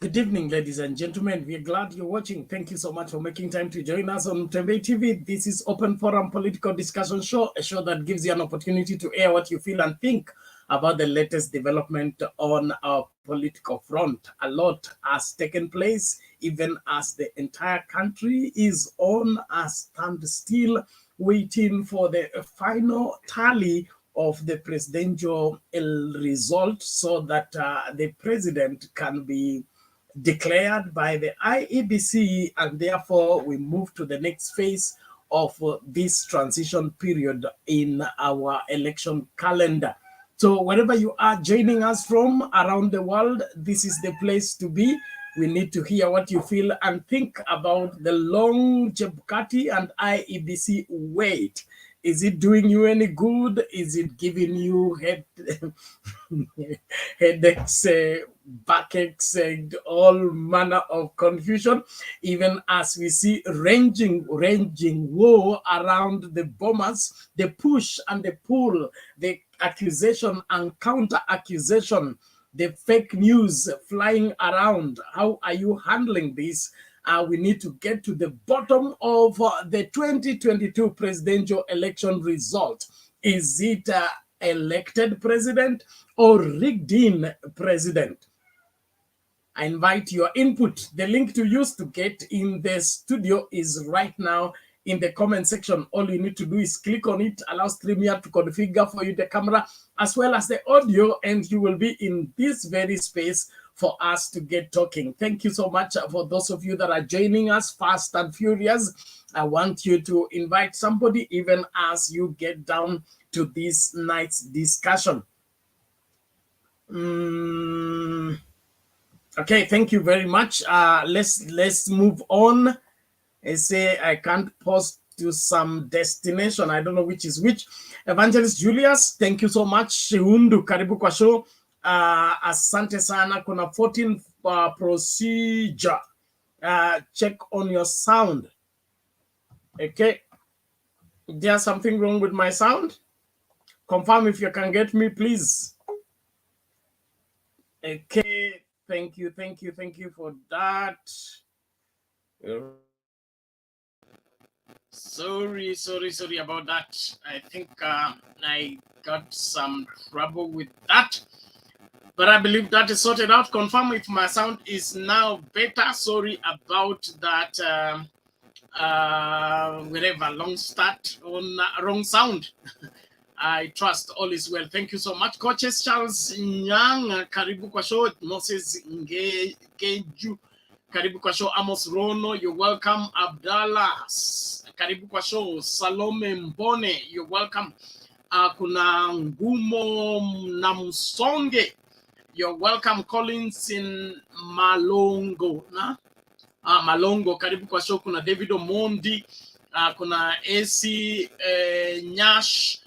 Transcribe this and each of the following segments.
Good evening, ladies and gentlemen. We're glad you're watching. Thank you so much for making time to join us on Mtembei TV. This is Open Forum Political Discussion Show, a show that gives you an opportunity to air what you feel and think about the latest development on our political front. A lot has taken place, even as the entire country is on a standstill, waiting for the final tally of the presidential result so that the president can be declared by the IEBC, and therefore we move to the next phase of this transition period in our election calendar. So wherever you are joining us from around the world, this is the place to be. We need to hear what you feel and think about the long Chebukati and IEBC wait. Is it doing you any good? Is it giving you headaches, backaches, and all manner of confusion? Even as we see ranging war around the bombers, the push and the pull, the accusation and counter accusation, the fake news flying around. How are you handling this? We need to get to the bottom of the 2022 presidential election result. Is it elected president or rigged-in president? I invite your input. The link to use to get in the studio is right now in the comment section. All you need to do is click on it, allow StreamYard to configure for you the camera as well as the audio, and you will be in this very space for us to get talking. Thank you so much for those of you that are joining us fast and furious. I want you to invite somebody even as you get down to this night's discussion. Okay, thank you very much. Let's move on. I say I can't post to some destination. I don't know which is which. Evangelist Julius, thank you so much. Shihundu, karibu kwa show. Asante sana. Kuna 14th procedure. Check on your sound. Okay. There's something wrong with my sound. Confirm if you can get me, please. Okay. Thank you for that. Sorry about that. I think I got some trouble with that, but I believe that is sorted out. Confirm if my sound is now better. Sorry about that. Wherever long start on wrong sound. I trust all is well. Thank you so much. Coaches Charles Nyang, karibu kwa show. Moses Ngeju, karibu kwa show. Amos Rono, you're welcome. Abdallah, karibu kwa show. Salome Mbone, you're welcome. Kuna Ngumo Namsonge, you're welcome. Collins in Malongo, Malongo, karibu kwa show. Kuna David Omondi, kuna AC Nyash,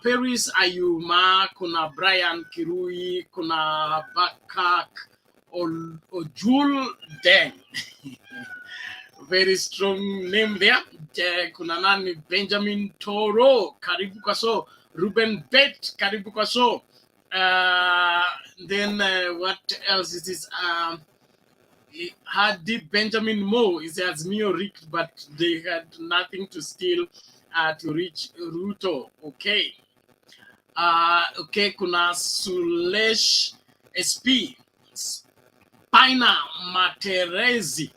Paris Ayuma, kuna Brian Kirui, kuna Bakak Ojul Deng. Very strong name there. Kuna nani? Benjamin Toro, karibu kwa show. Ruben Bet, karibu kwa show. Then what else is this? Hadi Benjamin Mo is Azmio rigged, but they had nothing to steal to reach Ruto. Okay. Okay, kuna Sulesh SP. Paina Materezi.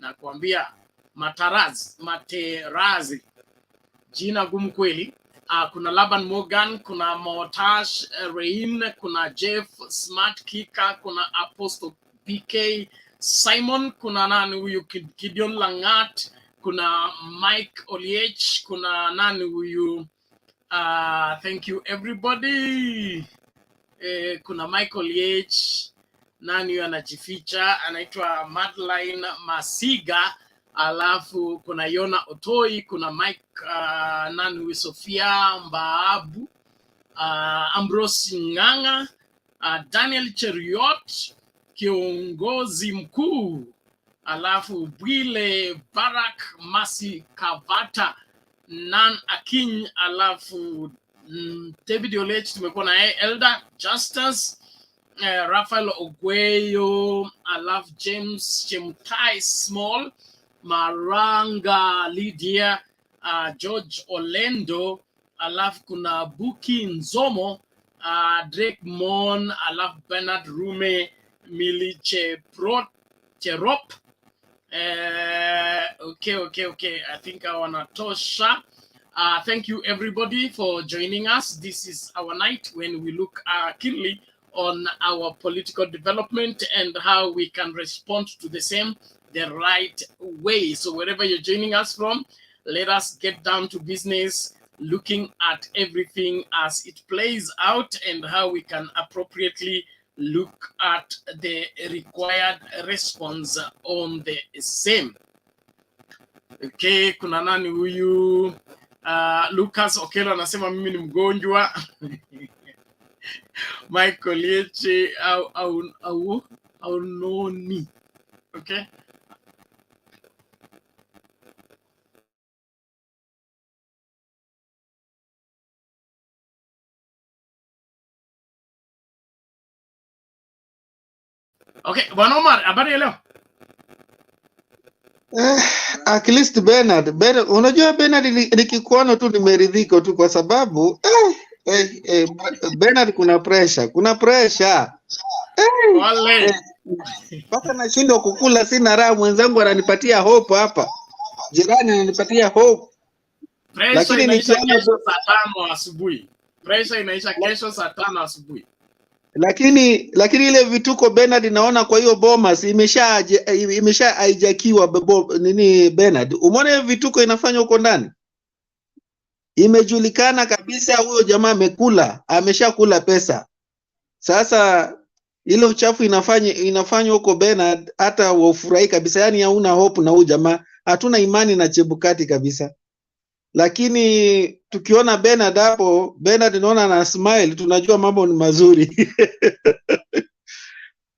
Nakwambia Materazi. Jina gumu kweli. Kuna Laban Morgan, kuna Motash Rain, kuna Jeff Smart Kika, kuna Apostle PK Simon, kuna nani huyu Gideon Langat, kuna Mike Oliech, kuna nani huyu thank you everybody. Kuna Mike Oliech, nani huyu anajificha, anaitwa Madeline Masiga, alafu kuna Yona Otoi, kuna Mike nani huyu Sofia Mbaabu, Ambrose Nganga, Daniel Cheriot, kiongozi mkuu, alafu Bwile Barak Masi Kavata, Nan Akin, alafu David Olech tumekuwa na Elder Justus, Raphael Ogweyo, I love James Chemtai Small, Maranga Lydia, George Orlando, I love kuna Buki Nzomo, Drake Mon, I love Bernard Rume, Mili Cherop. Okay. I think I wanna Tosha. Thank you everybody for joining us. This is our night when we look keenly on our political development and how we can respond to the same the right way. So wherever you're joining us from, let us get down to business, looking at everything as it plays out and how we can appropriately look at the required response on the same. Okay, kuna nani huyu? Lucas Okelo anasema mimi ni mgonjwa. Michael Yeche au noni. Okay. Okay, Bwana Omar, habari ya leo? At least Bernard, unajua Bernard nikikuona tu nimeridhika tu kwa sababu Bernard kuna pressure. Mpaka nashindwa kukula, sina raha. Mwenzangu ananipatia hope hapa, jirani ananipatia hope. Lakini inaisha kesho saa 5 asubuhi. Pressure inaisha kesho saa 5 asubuhi. Lakini ile vituko Bernard naona kwa hiyo Bomas imesha haijakiwa nini Bernard. Umeona vituko inafanywa huko ndani? Imejulikana kabisa huyo jamaa ameshakula pesa. Sasa ile uchafu inafanywa huko Bernard, hata wafurahi kabisa, yani hauna hope na huyo jamaa. Hatuna imani na Chebukati kabisa. Lakini tukiona Bernard hapo, Bernard naona na smile, tunajua mambo ni mazuri.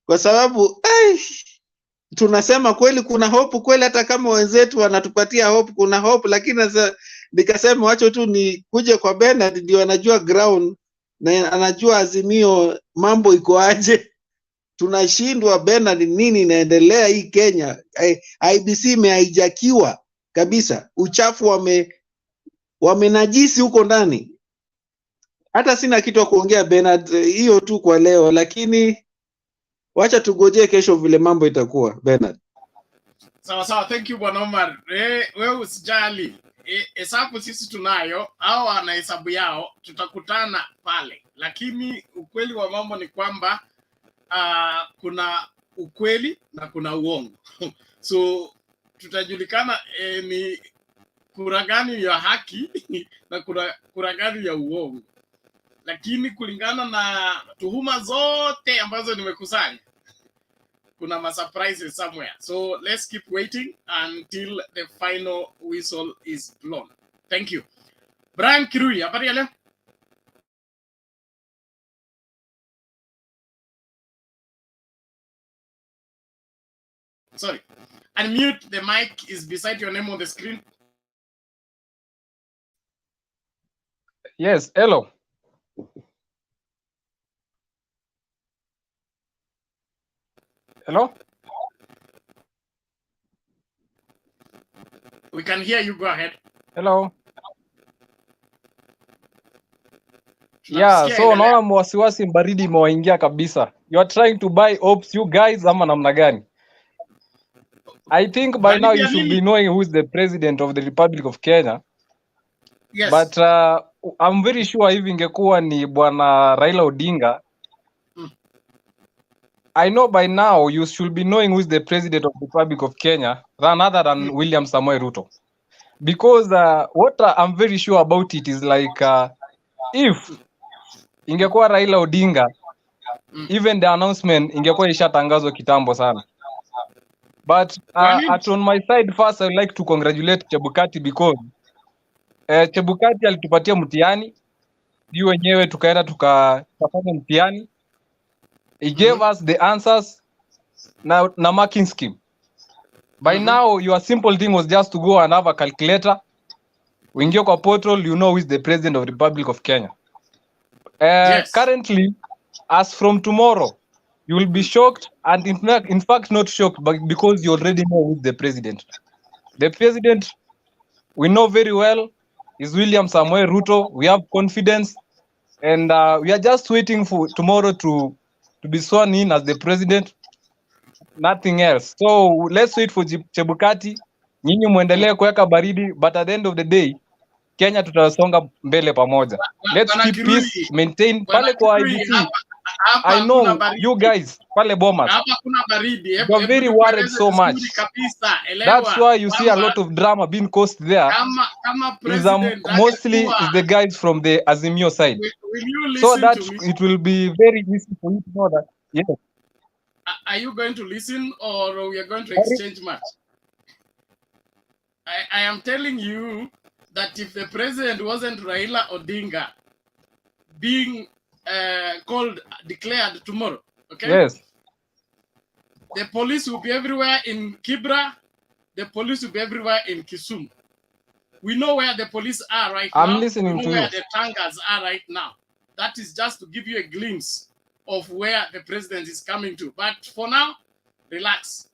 Kwa sababu tunasema kweli kuna hope kweli, hata kama wenzetu wanatupatia hope, kuna hope. Lakini sasa nikasema wacho tu ni kuje kwa Bernard, ndio anajua ground na anajua Azimio mambo iko aje. Tunashindwa Bernard, nini inaendelea hii Kenya? IEBC imehaijakiwa kabisa, uchafu wamenajisi huko ndani. Hata sina kitu kuongea Bernard, hiyo tu kwa leo, lakini wacha tugojee kesho vile mambo itakuwa Bernard. Sawa, thank you Bwana Omar. Wewe usijali. Hesabu sisi tunayo, hao wana hesabu yao, tutakutana pale. Lakini ukweli wa mambo ni kwamba kuna ukweli na kuna uongo. So tutajulikana ni kura gani ya haki na kura gani ya uongo. Lakini kulingana na tuhuma zote ambazo nimekusanya, kuna ma surprises somewhere. So let's keep waiting until the final whistle is blown. Thank you. Brian Kirui, habari ya leo? Sorry. Unmute, the mic is beside your name on the screen. Yes, hello. Hello? We can hear you, go ahead. Hello? Yeah, so naona mwasiwasi mbaridi imewaingia kabisa. You are trying to buy hopes, you guys, ama namna gani? I think by now you should be knowing who is the president of the Republic of Kenya. Yes. But I'm very sure hivi ingekuwa ni Bwana Raila Odinga. I know by now you should be knowing who is the president of the Republic of Kenya, other than William Samoei Ruto. Because what I'm very sure about it is like if ingekuwa Raila Odinga, even the announcement ingekuwa ishatangazwa kitambo sana. But on my side first I would like to congratulate Chebukati because Chebukati alitupatia mtihani, sisi wenyewe tukaenda tukafanya mtihani. He gave us the answers na marking scheme. By now your simple thing was just to go and have a calculator. Uingie kwa portal, you know who is the president of the Republic of Kenya. Yes. Currently, as from tomorrow, you will be shocked, and in fact not shocked, but because you already know who's the president. The president we know very well is William Samoei Ruto. We have confidence, and we are just waiting for tomorrow to be sworn in as the president. Nothing else. So let's wait for Chebukati. Nyinyi muendelee kuweka baridi, but at the end of the day Kenya tutasonga mbele pamoja. Let's keep peace, maintain pale kwa IBC. I know you guys pale Bomas. Hapa kuna baridi. You are very worried so much. That's why you see a lot of drama being caused there. Is mostly is the guys from the Azimio side. So that it will be very easy for you to know that. Yes. Are you going to listen, or we are going to exchange much? I am telling you that if the president wasn't Raila Odinga being declared tomorrow, okay? Yes. The police will be everywhere in Kibra. The police will be everywhere in Kisumu. We know where the police are right now. I'm listening we know to where you. the tankers are right now. That is just to give you a glimpse of where the president is coming to. But for now, relax.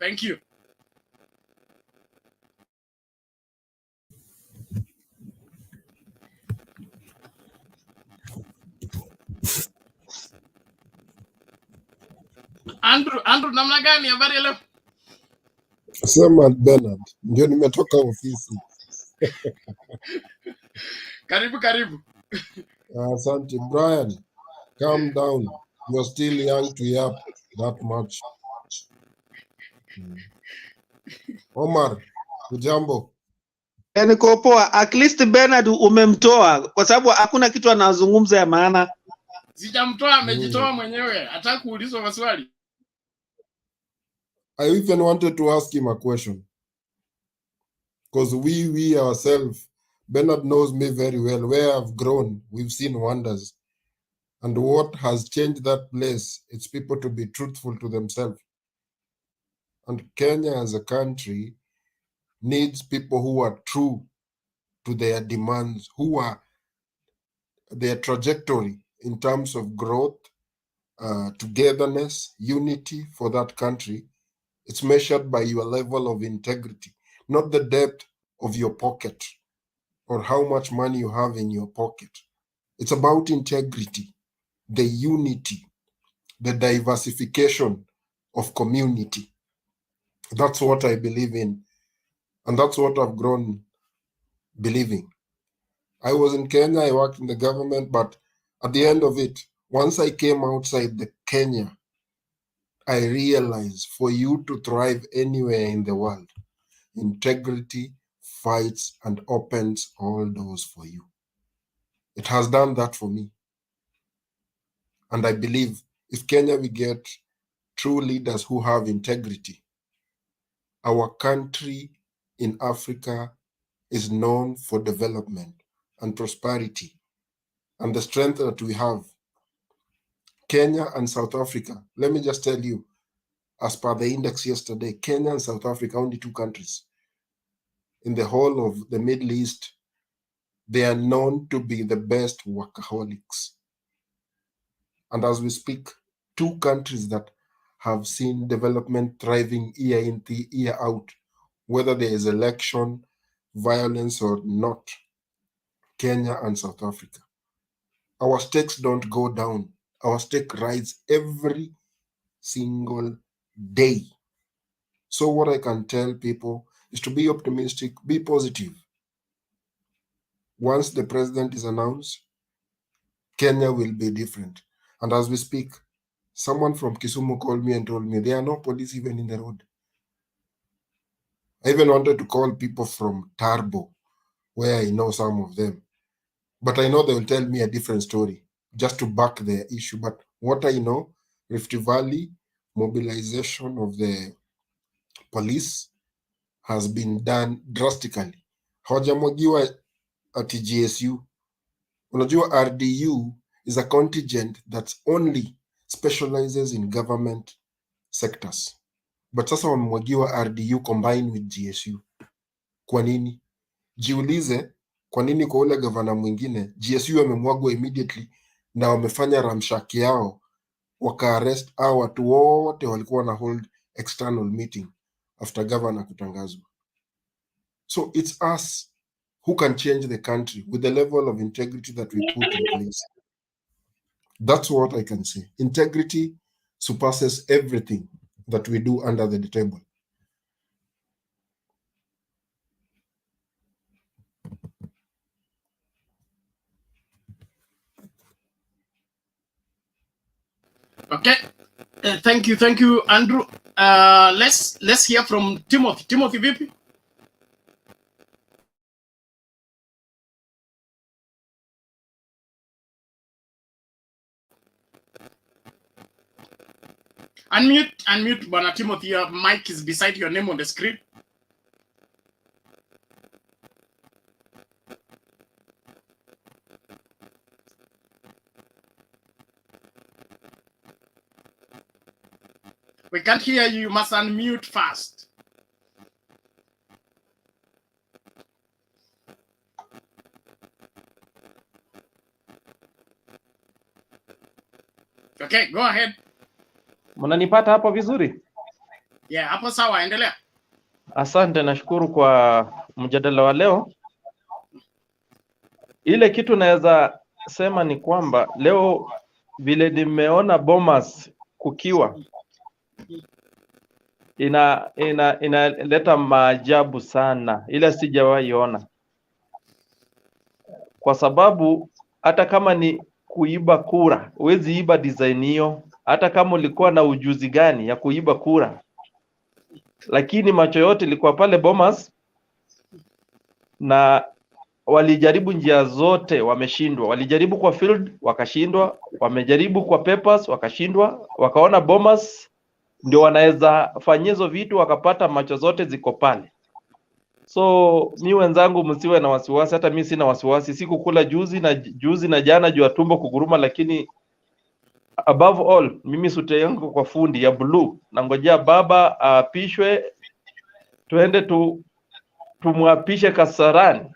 Thank you. Andrew, namna gani habari leo? Sema Bernard, ndio nimetoka ofisi. Karibu. Asante. Brian, calm down. You're still young to yap that much. Omar, hujambo? Niko poa. At least Bernard umemtoa kwa sababu hakuna kitu anazungumza ya maana. Sijamtoa, amejitoa mwenyewe. Hataka kuulizwa maswali. I even wanted to ask him a question. Because we ourselves, Bernard knows me very well. Where I've grown, we've seen wonders. And what has changed that place, it's people to be truthful to themselves. And Kenya as a country needs people who are true to their demands, who are their trajectory in terms of growth, togetherness, unity for that country. It's measured by your level of integrity, not the depth of your pocket or how much money you have in your pocket. It's about integrity, the unity, the diversification of community. That's what I believe in, and that's what I've grown believing. I was in Kenya, I worked in the government, but at the end of it, once I came outside the Kenya, I realized for you to thrive anywhere in the world, integrity fights and opens all doors for you. It has done that for me. And I believe if Kenya we get true leaders who have integrity, our country in Africa is known for development and prosperity and the strength that we have. Kenya and South Africa, let me just tell you, as per the index yesterday, Kenya and South Africa, only two countries in the whole of the Middle East, they are known to be the best workaholics. And as we speak, two countries that have seen development thriving year in, year out, whether there is election, violence or not, Kenya and South Africa. Our stakes don't go down. Our stake rise every single day. So what I can tell people is to be optimistic, be positive. Once the president is announced, Kenya will be different. And as we speak, someone from Kisumu called me and told me there are no police even in the road. I even wanted to call people from Tarbo, where I know some of them. But I know they will tell me a different story just to back their issue. But what I know, Rift Valley, mobilization of the police has been done drastically. Hawajamwagiwa ati GSU. Unajua RDU is a contingent that only specializes in government sectors. But sasa wamemwagiwa RDU combined with GSU. Kwa nini? Jiulize, kwa nini kwa ule gavana mwingine GSU wamemwagwa immediately na wamefanya ramshaki yao waka-arrest hao watu wote walikuwa na hold external meeting after governor kutangazwa. So it's us who can change the country with the level of integrity that we put in place. That's what I can say. Integrity surpasses everything that we do under the table. Okay. Thank you, Andrew. Let's hear from Timothy. Timothy, vipi? Unmute, Bwana Timothy. Your mic is beside your name on the screen. We can't hear you. You must unmute fast. Okay, go ahead. Mnanipata hapo vizuri? Yeah, hapo sawa, endelea. Asante, nashukuru kwa mjadala wa leo. Ile kitu naweza sema ni kwamba leo vile nimeona Bomas kukiwa inaleta maajabu sana, ila sijawahi ona, kwa sababu hata kama ni kuiba kura, huwezi iba design hiyo, hata kama ulikuwa na ujuzi gani ya kuiba kura, lakini macho yote ilikuwa pale Bomas na walijaribu njia zote, wameshindwa. Walijaribu kwa field wakashindwa, wamejaribu kwa papers wakashindwa, wakaona Bomas ndio wanaweza fanya hizo vitu, wakapata macho zote ziko pale. So mi wenzangu, msiwe na wasiwasi, hata mimi sina wasiwasi. Sikukula juzi na jana juu ya tumbo kuguruma, lakini above all mimi sute yangu kwa fundi ya blue, na ngojea baba apishwe, tuende tumwapishe Kasarani.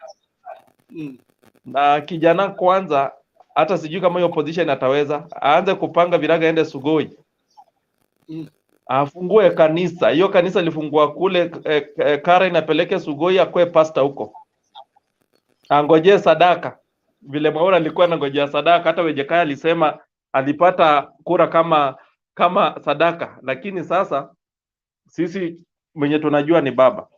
Na kijana kwanza, hata sijui kama hiyo position ataweza, aanze kupanga viraga, ende Sugoi, afungue kanisa. Hiyo kanisa lifungua kule Karen, apeleke Sugoi, akwe pasta huko, angojee sadaka vile Mwaura alikuwa anangojea sadaka. Hata Wejekaya alisema alipata kura kama sadaka, lakini sasa sisi mwenye tunajua ni baba.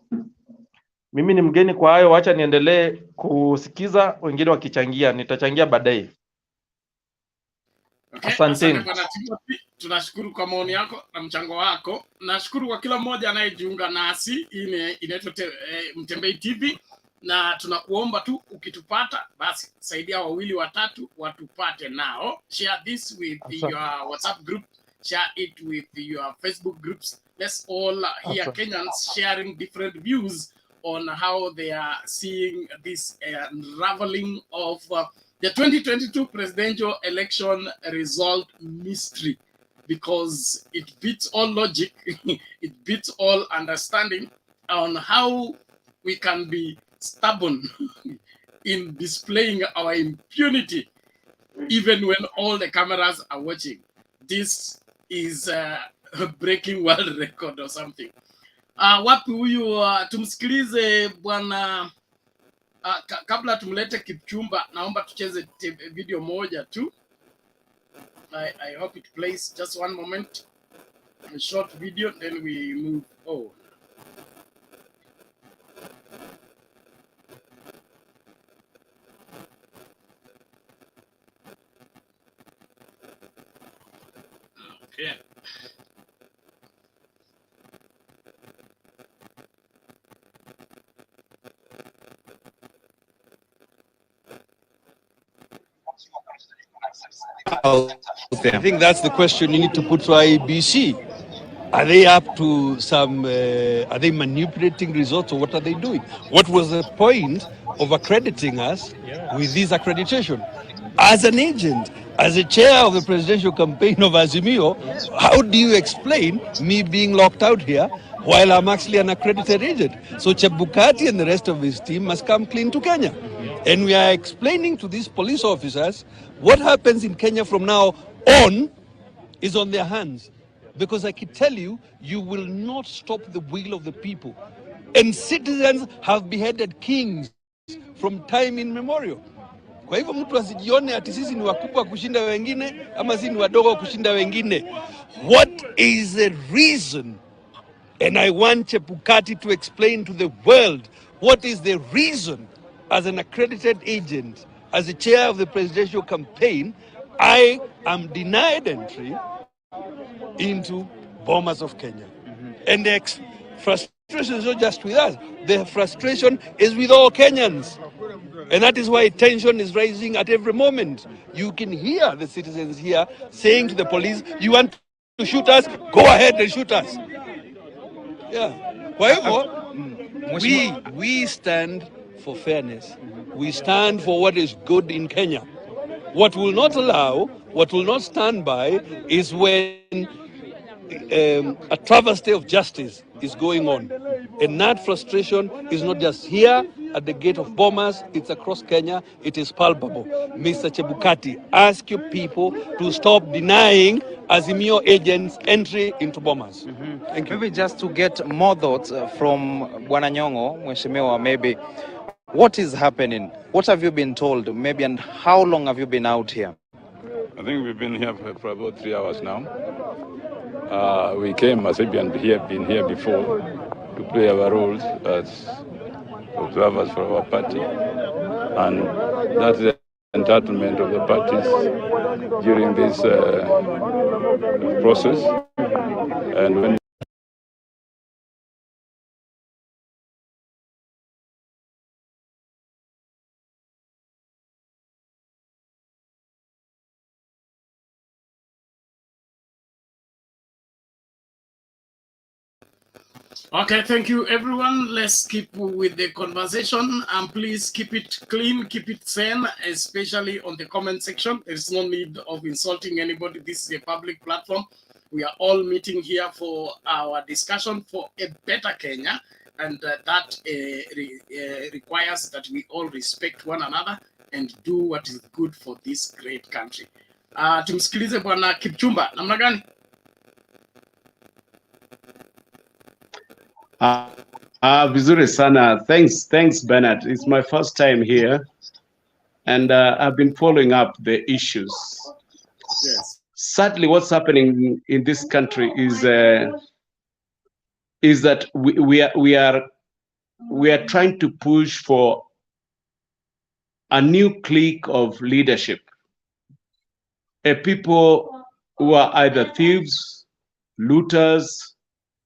Mimi ni mgeni kwa hayo, wacha niendelee kusikiza wengine wakichangia, nitachangia baadaye. Okay, asanteni. Tunashukuru kwa maoni yako na mchango wako. Nashukuru kwa kila mmoja anayejiunga nasi. Hii inaitwa Mtembei TV, na tunakuomba tu ukitupata basi saidia wawili watatu watupate nao. Share this with your WhatsApp group, share it with your Facebook groups. Let's all hear Kenyans sharing different views on how they are seeing this unraveling of the 2022 presidential election result mystery, because it beats all logic, it beats all understanding on how we can be stubborn in displaying our impunity even when all the cameras are watching. This is a breaking world record or something. Wapi huyu tumsikilize bwana kabla tumlete Kipchumba, naomba tucheze video moja tu. I hope it plays. Just one moment. A short video, then we move on. Okay. I think that's the question you need to put to IEBC. Are they up to some, are they manipulating results, or what are they doing? What was the point of accrediting us with this accreditation? As an agent, as a chair of the presidential campaign of Azimio, how do you explain me being locked out here while I'm actually an accredited agent? So Chebukati and the rest of his team must come clean to Kenya. And we are explaining to these police officers what happens in Kenya from now on is on their hands. Because I can tell you, you will not stop the will of the people. And citizens have beheaded kings from time immemorial. Kwa hivyo mtu asijione ati sisi ni wakubwa kushinda wengine ama sisi ni wadogo kushinda wengine. What is the reason? And I want Chebukati to explain to the world what is the reason, as an accredited agent, as the chair of the presidential campaign, I am denied entry into Bomas of Kenya. And the frustration is not just with us, the frustration is with all Kenyans. And that is why tension is rising at every moment. You can hear the citizens here saying to the police, you want to shoot us? Go ahead and shoot us. Yeah. Kwa hivyo, we stand for fairness. We stand for what is good in Kenya. What will not allow, what will not stand by is when a travesty of justice is going on. And that frustration is not just here at the gate of Bomas, it's across Kenya, it is palpable. Mr. Chebukati, ask your people to stop denying Azimio agents entry into Bomas. Thank you. Maybe just to get more thoughts from Bwana Nyong'o, Mheshimiwa, maybe, what is happening? What have you been told, maybe, and how long have you been out here? I think we've been here for about 3 hours now. We came as if been here before to play our roles as observers for our party, and that's the entitlement of the parties during this process. And when Okay, thank you, everyone. Let's keep with the conversation, and please keep it clean, keep it sane, especially on the comment section. There's no need of insulting anybody. This is a public platform. We are all meeting here for our discussion for a better Kenya, and that requires that we all respect one another and do what is good for this great country. Tumsikilize Bwana Kipchumba. Namna gani? Vizuri sana. Thanks, Bernard. It's my first time here, and I've been following up the issues. Yes. Sadly, what's happening in this country is that we are trying to push for a new clique of leadership, a people who are either thieves, looters,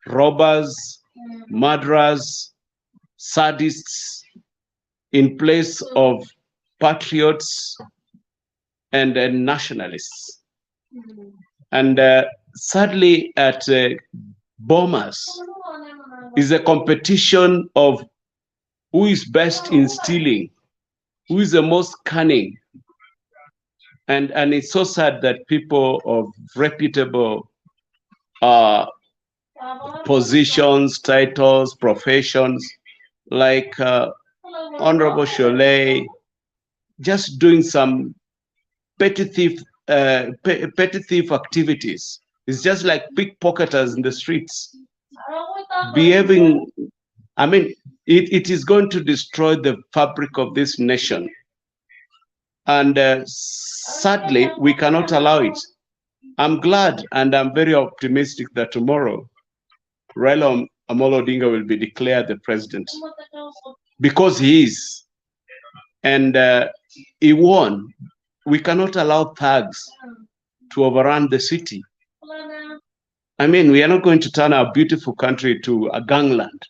robbers, murderers, sadists, in place of patriots and nationalists. And sadly, at Bomas is a competition of who is best in stealing, who is the most cunning. And it's so sad that people of reputable positions, titles, professions, like Honorable Cholet, just doing some petty thief activities. It's just like pickpocketers in the streets, behaving. I mean, it is going to destroy the fabric of this nation. And sadly, we cannot allow it. I'm glad and I'm very optimistic that tomorrow, Raila Amolo Odinga will be declared the president, because he is, and he won. We cannot allow thugs to overrun the city. I mean, we are not going to turn our beautiful country to a gangland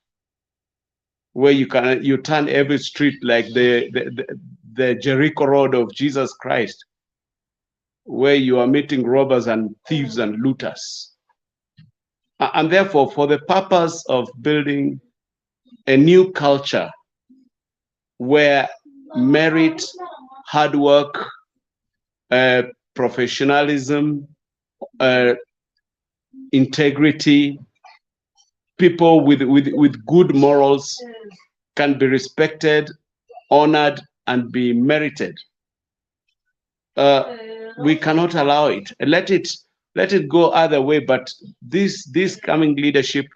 where you turn every street like the Jericho Road of Jesus Christ, where you are meeting robbers and thieves and looters. And therefore, for the purpose of building a new culture where merit, hard work, professionalism, integrity, people with good morals can be respected, honored, and be merited. We cannot allow it. Let it let it go other way. But this coming leadership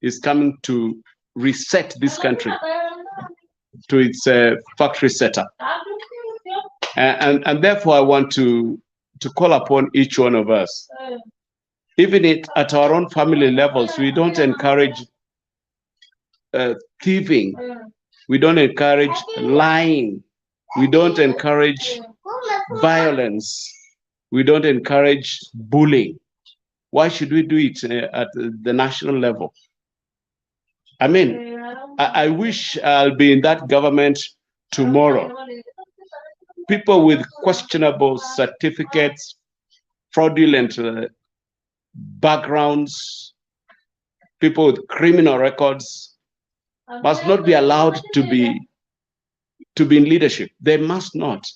is coming to reset this country to its factory setup. And therefore, I want to call upon each one of us, even at our own family levels. We don't encourage thieving. We don't encourage lying. We don't encourage violence. We don't encourage bullying. Why should we do it at the national level? I mean, I wish I'll be in that government tomorrow. People with questionable certificates, fraudulent backgrounds, people with criminal records must not be allowed to be in leadership. They must not.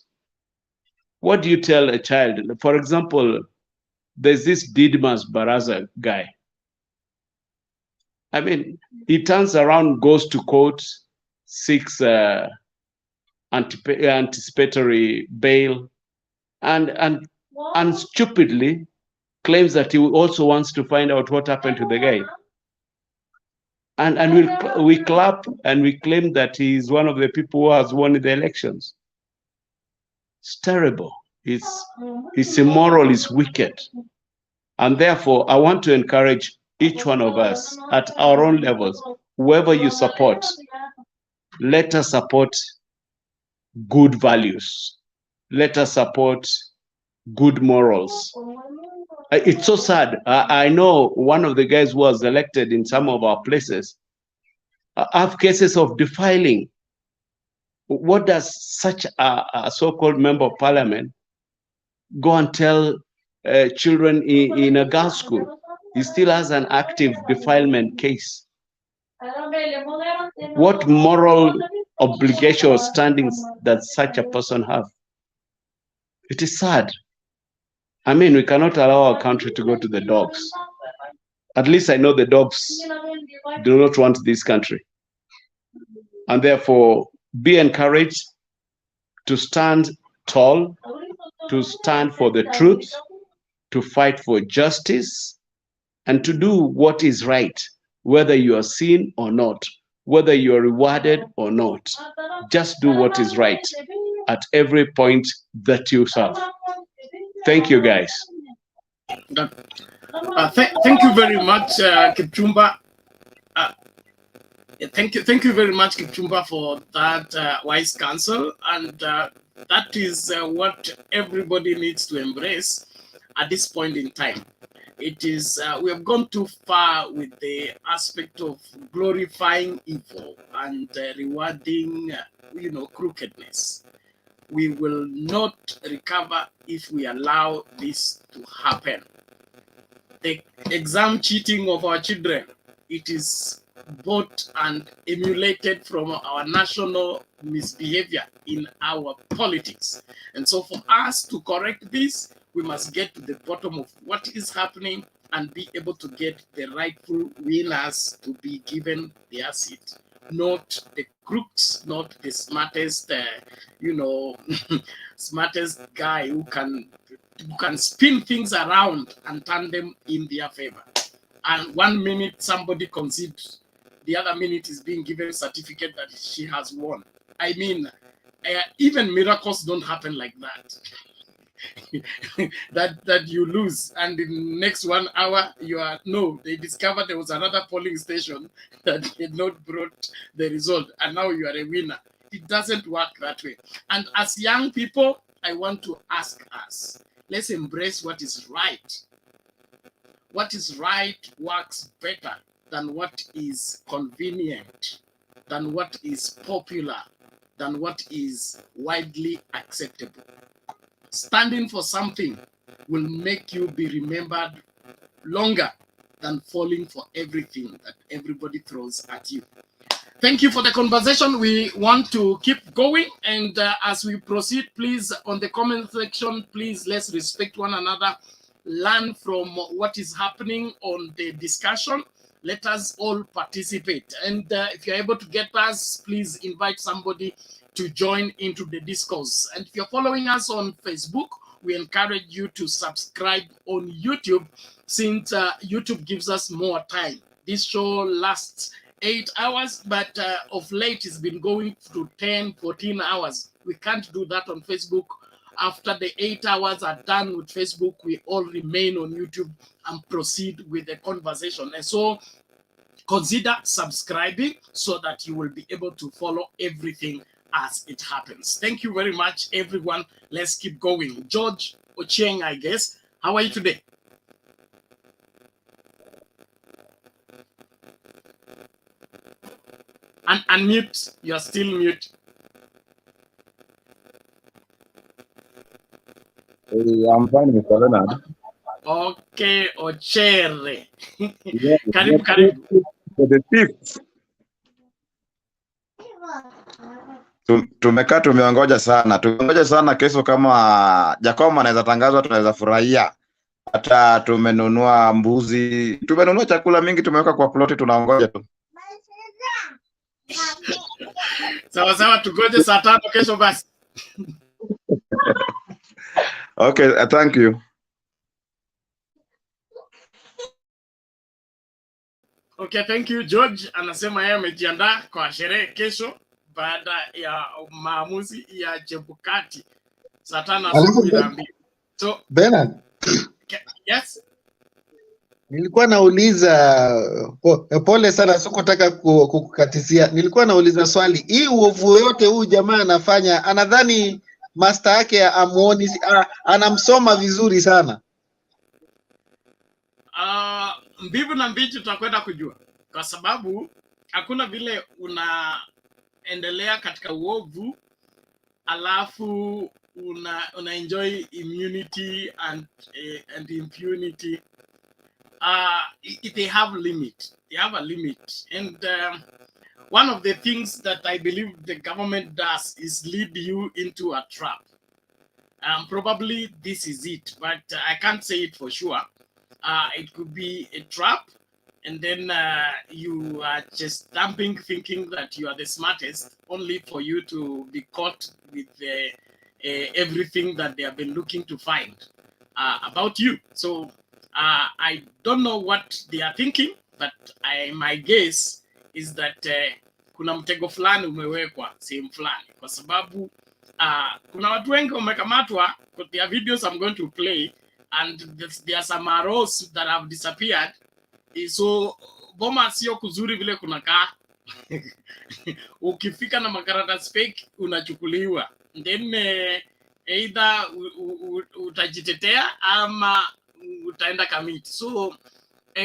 What do you tell a child? For example, there's this Didmas Baraza guy. I mean, he turns around, goes to court, seeks anticipatory bail, and stupidly claims that he also wants to find out what happened to the guy. And we clap and we claim that he is one of the people who has won the elections. It's terrible. It's immoral, it's wicked. And therefore, I want to encourage each one of us at our own levels, whoever you support, let us support good values. Let us support good morals. It's so sad. I know one of the guys who was elected in some of our places have cases of defiling. What does such a so-called member of parliament go and tell children in a girls' school? He still has an active defilement case. What moral obligation or standings does such a person have? It is sad. I mean, we cannot allow our country to go to the dogs. At least I know the dogs do not want this country. And therefore, be encouraged to stand tall, to stand for the truth, to fight for justice, and to do what is right, whether you are seen or not, whether you are rewarded or not. Just do what is right at every point that you serve. Thank you, guys. Thank you very much, Kipchumba. Thank you very much, Kipchumba, for that wise counsel. And that is what everybody needs to embrace at this point in time. It is we have gone too far with the aspect of glorifying evil and rewarding, crookedness. We will not recover if we allow this to happen. The exam cheating of our children, it is bought and emulated from our national misbehavior in our politics. And so for us to correct this, we must get to the bottom of what is happening and be able to get the rightful winners to be given their seat. Not the crooks, not the smartest, smartest guy who can spin things around and turn them in their favor. And 1 minute somebody concedes, the other minute is being given a certificate that she has won. I mean, even miracles don't happen like that. that you lose, and in the next 1 hour they discovered there was another polling station that had not brought the result, and now you are a winner. It doesn't work that way. And as young people, I want to ask us, let's embrace what is right. What is right works better than what is convenient, than what is popular, than what is widely acceptable. Standing for something will make you be remembered longer than falling for everything that everybody throws at you. Thank you for the conversation. We want to keep going, and as we proceed, please, on the comment section, please, let's respect one another, learn from what is happening on the discussion. Let us all participate, and if you're able to get us, please invite somebody to join into the discourse. And if you're following us on Facebook, we encourage you to subscribe on YouTube, since YouTube gives us more time. This show lasts 8 hours, but of late it's been going to 10, 14 hours. We can't do that on Facebook. After the 8 hours are done with Facebook, we all remain on YouTube and proceed with the conversation. And so consider subscribing so that you will be able to follow everything as it happens. Thank you very much, everyone. Let's keep going. George Ochieng, I guess. How are you today? And unmute. You're still mute. I'm fine, Mr. Leonard. Okay, Ochere. Yeah, Karibu, karibu. for the fifth. Tumekaa tumeongoja sana. Kesho kama Jakoma anaweza tangazwa, tunaweza furahia. Hata tumenunua mbuzi, tumenunua chakula mingi, tumeweka kwa ploti, tunaongoja tu. Sawa, tugoje saa 5 kesho basi. Okay, thank you. Okay, thank you. George anasema yeye amejiandaa kwa sherehe kesho baada ya maamuzi ya Chebukati saa 5 asubuhi na 2. So Bernard, yes, nilikuwa nauliza pole sana, sikutaka kukukatizia. Nilikuwa nauliza swali, hii uovu yote huu jamaa anafanya, anadhani master yake amuoni, anamsoma vizuri sana. mbivu na mbichi tutakwenda kujua, kwa sababu hakuna vile unaendelea katika uovu alafu una enjoy immunity and impunity. They have limit. They have a limit. And one of the things that I believe the government does is lead you into a trap. Probably this is it, but I can't say it for sure. It could be a trap, and then you are just dumping, thinking that you are the smartest, only for you to be caught with everything that they have been looking to find about you. So I don't know what they are thinking, but my guess is that kuna mtego fulani umewekwa sehemu fulani, kwa sababu kuna watu wengi wamekamatwa. There are videos I'm going to play, and there are some arrows that have disappeared. So Boma sio kuzuri vile kunakaa. Ukifika na makaratasi fake unachukuliwa, then either utajitetea ama utaenda kamiti. So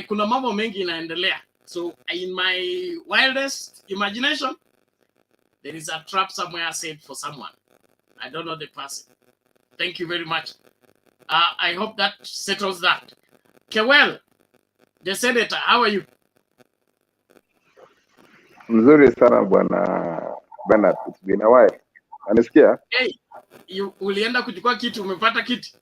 kuna mambo mengi inaendelea. So in my wildest imagination, there is a trap somewhere set for someone. I don't know the person. Thank you very much. I hope that settles that. Kewel, the senator, how are you? Mzuri sana bwana Bernard, it's been a while. Anisikia? Hey, ulienda kuchukua kiti, umepata kiti?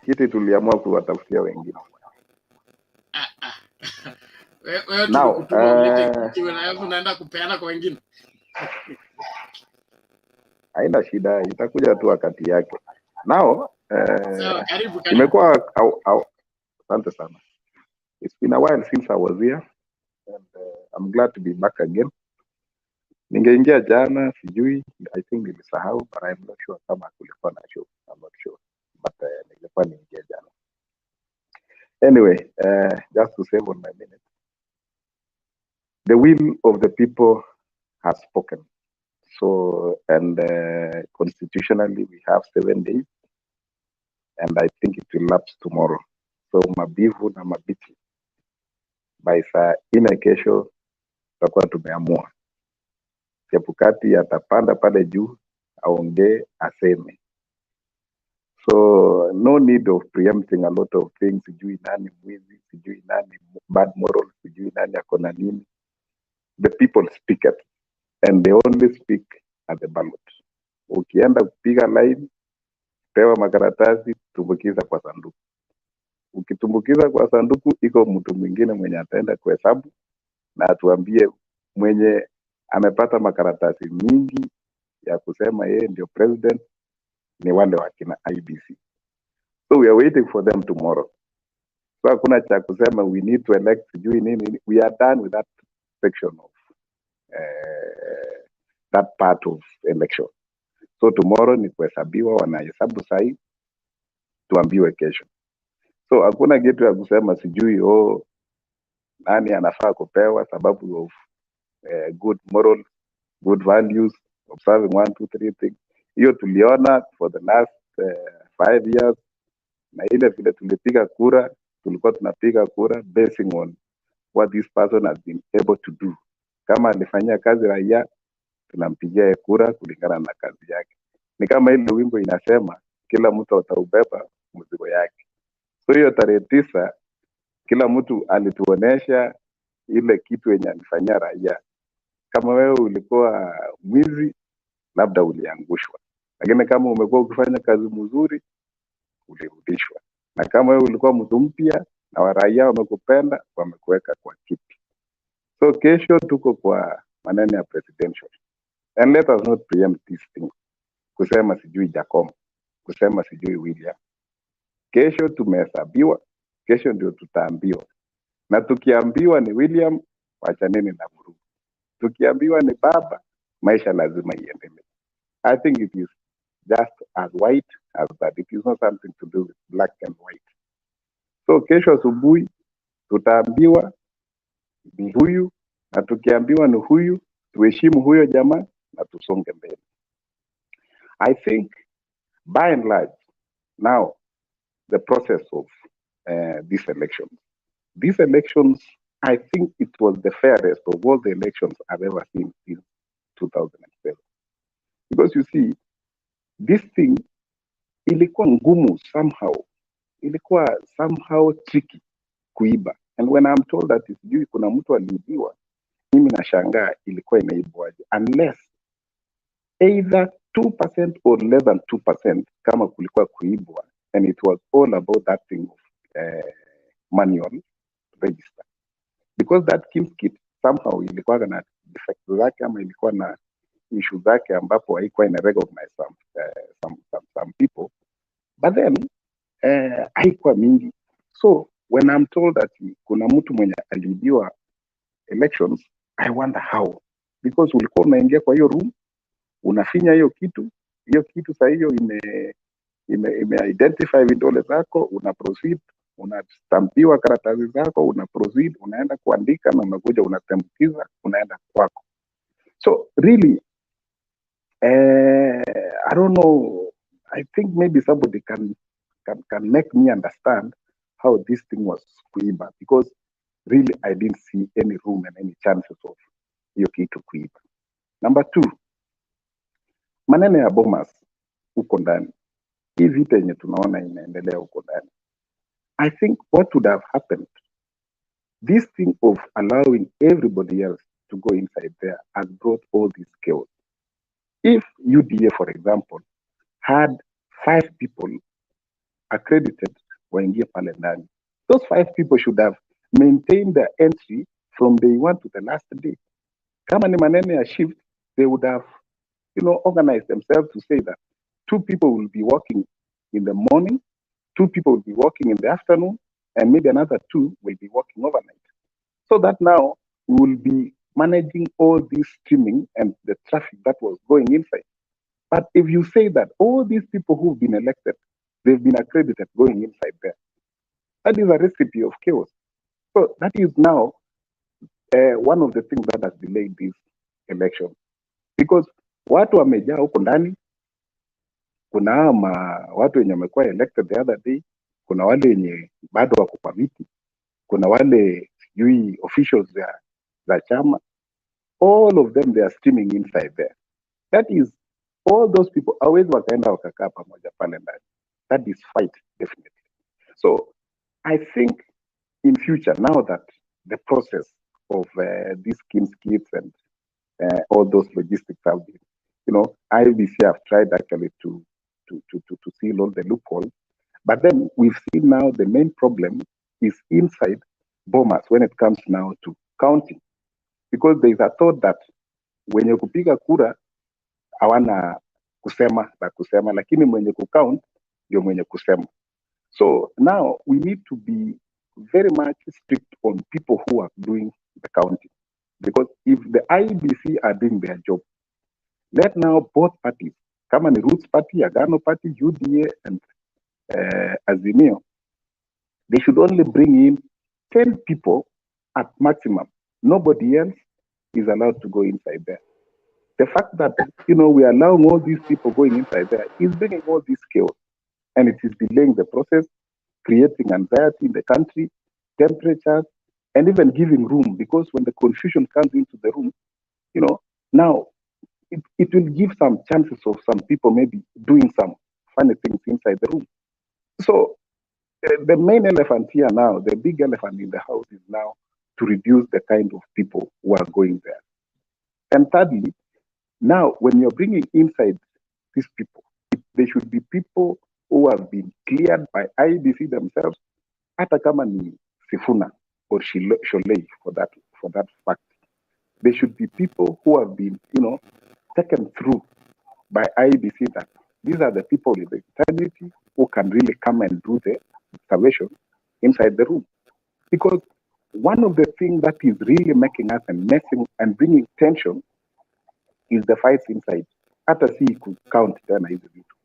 Kiti tuliamua kuwatafutia wengine. Wewe tukutuma ulete kiti, unaenda kupeana kwa wengine. Haina shida, itakuja tu wakati yake. Now, karibu. Imekuwa asante sana. It's been a while since I was here, and I'm glad to be back again. Ningeingia jana, sijui, I think nilisahau, but I'm not sure kama kulikuwa na show. I'm not sure, but nilikuwa niingia jana. Anyway, just to save on my minute, the will of the people has spoken. So, and constitutionally, we have 7 days, and I think it will lapse tomorrow. So, mabivu na mabichi, by saa 4 kesho, tutakuwa tumeamua. Chebukati atapanda pale juu, aongee, aseme. So, no need of preempting a lot of things. Sijui nani mwizi, sijui nani bad morals, sijui nani akona nini. The people speak it, and they only speak at the ballot. Ukienda kupiga line, pewa makaratasi, tumbukiza kwa sanduku. Ukitumbukiza kwa sanduku, iko mtu mwingine mwenye ataenda kuhesabu na atuambie mwenye amepata makaratasi mingi ya kusema yeye ndio president ni wale wakina IBC. So we are waiting for them tomorrow. So hakuna cha kusema we need to elect sijui nini. We are done with that section of that part of election. So tomorrow ni kuhesabiwa, wanahesabu sahi, tuambiwe kesho. So hakuna kitu ya kusema sijui nani anafaa kupewa sababu of good moral, good values, observing 1, 2, 3 things. Hiyo tuliona for the last 5 years, na ile vile tulipiga kura, tulikuwa tunapiga kura basing on what this person has been able to do. Kama alifanyia kazi raia, tunampigia kura kulingana na kazi yake. Ni kama ile wimbo inasema kila mtu ataubeba mzigo yake. So hiyo tarehe 9 kila mtu alituonesha ile kitu yenye alifanyia raia. Kama wewe ulikuwa mwizi, labda uliangushwa, lakini kama umekuwa ukifanya kazi mzuri, ulirudishwa. Na kama wewe ulikuwa mtu mpya na raia wamekupenda, wamekuweka kwa kiti. So kesho tuko kwa maneno ya presidential, and let us not preempt this thing kusema sijui Jacob, kusema sijui William. Kesho tumehesabiwa, kesho ndio tutaambiwa. Na tukiambiwa ni William, wachaneni na vurugu. Tukiambiwa ni baba, maisha lazima iendelee. I think it is just as white as that. It is not something to do with black and white. So kesho asubuhi tutaambiwa ni huyu, na tukiambiwa ni huyu, tuheshimu huyo jamaa na tusonge mbele. I think by and large now the process of these elections, I think it was the fairest of all the elections I've ever seen since 2007. Because you see, this thing ilikuwa ngumu somehow, ilikuwa somehow tricky kuiba. And when I'm told that sijui kuna mtu aliibiwa, mimi nashangaa ilikuwa inaibwaje, unless either 2% or less than 2% kama kulikuwa kuibwa, and it was all about that thing of manual register, because that KIMS kit somehow ilikuwa na defect zake ama ilikuwa na issue zake ambapo haikuwa ina recognize some people, but then haikuwa mingi. So when I'm told that kuna mtu mwenye aliibiwa elections, I wonder how, because ulikuwa unaingia kwa hiyo room, unafinya hiyo kitu saa hiyo ime identify vidole zako, una proceed, unastampiwa karatasi zako, una proceed, unaenda kuandika na unakuja unatambukiza, unaenda kwako. So really I don't know, I think maybe somebody can make me understand how this thing was kuiba, because really I didn't see any room and any chances of hiyo kitu kuiba. Number 2, maneno ya Bomas huko ndani, hii vita yenye tunaona inaendelea huko ndani, I think what would have happened, this thing of allowing everybody else to go inside there has brought all this chaos. If UDA, for example, had 5 people accredited waingie pale ndani, those 5 people should have maintained their entry from day 1 to the last day. Kama ni maneno ya shift, they would have, organized themselves to say that 2 people will be working in the morning, 2 people will be working in the afternoon, and maybe another 2 will be working overnight. So that now we will be managing all this streaming and the traffic that was going inside. But if you say that all these people who've been elected, they've been accredited going inside there, that is a recipe of chaos. So that is now one of the things that has delayed this election. Because watu wamejaa huko ndani, kuna watu wenye wamekuwa elected the other day, kuna wale wenye bado wako kwa viti, kuna wale sijui officials za chama, all of them they are streaming inside there. That is, all those people always wakaenda wakakaa pamoja pale ndani. That is fight, definitely. So I think in future, now that the process of these KIMS kits and all those logistics have been, IBC have tried actually to seal all the loopholes. But then we've seen now the main problem is inside Bomas when it comes now to counting. Because there is a thought that when you kupiga kura, hawana kusema la kusema, lakini mwenye kucount ndio mwenye kusema. So now we need to be very much strict on people who are doing the counting, because if the IEBC are doing their job, let now both parties, kama ni Roots Party, Agano Party, UDA and Azimio, they should only bring in 10 people at maximum. Nobody else is allowed to go inside there. The fact that, we are allowing all these people going inside there is bringing all this chaos, and it is delaying the process, creating anxiety in the country, temperatures, and even giving room, because when the confusion comes into the room, now it will give some chances of some people maybe doing some funny things inside the room. So the main elephant here now, the big elephant in the house, is now to reduce the kind of people who are going there. And thirdly, now when you're bringing inside these people, they should be people who have been cleared by IEBC themselves, hata kama ni Sifuna or Sholei for that fact. They should be people who have been, taken through by IEBC, that these are the people with the integrity who can really come and do the observation inside the room. Because one of the things that is really making us and messing and bringing tension is the fights inside. Hata si could count tena hizi vitu.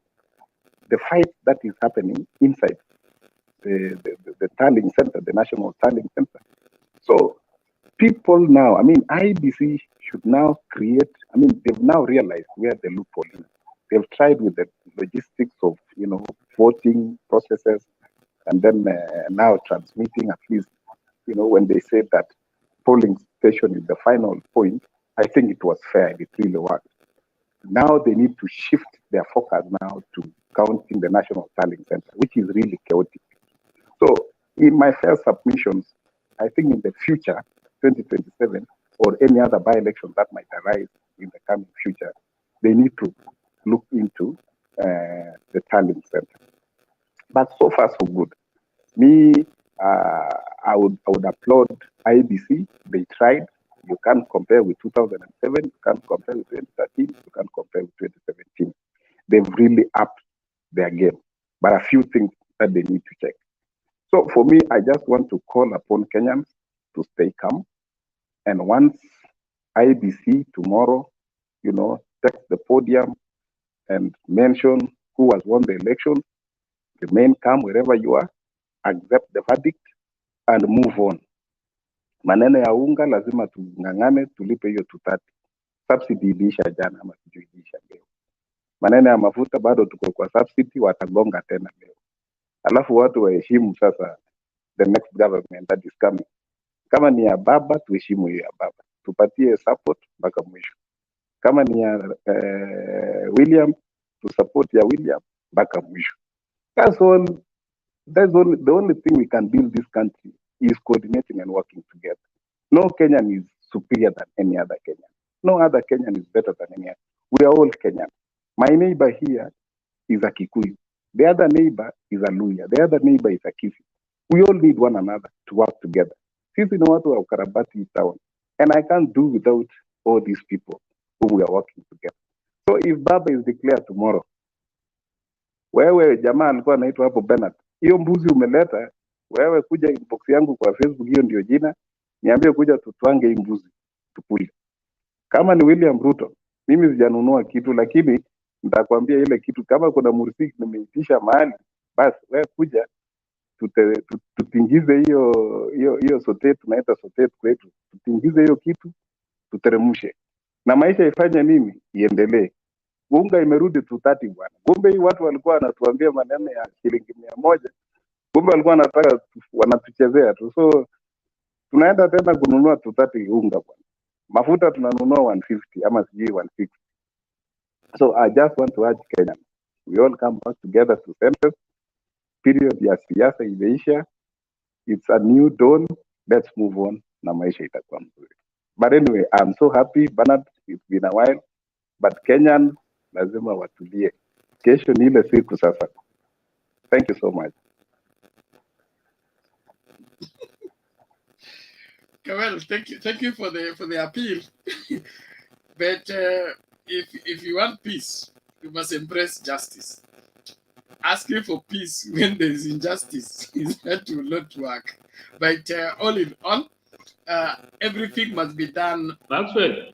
The fight that is happening inside the tallying center, the national tallying center. So people now, IEBC should now create, they've now realized where the loophole is. They've tried with the logistics of, voting processes, and then now transmitting, at least, when they said that polling station is the final point, I think it was fair. It really worked. Now they need to shift their focus now to counting the national tallying center, which is really chaotic. So in my first submissions, I think in the future, 2027, or any other by-election that might arise in the coming future, they need to look into the tallying center. But so far, so good. Me, I would applaud IEBC. They tried. You can't compare with 2007. You can't compare with 2013. You can't compare with 2017. They've really upped their game. But a few things that they need to check. So for me, I just want to call upon Kenyans to stay calm. And once IEBC tomorrow, takes the podium and mention who has won the election, remain calm wherever you are, accept the verdict and move on. Maneno ya unga lazima tung'ang'ane tulipe hiyo 230. Subsidy iliisha jana ama sijui iliisha leo. Maneno ya mafuta bado tuko kwa subsidy, watagonga tena leo. Alafu watu waheshimu sasa the next government that is coming. Kama ni ya baba, tuheshimu hiyo ya baba. Tupatie support mpaka mwisho. Kama ni ya William, to support ya William mpaka mwisho. That's all. The only thing we can build this country is coordinating and working together. No Kenyan is superior than any other Kenyan. No other Kenyan is better than any other. We are all Kenyan. My neighbor here is a Kikuyu. The other neighbor is a Luya. The other neighbor is a Kisi. We all need one another to work together. Sisi ni watu wa ukarabati town. And I can't do without all these people who we are working together. So if Baba is declared tomorrow, wewe jamaa alikuwa anaitwa hapo Bernard, hiyo mbuzi umeleta, wewe kuja inbox yangu kwa Facebook, hiyo ndio jina, niambie kuja tutwange hii mbuzi tukule. Kama ni William Ruto, mimi sijanunua kitu, lakini nitakwambia ile kitu, kama kuna mursiki nimeitisha mahali, basi wewe kuja tutingize hiyo sote, tunaita sote kwetu, tutingize hiyo kitu, tuteremshe na maisha ifanye nini, iendelee. Unga imerudi 230 bwana. Kumbe hii watu walikuwa wanatuambia maneno ya shilingi 100. Kumbe walikuwa wanataka wanatuchezea tu. So tunaenda tena kununua 230 unga bwana. Mafuta tunanunua 150 ama sijui 160. So I just want to urge Kenya, we all come back together to senses. Period ya siasa imeisha. It's a new dawn. Let's move on na maisha itakuwa mzuri. But anyway, I'm so happy, Bernard. It's been a while. But Kenyans lazima watulie. Kesho ni ile siku sasa. Thank you so much. Well, thank you for the appeal. But if you want peace, you must embrace justice. Asking for peace when there is injustice that will not work. But all in all, everything must be done. Maxwell,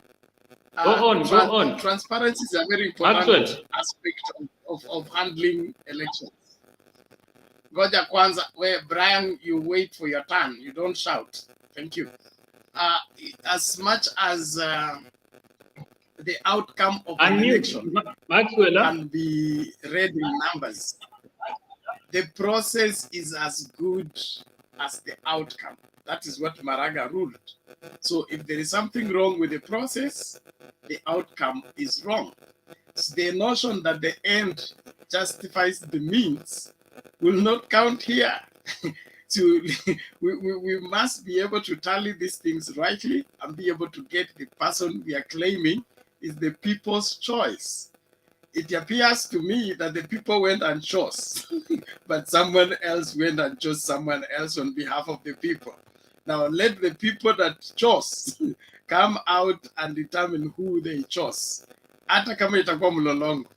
go on. Transparency is a very important Maxwell. aspect of handling elections. Goja kwanza, where Brian, you wait for your turn. You don't shout. Thank you. As much as the outcome of an election Maxwell, can be read in numbers, the process is as good as the outcome. That is what Maraga ruled. So if there is something wrong with the process, the outcome is wrong. So the notion that the end justifies the means will not count here. We must be able to tally these things rightly and be able to get the person we are claiming is the people's choice. It appears to me that the people went and chose, but someone else went and chose someone else on behalf of the people. Now let the people that chose come out and determine who they chose. Hata kama itakuwa mlolongo,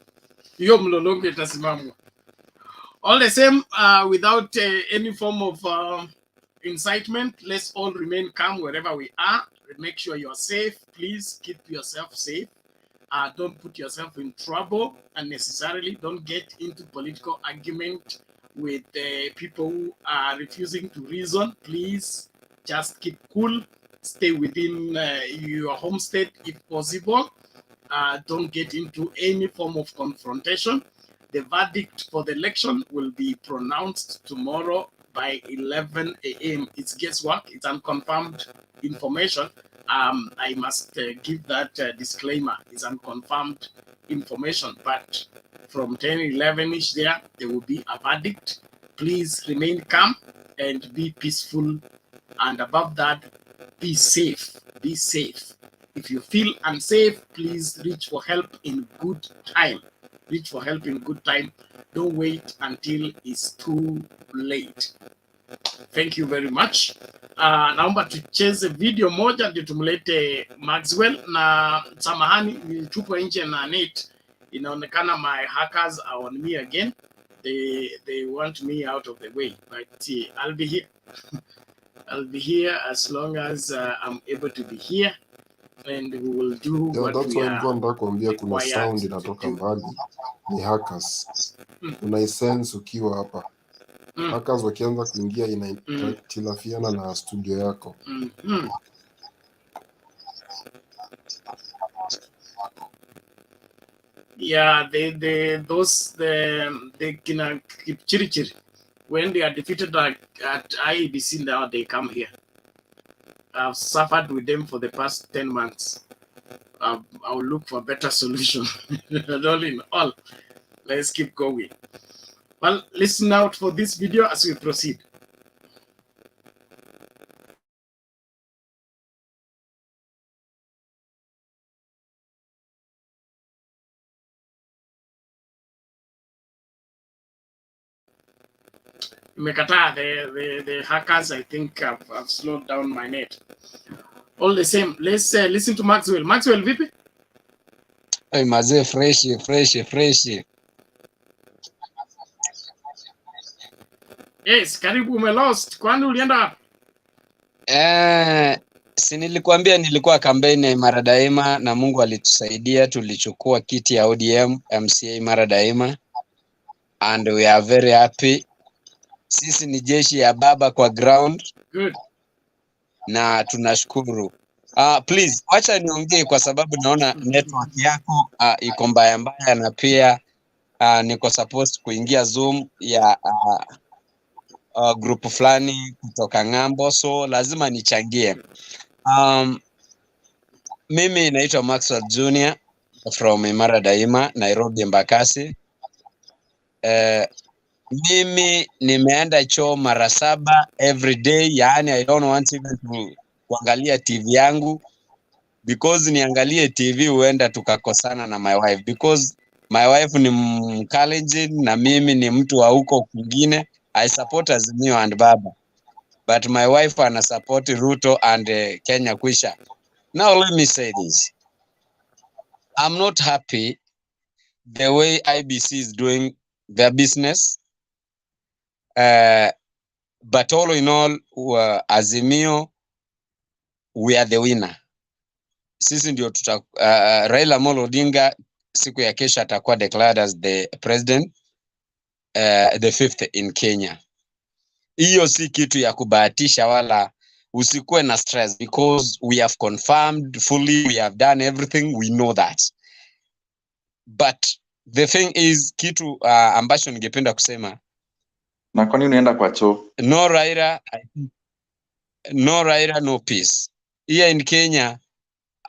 hiyo mlolongo itasimamwa. All the same, without any form of incitement, let's all remain calm wherever we are. Make sure you're safe. Please keep yourself safe. Don't put yourself in trouble unnecessarily. Don't get into political argument with people who are refusing to reason. Please just keep cool. Stay within your homestead if possible. Don't get into any form of confrontation. The verdict for the election will be pronounced tomorrow by 11 a.m. It's guesswork. It's unconfirmed information. I must give that disclaimer. It's unconfirmed information, but from 10, 11-ish there will be a verdict. Please remain calm and be peaceful. And above that, be safe. Be safe. If you feel unsafe, please reach for help in good time. Reach for help in good time. Don't wait until it's too late. Thank you very much. Naomba tucheze video moja ndio tumlete Maxwell, na samahani nilitupwa nje na net. Inaonekana my hackers are on me again. They want me out of the way, but I'll be here. I'll be here as long as I'm able to be here, and we will do what we are kuambia kuna sound inatoka mbali, ni hackers. Unaisense ukiwa hapa. Hackers wakianza kuingia inatilafiana na studio yako. Yeah, they kina Chirichiri, when they are defeated at IEBC, now they come here. I've suffered with them for the past 10 months. I will look for a better solution. All in all, let's keep going. Well, listen out for this video as we proceed. The hackers, I think I've slowed down my net. All the same, let's listen to Maxwell. Maxwell, vipi? Hey, mazee, fresh. Yes, karibu umelost. Kwani ulienda wapi? Si nilikwambia nilikuwa kampeni ya Imara Daima na Mungu alitusaidia, tulichukua kiti ya ODM MCA Imara Daima, and we are very happy. Sisi ni jeshi ya baba kwa ground. Good. Na tunashukuru. Please acha niongee kwa sababu naona network yako iko mbaya na pia niko supposed kuingia Zoom ya group fulani kutoka ng'ambo, so lazima nichangie. Mimi naitwa Maxwell Junior from Imara Daima, Nairobi Embakasi. Mimi nimeenda choo mara 7 every day, yani I don't want even to kuangalia TV yangu, because niangalie TV huenda tukakosana na my wife, because my wife ni Mkalenjin na mimi ni mtu wa huko kwingine. I support Azimio and Baba, but my wife ana support Ruto and Kenya Kwisha. Now let me say this. I'm not happy the way IBC is doing their business. But all in all, Azimio, we are the winner. Sisi ndio Raila Amolo Odinga siku ya kesho atakuwa declared as the president, the 5th in Kenya. Hiyo si kitu ya kubahatisha, wala usikuwe na stress, because we have confirmed fully, we have done everything, we know that. But the thing is, kitu ambacho ningependa kusema, na kwa nini unaenda kwa choo? No Raila, no peace. Here in Kenya,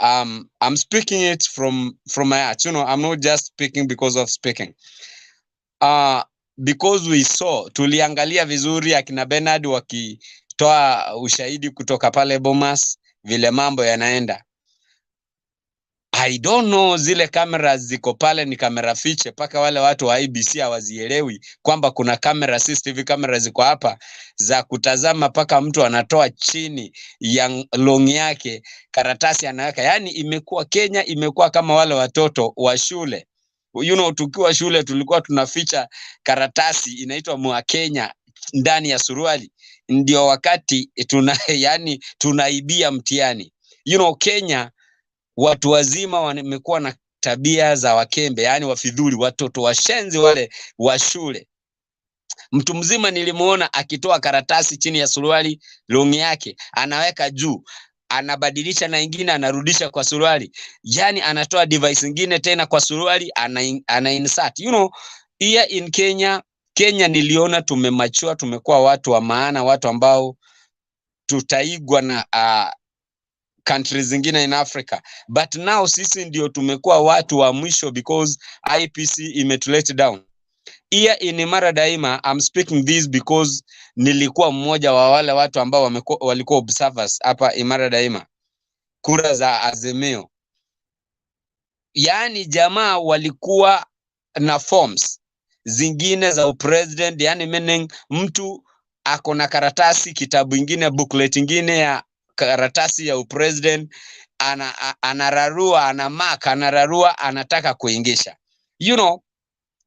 I'm speaking it from my heart. You know, I'm not just speaking because of speaking. Because we saw, tuliangalia vizuri akina Bernard wakitoa ushahidi kutoka pale Bomas, vile mambo yanaenda. I don't know, zile kamera ziko pale ni kamera fiche, paka wale watu wa IBC hawazielewi kwamba kuna kamera, CCTV kamera ziko hapa za kutazama paka mtu anatoa chini ya long yake karatasi anaweka. Yani imekuwa Kenya, imekuwa kama wale watoto wa shule. You know, tukiwa shule tulikuwa tunaficha karatasi inaitwa mwa Kenya ndani ya suruali, ndio wakati yani tunaibia mtihani. You know, Kenya watu wazima wamekuwa na tabia za wakembe, yani wafidhuli, watoto washenzi wale wa shule. Mtu mzima nilimuona akitoa karatasi chini ya suruali long yake, anaweka juu, anabadilisha na ingine anarudisha kwa suruali. Yani anatoa device nyingine tena kwa suruali, ana insert. You know, here in Kenya niliona tumemachua, tumekuwa watu wa maana, watu ambao tutaigwa na countries zingine in Africa. But now sisi ndio tumekuwa watu wa mwisho, because IPC imetulete down. Here in Mara Daima, I'm speaking this because nilikuwa mmoja wa wale watu ambao walikuwa observers hapa Imara Daima, kura za Azimio. Yani jamaa walikuwa na forms zingine za president, yani meaning mtu ako na karatasi, kitabu ingine, booklet ingine ya karatasi ya president, anararua, anararua, anataka kuingisha. You know,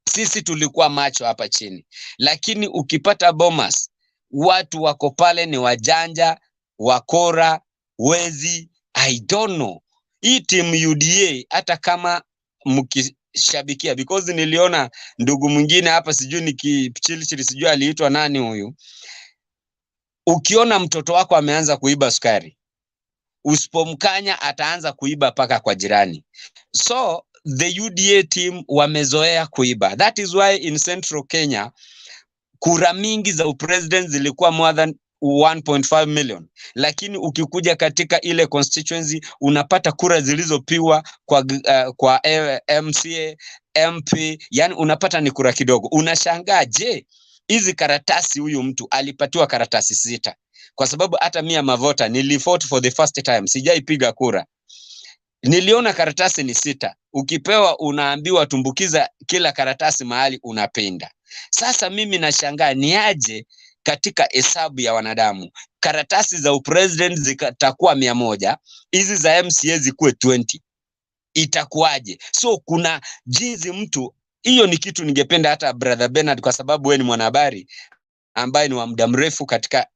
sisi tulikuwa macho hapa chini, lakini ukipata Bomas, watu wako pale ni wajanja, wakora, wezi. I don't know. Hii team UDA, hata kama mkishabikia, because niliona ndugu mwingine hapa, sijui nikichilichili, sijui aliitwa nani huyu. Ukiona mtoto wako ameanza kuiba sukari, usipomkanya ataanza kuiba paka kwa jirani. So the UDA team wamezoea kuiba. That is why in Central Kenya kura mingi za president zilikuwa more than 1.5 million, lakini ukikuja katika ile constituency unapata kura zilizopiwa kwa MCA, MP, yani unapata ni kura kidogo. Unashangaa, je, hizi karatasi, huyu mtu alipatiwa karatasi 6? Kwa sababu hata mimi mavota nilivote for the first time, sijaipiga kura. Niliona karatasi ni 6. Ukipewa unaambiwa tumbukiza kila karatasi mahali unapenda. Sasa mimi nashangaa ni aje katika hesabu ya wanadamu karatasi za president zitakuwa 100, hizi za MCA zikuwe 20. Itakuwaje? So kuna jinsi mtu, hiyo ni kitu ningependa hata brother Bernard, kwa sababu wewe ni mwanahabari ambaye ni wa muda mrefu katika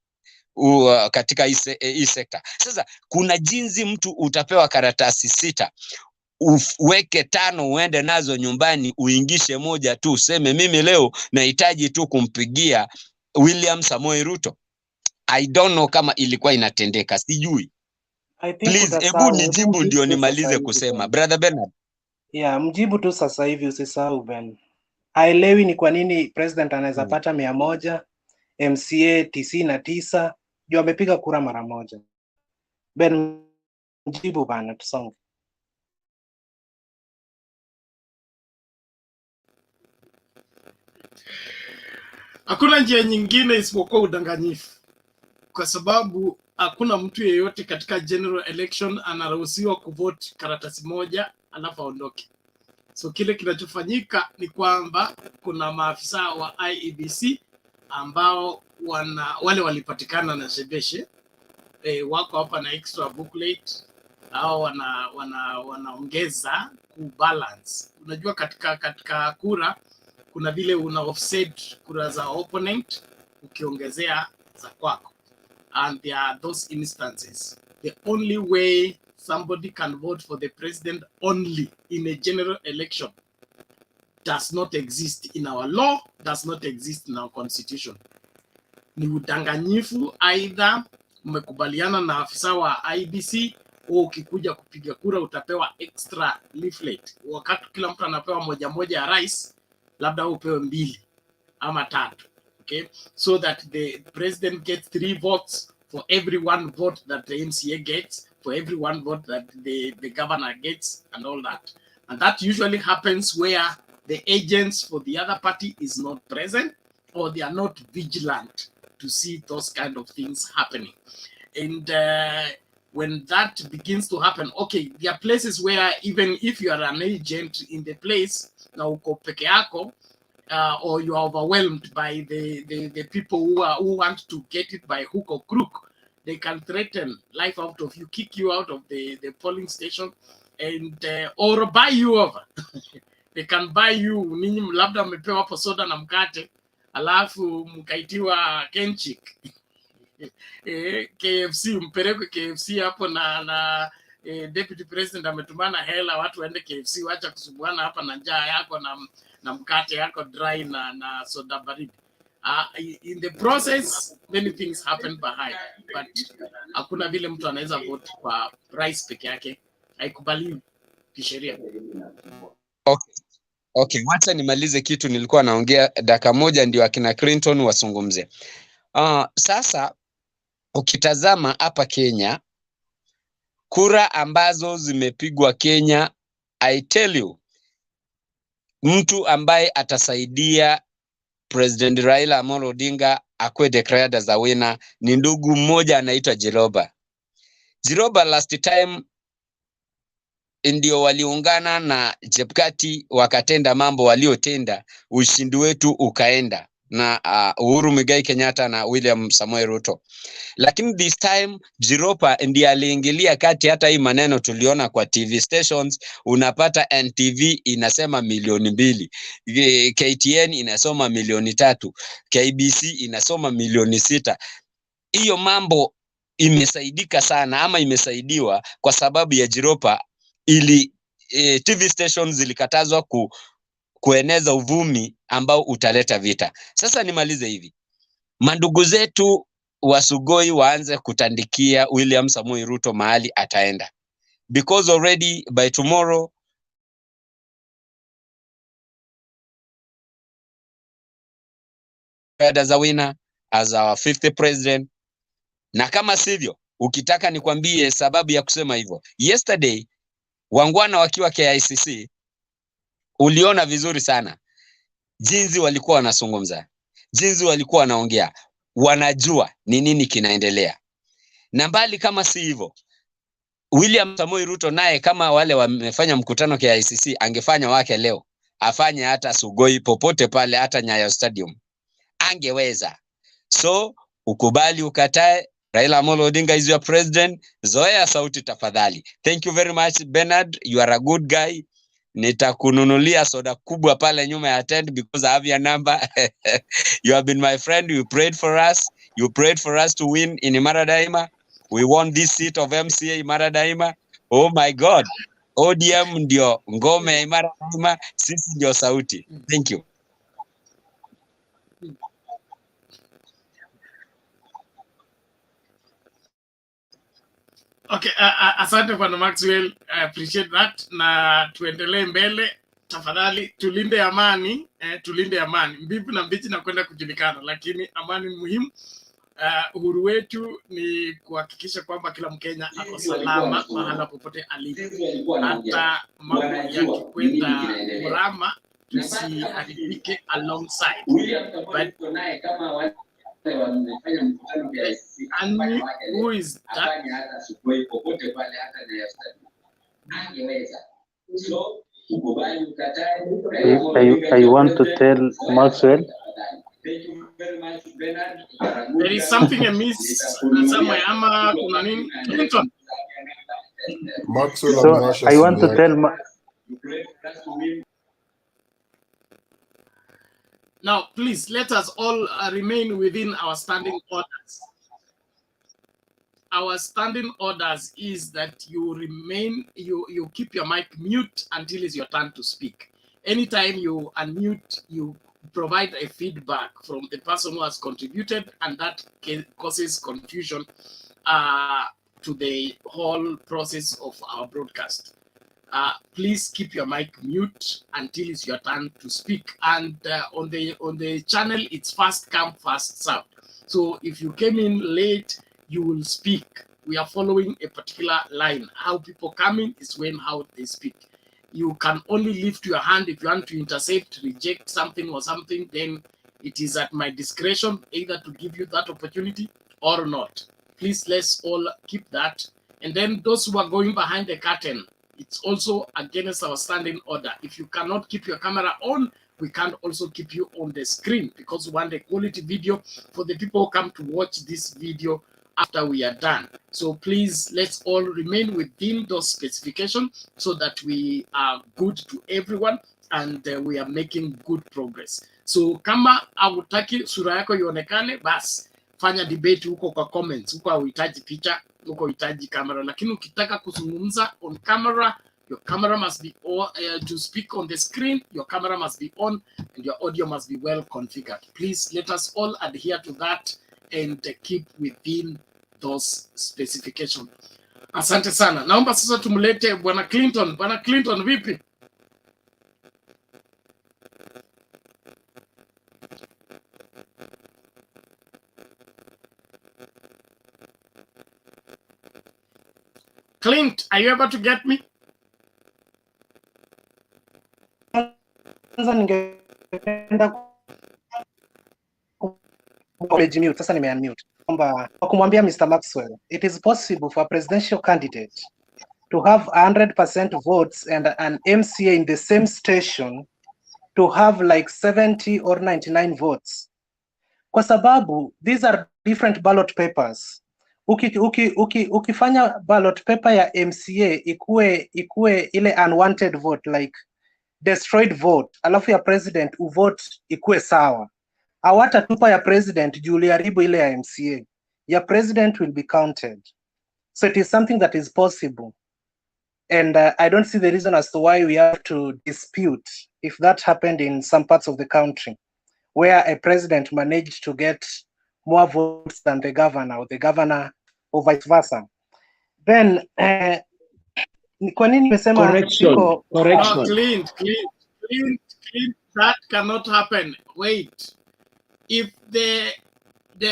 hii sekta. Sasa kuna jinsi mtu utapewa karatasi 6, uweke 5 uende nazo nyumbani, uingishe 1 tu, useme mimi leo nahitaji tu kumpigia William Samoei Ruto. I don't know kama ilikuwa inatendeka, sijui. Please, hebu nijibu ndio nimalize kusema. Brother Bernard. Yeah, mjibu tu sasa hivi, usisahau Ben. Haelewi ni kwa nini president anaweza pata 100, MCA 99, juu amepiga kura mara moja. Ben, mjibu bana, tusonge. Hakuna njia nyingine isipokuwa udanganyifu, kwa sababu hakuna mtu yeyote katika general election anaruhusiwa kuvote karatasi moja alafu aondoke. So kile kinachofanyika ni kwamba kuna maafisa wa IEBC ambao wale walipatikana na shebeshe, wako hapa na extra booklet au wanaongeza kubalance. Unajua katika kura kuna vile una offset kura za opponent ukiongezea za kwako, and there are those instances. The only way somebody can vote for the president only in a general election does not exist in our law, does not exist in our constitution. Ni udanganyifu, either mmekubaliana na afisa wa IEBC au ukikuja kupiga kura utapewa extra leaflet. Wakati kila mtu anapewa moja moja ya rais, labda upewe 2 ama 3. Okay, so that the president gets 3 votes for every 1 vote that the MCA gets, for every 1 vote that the governor gets, and all that. And that usually happens where the agents for the other party is not present, or they are not vigilant to see those kind of things happening. And when that begins to happen, okay, there are places where even if you are an agent in the place, na uko peke yako, or you are overwhelmed by the people who want to get it by hook or crook, they can threaten life out of you, kick you out of the polling station, and or buy you over. They can buy you, ninyi labda mmepewa hapo soda na mkate, alafu mkaitiwa kenchik. KFC, mpelekwe KFC hapo na deputy president ametumana hela watu waende KFC, wacha kusumbuana hapa na njaa yako na mkate yako dry na soda baridi. In the process many things happen behind, but hakuna vile mtu anaweza vote kwa rais peke yake, haikubaliwi kisheria. Okay, wacha nimalize kitu nilikuwa naongea dakika moja ndio akina Clinton wasungumze. Sasa ukitazama hapa Kenya, kura ambazo zimepigwa Kenya, I tell you, mtu ambaye atasaidia President Raila Amolo Odinga akwe declared as a winner ni ndugu mmoja anaitwa Jiroba. Jiroba last time ndio waliungana na Chebukati wakatenda mambo waliotenda, ushindi wetu ukaenda na Uhuru Muigai Kenyatta na William Samoei Ruto. Lakini this time Jiroba ndiye aliingilia kati. Hata hii maneno tuliona kwa TV stations, unapata NTV inasema 2 milioni, KTN inasoma 3 milioni, KBC inasoma 6 milioni. Hiyo mambo imesaidika sana ama imesaidiwa kwa sababu ya Jiroba, ili TV stations zilikatazwa kueneza uvumi ambao utaleta vita. Sasa nimalize hivi, mandugu zetu wa Sugoi waanze kutandikia William Samoei Ruto mahali ataenda, because already by tomorrow as a winner, as our 50th president. Na kama sivyo, ukitaka nikwambie sababu ya kusema hivyo, yesterday wangwana wakiwa KICC uliona vizuri sana jinsi walikuwa wanazungumza, jinsi walikuwa wanaongea, wanajua ni nini kinaendelea. Na mbali kama si hivyo, William Samoei Ruto naye kama wale wamefanya mkutano KICC, angefanya wake leo, afanye hata Sugoi popote pale, hata Nyayo Stadium angeweza. So ukubali ukatae, Raila Amolo Odinga is your president. Zoea sauti tafadhali. Thank you very much Bernard, you are a good guy. Nitakununulia soda kubwa pale nyuma ya tent because I have your number. You have been my friend, you prayed for us. You prayed for us to win in Imara Daima. We won this seat of MCA Imara Daima. Oh my God. ODM ndio ngome ya Imara Daima, sisi ndio sauti. Thank you. Okay, asante Bwana Maxwell, I appreciate that. Na tuendelee mbele tafadhali, tulinde amani, tulinde amani. Mbivu na mbichi na kwenda kujulikana, lakini amani ni muhimu. Uhuru wetu ni kuhakikisha kwamba kila Mkenya ako salama mahala popote alipo. Hata mambo yakikwenda mrama tusiharibike alongside. But and who is that? I want to tell Maxwell. There is something amiss somewhere. Ama kuna nini? Clinton. Maxwell So amewasha I want simu to tell yake. Now, please let us all remain within our standing orders. Our standing orders is that you remain, you keep your mic mute until it's your turn to speak. Anytime you unmute, you provide a feedback from the person who has contributed, and that causes confusion to the whole process of our broadcast. Please keep your mic mute until it's your turn to speak. And on the channel, it's fast come, fast served. So if you came in late, you will speak. We are following a particular line. How people come in is how they speak. You can only lift your hand if you want to intercept, reject something or something, then it is at my discretion either to give you that opportunity or not. Please, let's all keep that. And then those who are going behind the curtain, it's also against our standing order. If you cannot keep your camera on, we can't also keep you on the screen because we want a quality video for the people who come to watch this video after we are done. So please, let's all remain within those specifications so that we are good to everyone and we are making good progress. So kama hautaki sura yako ionekane, basi fanya debate huko kwa comments. Huko hauhitaji picha, huko hauhitaji kamera. Lakini ukitaka kuzungumza on camera, your camera must be on, to speak on the screen, your camera must be on and your audio must be well configured. Please let us all adhere to that and keep within those specifications. Asante sana. Naomba sasa tumlete Bwana Clinton. Bwana Clinton, vipi? Clint, are you able to get me? Sasa nimeunmute. Kwamba kumwambia Mr. Maxwell, it is possible for a presidential candidate to have 100% votes and an MCA in the same station to have like 70 or 99 votes. Kwa sababu these are different ballot papers. Ukifanya ballot paper ya MCA ikue ile unwanted vote, like destroyed vote, alafu ya president uvote ikue sawa. Hawatatupa ya president juu uliharibu ile ya MCA. Ya president will be counted. So it is something that is possible. And I don't see the reason as to why we have to dispute if that happened in some parts of the country where a president managed to get more votes than the governor or vice versa. Then, kwa nini nimesema Correction. No, Clint, that cannot happen. Wait. If the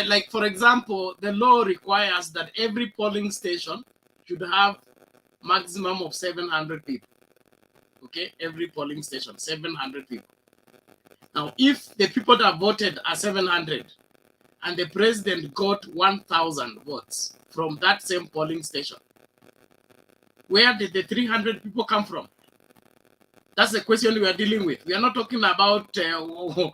like, for example, the law requires that every polling station should have maximum of 700 people. Okay, every polling station, 700 people. Now, if the people that voted are 700 and the president got 1,000 votes from that same polling station, where did the 300 people come from? That's the question we are dealing with. We are not talking about the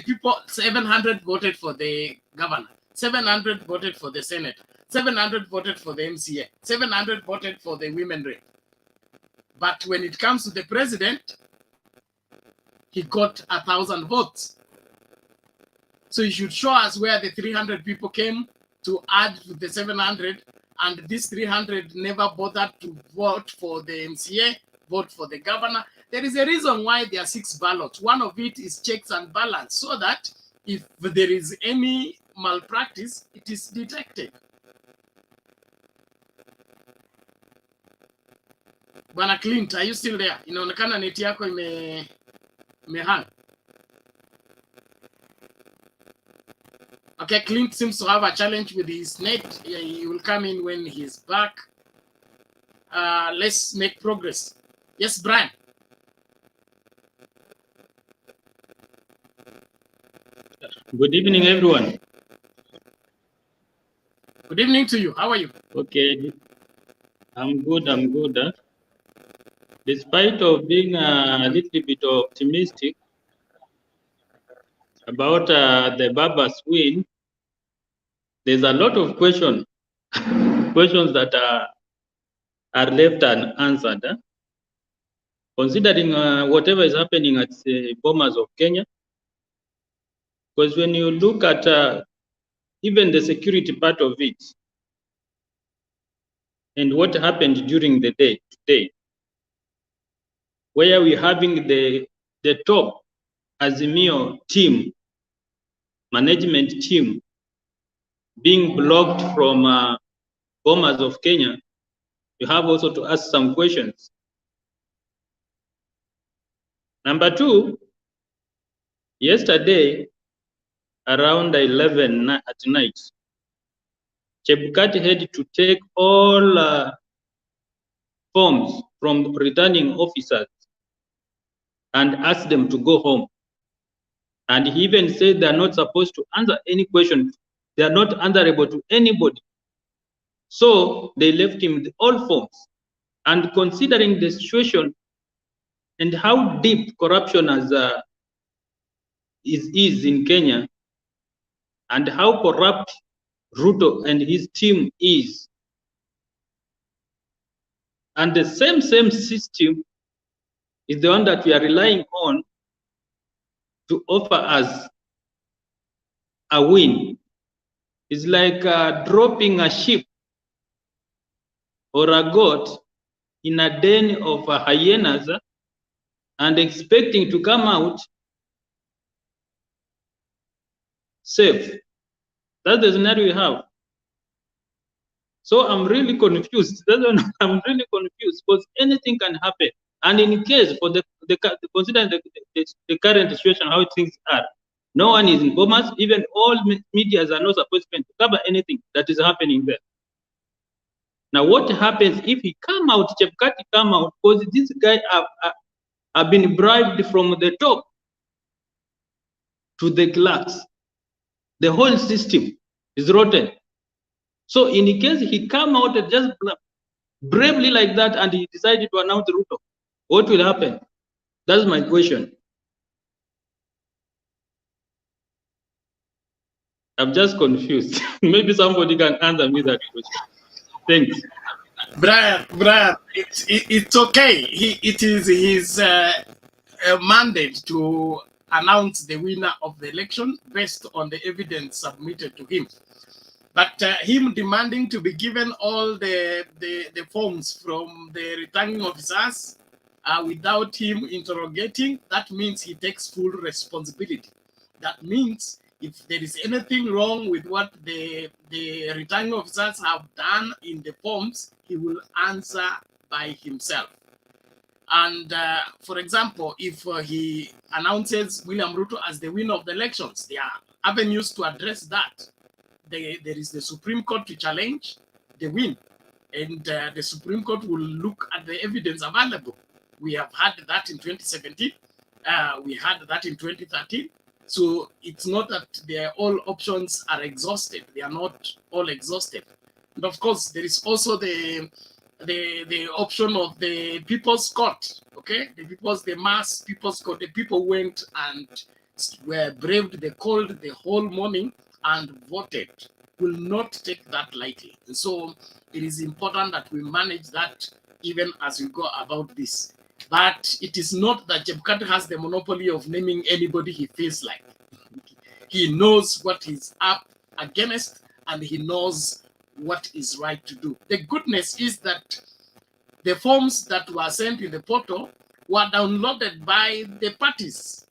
people. 700 voted for the governor, 700 voted for the Senate, 700 voted for the MCA, 700 voted for the women rep. But when it comes to the president, he got 1,000 votes. So you should show us where the 300 people came to add to the 700, and these 300 never bothered to vote for the MCA, vote for the governor. There is a reason why there are 6 ballots. One of it is checks and balance, so that if there is any malpractice, it is detected. Bwana Clint, are you still there? Inaonekana neti yako imehang. Okay, Clint seems to have a challenge with his net. He will come in when he's back. Let's make progress. Yes, Brian. Good evening, everyone. Good evening to you. How are you? Okay, I'm good. Despite of being a little bit optimistic about the Babas win, there's a lot of questions that are left unanswered, considering whatever is happening at the Bomas of Kenya. Because when you look at even the security part of it, and what happened during the day today, where we're having the top Azimio team, management team, being blocked from Bomas of Kenya, you have also to ask some questions. Number two, yesterday, around 11 at night, Chebukati had to take all forms from returning officers and ask them to go home. And he even said they're not supposed to answer any question. They are not answerable to anybody. So they left him with all forms. And considering the situation and how deep corruption is in Kenya, and how corrupt Ruto and his team is, and the same system is the one that we are relying on to offer us a win. It's like dropping a sheep or a goat in a den of hyenas and expecting to come out safe. That's the scenario we have. So I'm really confused. I'm really confused because anything can happen. And in case for considering the current situation, how things are, no one is in Bomas. Even all medias are not supposed to cover anything that is happening there. Now, what happens if he come out, Chebukati come out, because this guy have been bribed from the top to the clerks. The whole system is rotten. So in case he come out just bravely like that and he decided to announce the Ruto, what will happen? That's my question. I'm just confused. Maybe somebody can answer me that question. Thanks. Brian, it's okay. It is his mandate to announce the winner of the election based on the evidence submitted to him. But him demanding to be given all the forms from the returning officers without him interrogating, that means he takes full responsibility. That means if there is anything wrong with what the returning officers have done in the forms, he will answer by himself. And for example, if he announces William Ruto as the winner of the elections, there are avenues to address that. There is the Supreme Court to challenge the win, and the Supreme Court will look at the evidence available. We have had that in 2017. We had that in 2013. So it's not that all options are exhausted. They are not all exhausted. And of course, there is also the option of the People's Court. Okay, the mass People's Court. The people went and were braved the cold the whole morning and voted. Will not take that lightly. And so it is important that we manage that even as we go about this. But it is not that Chebukati has the monopoly of naming anybody he feels like. He knows what he's up against and he knows what is right to do. The goodness is that the forms that were sent in the portal were downloaded by the parties.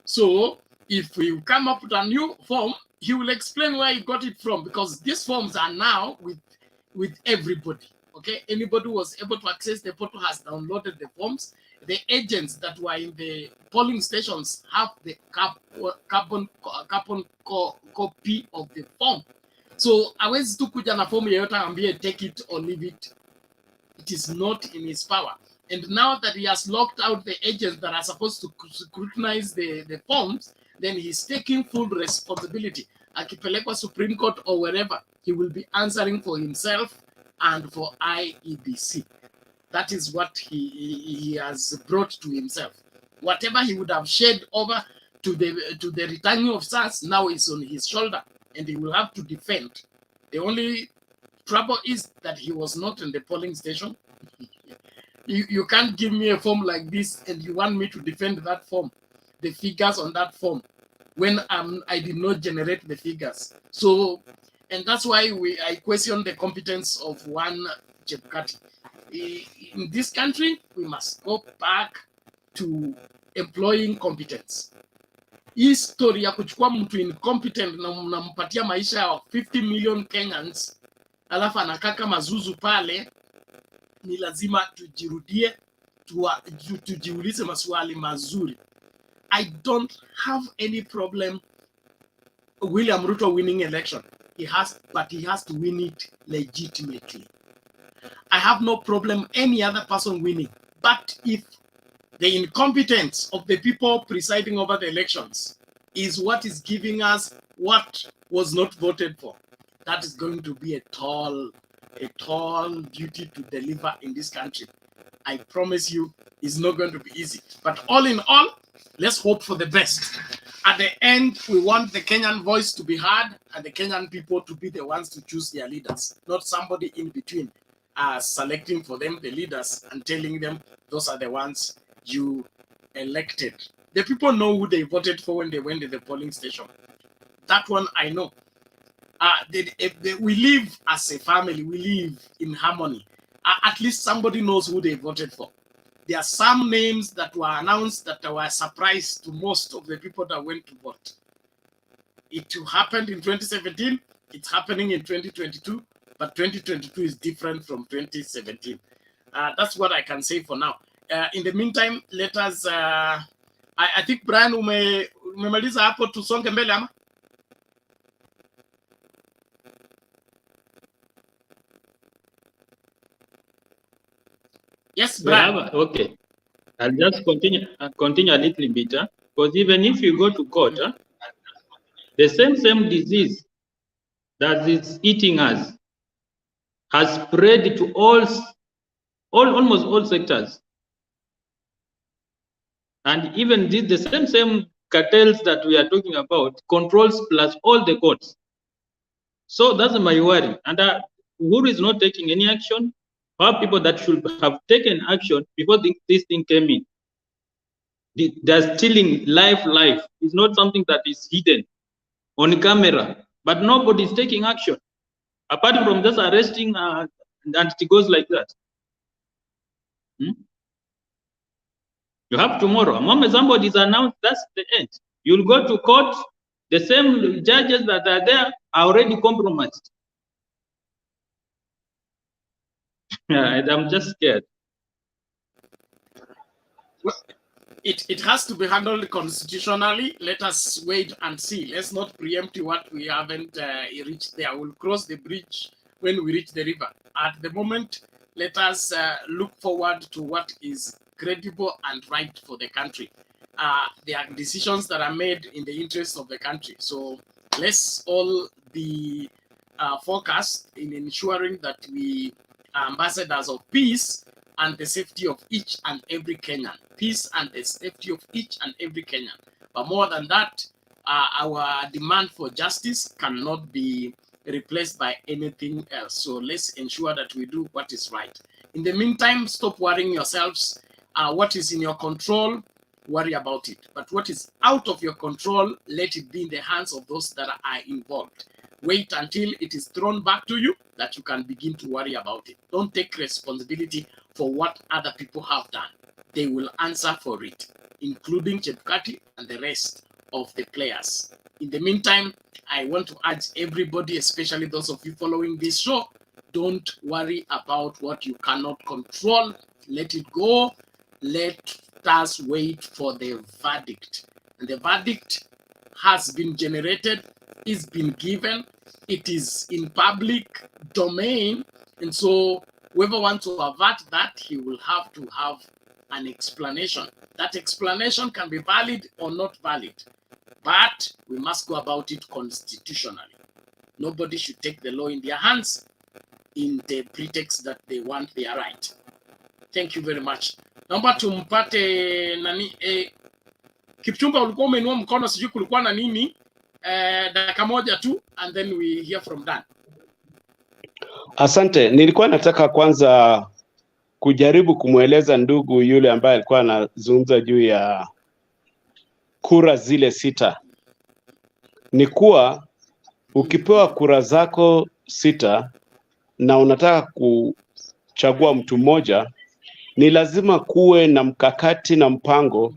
So if you come up with a new form, he will explain where he got it from, because these forms are now with everybody. Okay, anybody who was able to access the portal has downloaded the forms. The agents that were in the polling stations have the carbon copy of the form. So hawezi tu kuja na form yeyote ambie take it or leave it. It is not in his power. And now that he has locked out the agents that are supposed to scrutinize the forms, then he's taking full responsibility. Akipelekwa Supreme Court or wherever, he will be answering for himself and for IEBC. That is what he has brought to himself. Whatever he would have shared over to the returning officers now is on his shoulder, and he will have to defend. The only trouble is that he was not in the polling station. You can't give me a form like this and you want me to defend that form, the figures on that form, when I did not generate the figures. So, and that's why I question the competence of one Chebukati. In this country, we must go back to employing competence. Hii story ya kuchukua mtu incompetent na mnampatia maisha ya 50 million Kenyans alafu anakaa kama zuzu pale, ni lazima tujirudie, tujiulize maswali mazuri. I don't have any problem William Ruto winning election. But he has to win it legitimately. I have no problem any other person winning. But if the incompetence of the people presiding over the elections is what is giving us what was not voted for, that is going to be a tall duty to deliver in this country. I promise you, it's not going to be easy. But all in all, let's hope for the best. At the end, we want the Kenyan voice to be heard and the Kenyan people to be the ones to choose their leaders, not somebody in between selecting for them the leaders and telling them those are the ones you elected. The people know who they voted for when they went to the polling station. That one I know. We live as a family, we live in harmony. At least somebody knows who they voted for. There are some names that were announced that were a surprise to most of the people that went to vote. It happened in 2017, it's happening in 2022, but 2022 is different from 2017. That's what I can say for now. In the meantime, let us, I think Brian, umemaliza hapo, tusonge mbele ama? Yes, Brian. Okay. I'll just continue a little bit, because even if you go to court, the same disease that is eating us has spread to almost all sectors. And even the same cartels that we are talking about controls plus all the courts. So that's my worry. And Uhuru is not taking any action. Our people that should have taken action before this thing came in. They're stealing life. It's not something that is hidden on camera, but nobody is taking action. Apart from just arresting, and it goes like that. You have tomorrow. A moment somebody is announced, that's the end. You'll go to court, the same judges that are there are already compromised. I'm just scared. Well, it has to be handled constitutionally. Let us wait and see. Let's not preempt what we haven't reached there. We'll cross the bridge when we reach the river. At the moment, let us look forward to what is credible and right for the country. There are decisions that are made in the interest of the country. So let's all be focused in ensuring that we are ambassadors of peace and the safety of each and every Kenyan. Peace and the safety of each and every Kenyan. But more than that, our demand for justice cannot be replaced by anything else. So let's ensure that we do what is right. In the meantime, stop worrying yourselves. What is in your control, worry about it. But what is out of your control, let it be in the hands of those that are involved. Wait until it is thrown back to you that you can begin to worry about it. Don't take responsibility for what other people have done. They will answer for it, including Chebukati and the rest of the players. In the meantime, I want to urge everybody, especially those of you following this show, don't worry about what you cannot control. Let it go. Let us wait for the verdict. And the verdict has been generated, it's been given, it is in public domain. And so whoever wants to avert that, he will have to have an explanation. That explanation can be valid or not valid, but we must go about it constitutionally. Nobody should take the law in their hands in the pretext that they want their right. Thank you very much. Naomba tumpate nani Kipchumba, ulikuwa umeinua mkono, sijui kulikuwa na nini. Dakika moja tu and then we hear from Dan. Asante, nilikuwa nataka kwanza kujaribu kumweleza ndugu yule ambaye alikuwa anazungumza juu ya kura zile 6 ni kuwa ukipewa kura zako 6 na unataka kuchagua mtu mmoja, ni lazima kuwe na mkakati na mpango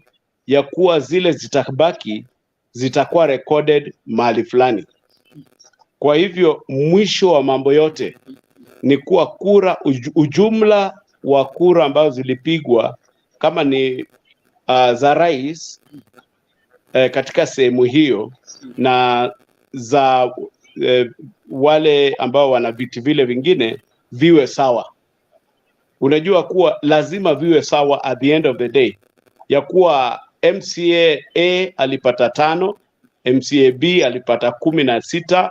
ya kuwa zile zitabaki zitakuwa recorded mahali fulani. Kwa hivyo mwisho wa mambo yote ni kuwa kura, ujumla wa kura ambazo zilipigwa kama ni za rais katika sehemu hiyo na za wale ambao wana viti vile vingine viwe sawa. Unajua kuwa lazima viwe sawa at the end of the day, ya kuwa MCA A alipata 5, MCA B alipata 16.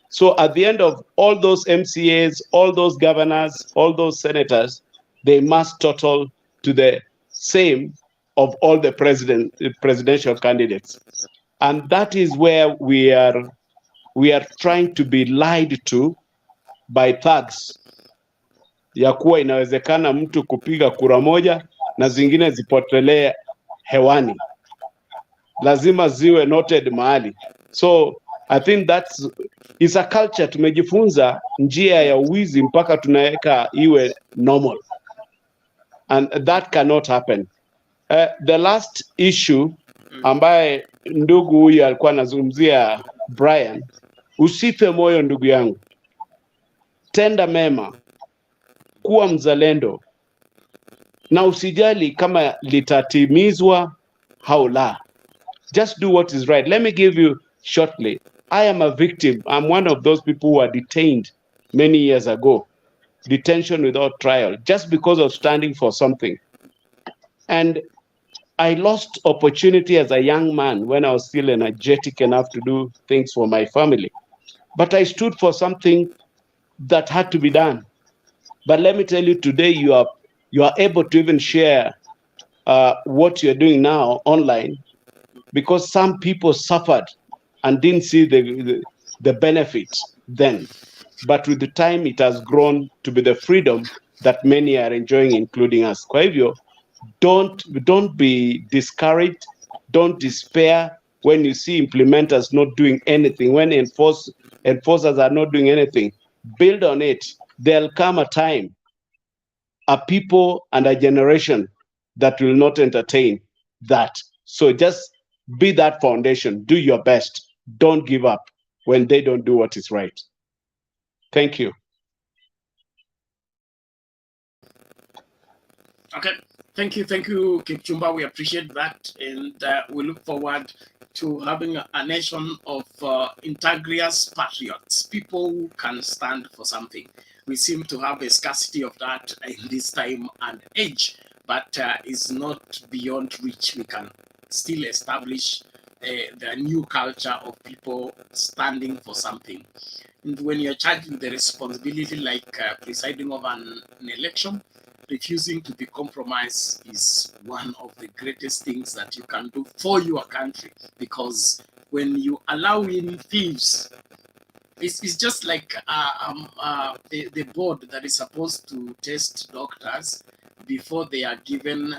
So at the end of all those MCAs, all those governors, all those senators, they must total to the same of all the presidential candidates. And that is where we are trying to be lied to by thugs, ya kuwa inawezekana mtu kupiga kura moja na zingine zipotelee hewani. Lazima ziwe noted mahali. So I think is a culture tumejifunza njia ya uwizi mpaka tunaweka iwe normal. And that cannot happen. The last issue ambaye ndugu huyu alikuwa anazungumzia Brian, usife moyo ndugu yangu. Tenda mema, kuwa mzalendo, na usijali kama litatimizwa au la. Just do what is right. Let me give you shortly. I am a victim. I'm one of those people who were detained many years ago. Detention without trial, just because of standing for something. And I lost opportunity as a young man when I was still energetic enough to do things for my family. But I stood for something that had to be done. But let me tell you, today you are able to even share what you're doing now online, because some people suffered and didn't see the benefits then. But with the time, it has grown to be the freedom that many are enjoying, including us. Kwa hivyo, don't be discouraged, don't despair when you see implementers not doing anything, when enforcers are not doing anything. Build on it. There'll come a time, a people and a generation that will not entertain that. So just be that foundation. Do your best. Don't give up when they don't do what is right. Thank you. Okay, thank you, Kipchumba. We appreciate that, and we look forward to having a nation of integrous patriots, people who can stand for something. We seem to have a scarcity of that in this time and age, but it's not beyond reach. We can still establish the new culture of people standing for something. And when you're charged with the responsibility like presiding over an election, refusing to be compromised is one of the greatest things that you can do for your country, because when you allow in thieves, it's just like the board that is supposed to test doctors before they are given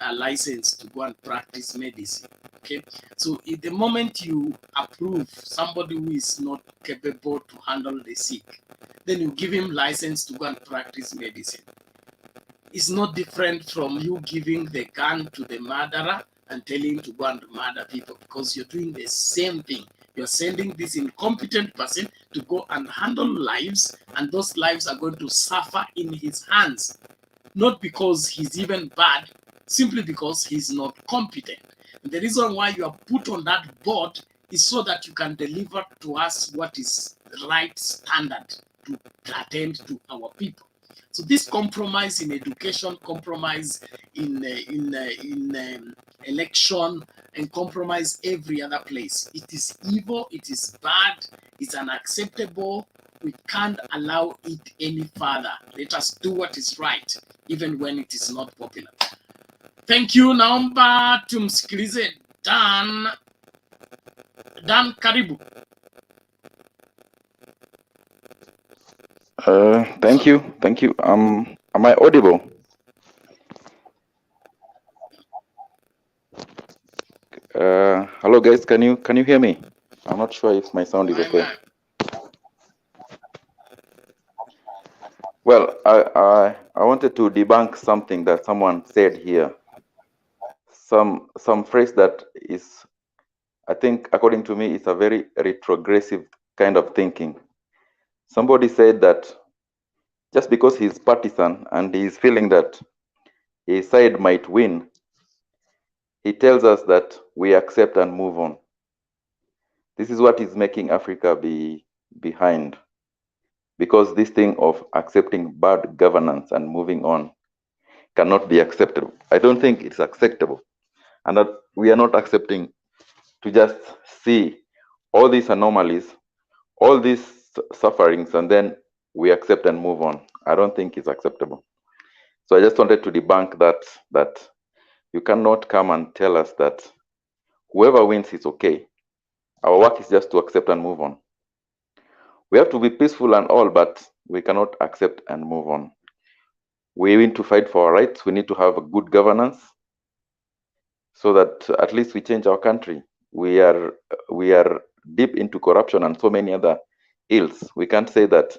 a license to go and practice medicine. Okay, so in the moment you approve somebody who is not capable to handle the sick, then you give him license to go and practice medicine. It's not different from you giving the gun to the murderer and telling him to go and murder people, because you're doing the same thing. You're sending this incompetent person to go and handle lives, and those lives are going to suffer in his hands. Not because he's even bad, simply because he's not competent. And the reason why you are put on that board is so that you can deliver to us what is the right standard to attend to our people. So this compromise in education, compromise in election, and compromise every other place, it is evil, it is bad, it's unacceptable. We can't allow it any further. Let us do what is right, even when it is not popular. Thank you. Naomba tumsikilize Dan. Dan, karibu. Thank you. Am I audible? Hello guys, can you hear me? I'm not sure if my sound is okay. Well, I wanted to debunk something that someone said here. Some phrase that is, I think, according to me, is a very retrogressive kind of thinking. Somebody said that just because he's partisan and he's feeling that his side might win, he tells us that we accept and move on. This is what is making Africa be behind, because this thing of accepting bad governance and moving on cannot be acceptable. I don't think it's acceptable, and that we are not accepting to just see all these anomalies, all these sufferings, and then we accept and move on. I don't think it's acceptable. So I just wanted to debunk that you cannot come and tell us that whoever wins is okay. Our work is just to accept and move on. We have to be peaceful and all, but we cannot accept and move on. We need to fight for our rights. We need to have a good governance so that at least we change our country. We are deep into corruption and so many other ills. We can't say that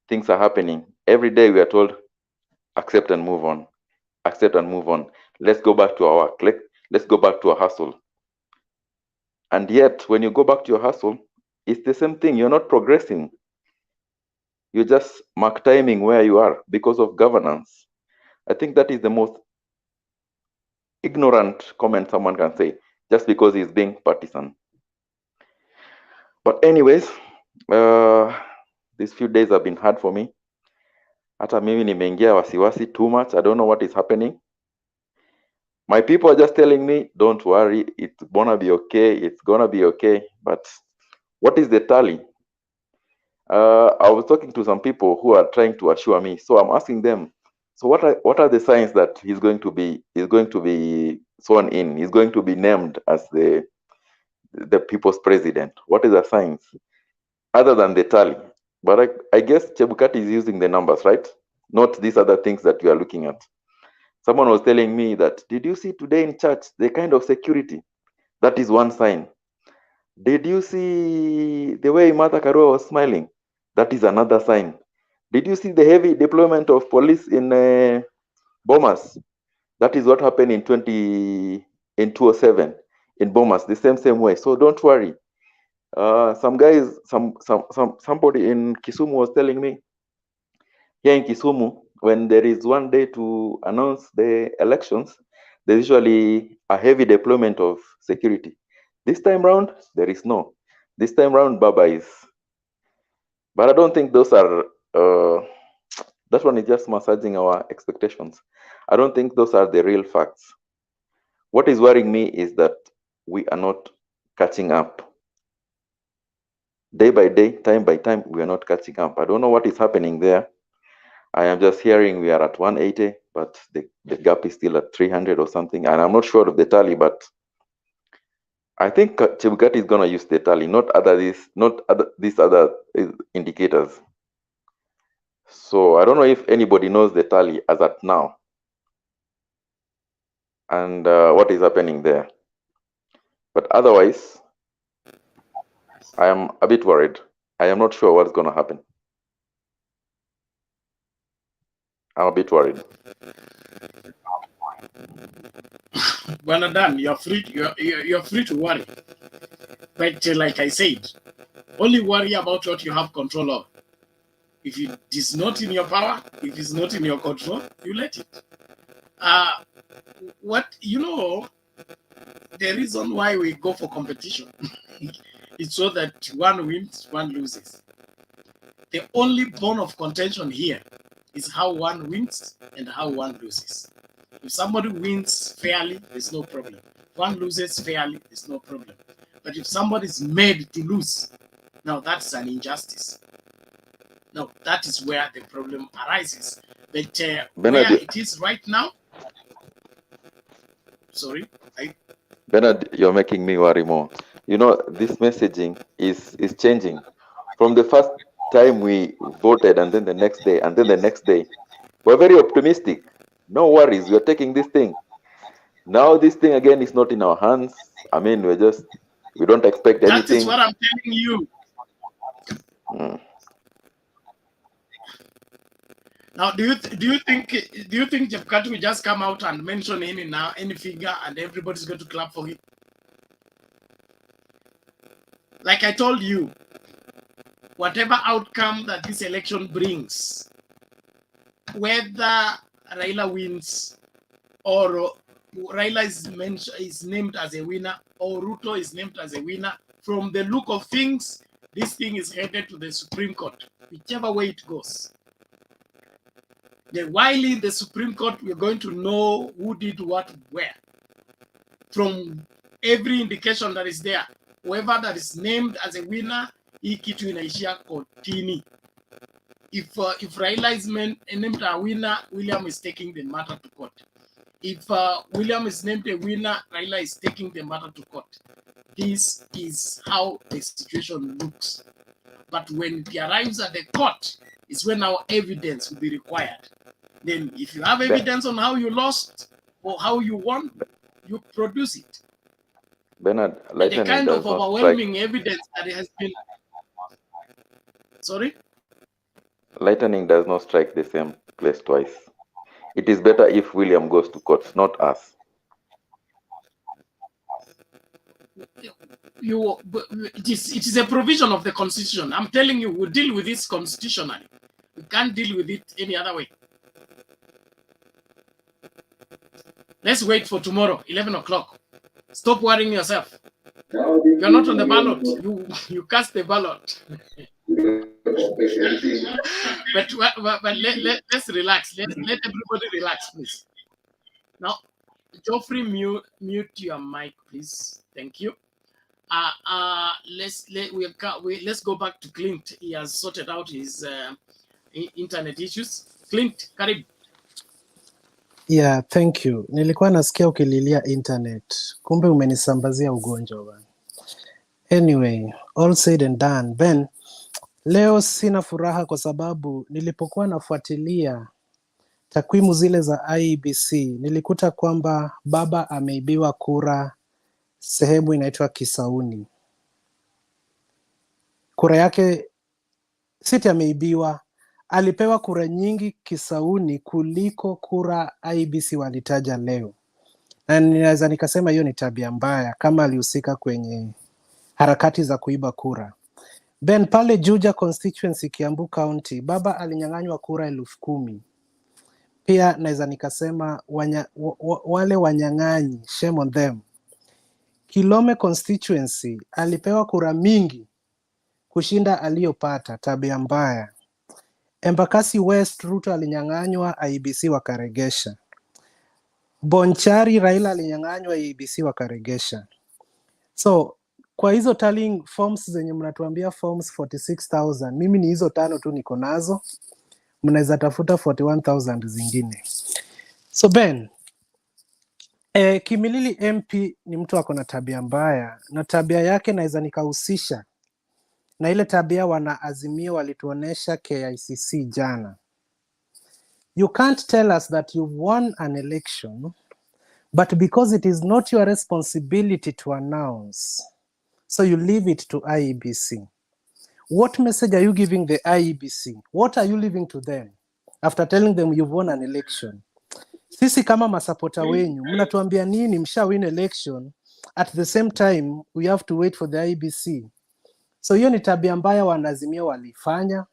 things are happening. Every day we are told, accept and move on. Accept and move on. Let's go back to our work. Let's go back to our hustle. And yet, when you go back to your hustle, it's the same thing. You're not progressing. You just mark timing where you are because of governance. I think that is the most ignorant comment someone can say, just because he's being partisan. But anyways, these few days have been hard for me. Hata mimi nimeingia wasiwasi too much. I don't know what is happening. My people are just telling me, don't worry, it's gonna be okay, it's gonna be okay. But what is the tally? I was talking to some people who are trying to assure me. So I'm asking them, so what are the signs that he's going to be sworn in? He's going to be named as the people's president. What is the signs other than the tally? But I guess Chebukati is using the numbers, right? Not these other things that we are looking at. Someone was telling me that, did you see today in church the kind of security? That is one sign. Did you see the way Martha Karua was smiling? That is another sign. Did you see the heavy deployment of police in Bomas? That is what happened in 2007 in Bomas, the same way. So don't worry. Somebody in Kisumu was telling me, here in Kisumu, when there is one day to announce the elections, there's usually a heavy deployment of security. This time round, there is no. This time round, Baba is. But I don't think those are, that one is just massaging our expectations. I don't think those are the real facts. What is worrying me is that we are not catching up. Day by day, time by time, we are not catching up. I don't know what is happening there. I am just hearing we are at 180, but the gap is still at 300 or something. And I'm not sure of the tally, but I think Chebukati is going to use the tally, not these other indicators. So I don't know if anybody knows the tally as at now and what is happening there. But otherwise, I am a bit worried. I am not sure what's going to happen. I'm a bit worried. Well done. You're free to worry. But like I said, only worry about what you have control of. If it is not in your power, if it's not in your control, you let it. The reason why we go for competition is so that one wins, one loses. The only bone of contention here is how one wins and how one loses. If somebody wins fairly, there's no problem. If one loses fairly, there's no problem. But if somebody is made to lose, now that's an injustice. Now that is where the problem arises. But where it is right now, Bernard, you're making me worry more. You know, this messaging is changing. From the first time we voted and then the next day and then the next day, we're very optimistic. No worries, we're taking this thing. Now this thing again is not in our hands. I mean, we don't expect That anything. is what I'm telling you. Now, do you think Chebukati will just come out and mention any figure and everybody's going to clap for him? Like I told you, whatever outcome that this election brings, whether Raila wins or Raila is named as a winner or Ruto is named as a winner, from the look of things, this thing is headed to the Supreme Court, whichever way it goes. Then while in the Supreme Court, we're going to know who did what where. From every indication that is there, whoever that is named as a winner, hii kitu inaishia kotini. If Raila is named a winner, William is taking the matter to court. If William is named a winner, Raila is taking the matter to court. This is how the situation looks. But when it arrives at the court, is when our evidence will be required. Then if you have evidence on how you lost or how you won, you produce it. Bernard, The kind of overwhelming evidence that has been... Sorry? Lightning does not strike the same place twice. It is better if William goes to court, not us. It is a provision of the Constitution. I'm telling you, we'll deal with this constitutionally. We can't deal with it any other way. Let's wait for tomorrow, 11 o'clock. Stop worrying yourself. You're not on the ballot. You cast the ballot. but let's relax. Let everybody relax, please. Now, Geoffrey, mute your mic, please. Thank you. Let's go back to Clint. He has sorted out his internet issues. Clint, karibu. Yeah, thank you. Nilikuwa nasikia ukililia internet. Kumbe umenisambazia ugonjwa bana. Anyway, all said and done. Ben, leo sina furaha kwa sababu nilipokuwa nafuatilia takwimu zile za IEBC, nilikuta kwamba baba ameibiwa kura sehemu inaitwa Kisauni. Kura yake siti ameibiwa, alipewa kura nyingi Kisauni kuliko kura IEBC walitaja leo. Na ninaweza nikasema hiyo ni tabia mbaya kama alihusika kwenye harakati za kuiba kura. Ben, pale Juja constituency Kiambu County, baba alinyang'anywa kura 10,000. Pia naweza nikasema wale wanyang'anyi, shame on them. Kilome constituency alipewa kura mingi kushinda aliyopata, tabia mbaya. Embakasi West, Ruto alinyang'anywa, IEBC wakaregesha. Bonchari, Raila alinyang'anywa, IEBC wakaregesha. So kwa hizo tallying forms zenye mnatuambia forms 46,000, mimi ni hizo 5 tu niko nazo. Mnaweza tafuta 41,000 zingine. So Ben, Kimilili MP ni mtu ako na tabia mbaya, na tabia yake naweza nikahusisha na ile tabia wanaazimio walituonesha KICC jana. You can't tell us that you've won an election, but because it is not your responsibility to announce, so you leave it to IEBC. What message are you giving the IEBC? What are you leaving to them after telling them you've won an election? Sisi kama masapota wenyu, mnatuambia nini msha win election, at the same time we have to wait for the IEBC. So hiyo ni tabia mbaya wanazimio walifanya.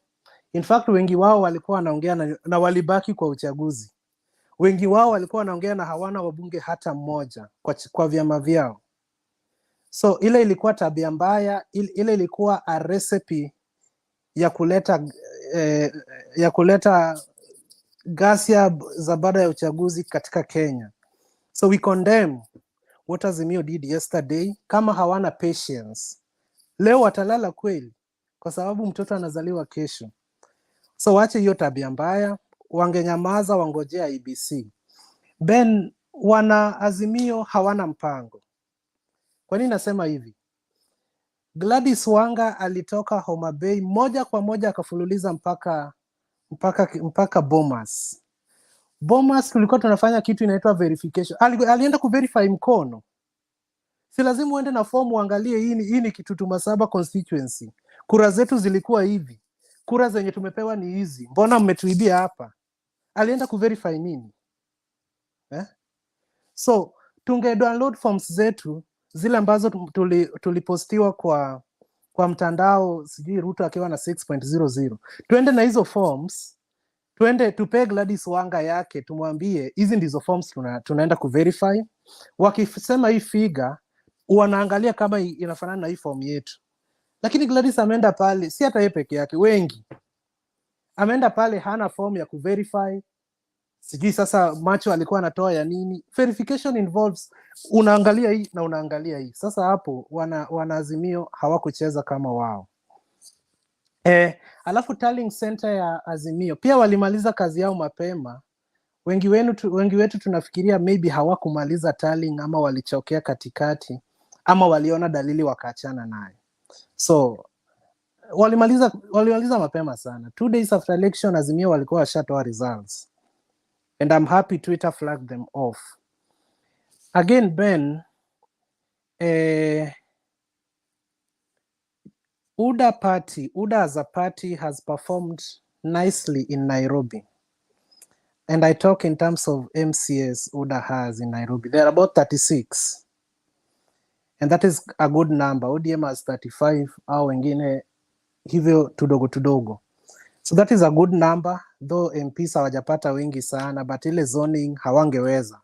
In fact, wengi wao walikuwa wanaongea na walibaki kwa uchaguzi. Wengi wao walikuwa wanaongea na hawana wabunge hata mmoja kwa vyama vyao. So ile ilikuwa tabia mbaya, ile ilikuwa a recipe ya kuleta ghasia za baada ya uchaguzi katika Kenya. So we condemn what Azimio did yesterday. Kama hawana patience, leo watalala kweli, kwa sababu mtoto anazaliwa kesho. So wache hiyo tabia mbaya, wangenyamaza wangojea IEBC. Ben, wana Azimio hawana mpango. Kwa nini nasema hivi? Gladys Wanga alitoka Homa Bay moja kwa moja akafululiza mpaka Bomas. Bomas tulikuwa tunafanya kitu inaitwa verification. Alienda kuverify mkono. Si lazima uende na form uangalie hii ni Kitutu Masaba constituency. Kura zetu zilikuwa hivi. Kura zenye tumepewa ni hizi. Mbona mmetuibia hapa? Alienda kuverify nini? So tunge download forms zetu zile ambazo tulipostiwa kwa mtandao, sijui Ruto akiwa na 6.00. Tuende na hizo forms, tuende tupe Gladys Wanga yake, tumwambie hizi ndizo forms tunaenda kuverify. Wakisema hii figure, wanaangalia kama inafanana na hii form yetu. Lakini Gladys ameenda pale, si hata yeye peke yake, wengi. Ameenda pale hana form ya kuverify. Sijui sasa macho alikuwa anatoa ya nini. Verification involves unaangalia hii na unaangalia hii. Sasa hapo wanaazimio hawakucheza kama wao. Alafu tallying center ya Azimio pia walimaliza kazi yao mapema. Wengi wetu tunafikiria maybe hawakumaliza tallying ama walichokea katikati ama waliona dalili wakaachana naye. So walimaliza mapema sana. 2 days after election Azimio walikuwa washatoa results. And I'm happy Twitter flagged them off. Again, Ben, UDA as a party has performed nicely in Nairobi. And I talk in terms of MCS UDA has in Nairobi. There are about 36. And that is a good number. ODM has 35, au wengine hivyo tudogo. So that is a good number, though MPs hawajapata wengi sana, but ile zoning hawangeweza.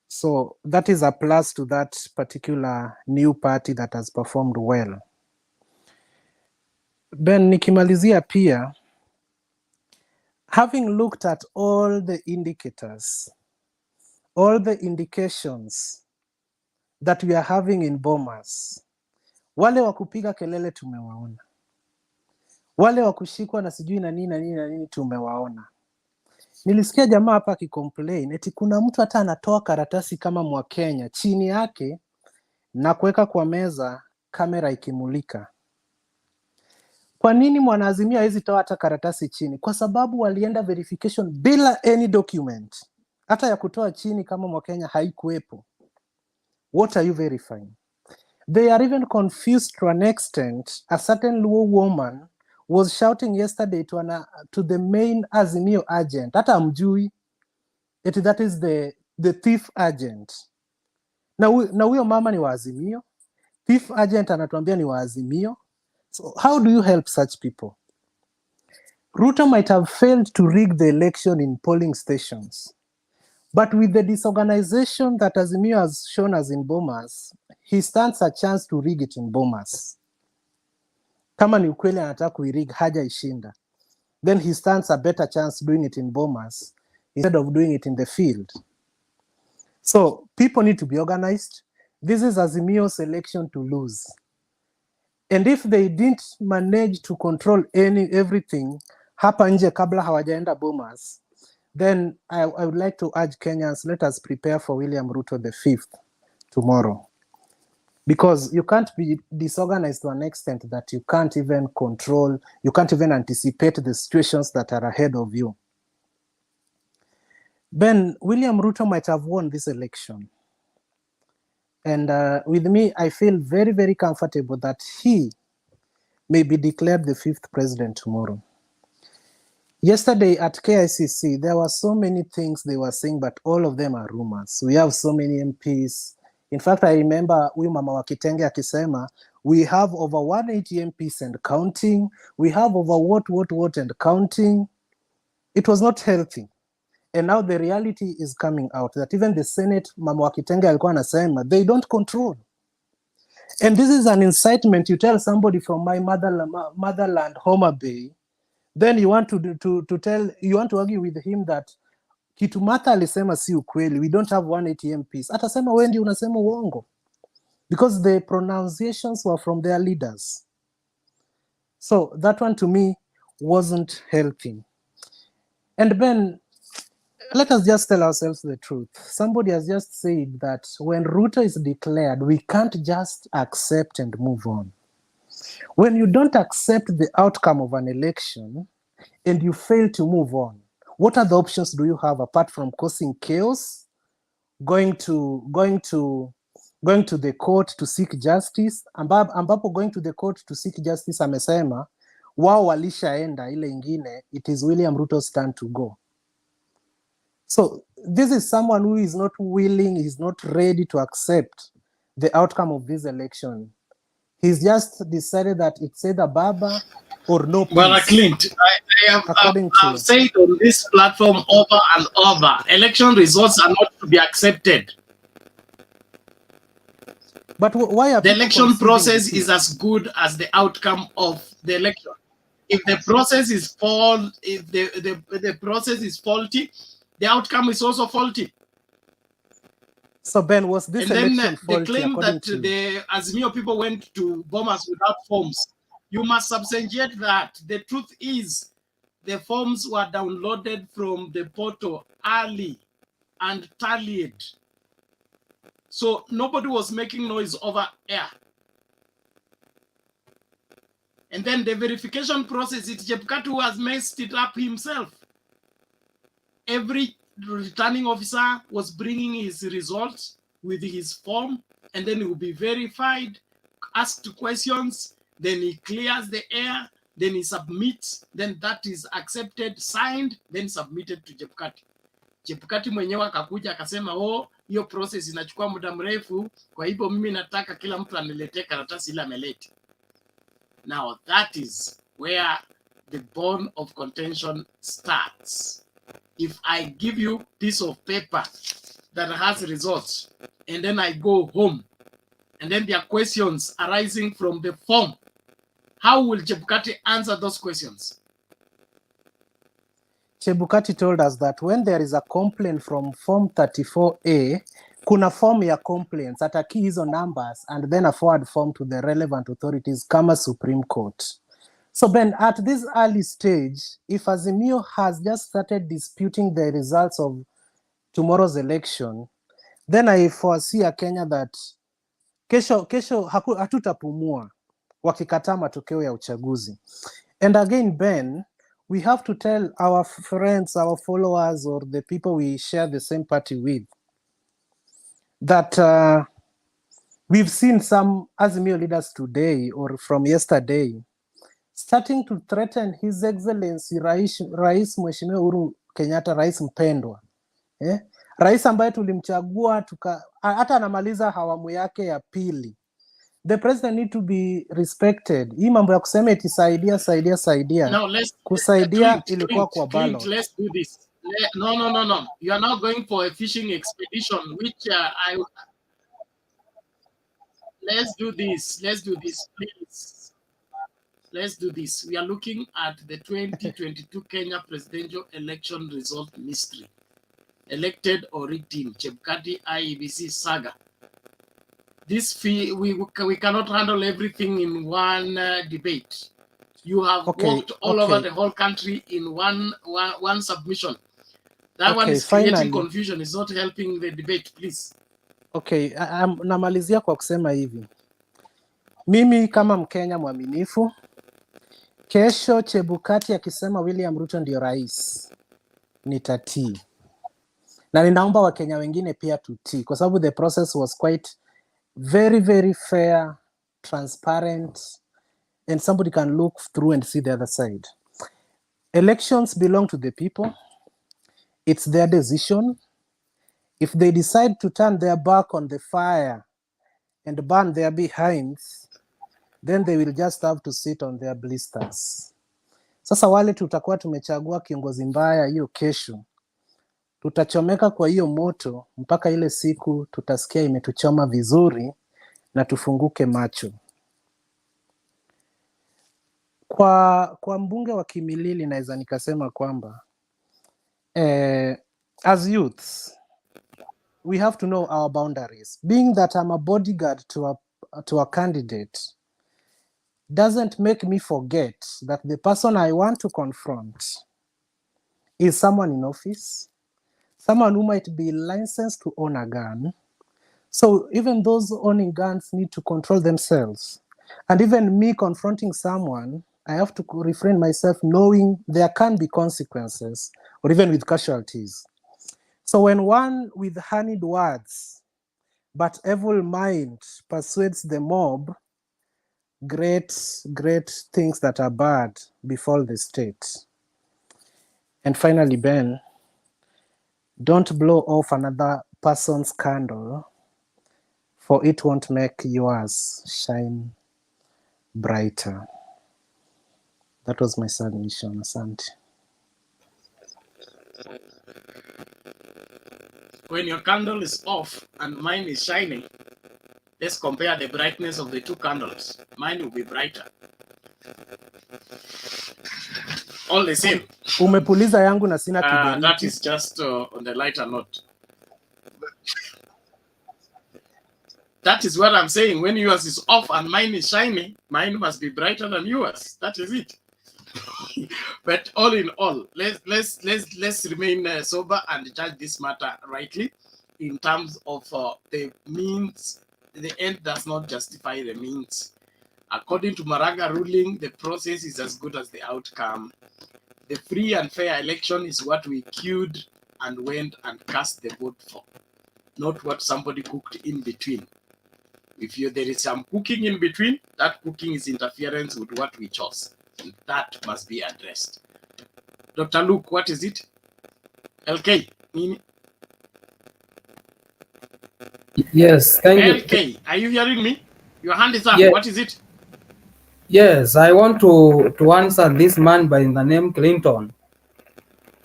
So that is a plus to that particular new party that has performed well. Ben, nikimalizia pia, having looked at all the indicators, all the indications that we are having in Bomas, wale wa kupiga kelele tumewaona. Wale wa kushikwa na sijui na nini tumewaona. Nilisikia jamaa hapa akicomplain eti kuna mtu hata anatoa karatasi kama Mwakenya chini yake na kuweka kwa meza kamera ikimulika. Kwa nini mwanaazimia hawezi toa hata karatasi chini? Kwa sababu walienda verification bila any document. Hata ya kutoa chini kama Mwakenya haikuwepo. What are you verifying? They are even confused to an extent. A certain Luo woman was shouting yesterday to the main Azimio agent. Hata amjui. That is the thief agent. Na huyo mama ni wa Azimio. Thief agent anatuambia ni wa Azimio. So how do you help such people? Ruto might have failed to rig the election in polling stations. But with the disorganization that Azimio has shown us in Bomas, he stands a chance to rig it in Bomas. Kama ni ukweli anataka kuirig haja ishinda, then he stands a better chance doing it in Bomas instead of doing it in the field. So people need to be organized. This is Azimio's election to lose. And if they didn't manage to control everything hapa nje kabla hawajaenda Bomas, then I would like to urge Kenyans, let us prepare for William Ruto the 5th tomorrow. Because you can't be disorganized to an extent that you can't even control, you can't even anticipate the situations that are ahead of you. Ben, William Ruto might have won this election. And with me, I feel very, very comfortable that he may be declared the 5th president tomorrow. Yesterday at KICC, there were so many things they were saying, but all of them are rumors. We have so many MPs. In fact, I remember huyu mama wa Kitenge akisema, we have over 180 MPs and counting. We have over what and counting. It was not healthy. And now the reality is coming out that even the Senate, mama wa Kitenge alikuwa anasema, they don't control. And this is an incitement. You tell somebody from my motherland, Homa Bay, then you want to argue with him that kitu Martha alisema si ukweli, we don't have 180 MPs. Atasema wewe ndio unasema uongo. Because the pronunciations were from their leaders. So that one to me wasn't helping. And Ben, let us just tell ourselves the truth. Somebody has just said that when Ruto is declared, we can't just accept and move on. When you don't accept the outcome of an election and you fail to move on, what other options do you have apart from causing chaos, going to going to the court to seek justice, ambapo going to the court to seek justice amesema wao walishaenda ile ingine, it is William Ruto's turn to go. So this is someone who is not willing, is not ready to accept the outcome of this election. He's just decided that it's either Baba or no peace. Well, Clint, I've said on this platform over and over, election results are not to be accepted. But why are the election conceding process this? is as good as the outcome of the election? If the process is if the process is faulty, the outcome is also faulty. So Ben, was this And then election they faulty claim according that to you? the Azimio people went to Bomas without forms. You must substantiate that. The truth is, the forms were downloaded from the portal early and tallied. So nobody was making noise over air. And then the verification process, it's Chebukati who has messed it up himself. Every returning officer was bringing his results with his form, and then it will be verified, asked questions, then he clears the air, then he submits, then that is accepted, signed, then submitted to Chebukati. Chebukati mwenyewe akakuja akasema, oh, hiyo process inachukua muda mrefu, kwa hivyo mimi nataka kila mtu aniletee karatasi ile amelete. Now that is where the bone of contention starts. If I give you a piece of paper that has results, and then I go home, and then there are questions arising from the form, how will Chebukati answer those questions? Chebukati told us that when there is a complaint from Form 34A, kuna form ya complaints, ataki hizo numbers, and then a forward form to the relevant authorities kama Supreme Court. So Ben, at this early stage, if Azimio has just started disputing the results of tomorrow's election, then I foresee a Kenya that kesho hatutapumua wakikataa matokeo ya uchaguzi. And again, Ben, we have to tell our friends, our followers, or the people we share the same party with, that we've seen some Azimio leaders today or from yesterday starting to threaten His Excellency Rais Mheshimiwa Uhuru Kenyatta, rais mpendwa. Rais ambaye tulimchagua hata anamaliza awamu yake ya pili. The president need to be respected. Hii mambo ya kusema eti saidia. Now let's kusaidia ilikuwa kwa ballot. Let's do this. No. You are now going for a fishing expedition, which let's do this, please. Let's do this. We are looking at the 2022 Kenya presidential election result mystery. Elected or written, Chebukati's Iebc Saga. This we cannot handle everything in one debate. You have walked all over the whole country in one submission. That one is creating confusion. It's not helping the debate, please. Okay, namalizia kwa kusema hivi. Mimi kama Mkenya mwaminifu, kesho Chebukati akisema William Ruto ndio rais, nitatii. Na ninaomba Wakenya wengine pia tutii, kwa sababu the process was quite very, very fair, transparent, and somebody can look through and see the other side. Elections belong to the people. It's their decision. If they decide to turn their back on the fire and burn their behinds, then they will just have to sit on their blisters. Sasa wale tutakuwa tumechagua kiongozi mbaya hiyo kesho, tutachomeka kwa hiyo moto mpaka ile siku tutasikia imetuchoma vizuri na tufunguke macho. Kwa mbunge wa Kimilili naweza nikasema kwamba as youths we have to know our boundaries. Being that I'm a bodyguard to a candidate doesn't make me forget that the person I want to confront is someone in office, someone who might be licensed to own a gun. So even those owning guns need to control themselves. And even me confronting someone, I have to refrain myself knowing there can be consequences or even with casualties. So when one with honeyed words but evil mind persuades the mob. Great things that are bad befall the state. And finally, Ben, don't blow off another person's candle, for it won't make yours shine brighter. That was my submission. Asante. When your candle is off and mine is shining, let's compare the brightness of the two candles. Mine will be brighter. All the same. Umepuliza yangu na sina kiberiti. That is just on the lighter note. That is what I'm saying. When yours is off and mine is shining, mine must be brighter than yours. That is it. But all in all, let's remain sober and judge this matter rightly in terms of the means. The end does not justify the means. According to Maraga ruling, the process is as good as the outcome. The free and fair election is what we queued and went and cast the vote for, not what somebody cooked in between. If there is some cooking in between, that cooking is interference with what we chose. And that must be addressed. Dr. Luke, what is it? LK, Mimi? Yes, thank you. LK, are you hearing me? Your hand is up. Yes. What is it? Yes, I want to answer this man by the name Clinton.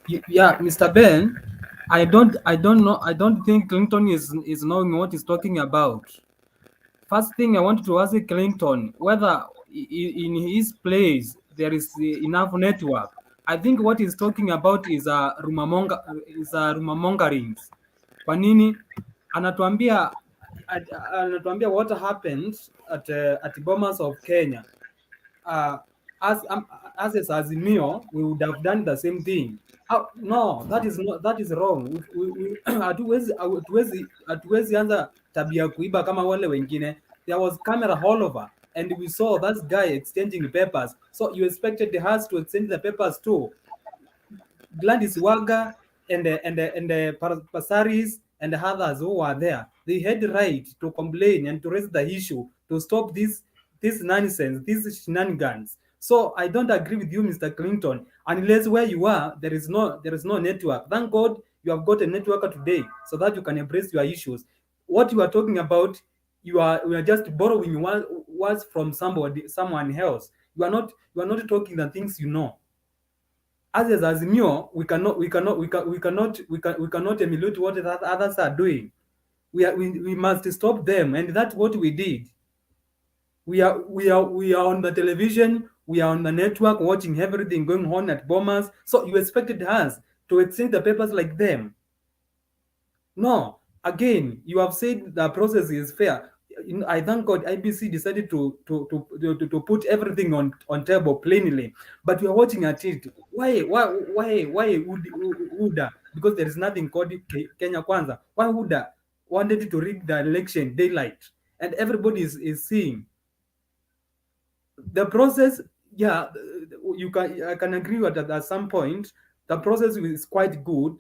Yeah, Mr. Ben, I don't know. I don't think Clinton is knowing what he's talking about. First thing I want to ask Clinton whether in his place there is enough network. I think what he's talking about is a rumormongering. Kwa nini anatuambia what happened at Bomas of Kenya? As Azimio, we would have done the same thing. No, that is wrong. Hatuwezi anza tabia kuiba kama wale wengine. There was camera all over and we saw that guy exchanging papers. So you expected the house to exchange the papers too. Gladys Waga and the Pasaris and the others who were there, they had the right to complain and to raise the issue to stop this nonsense, these shenanigans. So I don't agree with you, Mr. Clinton. Unless where you are, there is no network. Thank God you have got a network today so that you can embrace your issues. What you are talking about, we are just borrowing words from someone else. You are not talking the things you know. As Azimio, we cannot emulate what others are doing. We must stop them, and that's what we did. We are on the television, we are on the network watching everything going on at Bomas. So you expected us to exchange the papers like them? No. Again, you have said the process is fair. I thank God IBC decided to put everything on table plainly, but we are watching at it. Why Uda? Because there is nothing called Kenya Kwanza. Why Uda wanted to rig the election daylight, and everybody is seeing the process? Yeah, I can agree with that. At some point, the process is quite good.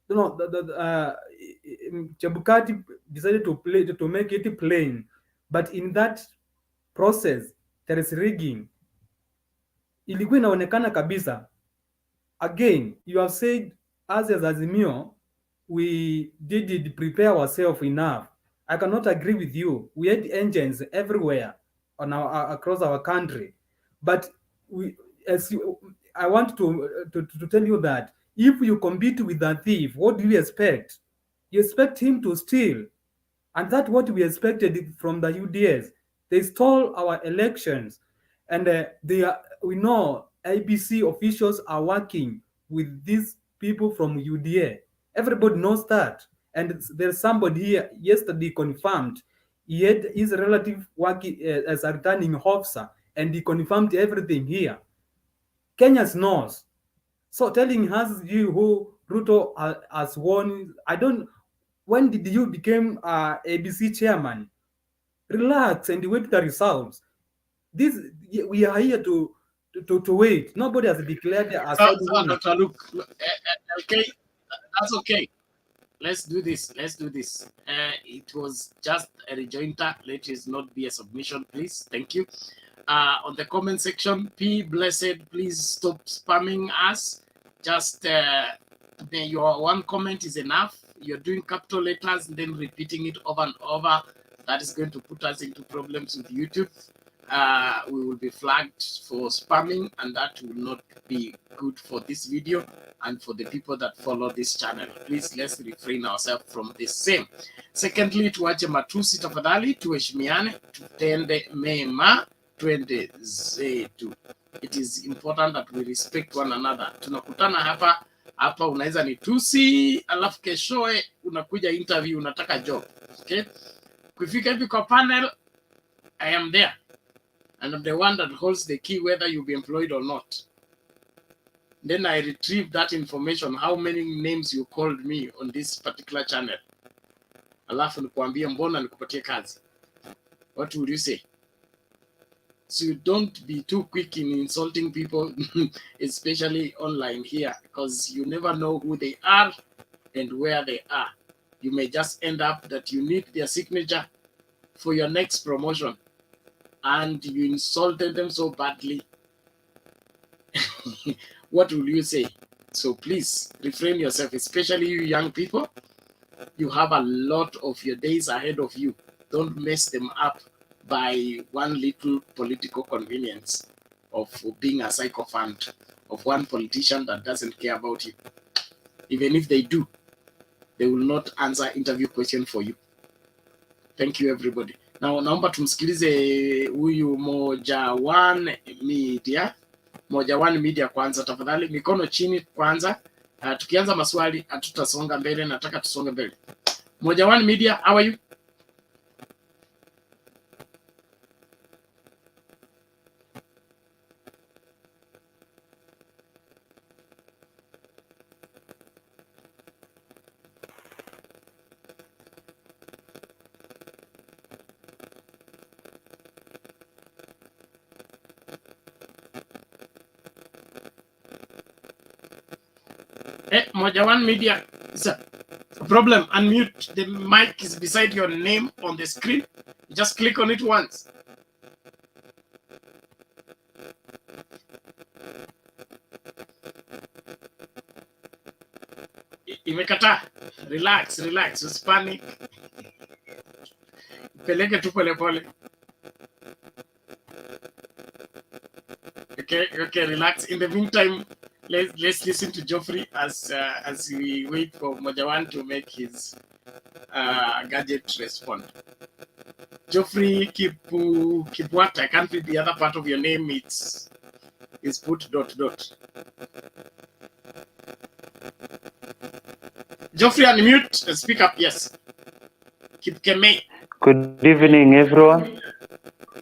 You know, Chebukati decided to make it plain, but in that process there is rigging. Ilikuwa inaonekana kabisa. Again, you have said as Azimio, we did prepare ourselves enough. I cannot agree with you. We had engines everywhere across our country, but I want to tell you that if you compete with a thief, what do you expect? You expect him to steal, and that's what we expected from the UDS. They stole our elections, and we know IBC officials are working with these people from UDA. Everybody knows that, and there's somebody here yesterday confirmed he had his relative working as a returning officer, and he confirmed everything here. Kenyans knows. So telling us you who Ruto has won, when did you become ABC chairman? Relax and wait the results. We are here to wait. Nobody has declared a Dr. Luke, okay, that's okay. let's do this. Let's do this. It was just a rejoinder. Let it not be a submission, please. Thank you. On the comment section, P Blessed, please stop spamming us. Just your one comment is enough. You're doing capital letters and then repeating it over and over. That is going to put us into problems with YouTube. We will be flagged for spamming, and that will not be good for this video and for the people that follow this channel. Please, let's refrain ourselves from the same. Secondly, tuache matusi tafadhali, tuheshimiane, tutende mema, twende zetu. It is important that we respect one another. Tunakutana hapa unaweza ni tusi, alafu keshoe unakuja interview, unataka job. Okay? Kufika hivi kwa panel, I am there. And I'm the one that holds the key whether you'll be employed or not. Then I retrieve that information, how many names you called me on this particular channel. Alafu nikuambia mbona nikupatie kazi. What would you say? So you don't be too quick in insulting people, especially online here, because you never know who they are and where they are. You may just end up that you need their signature for your next promotion, and you insulted them so badly. What will you say? So please refrain yourself, especially you young people. You have a lot of your days ahead of you. Don't mess them up by one little political convenience of being a sycophant of one politician that doesn't care about you. Even if they do, they will not answer interview question for you. Thank you, everybody. Now, naomba tumsikilize huyu Moja One Media. Moja One Media kwanza, tafadhali mikono chini kwanza. Tukianza maswali hatutasonga mbele, nataka tusonge mbele. Moja One Media, how are you? Moja One Media, sir. Problem, unmute. The mic is beside your name on the screen. You just click on it once. Imekata. Relax, relax. Just panic. Peleke tu pole pole. Okay, relax. In the meantime, let's listen to Geoffrey as we wait for Moja One to make his gadget respond. Geoffrey, keep what? I can't read the other part of your name. It's put ... Geoffrey, unmute and speak up. Yes. Keep Kemei. Good evening, everyone.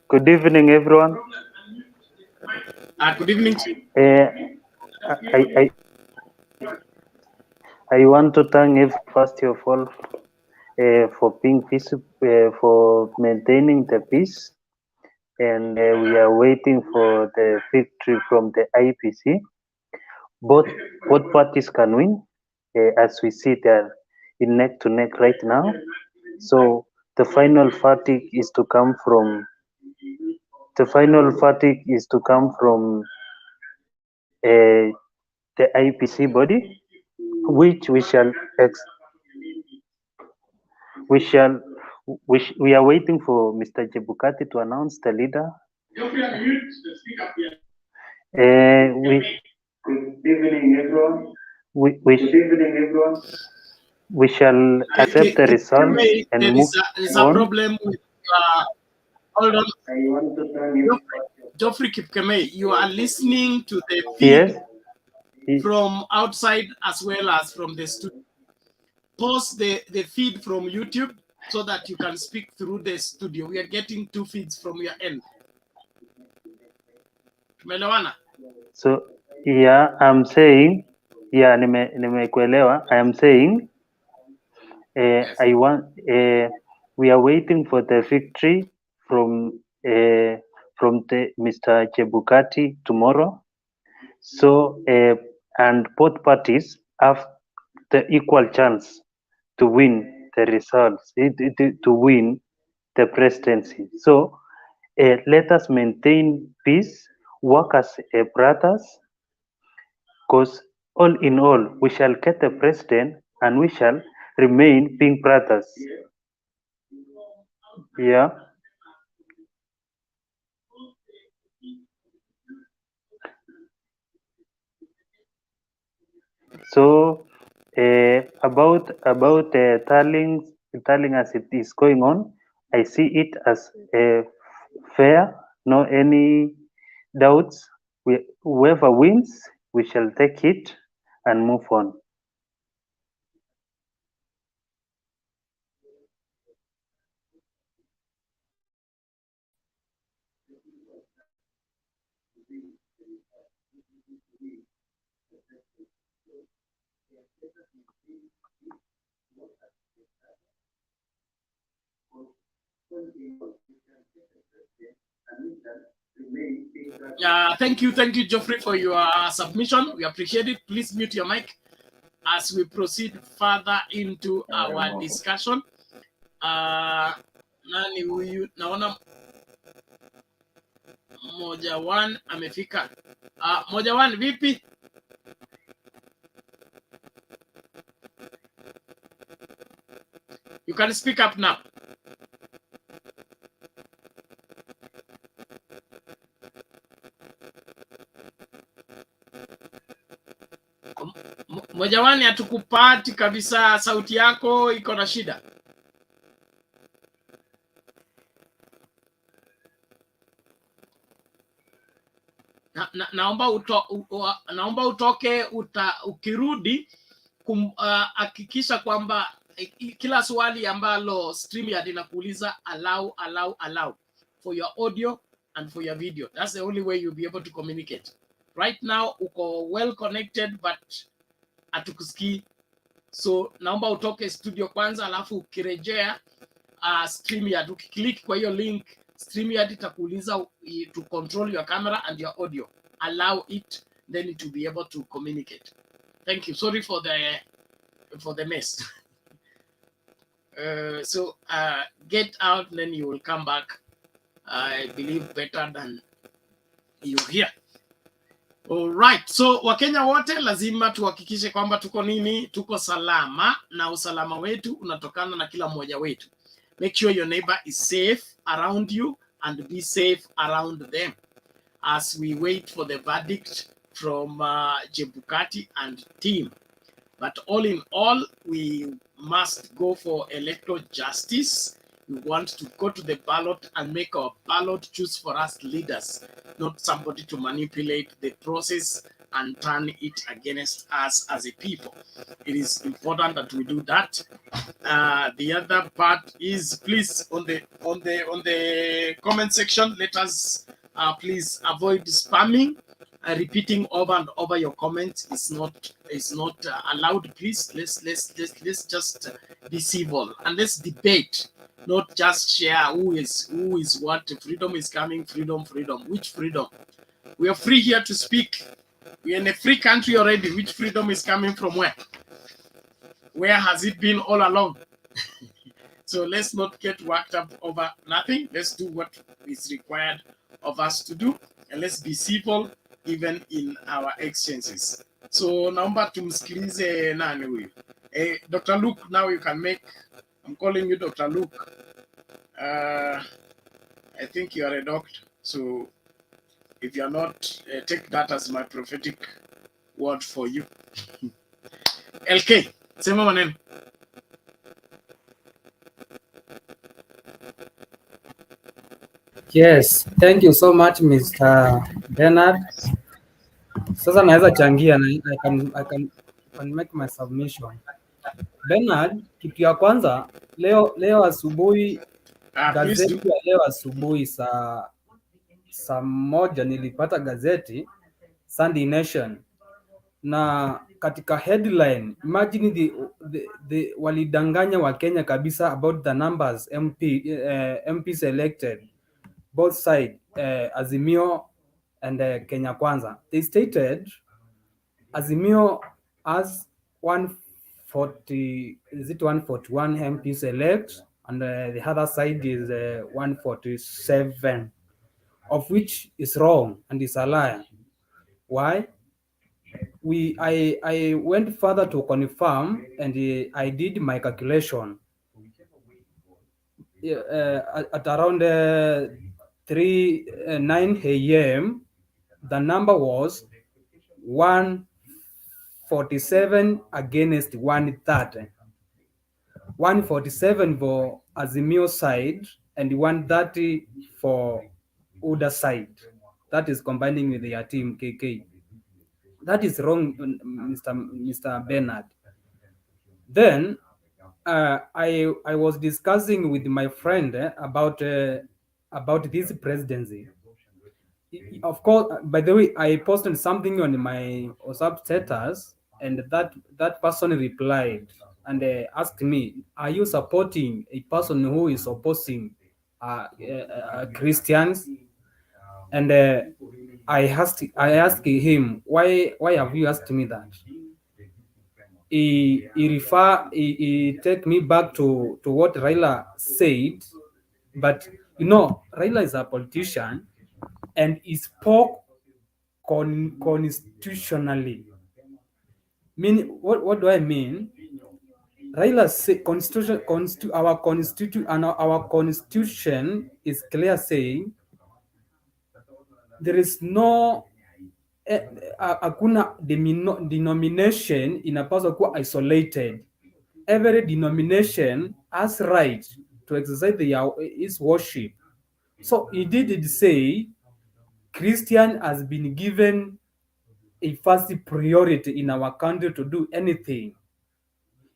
Good evening, everyone. Good evening to you. I want to thank first of all for being peaceful, for maintaining the peace, and we are waiting for the victory from the IEBC. Both parties can win, as we see they're in neck to neck right now. So the final verdict is to come from the IEBC body, which we are waiting for Mr. Chebukati to announce the leader. Good evening, everyone. We shall accept the results and move there's on. A problem with hold on. Geoffrey Kipkemei, you are listening to the feed from outside as well as from the studio. Pause the feed from YouTube so that you can speak through the studio. We are getting 2 feeds from your end. Tumeelewana? So yeah, I'm saying, yeah, nimekuelewa. I am saying, yes. We are waiting for the victory from the Mr. Chebukati tomorrow. So and both parties have the equal chance to win the results, to win the presidency. So let us maintain peace, work as brothers, because all in all, we shall get the president and we shall remain being brothers. Yeah. So about tallying as it is going on, I see it as fair, no any doubts. Whoever wins, we shall take it and move on. Thank you, Geoffrey, for your submission. We appreciate it. Please mute your mic as we proceed further into our discussion. Nani huyu? Naona Moja One amefika. Moja One, vipi? You can speak up now. Moja One, hatukupati kabisa, sauti yako iko na shida. Naomba utoke, ukirudi hakikisha kwamba kila swali ambalo StreamYard inakuuliza allow for your audio and for your video. That's the only way you'll be able to communicate. Right now uko well connected but hatukusikii, so naomba utoke studio kwanza, alafu ukirejea StreamYard ukiklik kwa hiyo link StreamYard itakuuliza to control your camera and your audio. Allow it, then it will be able to communicate. Thank you. Sorry for the mess. So get out, then you will come back. I believe better than you here. All right. So Wakenya wote lazima tuhakikishe kwamba tuko salama, na usalama wetu unatokana na kila mmoja wetu. Make sure your neighbor is safe around you and be safe around them as we wait for the verdict from Chebukati and team. But all in all, we must go for electoral justice. We want to go to the ballot and make our ballot choose for us leaders, not somebody to manipulate the process and turn it against us as a people. It is important that we do that. The other part is, please, on the comment section, let us please avoid spamming. Repeating over and over your comments is not allowed. Please, let's just be civil and let's debate, not just share who is what. Freedom is coming. Freedom. Which freedom? We are free here to speak. We are in a free country already. Which freedom is coming from where? Where has it been all along? So let's not get worked up over nothing. Let's do what is required of us to do, and let's be civil even in our exchanges. So naomba tumsikilize nani huyu? Dr. Luke, now you can make, I'm calling you Dr. Luke. I think you are a doctor. So if you're not, take that as my prophetic word for you. LK, sema maneno. Yes, thank you so much Mr. Bernard. Sasa naweza changia na I can make my submission. Bernard, kitu ya kwanza leo asubuhi gazeti ya leo asubuhi saa moja nilipata gazeti Sunday Nation, na katika headline, imagine the walidanganya wa Kenya kabisa about the numbers MPs elected both side, Azimio and Kenya Kwanza. They stated Azimio has 40, is it 141 MPs elect, and the other side is 147, of which is wrong and is a lie. Why? I went further to confirm, and I did my calculation. At around 9 a.m., the number was 147 against 130. 147 for Azimio side and 130 for Uda side. That is combining with their team KK. That is wrong, Mr. Bernard. Then I was discussing with my friend about this presidency. Of course, by the way, I posted something on my WhatsApp status, and that person replied and asked me, "Are you supporting a person who is opposing Christians?" And I asked him, "Why have you asked me that?" He take me back to what Raila said, but Raila is a politician, and he spoke constitutionally. Meaning, what do I mean? Raila say our constitution is clear, saying there is no hakuna denomination inapaswa kuwa isolated. Every denomination has right to exercise its worship. So he did say Christian has been given a first priority in our country to do anything.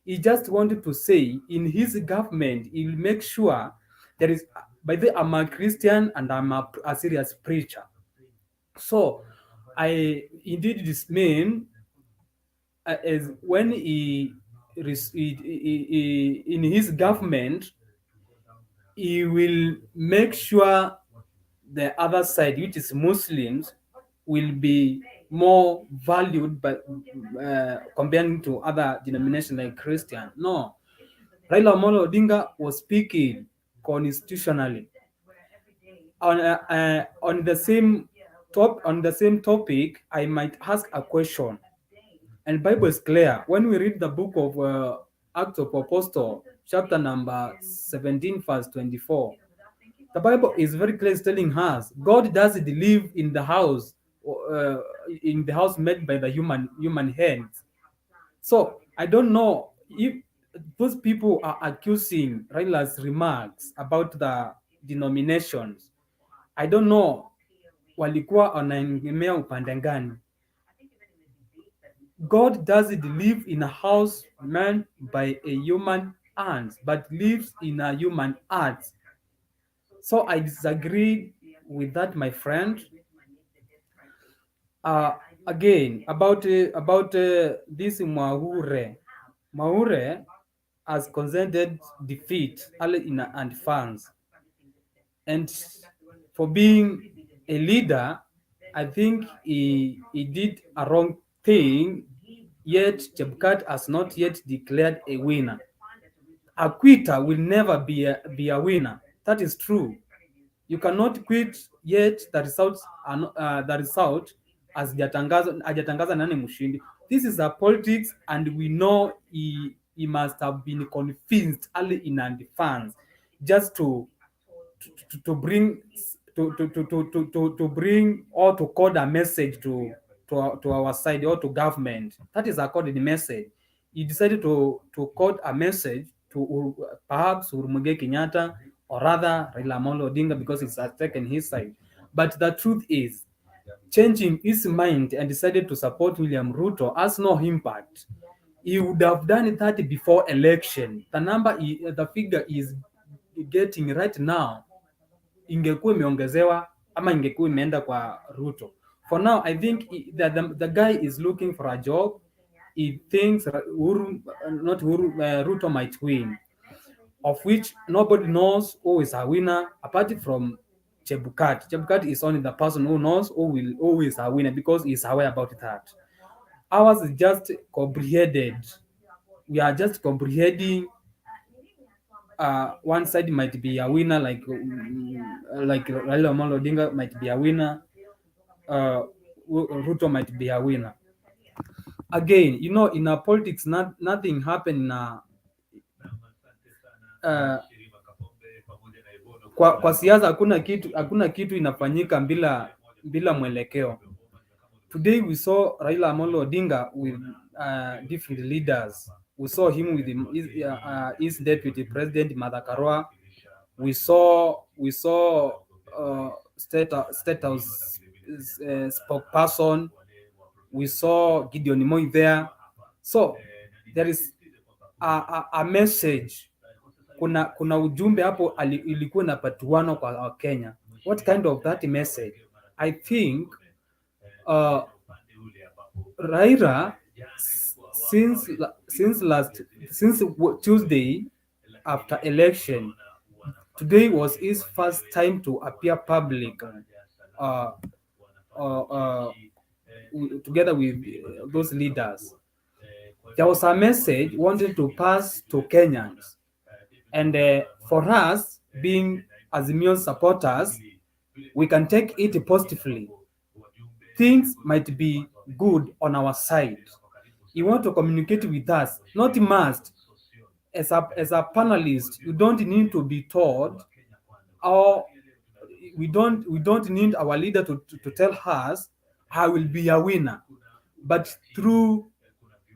He just wanted to say in his government, he'll make sure there is, by the way, I'm a Christian and I'm a serious preacher. So I indeed this mean as when he in his government, he will make sure the other side, which is Muslims, will be more valued, but comparing to other denominations like Christian. No, Raila Amolo Odinga was speaking constitutionally. On the same topic, I might ask a question. And Bible is clear. When we read the book of Acts of Apostle, chapter number 17, verse 24, the Bible is very clear, telling us God doesn't live in the house made by the human hands. So I don't know if those people are accusing Raila's remarks about the denominations. I don't know walikuwa wanaegemea upande gani. God doesn't live in a house made by a human hands, but lives in a human heart. So I disagree with that, my friend. Again, about this Mwaure. Mwaure has consented defeat early in advance. And for being a leader, I think he did a wrong thing, yet Chebukati has not yet declared a winner. A quitter will never be a winner. That is true. You cannot quit yet the results as hajatangaza nani mshindi. This is a politics, and we know he must have been convinced early in advance just to bring or to code a message to our side or to government. That is according to the message. He decided to code a message to perhaps Uhuru Muigai Kenyatta, or rather Raila Amolo Odinga, because it's taken his side. But the truth is, changing his mind and decided to support William Ruto has no impact. He would have done that before election. The figure is getting right now ingekuwa imeongezewa ama ingekuwa imeenda kwa Ruto. For now, I think the guy is looking for a job. He thinks Ruto might win, of which nobody knows who is a winner apart from Chebukati. Chebukati is only the person who knows who is a winner, because he is aware about that. Ours is just comprehended we are just comprehending. One side might be a winner, like Raila Amolo Odinga might be a winner. Ruto might be a winner. Again, you know, in our politics, nothing happened kwa siasa. Hakuna kitu inafanyika bila mwelekeo. Today we saw Raila Amolo Odinga with different leaders. We saw him with his deputy president Martha Karua. We saw State House spokesperson. We saw Gideon Moi there. So there is a message. Kuna ujumbe hapo ilikuwa inapatiwana kwa Kenya. What kind of that message? I think Raila since Tuesday after election, today was his first time to appear public together with those leaders. There was a message wanted to pass to Kenyans, and for us being Azimio supporters, we can take it positively. Things might be good on our side. You want to communicate with us, not must. As a panelist, you don't need to be told, or we don't need our leader to tell us I will be a winner, but through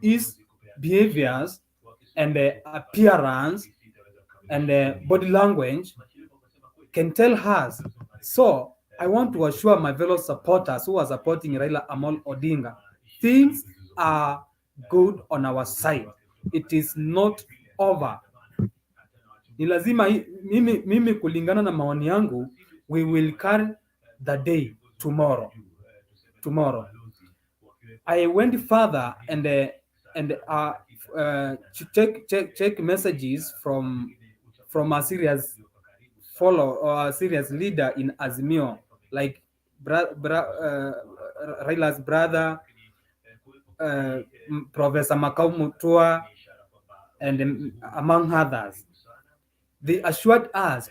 his behaviors and appearance and body language can tell us. So I want to assure my fellow supporters who are supporting Raila Amolo Odinga, things are good on our side. It is not over. Ni lazima mimi kulingana na maoni yangu, we will carry the day tomorrow. I went further and check messages from a serious serious leader in Azimio, like Raila's brother, Professor Makau Mutua, and among others. They assured us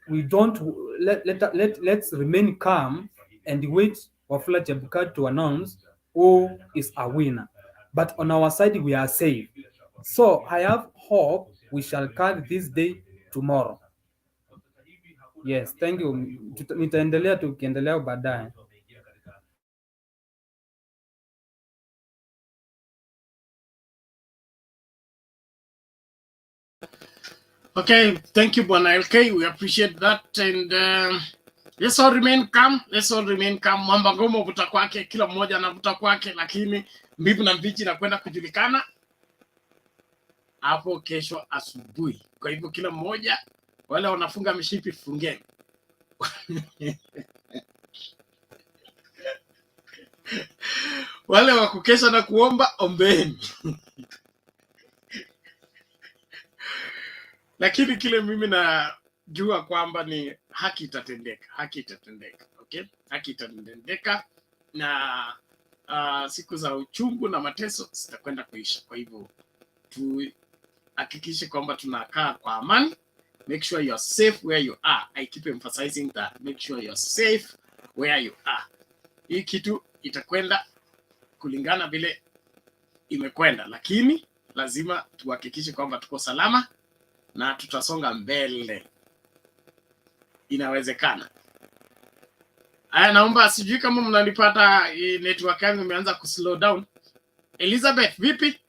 we don't let's remain calm and wait for Wafula Chebukati to announce who is a winner. But on our side we are safe. So I have hope we shall carry this day tomorrow. Yes, thank you. Nitaendelea tukiendelea baadaye. Okay, thank you, Bwana LK. We appreciate that, and let's all remain calm. Let's all remain calm. Mwamba ngomo vuta kwake, kila mmoja anavuta kwake, lakini mbivu na mbichi na kwenda kujulikana hapo kesho asubuhi. Kwa hivyo kila mmoja, wale wanafunga mishipi fungeni. Wale wa kukesha na kuomba ombeni. Lakini kile mimi najua kwamba ni haki itatendeka. Okay? Haki itatendeka na siku za uchungu na mateso zitakwenda kuisha. Kwa hivyo tuhakikishe kwamba tunakaa kwa amani. Make sure you are safe where you are. I keep emphasizing that. Make sure you are safe where you are. Hii kitu itakwenda kulingana vile imekwenda, lakini lazima tuhakikishe kwamba tuko salama na tutasonga mbele. Inawezekana. Aya, naomba sijui kama mnanipata, network yangu imeanza kuslow down. Elizabeth, vipi?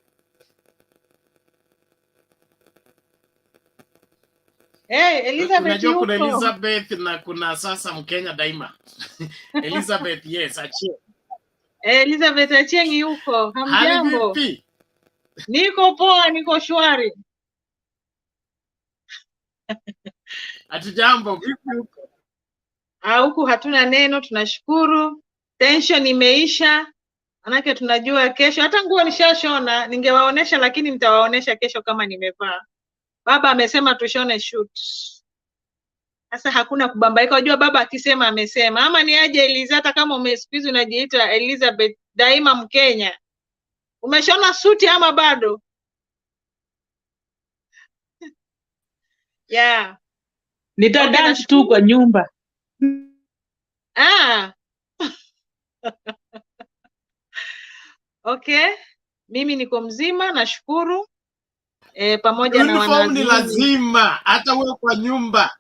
Hey, Elizabeth, unajua kuna Elizabeth na kuna sasa Mkenya daima. Elizabeth, yes, Achieng. Elizabeth Achieng yuko. Hamjambo? Hali vipi? Niko poa, niko shwari. Hatujambo, vipi huko? Huku hatuna neno, tunashukuru. Tension imeisha. Manake tunajua kesho, hata nguo nishashona, ningewaonesha lakini nitawaonesha kesho kama nimevaa. Baba amesema tushone shoot. Sasa hakuna kubambaika. Unajua baba akisema amesema. Ama ni aje Eliza, hata kama umesikiza unajiita Elizabeth daima Mkenya. Umeshona suti ama bado? Yeah. Nitadance tu kwa nyumba. Okay. Mimi niko mzima, nashukuru. Pamoja na Uniform ni wanazini. lazima hata wewe kwa nyumba.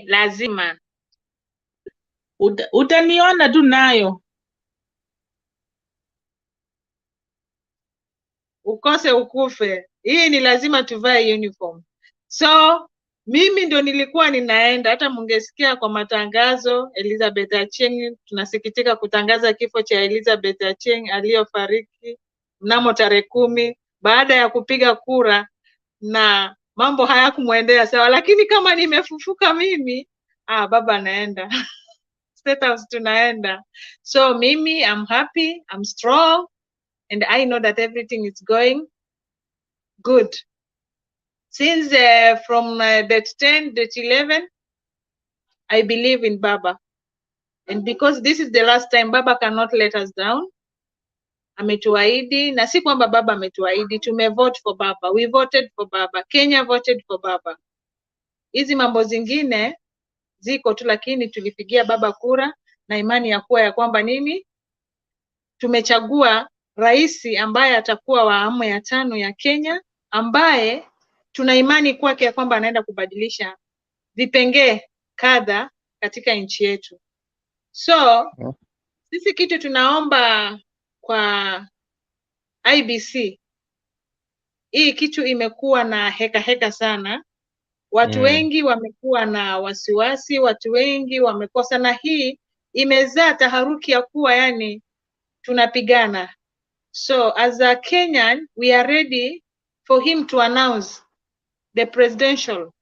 Lazima. Utaniona tu nayo. Ukose ukufe. Hii ni lazima tuvae uniform. So mimi ndo nilikuwa ninaenda, hata mungesikia kwa matangazo Elizabeth Achieng, tunasikitika kutangaza kifo cha Elizabeth Achieng aliyofariki mnamo tarehe 10 baada ya kupiga kura, na mambo hayakumwendea sawa, lakini kama nimefufuka mimi, baba anaenda. State House tunaenda. So mimi, I'm happy, I'm strong, and I know that everything is going good. Since from date 10, date 11, I believe in Baba. And because this is the last time, Baba cannot let us down. Ametuahidi, na si kwamba Baba ametuahidi, tumevote for Baba. We voted for Baba. Kenya voted for Baba. Hizi mambo zingine ziko tu, lakini tulipigia Baba kura na imani ya kuwa ya kwamba nini? Tumechagua rais ambaye atakuwa wa awamu ya 5 ya Kenya, ambaye tuna imani kwake ya kwamba anaenda kubadilisha vipengee kadha katika nchi yetu. So sisi kitu tunaomba kwa IEBC, hii kitu imekuwa na heka sana. Watu wengi wamekuwa na wasiwasi, watu wengi wamekosa, na hii imezaa taharuki ya kuwa yani tunapigana. So as a Kenyan, we are ready for him to announce the presidential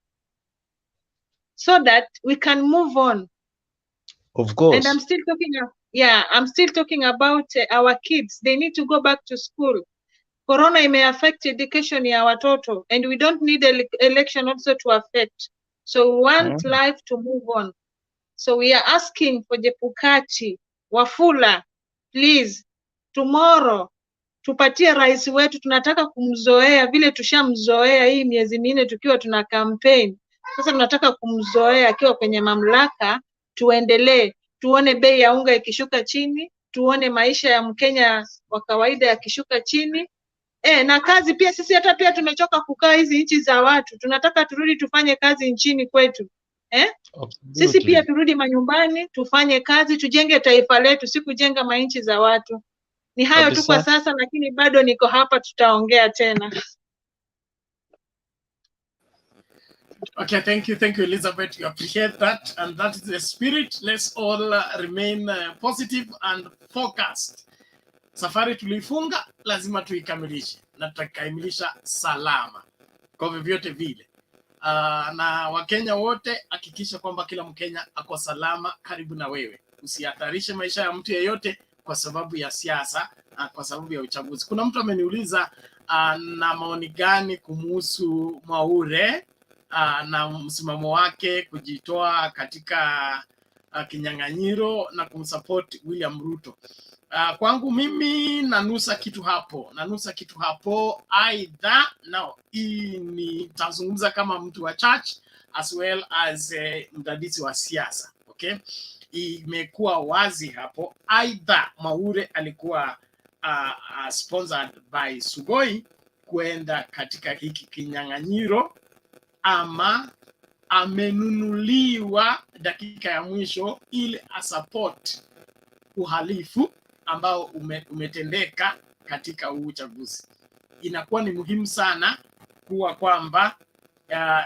so that we can move on. Of course. And I'm still talking about our kids. They need to go back to school. Corona may affect education ya watoto, and we don't need election also to affect. So we want life to move on. So we are asking for Chebukati, Wafula, please, tomorrow, tupatie rais wetu, tunataka kumzoea vile tushamzoea hii miezi 4 tukiwa tuna campaign. Sasa tunataka kumzoea akiwa kwenye mamlaka, tuendelee, tuone bei ya unga ikishuka chini, tuone maisha ya Mkenya wa kawaida yakishuka chini. Na kazi pia, sisi hata pia tumechoka kukaa hizi nchi za watu, tunataka turudi tufanye kazi nchini kwetu. Sisi pia turudi manyumbani, tufanye kazi, tujenge taifa letu, si kujenga mainchi za watu. Ni hayo tu kwa sasa, lakini bado niko hapa, tutaongea tena. Okay, thank you Elizabeth. You appreciate that, and that is the spirit. Let's all remain positive and focused. Safari tulifunga, lazima tuikamilishe, na tutakamilisha salama kwa vyovyote vile. Na Wakenya wote, hakikisha kwamba kila Mkenya ako salama karibu na wewe. Usihatarishe maisha ya mtu yeyote kwa sababu ya siasa, kwa sababu ya uchaguzi. Kuna mtu ameniuliza na maoni gani kumuhusu Mwaure na msimamo wake kujitoa katika kinyang'anyiro na kumsupport William Ruto. Kwangu mimi nanusa kitu hapo aidha nitazungumza kama mtu wa church as well as mdadisi wa siasa. Okay, imekuwa wazi hapo, aidha Mwaure alikuwa sponsored by Sugoi kwenda katika hiki kinyang'anyiro, ama amenunuliwa dakika ya mwisho ili asupport uhalifu ambao umetendeka katika uchaguzi. Inakuwa ni muhimu sana kuwa kwamba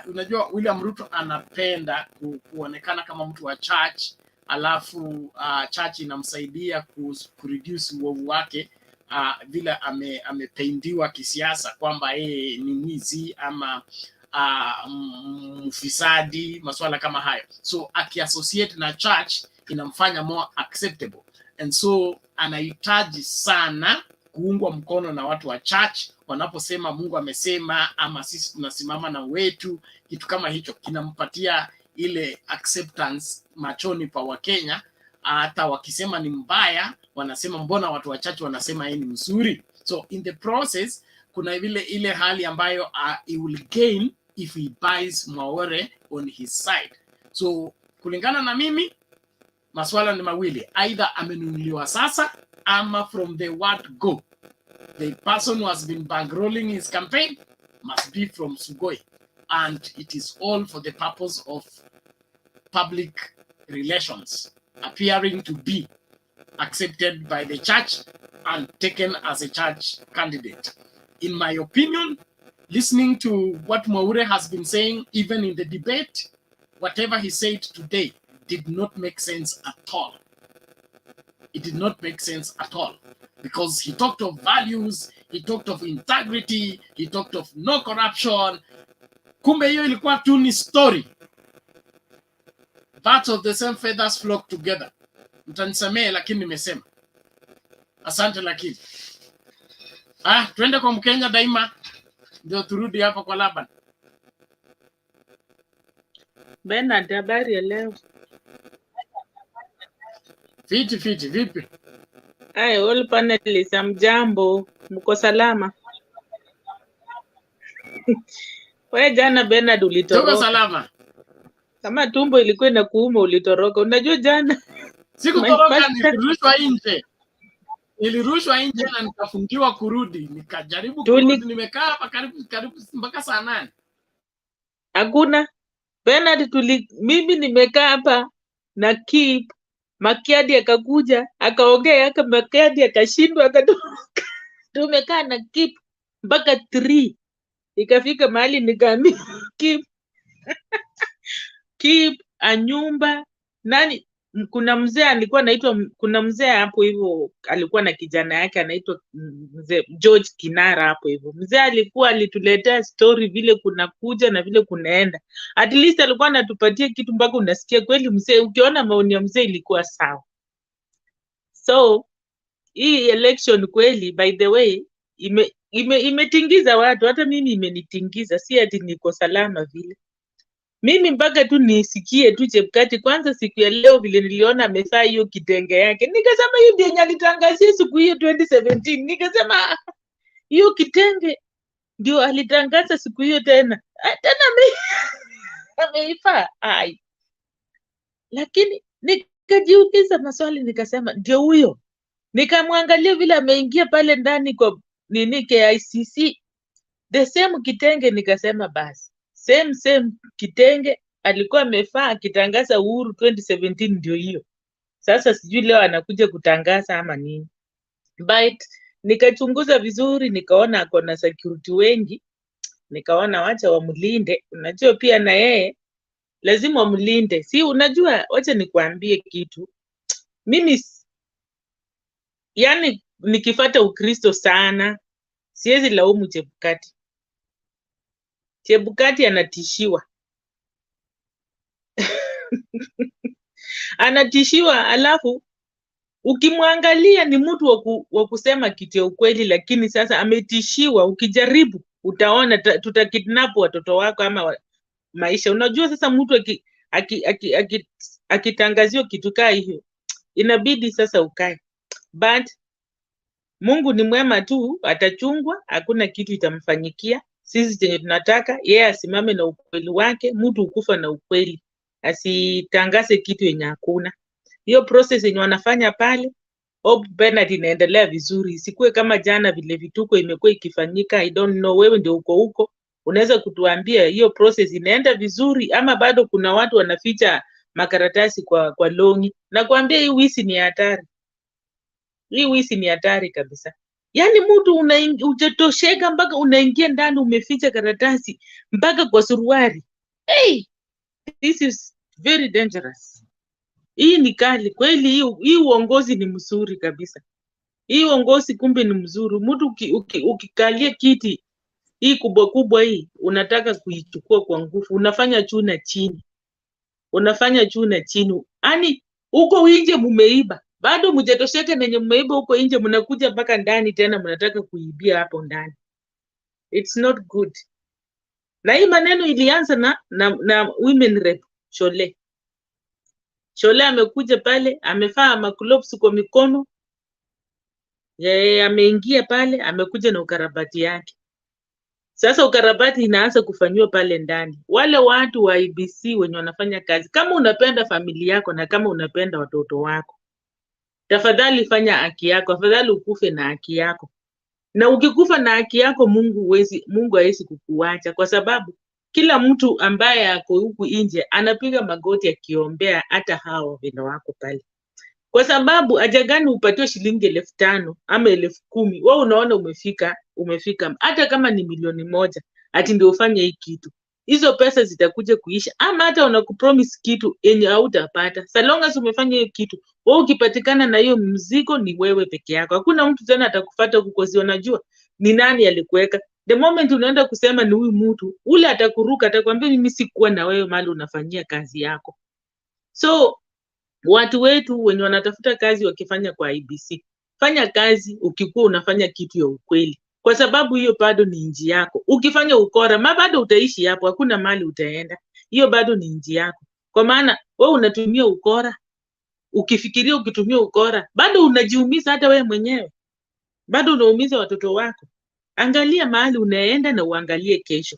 unajua William Ruto anapenda kuonekana kama mtu wa church, alafu church inamsaidia kureduce uovu wake, vile amepaindiwa kisiasa kwamba yeye ni mwizi ama mfisadi, masuala kama hayo. So akiassociate na church inamfanya more acceptable, and so anahitaji sana kuungwa mkono na watu wa church wanaposema Mungu amesema, ama sisi tunasimama na wetu. Kitu kama hicho kinampatia ile acceptance machoni pa Wakenya. Hata wakisema ni mbaya, wanasema mbona watu wa church wanasema yeye ni mzuri. So in the process kuna ile hali ambayo it will gain if he buys Mwaure on his side. So kulingana na mimi, maswala ni mawili, either amenunuliwa sasa ama from the word go. The person who has been bankrolling his campaign must be from Sugoi, and it is all for the purpose of public relations, appearing to be accepted by the church and taken as a church candidate. In my opinion, listening to what Mwaure has been saying, even in the debate, whatever he said today did not make sense at all. It did not make sense at all, because he talked of values, he talked of integrity, he talked of no corruption. Kumbe hiyo ilikuwa tu ni story. Parts of the same feathers flock together. Mtanisamee lakini nimesema. Asante lakini. Twende kwa Mkenya daima ndio turudi hapa kwa Laban. Bernard, habari ya leo? Fiti vipi? All panelists, hamjambo? Mko salama? Wewe jana Bernard ulitoroka. Tuko salama. Kama tumbo ilikuwa inakuuma ulitoroka. Unajua jana sikutoroka, nilirushwa nje. Nilirushwa nje na nikafungiwa kurudi. Nikajaribu kurudi, nimekaa hapa karibu mpaka saa 8. Hakuna. Bernard mimi nimekaa hapa na Keep Makiadi akakuja akaongea Makiadi akashindwa akatoroka. Tumekaa na Keep mpaka 3. Ikafika mahali nikaambia Keep anyumba nani, kuna mzee alikuwa anaitwa, kuna mzee hapo hivyo alikuwa na kijana yake anaitwa mzee George Kinara hapo hivyo. Mzee alituletea story vile kuna kuja na vile kunaenda. At least alikuwa anatupatia kitu mpaka unasikia kweli mzee, ukiona maoni ya mzee ilikuwa sawa. So hii election kweli, by the way, imetingiza watu, hata mimi imenitingiza, si ati niko salama vile. Mimi mpaka tu nisikie tu Chebukati kwanza siku ya leo vile niliona amevaa hiyo kitenge yake. Nikasema hiyo ndiye alitangazia siku hiyo 2017. Nikasema hiyo kitenge ndio alitangaza siku hiyo tena. Tena ameifaa. Lakini nikajiuliza maswali nikasema ndio huyo. Nikamwangalia vile ameingia pale ndani kwa KICC. The same kitenge, nikasema basi. Same kitenge alikuwa amefaa akitangaza uhuru 2017 ndio hiyo. Sasa sijui leo anakuja kutangaza ama nini. But nikachunguza vizuri nikaona ako na security wengi. Nikaona wacha wamlinde. Unajua pia na yeye lazima wamlinde. Si unajua, wacha nikuambie kitu. Mimi yani nikifuata Ukristo sana, siwezi laumu Chebukati. Chebukati anatishiwa. Anatishiwa, alafu ukimwangalia ni mtu wa kusema kitu ya ukweli, lakini sasa ametishiwa. Ukijaribu utaona tutakidnap watoto wako ama maisha. Unajua sasa mtu akitangaziwa kitu kaa hiyo inabidi sasa ukae. But Mungu ni mwema tu, atachungwa, hakuna kitu itamfanyikia. Sisi chenye tunataka yeye asimame na ukweli wake. Mtu ukufa na ukweli, asitangaze kitu yenye hakuna. Hiyo process yenye wanafanya pale, Hope Bernard, inaendelea vizuri. Isikuwe kama jana vile vituko imekuwa ikifanyika. I don't know, wewe ndio uko huko, unaweza kutuambia hiyo process inaenda vizuri ama bado kuna watu wanaficha makaratasi kwa longi? Na kuambia hii wisi ni hatari. Hii wisi ni hatari kabisa. Yaani mtu hujatosheka mpaka unaingia ndani umeficha karatasi mpaka kwa suruali. Hey, this is very dangerous. Hii ni kali kweli. Hii uongozi ni mzuri kabisa. Hii uongozi kumbe ni mzuri. Mtu ukikalia kiti hii kubwa hii unataka kuichukua kwa nguvu, unafanya juu na chini. Yaani huko nje mumeiba. Bado mjatosheka nenye mmeiba huko nje, mnakuja mpaka ndani tena mnataka kuibia hapo ndani. It's not good. Na hii maneno ilianza na women rep Shole. Shole amekuja pale, amevaa magloves kwa mikono. Yeye ameingia pale, amekuja na ukarabati yake. Sasa ukarabati inaanza kufanywa pale ndani. Wale watu wa IEBC wenye wanafanya kazi, kama unapenda familia yako na kama unapenda watoto wako, tafadhali fanya haki yako, afadhali ukufe na haki yako. Na ukikufa na haki yako, Mungu hawezi kukuacha, kwa sababu kila mtu ambaye ako huku nje anapiga magoti akiombea hata hao wapendwa wako pale. Kwa sababu haja gani upatiwe shilingi 5,000 ama 10,000, wewe unaona umefika hata kama ni milioni 1 ati ndio ufanye hii kitu. Hizo pesa zitakuja kuisha, ama hata unakupromise kitu yenye hautapata. So long as umefanya hiyo kitu, wewe ukipatikana na hiyo mzigo ni wewe peke yako. Hakuna mtu tena atakufuata kukozi, unajua ni nani alikuweka. The moment unaenda kusema ni huyu mtu, ule atakuruka, atakwambia mimi sikuwa na wewe mahali unafanyia kazi yako. So watu wetu wenye wanatafuta kazi wakifanya kwa IEBC, fanya kazi ukikuwa unafanya kitu ya ukweli, kwa sababu hiyo bado ni nchi yako. Ukifanya ukora, bado utaishi hapo, hakuna mali utaenda. Hiyo bado ni nchi yako, kwa maana wewe unatumia ukora. Ukifikiria ukitumia ukora, bado unajiumiza hata wewe mwenyewe, bado unaumiza watoto wako. Angalia mahali unaenda na uangalie kesho.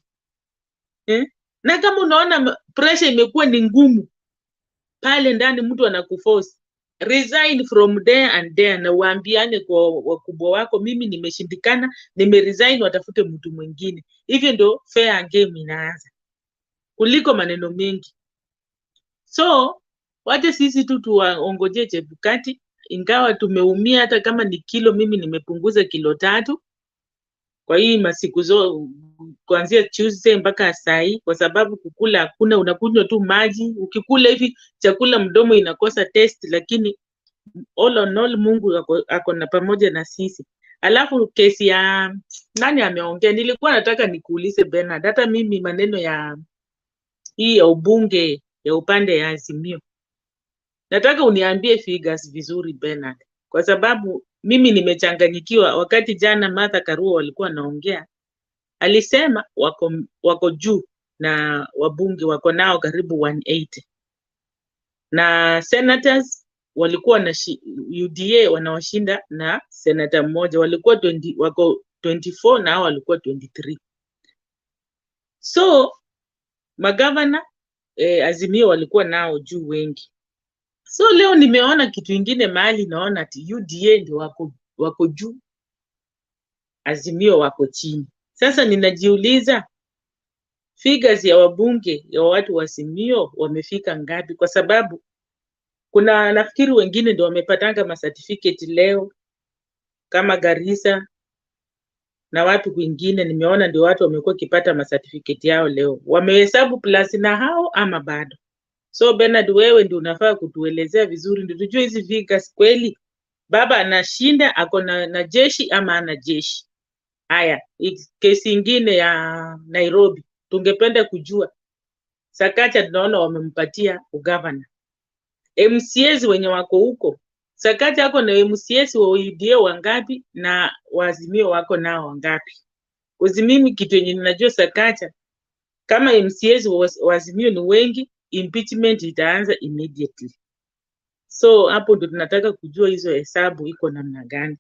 Na kama unaona pressure imekuwa ni ngumu pale ndani, mtu anakuforce, resign from there and there, na uambiane kwa wakubwa wako, mimi nimeshindikana, nimeresign, watafute mtu mwingine. Hivyo ndio fair game inaanza, kuliko maneno mengi. So wacha sisi tu tuwaongoje Chebukati, ingawa tumeumia. Hata kama ni kilo, mimi nimepunguza kilo 3 kwa hii masiku kuanzia Tuesday mpaka saa hii, kwa sababu kukula hakuna, unakunywa tu maji. Ukikula hivi chakula mdomo inakosa taste, lakini all on all Mungu ako na pamoja na sisi. Alafu kesi ya nani ameongea, nilikuwa nataka nikuulize Bernard, hata mimi maneno ya hii ya ubunge ya upande ya Azimio, nataka uniambie figures vizuri Bernard, kwa sababu mimi nimechanganyikiwa. Wakati jana Martha Karua walikuwa naongea, alisema wako juu na wabunge wako nao karibu 180, na senators walikuwa na UDA wanawashinda na senator mmoja, walikuwa 20, wako 24 na hao walikuwa 23. So magavana Azimio walikuwa nao juu wengi. So leo nimeona kitu ingine mahali, naona ati UDA ndio wako juu, Azimio wako chini. Sasa ninajiuliza figures ya wabunge ya watu wa Azimio wamefika ngapi? Kwa sababu kuna nafikiri wengine ndio wamepatanga ma certificate leo, kama Garissa na watu wengine nimeona ndio watu wamekuwa kipata ma certificate yao leo. Wamehesabu plus na hao ama bado? So Bernard, wewe ndio unafaa kutuelezea vizuri ndio tujue hizi figures kweli baba anashinda ako na jeshi ama ana jeshi. Haya, kesi ingine ya Nairobi tungependa kujua. Sakaja tunaona wamempatia ugavana. MCAs wenye wako huko, Sakaja ako na MCAs wa UDA wangapi na Azimio wako nao wangapi? Kwa mimi kitu yenye ninajua Sakaja, kama MCAs wa Azimio ni wengi, impeachment itaanza immediately. So hapo ndo tunataka kujua hizo hesabu iko namna gani.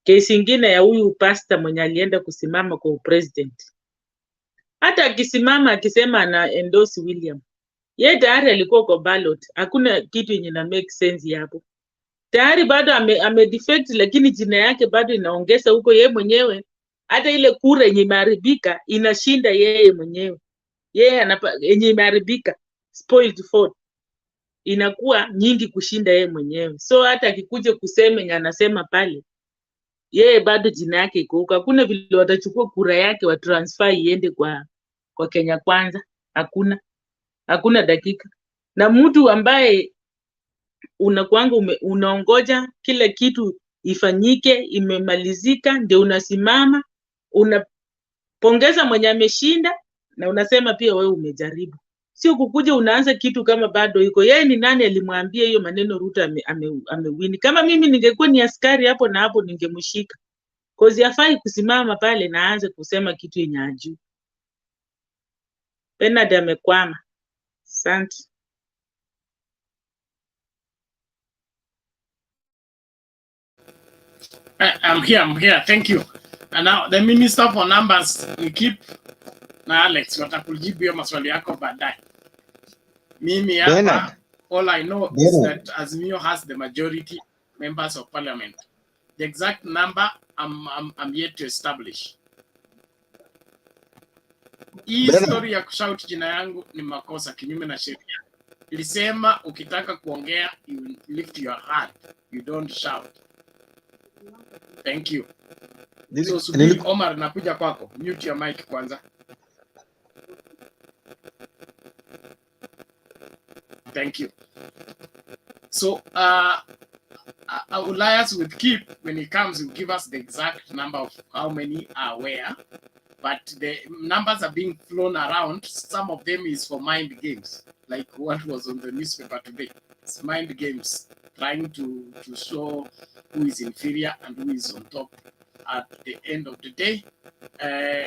Kesi ingine ya huyu pastor mwenye alienda kusimama kwa president, hata akisimama akisema ana endorse William, yeye tayari alikuwa kwa ballot. Hakuna kitu yenye na make sense hapo. Tayari bado ame defect, lakini jina yake bado inaongeza huko yeye mwenyewe. Hata ile kura yenye imeharibika inashinda yeye mwenyewe. Yeye yenye imeharibika spoiled vote inakuwa nyingi kushinda yeye mwenyewe. So hata akikuja kusema yenye anasema pale, yeye bado jina yake iko huko. Hakuna vile watachukua kura yake wa transfer iende kwa Kenya Kwanza. Hakuna dakika. Na mtu ambaye unakuanga unaongoja kila kitu ifanyike, imemalizika, ndio unasimama unapongeza mwenye ameshinda na unasema pia wewe umejaribu. Sio kukuja unaanza kitu kama bado iko. Yeye ni nani alimwambia hiyo maneno Ruto amewini? Kama mimi ningekuwa ni askari hapo na hapo ningemshika. Cause hafai kusimama pale na aanze kusema kitu yenye hajui. Bernard amekwama. Asante. I'm here. Thank you. And now the Minister for Numbers we keep na Alex watakujibu hiyo maswali yako baadaye. Mimi Bernard, hapa all I know is Bernard, that Azimio has the majority members of parliament. The exact number I'm yet to establish. Hii Bernard, story ya kushout jina yangu ni makosa kinyume na sheria. Ilisema ukitaka kuongea you lift your hand, you don't shout. Thank you. So subiri Omar, nakuja kwako. Mute your mic kwanza. Thank you. So Elias with Keep, when he comes, he'll give us the exact number of how many are where. But the numbers are being flown around. Some of them is for mind games, like what was on the newspaper today. It's mind games, trying to show who is inferior and who is on top at the end of the day.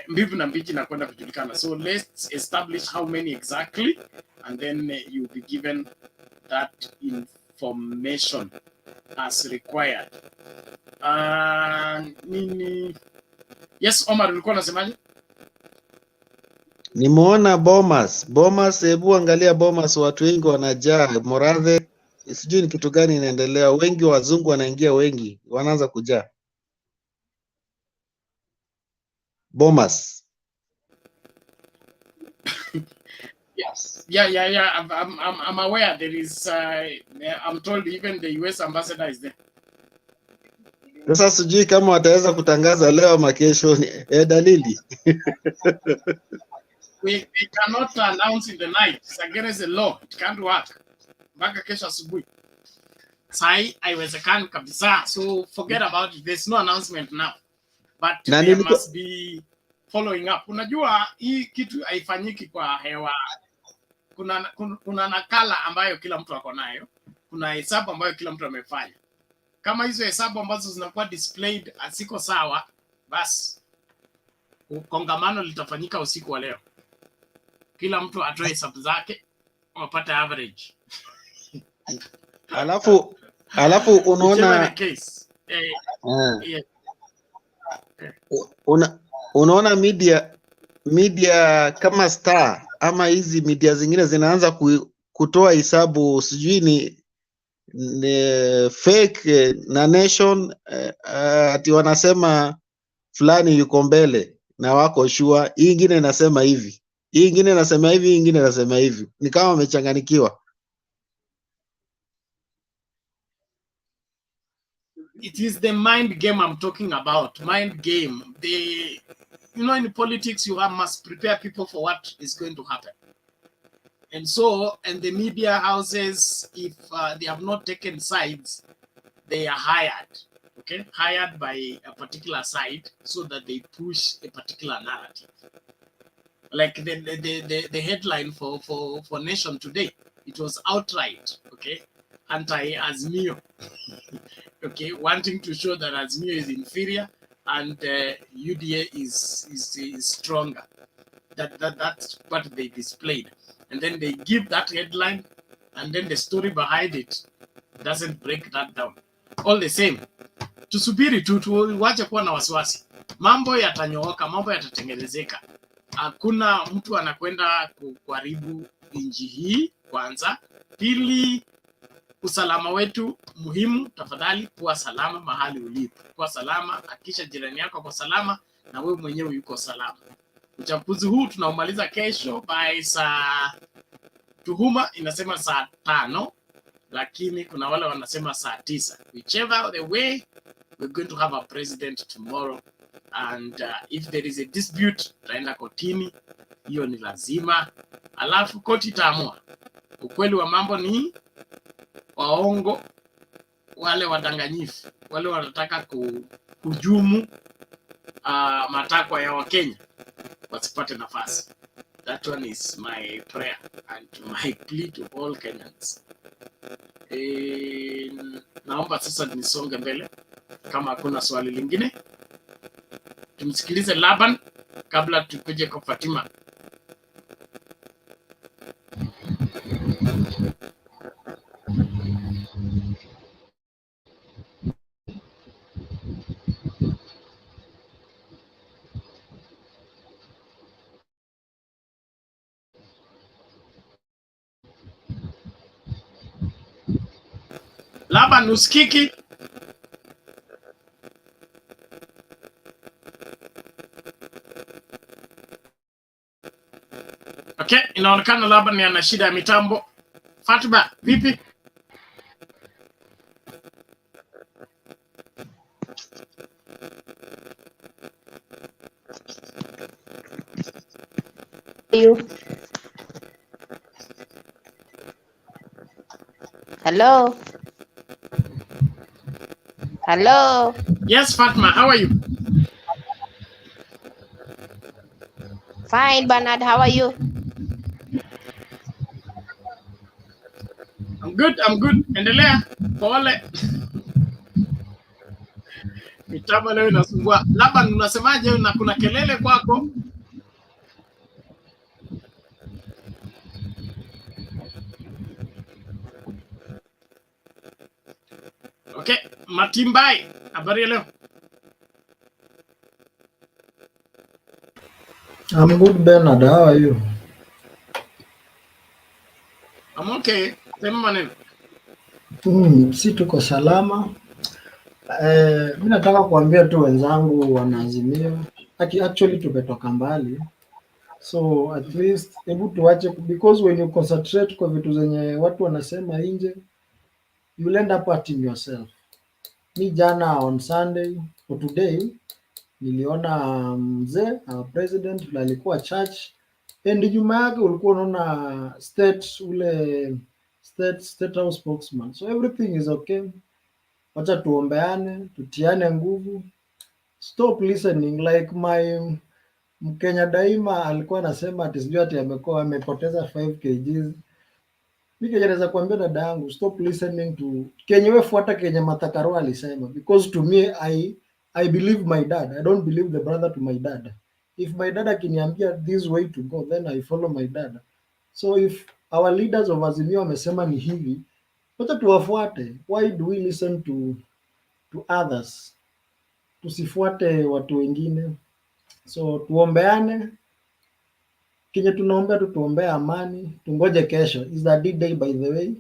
Mbivu na mbichi nakwenda kujulikana. So let's establish how many exactly, and then you'll be given that information as required. Yes, Omar, ulikuwa unasemaje? nimeona Bomas, hebu angalia Bomas, watu wengi wanajaa. Morathe, sijui ni kitu gani inaendelea, wengi wazungu wanaingia, wengi wanaanza kujaa Bomas. Yes. Yeah. I'm aware there is. I'm told even the US ambassador is there. Sasa sijui kama wataweza kutangaza leo ama kesho. Dalili we cannot announce in the night. It's against the law. It can't work. Mpaka kesho asubuhi. Sai haiwezekani kabisa. So forget about it. There's no announcement now. But there must be following up. Unajua hii kitu haifanyiki kwa hewa. Kuna nakala ambayo kila mtu ako nayo. Kuna hesabu ambayo kila mtu amefanya. Kama hizo hesabu ambazo zinakuwa displayed asiko sawa, basi kongamano litafanyika usiku wa leo. Kila mtu atoe hesabu zake, wapate average. Alafu unaona unaona media kama Star ama hizi media zingine zinaanza kutoa hesabu, sijui ni fake na Nation, ati wanasema fulani yuko mbele na wako sure, hii ingine inasema hivi, hii ingine inasema hivi, hii ingine inasema hivi, ni kama wamechanganikiwa. It is the mind game I'm talking about. Mind game. In politics, you must prepare people for what is going to happen. And so, and the media houses, if they have not taken sides, they are hired. Okay, hired by a particular side so that they push a particular narrative. Like the headline for Nation today, it was outright, okay, anti-Azimio. Okay, wanting to show that Azimio is inferior and UDA is stronger. That's what they displayed. And then they give that headline, and then the story behind it doesn't break that down. All the same, tusubiri tuwache kuwa na wasiwasi. Mambo yatanyooka, mambo yatatengenezeka. Hakuna mtu anakwenda kuharibu nchi hii kwanza. Pili, usalama wetu muhimu. Tafadhali kuwa salama mahali ulipo. Kuwa salama, hakisha jirani yako kwa salama na wewe mwenyewe yuko salama. Uchaguzi huu tunaumaliza kesho by tuhuma inasema saa 5, lakini kuna wale wanasema saa 9. Whichever the way, we're going to have a president tomorrow, and if there is a dispute tutaenda kotini, hiyo ni lazima, alafu koti itaamua. Ukweli wa mambo ni waongo, wale wadanganyifu, wale wanataka kuhujumu matakwa ya Wakenya wasipate nafasi. That one is my prayer and my plea to all Kenyans. Naomba sasa nisonge mbele. Kama hakuna swali lingine, tumsikilize Laban kabla tukuje kwa Fatima. Laban usikiki. Okay, inaonekana Laban ana shida ya mitambo. Fatma, vipi? You. Hello. Hello. Yes, Fatma, how are you? Fine, Bernard. How are you? I'm good. Endelea. Pole. Mitambo leo inasumbua. Laban, unasemaje na kuna kelele kwako? Okay, Matimbai, habari ya leo? I'm good, Bernard. How are you? I'm okay. Sema maneno. Si tuko salama. Mi nataka kuambia tu wenzangu wanaazimio. Actually tumetoka mbali. So at least hebu tuache, because when you concentrate kwa vitu zenye watu wanasema nje, you'll end up hurting yourself. Mi jana on Sunday or today niliona mzee president vile alikuwa church, and nyuma yake ulikuwa unaona state house spokesman. So everything is okay. Wacha tuombeane, tutiane nguvu. Stop listening like my Mkenya daima alikuwa anasema ati sijui ati amepoteza 5 kgs. Mimi Kenya naweza kuambia dada yangu, stop listening to Kenya, wewe fuata Kenya Matakaro alisema, because to me I believe my dad. I don't believe the brother to my dad. If my dad akiniambia this way to go, then I follow my dad. So if our leaders of Azimio wamesema ni hivi, wacha tuwafuate. Why do we listen to others? Tusifuate watu wengine. So tuombeane. Kenya tunaombea tu, tuombea amani, tungoje kesho. Is the D-Day, by the way.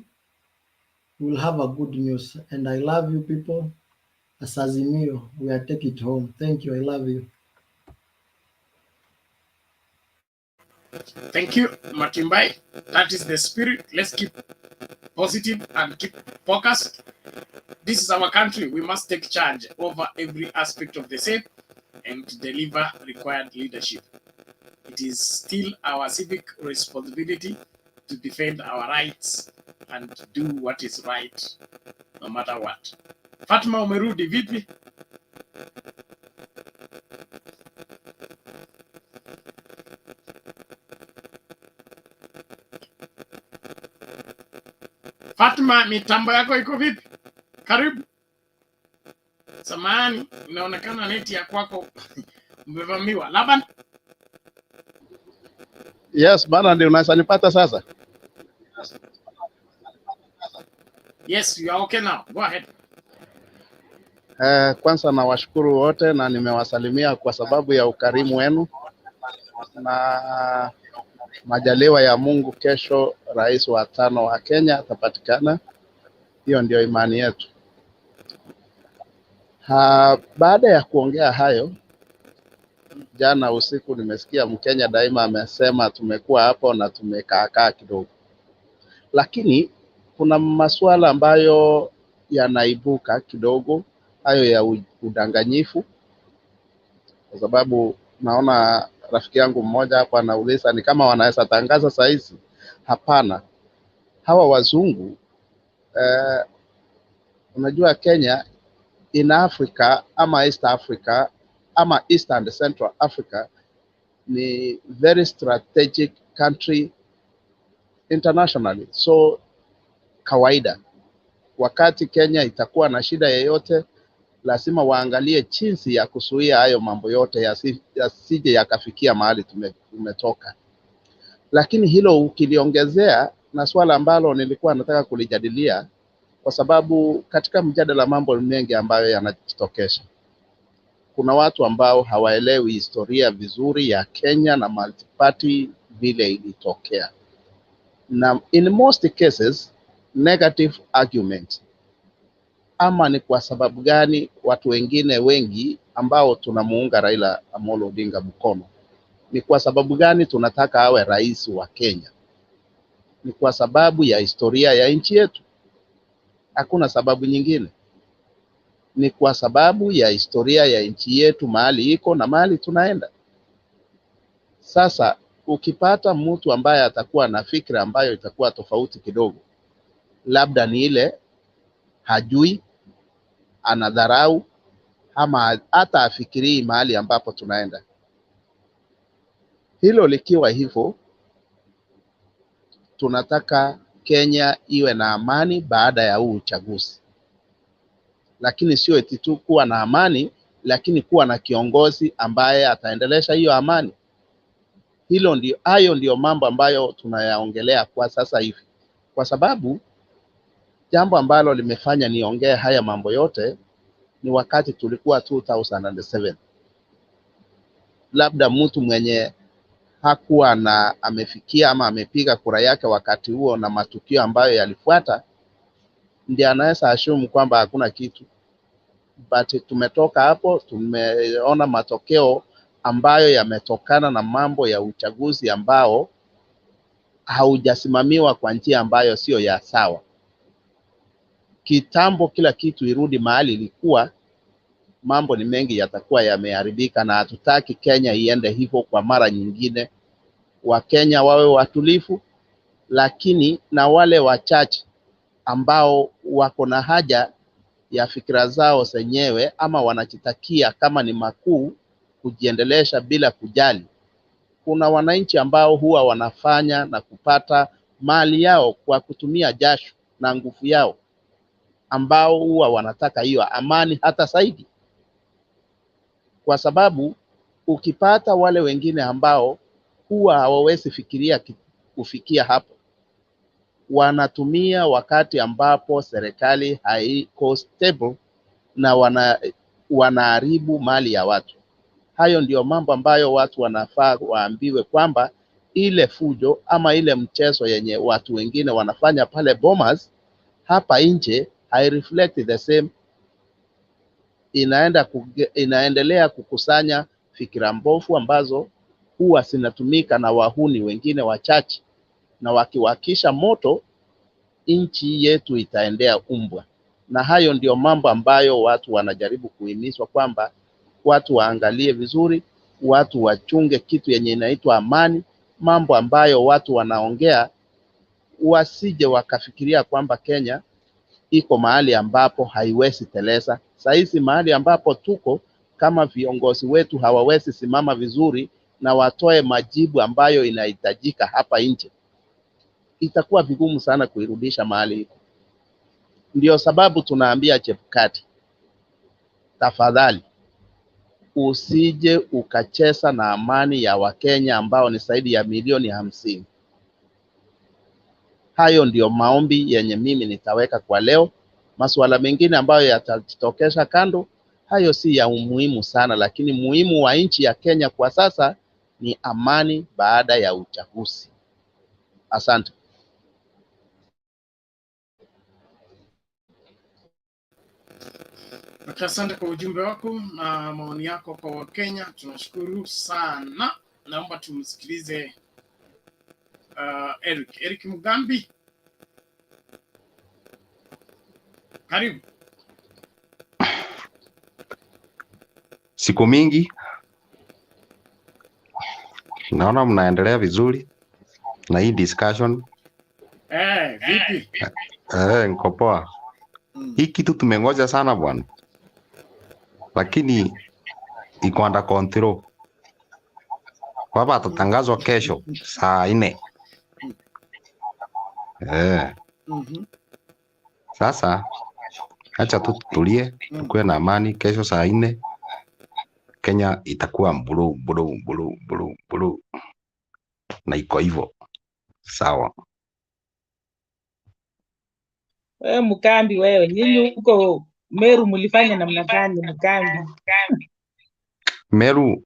We'll have a good news, and I love you people. As Azimio, we are take it home. Thank you. I love you. Thank you, Matimbai. That is the spirit. Let's keep positive and keep focused. This is our country. We must take charge over every aspect of the same and deliver required leadership. It is still our civic responsibility to defend our rights and do what is right, no matter what. Fatma, umerudi vipi? Fatma, mitambo yako iko vipi? Karibu. Samahani, inaonekana neti ya kwako umevamiwa. Laban? Yes, bana, ndio unaweza nipata sasa? Yes, you are okay now. Go ahead. Kwanza nawashukuru wote na nimewasalimia kwa sababu ya ukarimu wenu, na majaliwa ya Mungu kesho rais wa 5 wa Kenya atapatikana. Hiyo ndio imani yetu. Baada ya kuongea hayo, jana usiku nimesikia Mkenya daima amesema tumekuwa hapo na tumekaakaa kidogo, lakini kuna masuala ambayo yanaibuka kidogo, hayo ya udanganyifu, kwa sababu naona rafiki yangu mmoja hapa anauliza ni kama wanaweza tangaza saa hizi. Hapana, hawa wazungu unajua Kenya in Africa ama East Africa ama East and Central Africa ni very strategic country internationally. So kawaida wakati Kenya itakuwa na shida yoyote, lazima waangalie jinsi ya kuzuia hayo mambo yote yasije yakafikia mahali tumetoka. Lakini hilo ukiliongezea na swala ambalo nilikuwa nataka kulijadilia, kwa sababu katika mjadala mambo mengi ambayo yanajitokeza. Kuna watu ambao hawaelewi historia vizuri ya Kenya na multiparty vile ilitokea. Na in most cases negative argument ama ni kwa sababu gani watu wengine wengi ambao tunamuunga Raila Amolo Odinga mkono? Ni kwa sababu gani tunataka awe rais wa Kenya? Ni kwa sababu ya historia ya nchi yetu. Hakuna sababu nyingine. Ni kwa sababu ya historia ya nchi yetu, mahali iko na mahali tunaenda. Sasa ukipata mtu ambaye atakuwa na fikra ambayo itakuwa tofauti kidogo, labda ni ile hajui, anadharau, ama hata afikirii mahali ambapo tunaenda. Hilo likiwa hivyo, tunataka Kenya iwe na amani baada ya huu uchaguzi. Lakini sio eti tu kuwa na amani, lakini kuwa na kiongozi ambaye ataendelesha hiyo amani. Hayo ndio mambo ambayo tunayaongelea kwa sasa hivi. Kwa sababu jambo ambalo limefanya niongee haya mambo yote ni wakati tulikuwa 2007. Labda mtu mwenye hakuwa na amefikia ama amepiga kura yake wakati huo na matukio ambayo yalifuata, ndiye anaweza assume kwamba hakuna kitu. But tumetoka hapo, tumeona matokeo ambayo yametokana na mambo ya uchaguzi ambao haujasimamiwa kwa njia ambayo sio ya sawa. Kitambo kila kitu irudi mahali ilikuwa, mambo ni mengi yatakuwa yameharibika, na hatutaki Kenya iende hivyo kwa mara nyingine. Wakenya wawe watulivu, lakini na wale wachache ambao wako na haja ya fikra zao zenyewe ama wanajitakia kama ni makuu kujiendelesha bila kujali. Kuna wananchi ambao huwa wanafanya na kupata mali yao kwa kutumia jasho na nguvu yao, ambao huwa wanataka hiyo amani hata zaidi. Kwa sababu ukipata wale wengine ambao huwa hawawezi fikiria kufikia hapo, wanatumia wakati ambapo serikali haiko stable na wanaharibu mali ya watu. Hayo ndio mambo ambayo watu wanafaa waambiwe kwamba ile fujo ama ile mchezo yenye watu wengine wanafanya pale Bomas, hapa nje hai reflect the same. Inaendelea kukusanya fikira mbovu ambazo huwa zinatumika na wahuni wengine wachache, na wakiwakisha moto nchi yetu itaendea umbwa. Na hayo ndio mambo ambayo watu wanajaribu kuhimizwa kwamba watu waangalie vizuri, watu wachunge kitu yenye inaitwa amani. Mambo ambayo watu wanaongea wasije wakafikiria kwamba Kenya iko mahali ambapo haiwezi teleza. Saizi mahali ambapo tuko, kama viongozi wetu hawawezi simama vizuri na watoe majibu ambayo inahitajika hapa nje, itakuwa vigumu sana kuirudisha mahali iko. Ndio sababu tunaambia Chebukati, tafadhali usije ukacheza na amani ya Wakenya ambao ni zaidi ya milioni 50. Hayo ndio maombi yenye mimi nitaweka kwa leo. Masuala mengine ambayo yatatokesha kando, hayo si ya umuhimu sana, lakini muhimu wa nchi ya Kenya kwa sasa ni amani baada ya uchaguzi. Asante. Asante kwa ujumbe wako na maoni yako kwa Wakenya, tunashukuru sana. Naomba tumsikilize Eric Mugambi. Karibu. Siku mingi, naona mnaendelea vizuri na hii discussion. Vipi? Niko poa. Hii kitu tumengoja sana bwana, lakini iko under control. Baba atatangazwa kesho saa 4. Sasa acha tu tutulie, tukue na amani. Kesho saa 4 Kenya itakuwa blue, na iko hivyo. Sawa. Wewe Mkambi, wewe nyinyi huko Meru mlifanya namna gani Mkambi? Meru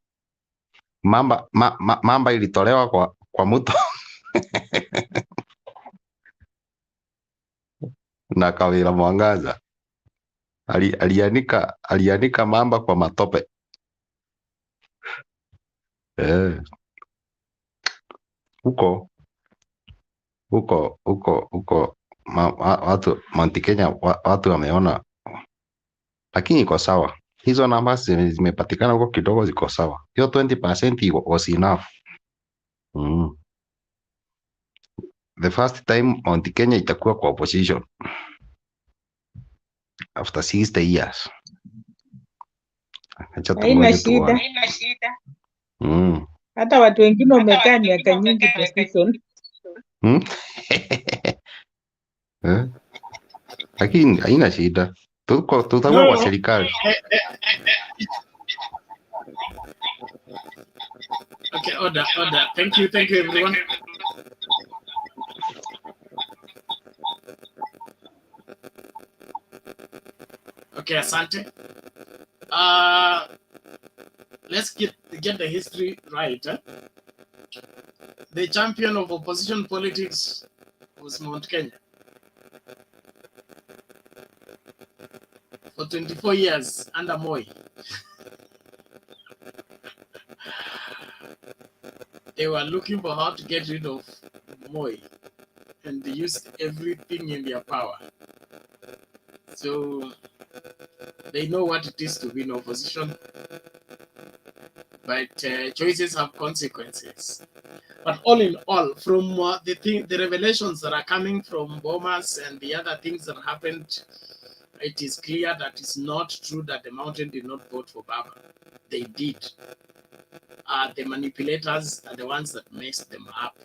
mamba ilitolewa kwa mto na Kawira Mwangaza. alianika mamba kwa matope. Huko watu Mount Kenya watu wameona, lakini iko sawa. Hizo namba zimepatikana huko kidogo, ziko sawa. Hiyo 20% was enough. The first time Mount Kenya itakuwa kwa opposition after 60 years. Acha Haina tungoje shida. tuone. Hata watu wengine wamekaa miaka nyingi position. Lakini haina shida, tutakuwa kwa serikali. Okay, order. Thank you everyone. Okay, asante. Let's get the history right. The champion of opposition politics was Mount Kenya. For 24 years under Moi. They were looking for how to get rid of Moi, and they used everything in their power. So they know what it is to be in opposition, but choices have consequences. But all in all, from the revelations that are coming from Bomas and the other things that happened, it is clear that it's not true that the mountain did not vote for Baba. They did. The manipulators are the ones that messed them up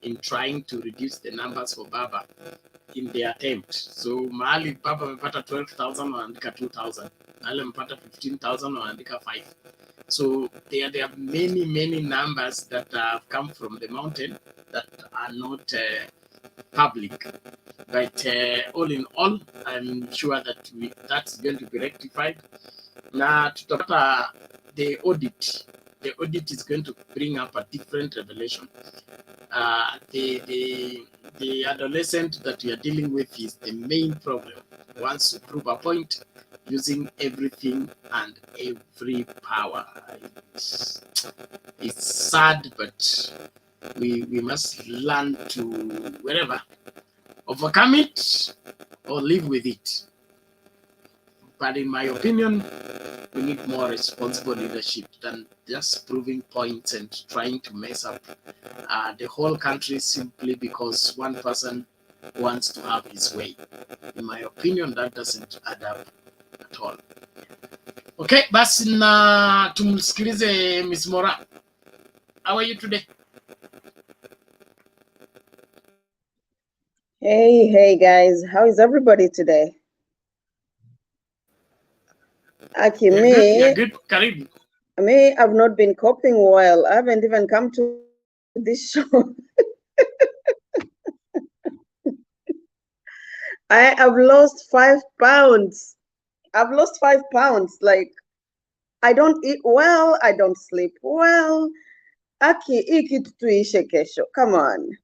in trying to reduce the numbers for Baba in their attempt. So mahali Baba amepata 12,000 wanaandika 2,000. Mahali amepata 15,000 wanaandika 5. So there are many numbers that have come from the mountain that are not public. But all in all, I'm sure that that's going to be rectified. Now, tutapata the audit. The audit is going to bring up a different revelation. The adolescent that we are dealing with is the main problem. Wants to prove a point using everything and every power. It's sad, but we must learn to overcome it or live with it. But in my opinion, we need more responsible leadership than just proving points and trying to mess up the whole country simply because one person wants to have his way. In my opinion, that doesn't add up at all. Okay, basi na tumsikilize Miss Mora. How are you today? Hey guys, how is everybody today? Aki, You're good. Karibu. Me, I've not been coping well. I haven't even come to this show. I have lost 5 pounds. I've lost 5 pounds. Like, I don't eat well. I don't sleep well. Aki, iki tuishe kesho. Come on.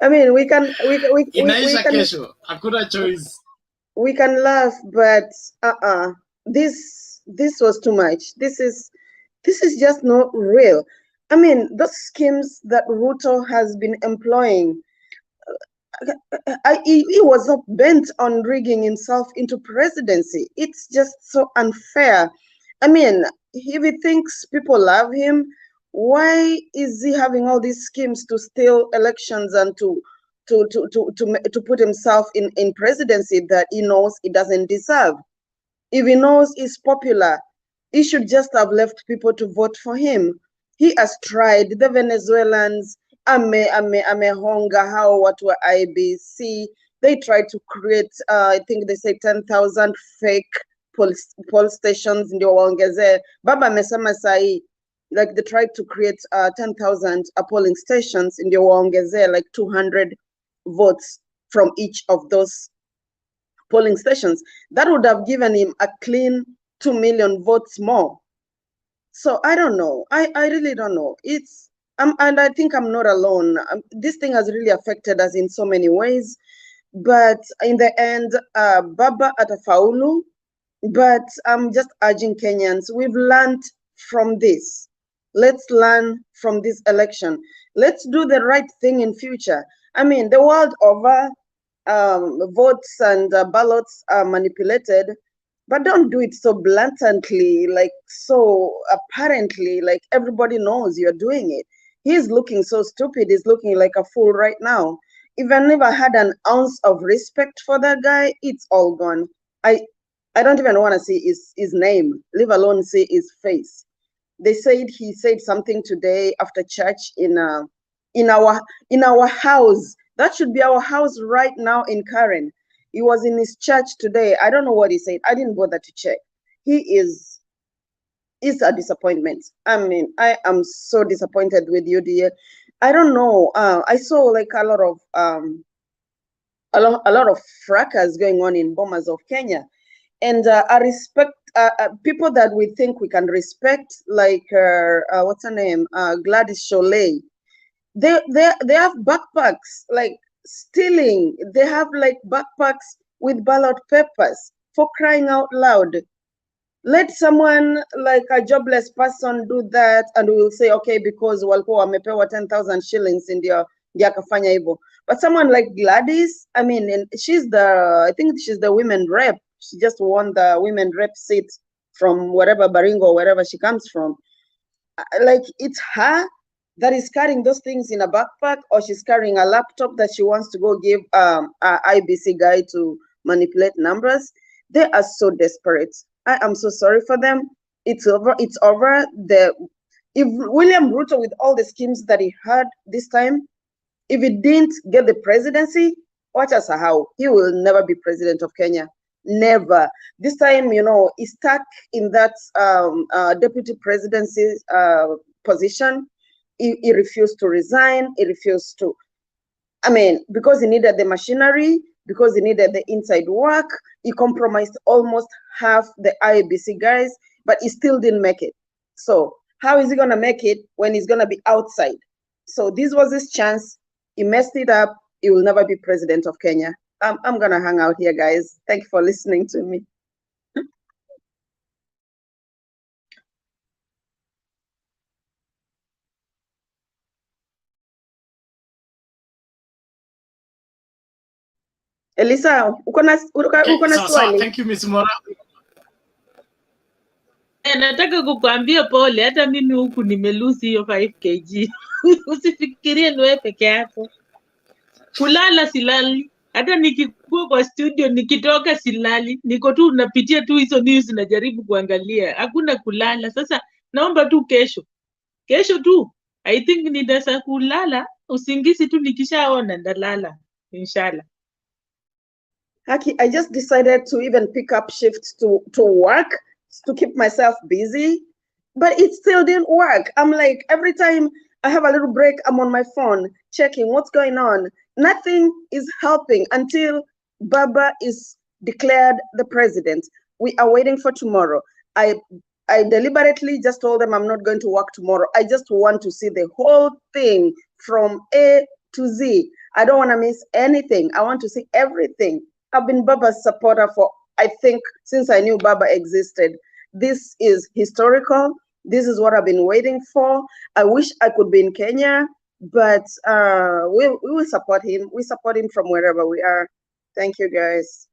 I mean, we can kesho. Hakuna choice. We can laugh, but this was too much. This is just not real. I mean, those schemes that Ruto has been employing, he was not bent on rigging himself into presidency. It's just so unfair. I mean, if he thinks people love him, why is he having all these schemes to steal elections and to put himself in presidency that he knows he doesn't deserve? If he knows he's popular, he should just have left people to vote for him. He has tried. The Venezuelans, amehonga hao watu wa IBC. They tried to create, I think they say 10,000 fake poll stations ndio waongezee. Baba amesema sahi, like they tried to create 10,000 polling stations ndio waongezee like 200 votes from each of those polling stations. That would have given him a clean 2 million votes more. So I don't know. I really don't know. It's And I think I'm not alone. This thing has really affected us in so many ways. But in the end, Baba atafaulu. But I'm just urging Kenyans, we've learned from this. Let's learn from this election. Let's do the right thing in future. I mean, the world over, votes and ballots are manipulated, but don't do it so blatantly, like so apparently, like everybody knows you're doing it. He's looking so stupid. He's looking like a fool right now. If I never had an ounce of respect for that guy, it's all gone. I don't even want to see his name, leave alone see his face. They said he said something today after church in our house. That should be our house right now in Karen. He was in his church today. I don't know what he said. I didn't bother to check. He is a disappointment. I mean, I am so disappointed with you, dear. I don't know. I saw like a lot of fracas going on in Bomas of Kenya. And I respect people that we think we can respect, like what's her name, Gladys Sholay. They have backpacks, like stealing. They have like backpacks with ballot papers, for crying out loud. Let someone like a jobless person do that, and we'll say okay, because walikuwa wamepewa 10,000 shillings ndio akafanya hivyo. But someone like Gladys, I mean, and I think she's the women rep. She just won the women rep seat from wherever, Baringo or wherever she comes from. Like, it's her that is carrying those things in a backpack, or she's carrying a laptop that she wants to go give a IBC guy to manipulate numbers. They are so desperate. I am so sorry for them. It's over. It's over. If William Ruto, with all the schemes that he had this time, if he didn't get the presidency, watch us how he will never be president of Kenya. Never. This time, he's stuck in that deputy presidency position. He refused to resign. He refused to, because he needed the machinery, because he needed the inside work. He compromised almost half the IEBC guys, but he still didn't make it. So how is he going to make it when he's going to be outside? So this was his chance. He messed it up. He will never be president of Kenya. I'm going to hang out here, guys. Thank you for listening to me. Elisa, uko na swali? Thank you, Ms. Mora. Nataka kukuambia pole, hata mimi huku nimelusi hiyo 5 kg. Usifikirie ni wewe peke yako. Kulala silali, hata nikikuwa kwa studio nikitoka silali, niko tu napitia tu hizo news najaribu kuangalia. Hakuna kulala. Sasa naomba tu kesho tu, I think nitaweza kulala, usingizi tu nikishaona ndalala inshallah. Haki, I just decided to even pick up shifts to work, to keep myself busy, but it still didn't work. I'm like, every time I have a little break, I'm on my phone checking what's going on. Nothing is helping until Baba is declared the president. We are waiting for tomorrow. I deliberately just told them I'm not going to work tomorrow. I just want to see the whole thing from A to Z. I don't want to miss anything. I want to see everything. I've been Baba's supporter for, I think, since I knew Baba existed. This is historical. This is what I've been waiting for. I wish I could be in Kenya, but we will support him. We support him from wherever we are. Thank you, guys.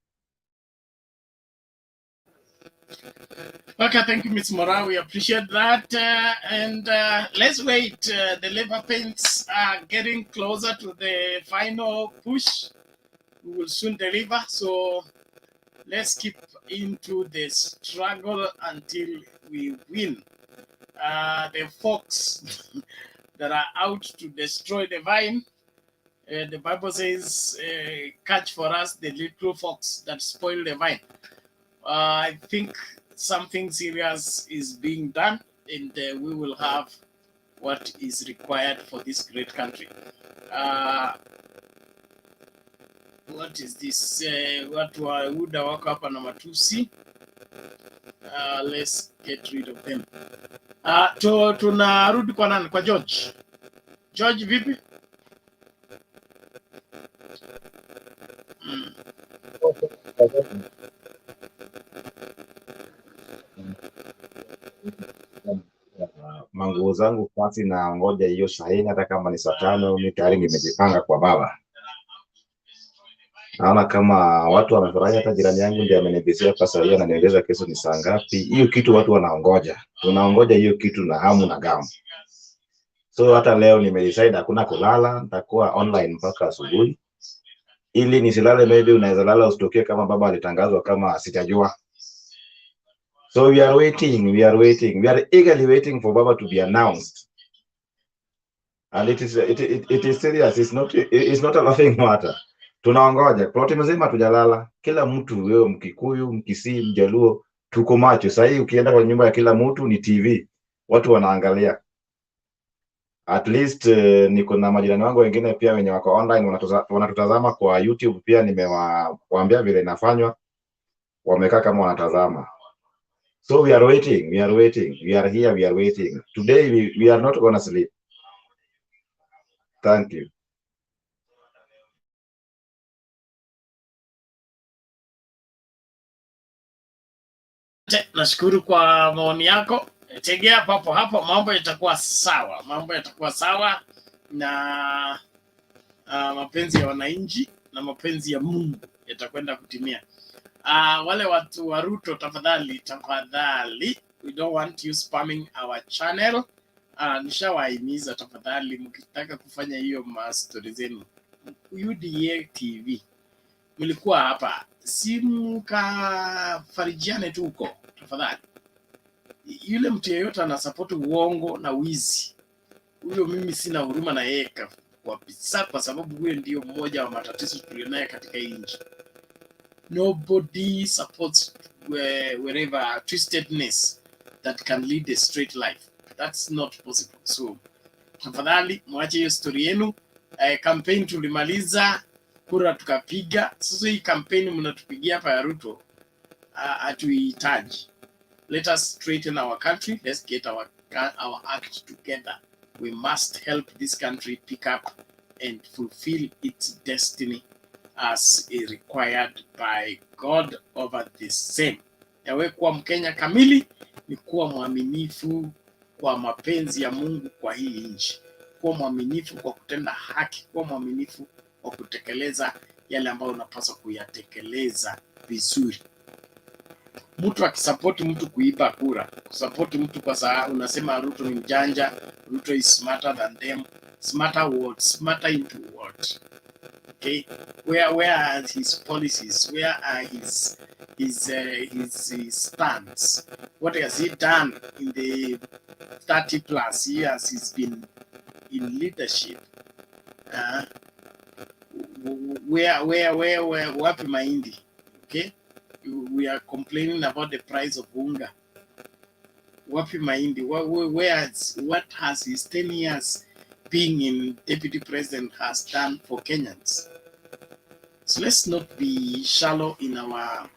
Okay, thank you, Ms. Mora. We appreciate that. And let's wait. The labor paints are getting closer to the final push. We will soon deliver. So let's keep into the struggle until we win. The fox that are out to destroy the vine, the Bible says, catch for us the little fox that spoil the vine. I think something serious is being done, and we will have what is required for this great country. What is this? Watu wa UDA wako hapa na matusi. Let's get rid of them. Tunarudi kwa nani? Kwa George. George vipi? Manguo zangu basi na ngoja hiyo sahihi, hata kama ni saa 5 mimi tayari nimejipanga kwa baba. Naona kama watu wamefurahi, hata jirani yangu ndiye amenibisia kwa sahihi, ananieleza kesho ni saa ngapi. Hiyo kitu watu wanaongoja, tunaongoja hiyo kitu na hamu na gamu. So hata leo nimedecide hakuna kulala, nitakuwa online mpaka asubuhi, ili nisilale. Maybe unaweza lala usitokee kama baba alitangazwa kama sitajua. So we are waiting, we are eagerly waiting for baba to be announced. And it is serious, it's not a laughing matter. Tunaongoja ploti mzima, tujalala. Kila mtu, wewe Mkikuyu, Mkisii, Mjaluo, tuko macho. Sasa hii ukienda kwa nyumba ya kila mtu ni TV, watu wanaangalia. At least niko na majirani wangu wengine pia wenye wako online wanatutazama kwa YouTube pia, nimewaambia vile inafanywa, wamekaa kama wanatazama. So we are waiting, we are here, we are waiting. Today we are not gonna sleep. Thank you. Nashukuru kwa maoni yako. Tegea papo hapo, mambo yatakuwa sawa, na mapenzi ya wananchi na mapenzi ya Mungu yatakwenda kutimia. Wale watu wa Ruto, tafadhali, we don't want you spamming our channel. Nishawahimiza, tafadhali, mkitaka kufanya hiyo mastori zenu, UDA TV mlikuwa hapa, si mkafarijiane tu huko, tafadhali. Yule mtu yeyote anasupport uongo na wizi, huyo mimi sina huruma na yeye kabisa, kwa sababu huyo ndio mmoja wa matatizo tulionayo katika hii nchi. Nobody supports wherever twistedness that can lead a straight life. That's not possible. So tafadhali mwache hiyo story yenu. Campaign tulimaliza, kura tukapiga. Sasa hii campaign mnatupigia hapa ya Ruto hatuihitaji. Let us straighten our country. Let's get our act together. We must help this country pick up and fulfill its destiny as required by God over the same. Yawe kuwa Mkenya kamili ni kuwa mwaminifu kwa mapenzi ya Mungu kwa hii nchi, kuwa mwaminifu kwa kutenda haki, kuwa mwaminifu kwa kutekeleza yale ambayo unapaswa kuyatekeleza vizuri. Mtu akisapoti mtu kuiba kura, kusapoti mtu kwa sababu unasema Ruto ni mjanja, Ruto is smarter than them. Smarter what? Smarter into what? Okay, where are his policies? Where are his stance? What has he done in the 30+ years he's been in leadership? Where wapi mahindi? Okay, we are complaining about the price of unga. Wapi mahindi? What has his 10 years being in deputy president has done for Kenyans? So let's not be shallow in our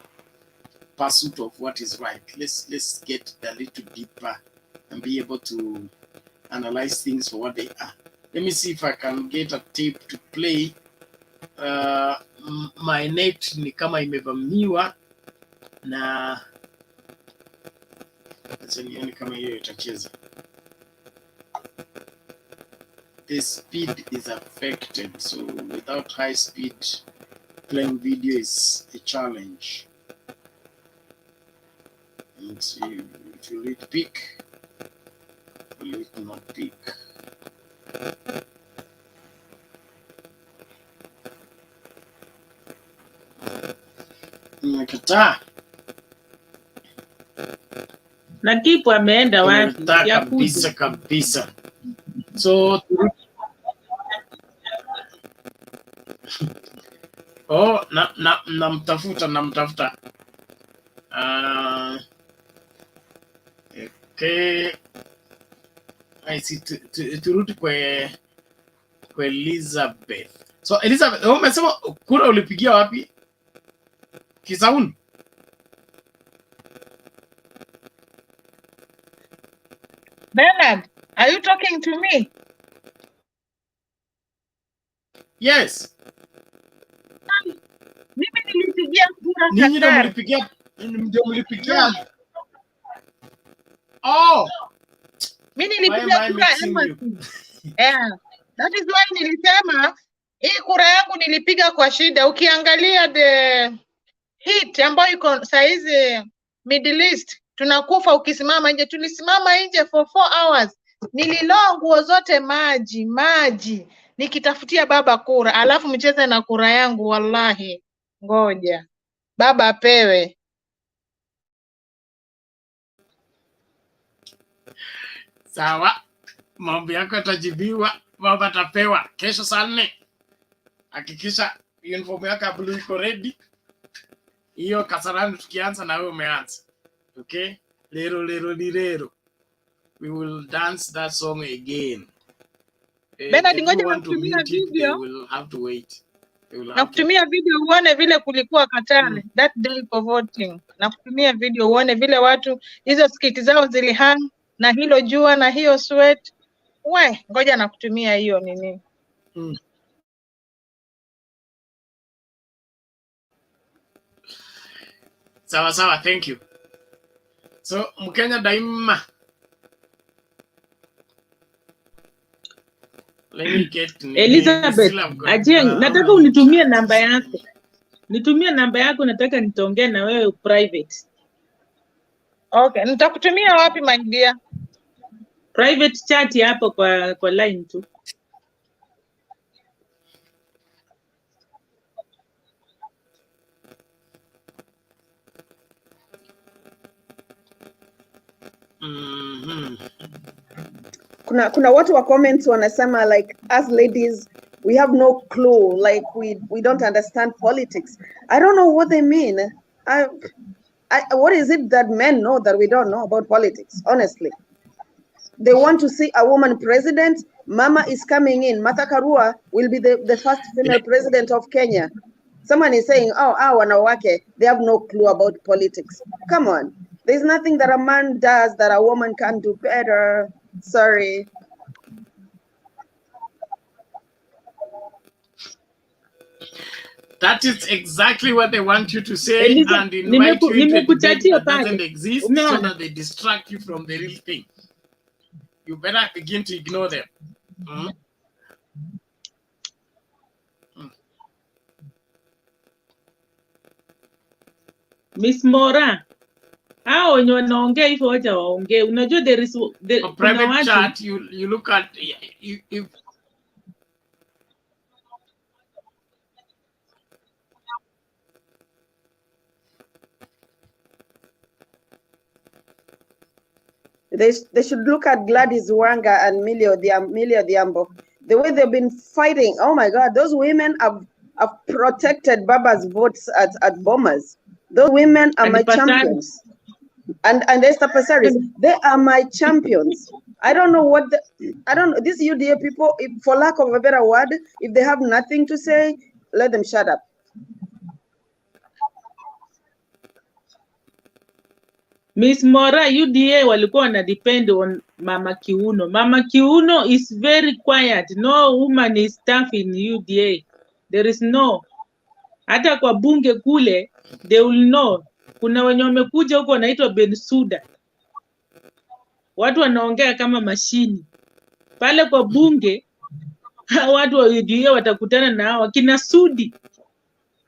pursuit of what is right. Let's get a little deeper and be able to analyze things for what they are. Let me see if I can get a tape to play. My net ni kama imevamiwa na acha nione kama hiyo itacheza. The speed is affected, so without high speed playing video is a challenge. Let's see, will it pick? Will it not pick? Nimekataa. Na Kipu ameenda wapi? Nimekataa kabisa. So namtafuta. Okay. I see, turudi kwa Elizabeth. So Elizabeth, umesema kura ulipigia wapi? Kisauni? Bernard, are you talking to me? Yes. Mimi nilipigia kura Ninyi ndio Qatar. mlipigia. No. Oh. Mimi Why am nilipigia I kura mixing you? embassy. Yeah. That is why nilisema hii kura yangu nilipiga kwa shida. Ukiangalia the heat ambayo iko saizi Middle East, tunakufa ukisimama nje. Tulisimama nje for 4 hours. Nililoa nguo zote maji nikitafutia baba kura, alafu mcheze na kura yangu. Wallahi, ngoja baba apewe. Sawa. Mambo yako yatajibiwa, baba atapewa kesho saa 4. Hakikisha uniform yako ya blue iko ready. Hiyo Kasarani tukianza na wewe umeanza. Okay? Lero lero lirero. We will dance that song again. Bernard, The ngoja people want to nakutumia mute it, they video. will have to wait. They will have to. Nakutumia video uone vile kulikuwa Qatar that day for voting. Nakutumia video uone vile watu hizo skiti zao zilihang na hilo jua na hiyo sweat. We, ngoja nakutumia hiyo nini. Sawa sawa, thank you. So, Mkenya daima. Let me get Elizabeth, Ajeng, nataka unitumie namba yako. Nitumie namba yako, nataka nitaongea na wewe private. Okay, nitakutumia wapi my dear? Private chat hapo kwa line tu. Kuna watu wa comments wanasema like us ladies we have no clue, like we don't understand politics. I don't know what they mean. What is it that men know that we don't know about politics? Honestly, they want to see a woman president. Mama is coming in. Martha Karua will be the first female president of Kenya. Someone is saying, oh, wanawake, they have no clue about politics. Come on. There's nothing that a man does that a woman can do better. Sorry. That is exactly what they want you to say and invite you into a debate that doesn't exist so that they distract you from the real thing. You better begin to ignore them. Miss Mora, hao wenye wanaongea hivyo wacha waongee. Unajua there is a private chat, you look at if They should look at Gladys Wanga and Millie Odhiambo. The way they've been fighting. Oh my God, those women have protected Baba's votes at Bomas. Those women are my champions. And Esther Passaris, they are my champions. I don't know what these UDA people, for lack of a better word, if they have nothing to say, let them shut up. Miss Mora, UDA walikuwa wana depend on Mama Kiuno. Mama Kiuno is very quiet. No woman is tough in UDA. There is no. Hata kwa bunge kule, they will know. Kuna wenye wamekuja huko wanaitwa Bensuda. Watu wanaongea kama mashini. Pale kwa bunge, watu wa UDA watakutana na hao kina Sudi.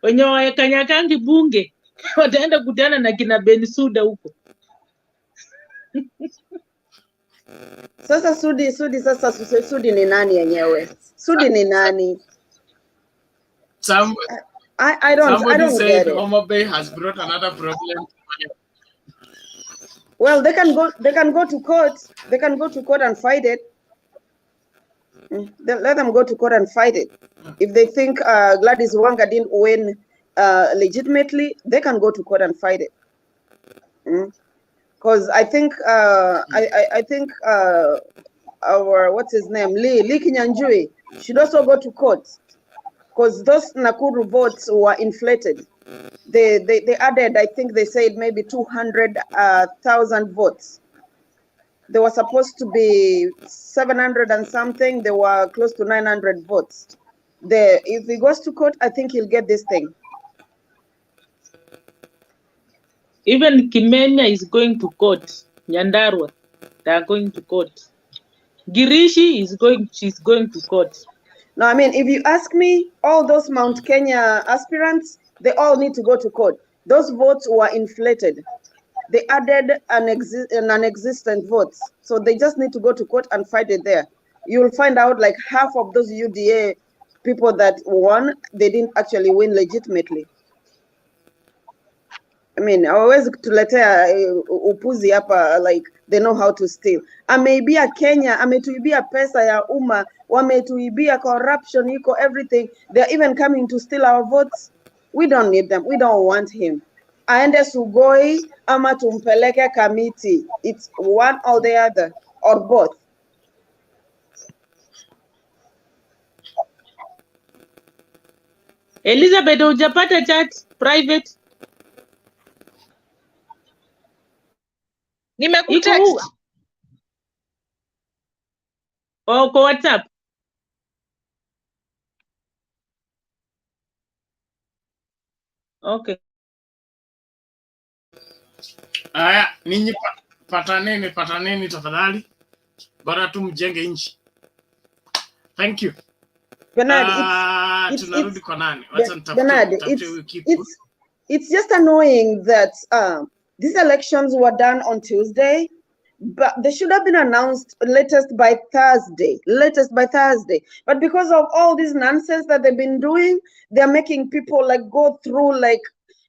Wenye wakanyakangi bunge, wataenda kutana na kina Bensuda huko. Sasa Sudi ni nani yenyewe? Sudi ni nani? I don't get it. Homa Bay has brought another problem. Well, they can go to court. They can go to court and fight it. Let them go to court and fight it. If they think Gladys Wanga didn't win legitimately, they can go to court and fight it. Because I think our what's his name, Lee Kinyanjui should also go to court, because those Nakuru votes were inflated. They added, I think they said maybe 200,000 votes. They were supposed to be 700 and something. They were close to 900 votes. if he goes to court, I think he'll get this thing. Even Kimenya is going to court. Nyandarua, they are going to court. Girishi she's going to court. No, I mean, if you ask me, all those Mount Kenya aspirants, they all need to go to court. Those votes were inflated. They added non-existent votes. So they just need to go to court and fight it there. You'll find out like half of those UDA people that won, they didn't actually win legitimately. I mean, always tuletea upuzi hapa, like they know how to steal. Ameibia Kenya, ametuibia pesa ya umma, wametuibia corruption, iko everything. They're even coming to steal our votes. We don't need them. We don't want him. Aende Sugoi ama tumpeleke Kamiti. It's one or the other or both. Elizabeth, hujapata chat private? Nimekutext. Oh, kwa WhatsApp. Okay. Aya, ninyi pataneni tafadhali. Bora tu mjenge nchi. Thank you. Bernard, tunarudi kwa nani? Wacha Bernard, it's just annoying that these elections were done on Tuesday, but they should have been announced latest by Thursday. But because of all this nonsense that they've been doing, they're making people like go through like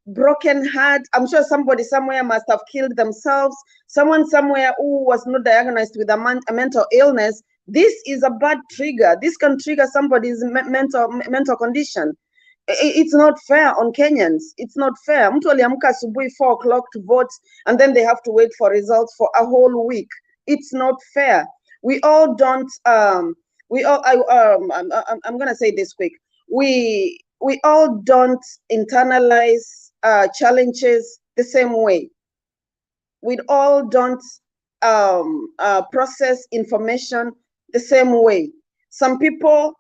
broken heart. I'm sure somebody somewhere must have killed themselves. Someone somewhere who was not diagnosed with a mental illness. This is a bad trigger. This can trigger somebody's mental condition. It's not fair on Kenyans. It's not fair. Mtu aliamka asubuhi 4 o'clock to vote, and then they have to wait for results for a whole week. It's not fair. We all don't. I'm gonna say this quick. We all don't internalize challenges the same way. We all don't process information the same way. Some people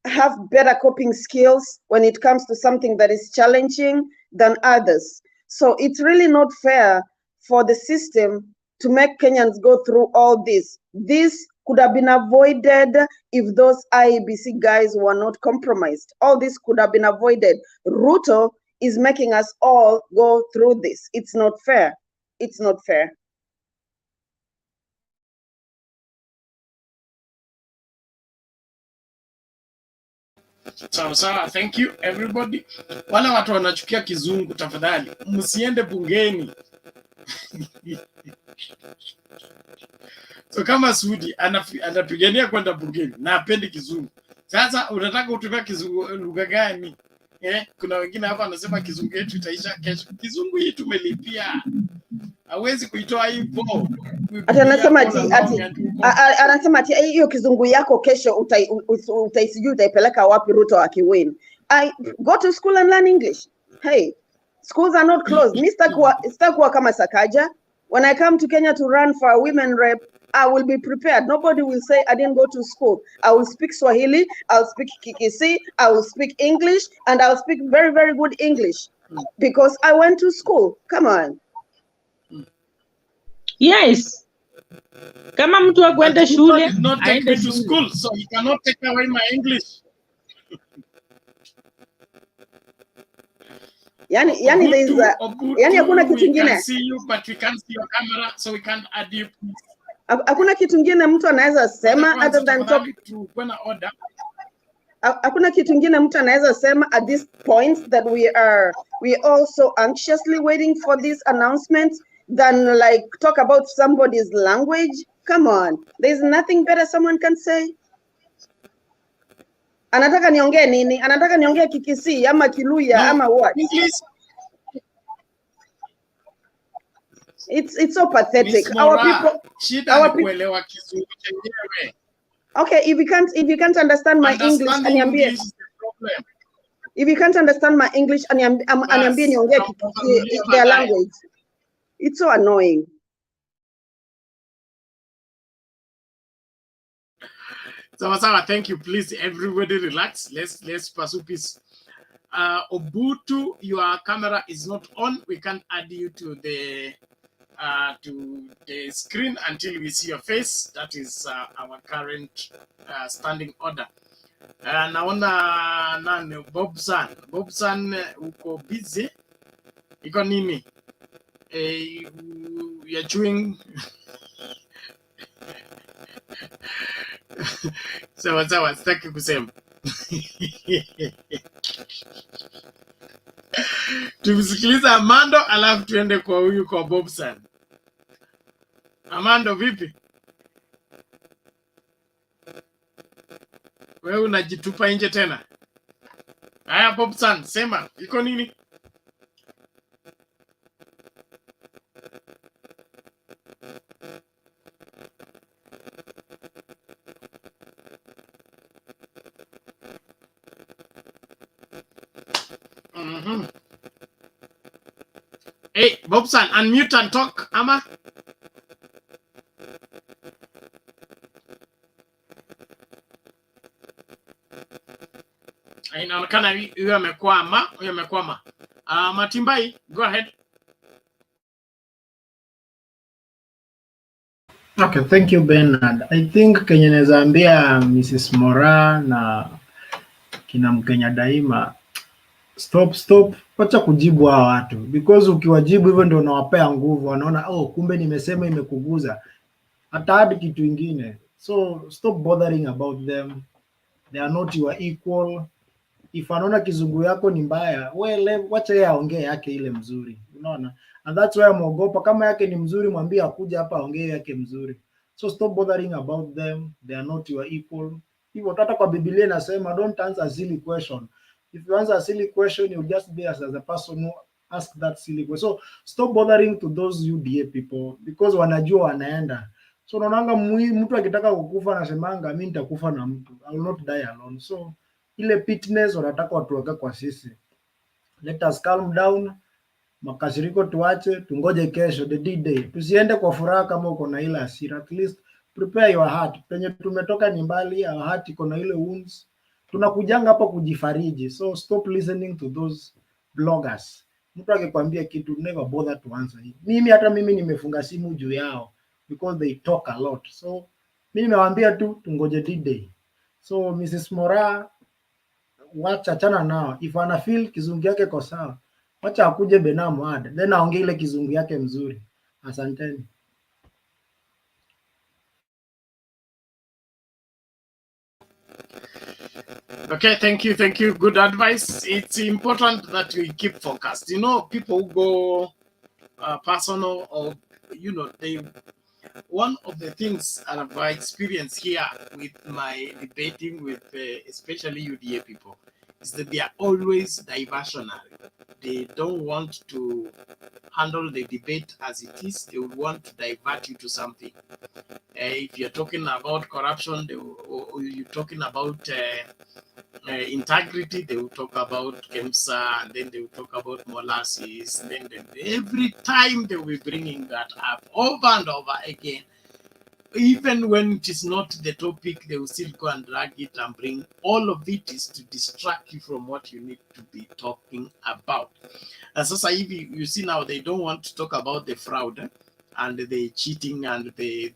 have better coping skills when it comes to something that is challenging than others. So it's really not fair for the system to make Kenyans go through all this. This could have been avoided if those IEBC guys were not compromised. All this could have been avoided. Ruto is making us all go through this. It's not fair. It's not fair. Sawa, thank you everybody. Wala watu wanachukia kizungu, tafadhali msiende bungeni. So kama Sudi anapigania kwenda bungeni na apendi kizungu, sasa unataka utumia kizungu lugha gani? Kuna wengine hapa anasema kizungu yetu itaisha kesho. Kizungu hii tumelipia, hawezi kuitoa hivyo. Anasema ati hiyo kizungu yako kesho utaisijui utaipeleka wapi Ruto akiwin. I go to school and learn English. Hey, schools are not closed. Mi sitakuwa kama Sakaja. When I come to Kenya to run for a women rep, I will be prepared. Nobody will say I didn't go to school. I will speak Swahili, I'll speak Kikisi, I will speak English, and I'll speak very, very good English because I went to school. Come on. Yes. Kama mtu akwenda shule, not take me to school, so he cannot take away my English. Yani hakuna kitu kingine. We can see you but we can't see your camera, so we can't add you. Hakuna kitu kingine mtu anaweza sema other than talk. Hakuna kitu kingine mtu anaweza sema at this point that we are also anxiously waiting for this announcement than like talk about somebody's language. Come on, there's nothing better someone can say. Anataka niongee nini? Anataka niongee Kikisi ama Kiluya ama what? It's so pathetic. Our people. Okay, if you can't understand my English, aniambie. If you can't understand my English, aniambie niongee their language. It's so annoying. Sawa, thank you. Please, everybody relax. Let's pursue peace. Obutu, your camera is not on. We can't add you to the screen until we see your face. That is our current standing order. Naona nani Bobsan. Bobsan, uko busy? Iko nini? You're chewing. Sawa, sitaki kusema. Tumsikiliza Amando alafu tuende kwa huyu kwa Bobsan. Amando, vipi? Wewe unajitupa nje tena? Haya Bobsan, sema, iko nini? Hey, Bobsan, unmute and talk, ama? Inaonekana huyo amekwama. Matimbai, go ahead. Okay, thank you Bernard. I think Kenya naweza ambia Mrs. Mora na kina Mkenya Daima, stop, wacha kujibu hawa watu, because ukiwajibu hivyo ndio unawapea nguvu, wanaona kumbe nimesema imekuguza, hata hadi kitu ingine. So stop bothering about them, they are not your equal. If anaona kizungu yako ni mbaya, wacha yeye aongee yake ile mzuri, unaona, and that's why ameogopa. Kama yake ni mzuri, mwambie akuja hapa aongee yake mzuri. So stop bothering about them, they are not your equal. Hivyo hata kwa Biblia inasema don't answer a silly question. If you answer a silly question, you just be as a person who ask that silly question. So stop bothering to those UDA people, because wanajua wanaenda. So unaonanga mtu akitaka kukufa anasemanga mimi nitakufa na mtu, I will not die alone. So ile pitness wanataka watuweka kwa sisi. Let us calm down, makasiriko tuache, tungoje kesho, the D-Day. Tusiende kwa furaha kama uko na ile hasira. At least prepare your heart. Penye tumetoka ni mbali, our heart iko na ile wounds. Tunakujanga hapa kujifariji. So stop listening to those bloggers. Mtu akikwambia kitu, never bother to answer it. Hata mimi nimefunga simu juu yao because they talk a lot. So mimi nimewaambia tu tungoje D-Day. So Mrs. Mora, wacha chana nao. If ana feel kizungu yake ko sawa, wacha akuje Benamu ad, then aongee ile kizungu yake mzuri. Asanteni. Okay, thank you. Good advice. It's important that we keep focused. You know, people who go personal, or one of the things I've experienced here with my debating with especially UDA people is that they are always diversionary. They don't want to handle the debate as it is. They would want to divert you to something. If you're talking about corruption, or you're talking about integrity, they will talk about KEMSA, and then they will talk about molasses. Then every time they will be bringing that up over and over again. Even when it is not the topic, they will still go and drag it and bring. All of it is to distract you from what you need to be talking about. And so you see now, they don't want to talk about the fraud and the cheating and the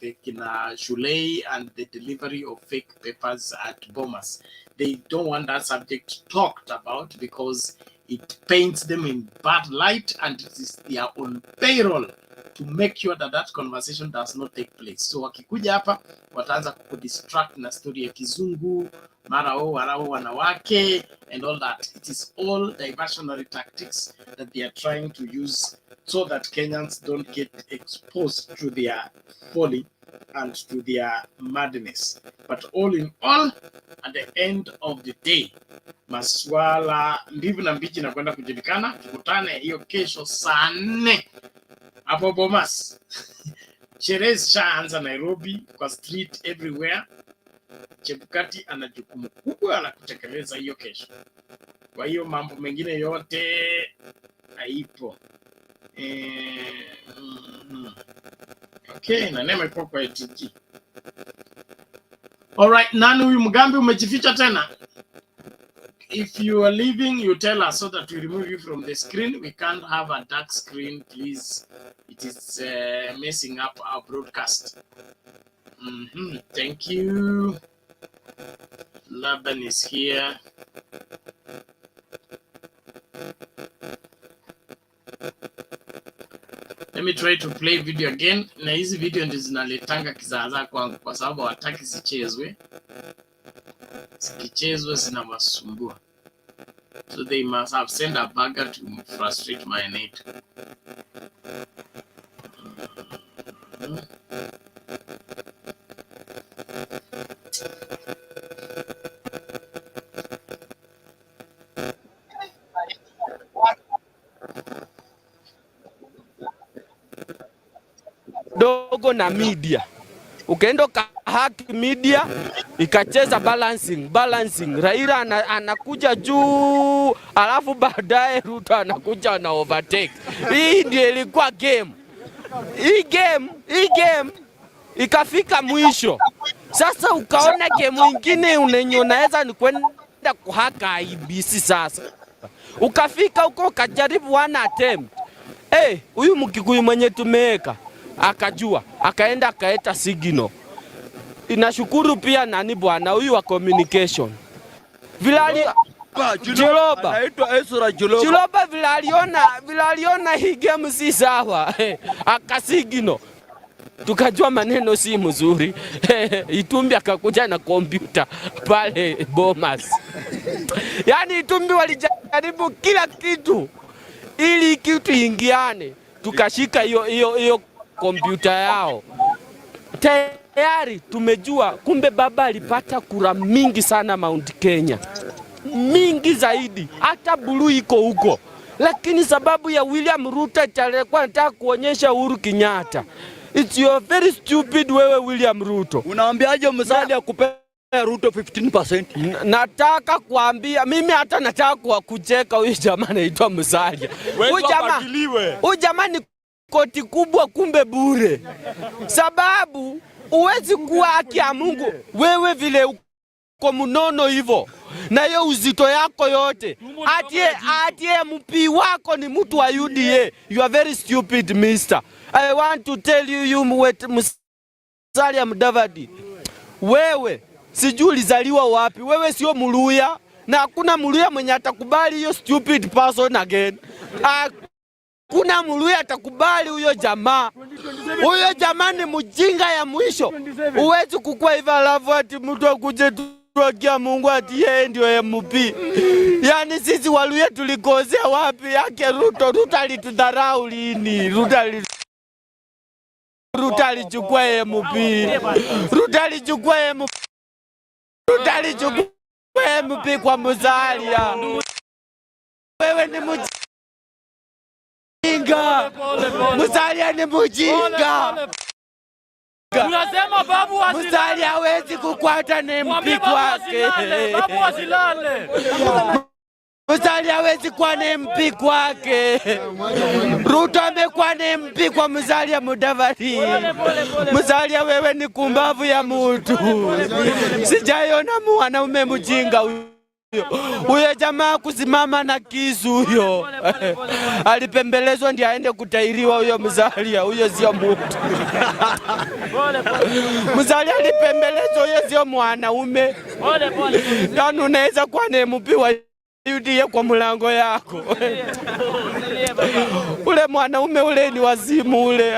Shulei and the delivery of fake papers at Bomas. They don't want that subject talked about because it paints them in bad light, and it is their own payroll to make sure that that conversation does not take place. So wakikuja hapa wataanza kudistract na story ya kizungu, mara warao wanawake and all that. It is all diversionary tactics that they are trying to use so that Kenyans don't get exposed to their folly and to their madness. But all in all, at the end of the day, maswala mbivu na mbichi na kwenda kujulikana. Tukutane hiyo kesho saa 4 hapo Bomas. Sherehe zishaanza Nairobi kwa street everywhere. Chebukati ana jukumu kubwa la kutekeleza hiyo kesho. Kwa hiyo mambo mengine yote haipo. Okay, na nema ipo kwa TG. All right, nani huyu Mugambi umejificha tena? If you are leaving, you tell us so that we remove you from the screen. We can't have a dark screen, please. It is messing up our broadcast. Thank you. Laban is here. Let me try to play video again. Na hizi video ndizo zinaletanga kizaazaa kwangu kwa sababu hawataki zichezwe. Zikichezwe zinawasumbua. So they must have sent a bugger to frustrate my net. Dogo na media. Ukaenda haki media ikacheza balancing. Raila anakuja juu, alafu baadaye Ruto anakuja na overtake. Hii ndio ilikuwa game. Hii game ikafika mwisho. Sasa ukaona game nyingine unaweza ni kwenda kuhaka IEBC sasa. Ukafika huko ukajaribu one attempt. Huyu Mkikuyu mwenye tumeweka akajua, akaenda akaeta signal. Inashukuru pia nani bwana huyu wa communication. Jiloba anaitwa Ezra Jiloba. Jiloba vile aliona hii game si sawa. Akasigino. Tukajua maneno si mzuri. Itumbi akakuja na kompyuta pale Bomas. Yaani Itumbi walijaribu kila kitu ili kitu ingiane. Tukashika hiyo kompyuta yao. Tayari tumejua kumbe baba alipata kura mingi sana Mount Kenya. Mingi zaidi. Hata Blue iko huko. Lakini sababu ya William Ruto alikuwa anataka kuonyesha Uhuru Kenyatta. It's your very stupid wewe William Ruto. Unaambiaje Musalia kupea Ruto 15%? Nataka kuambia mimi hata nataka kucheka huyu jamaa anaitwa Musalia. Huyu jamaa ni koti kubwa kumbe bure. Sababu uwezi kuwa haki ya Mungu wewe vile uko mnono hivyo. Na hiyo uzito yako yote. Atie MP wako ni mtu wa UDA. You are very stupid, mister. I want to tell you Musalia Mudavadi. Wewe sijui ulizaliwa wapi. Wewe sio Muluya na hakuna Muluya mwenye atakubali hiyo stupid person again. Kuna Muluya atakubali huyo jamaa. Huyo jamaa ni mjinga ya mwisho. Uwezi kukua hivyo alafu ati mtu akuje tuakia Mungu ati yeye ndio MP. Yaani sisi Waluya tulikosea wapi yake Ruto? Ruto alitudharau lini? Ruto alichukua MP. Ruto alichukua MP kwa Musalia. Wewe ni mjinga. Musalia ni mjinga. Unasema babu wasilale. Musalia hawezi kukwata na MP kwake. Babu wasilale. Musalia hawezi kuwa na MP kwake. Ruto amekuwa na MP kwa Musalia Mudavadi. Musalia wewe ni kumbavu ya mtu. Sijaiona mwanaume mjinga huyo jamaa kusimama na kisu huyo. Alipembelezwa ndiye aende kutairiwa huyo Musalia, huyo sio mtu. Musalia alipembelezwa, huyo sio mwanaume. Yaani unaweza kuwa na MP wa UDA kwa mlango yako. Ule mwanaume ule ni wazimu ule.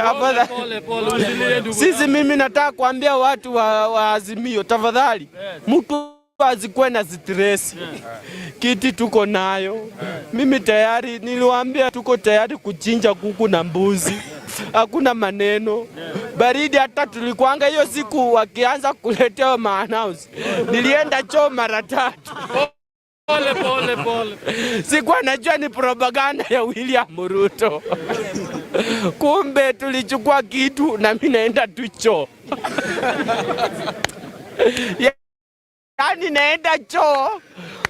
Sisi mimi nataka kuambia watu wa Azimio, tafadhali mtu azikuwe na stress. Kiti tuko nayo. Mimi tayari niliwaambia tuko tayari kuchinja kuku na mbuzi. Hakuna maneno. Baridi hata tulikuanga hiyo siku wakianza kuletea ma-announce. Nilienda choo mara 3. Pole. Sikuwa najua ni propaganda ya William Ruto. Kumbe tulichukua kitu na mimi naenda tu choo. Yaani naenda choo.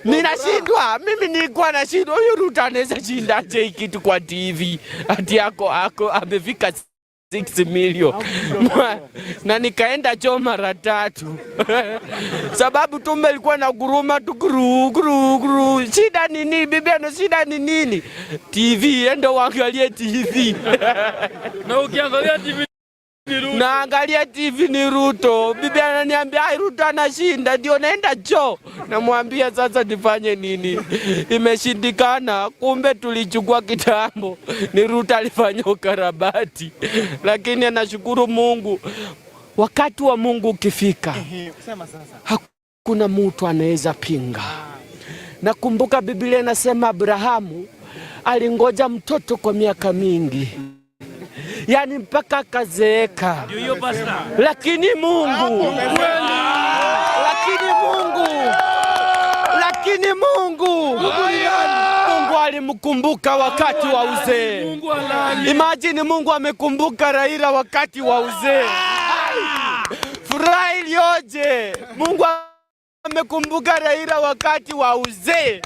Ninashindwa. Mimi nilikuwa nashindwa huyu Ruto anaweza shinda kitu kwa TV. Ati yako amefika 6 million na nikaenda choo mara 3 sababu tumbe ilikuwa na guruma tu guru. Shida ni nini bibiano? Shida ni nini? TV, endo waangalie TV. Na ukiangalia TV naangalia TV ni Ruto. Bibi ananiambia ai, Ruto anashinda, ndio naenda choo. Namwambia sasa nifanye nini? Imeshindikana. Kumbe tulichukua kitambo, ni Ruto alifanya ukarabati. Lakini anashukuru Mungu, wakati wa Mungu ukifika hakuna mtu anaweza pinga. Nakumbuka Biblia inasema Abrahamu alingoja mtoto kwa miaka mingi, yani mpaka akazeeka. Lakini Mungu alimkumbuka wakati wa uzee. Imagine Mungu amekumbuka Raila wakati wa uzee. Furaha iliyoje! Mungu amekumbuka Raila wakati wa uzee.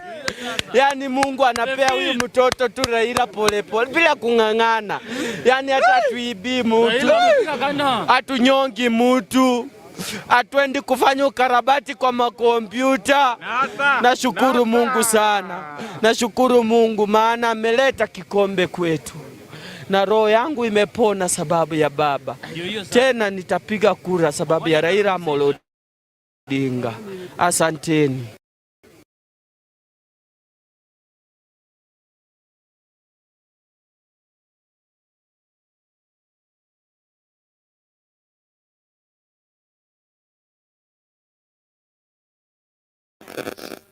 Yani Mungu anapea huyu mtoto tu Raila pole bila kung'ang'ana. Yani hata tuibi mtu, atunyongi mtu, atwendi kufanya ukarabati kwa makompyuta. Nashukuru Mungu sana. Nashukuru Mungu maana ameleta kikombe kwetu. Na roho yangu imepona sababu ya baba. Tena nitapiga kura sababu ya Raila Amolo Odinga. Asanteni.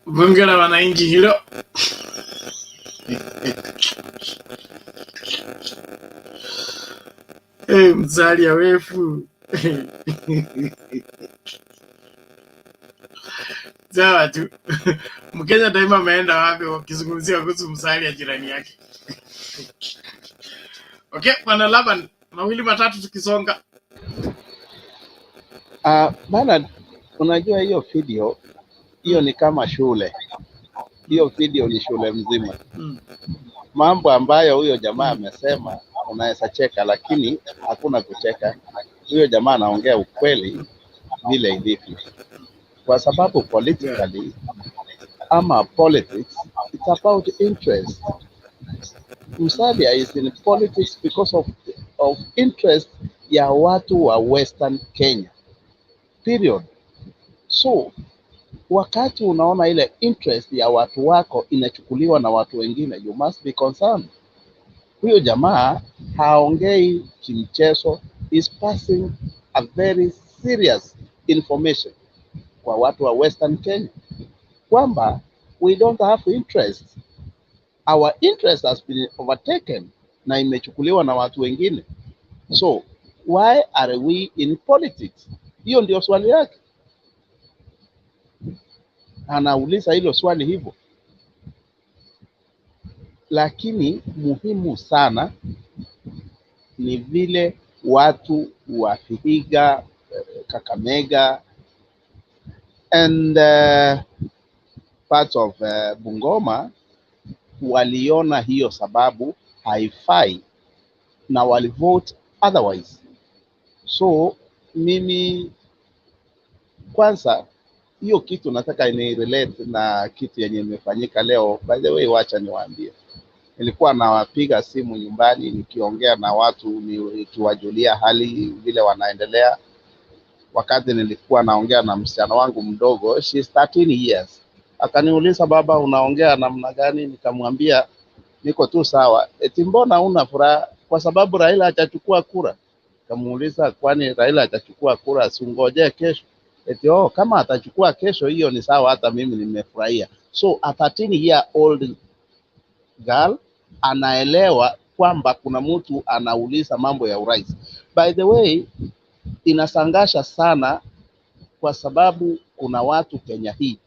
Bunge la wananchi hilo. Mzalia wefu. Sawa tu. Mkenya daima ameenda wapi wakizungumzia kuhusu mzalia jirani yake? Okay, Bwana Laban, mawili matatu tukisonga. Bana, unajua hiyo video hiyo ni kama shule. Hiyo video ni shule mzima. Mambo ambayo huyo jamaa amesema unaweza cheka, lakini hakuna kucheka. Huyo jamaa anaongea ukweli vile ilivyo, kwa sababu politically ama politics, it's about interest. Musalia is in politics because of interest ya watu wa Western Kenya, period. So wakati unaona ile interest ya watu wako inachukuliwa na watu wengine, you must be concerned. Huyo jamaa haongei kimchezo, is passing a very serious information kwa watu wa Western Kenya kwamba we don't have interest. Our interest has been overtaken na imechukuliwa na watu wengine. So why are we in politics? Hiyo ndio swali yake. Anauliza hilo swali hivyo. Lakini muhimu sana ni vile watu wa Vihiga, Kakamega and parts of Bungoma waliona hiyo sababu haifai na walivote otherwise. So mimi kwanza hiyo kitu nataka ni relate na kitu yenye imefanyika leo. By the way, wacha niwaambie, nilikuwa nawapiga simu nyumbani nikiongea na watu nikiwajulia hali vile wanaendelea. Wakati nilikuwa naongea na msichana wangu mdogo, she is 13 years. Akaniuliza, baba unaongea namna gani? Nikamwambia niko tu sawa. Eti mbona una furaha? Kwa sababu Raila atachukua kura. Kamuuliza, kwani Raila atachukua kura? Singojee kesho. Eti kama atachukua kesho hiyo ni sawa, hata mimi nimefurahia. So a 13-year-old girl anaelewa kwamba kuna mtu anauliza mambo ya urais. By the way, inasangasha sana kwa sababu kuna watu Kenya hii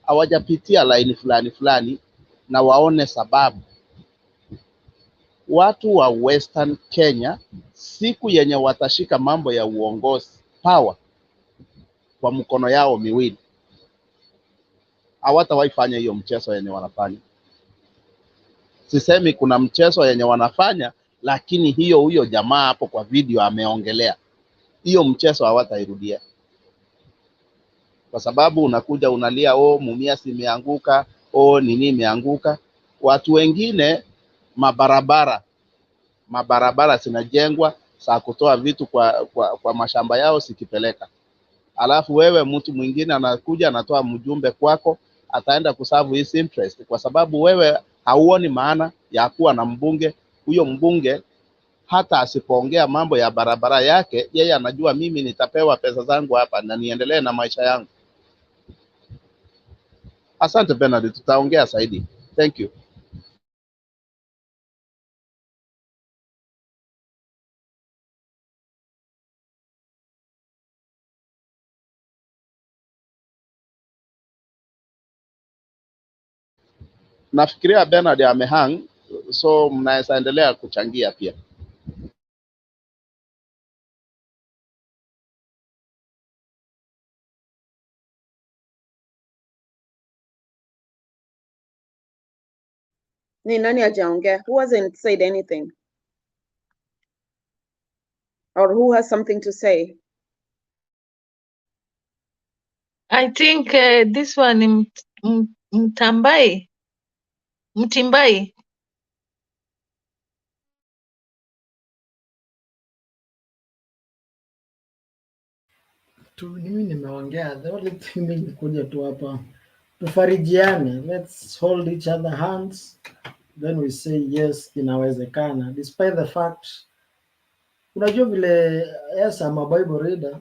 hawajapitia line fulani na waone sababu. Watu wa Western Kenya siku yenye watashika mambo ya uongozi power kwa mkono yao miwili, hawatawahi fanya hiyo mchezo yenye wanafanya. Sisemi kuna mchezo yenye wanafanya, lakini huyo jamaa hapo kwa video ameongelea hiyo mchezo hawatairudia, kwa sababu unakuja unalia Mumias imeanguka, nini imeanguka. Watu wengine mabarabara zinajengwa za kutoa vitu kwa mashamba yao sikipeleka, alafu wewe mtu mwingine anakuja anatoa mjumbe kwako, ataenda kuserve his interest, kwa sababu wewe hauoni maana ya kuwa na mbunge. Huyo mbunge hata asipoongea mambo ya barabara yake, yeye anajua mimi nitapewa pesa zangu hapa na niendelee na maisha yangu. Asante Bernard, tutaongea zaidi. Thank you. Nafikiria Bernard amehang, so mnaweza endelea kuchangia pia. Ni nani hajaongea? Who hasn't said anything? Or who has something to say? I think this one ni Mtimbai. Mimi nimeongea, the only thing ni kuja tu hapa tufarijiane, let's hold each other hands, then we say yes, inawezekana, despite the fact, unajua vile, yes, I'm a Bible reader,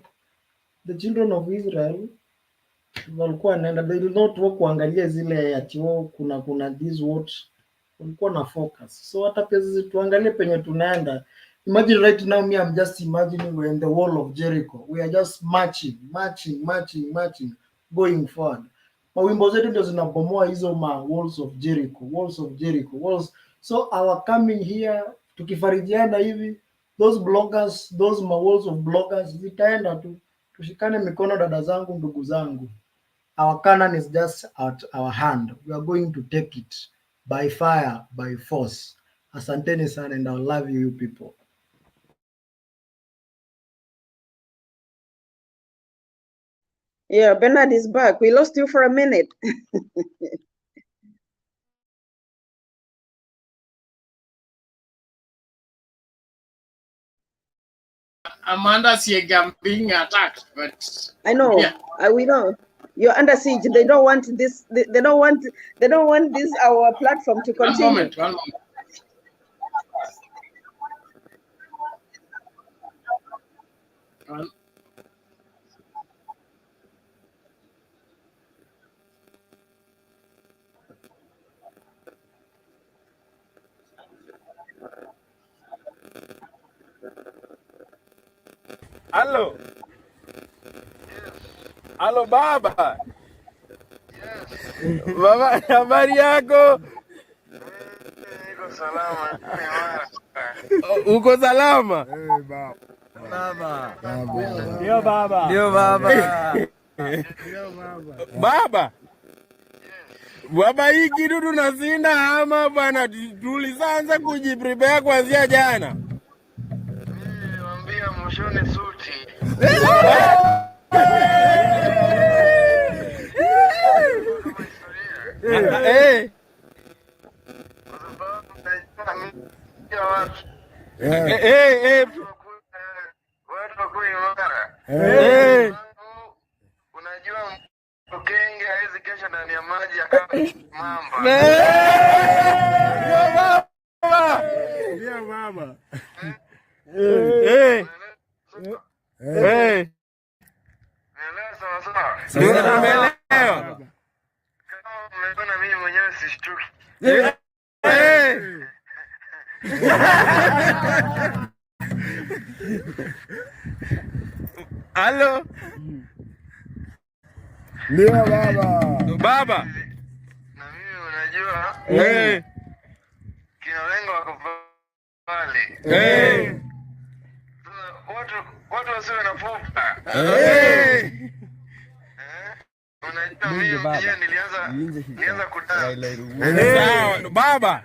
the children of Israel walikuwa naenda, they did not walk kuangalia zile ati kuna this what, walikuwa na focus. So hata pia sisi tuangalie penye tunaenda. Imagine right now, me, I'm just imagining we're in the wall of Jericho. We are just marching, going forward. Mawimbo zetu ndio zinabomoa hizo walls of Jericho, walls. So our coming here, tukifarijiana hivi, those bloggers, those walls of bloggers, zitaenda tu. Tushikane mikono dada zangu, ndugu zangu. Our Canaan is just at our hand. We are going to take it by fire, by force. Asanteni sana, and I love you people. Yeah, Bernard is back. We lost you for a minute. Amanda Siega being attacked, but I know. yeah. We know. You're under siege. They don't want this. They don't want this our platform to continue. One moment. Halo. Halo baba. Baba, habari yako? Niko salama. Uko salama? Baba. Ndio baba. Ndio baba. Baba. Baba, hii kitu tunasinda ama bwana, tulianza kujiprepare kuanzia jana. Niwaambia mshone suti. Unajua mkenge hawezi kesha ndani ya maji akawa mamba. Ndio baba. Nimeelewa. Kama mimi mwenyewe sishtuki. Halo. Ndio baba. Baba. Na mimi unajua kinalenga wako pale. Watu wasiwe na pupa. Unajua mimi nilianza kudance. Sawa baba.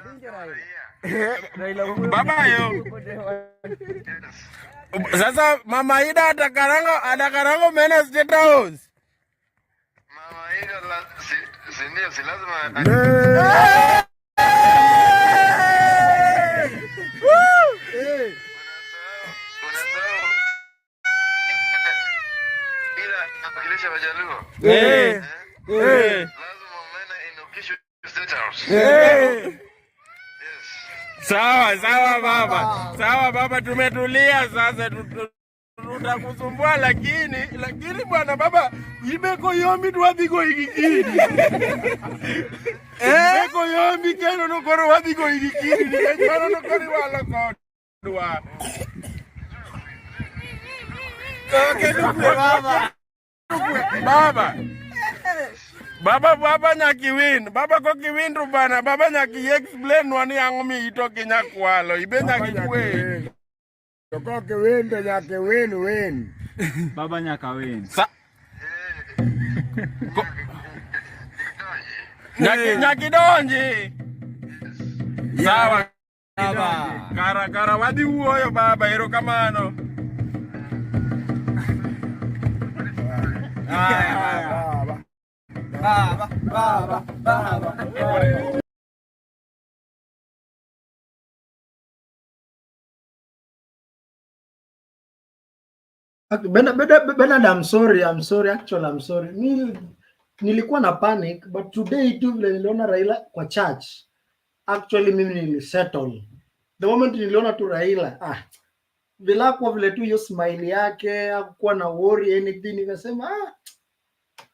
Baba yo. Sasa Mama Ida atakarango mena State House. Mama Ida si lazima unasahau ila akilisha Wajaluo. Lazima mena inukisho State House. Sawa baba. Sawa baba, tumetulia sasa, tutakusumbua lakini bwana baba, imeko yombi twadhigo igikiri. Imeko yombi kendo nokoro wadhigo igikiri nikech mano nokoro walo kodwa. Baba nyaki win. Baba koki win to bana. Baba nyaki explain wani ango mi ito kinya kwalo. Ibe nyaki kwe. Koki win to nyaki win. Baba nyaka win. Nyaki donji. Sawa. Kara wadi uoyo baba. Ero kamano. Baba. Bernard, I'm sorry. Actually, I'm sorry. Nilikuwa na panic, but today tu vile niliona Raila kwa church, actually mimi nilisettle. The moment niliona tu Raila, vilakwa vile tu hiyo smile yake, hakukuwa na worry anything, nikasema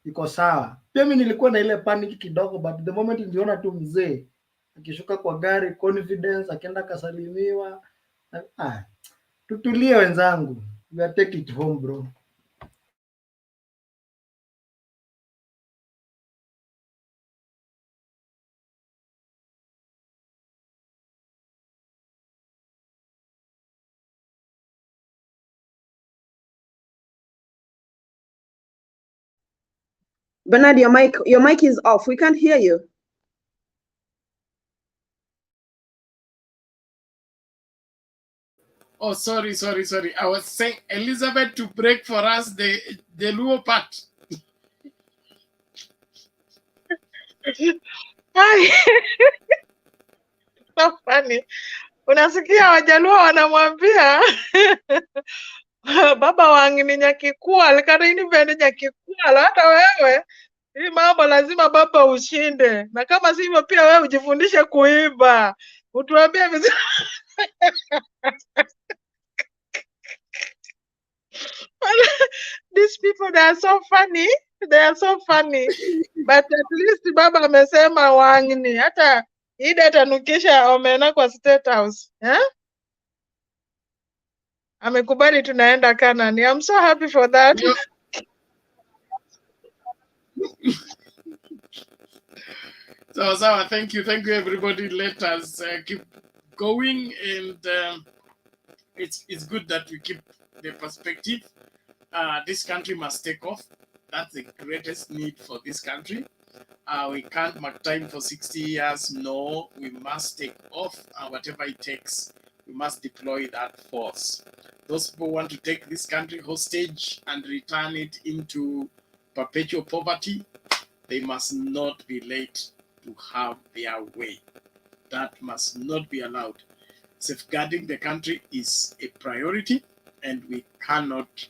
iko sawa. Pia mimi nilikuwa na ile panic kidogo, but the moment niliona tu mzee akishuka kwa gari, confidence, akaenda kasalimiwa, tutulie wenzangu. We are take it home, bro. Bernard, your mic is off. We can't hear you. Oh, sorry. I was saying, Elizabeth, to break for us the Luo part. So funny. Unasikia Wajaluo wanamwambia baba wangu ni nyakikua, alikarini vende nyakikua, hata wewe hii mambo lazima baba ushinde, na kama sivyo pia wewe ujifundishe kuimba, utuambie vizuri. These people, they are so funny, but at least baba amesema wangni, hata Ida atanukisha omena kwa State House, amekubali tunaenda Canaan. I'm so happy for that. So thank you everybody. Let us keep going, and it's good that we keep the perspective. This country must take off. That's the greatest need for this country. We can't mark time for 60 years. No, we must take off, and whatever it takes, we must deploy that force. Those people want to take this country hostage and return it into perpetual poverty, they must not be late to have their way. That must not be allowed. Safeguarding the country is a priority, and we cannot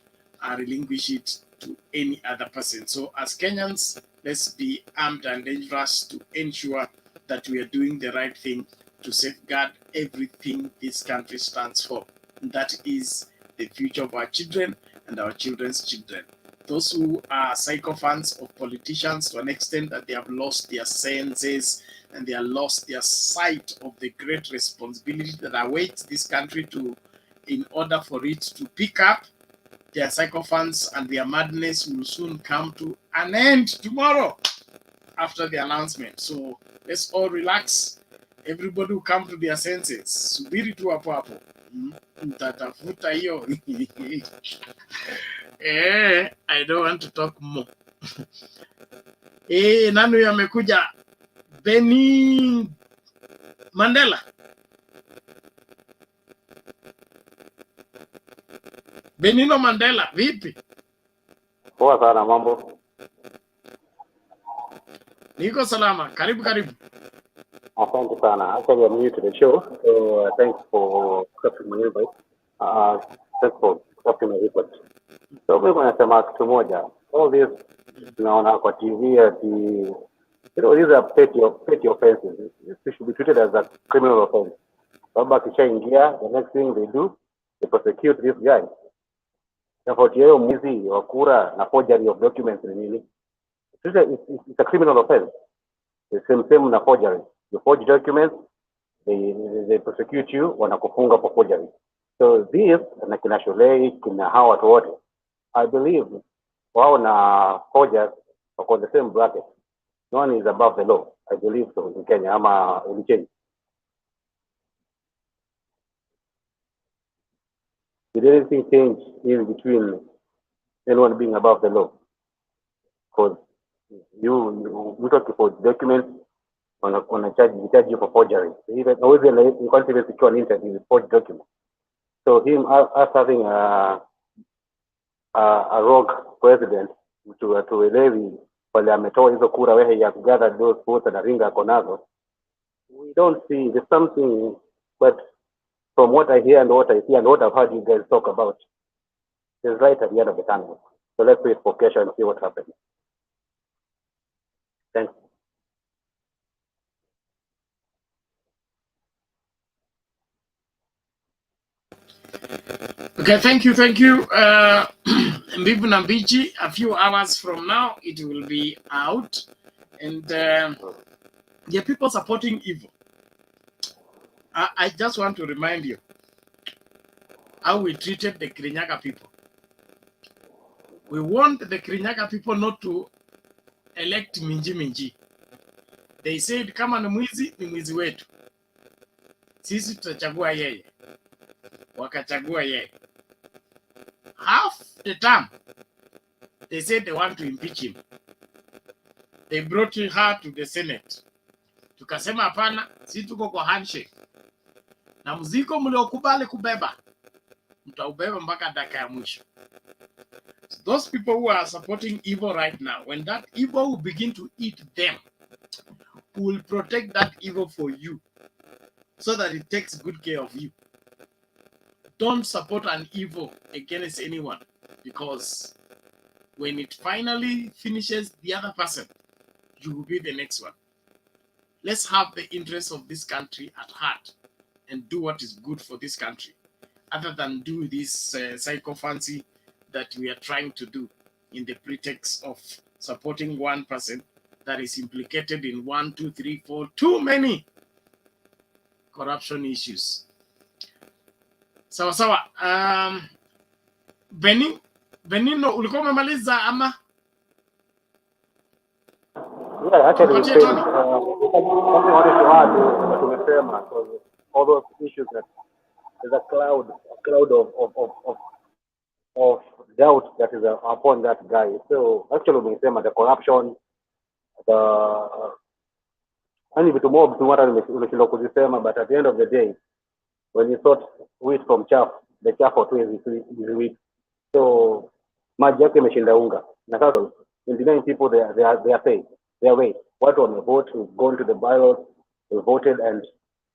relinquish it to any other person. So as Kenyans, let's be armed and dangerous to ensure that we are doing the right thing to safeguard everything this country stands for. And that is the future of our children and our children's children. Those who are sycophants of politicians to an extent that they have lost their senses and they have lost their sight of the great responsibility that awaits this country in order for it to pick up, their sycophants and their madness will soon come to an end tomorrow after the announcement. So let's all relax. Everybody will come to their senses. Subiri tu hapo hapo. Mtatafuta hiyo. I don't want to talk more. Nani amekuja? Benny Mandela. Benino Mandela, vipi? Poa sana, mambo? Niko salama. Karibu karibu. Asante sana. Actually, I'm new to the show, so thanks for accepting my invite. Thanks for accepting my request. So mimi nasema kitu moja. All this tunaona kwa TV ati these are petty offenses. This should be treated as a criminal offense. Baba akishaingia, the next thing they do, they prosecute this guy. Tofauti yao mwizi wa kura na forgery of documents ni nini? It's a criminal offense. The same na forgery. You forge documents, they prosecute you, wanakufunga for forgery. So this na kina Shulei, kina hawa watu wote, I believe wao na forgers wako on the same bracket. No one is above the law. I believe so in Kenya ama ulichange. Did anything change in between anyone being above the law? Because you talk for documents on a charge you for forgery. Even always in confidence secure an interview with forged documents. So him us having a rogue president to elevi wale ametoa hizo kura where he has gathered those votes and ringa ako nazo. We don't see there's something, but from what I hear and what I see and what I've heard you guys talk about, it's right at the end of the tunnel. So let's wait for Kesha and see what happens. Thanks. Okay, thank you. Mbivu na Mbichi, a few hours from now, it will be out. And the people supporting evil. I just want to remind you how we treated the Kirinyaga people. We want the Kirinyaga people not to elect Minji. They said, kama ni mwizi wetu. Sisi tutachagua yeye. Wakachagua yeye. Half the time, they said they want to impeach him. They brought her to the Senate. Tukasema hapana, si tuko kwa handshake. Na mzigo mliokubali kubeba, mtaubeba mpaka dakika ya mwisho. So those people who are supporting evil right now, when that evil will begin to eat them, who will protect that evil for you so that it takes good care of you. Don't support an evil against anyone, because when it finally finishes the other person, you will be the next one. Let's have the interests of this country at heart and do what is good for this country, other than do this psychophancy that we are trying to do in the pretext of supporting one person that is implicated in 1, 2, 3, 4, too many corruption issues. Sawa. Benino, ulikuwa umemaliza ama? Yeah, actually, something I wanted to add that umesema, because all those issues that there's a cloud of doubt that is upon that guy. So actually, umesema the corruption, and vitu more vitu mara nimeshindwa kuzisema, but at the end of the day, when you sort wheat from chaff, the chaff or two is wheat. So maji yake imeshinda unga. Na sasa in denying people their say, their way. Watu wamevote, we've gone to the ballots, we voted, and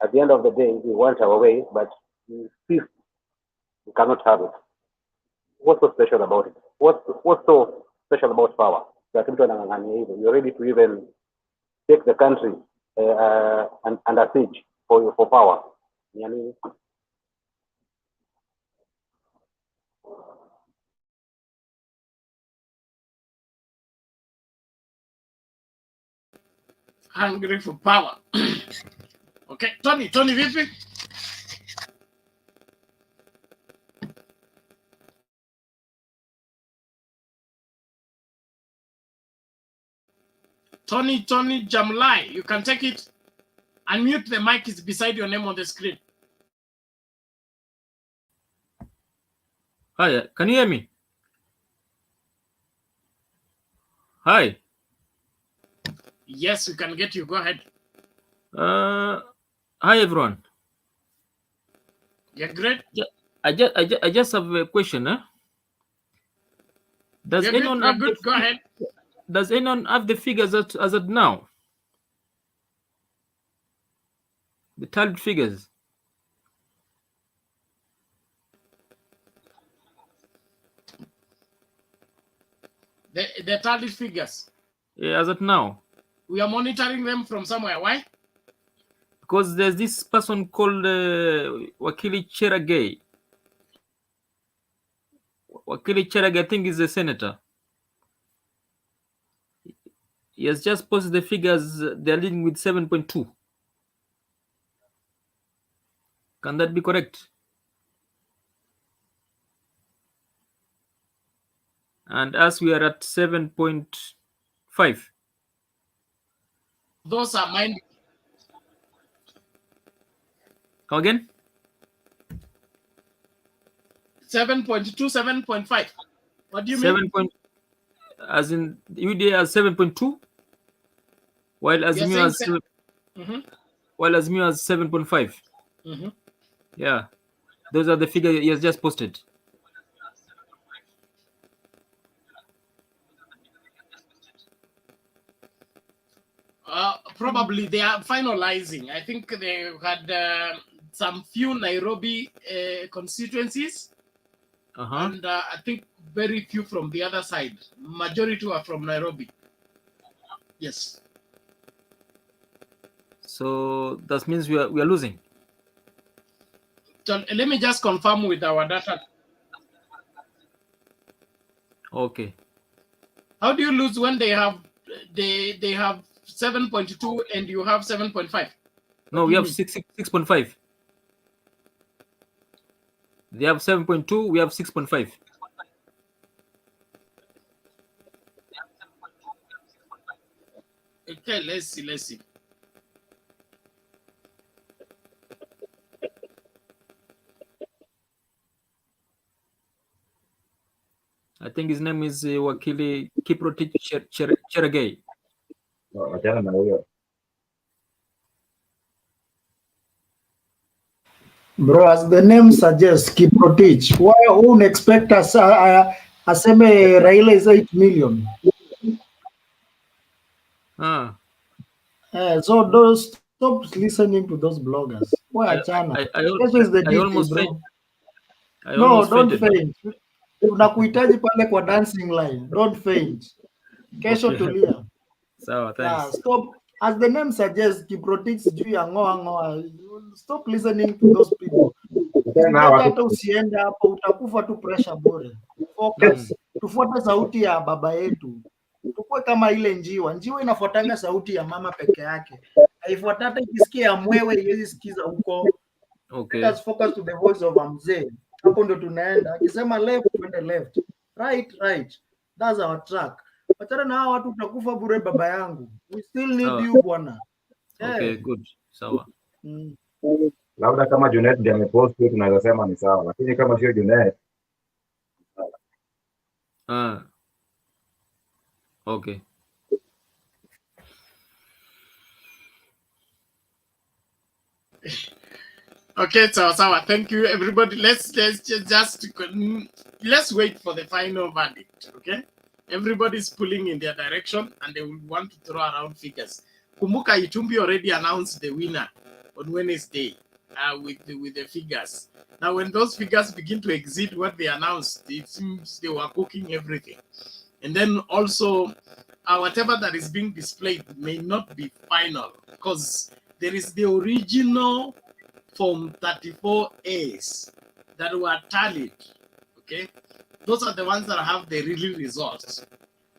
at the end of the day, we want our way, but we cannot have it. What's so special about it? What's so special about power? That you're ready to even take the country under siege for power. Hungry for power. Okay, Tony vipi? Tony Jamlai, you can take it. Unmute the mic, is beside your name on the screen. Hi, can you hear me? Hi. Yes, we can get you. Go ahead. Hi everyone. You're great. I just have a question. Does We're good, anyone we're have good. Go ahead. Does anyone have the figures as of now? The tallied figures. The tallied figures. Yeah, as of now. We are monitoring them from somewhere. Why? Because there's this person called Wakili Cheragay. Wakili Cheragay, I think, is a senator. He has just posted the figures. They're leading with 7.2. Can that be correct? And as we are at 7.5. Those are mine. Come again? 7.2, 7.5. What do you mean? As in UDA has 7.2, while You're Azimio saying has while Azimio has 7.5. Yeah, those are the figures he has just posted. Probably they are finalizing. I think they had some few Nairobi constituencies, and I think very few from the other side. Majority are from Nairobi. Yes. So that means we are losing. So let me just confirm with our data. Okay. How do you lose when they have 7.2 and you have 7.5? No, we have 6.5. They have 7.2. We have 6.5. Okay, let's see. I think his name is Wakili Kiprotich Cheragay. Bro, as the name suggests, Kiprotich, why won't expect us aseme Raila is 8 million? So don't stop listening to those bloggers. Why Achana? This is the DP, bro. No, don't faint. Tunakuhitaji pale kwa dancing line. Don't faint. Kesho tulia. Sawa, Yeah, thanks. stop. As the name suggests, Kiprotich juu ya ngoa. Stop listening to those people. Hata usiende hapo utakufa tu pressure bure. Focus. Tufuate sauti ya baba yetu. Tukue kama ile njiwa. Njiwa inafuatanga sauti ya mama peke yake. Haifuata hata ikisikia ya mwewe iwezi sikiza huko. Okay. Let us focus to the voice of mzee. Hapo ndo tunaenda. Akisema left, twende left. Right. That's our track. Wachana na hao watu utakufa bure baba yangu. We still need you bwana. Okay, good. Sawa. Labda kama Junet ndiye amepost hiyo tunaweza sema ni sawa, lakini kama sio Junet. Okay. Okay, so thank you everybody. Let's wait for the final verdict. Okay, everybody's pulling in their direction and they will want to throw around figures. Kumbuka Itumbi already announced the winner on Wednesday with the figures. Now when those figures begin to exceed what they announced, it seems they were cooking everything. And then also whatever that is being displayed may not be final because there is the original Form 34As that were tallied. Okay, those are the ones that have the real results.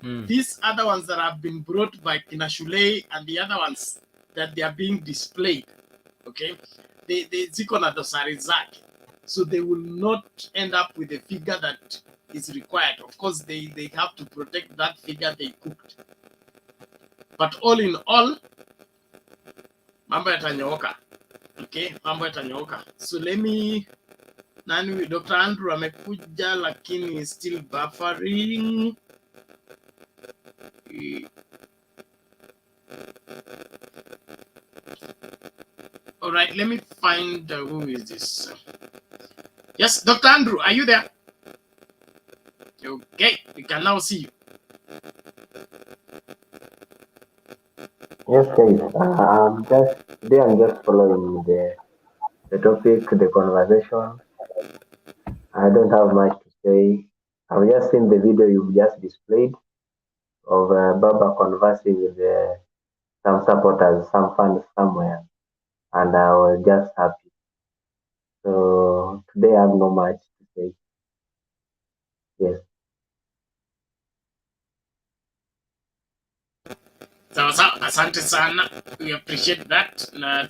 These other ones that have been brought by Kinashule and the other ones that they are being displayed, okay, they ziko na dosari zake, so they will not end up with a figure that is required. Of course, they have to protect that figure they cooked. But all in all, mambo yatanyooka. Okay, mambo yatanyooka. So let me Dr. Andrew amekuja lakini is still buffering. All right, let me find who is this. Yes, Dr. Andrew, are you there? Okay, we can now see you. Yes, guys. I'm just following the topic, the conversation. I don't have much to say. I've just seen the video you've just displayed of Baba conversing with some supporters, some fans somewhere, and I was just happy. So today I have no much to say. Yes. Sawa, asante sana. We appreciate that. Na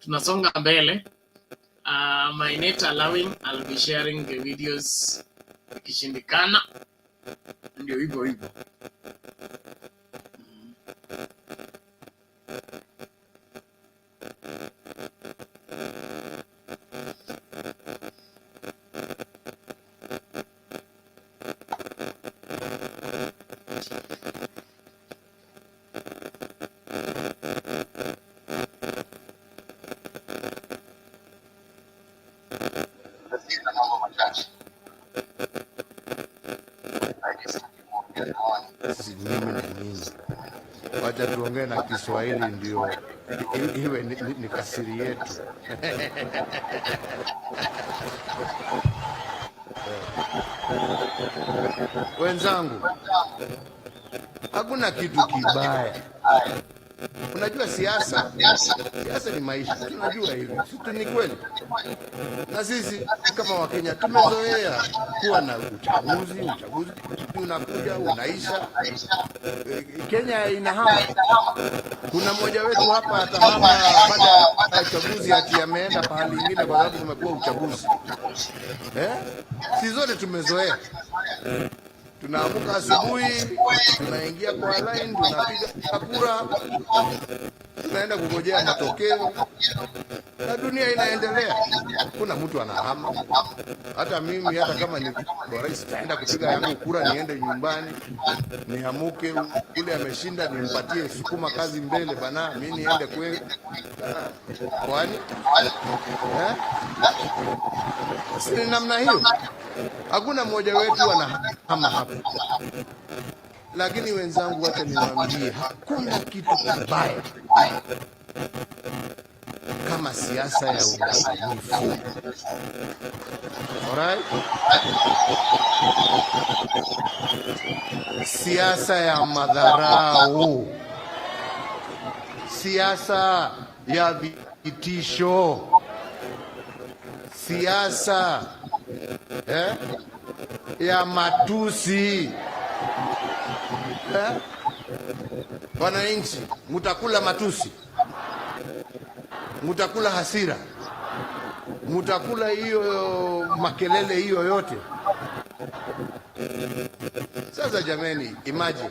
tunasonga mbele. My net allowing, I'll be sharing the videos ikishindikana. Ndio hivyo. Mimi na nyinyi, wacha tuongee na Kiswahili ndio iwe ni kasiri yetu. Wenzangu, hakuna kitu kibaya. Unajua siasa ni maisha, tunajua hivyo, si ni kweli? Na sisi kama Wakenya tumezoea kuwa na uchaguzi unakuja unaisha, Kenya inahama. Kuna mmoja wetu hapa atahama baada ya uchaguzi ati ameenda pahali ingine kwa sababu kumekuwa uchaguzi. Si zote tumezoea. Tunaamuka asubuhi, tunaingia kwa line, tunapiga kura, tunaenda kungojea matokeo, na dunia inaendelea. Kuna mtu anahama. Hata mimi, hata kama ni rais, taenda kupiga yangu kura, niende nyumbani, niamuke, ule ameshinda nimpatie sukuma kazi mbele bana, mimi niende kwe. Kwani? Si namna hiyo. Hakuna mmoja wetu anahama hapa. Lakini wenzangu, wacha niwaambie, hakuna kitu kibaya kama siasa ya udanganyifu. Alright? Siasa ya madharau, siasa ya vitisho, siasa ya matusi. Wananchi, mutakula matusi, mutakula hasira, mutakula hiyo makelele hiyo yote. Sasa jameni, imagine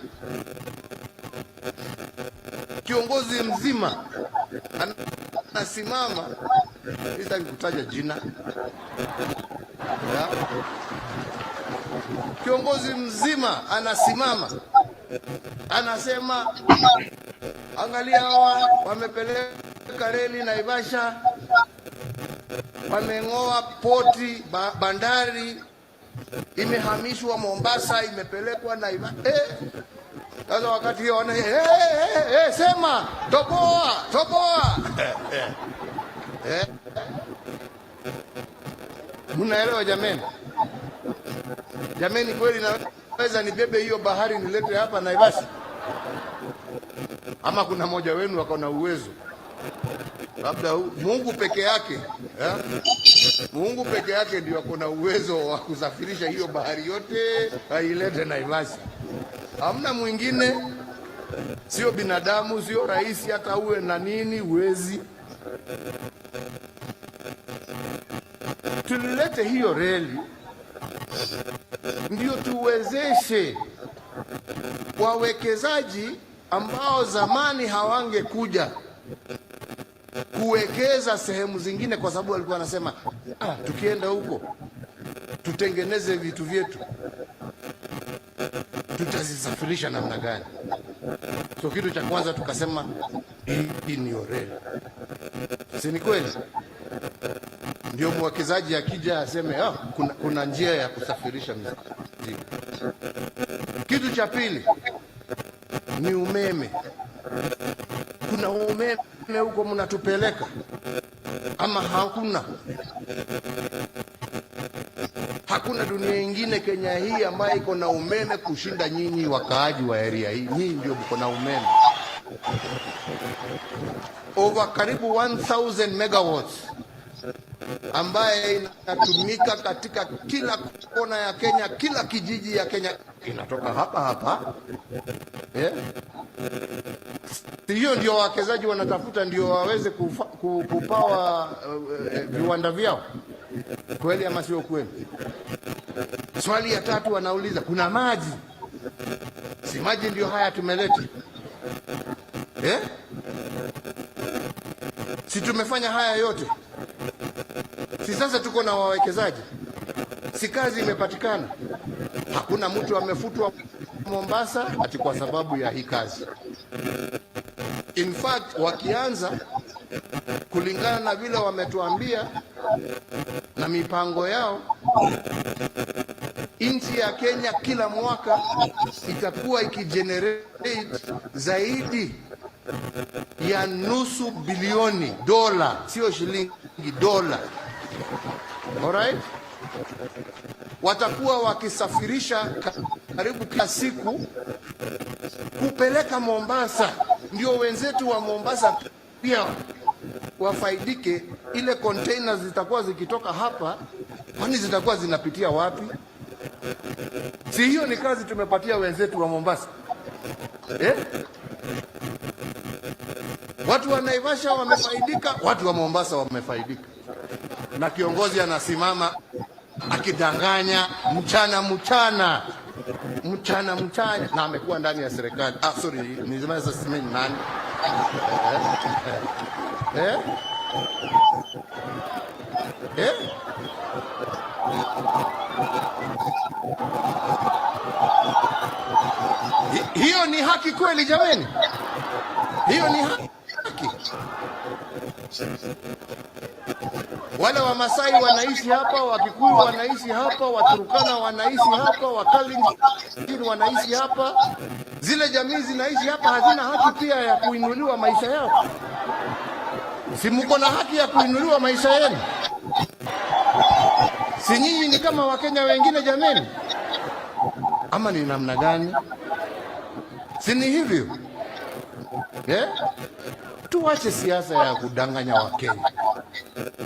kiongozi mzima anasimama, sitaki kutaja jina, kiongozi mzima anasimama anasema, angalia hawa wamepeleka reli Naivasha, wameng'oa poti bandari, imehamishwa Mombasa, imepelekwa Naivasha. Sasa wakati hiyo wana sema toboa. Mnaelewa jameni? Jameni, kweli naweza nibebe hiyo bahari nilete hapa Naivasha? Ama kuna mmoja wenu wako na uwezo? Labda Mungu peke yake, Mungu peke yake ndio ako na uwezo wa kusafirisha hiyo bahari yote ailete Naivasha. Hamna mwingine, sio binadamu, sio rais, hata uwe na nini uwezi. Tulilete hiyo reli ndio tuwezeshe wawekezaji ambao zamani hawangekuja kuwekeza sehemu zingine, kwa sababu walikuwa wanasema tukienda huko tutengeneze vitu vyetu, tutazisafirisha namna gani? So kitu cha kwanza tukasema hii ni reli, si ni kweli? ndio mwekezaji akija aseme kuna njia ya kusafirisha mizigo. Kitu cha pili ni umeme. Kuna umeme huko mnatupeleka ama hakuna? Hakuna dunia ingine Kenya hii ambayo iko na umeme kushinda nyinyi wakaaji wa area hii. Nyinyi ndio mko na umeme. Over karibu 1000 megawatts ambaye inatumika katika kila kona ya Kenya, kila kijiji ya Kenya inatoka hapa. Hiyo ndio wawekezaji wanatafuta, ndio waweze kupawa viwanda vyao. Kweli ama sio kweli? Swali ya tatu wanauliza, kuna maji? Si maji ndio haya tumeleta? Si tumefanya haya yote? Si sasa tuko na wawekezaji? Si kazi imepatikana? Hakuna mtu amefutwa Mombasa ati kwa sababu ya hii kazi. In fact, wakianza kulingana na vile wametuambia na mipango yao, nchi ya Kenya kila mwaka itakuwa ikigenerate zaidi ya nusu bilioni dola, sio shilingi, dola. Alright? Watakuwa wakisafirisha karibu kila siku kupeleka Mombasa, ndio wenzetu wa Mombasa pia wafaidike. Ile containers zitakuwa zikitoka hapa, kwani zitakuwa zinapitia wapi? Si hiyo ni kazi tumepatia wenzetu wa Mombasa? Watu wa Naivasha wamefaidika, watu wa Mombasa wamefaidika, na kiongozi anasimama akidanganya mchana, na amekuwa ndani ya serikali. Sorry, nisema sasa nani? Hiyo ni haki kweli jameni? Hiyo ni haki? Wale wa Masai wanaishi hapa, Wakikuyu wanaishi hapa, Waturukana wanaishi hapa, Wakalenjin wanaishi hapa. Zile jamii zinaishi hapa, hazina haki pia ya kuinuliwa maisha yao? Si mko na haki ya kuinuliwa maisha yenu? Si nyinyi ni kama Wakenya wengine jameni? Ama ni namna gani? Si ni hivyo? Tuache siasa ya kudanganya Wakenya.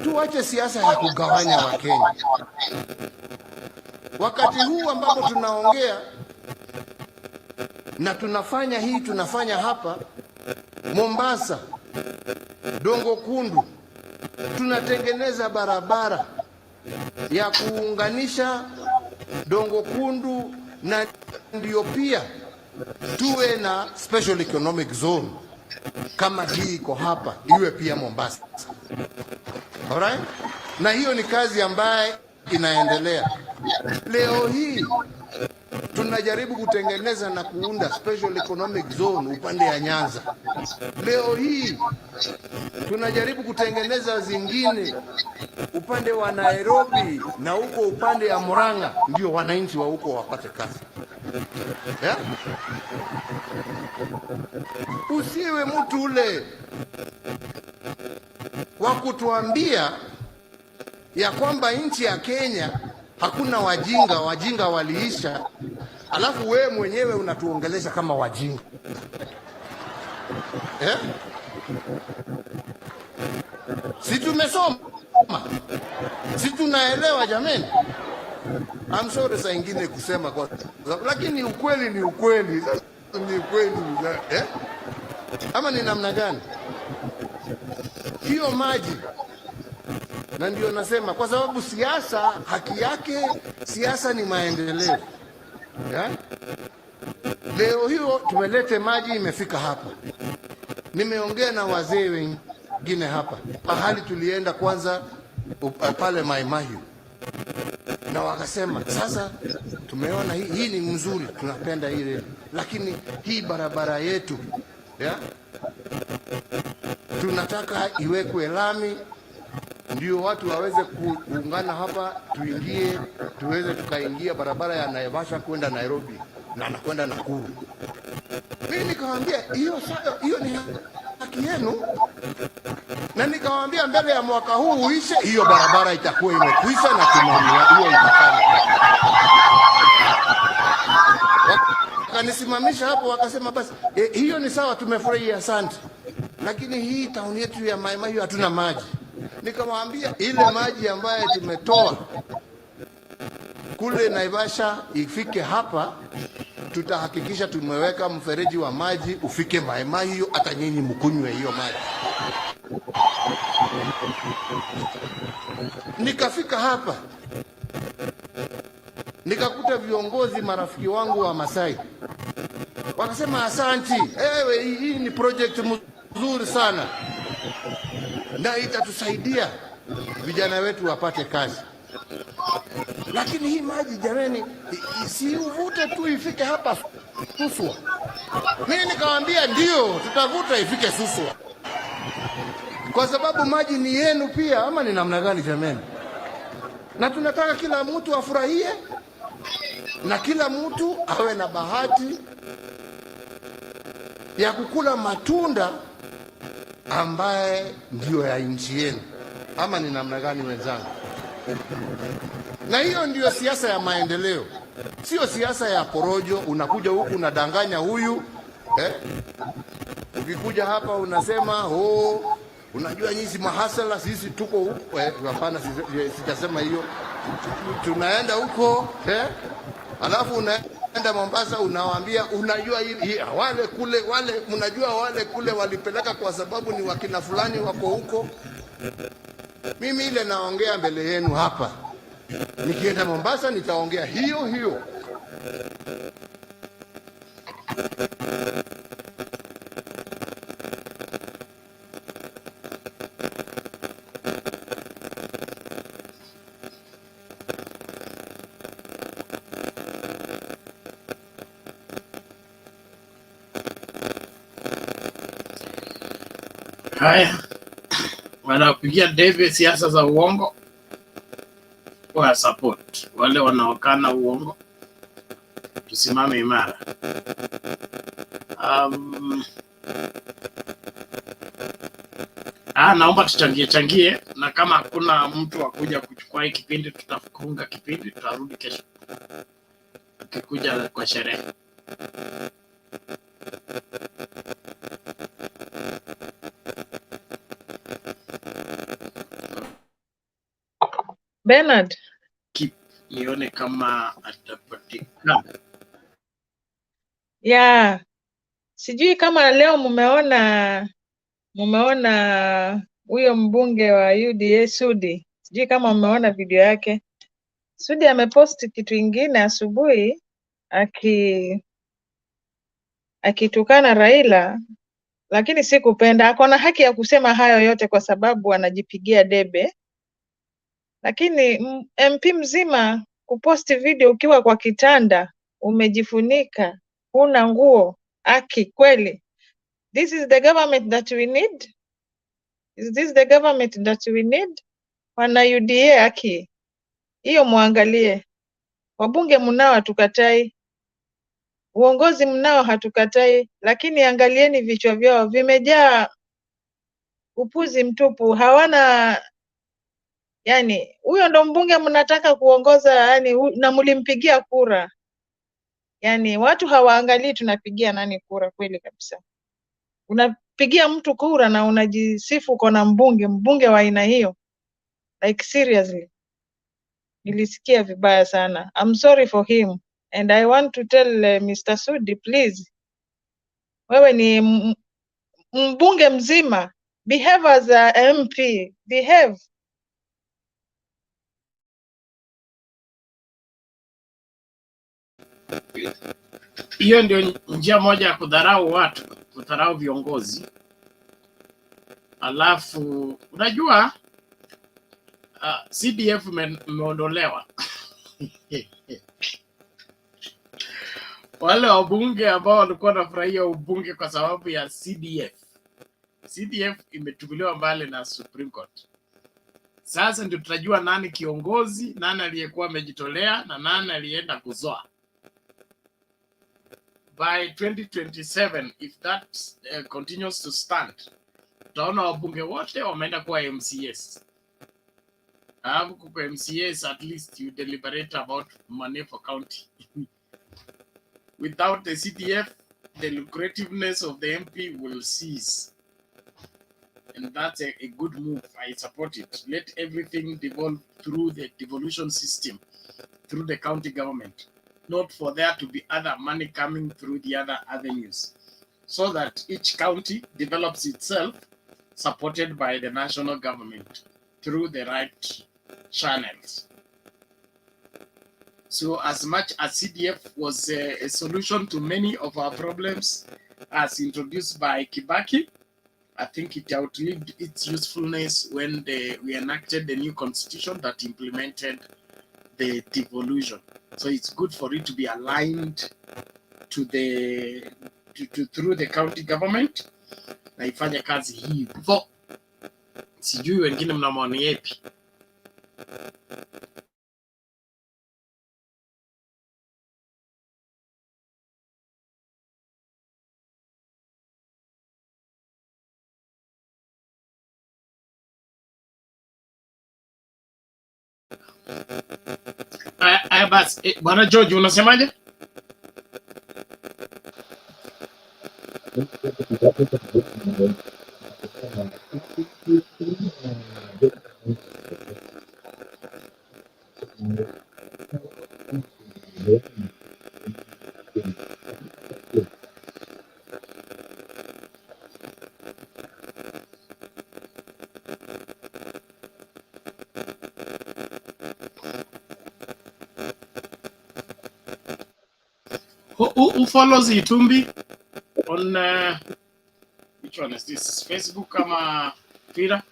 Tuache siasa ya kugawanya Wakenya. Wakati huu ambapo tunaongea na tunafanya hapa Mombasa, Dongo Kundu, tunatengeneza barabara ya kuunganisha Dongo Kundu, na ndio pia tuwe na special economic zone kama hii iko hapa, iwe pia Mombasa. Alright? Na hiyo ni kazi ambaye inaendelea. Leo hii tunajaribu kutengeneza na kuunda special economic zone upande ya Nyanza. Leo hii tunajaribu kutengeneza zingine upande wa Nairobi na huko upande ya Murang'a, ndio wananchi wa huko wapate kazi. Usiwe mtu ule wa kutuambia ya kwamba nchi ya Kenya hakuna wajinga waliisha, alafu wewe mwenyewe unatuongelesha kama wajinga. Si tumesoma? Si tunaelewa jameni? I'm sorry saa ingine kusema kwa sababu, lakini ukweli ni ukweli. Ni ukweli, ama ni namna gani? Hiyo maji, na ndio nasema kwa sababu siasa haki yake, siasa ni maendeleo. Leo hiyo tumelete maji, imefika hapa. Nimeongea na wazee wengine hapa, mahali tulienda kwanza pale Mai Mahiu, na wakasema sasa tumeona hii ni mzuri, tunapenda ile, lakini hii barabara yetu tunataka iwekwe lami ndio watu waweze kuungana hapa, tuweze tukaingia barabara ya Naivasha kwenda Nairobi na nakwenda Nakuru. Mimi nikamwambia hiyo ni haki yenu, na nikamwambia mbele ya mwaka huu uishe, hiyo barabara itakuwa imekwisha na tumeamua hiyo itafanya. Wakanisimamisha hapo, wakasema basi hiyo ni sawa, tumefurahia, asante, lakini hii tauni yetu ya Mai Mahiu hatuna maji. Nikamwambia ile maji ambayo tumetoa kule Naivasha ifike hapa, tutahakikisha tumeweka mfereji wa maji ufike Mai Mahiu, hata nyinyi mkunywe hiyo maji. Nikafika hapa nikakuta viongozi marafiki wangu wa Masai wakasema, asanti, hii ni project mzuri sana na itatusaidia vijana wetu wapate kazi, lakini hii maji jameni, isiuvute tu ifike hapa Suswa. Mimi nikamwambia ndio, tutavuta ifike Suswa kwa sababu maji ni yenu pia, ama ni namna gani jameni? Na tunataka kila mtu afurahie na kila mtu awe na bahati ya kukula matunda ambaye ndio ya nchi yenu, ama ni namna gani wenzangu? Na hiyo ndio siasa ya maendeleo, sio siasa ya porojo. Unakuja huku unadanganya huyu ukikuja hapa unasema unajua nyinyi mahasala, sisi tuko huko. Hapana, sitasema hiyo. Tunaenda huko alafu unaenda Mombasa, unawaambia unajua wale kule, mnajua wale kule walipeleka kwa sababu ni wakina fulani wako huko. Mimi ile naongea mbele yenu hapa, nikienda Mombasa nitaongea hiyo hiyo. Haya, wanapigia debe siasa za uongo wa support wale wanaokana uongo. Tusimame imara. Naomba tuchangie, na kama hakuna mtu wa kuja kuchukua hii kipindi, tutafunga kipindi, tutarudi kesho tukikuja kwa sherehe. Bernard, Nione kama atapatikana. Sijui kama leo mumeona huyo mbunge wa UDA Sudi. Sijui kama mumeona video yake. Sudi ameposti kitu ingine asubuhi akitukana Raila, lakini sikupenda. Ako na haki ya kusema hayo yote kwa sababu anajipigia debe. Lakini MP mzima kuposti video ukiwa kwa kitanda, umejifunika, huna nguo, kweli? This is the government that we need? Is this the government that we need? Wana UDA hiyo muangalie. Wabunge mnao hatukatai, uongozi mnao hatukatai, lakini angalieni vichwa vyao vimejaa upuzi mtupu. Hawana, huyo ndo mbunge mnataka kuongoza, na mlimpigia kura. Watu hawaangalii tunapigia nani kura. Kweli kabisa, unapigia mtu kura na unajisifu uko na mbunge wa aina hiyo. Like seriously, nilisikia vibaya sana. I'm sorry for him and I want to tell Mr. Sudi, please, wewe ni mbunge mzima, behave as a MP, behave. Hiyo ndio njia moja ya kudharau watu, kudharau viongozi. Alafu unajua CDF imeondolewa. Wale wabunge ambao walikuwa wanafurahia ubunge kwa sababu ya CDF imetubiliwa mbali na Supreme Court. Sasa ndio tutajua nani kiongozi, nani aliyekuwa amejitolea na nani alienda kuzoa. By 2027, if that continues to stand, tutaona wabunge wote wameenda kuwa MCAs. Kwa MCAs, at least you deliberate about money for county. Without the CDF, the lucrativeness of the MP will cease. And that's a good move. I support it. Let everything devolve through the devolution system, through the county government, not for there to be other money coming through the other avenues, so that each county develops itself, supported by the national government through the right channels. So as much as CDF was a solution to many of our problems as introduced by Kibaki, I think it outlived its usefulness when we enacted the new constitution that implemented the devolution. So it's good for it to be aligned to through the county government na ifanye kazi hivyo. Sijui wengine mna maoni yapi? Basi bwana George, unasemaje? Who follows Itumbi on which one is this? Facebook ama Twitter?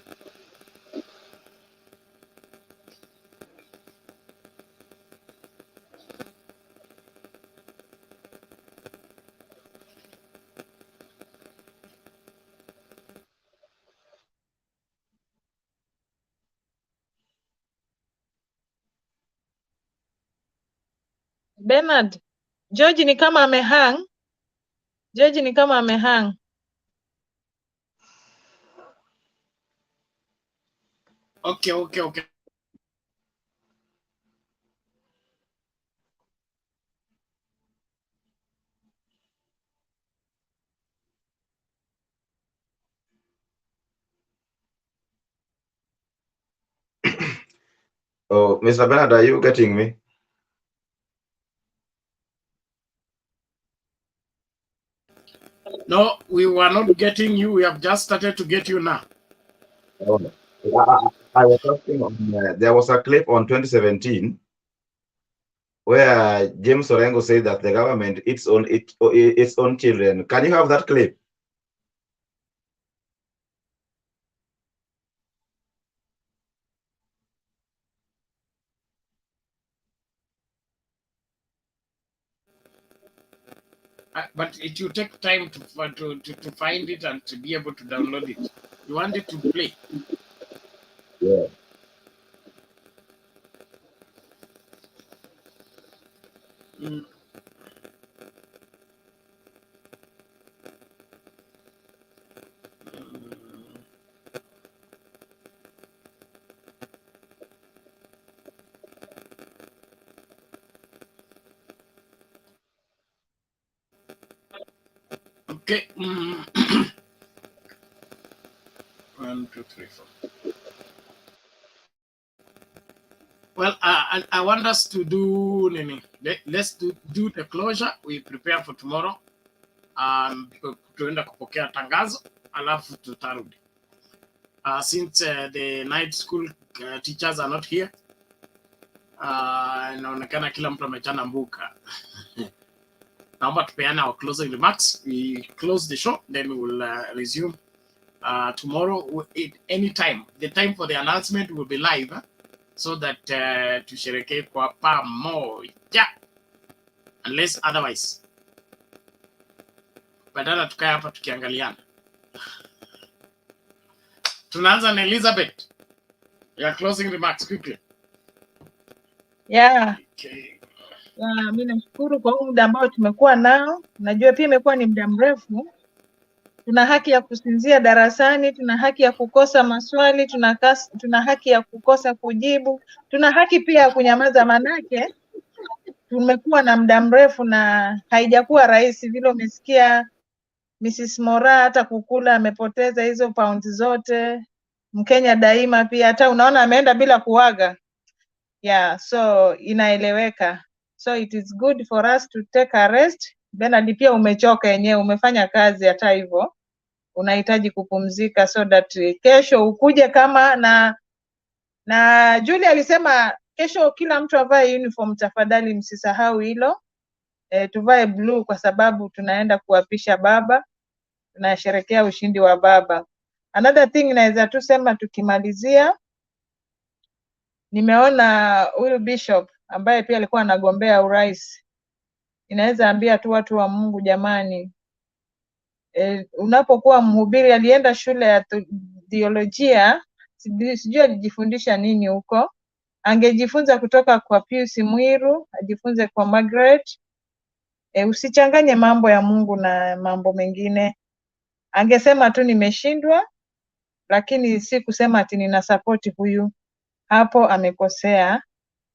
Bernard, George ni kama amehang. George ni kama amehang. Okay. Oh, Mr. Bernard, are you getting me? No, we were not getting you. We have just started to get you now. Oh. I was talking on, there was a clip on 2017 where James Orengo said that the government its own children. Can you have that clip? But it will take time to find it and to be able to download it. You want it to play? Yeah. Okay. 1, 2, 3, 4. Well, I want us to do let's do the closure. We prepare for tomorrow. Tuenda kupokea tangazo alafu tutarudi. Since the night school teachers are not here, inaonekana kila mtu amechana mbuka. Naomba tupeane our closing remarks. We close the show, then we will resume tomorrow at any time. The time for the announcement will be live, so that tusherekee kwa pamoja, unless otherwise. Badala tukae hapa tukiangaliana. Tunaanza na Elizabeth. Yeah, closing remarks quickly. Yeah. Yeah, mimi nashukuru kwa muda ambao tumekuwa nao. Najua pia imekuwa ni muda mrefu. Tuna haki ya kusinzia darasani, tuna haki ya kukosa maswali, tuna haki ya kukosa kujibu, tuna haki pia ya kunyamaza, manake tumekuwa na muda mrefu na haijakuwa rahisi. Vile umesikia Mrs. Mora hata kukula amepoteza hizo paundi zote. Mkenya Daima pia hata unaona ameenda bila kuaga. Yeah, so inaeleweka. So it is good for us to take a rest. Bernard pia umechoka yenyewe, umefanya kazi hata hivyo. Unahitaji kupumzika so that kesho ukuje kama na Julie alisema kesho kila mtu avae uniform, tafadhali msisahau hilo. Tuvae blue kwa sababu tunaenda kuapisha baba, tunasherehekea ushindi wa baba. Another thing naweza tu sema tukimalizia, nimeona huyu bishop ambaye pia alikuwa anagombea urais. Inaweza ambia tu watu wa Mungu, jamani, unapokuwa mhubiri, alienda shule ya theolojia, sijui alijifundisha nini huko. Angejifunza kutoka kwa Pius Mwiru, ajifunze kwa Margaret. Usichanganye mambo ya Mungu na mambo mengine. Angesema tu nimeshindwa, lakini si kusema ati nina support huyu. Hapo amekosea,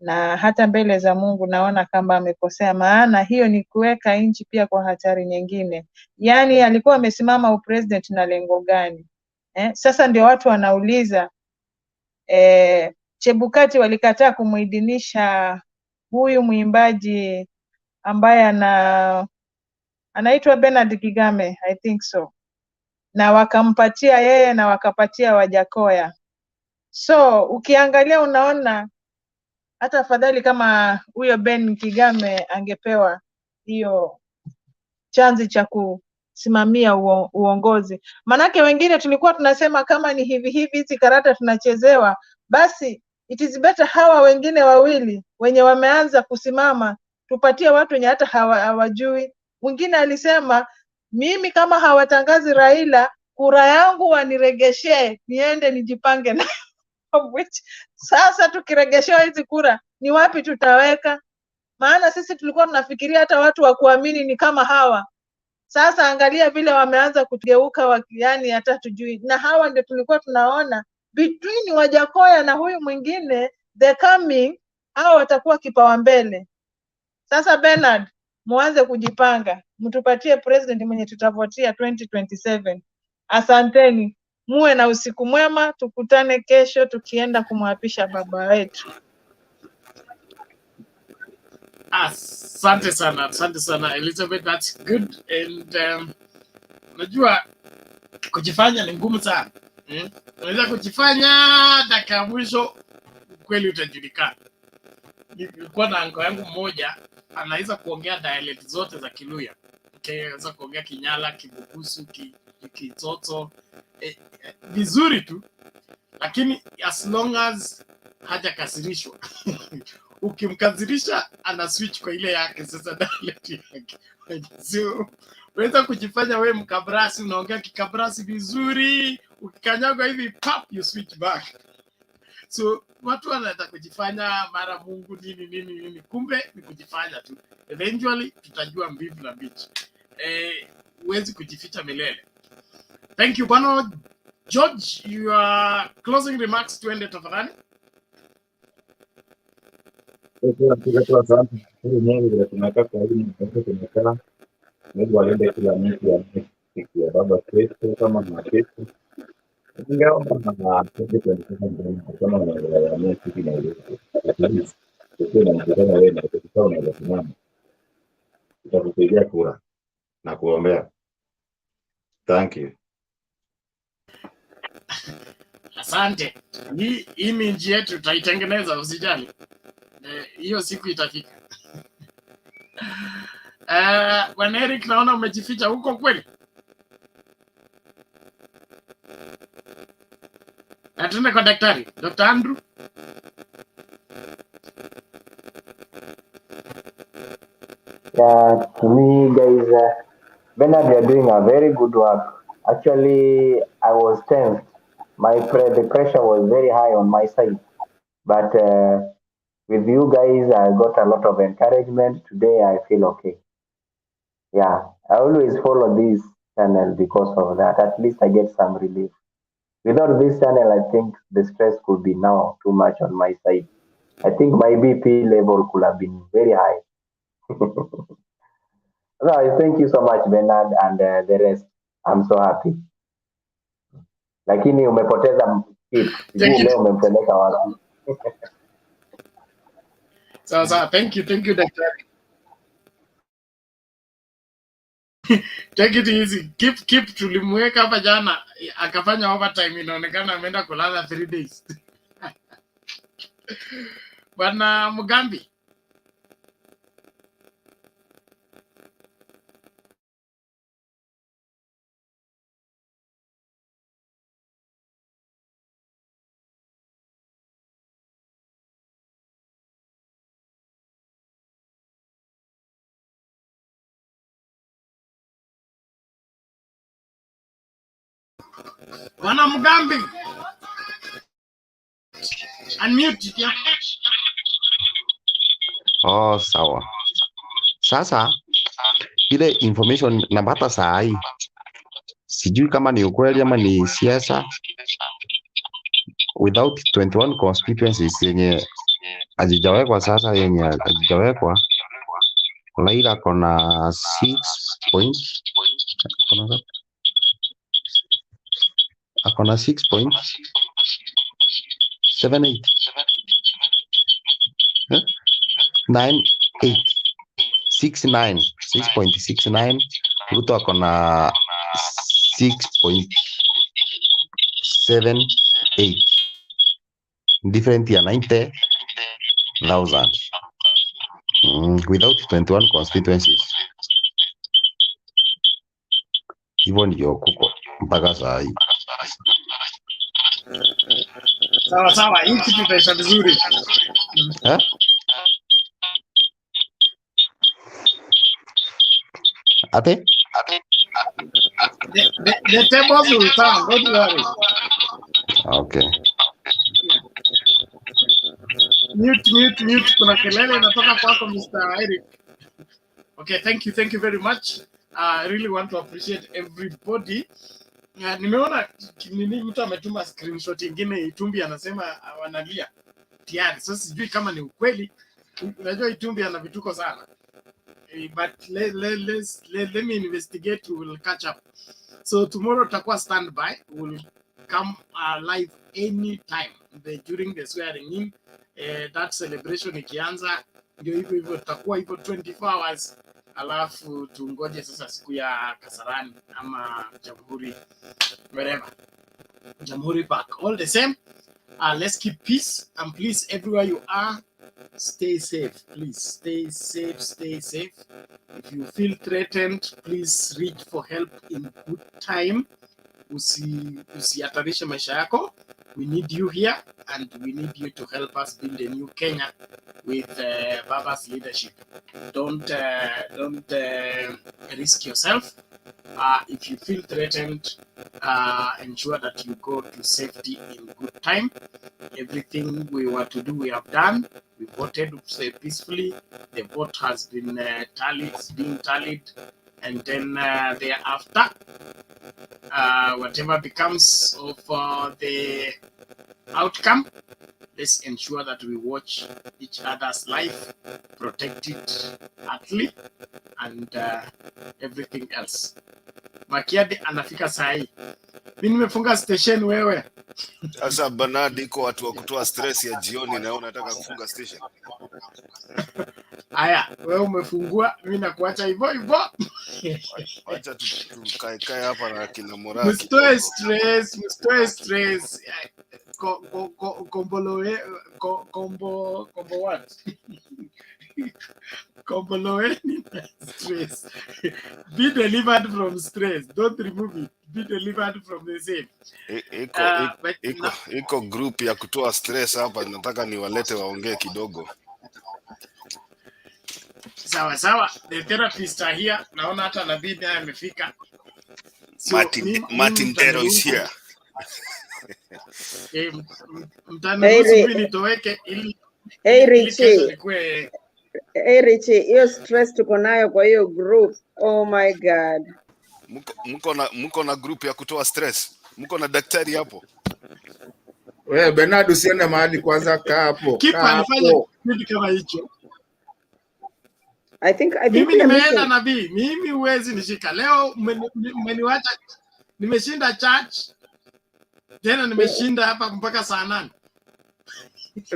na hata mbele za Mungu naona kama amekosea, maana hiyo ni kuweka nchi pia kwa hatari nyingine. Yaani alikuwa amesimama upresident na lengo gani? Sasa ndio watu wanauliza, Chebukati walikataa kumuidhinisha huyu mwimbaji ambaye anaitwa Bernard Kigame, I think so, na wakampatia yeye na wakapatia Wajakoya. So ukiangalia unaona hata afadhali kama huyo Ben Kigame angepewa hiyo chanzi cha kusimamia uongozi. Manake wengine tulikuwa tunasema kama ni hivi hizi karata tunachezewa, basi it is better hawa wengine wawili wenye wameanza kusimama tupatie watu wenye hata hawajui. Mwingine alisema mimi kama hawatangazi Raila, kura yangu waniregeshe niende nijipange na sasa tukiregeshewa hizi kura ni wapi tutaweka? Maana sisi tulikuwa tunafikiria hata watu wa kuamini ni kama hawa. Sasa angalia vile wameanza kugeuka, yani hata tujui. Na hawa ndio tulikuwa tunaona between Wajakoya na huyu mwingine, the coming, hawa watakuwa kipawa mbele. Sasa Bernard, muanze kujipanga, mtupatie president mwenye tutavotia 2027. Asanteni, muwe na usiku mwema, tukutane kesho tukienda kumwapisha baba wetu. Asante sana Elizabeth, that's good. And najua kujifanya ni ngumu sana. Unaweza kujifanya dakika mwisho kweli utajulikana. Nilikuwa na anko yangu mmoja anaweza kuongea dialect zote za Kiluya. Anaweza kuongea Kinyala, Kibukusu, Kitoto vizuri tu, lakini as long as hajakasirishwa ukimkasirisha ana switch kwa ile yake sasa dialect yake. So unaweza kujifanya we Mkabrasi, unaongea Kikabrasi vizuri, ukikanyagwa hivi pop you switch back. So watu wanataka kujifanya mara Mungu nini, kumbe ni kujifanya tu. Eventually tutajua mbivu na mbichi. Huwezi kujificha milele. Thank you Bwana George, your closing remarks tuende tafadhali. Asante. Mungu vile tumekaa karibu na tumekaa. Mungu alinde kila mtu ya siku ya baba Kristo kama na Kristo. Ingawa na kitu kama unaelewa kitu na ile. Lakini na mtazamo wewe na kitu unaweza kusimama. Tutakupigia kura na kuombea. Thank you. Asante. Hii minji yetu tutaitengeneza, usijali. Hiyo siku itafika. Bwana Eric, naona umejificha huko kweli. Atende kwa daktari, Dr. Andrew. Yeah, to me, guys, Bernard, you are doing a very good work. Actually, I was tensed the pressure was very high on my side. But with you guys, I got a lot of encouragement. Today, I feel okay. Yeah, I always follow this channel because of that. At least I get some relief. Without this channel, I think the stress could be now too much on my side. I think my BP level could have been very high. No, thank you so much, Bernard, and the rest. I'm so happy. Lakini umepoteza chief. Sijui leo umempeleka wapi. Sawa, thank you daktari. Take it easy. Keep tulimweka hapa jana akafanya overtime, inaonekana ameenda kulala 3 days. Bwana Mugambi. Bwana Mugambi. Unmute. Yeah. Oh, sawa. Sasa ile information napata saa hii sijui kama ni ukweli ama ni siasa. Without 21 constituencies yenye hazijawekwa sasa, yenye hazijawekwa, Raila kona 6 points, akona 6.78 6.69. Ruto akona 6.78, different ya 90,000 without 21 constituencies. Hivyo ndio kuko mpaka saa hii. Sawa, hii kitu itaisha vizuri. Ate? The tables will turn, don't worry. Okay. Mute. Kuna kelele inatoka kwako, Mr. Eric. Okay, thank you very much. I really want to appreciate everybody. Nimeona nini mtu ametuma screenshot nyingine Itumbi anasema wanalia tayari. Sasa sijui kama ni ukweli. Unajua Itumbi ana vituko sana. But let me investigate, we will catch up. So tomorrow tutakuwa standby. We'll come live anytime during the swearing in. That celebration ikianza ndio hivyo tutakuwa hivyo 24 hours. Alafu tungoje sasa siku ya Kasarani ama Jamhuri, wherever. Jamhuri Park. All the same, let's keep peace, and please, everywhere you are, stay safe. Please stay safe. If you feel threatened, please reach for help in good time. Usihatarishe maisha yako. We need you here, and we need you to help us build a new Kenya with Baba's leadership. Don't risk yourself. If you feel threatened, ensure that you go to safety in good time. Everything we were to do, we have done. We voted peacefully. The vote has been being tallied, and then thereafter, whatever becomes of the outcome, let's ensure that we watch each other's life, protect it heartily, and everything else. Makiadi anafika sahi. Mimi nimefunga station wewe. Sasa Bernard, iko watu wa kutoa stress ya jioni na unataka kufunga station. Haya, wewe umefungua, mimi nakuacha hivyo. Acha tukae hapa na kina morali. Mstoe stress. Combo what? Komboloeni stress. Be delivered from stress. Don't remove it. Be delivered from the same. Iko group ya kutoa stress hapa, nataka niwalete waongee kidogo. Sawa. The therapist are here. Naona hata Nabii naye amefika. Martin Dero is here. Mtaniruhusu mimi nitoweke ili Hey ili kesho Richie. nikue. Hey Richie, hiyo stress tuko nayo kwa hiyo group. Oh my God. Mko na group ya kutoa stress. Mko na daktari hapo. Wewe Bernard usiende mahali kwanza, kaa hapo. Kipa alifanya kitu kama hicho. I think Mimi we are nimeenda missing. nabii. Mimi huwezi nishika. Leo mmeniwacha nimeshinda church. Tena nimeshinda hapa mpaka saa 8.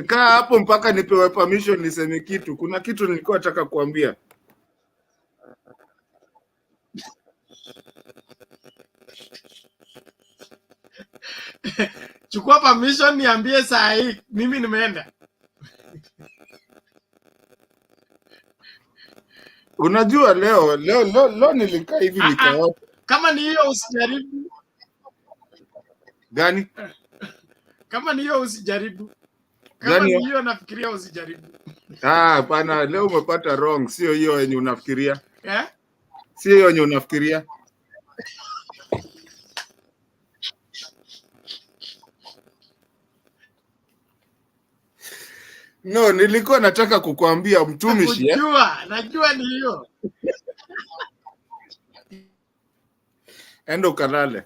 Kaa hapo mpaka nipewe permission niseme kitu. Kuna kitu nilikuwa nataka kuambia. Chukua permission niambie saa hii. Mimi nimeenda. Unajua leo nilikaa hivi nikaona. Kama ni hiyo usijaribu. Gani? Kama ni hiyo usijaribu. Kama Gani? ni hiyo nafikiria usijaribu. Hapana, leo umepata wrong, sio hiyo yenye unafikiria. Sio hiyo yenye unafikiria. No, nilikuwa nataka kukuambia mtumishi. Najua ni hiyo. Endo kalale.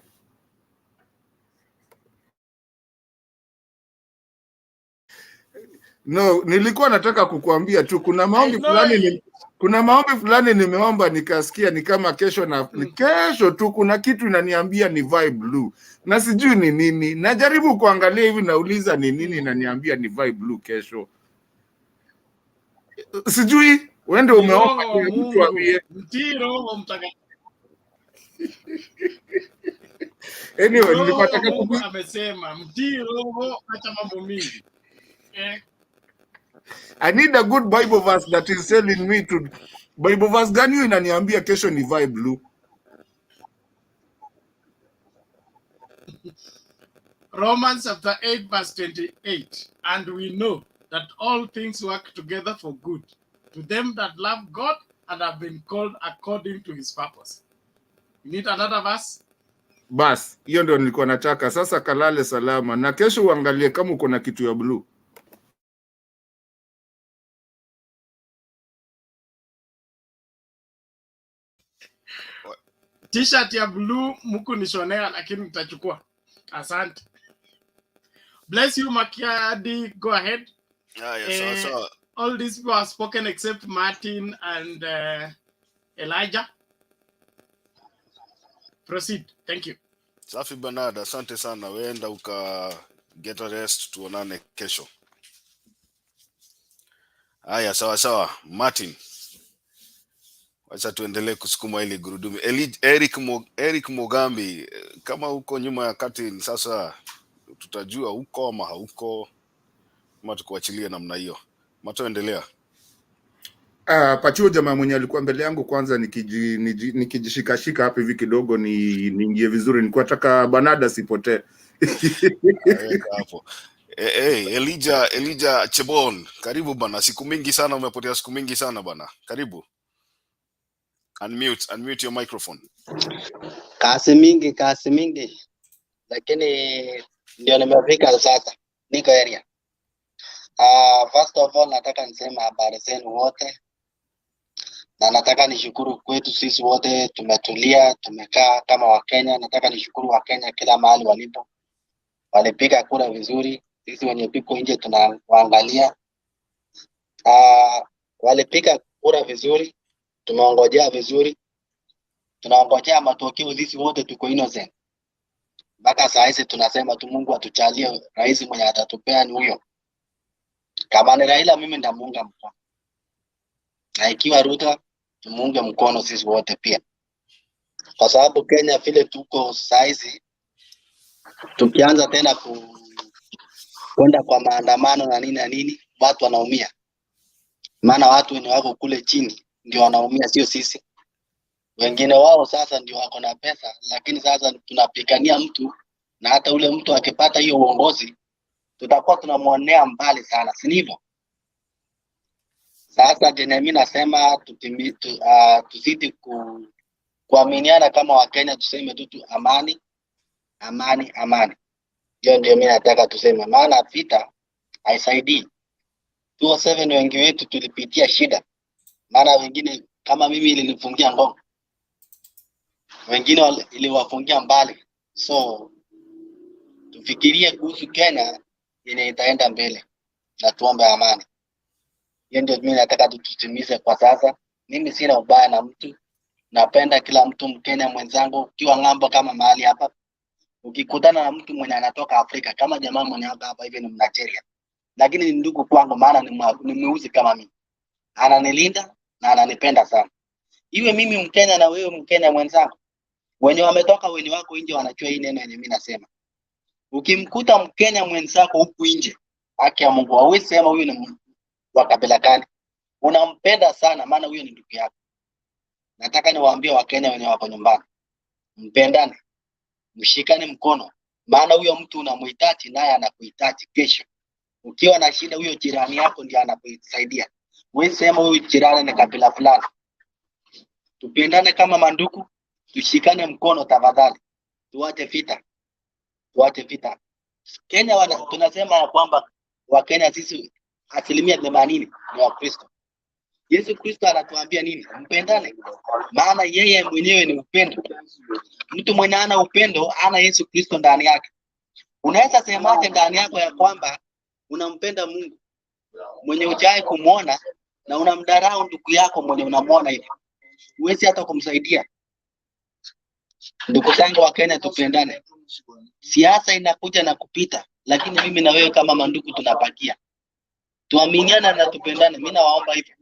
No, nilikuwa nataka kukuambia tu kuna maombi fulani nimeomba nikasikia ni kama kesho tu kuna kitu inaniambia ni vibe blue. Na sijui ni nini. Najaribu kuangalia hivi nauliza ni nini inaniambia ni vibe blue kesho. Sijui wewe ndio umeomba mtu ambie. Mtii Roho Mtakatifu. Anyway, nilikuwa nataka amesema mtii Roho, acha mambo mingi. I need a good Bible verse that is telling me to. Bible verse gani hiyo inaniambia kesho ni vibe blue? Romans chapter 8 verse 28. And we know that all things work together for good to them that love God and have been called according to his purpose. You need another verse? Bas, hiyo ndio nilikuwa nataka. Sasa kalale salama na kesho uangalie kama uko na kitu ya blue. T-shirt ya blue mku nishonea lakini nitachukua. Asante. Bless you Makiadi, go ahead. So. All these people have spoken except Martin and Elijah. Proceed. Thank you. Safi Bernard, asante sana. Weenda uka get a rest, tuonane kesho. Haya, sawa. Martin. Wacha tuendelee kusukuma ile gurudumu. Eric Mogambi, kama uko nyuma ya curtain sasa tutajua uko ama hauko, ama tukuachilie namna hiyo. Matoendelea. Pachuo jamaa mwenye alikuwa mbele yangu kwanza nikijishika hapa hivi kidogo niingie vizuri, nilikuwa nataka Banada sipotee. Hapo. Elijah Chebon, karibu bana. Siku mingi sana umepotea, siku mingi sana bana. Karibu. Unmute your microphone. Kasi mingi. Lakini ndio nimefika sasa. Niko area. First of all nataka niseme habari zenu wote. Na nataka nishukuru kwetu sisi wote tumetulia, tumekaa kama Wakenya. Nataka nishukuru Wakenya kila mahali walipo. Walipiga kura vizuri. Sisi wenye piko nje tunawaangalia. Walipiga kura vizuri. Tumeongojea vizuri. Tunaongojea matokeo, sisi wote tuko innocent. Mpaka saa hizi tunasema tu Mungu atuchalie rais mwenye atatupea ni huyo. Kama ni Raila mimi ndamuunga mkono. Na ikiwa Ruto tumuunge mkono sisi wote pia. Kwa sababu Kenya vile tuko saa hizi tukianza tena kwenda kwa maandamano na nini watu wanaumia. Maana watu wenye wako kule chini ndio wanaumia, sio sisi. Wengine wao sasa ndio wako na pesa, lakini sasa tunapigania mtu, na hata ule mtu akipata hiyo uongozi tutakuwa tunamuonea mbali sana, si ndivyo? Sasa mimi nasema tuzidi kuaminiana kama Wakenya, tuseme tu amani. Hiyo ndio mimi nataka tuseme, maana vita haisaidii. 2007 wengi wetu tulipitia shida, maana wengine kama mimi ilinifungia ngoma, wengine iliwafungia mbali. So tufikirie kuhusu Kenya yenye itaenda mbele na tuombe amani. Hiyo ndio mimi nataka tutimize kwa sasa. Mimi sina ubaya na mtu, napenda kila mtu, Mkenya mwenzangu. Ukiwa ng'ambo kama mahali hapa, ukikutana na mtu mwenye anatoka Afrika kama jamaa mwenye hapa hivi ni Mnigeria, lakini ni ndugu kwangu, maana ni mweusi kama mimi, ananilinda na ananipenda sana. Iwe mimi Mkenya na wewe Mkenya mwenzangu, wenye wametoka wenye wako nje wanajua hii neno yenye mimi nasema. Ukimkuta Mkenya mwenzako huku nje, haki ya Mungu, hauwezi sema huyu ni wa kabila gani. Unampenda sana, maana huyo ni ndugu yako. Nataka niwaambie Wakenya wenye wako nyumbani, mpendane, mshikane mkono, maana huyo mtu unamhitaji naye anakuhitaji kesho. Ukiwa na shida, huyo jirani yako ndiye anakusaidia. Wewe sema huyu jirani ni kabila fulani. Tupendane kama mandugu, tushikane mkono tafadhali. Tuache vita. Tuache vita. Kenya tunasema ya kwamba Wakenya sisi 80% ni Wakristo. Yesu Kristo anatuambia nini? Mpendane. Maana yeye mwenyewe ni upendo. Mtu mwenye ana upendo ana Yesu Kristo ndani yake. Unaweza semaje ndani yako ya kwamba unampenda Mungu mwenye hujai kumuona na unamdharau ndugu yako mwenye unamuona hivi? Huwezi hata kumsaidia. Ndugu zangu wa Kenya, tupendane. Siasa inakuja na kupita, lakini mimi na wewe kama mandugu tunapakia. Tuaminiane na tupendane. Mimi nawaomba hivyo.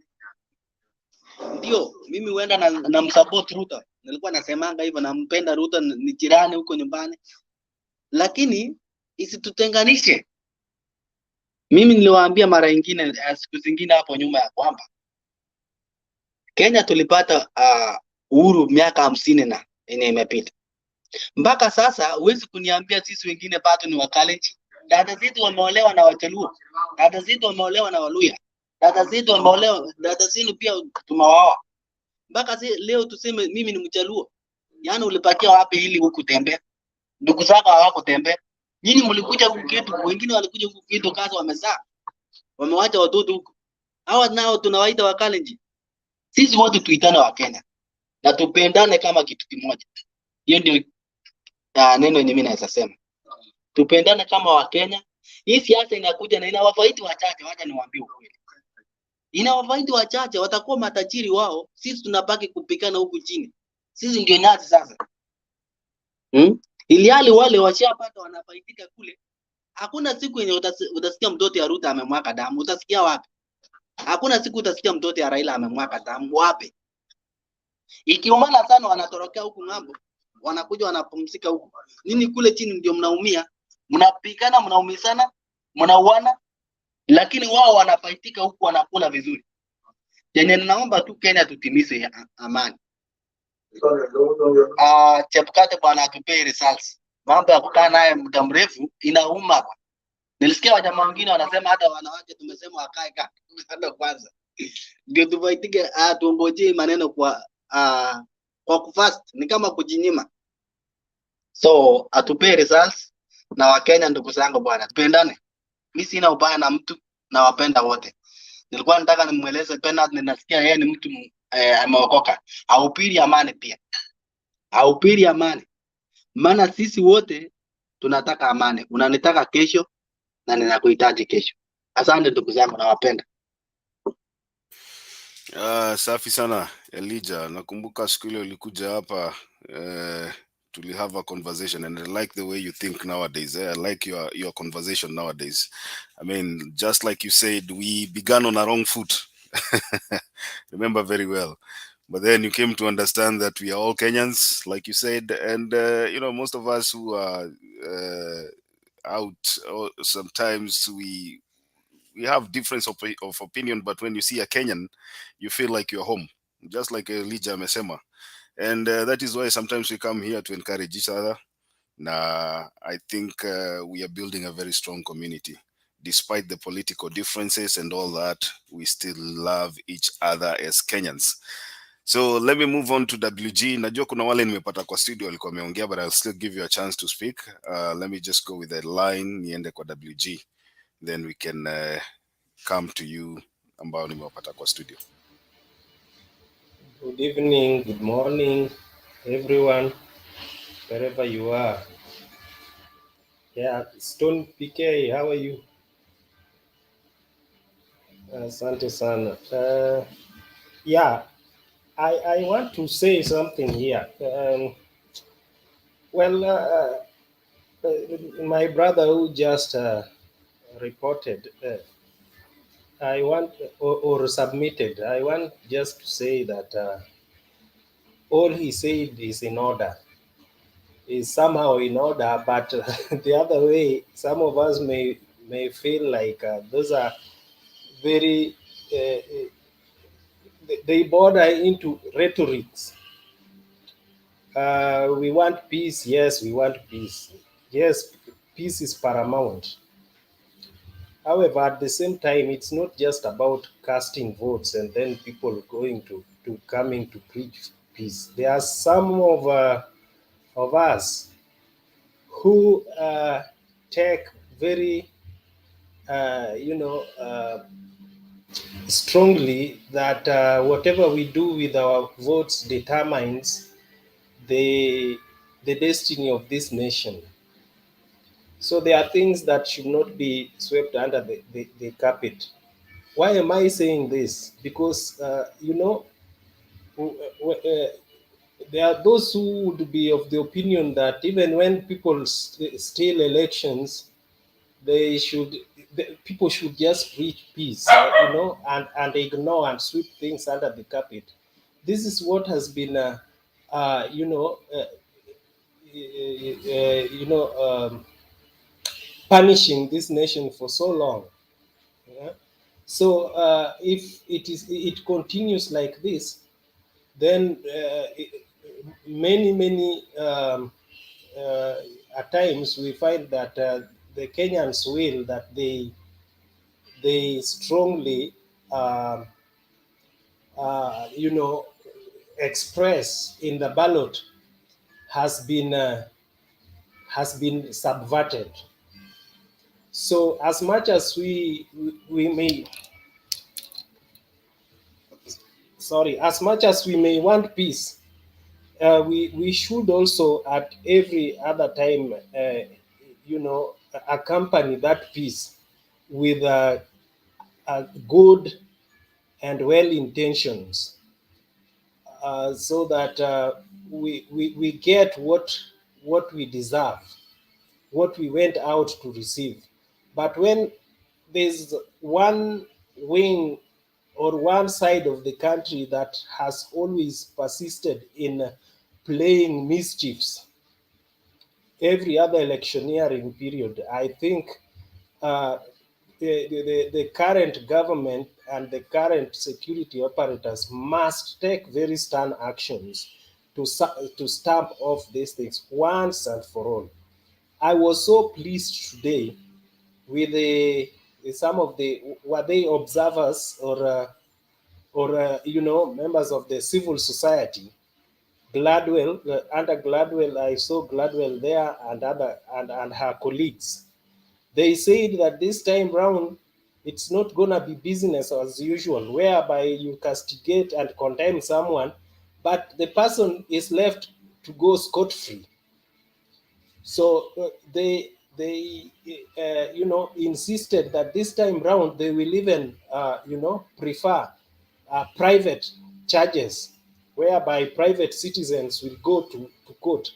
Ndio, mimi huenda na msupport Ruto. Nilikuwa nasemanga hivyo, nampenda Ruto, ni jirani huko nyumbani. Lakini isitutenganishe. Mimi niliwaambia mara nyingine, siku zingine hapo nyuma, ya kwamba Kenya tulipata uhuru miaka 50 na yenye imepita. Mpaka sasa huwezi kuniambia sisi wengine bado ni Wakalenjin. Dada zetu wameolewa na Wajaluo. Dada zetu wameolewa na Waluya. Dada zetu wameolewa, dada zenu pia tumewaoa. Mpaka leo tuseme mimi ni Mjaluo. Yaani ulipakia wapi ili huku tembea? Ndugu zako hawakutembea. Nyinyi mlikuja huku kwetu, wengine walikuja huku kwetu kaza wamezaa. Wamewacha watoto huku. Hawa nao tunawaita Wakalenjin. Sisi wote tuitane wa Kenya na tupendane kama kitu kimoja. Hiyo ndio neno yenye mimi naweza sema. Tupendane kama wa Kenya. Hii siasa inakuja na inawafaidi wachache, wacha niwaambie ukweli. Inawafaidi wachache, watakuwa matajiri wao, sisi tunabaki kupikana huku chini. Sisi ndio nyasi sasa. Iliali wale washapata wanafaidika kule. Hakuna siku yenye utasikia mtoto ya Ruto amemwaka damu. Utasikia wapi? Hakuna siku utasikia mtoto ya Raila amemwaka damu. Wapi? Ikiumana sana wanatorokea huku ng'ambo, wanakuja wanapumzika huku. Nini kule chini ndio mnaumia, mnapigana, mnaumizana, mnauana, lakini wao wanafaidika huku, wanakula vizuri. Yenye ninaomba tu Kenya tutimize amani. Chebukati bwana atupe results. Mambo ya kukaa naye muda mrefu inauma. Nilisikia wajamaa wengine wanasema hata wanawake tumesema wakae kando kwanza. Ndio tufaidike, tuongojee maneno kwa kufast, ni kama kujinyima. So atupe results na Wakenya ndugu zangu bwana. Tupendane. Mimi sina ubaya na mtu, na wapenda wote. Nilikuwa nataka nimweleze Bernard, ninasikia yeye ni mtu ameokoka. Haupiri amani pia. Haupiri amani. Maana sisi wote tunataka amani. Unanitaka kesho na ninakuhitaji kesho. Asante ndugu zangu, nawapenda. Safi sana Elijah. Nakumbuka siku ile ulikuja hapa to have a conversation, and I like the way you think nowadays. I like your conversation nowadays. I mean, just like you said, we began on a wrong foot. Remember very well. But then you came to understand that we are all Kenyans, like you said, and most of us who are out, or sometimes we have difference of opinion, but when you see a Kenyan, you feel like you're home, just like Elijah Mesema. And that is why sometimes we come here to encourage each other. Now, I think we are building a very strong community. Despite the political differences and all that, we still love each other as Kenyans. So let me move on to WG. Najua kuna wale nimepata kwa studio walikuwa wameongea, but I'll still give you a chance to speak. Let me just go with the line, niende kwa WG, then we can come to you ambao nimewapata kwa studio. Good evening, good morning, everyone, wherever you are. Yeah, Stone PK, how are you? Asante sana. Yeah, I want to say something here. My brother who just reported, I want or submitted, I want just to say that all he said is in order. Is somehow in order, but the other way, some of us may feel like those are very they border into rhetorics. We want peace. Yes, we want peace. Yes, peace is paramount. However, at the same time, it's not just about casting votes and then people going to coming to preach peace. There are some of us who take very, strongly that whatever we do with our votes determines the destiny of this nation. So there are things that should not be swept under the carpet. Why am I saying this? Because, there are those who would be of the opinion that even when people steal elections, people should just preach peace, and ignore and sweep things under the carpet. This is what has been, punishing this nation for so long. Yeah? So if it continues like this, then many at times we find that the Kenyans will that they strongly express in the ballot has been subverted. So as much as we may as much as we may want peace, we should also at every other time accompany that peace with a good and well intentions, so that we get what we deserve, what we went out to receive. But when there's one wing or one side of the country that has always persisted in playing mischiefs every other electioneering period, I think the current government and the current security operators must take very stern actions to stamp off these things once and for all. I was so pleased today with some of the, were they observers or members of the civil society. Gladwell, under Gladwell, I saw Gladwell there and her colleagues. They said that this time round, it's not gonna be business as usual, whereby you castigate and condemn someone, but the person is left to go scot-free. So they insisted that this time round they will even prefer private charges, whereby private citizens will go to court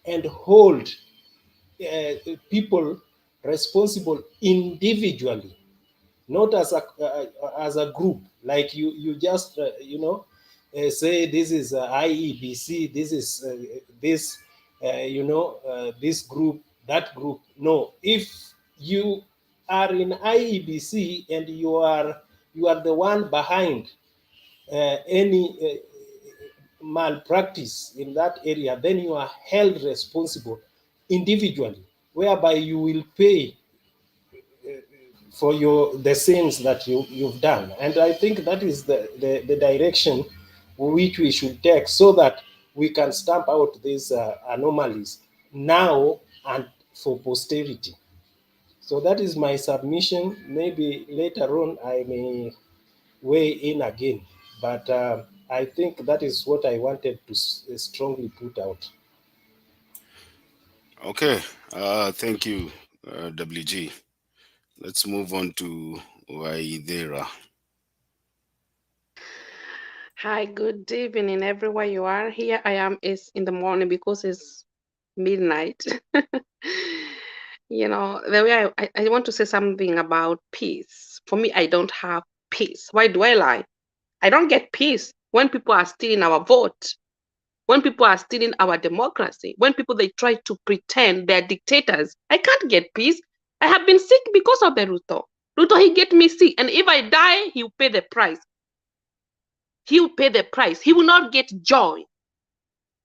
and hold people responsible individually, not as a group. Like you just say this is IEBC, this is this this group, that group. No, if you are in IEBC and you are the one behind any malpractice in that area, then you are held responsible individually, whereby you will pay for the sins that you've done. And I think that is the direction which we should take so that we can stamp out these anomalies now and for posterity. So that is my submission. Maybe later on I may weigh in again, but I think that is what I wanted to strongly put out. Okay, thank you, WG. Let's move on to Waidera. Hi, good evening, everywhere you are. Here I am is in the morning because it's midnight. You know, the way I want to say something about peace. For me, I don't have peace. Why do I lie? I don't get peace when people are stealing our vote, when people are stealing our democracy, when people they try to pretend they're dictators. I can't get peace. I have been sick because of the Ruto. Ruto, he get me sick, and if I die, he'll pay the price. He will pay the price. He will not get joy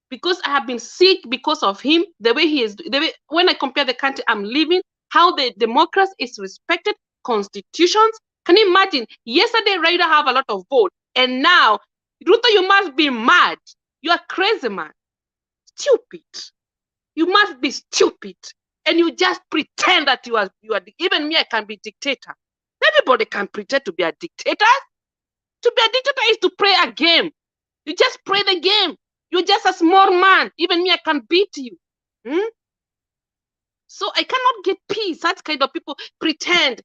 because I have been sick because of him. The way he is, the way when I compare the country I'm living, how the democracy is respected, constitutions. Can you imagine? Yesterday, Raila have a lot of vote, and now, Ruto, you must be mad. You are crazy, man. Stupid. You must be stupid, and you just pretend that you are. Even me, I can be dictator. Everybody can pretend to be a dictator. To be a dictator is to play a game. You just play the game. You're just a small man. Even me, I can beat you. So I cannot get peace. That kind of people pretend,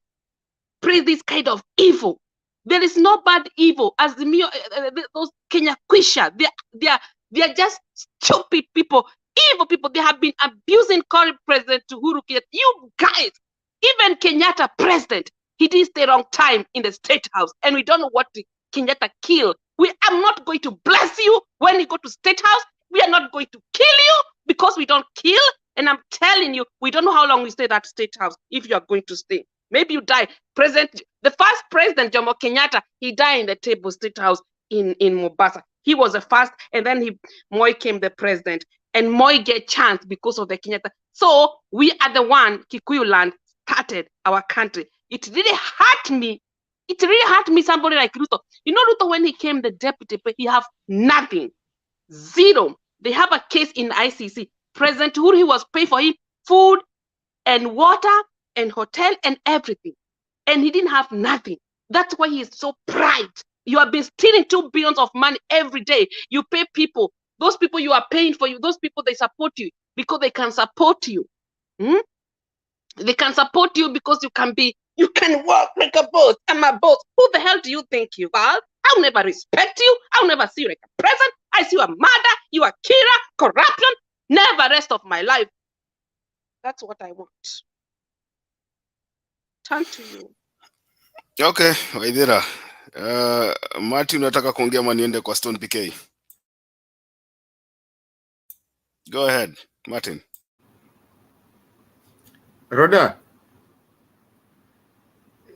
play this kind of evil. There is no bad evil. As those Kenya Kwisha, they are just stupid people, evil people. They have been abusing current President Uhuru Kenyatta. You guys, even Kenyatta president, he did stay wrong time in the State House, and we don't know what Kenyatta killed. We are not going to bless you when you go to State House. We are not going to kill you because we don't kill. And I'm telling you, we don't know how long we stay at State House if you are going to stay. Maybe you die. The first president, Jomo Kenyatta, he died in the table State House in Mombasa. He was the first, and then Moi came the president. And Moi get chance because of the Kenyatta. So we are the one, Kikuyu land, started our country. It really hurt me. It really hurt me, somebody like Ruto. You know, Ruto, when he came the deputy, he have nothing. Zero. They have a case in ICC. President Uhuru, he was paid for him food and water and hotel and everything. And he didn't have nothing. That's why he is so proud. You have been stealing 2 billion of money every day. You pay people. Those people you are paying for you, those people, they support you because they can support you. They can support you because you can work like a boss. I'm a boss. Who the hell do you think you are? I'll never respect you. I'll never see you like a president. I see you a murder. You are killer, corruption. Never rest of my life. That's what I want. Turn to you. Okay, Waidera. Martin, unataka kuongea ama niende kwa Stone PK? Go ahead, Martin. Rhoda,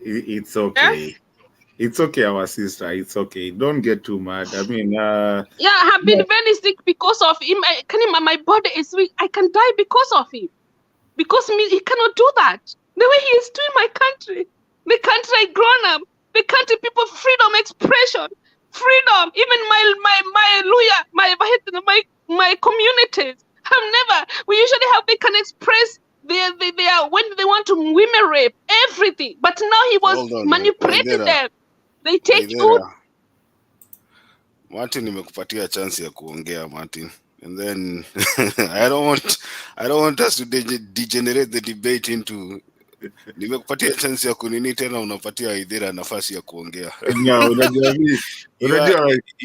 it's okay. Yes? It's okay, our sister. It's okay. Don't get too mad. I mean, yeah, I have been very sick because of him. My body is weak. I can die because of him. Because he cannot do that. The way he is doing my country. The country I grown up. The country people freedom, expression, freedom. Even my lawyer, my communities have never. We usually have they can express their when they want to women rape everything. But now he was manipulating them. They take food. Martin, nimekupatia chance ya kuongea, Martin. And then I don't want us to degenerate the debate into nimekupatia chance ya kunini tena unapatia Waidera nafasi ya kuongea. No,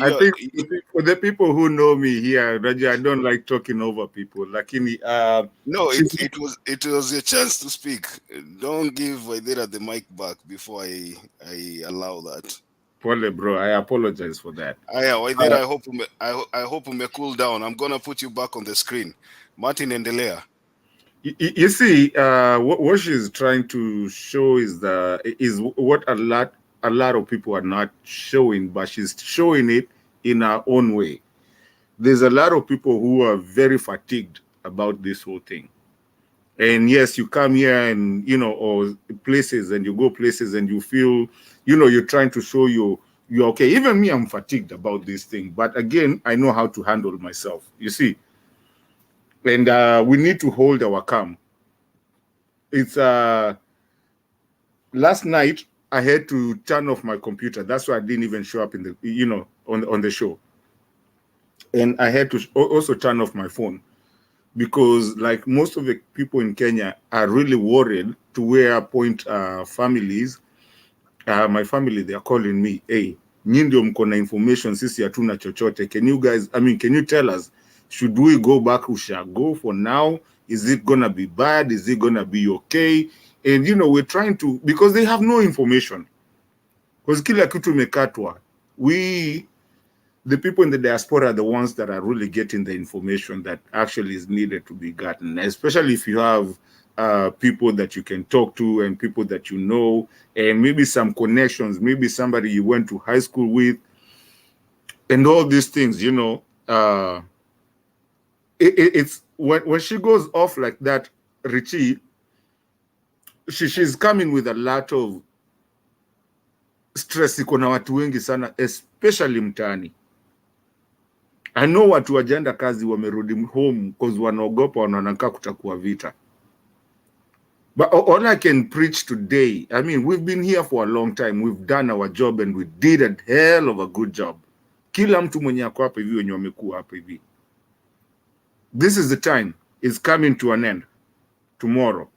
I think for the people who know me here, Raja, I don't like talking over people. Lakini, no, it was a chance to speak. Don't give Waidera the mic back before I allow that. Pole, bro, I apologize for that. Waidera, I hope you may cool down. I'm gonna put you back on the screen. Martin, endelea. You see, what she's trying to show is what a lot of people are not showing, but she's showing it in her own way. There's a lot of people who are very fatigued about this whole thing. And yes, you come here and, or places, and you go places and you feel, you're trying to show your you're okay. Even me, I'm fatigued about this thing. But again, I know how to handle myself, you see. And we need to hold our calm. It's last night I had to turn off my computer. That's why I didn't even show up in the, you know, on the show. And I had to also turn off my phone because, like, most of the people in Kenya are really worried to where point families, my family, they are calling me, hey, nyinyi ndio mko na information, sisi hatuna chochote. Can you guys, I mean, can you tell us, should we go back Ushago for now? Is it gonna be bad? Is it gonna be okay? And you know, we're trying to, because they have no information. Because kila kitu imekatwa. We, the people in the diaspora, are the ones that are really getting the information that actually is needed to be gotten, especially if you have people that you can talk to and people that you know, and maybe some connections, maybe somebody you went to high school with, and all these things, you know. It's when she goes off like that, Richie, she's coming with a lot of stress. Iko na watu wengi sana, especially mtaani. I know watu wajenda kazi wamerudi home because wanaogopa wanaonaka kutakuwa vita. But all I can preach today, I mean, we've been here for a long time. We've done our job and we did a hell of a good job. Kila mtu mwenye ako hapa hivi wenye wamekuwa hapa hivi. This is the time. It's coming to an end tomorrow.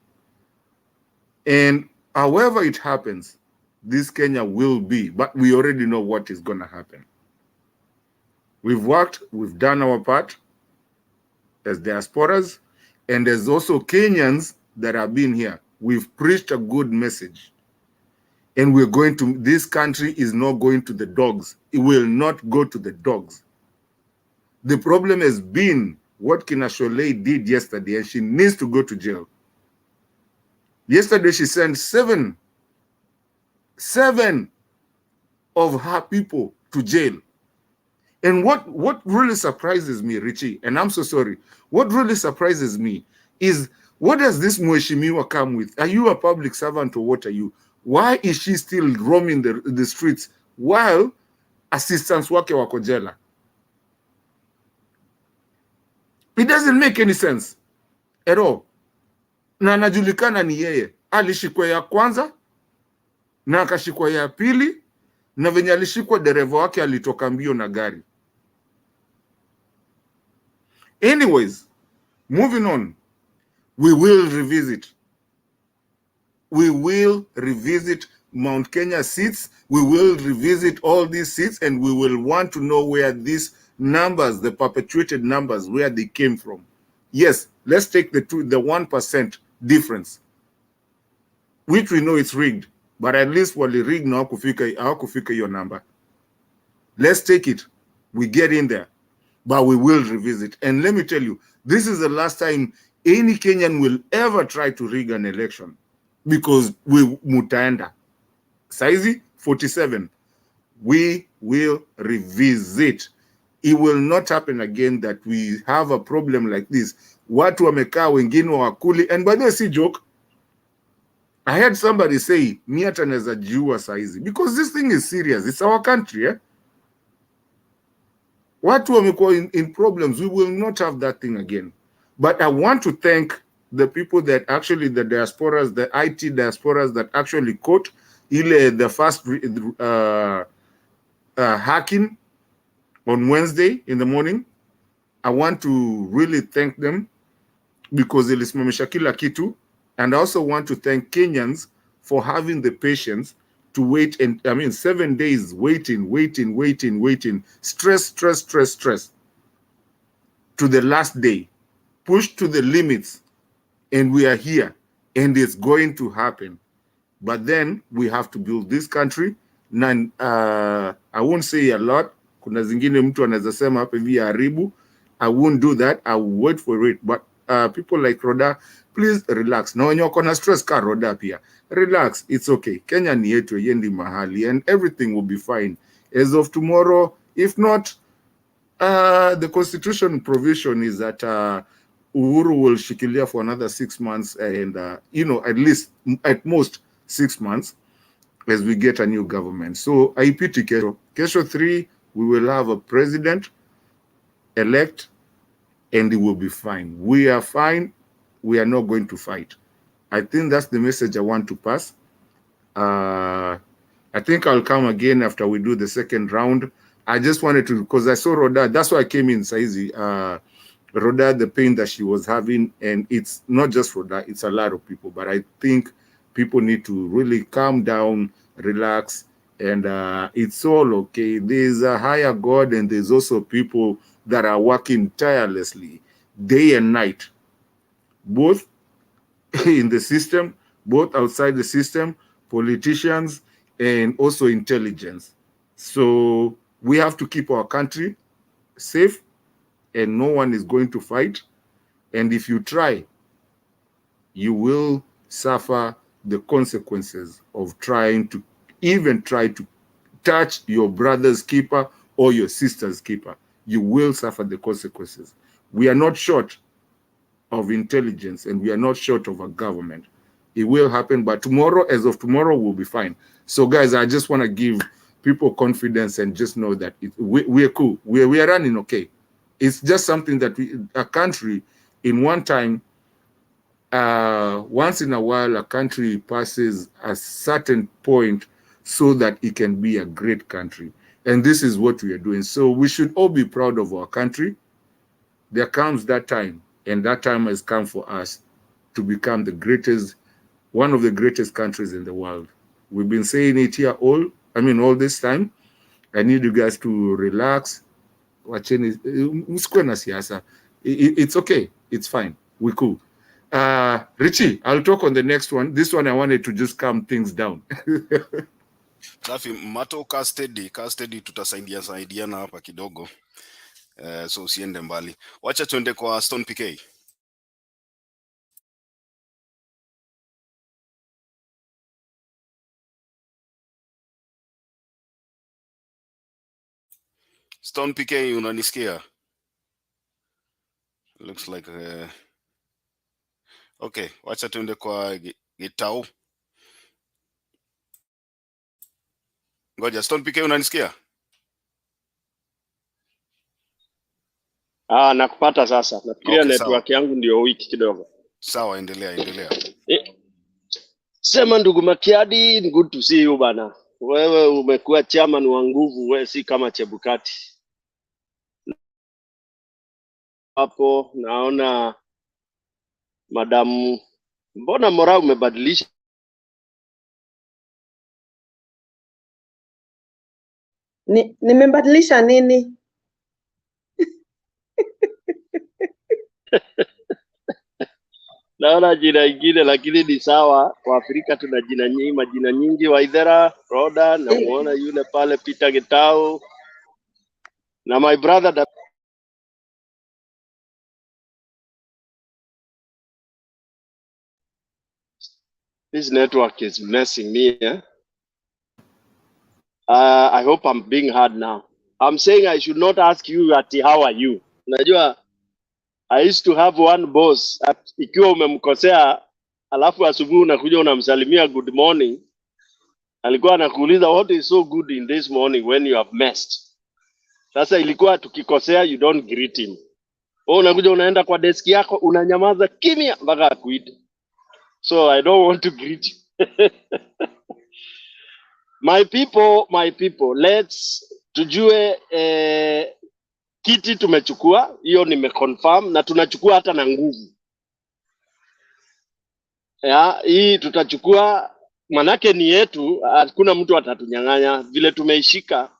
And however it happens, this Kenya will be, but we already know what is going to happen. We've worked, we've done our part as diasporas, and there's also Kenyans that have been here. We've preached a good message. And we're going to, this country is not going to the dogs. It will not go to the dogs. The problem has been what Kina Sholei did yesterday, and she needs to go to jail. Yesterday, she sent seven of her people to jail. And what really surprises me, Richie, and I'm so sorry, what really surprises me is, what does this Mweshimiwa come with? Are you a public servant or what are you? Why is she still roaming the streets while assistants wake wako jela? It doesn't make any sense at all. Na anajulikana ni yeye. Alishikwa ya kwanza, na akashikwa ya pili, na venye alishikwa dereva wake alitoka mbio na gari. Anyways, moving on, we will revisit. We will revisit Mount Kenya seats. We will revisit all these seats, and we will want to know where these numbers, the perpetuated numbers, where they came from. Yes, let's take the 1% difference, which we know it's rigged, but at least wali rigged na hawakufika your number. Let's take it. We get in there, but we will revisit. And let me tell you, this is the last time any Kenyan will ever try to rig an election, because we mutaenda. Saizi 47. We will revisit. It will not happen again that we have a problem like this. Watu wamekaa wengine wakuli, and by the way, see joke. I heard somebody say, mi hata naweza jiua saizi, because this thing is serious. It's our country, eh? Watu wamekuwa in problems. We will not have that thing again. But I want to thank the people that actually, the diasporas, the IT diasporas that actually caught the first hacking on Wednesday in the morning. I want to really thank them because ilisimamisha kila kitu. And I also want to thank Kenyans for having the patience to wait. And I mean, 7 days waiting, stress to the last day, pushed to the limits. And we are here, and it's going to happen. But then we have to build this country. I won't say a lot. Kuna zingine mtu anaweza sema hapa hivi haribu. I won't do that. I will wait for it. But people like Roda, please relax. Na wenye wako na stress ka Roda pia, relax. It's okay. Kenya ni yetu, yendi mahali, and everything will be fine as of tomorrow. If not, the constitution provision is that Uhuru will shikilia for another 6 months, and you know, at most 6 months. as we get a new government. So haipiti kesho. Kesho 3, we will have a president elect and it will be fine. We are fine. We are not going to fight. I think that's the message I want to pass. I think I'll come again after we do the second round. I just wanted to, because I saw Rhoda, that's why I came in, Saizi. Rhoda, the pain that she was having, and it's not just Rhoda, it's a lot of people, but I think people need to really calm down, relax, and it's all okay. There's a higher God, and there's also people that are working tirelessly, day and night, both in the system, both outside the system, politicians, and also intelligence. So we have to keep our country safe, and no one is going to fight. And if you try, you will suffer the consequences of trying to touch your brother's keeper or your sister's keeper. You will suffer the consequences. We are not short of intelligence, and we are not short of a government. It will happen, but tomorrow, as of tomorrow, we'll be fine. So, guys, I just want to give people confidence and just know that we're cool. We are running okay. It's just something that a country, in one time, once in a while, a country passes a certain point so that it can be a great country. And this is what we are doing. So we should all be proud of our country. There comes that time, and that time has come for us to become the greatest, one of the greatest countries in the world. We've been saying it here all this time. I need you guys to relax. It's okay. It's fine. We're cool. Richie, I'll talk on the next one. This one I wanted to just calm things down. Safi, Mato ka steady, tutasaidiana hapa kidogo. So usiende mbali. Wacha tuende kwa Stone PK. Stone PK, unanisikia? Looks like okay, wacha tuende kwa Gitau. Ngoja, Stone PK, unanisikia? Nakupata sasa. Nafikiria Okay, network yangu ndio wiki kidogo. Sawa, endelea. Sema ndugu Makiadi, ni good to see you bana. Wewe umekuwa chairman wa nguvu, wewe si kama Chebukati. Hapo naona madamu, mbona mora umebadilisha? Nimebadilisha nini? Naona jina ingine lakini ni sawa. Kwa Afrika tuna majina nyingi. Waithera, Roda, na muona yule pale Peter Getao. Na my brother This network is messing me. I hope I'm being heard now. I'm saying I should not ask you ati how are you. Unajua, I used to have one boss ikiwa umemkosea alafu asubuhi unakuja unamsalimia good morning, alikuwa anakuuliza what is so good in this morning when you have messed. Sasa ilikuwa tukikosea you don't greet him. Wewe unakuja unaenda kwa desk yako unanyamaza kimya mpaka akuite. So I don't want to greet you. My people, let's tujue kiti tumechukua, hiyo nimeconfirm, na tunachukua hata na nguvu. Hii tutachukua, manake ni yetu, hakuna mtu atatunyang'anya. Vile tumeishika,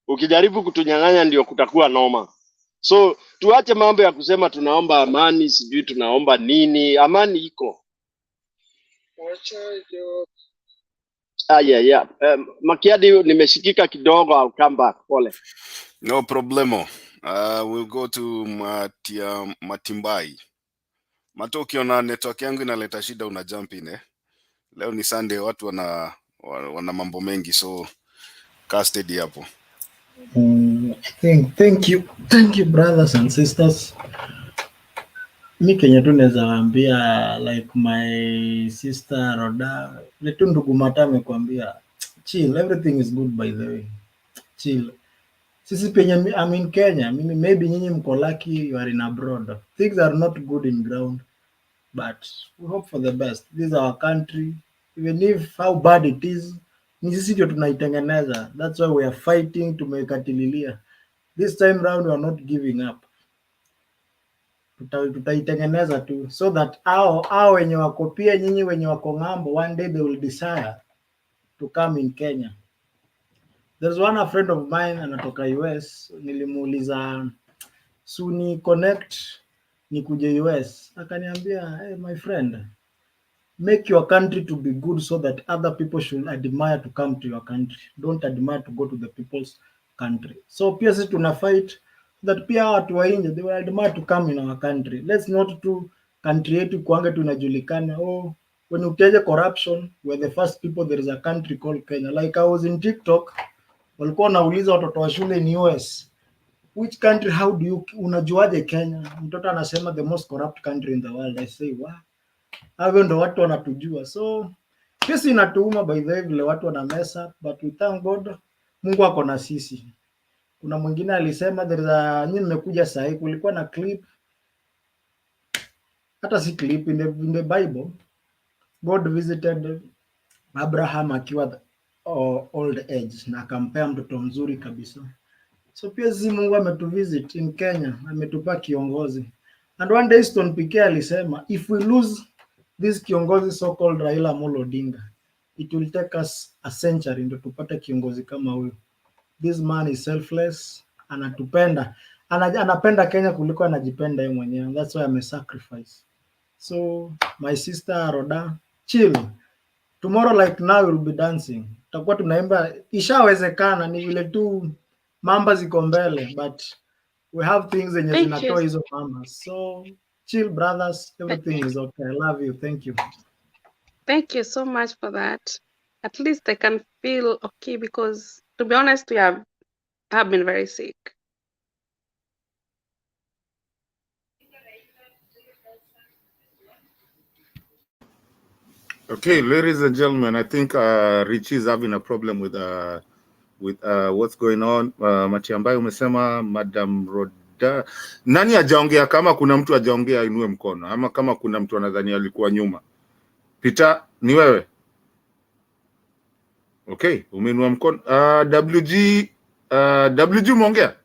ukijaribu kutunyang'anya ndio kutakuwa noma. So tuache mambo ya kusema tunaomba amani, sijui tunaomba nini. Amani iko. Yeah. Makiadi, nimeshikika kidogo, I'll come back. Pole. No problemo. We'll go to Matimbai. Mato, ukiona network yangu inaleta shida una jump in. Leo ni Sunday, watu wana mambo mengi, so ka steady hapo. Thank you brothers and sisters. Mi Kenya tu naweza waambia like my sister Roda, letu ndugu Mata amekwambia chill, everything is good by the way. Chill. Sisi penye I'm in Kenya, maybe nyinyi mko lucky you are in abroad. Things are not good in ground, but we hope for the best. This is our country. Even if how bad it is, ni sisi ndio tunaitengeneza. That's why we are fighting tumekatililia. This time round we are not giving up. Tutaitengeneza tu so that hao wenye wako pia nyinyi wenye wako ng'ambo, one day they will desire to come in Kenya. There's a friend of mine anatoka US, nilimuuliza suni connect nikuje US, akaniambia hey, my friend, make your country to be good so that other people should admire to come to your country. Don't admire to go to the people's country. So pia sisi tuna fight that pia watu wa nje they will admire to come in our country. Let's not to country yetu kuanga tunajulikana oh when utaje corruption we're the first people. There is a country called Kenya. Like I was in TikTok, walikuwa wanauliza watoto wa shule in US, which country, how do you, unajuaje Kenya? Mtoto anasema the most corrupt country in the world. I say wow, hao ndo watu wanatujua. So sisi inatuuma by the way vile watu wana mess up, but we thank God Mungu ako na sisi. Kuna mwingine alisema there is a, nyinyi mmekuja sahi, kulikuwa na clip, hata si clip, in the Bible God visited Abraham akiwa old age na akampea mtoto mzuri kabisa. So pia sisi Mungu ametuvisit in Kenya, ametupa kiongozi. And one day Stone PK alisema if we lose this kiongozi so called Raila Amolo Odinga, it will take us a century ndio tupate kiongozi kama huyo. This man is selfless, anatupenda, anapenda Kenya kuliko anajipenda yeye mwenyewe. That's why I'm sacrifice. So my sister Roda, chill. Tomorrow like now we'll be dancing. Tutakuwa tunaimba, ishawezekana ni vile tu mamba ziko mbele, but we have things zenye zinatoa hizo mamba. So chill brothers, everything is okay. I love you. Thank you. Thank you so much for that. At least I can feel okay because to be honest, we have been very sick. Okay, ladies and gentlemen, I think Richie is having a problem with what's going on. Mati ambayo umesema Madam Roda. Nani hajaongea? Kama kuna mtu hajaongea inue mkono, ama kama kuna mtu anadhani alikuwa nyuma. Peter, ni wewe? Okay, umeinua mkono. WG umeongea?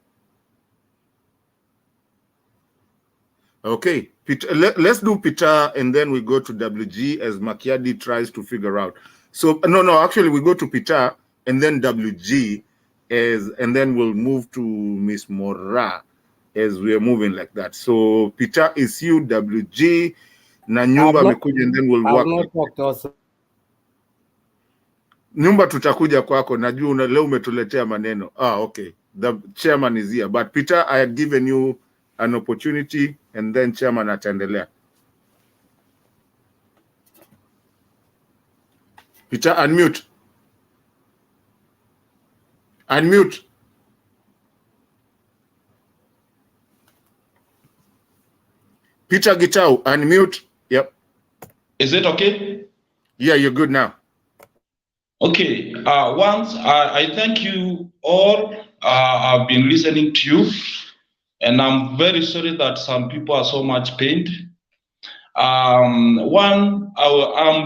Okay, Peter, let's do Peter and then we go to WG as Makiadi tries to figure out. So no, actually we go to Peter and then WG and then we'll move to Miss Mora as we are moving like that. So Peter is you, WG, na Nyumba amekuja and then we'll work. Nyumba tutakuja kwako, najua leo umetuletea maneno. Okay, the chairman is here, but Peter, I had given you an opportunity and then chairman ataendelea. Peter, unmute. Unmute. Peter Gitau, unmute. Yep. Is it okay? Yeah, you're good now. Okay. Once I thank you all. I've been listening to you. And I'm very sorry that some people are so much pained. I'm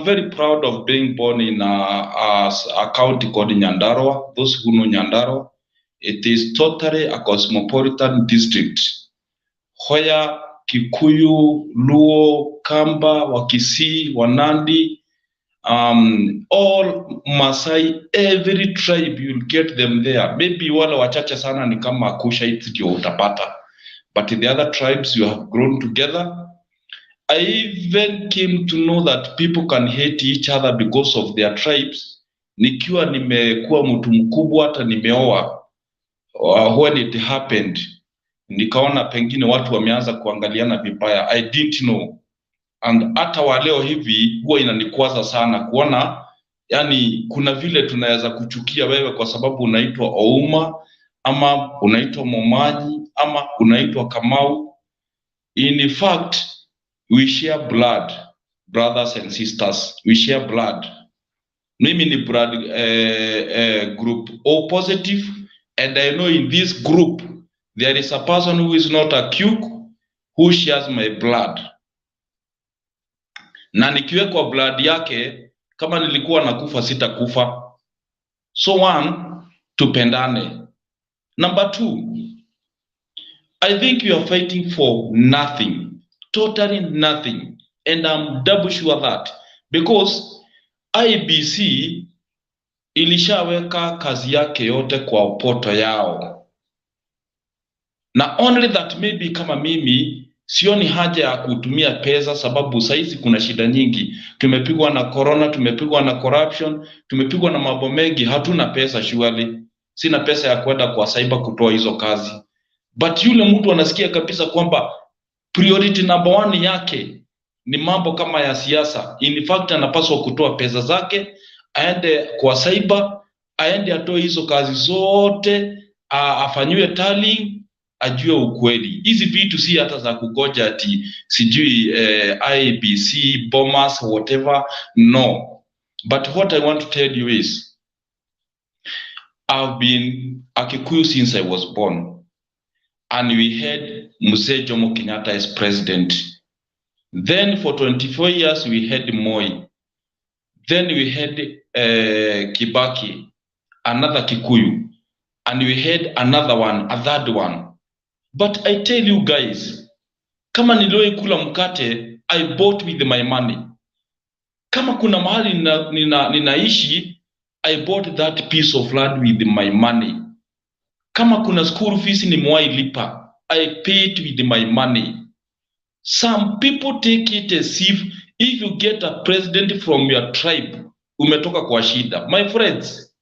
very proud of being born in a county called Nyandarua. Those who know Nyandarua, it is totally a cosmopolitan district. Hoya, Kikuyu, Luo, Kamba, Wakisi, Wanandi, all Masai, every tribe, you'll get them there. Maybe wale wachache sana ni kama Kushite ndio utapata. But the other tribes, you have grown together. I even came to know that people can hate each other because of their tribes. Nikiwa nimekuwa mtu mkubwa hata nimeoa. When it happened, nikaona pengine watu wameanza kuangaliana vibaya. I didn't know. And hata wa leo hivi huwa inanikwaza sana kuona, yani kuna vile tunaweza kuchukia wewe kwa sababu unaitwa Ouma, ama unaitwa Momanyi, ama unaitwa Kamau. In fact, we share blood, brothers and sisters. We share blood. Mimi ni blood group O positive, and I know in this group there is a person who is not a Q who shares my blood. Na nikiwekwa blood yake, kama nilikuwa nakufa sitakufa. So one, tupendane. Number two, I think you are fighting for nothing, totally nothing, and I'm double sure that because IEBC ilishaweka kazi yake yote kwa poto yao, na only that maybe kama mimi sioni haja ya kutumia pesa, sababu saizi kuna shida nyingi. Tumepigwa na corona, tumepigwa na corruption, tumepigwa na mambo mengi, hatuna pesa surely. Sina pesa ya kwenda kwa cyber kutoa hizo kazi. But yule mtu anasikia kabisa kwamba priority number 1 yake ni mambo kama ya siasa. In fact anapaswa kutoa pesa zake, aende kwa cyber, aende atoe hizo kazi zote, afanywe tallying, ajue ukweli. Hizi vitu si hata za kugoja ati sijui IEBC, bombers, whatever, no. But what I want to tell you is, I've been a Kikuyu since I was born, and we had Mzee Jomo Kenyatta as president. Then for 24 years we had Moi. Then we had Kibaki, another Kikuyu, and we had another one, a third one. But I tell you guys, kama niloi kula mkate, I bought with my money. Kama kuna mahali ninaishi, I bought that piece of land with my money. Kama kuna school fees nimewahi lipa, I paid with my money. Some people take it as if you get a president from your tribe, umetoka kwa shida. My friends,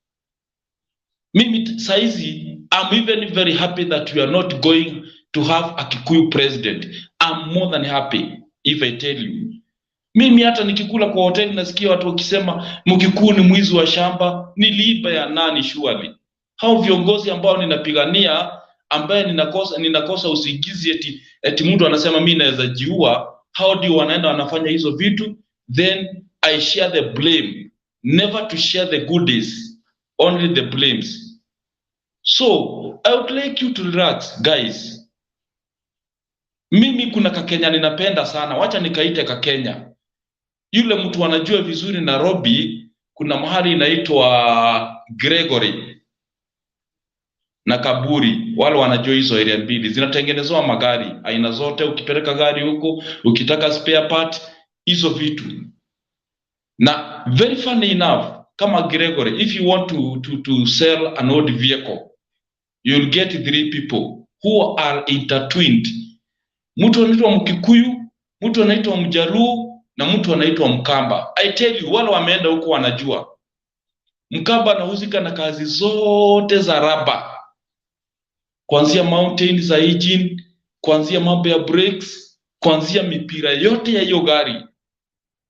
mimi saizi, I'm even very happy that we are not going to have a Kikuyu president. I'm more than happy if I tell you. Mimi hata nikikula kwa hoteli nasikia watu wakisema Mkikuyu ni mwizi wa shamba. Niliiba ya nani surely? Hao viongozi ambao ninapigania, ambaye ninakosa usingizi eti mtu anasema mimi naweza jiua, how do wanaenda wanafanya hizo vitu? Then I share the blame. Never to share the goodies, only the blames. So I would like you to relax guys. Mimi kuna Kakenya ninapenda sana, wacha nikaite Kakenya. Yule mtu anajua vizuri Nairobi, kuna mahali inaitwa Gregory na Kaburi. Wale wanajua hizo area mbili, zinatengenezwa magari aina zote. Ukipeleka gari huko, ukitaka spare part, hizo vitu. Na very funny enough, kama Gregory, if you want to sell an old vehicle, you'll get 3 people who are intertwined. Mtu anaitwa Mkikuyu, mtu anaitwa Mjaluo, na mtu anaitwa Mkamba. I tell you, wale wameenda huko wanajua. Mkamba anahusika na kazi zote za raba, kuanzia mountain za engine, kuanzia mambo ya brakes, kuanzia mipira yote ya hiyo gari.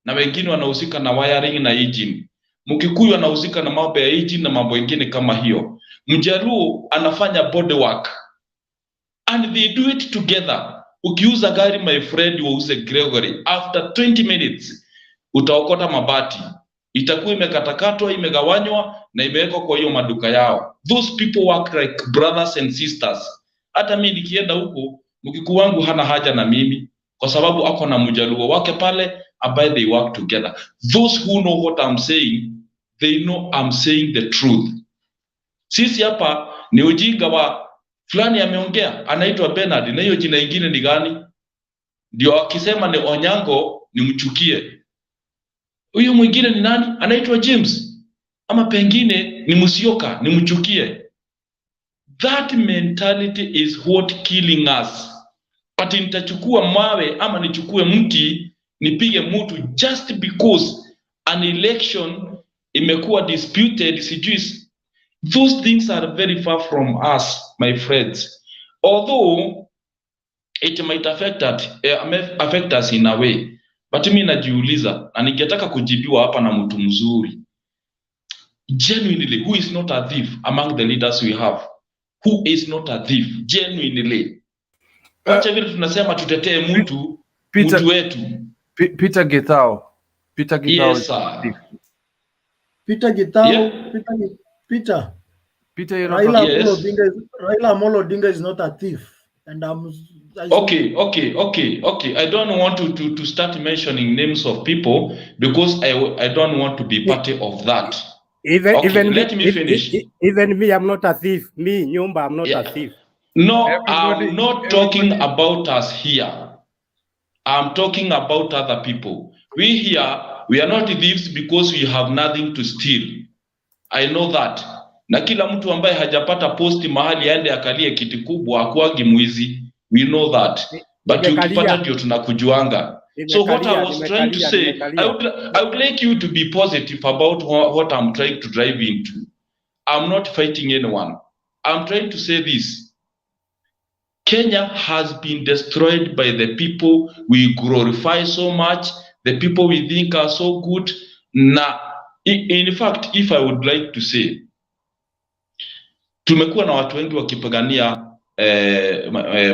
Na wengine wanahusika na wiring na engine. Mkikuyu anahusika na mambo ya engine na mambo mengine kama hiyo. Mjaluo anafanya body work, and they do it together. Ukiuza gari my friend, wauze Gregory, after 20 minutes utaokota mabati, itakuwa imekatakatwa, imegawanywa na imewekwa kwa hiyo maduka yao. Those people work like brothers and sisters. Hata mimi nikienda huko, Mkikuyu wangu hana haja na mimi, kwa sababu ako na Mjaluo wake pale ambaye they work together. Those who know what I'm saying, they know I'm saying the truth. Sisi hapa ni ujinga wa fulani ameongea, anaitwa Bernard, na hiyo jina lingine ni gani? Ndio akisema ni Onyango ni mchukie. Huyo mwingine ni nani? Anaitwa James. Ama pengine ni Musyoka, ni mchukie. That mentality is what killing us. But nitachukua mawe ama nichukue mti nipige mtu just because an election imekuwa disputed, sijui. Those things are very far from us, my friends. Although it might affect us in a way, but mimi najiuliza, na ningetaka kujibiwa hapa na mtu mzuri. Genuinely, who is not a thief among the leaders we have? Who is not a thief? Genuinely. Wacha vile tunasema tutetee mtu wetu. Peter Gethao. Yes, sir. Peter Gitau, Yeah. Peter. Peter, you're Raila not Yes. Amolo Odinga is not a thief, and Okay. I don't want to start mentioning names of people because I don't want to be party of that. Let me finish. Even me, I'm not a thief. Me, Nyumba, I'm not a thief. No, I'm not talking about us here. I'm talking about other people. We here, we are not thieves because we have nothing to steal. I know that. Na kila mtu ambaye hajapata posti mahali aende akalie kiti kubwa hakuagi mwizi. We know that. But ukipata ndio tunakujuanga. So what I was trying to say, I would like you to be positive about what I'm trying to drive into. I'm not fighting anyone. I'm trying to say this. Kenya has been destroyed by the people we glorify so much, the people we think are so good. Na, in fact, if I would like to say, tumekuwa na watu wengi wakipigania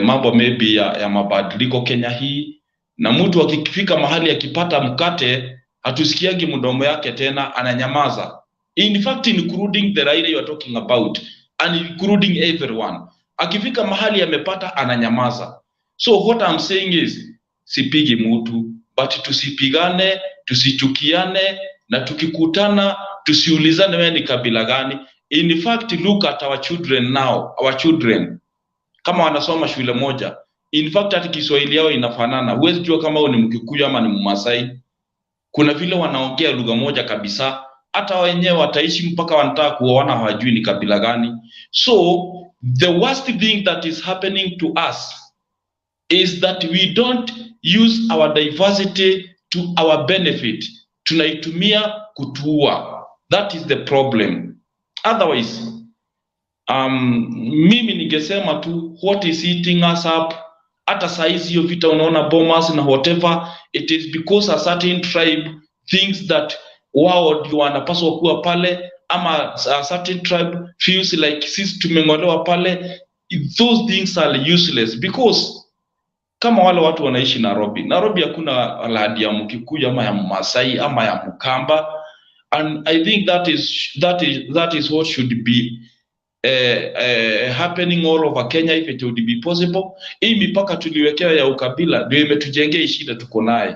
mambo maybe ya mabadiliko Kenya hii, na mtu akifika mahali akipata mkate hatusikiagi mdomo yake tena, ananyamaza. In fact, including the Raila you are talking about, and including everyone. Akifika mahali amepata ananyamaza. So what I'm saying is, sipigi mtu, but tusipigane, tusichukiane, na tukikutana tusiulizane wewe ni kabila gani. In fact, look at our children now, our children. Kama wanasoma shule moja, in fact hata Kiswahili yao inafanana. Huwezi jua kama ni Mkikuyu ama ni Mmasai. Kuna vile wanaongea lugha moja kabisa. Hata wenyewe wataishi mpaka wanataka kuoana hawajui ni kabila gani. So the worst thing that is happening to us is that we don't use our diversity to our benefit. Tunaitumia kutua. That is the problem. Otherwise, mimi ningesema tu what is eating us up. Hata saizi hiyo vita unaona bombers na whatever, it is because a certain tribe thinks that wao ndio wanapaswa kuwa pale, ama a certain tribe feels like sisi tumeng'olewa pale. Those things are useless because kama wale watu wanaishi Nairobi hakuna lahadi ya Mkikuyu ama ya Mmasai ama ya Mkamba, and I think that is what should be happening all over Kenya if it would be possible. Hii mipaka tuliwekewa ya ukabila ndio imetujengea shida tuko naye,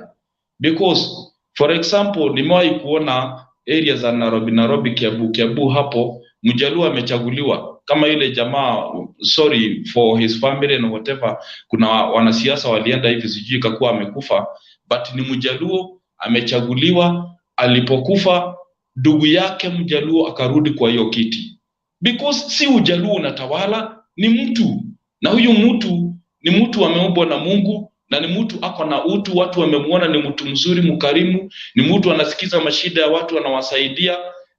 because for example nimewahi kuona area za Nairobi Kiambu hapo Mjaluo amechaguliwa kama ile jamaa, sorry for his family and whatever. Kuna wanasiasa walienda hivi sijui kakuwa amekufa, but ni Mjaluo amechaguliwa. Alipokufa ndugu yake Mjaluo akarudi kwa hiyo kiti, because si Ujaluo unatawala, ni mtu, na huyu mtu ni mtu ameumbwa na Mungu, na ni mtu ako na utu. Watu wamemuona ni mtu mzuri mkarimu, ni mtu anasikiza mashida ya watu anawasaidia.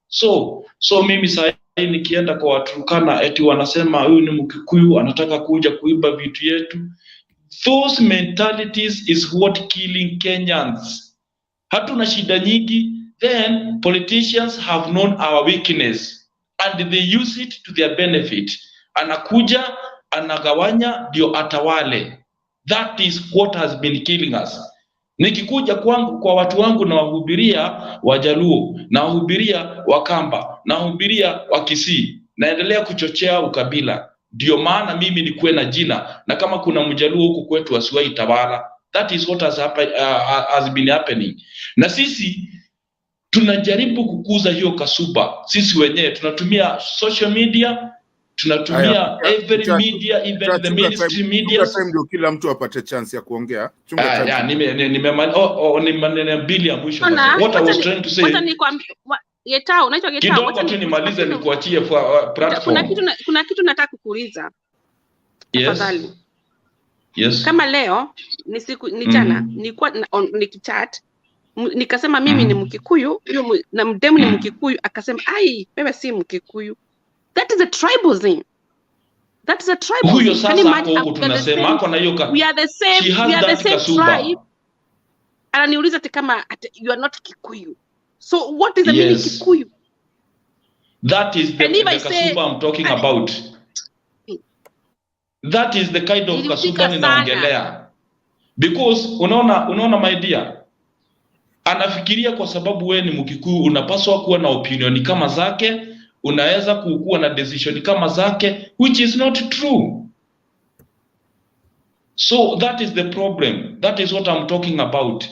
So mimi sasa nikienda kwa Waturkana eti wanasema huyu ni Mkikuyu anataka kuja kuiba vitu yetu. Those mentalities is what killing Kenyans. Hatuna shida nyingi, then politicians have known our weakness and they use it to their benefit. Anakuja anagawanya ndio atawale. That is what has been killing us. Nikikuja kwangu kwa watu wangu na wahubiria Wajaluo, na wahubiria Wakamba, na wahubiria Wakisii, naendelea kuchochea ukabila. Ndio maana mimi nikuwe na jina, na kama kuna Mjaluo huku kwetu asiwahi tawala. That is what has been happening. Na sisi tunajaribu kukuza hiyo kasuba. Sisi wenyewe tunatumia social media, tunatumia every media, even the mainstream media. Ndio kila mtu apate chance ya kuongea. Ni maneno mbili ya mwisho. What I was trying to say. Getao, unaitwa Getao. Kidogo tu nimalize nikuachie platform. Kuna kitu nataka kukuuliza. Tafadhali. Yes. Kama leo ni jana nilikuwa nikichat nikasema mimi ni Mkikuyu, na mdemu ni Mkikuyu, akasema ai wewe si Mkikuyu. That is a tribalism. That is a tribalism. Huyo sasa huko tunasema ako na hiyo we are the same tribe. Ananiuliza ati kama you are not Kikuyu. So what is the meaning Kikuyu? That is the kasuba I'm talking about. That is the kind of kasuba ninaongelea. Because unaona my dear, anafikiria kwa sababu wewe ni Mkikuyu unapaswa kuwa na opinion kama zake, unaweza kuwa na decision kama zake, which is not true. So that is the problem. That is what I'm talking about.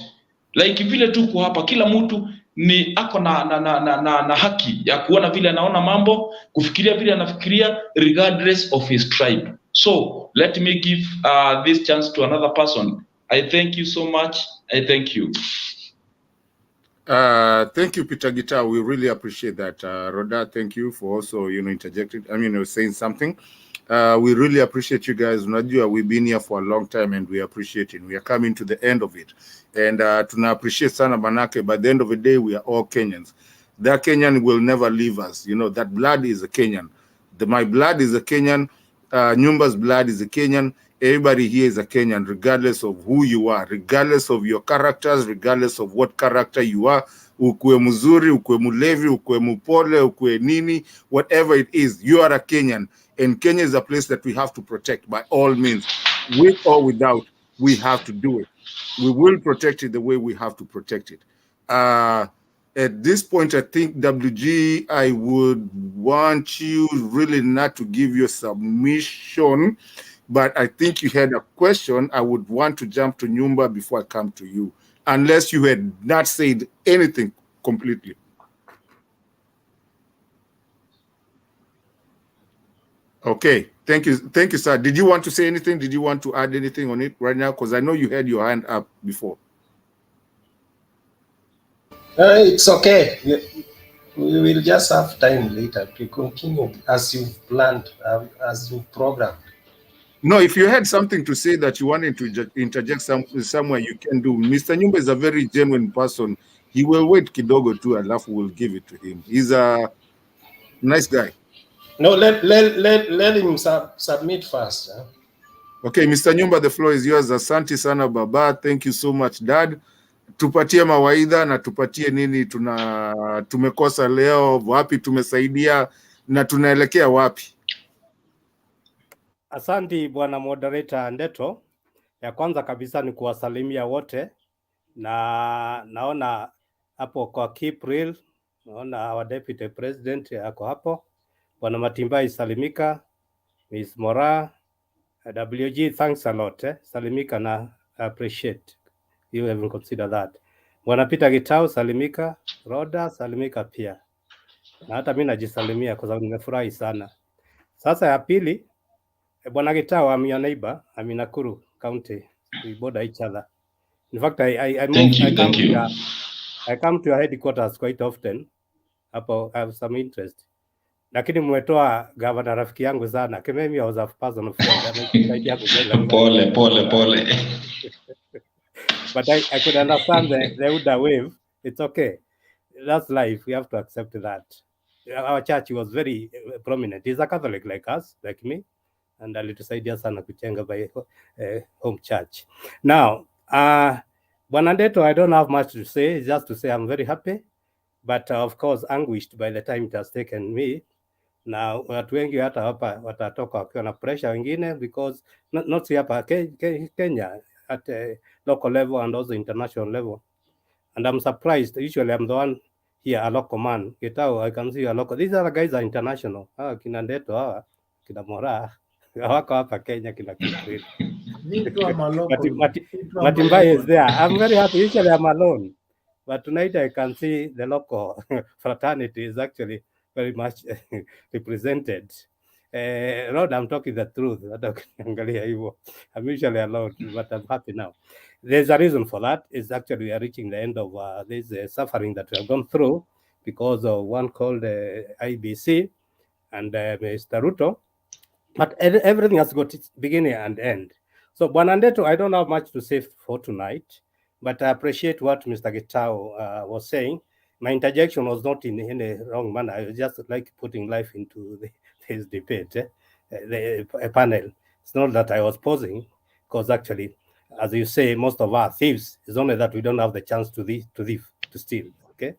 Like vile tuko hapa, kila mtu ni ako na haki ya kuona vile anaona mambo, kufikiria vile anafikiria regardless of his tribe. So let me give this chance to another person. I thank you so much. I thank you. Thank you, Peter Guitar. We really appreciate that. Rhoda, thank you for also, interjecting. Saying something. We really appreciate you guys. Unajua, we've been here for a long time and we appreciate it. We are coming to the end of it. And tuna appreciate sana manake, by the end of the day, we are all Kenyans. That Kenyan will never leave us. That blood is a Kenyan. My blood is a Kenyan. Nyumba's blood is a Kenyan. Everybody here is a Kenyan, regardless of who you are, regardless of your characters, regardless of what character you are. Ukwe mzuri, ukwe mulevi, ukwe mupole, ukwe nini, whatever it is, you are a Kenyan. And Kenya is a place that we have to protect by all means. With or without, we have to do it. We will protect it the way we have to protect it. At this point, I think, WG, I would want you really not to give your submission, but I think you had a question. I would want to jump to Nyumba before I come to you, unless you had not said anything completely. Okay, thank you, sir. Did you want to say anything? Did you want to add anything on it right now? Because I know you had your hand up before. It's okay. We will just have time later to continue as you've planned, as you've programmed. No, if you had something to say that you wanted to interject somewhere, you can do. Mr. Nyumba is a very genuine person. He will wait kidogo too, and we'll give it to him. He's a nice guy. No, let him submit first. Huh? Okay, Mr. Nyumba, the floor is yours. Asante sana baba. Thank you so much, Dad. Tupatie mawaidha na tupatie nini tumekosa leo, wapi tumesaidia na tunaelekea wapi. Asanti bwana moderator Ndeto. Ya kwanza kabisa ni kuwasalimia wote, na naona hapo kwa Kipril, naona our deputy president yako hapo, bwana Matimbai salimika, Miss Mora, WG, thanks a lot. Salimika na appreciate you having considered that. Bwana Peter Gitau salimika, Roda salimika pia, na hata mimi najisalimia kwa sababu nimefurahi sana. Sasa ya pili, Bwana Gitau, I'm your neighbor. I'm in Nakuru County. We border each other. In fact, I come to your headquarters quite often. Hapo I have some interest. Lakini mmetoa gavana rafiki yangu sana. Kimemi was a personal friend. Pole. But I could understand the Uda wave. It's okay. That's life. We have to accept that. Our church was very prominent. He's a Catholic like us, like me. And alitusaidia sana kuchenga by home church. Now, Bwana Ndeto, I don't have much to say, just to say I'm very happy, but of course anguished by the time it has taken me. Now, watu wengi hata hapa watatoka wakiwa na pressure wengine, because not hapa Kenya, at a local level and also international level. And I'm surprised, usually I'm the one here, a local man. Gitau, I can see you a local. These other guys are international. Kina Ndeto, kina Mora, wako hapa Kenya, kina Kipril. Matimbai is there. I'm very happy. Usually I'm alone, but tonight I can see the local fraternity is actually very much represented. Lord, I'm talking the truth. I'm usually alone, but I'm happy now. There's a reason for that. It's actually we are reaching the end of this suffering that we have gone through because of one called IBC and Mr. Ruto. But everything has got its beginning and end. So, Bwana Ndeto, I don't have much to say for tonight, but I appreciate what Mr. Gitau was saying. My interjection was not in any wrong manner. I was just like putting life into this debate, the panel. It's not that I was posing, because actually, as you say, most of our thieves, it's only that we don't have the chance to steal. Okay,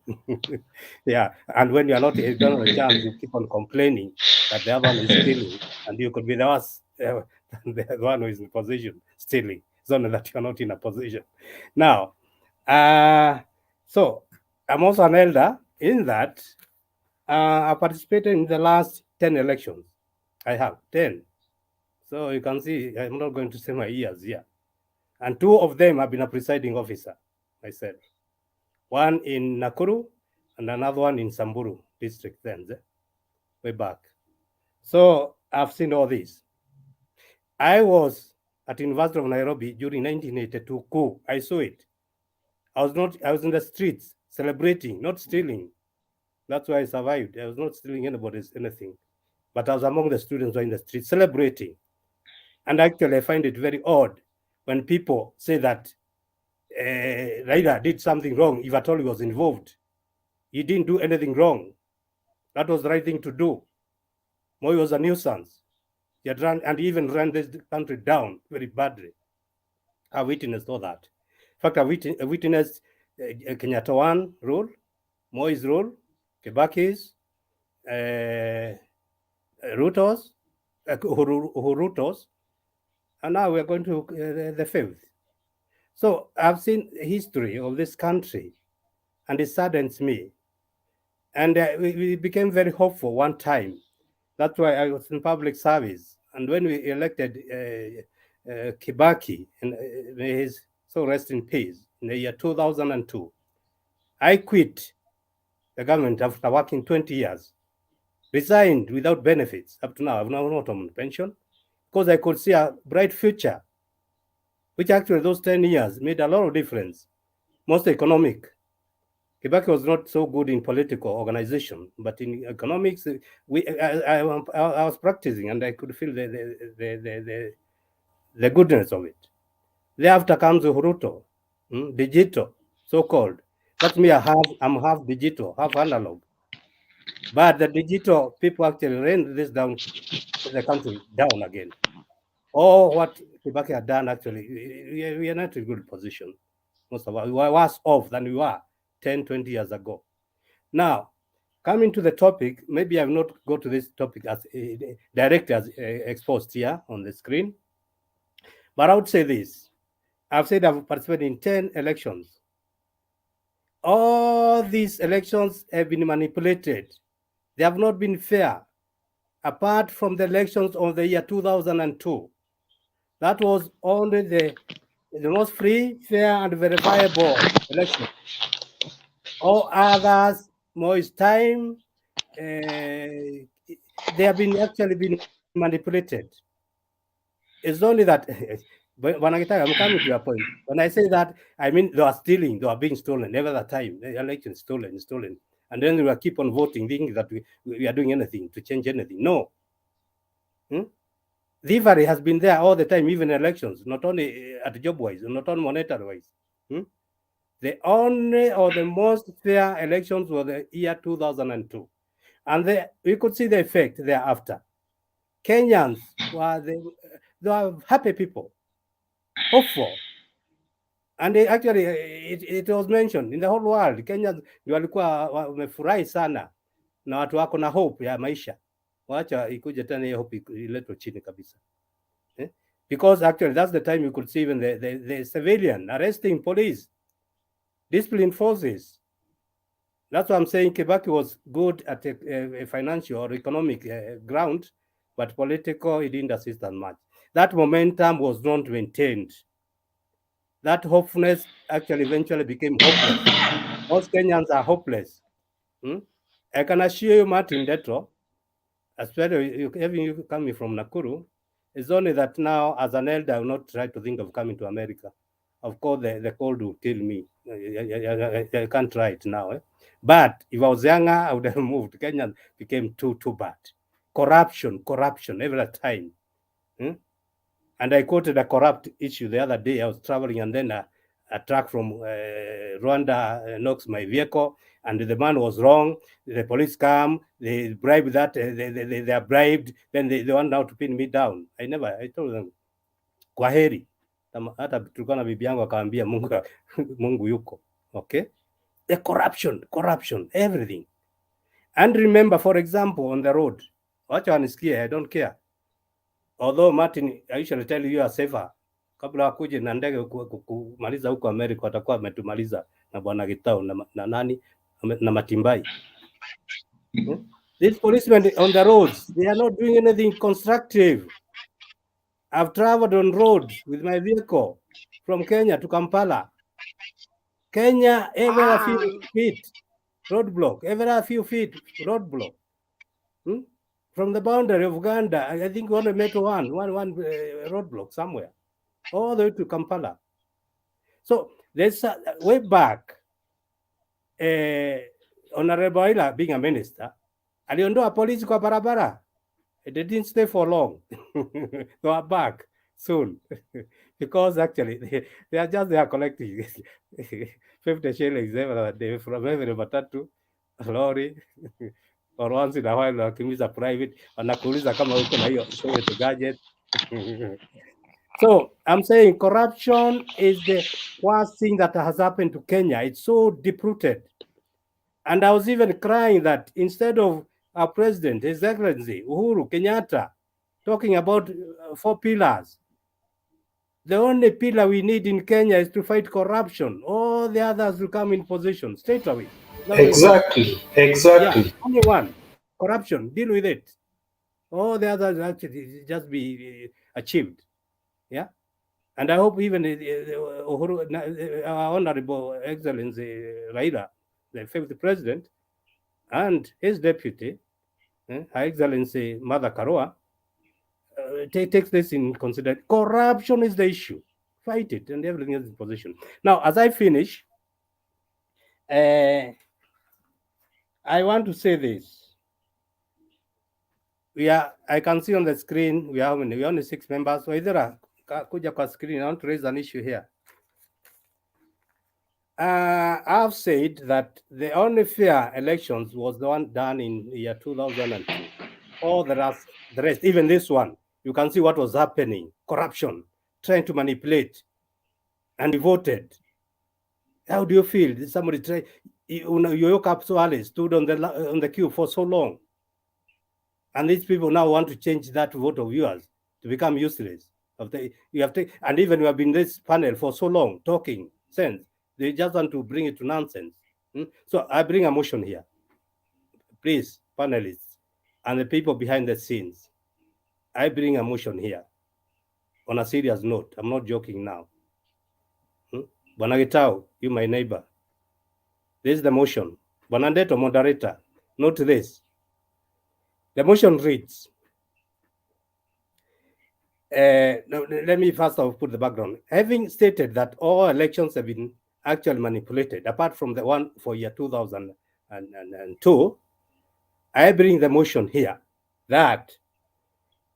yeah, and when you are not given a chance, you keep on complaining that the other one is stealing, and you could be the worst, the one who is in position stealing. It's only that you are not in a position. Now, So I'm also an elder in that I participated in the last 10 elections. I have 10. So you can see I'm not going to say my years here. And 2 of them have been a presiding officer myself. One in Nakuru and another one in Samburu district then, way back. So I've seen all this. I was at University of Nairobi during 1982 coup. I saw it. I was in the streets celebrating, not stealing. That's why I survived. I was not stealing anybody's anything. But I was among the students who were in the streets celebrating. And actually, I find it very odd when people say that Raila did something wrong if at all he was involved. He didn't do anything wrong. That was the right thing to do. Moi was a nuisance. He had run and even ran this country down very badly. I witnessed all that. In fact, I witnessed Kenyatta 1 rule, Moi's rule, Kibaki's, Ruto's, Uhuruto's, and now we're going to the 5th. So I've seen history of this country, and it saddens me. And we became very hopeful one time. That's why I was in public service. And when we elected Kibaki, and may his soul rest in peace, in the year 2002, I quit the government after working 20 years, resigned without benefits. Up to now, I'm not on pension, because I could see a bright future, which actually those 10 years made a lot of difference, mostly economic. Kibaki was not so good in political organization, but in economics, I was practicing, and I could feel the goodness of it. Thereafter comes Uhuruto, digital, so-called. That's me. I'm half digital, half analog. But the digital people actually ran this down, the country down again. Or what Kibaki had done, actually, we are not in a good position. Most of us, we were worse off than we were 10, 20 years ago. Now, coming to the topic, maybe I've not go to this topic as directly as exposed here on the screen, but I would say this. I've said I've participated in 10 elections. All these elections have been manipulated. They have not been fair, apart from the elections of the year 2002. That was only the most free, fair, and verifiable election. All others, Moi's time, they have been actually been manipulated. It's only that when I'm coming to your point. When I say that, I mean they are stealing, they are being stolen every other time. The election stolen, and then we will keep on voting, thinking that we are doing anything to change anything. No. Thievery has been there all the time, even in elections, not only at job wise, not only monetary wise. The only or the most fair elections were the year 2002. And we could see the effect thereafter. Kenyans they were happy people, hopeful. And actually, it was mentioned in the whole world, Kenyans walikuwa wamefurahi sana na watu wako na hope ya maisha. Wacha ikuje tena hiyo hope iletwe chini kabisa. Because actually that's the time you could see even the civilian arresting police, discipline forces. That's why I'm saying Kibaki was good at a financial or economic ground, but political, he didn't assist that much. That momentum was not maintained. That hopefulness actually eventually became hopeless. Most Kenyans are hopeless. I can assure you, Martin Detro, especially having you coming from Nakuru, it's only that now, as an elder, I will not try to think of coming to America. Of course, the cold will kill me. I can't try it now. But if I was younger, I would have moved. Kenya became too bad. Corruption every time. And I quoted a corrupt issue the other day. I was traveling, and then a truck from Rwanda knocks my vehicle, and the man was wrong. The police come, they bribe that, they are bribed, then they want now to pin me down. I told them, kwa heri. Hata tulikuwa na bibi yangu akaambia Mungu yuko. Okay? The corruption, everything. And remember, for example, on the road, wacha wanisikie, I don't care. Although Martin, I usually tell you are safer. Kabla wakuje na ndege kumaliza huko America, watakuwa wametumaliza na Bwana Gitau na nani na Matimbai. These policemen on the roads, they are not doing anything constructive. I've traveled on roads with my vehicle from Kenya to Kampala. Kenya, every a few feet, roadblock, every a few feet, roadblock. From the boundary of Uganda, I think on a metro one roadblock somewhere, all the way to Kampala. So there's way back, Honorable Raila being a minister, aliondoa polisi kwa barabara. They didn't stay for long. They are back soon because actually they are collecting 50 shillings every day from every matatu, lorry, or once in a while wakimiza private, wanakuuliza kama uko na hiyo gadget. So I'm saying corruption is the worst thing that has happened to Kenya. It's so deep-rooted. And I was even crying that instead of our president, His Excellency Uhuru Kenyatta, talking about 4 pillars, the only pillar we need in Kenya is to fight corruption. All the others will come in position straight away. Exactly. Yeah, only one, corruption, deal with it. All the others actually just be achieved. Yeah. And I hope even our Honorable Excellency Raila, the 5th president, and his deputy, Her Excellency Mother Karua, takes this in consideration. Corruption is the issue. Fight it, and everything is in position. Now, as I finish, I want to say this. I can see on the screen, we are only 6 members. So either kuja kwa screen, I want to raise an issue here. I've said that the only fair elections was the one done in the year 2002. All the rest, even this one, you can see what was happening. Corruption, trying to manipulate, and he voted. How do you feel? Did somebody try? You woke up so early, stood on the queue for so long, and these people now want to change that vote of yours to become useless. And even you have been in this panel for so long, talking sense. They just want to bring it to nonsense. So I bring a motion here. Please, panelists, and the people behind the scenes, I bring a motion here on a serious note. I'm not joking now. Bwana Gitau, you my neighbor. This is the motion. Bwana Ndeto, moderator, note this. The motion reads, let me first of all put the background. Having stated that all elections have been actually manipulated, apart from the one for year 2002, I bring the motion here that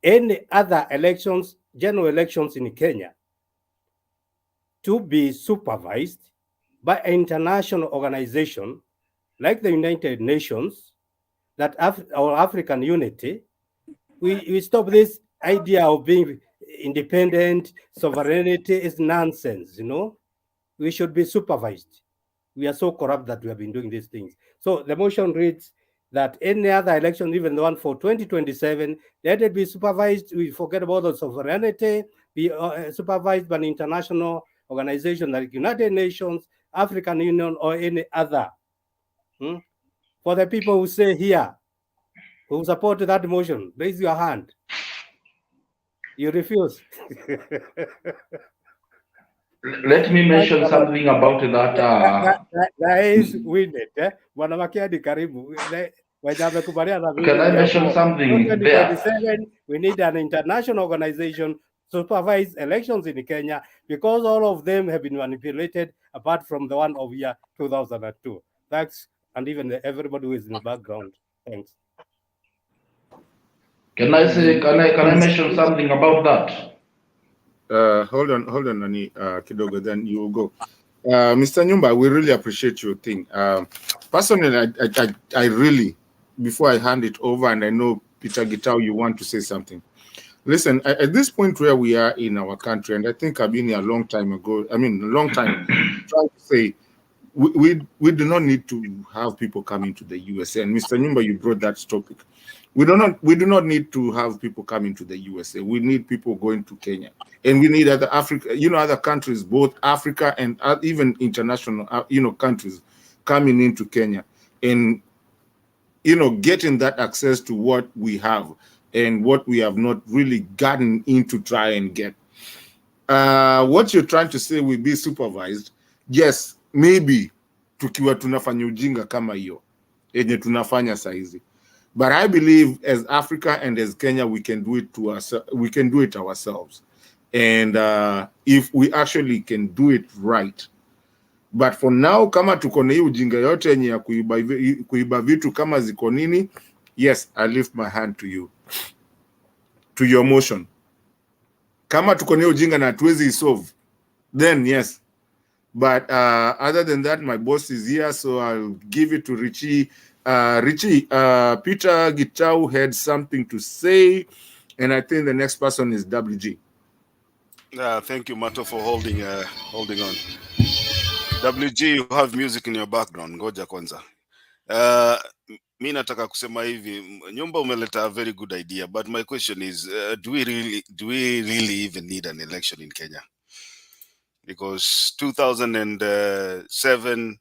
any other elections, general elections in Kenya, to be supervised by an international organization like the United Nations, that our African unity, we stop this idea of being independent. Sovereignty is nonsense, We should be supervised. We are so corrupt that we have been doing these things. So the motion reads that any other election, even the one for 2027, let it be supervised. We forget about the sovereignty, be supervised by an international organization like United Nations, African Union, or any other. For the people who say here, who support that motion, raise your hand. You refuse. Let me mention something about that. Rais win it. Bwana Makiadi karibu. Can I mention something there? 2027, we need an international organization to supervise elections in Kenya because all of them have been manipulated apart from the one of year 2002. Thanks. And even everybody who is in the background. Thanks. Can I mention something about that? Hold on, Nani Kidogo, then you will go. Mr. Nyumba, we really appreciate your thing. Personally, I really, before I hand it over, and I know Peter Gitau, you want to say something. Listen, at this point where we are in our country, and I think I've been here a long time, trying to say, we do not need to have people coming to the US. And Mr. Nyumba, you brought that topic. We do not need to have people coming to the USA. We need people going to Kenya, and we need other Africa, other countries, both Africa and even international, countries coming into Kenya, and getting that access to what we have and what we have not really gotten into try and get. What you're trying to say will be supervised. Yes, maybe tukiwa tunafanya ujinga kama hiyo yenye tunafanya saizi. But I believe as Africa and as Kenya, we can do it we can do it ourselves. And if we actually can do it right. But for now, kama tuko na hii ujinga yote yenye ya kuiba vitu kama ziko nini, yes, I lift my hand to you. To your motion. Kama tuko na hii ujinga na hatuwezi solve, then yes. But other than that, my boss is here, so I'll give it to Richie. Richie, Peter Gitau had something to say, and I think the next person is WG. Thank you, Mato, for holding on. WG, you have music in your background. Ngoja kwanza. Mi nataka kusema hivi, Nyumba umeleta a very good idea, but my question is, do we really even need an election in Kenya? Because 2007,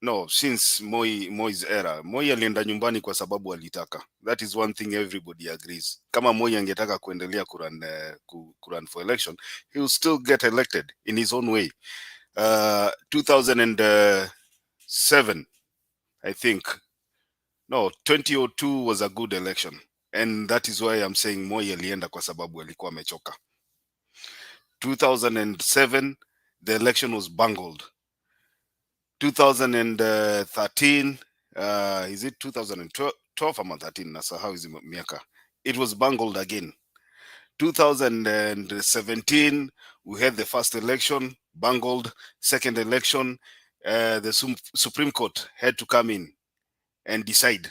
no, since Moi's era, Moi alienda nyumbani kwa sababu alitaka. That is one thing everybody agrees. Kama Moi angetaka kuendelea kuran for election, he will still get elected in his own way. 2007, I think, no, 2002 was a good election. And that is why I'm saying Moi alienda kwa sababu alikuwa amechoka. 2007, the election was bungled. 2013, is it 2012 or 13? Nasahau hizi miaka. It was bungled again. 2017, we had the first election, bungled. Second election, the Supreme Court had to come in and decide.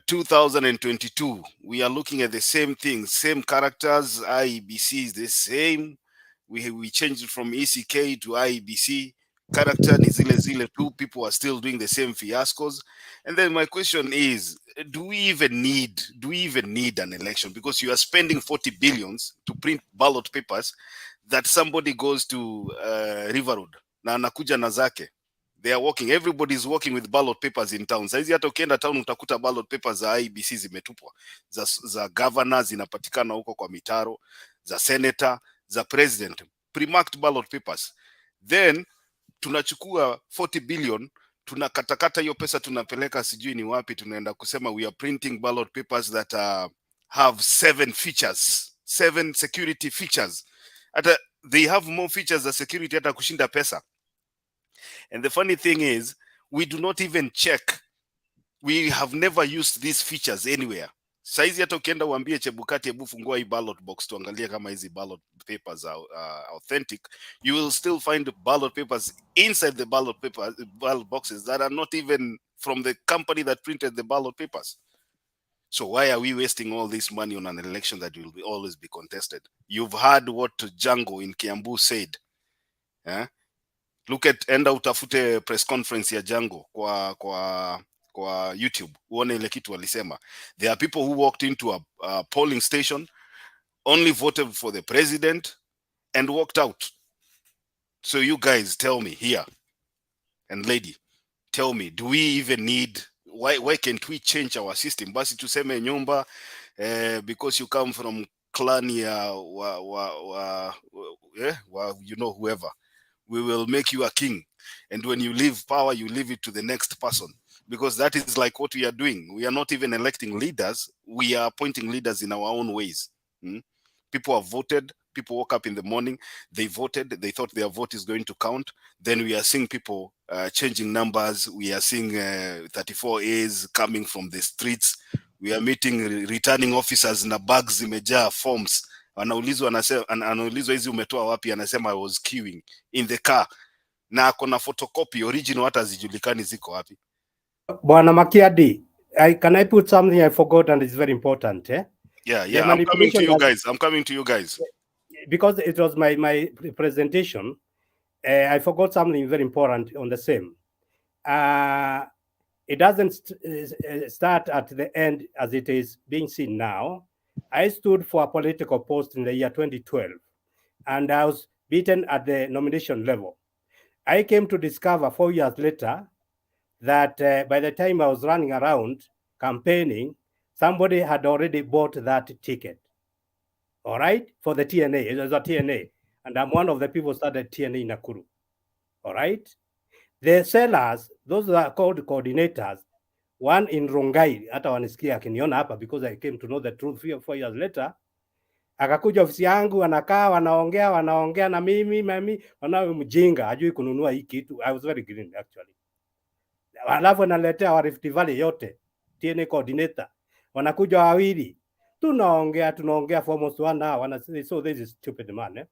2022, we are looking at the same thing, same characters. IEBC is the same. We changed it from ECK to IEBC. Character ni zile two. People are still doing the same fiascos. And then my question is, do we even need an election? Because you are spending 40 billions to print ballot papers that somebody goes to River Road na anakuja na zake. They are working. Everybody's working with ballot papers in town. Saizi hata ukienda town utakuta ballot papers za IEBC zimetupwa. Za governor zinapatikana huko kwa mitaro, za senator, za president, pre-marked ballot papers. Then tunachukua 40 billion, tunakatakata hiyo pesa, tunapeleka sijui ni wapi, tunaenda kusema we are printing ballot papers that have 7 features, 7 security features. Hata they have more features za security hata kushinda pesa. And the funny thing is, we do not even check. We have never used these features anywhere. Saizi hata ukienda uambie Chebukati, hebu fungua hii ballot box tuangalie kama hizi ballot papers are authentic, you will still find ballot papers inside the ballot boxes that are not even from the company that printed the ballot papers. So why are we wasting all this money on an election that will always be contested? You've heard what Django in Kiambu said. Look at, enda utafute press conference ya Django kwa YouTube, uone ile kitu walisema. There are people who walked into a polling station, only voted for the president and walked out. So you guys tell me here, and lady, tell me, do we even need, why can't we change our system? Basi tuseme Nyumba, because you come from clan ya whoever, we will make you a king. And when you leave power, you leave it to the next person. Because that is like what we are doing. We are not even electing leaders. We are appointing leaders in our own ways. People have voted. People woke up in the morning. They voted. They thought their vote is going to count. Then we are seeing people changing numbers. We are seeing 34As coming from the streets. We are meeting returning officers na bags zimejaa forms. Anaulizwa hizi umetoa wapi? Anasema I was queuing in the car. Na akona photocopy original hata zijulikani ziko wapi. Bwana Makiadi, can I put something I forgot and it's very important? Yeah, I'm coming to you guys. Because it was my presentation, I forgot something very important on the same. it doesn't start at the end as it is being seen now. I stood for a political post in the year 2012, and I was beaten at the nomination level. I came to discover 4 years later that by the time I was running around campaigning, somebody had already bought that ticket, all right, for the TNA. It was a TNA, and I'm one of the people who started TNA in Nakuru, all right? The sellers, those are called coordinators, one in Rongai, hata wanisikia akiniona hapa because I came to know the truth 4 years later. Akakuja ofisi yangu, wanakaa wanaongea na mimi wanawe mjinga, hajui kununua hii kitu. I was very green actually. Alafu naletea wa Rift Valley yote, TNA coordinator, wanakuja wawili, tunaongea for almost 1 hour, wanasema so this is stupid man.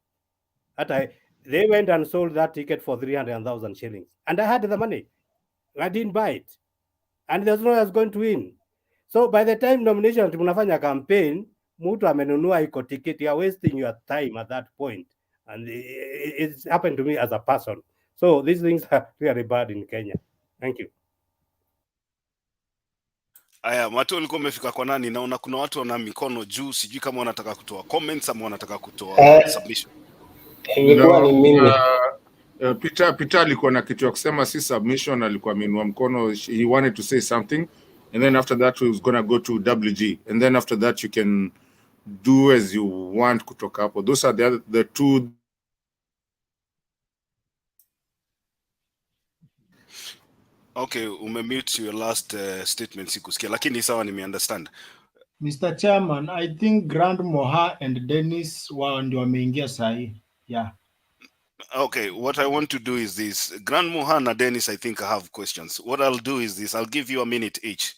Hata they went and sold that ticket for 300,000 shillings, and I had the money. I didn't buy it, and there's no one was going to win. So by the time nomination tunafanya campaign, mtu amenunua iko ticket, you are wasting your time at that point, and it's happened to me as a person. So these things are really bad in Kenya. Thank you. Aya, Mato, ulikuwa umefika kwa nani? Naona kuna watu wana mikono juu, sijui kama wanataka kutoa comments ama wanataka kutoa submission. Peter alikuwa na kitu ya kusema, si submission, alikuwa ameinua mkono. He wanted to say something, and then after that we was going to go to WG, and then after that you can do as you want kutoka hapo. Those are the two. Okay, umemute your last statement sikusikia, lakini sawa, nimeunderstand. Mr. Chairman, I think Grand Moha and Dennis wao ndio wameingia sahi. Yeah. Okay, what I want to do is this. Grand Mohan and Dennis, I think I have questions. What I'll do is this. I'll give you a minute each.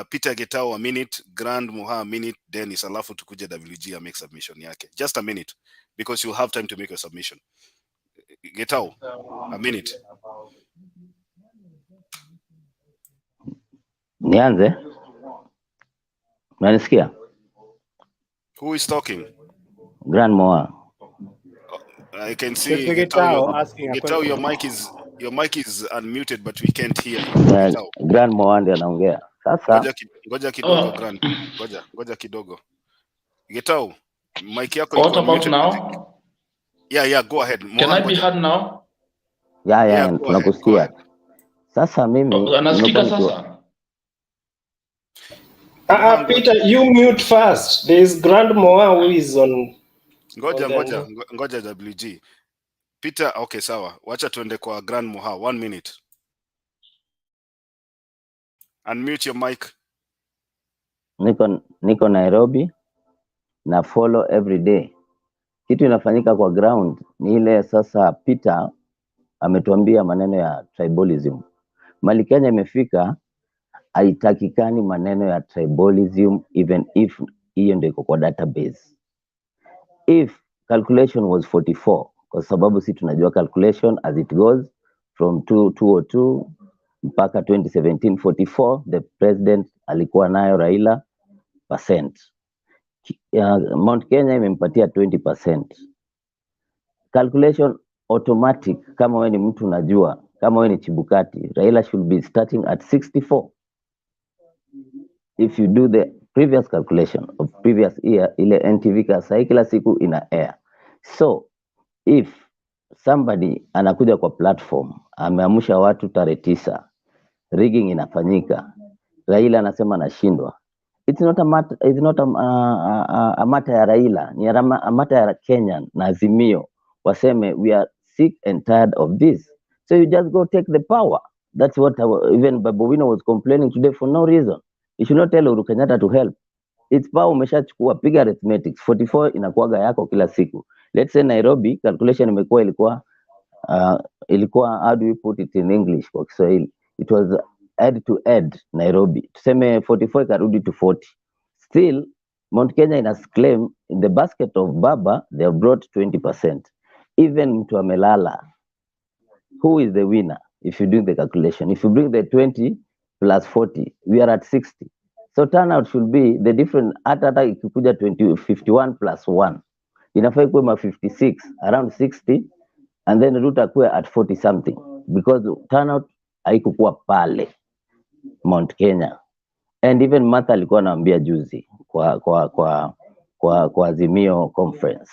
Peter Getao a minute, Grand Mohan a minute, Dennis, alafu tukuje WG make submission yake. Just a minute, because you'll have time to make a submission. Getao, a minute. Nianze? Unanisikia? Who is talking? Grand Mohan. I can see Getao, your mic is unmuted, but we can't hear you. Grand Mohan ndiye anaongea. Sasa ngoja kidogo Grand. Ngoja kidogo. Getao, mic yako iko unmuted. What about now? Yeah, go ahead. Can I be heard now? Yeah, tunakusikia. Sasa mimi anasikika sasa. Peter, you mute first. There is Grand Mohan who is on. Ngoja WG. Peter, okay, sawa. Wacha tuende kwa Grand Moha. 1 minute. Unmute your mic. Niko Nairobi na follow every day. Kitu inafanyika kwa ground ni ile sasa. Peter ametuambia maneno ya tribalism. Mali Kenya imefika, haitakikani maneno ya tribalism, even if hiyo ndio iko kwa database. If calculation was 44, kwa sababu si tunajua calculation as it goes from 2002 mpaka 2017, 44 the president alikuwa nayo Raila percent. Mount Kenya imempatia 20%. Calculation automatic, kama wewe ni mtu unajua, kama wewe ni Chebukati, Raila should be starting at 64. If you do the previous calculation of previous year, ile NTV kasa kila siku ina air. So if somebody anakuja kwa platform, ameamsha watu tarehe 9, rigging inafanyika, Raila anasema anashindwa, it's not a matter ya Raila, ni a matter ya Kenya na Azimio waseme we are sick and tired of this, so you just go take the power. That's what even Babu Wino was complaining today for no reason. You should not tell Uhuru Kenyatta to help. It's power umeshachukua, piga arithmetics. 44 inakuaga yako kila siku. Let's say Nairobi calculation ilikuwa how do we put it in English kwa Kiswahili? It was add to add Nairobi. Tuseme 44 ikarudi to 40. Still Mount Kenya ina claim in the basket of Baba they have brought 20%. Even mtu amelala. Who is the winner if you do the calculation? If you bring the 20 plus 40, we are at 60. So turnout should be the different, hata ikikuja 51 plus 1. Inafaa ikuwe 56, around 60, and then Ruto akuwe at 40 something, because turnout haikukuwa pale. Mount Kenya. And even Martha alikuwa anaambia juzi kwa Azimio conference.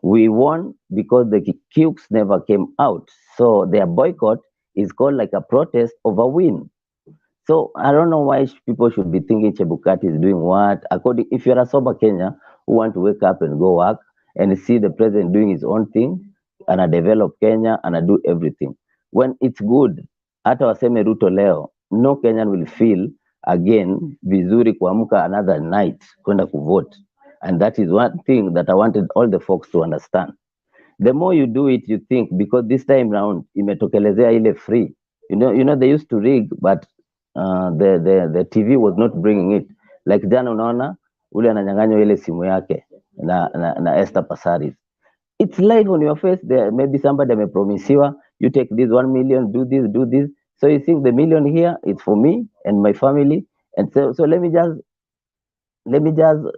We won because the cukes never came out. So their boycott is called like a protest of a win. So I don't know why people should be thinking Chebukati is doing what. According, if you're a sober Kenya who want to wake up and go work and see the president doing his own thing and I develop Kenya and I do everything. When it's good, hata waseme Ruto leo, no Kenyan will feel again vizuri kuamka another night kwenda kuvote. And that is one thing that I wanted all the folks to understand. The more you do it, you think, because this time round imetokelezea ile free. You know they used to rig, but the TV was not bringing it. Like jana unaona ule ananyang'anywa ile simu yake na Esther Passaris. It's live on your face. There maybe somebody amepromisiwa, you take this 1 million, do this, do this. So you think the million here is for me and my family, and so let me just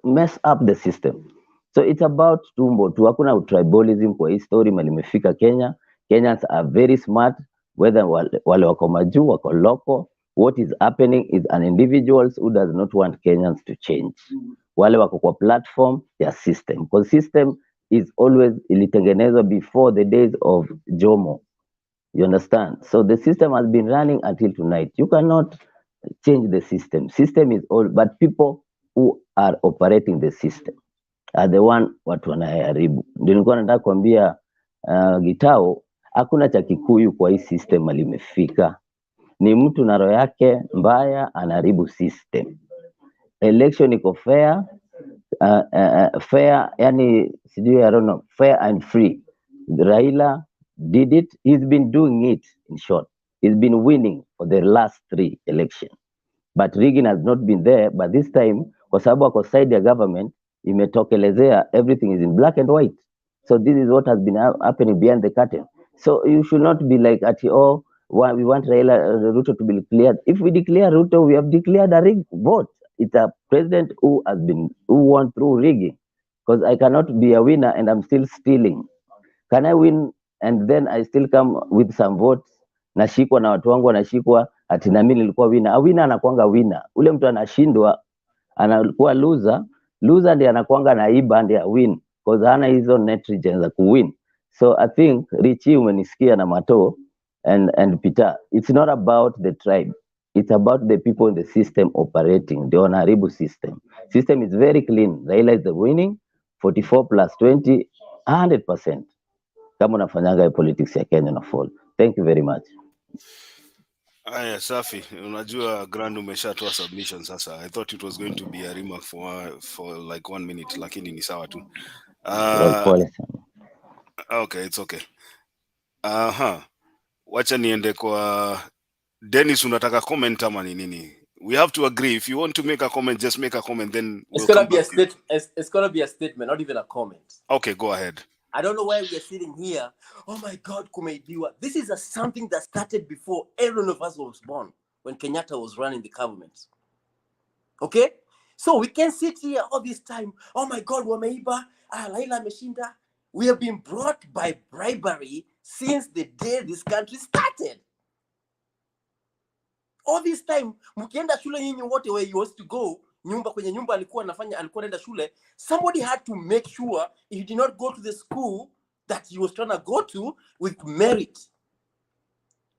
mess up the system. So it's about tumbo tu, hakuna tribalism kwa hii story malimefika Kenya. Kenyans are very smart, whether wale wako majuu wako local. What is happening is an individuals who does not want Kenyans to change. Wale wako kwa platform ya system, because system is always ilitengenezwa before the days of Jomo. You understand? So the system has been running until tonight. You cannot change the system. System is all, but people who are operating the system are the one watu wanaharibu. Ndio nilikuwa nataka kuambia Gitao, hakuna cha Kikuyu kwa hii system alimefika. Ni mtu na roho yake mbaya anaharibu system. Election iko fair, fair, yani sijui, I don't know, fair and free. Raila did it. He's been doing it, in short. He's been winning for the last 3 elections. But rigging has not been there. But this time, kwa sababu ako side ya government, imetokelezea, everything is in black and white. So this is what has been happening behind the curtain. So you should not be like, oh, we want Raila Ruto to be cleared. If we declare Ruto, we have declared a rigged vote. It's a president who won through rigging. Because I cannot be a winner and I'm still stealing. Can I win and then I still come with some votes? Nashikwa na watu wangu wanashikwa, ati na mimi nilikuwa winner. A winner anakuanga winner. Ule mtu anashindwa anakuwa loser. Loser ndiye anakuanga naiba ndiye win, because hana hizo nitrogen za kuwin. So I think Richie umenisikia na Mato and Peter, it's not about the tribe. It's about the people in the system operating. The wanaharibu system. System is very clean. Raila is the winning 44 plus 20, 100%. Kama unafanyanga politics ya Kenya na fall. Thank you very much. Aya, safi. Unajua Grand umeshatoa submission sasa. I thought it was going to be a remark for like 1 minute, lakini ni sawa tu. Okay, it's okay. Wacha niende kwa Dennis, unataka comment ama ni nini? We have to agree. If you want to make a comment, just make a comment, then we'll it's gonna be a statement, not even a comment. Okay, go ahead. I don't know why we are sitting here. Oh my God, kumeibiwa. This is something that started before every one of us was born, when Kenyatta was running the government. Okay? So we can sit here all this time. Oh my God, wameiba. Raila ameshinda. We have been brought by bribery since the day this country started. All this time, mkienda shule nyinyi wote where you used to go, kwenye nyumba alikuwa anaenda shule, somebody had to make sure you did not go to the school that you was trying to go to with merit.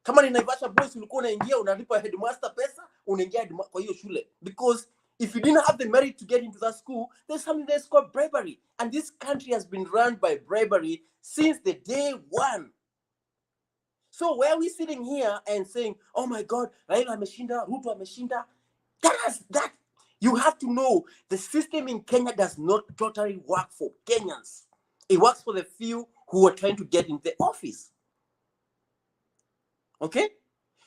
Kama ni Naivasha Boys ulikuwa unaingia unalipa headmaster pesa, unaingia kwa hiyo shule. Because if you didn't have the merit to get into that school, there's something that's called bribery. And this country has been run by bribery since the day one. So where are we sitting here and saying, oh my God, Raila ameshinda, Ruto ameshinda? That you have to know the system in Kenya does not totally work for Kenyans. It works for the few who are trying to get into the office. Okay?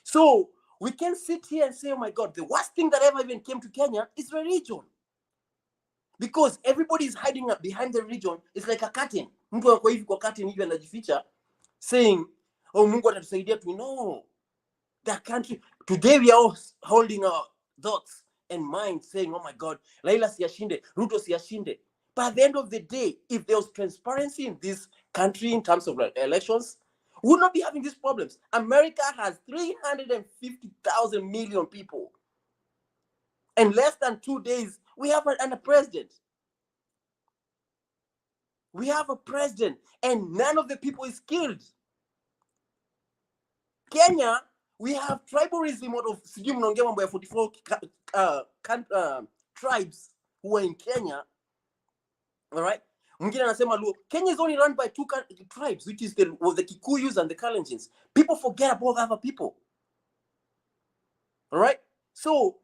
So we can sit here and say, oh my God, the worst thing that ever even came to Kenya is religion. Because everybody is hiding up behind the religion. It's like a curtain. Mtu wako hivi kwa curtain hivi anajificha, saying, oh, Mungu atatusaidia tu. No. That country, today we are all holding our thoughts and minds saying, oh my God, Raila siyashinde, Ruto siyashinde. But at the end of the day, if there was transparency in this country in terms of elections, we would not be having these problems. America has 350,000 million people. In less than 2 days, we have a president. We have a president, and none of the people is killed. Kenya, we have tribalism out of 44 tribes who are in Kenya. All right. Kenya is only run by 2 tribes, which is the Kikuyus and the Kalenjins. People forget about other people. All right. So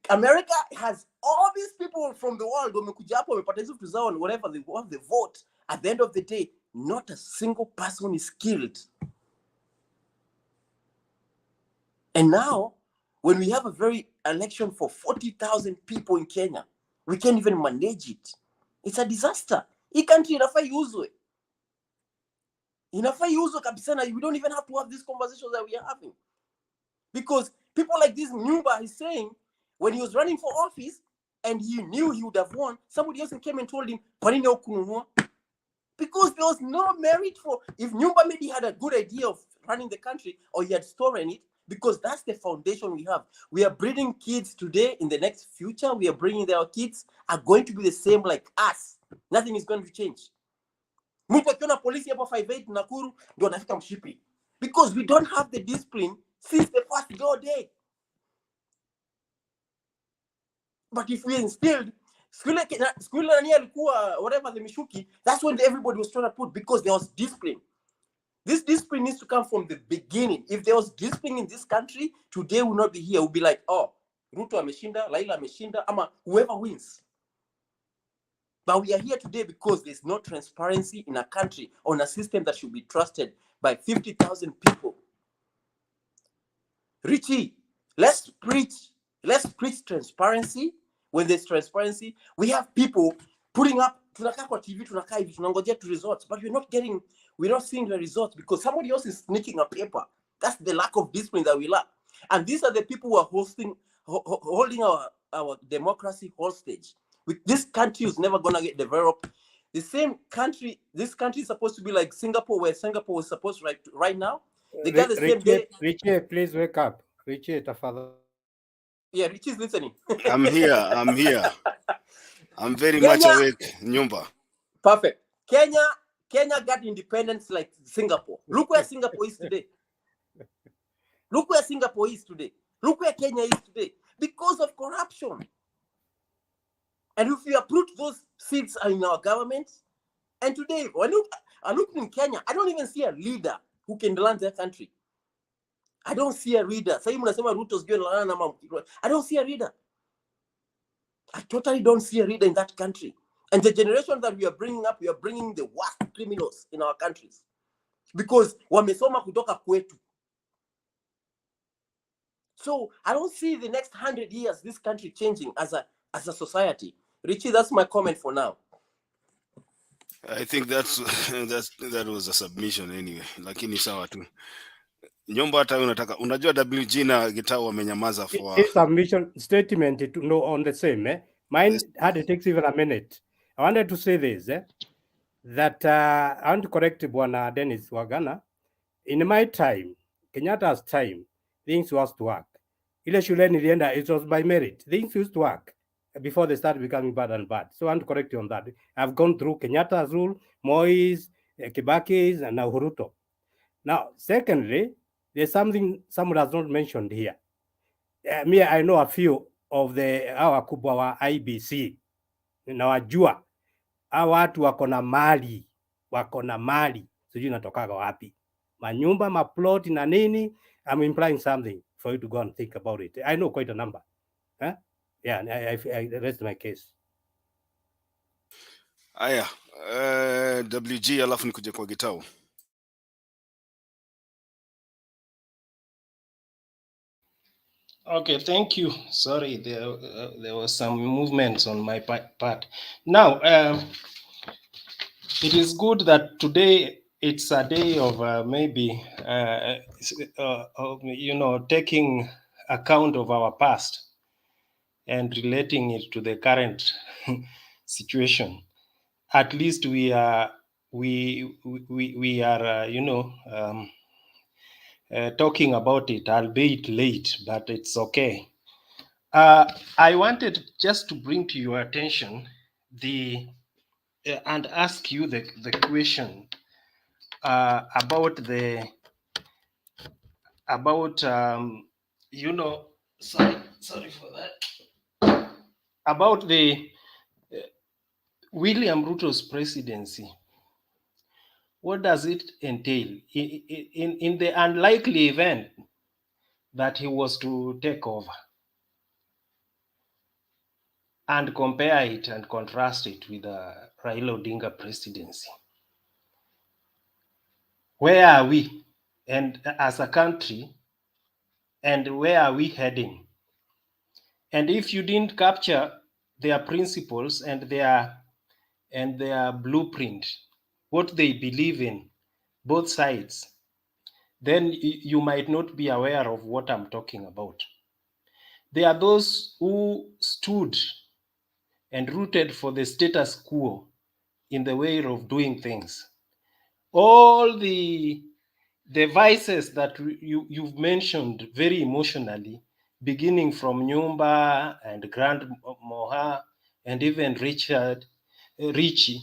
America has all these people from the world, whatever they vote. At the end of the day, not a single person is killed. And now, when we have a very election for 40,000 people in Kenya, we can't even manage it. It's a disaster. Hii country inafaa iuzwe. Inafaa iuzwe kabisa, na we don't even have to have these conversations that we are having. Because people like this Nyumba is saying, when he was running for office and he knew he would have won, somebody else came and told him, because there was no merit for, if Nyumba maybe had a good idea of running the country or he had stolen it, because that's the foundation we have. We are breeding kids today. In the next future, we are bringing our kids are going to be the same like us. Nothing is going to change. Police 58 Nakuru, because we don't have the discipline since the first day. But if we instilled whatever the Mishuki, that's when everybody was trying to put, because there was discipline. This discipline needs to come from the beginning. If there was discipline in this country, today we will not be here. We'll be like, oh, Ruto ameshinda, Laila ameshinda, ama whoever wins. But we are here today because there's no transparency in a country on a system that should be trusted by 50,000 people. Richie, let's preach transparency. When there's transparency, we have people putting up tunakaa kwa TV, tunakaa hivi, tunangojea tu results, but we're not seeing the results because somebody else is sneaking a paper. That's the lack of discipline that we lack. And these are the people who are holding our democracy hostage. This country is never gonna get developed. The same country, this country is supposed to be like Singapore, where Singapore was supposed to right now. They got the same day. Richie, please wake up. Richie, tafadhali. Yeah, Richie's listening. I'm here. I'm very much awake, Nyumba. Perfect. Kenya got independence like Singapore. Look where Singapore is today. Look where Singapore is today. Look where Kenya is today. Because of corruption. And if you uproot those seats in our government, and today, when I look in Kenya, I don't even see a leader who can run their country. I don't see a leader. I don't see a leader. I totally don't see a leader in that country. And the generation that we are bringing up, we are bringing the worst criminals in our countries. Because wamesoma kutoka kwetu. So I don't see the next 100 years this country changing as a society. Richie, that's my comment for now. I think that was a submission anyway. Lakini sawa tu. Nyumba hata unajua WG na Gitau wamenyamaza for this submission statement to know on the same. Mine had it takes even a minute. I wanted to say this that I want to correct Bwana Dennis Wagana. In my time, Kenyatta's time, things was to work. Ile shule nilienda, it was by merit. Things used to work before they started becoming bad and bad. So I want to correct you on that. I've gone through Kenyatta's rule, Moi's, Kibaki's, and now Huruto. Now, secondly, there's something someone has not mentioned here. Me, I know a few of our kubwa wa IBC. Nawajua. Hawa watu wako na mali. Sijui natokaga wapi. Manyumba, maplot na nini. I'm implying something for you to go and think about it. I know quite a number. Huh? Yeah, I rest my case. Aya, WG alafu nikuje kwa Gitau. Okay, thank you. Sorry, there was some movements on my part. Now, it is good that today it's a day of maybe, taking account of our past and relating it to the current situation. At least we are talking about it, albeit late, but it's okay. I wanted just to bring to your attention and ask you the question about sorry for that, about the William Ruto's presidency. What does it entail in the unlikely event that he was to take over, and compare it and contrast it with the Raila Odinga presidency? Where are we, and as a country, and where are we heading? And if you didn't capture their principles and their blueprint, what they believe in, both sides, then you might not be aware of what I'm talking about. There are those who stood and rooted for the status quo in the way of doing things. All the vices that you've mentioned very emotionally, beginning from Nyumba and Grand Moha and even Richie,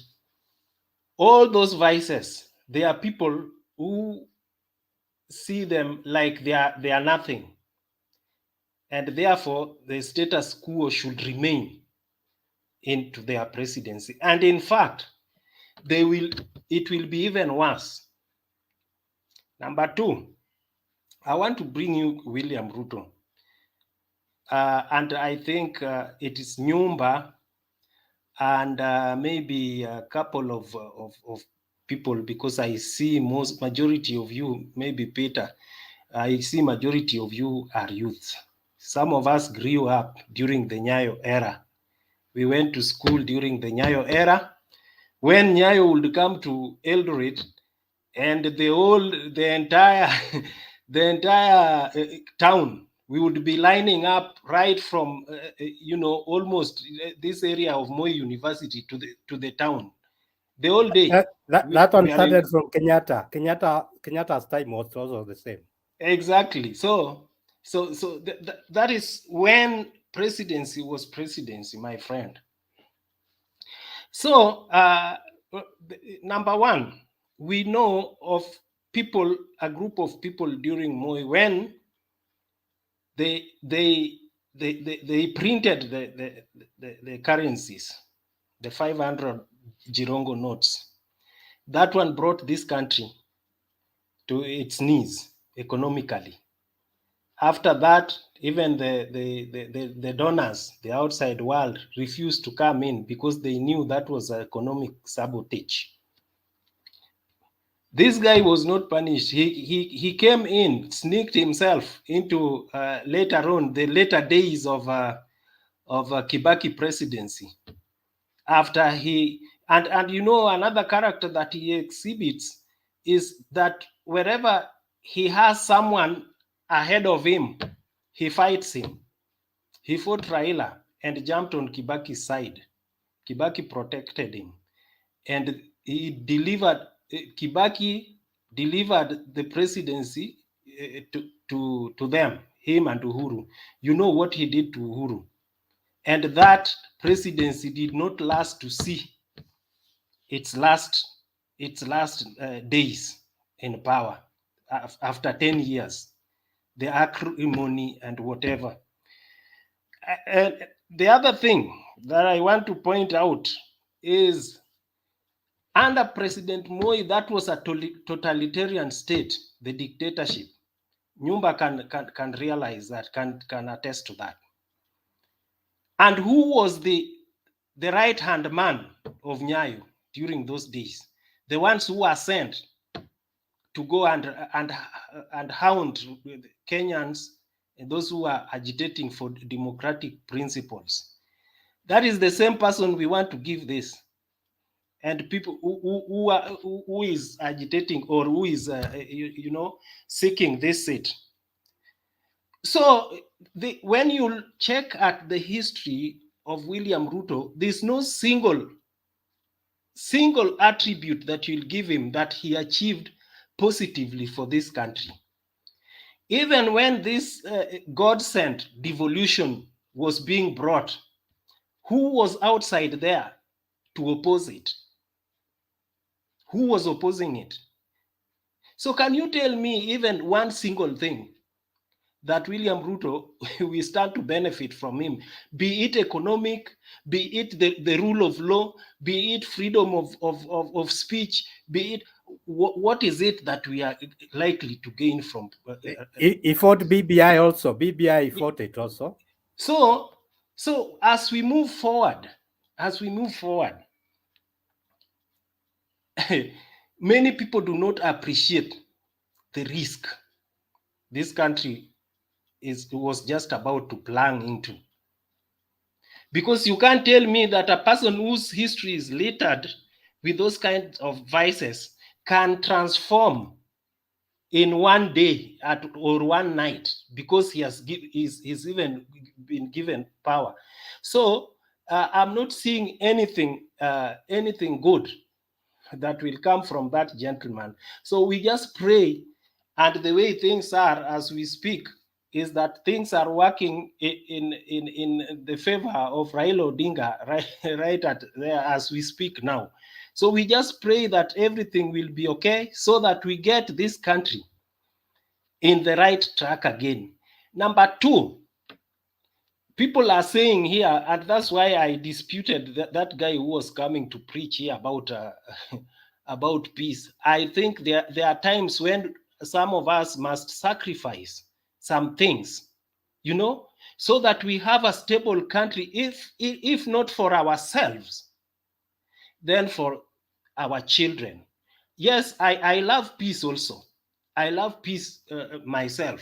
all those vices, there are people who see them like they are nothing, and therefore the status quo should remain into their presidency. And in fact, it will be even worse. Number two, I want to bring you William Ruto. And I think it is Nyumba and maybe a couple of people, because I see majority of you, maybe Peter, I see majority of you are youth. Some of us grew up during the Nyayo era. We went to school during the Nyayo era. When Nyayo would come to Eldoret, and the entire town, we would be lining up right from almost this area of Moi University to the town the whole day. That one started from Kenyatta. Kenyatta's time was also the same. Exactly. So that is when presidency was presidency, my friend. So number one, we know of people, a group of people during Moi, when they printed the currencies, the 500 Jirongo notes. That one brought this country to its knees economically. After that, even the donors, the outside world, refused to come in because they knew that was economic sabotage. This guy was not punished. He came in, sneaked himself into later on the later days of Kibaki presidency. After and another character that he exhibits is that wherever he has someone ahead of him, he fights him. He fought Raila and jumped on Kibaki's side. Kibaki protected him, and Kibaki delivered the presidency to them, him and Uhuru. You know what he did to Uhuru, and that presidency did not last to see its last days in power after 10 years, the acrimony and whatever. The other thing that I want to point out is under President Moi, that was a totalitarian state, the dictatorship. Nyumba can realize that, can attest to that. And who was the right-hand man of Nyayo during those days? The ones who were sent to go and hound Kenyans and those who are agitating for democratic principles. That is the same person we want to give this. And people who is agitating or who is seeking this seat. So when you check at the history of William Ruto, there's no single attribute that you'll give him that he achieved positively for this country. Even when this God-sent devolution was being brought, who was outside there to oppose it? Who was opposing it? So can you tell me even one single thing that William Ruto we stand to benefit from him, be it economic, be it the rule of law, be it freedom of speech, be it what is it that we are likely to gain from? He fought BBI also. BBI fought it also. So as we move forward, many people do not appreciate the risk this country was just about to plunge into. Because you can't tell me that a person whose history is littered with those kinds of vices can transform in one day or one night because he's even been given power. So I'm not seeing anything good that will come from that gentleman. So we just pray, and the way things are as we speak is that things are working in the favor of Raila Odinga right at there as we speak now. So we just pray that everything will be okay so that we get this country in the right track again. Number two, people are saying here, and that's why I disputed that guy who was coming to preach here about about peace. I think there are times when some of us must sacrifice some things, you know, so that we have a stable country, if not for ourselves, then for our children. Yes, I love peace also. I love peace myself,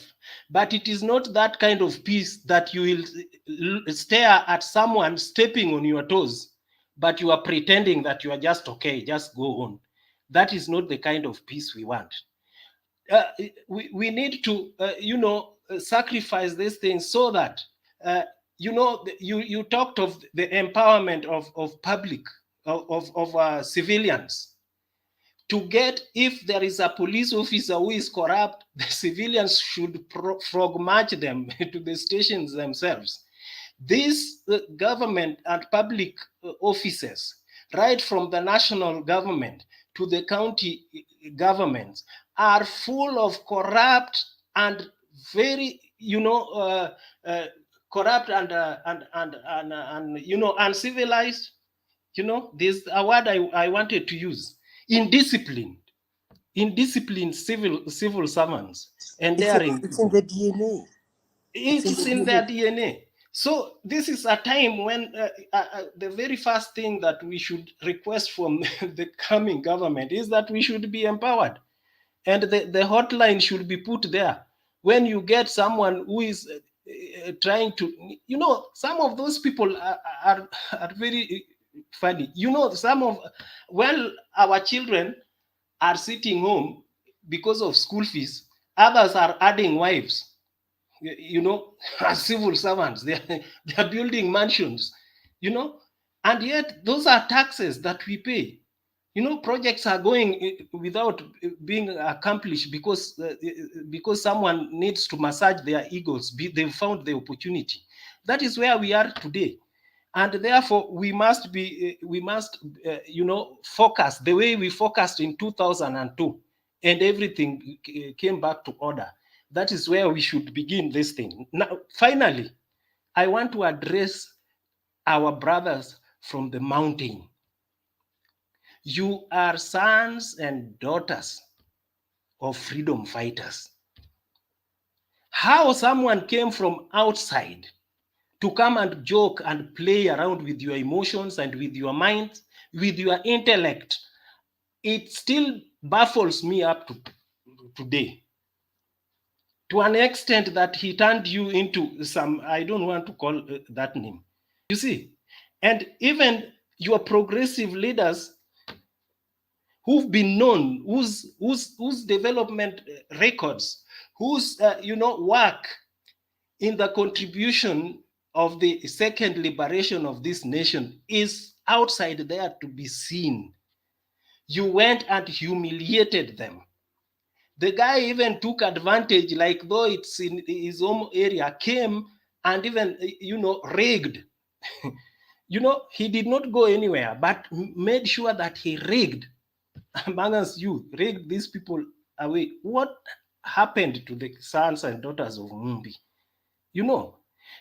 but it is not that kind of peace that you will stare at someone stepping on your toes, but you are pretending that you are just okay, just go on. That is not the kind of peace we want. We need to, sacrifice these things so that, you talked of the empowerment of public, of civilians. To get, if there is a police officer who is corrupt, the civilians should frog march them to the stations themselves. These government and public offices, right from the national government to the county governments, are full of corrupt and very, corrupt and uncivilized. This a word I wanted to use. Indisciplined civil servants and daring. It's in the DNA. It's in their DNA. So this is a time when the very first thing that we should request from the coming government is that we should be empowered, and the hotline should be put there. When you get someone who is trying to, some of those people are very funny. When our children are sitting home because of school fees, others are adding wives, as civil servants. They're building mansions, and yet those are taxes that we pay. Projects are going without being accomplished because someone needs to massage their egos. They've found the opportunity. That is where we are today. And therefore, we must focus the way we focused in 2002, and everything came back to order. That is where we should begin this thing. Now, finally, I want to address our brothers from the mountain. You are sons and daughters of freedom fighters. How someone came from outside to come and joke and play around with your emotions and with your mind, with your intellect, it still baffles me up to today. To an extent that he turned you into some, I don't want to call that name. You see, and even your progressive leaders who've been known, whose development records, whose work in the contribution of the second liberation of this nation is outside there to be seen. You went and humiliated them. The guy even took advantage, like though it's in his home area, came and even, rigged. He did not go anywhere, but made sure that he rigged among us youth, rigged these people away. What happened to the sons and daughters of Mumbi?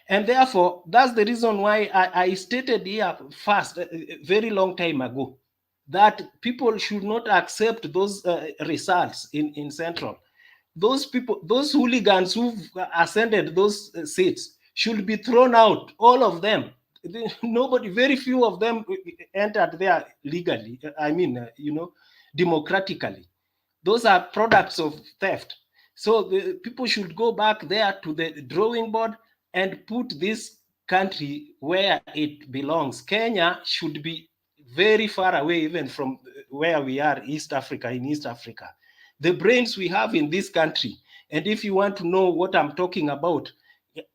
And therefore, that's the reason why I stated here first, a very long time ago, that people should not accept those results in Central. Those people, those hooligans who've ascended those seats should be thrown out, all of them. Nobody, very few of them entered there legally, democratically. Those are products of theft. So the people should go back there to the drawing board and put this country where it belongs. Kenya should be very far away even from where we are, East Africa, in East Africa. The brains we have in this country, and if you want to know what I'm talking about,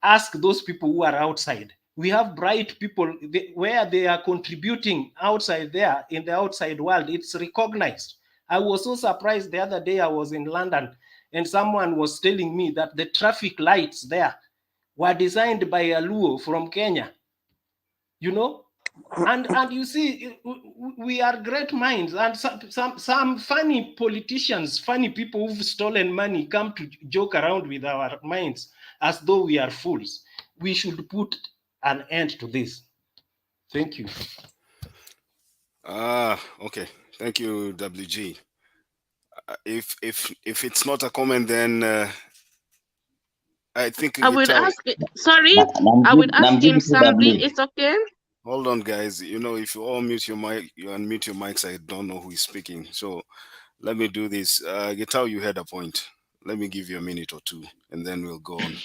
ask those people who are outside. We have bright people where they are contributing outside there in the outside world. It's recognized. I was so surprised the other day I was in London and someone was telling me that the traffic lights there were designed by a Luo from Kenya. And you see, we are great minds, and some funny politicians, funny people who've stolen money come to joke around with our minds as though we are fools. We should put an end to this. Thank you. Okay. Thank you, WG. If it's not a comment, then I think I would Gitau. ask. Sorry, I would ask him something. It's okay. Hold on, guys. If you all mute your mic, you unmute your mics. I don't know who is speaking. So let me do this. Gitau, you had a point. Let me give you a minute or two, and then we'll go on.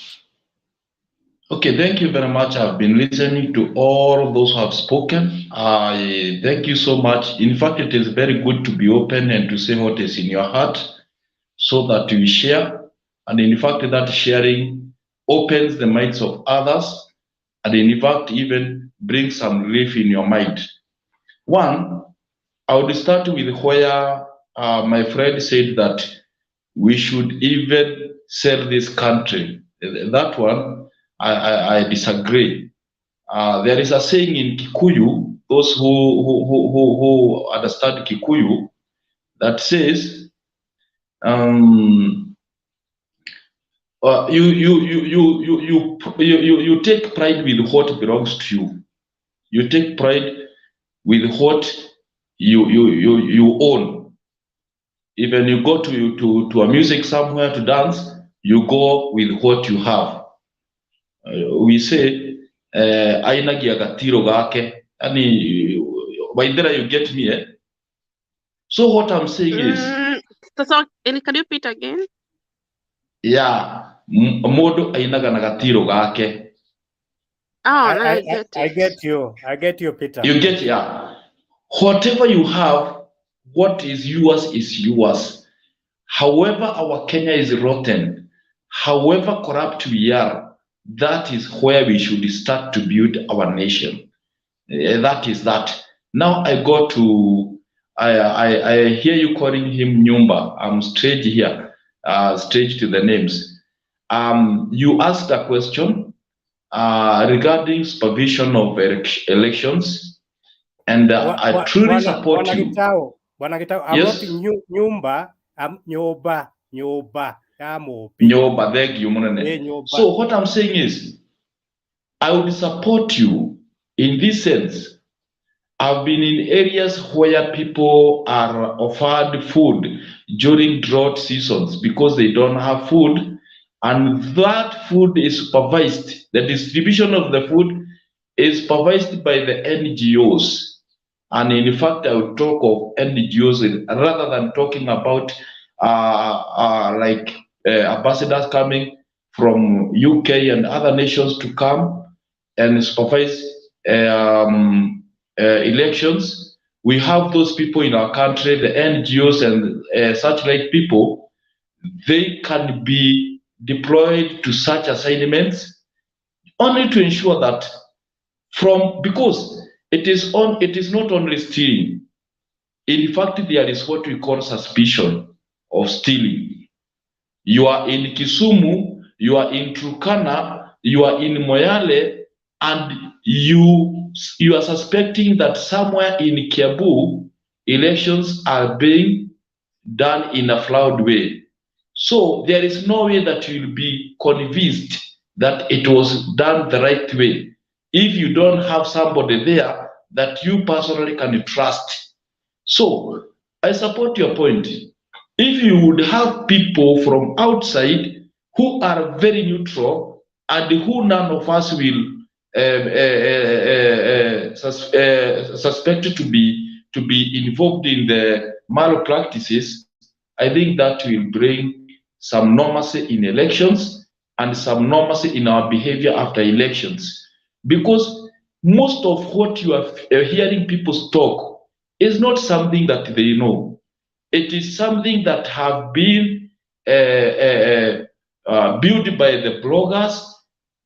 Okay, thank you very much. I've been listening to all of those who have spoken. I thank you so much. In fact, it is very good to be open and to say what is in your heart so that we share. And in fact, that sharing opens the minds of others and in fact, even brings some relief in your mind. One, I would start with where my friend said that we should even sell this country. That one, I disagree. There is a saying in Kikuyu, those who understand Kikuyu, that says, you take pride with what belongs to you. You take pride with what you own. Even you go to a music somewhere to dance, you go with what you have. We say, aina giagatiro gake. Ani, Waidera, you get me, eh? So what I'm saying is, So, can you repeat again? Yeah, modo ainaga na gatiro gake. Oh, I get it. I get you. I get you, Peter. You get, yeah. Whatever you have, what is yours is yours. However, our Kenya is rotten, however corrupt we are, that is where we should start to build our nation. That is that. Now I go to, I hear you calling him Nyumba. I'm straight here, straight to the names. You asked a question regarding supervision of elections, and I truly support you. Bwana Gitau, I'm Yes. not Nyumba, I'm Nyoba. Nyoba, thank you, Munene. So what I'm saying is, I would support you in this sense. I've been in areas where people are offered food during drought seasons because they don't have food, and that food is supervised. The distribution of the food is supervised by the NGOs. And in fact, I would talk of NGOs rather than talking about ambassadors coming from UK and other nations to come and supervise elections. We have those people in our country, the NGOs and such like people. They can be deployed to such assignments only to ensure that because it is not only stealing. In fact, there is what we call suspicion of stealing. you are in Kisumu, you are in Turkana, you are in Moyale, and you are suspecting that somewhere in Kiambu, elections are being done in a flawed way. So there is no way that you'll be convinced that it was done the right way if you don't have somebody there that you personally can trust. So I support your point. If you would have people from outside who are very neutral and who none of us will suspect to be involved in the malpractices, I think that will bring some normalcy in elections and some normalcy in our behavior after elections. Because most of what you are hearing people talk is not something that they know. It is something that have been built by the bloggers,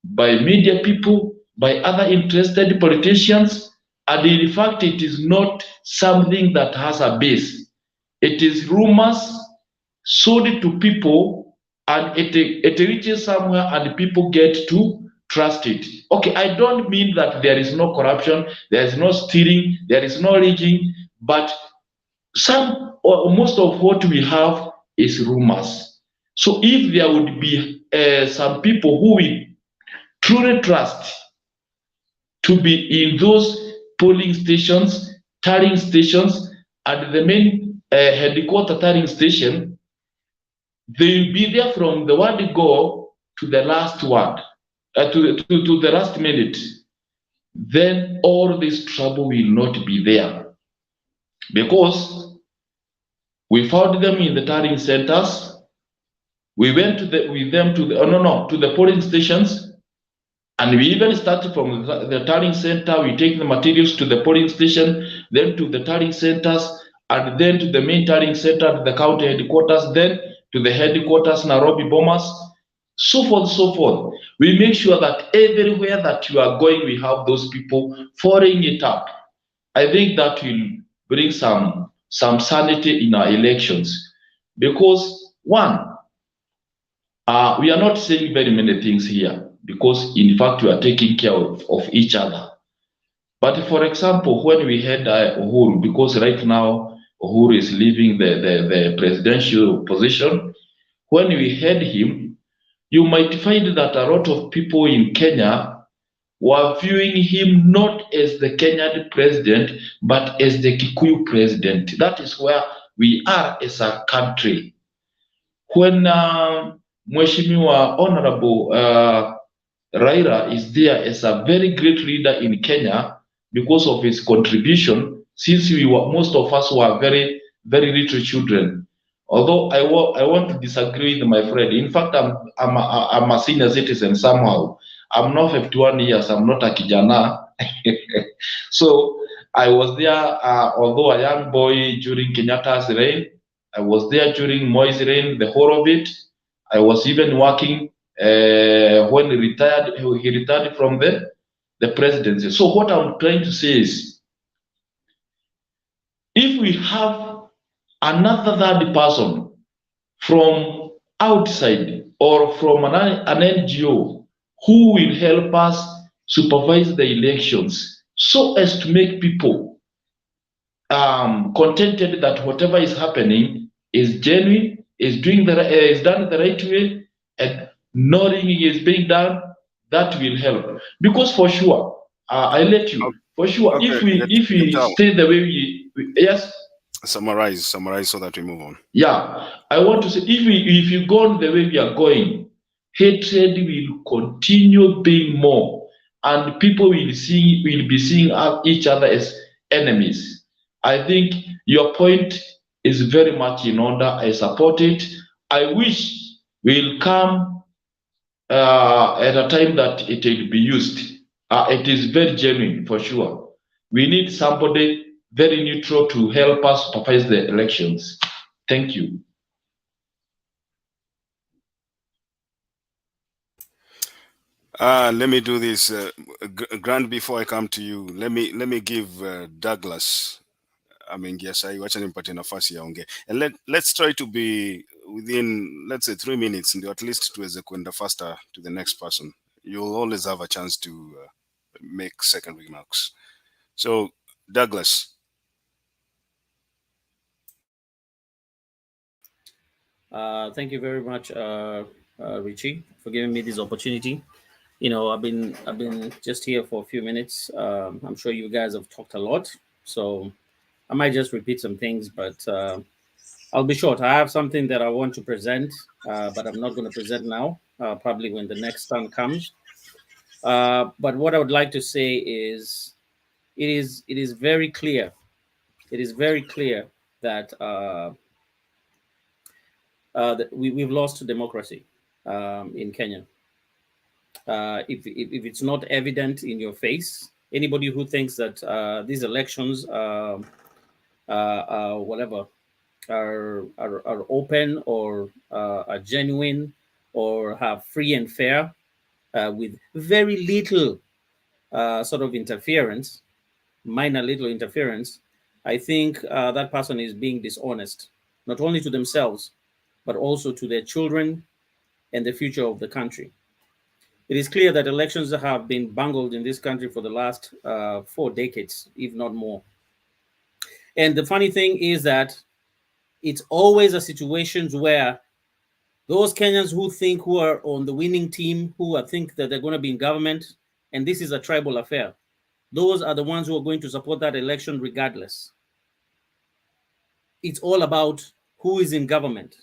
by media people, by other interested politicians, and in fact, it is not something that has a base. It is rumors sold to people, and it reaches somewhere, and people get to trust it. Okay, I don't mean that there is no corruption, there is no stealing, there is no rigging, but some or most of what we have is rumors. So if there would be some people who we truly trust to be in those polling stations, tallying stations, and the main headquarter tallying station, they will be there from the word go to the last word, to the last minute. Then all this trouble will not be there, because we found them in the tallying centers. We went with them to the polling stations, and we even started from the tallying center. We take the materials to the polling station, then to the tallying centers, and then to the main tallying center, to the county headquarters, then to the headquarters, Nairobi Bomas, so forth, so forth. We make sure that everywhere that you are going, we have those people following it up. I think that will bring some sanity in our elections, because one, we are not saying very many things here, because in fact we are taking care of each other. But for example, when we had Uhuru, because right now Uhuru is leaving the presidential position, when we had him, you might find that a lot of people in Kenya were viewing him not as the Kenyan president, but as the Kikuyu president. That is where we are as a country. When Mheshimiwa Honorable Raila is there as a very great leader in Kenya because of his contribution, since most of us were very, very little children. Although I want to disagree with my friend. In fact, I'm a senior citizen somehow. I'm not 51 years. I'm not a kijana. So I was there, although a young boy during Kenyatta's reign. I was there during Moi's reign, the whole of it. I was even working when he retired from the presidency. So what I'm trying to say is, if we have another third person from outside or from an NGO who will help us supervise the elections so as to make people contented that whatever is happening is genuine, is done the right way, and nothing is being done, that will help. Because for sure, I let you, for sure, Okay, if we stay the way we yes. Summarize so that we move on. Yeah, I want to say, if you go on the way we are going, hatred will continue being more, and people will be seeing each other as enemies. I think your point is very much in order. I support it. I wish we'll come at a time that it will be used. It is very genuine for sure. We need somebody very neutral to help us supervise the elections. Thank you. Let me do this, Grant. Before I come to you, let me give Douglas. I mean, yes, wacha nimpatie nafasi yaongee, and let's try to be within, let's say, 3 minutes, ndio at least tuweze kwenda faster to the next person. You'll always have a chance to make second remarks. So, Douglas. Thank you very much, Richie, for giving me this opportunity. You know, I've been just here for a few minutes. I'm sure you guys have talked a lot, so I might just repeat some things, but I'll be short. I have something that I want to present, but I'm not going to present now. Probably when the next turn comes. But what I would like to say is, it is very clear. It is very clear that that we've lost democracy in Kenya. If it's not evident in your face, anybody who thinks that these elections, whatever, are open or are genuine or have free and fair, with very little sort of interference, minor little interference, I think that person is being dishonest, not only to themselves, but also to their children and the future of the country. It is clear that elections have been bungled in this country for the last 4 decades, if not more. And the funny thing is that it's always a situations where those Kenyans who are on the winning team, who think that they're going to be in government, and this is a tribal affair, those are the ones who are going to support that election regardless. It's all about who is in government.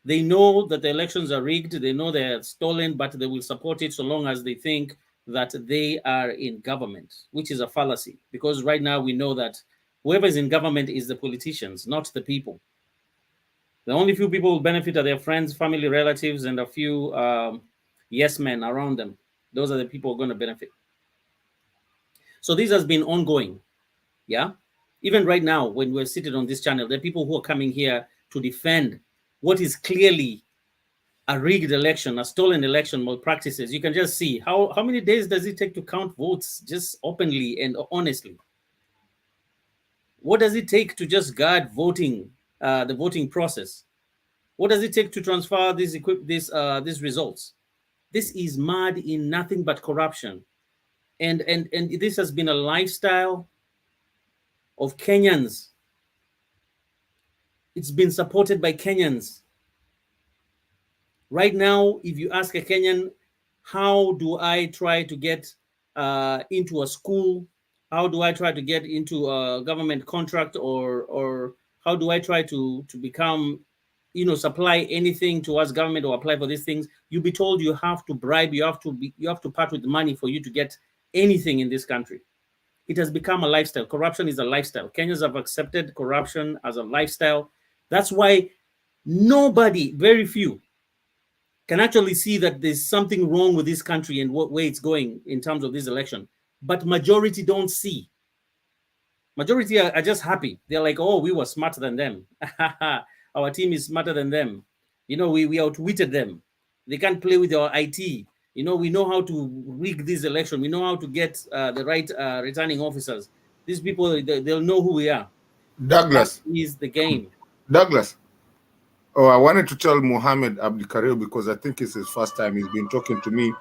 They know that the elections are rigged, they know they're stolen, but they will support it so long as they think that they are in government, which is a fallacy. Because right now we know that whoever is in government is the politicians, not the people. The only few people who benefit are their friends, family, relatives, and a few yes men around them. Those are the people who are going to benefit. So this has been ongoing, yeah? Even right now, when we're seated on this channel, there are people who are coming here to defend what is clearly a rigged election, a stolen election malpractices. You can just see how many days does it take to count votes just openly and honestly? What does it take to just guard voting, the voting process? What does it take to transfer these results? This is mud in nothing but corruption. And this has been a lifestyle of Kenyans. It's been supported by Kenyans. Right now, if you ask a Kenyan, how do I try to get into a school? How do I try to get into a government contract, or how do I try to become, supply anything towards government or apply for these things? You'll be told you have to bribe, you have to part with money for you to get anything in this country. It has become a lifestyle. Corruption is a lifestyle. Kenyans have accepted corruption as a lifestyle. That's why nobody, very few, can actually see that there's something wrong with this country and what way it's going in terms of this election. But majority don't see. Majority are just happy. They're like, oh, we were smarter than them. Our team is smarter than them. We outwitted them. They can't play with our IT. We know how to rig this election. We know how to get the right returning officers. These people, they'll know who we are. Douglas. That is the game. Douglas. Oh, I wanted to tell Mohammed Abdikarir, because I think it's his first time he's been talking to me.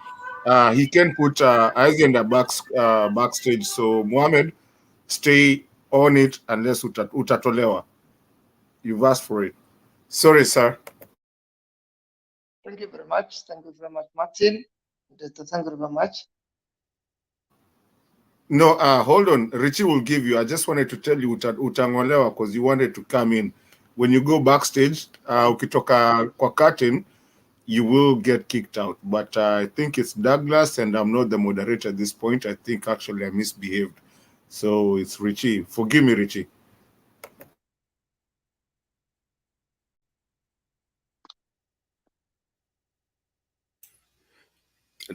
He can put agenda backstage. So Mohammed, stay on it unless utatolewa. You've asked for it. Sorry, sir. Thank you very much. Thank you very much, Martin. Thank you very much. No, hold on. Richie will give you. I just wanted to tell you utangolewa because you wanted to come in. When you go backstage, ukitoka kwa curtain, you will get kicked out. But I think it's Douglas, and I'm not the moderator at this point. I think actually I misbehaved. So it's Richie. Forgive me, Richie.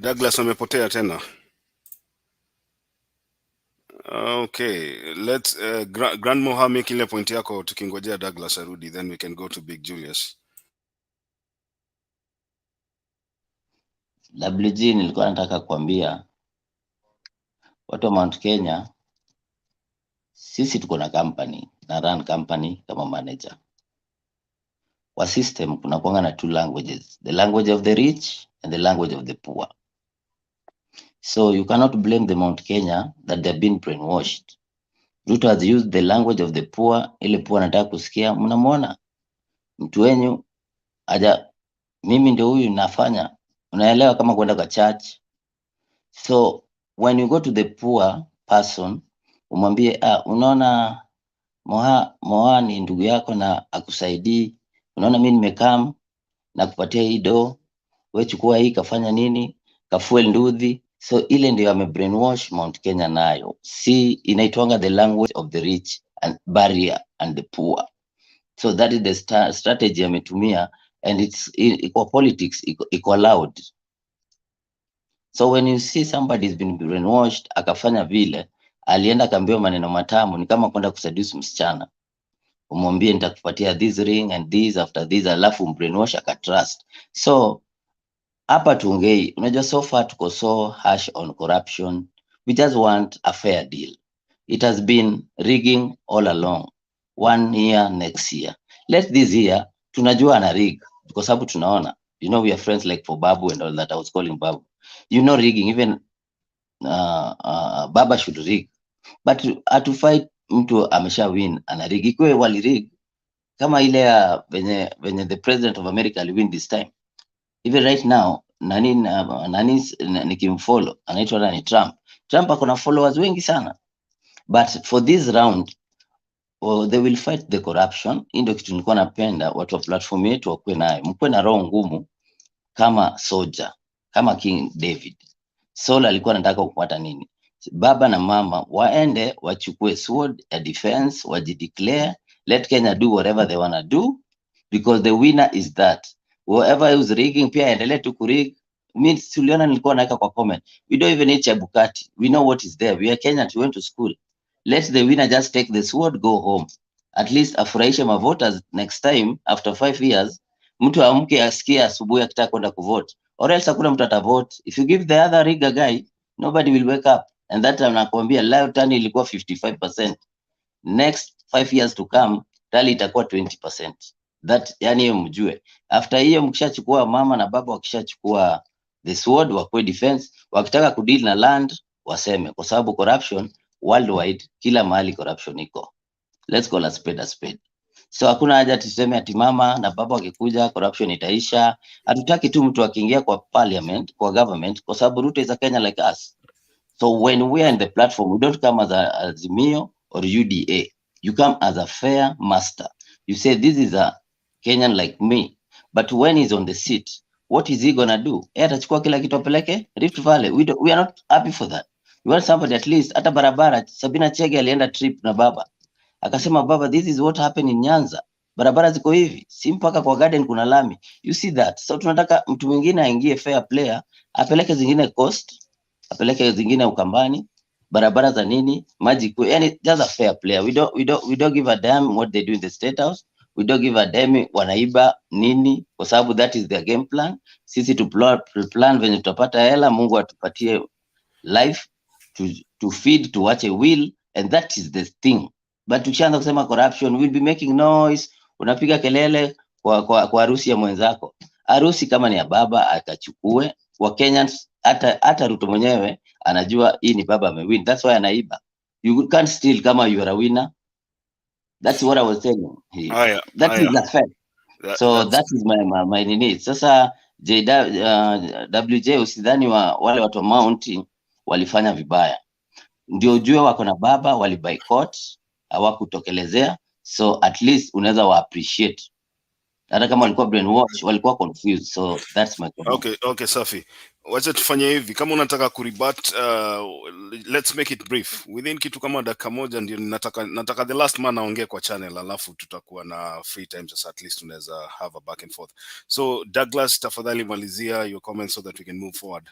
Douglas amepotea tena. Okay, let's Grand Moha make ile point yako tukingojea Douglas arudi, then we can go to Big Julius. WG, nilikuwa nataka kuambia watu wa Mount Kenya, sisi tuko na company na run company kama manager. kwa system kuna kuanga na 2 languages, the language of the rich and the language of the poor. So you cannot blame the Mount Kenya that they've been brainwashed. Ruto has used the language of the poor, ile poor anataka kusikia. Mnamwona mtu wenyu aja, mimi ndio huyu nafanya, unaelewa, kama kwenda kwa church. So when you go to the poor person umwambie unaona Moha ni ndugu yako na akusaidii, unaona mimi nimekam na kupatia hii do, wewe chukua hii kafanya nini, kafuel ndudhi. So ile ndio ame brainwash Mount Kenya nayo, si inaitwanga the language of the rich and barrier and the poor. So that is the strategy ametumia, and it's equal politics, equal allowed. So when you see somebody has been brainwashed akafanya vile, alienda akaambiwa maneno matamu, ni kama kwenda kuseduce msichana, umwambie nitakupatia this ring and this after this, alafu brainwash akatrust. So hapa tuongei, unajua so far tuko so harsh on corruption. We just want a fair deal. It has been rigging all along, 1 year, next year. Let this year tunajua ana rig kwa sababu tunaona, you know, we are friends like for Babu and all that. I was calling Babu, you know, rigging. Even Baba should rig, but to fight mtu amesha win ana rig. Ikwe wali rig kama ile ya venye the president of America ali win this time. Even right now nani nikimfollow anaitwa nani, Trump akona followers wengi sana, but for this round they will fight the corruption. Ndio kitu nilikuwa napenda watu wa platform yetu wakuwe nayo, mkuwe na roho ngumu kama soldier, kama King David. Saul alikuwa anataka kupata nini? Baba na mama waende wachukue sword ya defense, wajideclare, let Kenya do whatever they wanna do, because the winner is that. Whoever is rigging pia endelee tu kurig. Mimi tuliona, nilikuwa naweka kwa comment, we don't even need Chebukati, we know what is there, we are Kenyans, we went to school. Let the winner just take the sword, go home. At least afurahishe ma voters next time after 5 years. Mtu amke asikie asubuhi akitaka kwenda kuvote, or else hakuna mtu atavote. If you give the other rigger guy, nobody will wake up. And that time nakwambia live turn ilikuwa 55%. Next 5 years to come tali itakuwa 20%. That yani hiyo mjue. After hiyo mkishachukua, mama na baba wakishachukua the sword, wakwe defense, wakitaka kudeal na land waseme, kwa sababu corruption worldwide, kila mahali corruption iko. Let's call a spade a spade. So hakuna haja tuseme ati mama na baba wakikuja corruption itaisha. Hatutaki tu mtu akiingia kwa parliament, kwa government, kwa sababu Ruto is a Kenya like us. So when we are in the platform, we don't come as a Azimio or UDA. You come as a fair master. You say this is a Kenyan like me. But when he's on the seat, what is he gonna do? Atachukua kila kitu apeleke Rift Valley. We are not happy for that. We want somebody at least. Hata barabara, Sabina Chege alienda trip na baba, akasema baba, this is what happened in Nyanza, barabara ziko hivi, si mpaka kwa garden kuna lami. You see that? So tunataka mtu mwingine aingie fair player, apeleke zingine coast, apeleke zingine Ukambani, barabara za nini, maji kwa, yani just a fair player. We don't give a damn what they do in the state house. We don't give a damn wanaiba nini, kwa sababu that is their game plan. Sisi tu plan venye tutapata hela, Mungu atupatie life to feed, to watch a will, and that is the thing. But tukishaanza kusema corruption, we'll be making noise, unapiga kelele kwa harusi ya mwenzako. Harusi kama ni ya baba akachukue. Wa Kenyans, hata Ruto mwenyewe anajua hii ni baba amewin, that's why anaiba. You can't steal kama you are a winner. That's what I was telling you. That is a fact. So that is my nini. Sasa WJ, usidhani wale watu wa Mount walifanya vibaya, ndio ujue wako na baba, wali boycott, hawakutokelezea. So at least unaweza wa appreciate, hata kama walikuwa brainwash, walikuwa confused. So that's my comment. Okay, safi. Wacha tufanye hivi, kama unataka kuribat, let's make it brief within kitu kama dakika moja. Ndio nataka the last man aongee kwa channel, alafu tutakuwa na free time, so at least tunaweza have a back and forth. So Douglas, tafadhali malizia your comments so that we can move forward.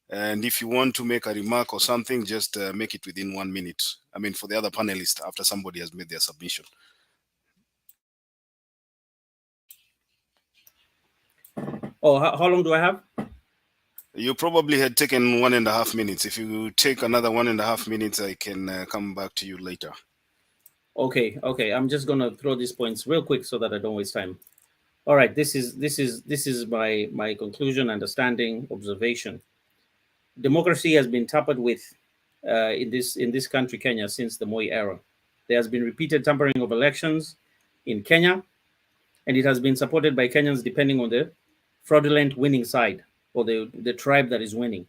And if you want to make a remark or something, just make it within 1 minute. I mean, for the other panelists, after somebody has made their submission. Oh, how long do I have? You probably had taken 1.5 minutes. If you take another 1.5 minutes, I can come back to you later. Okay. I'm just going to throw these points real quick so that I don't waste time. All right, this is my conclusion, understanding, observation. Democracy has been tampered with in this country, Kenya, since the Moi era. There has been repeated tampering of elections in Kenya, and it has been supported by Kenyans depending on the fraudulent winning side, or the tribe that is winning,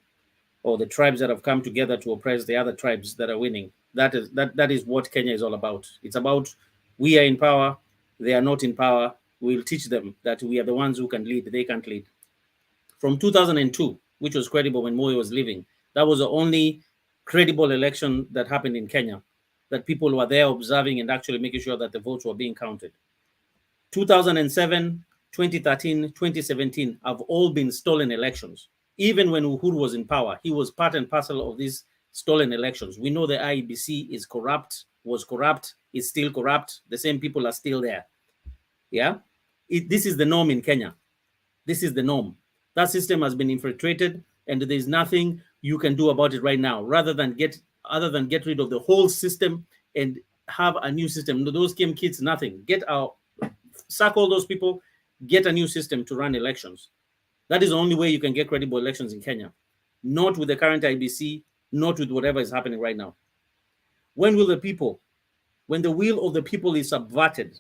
or the tribes that have come together to oppress the other tribes that are winning. That is what Kenya is all about. It's about, we are in power, they are not in power. We'll teach them that we are the ones who can lead, they can't lead. From 2002, which was credible when Moi was leaving, that was the only credible election that happened in Kenya, that people were there observing and actually making sure that the votes were being counted. 2007, 2013, 2017 have all been stolen elections. Even when Uhuru was in power, he was part and parcel of these stolen elections. We know the IEBC is corrupt, was corrupt, is still corrupt. The same people are still there. Yeah, this is the norm in Kenya. This is the norm. That system has been infiltrated, and there's nothing you can do about it right now. Other than get rid of the whole system and have a new system. Those came kids, nothing. Sack all those people, get a new system to run elections. That is the only way you can get credible elections in Kenya. Not with the current IBC, not with whatever is happening right now. When will the people, when the will of the people is subverted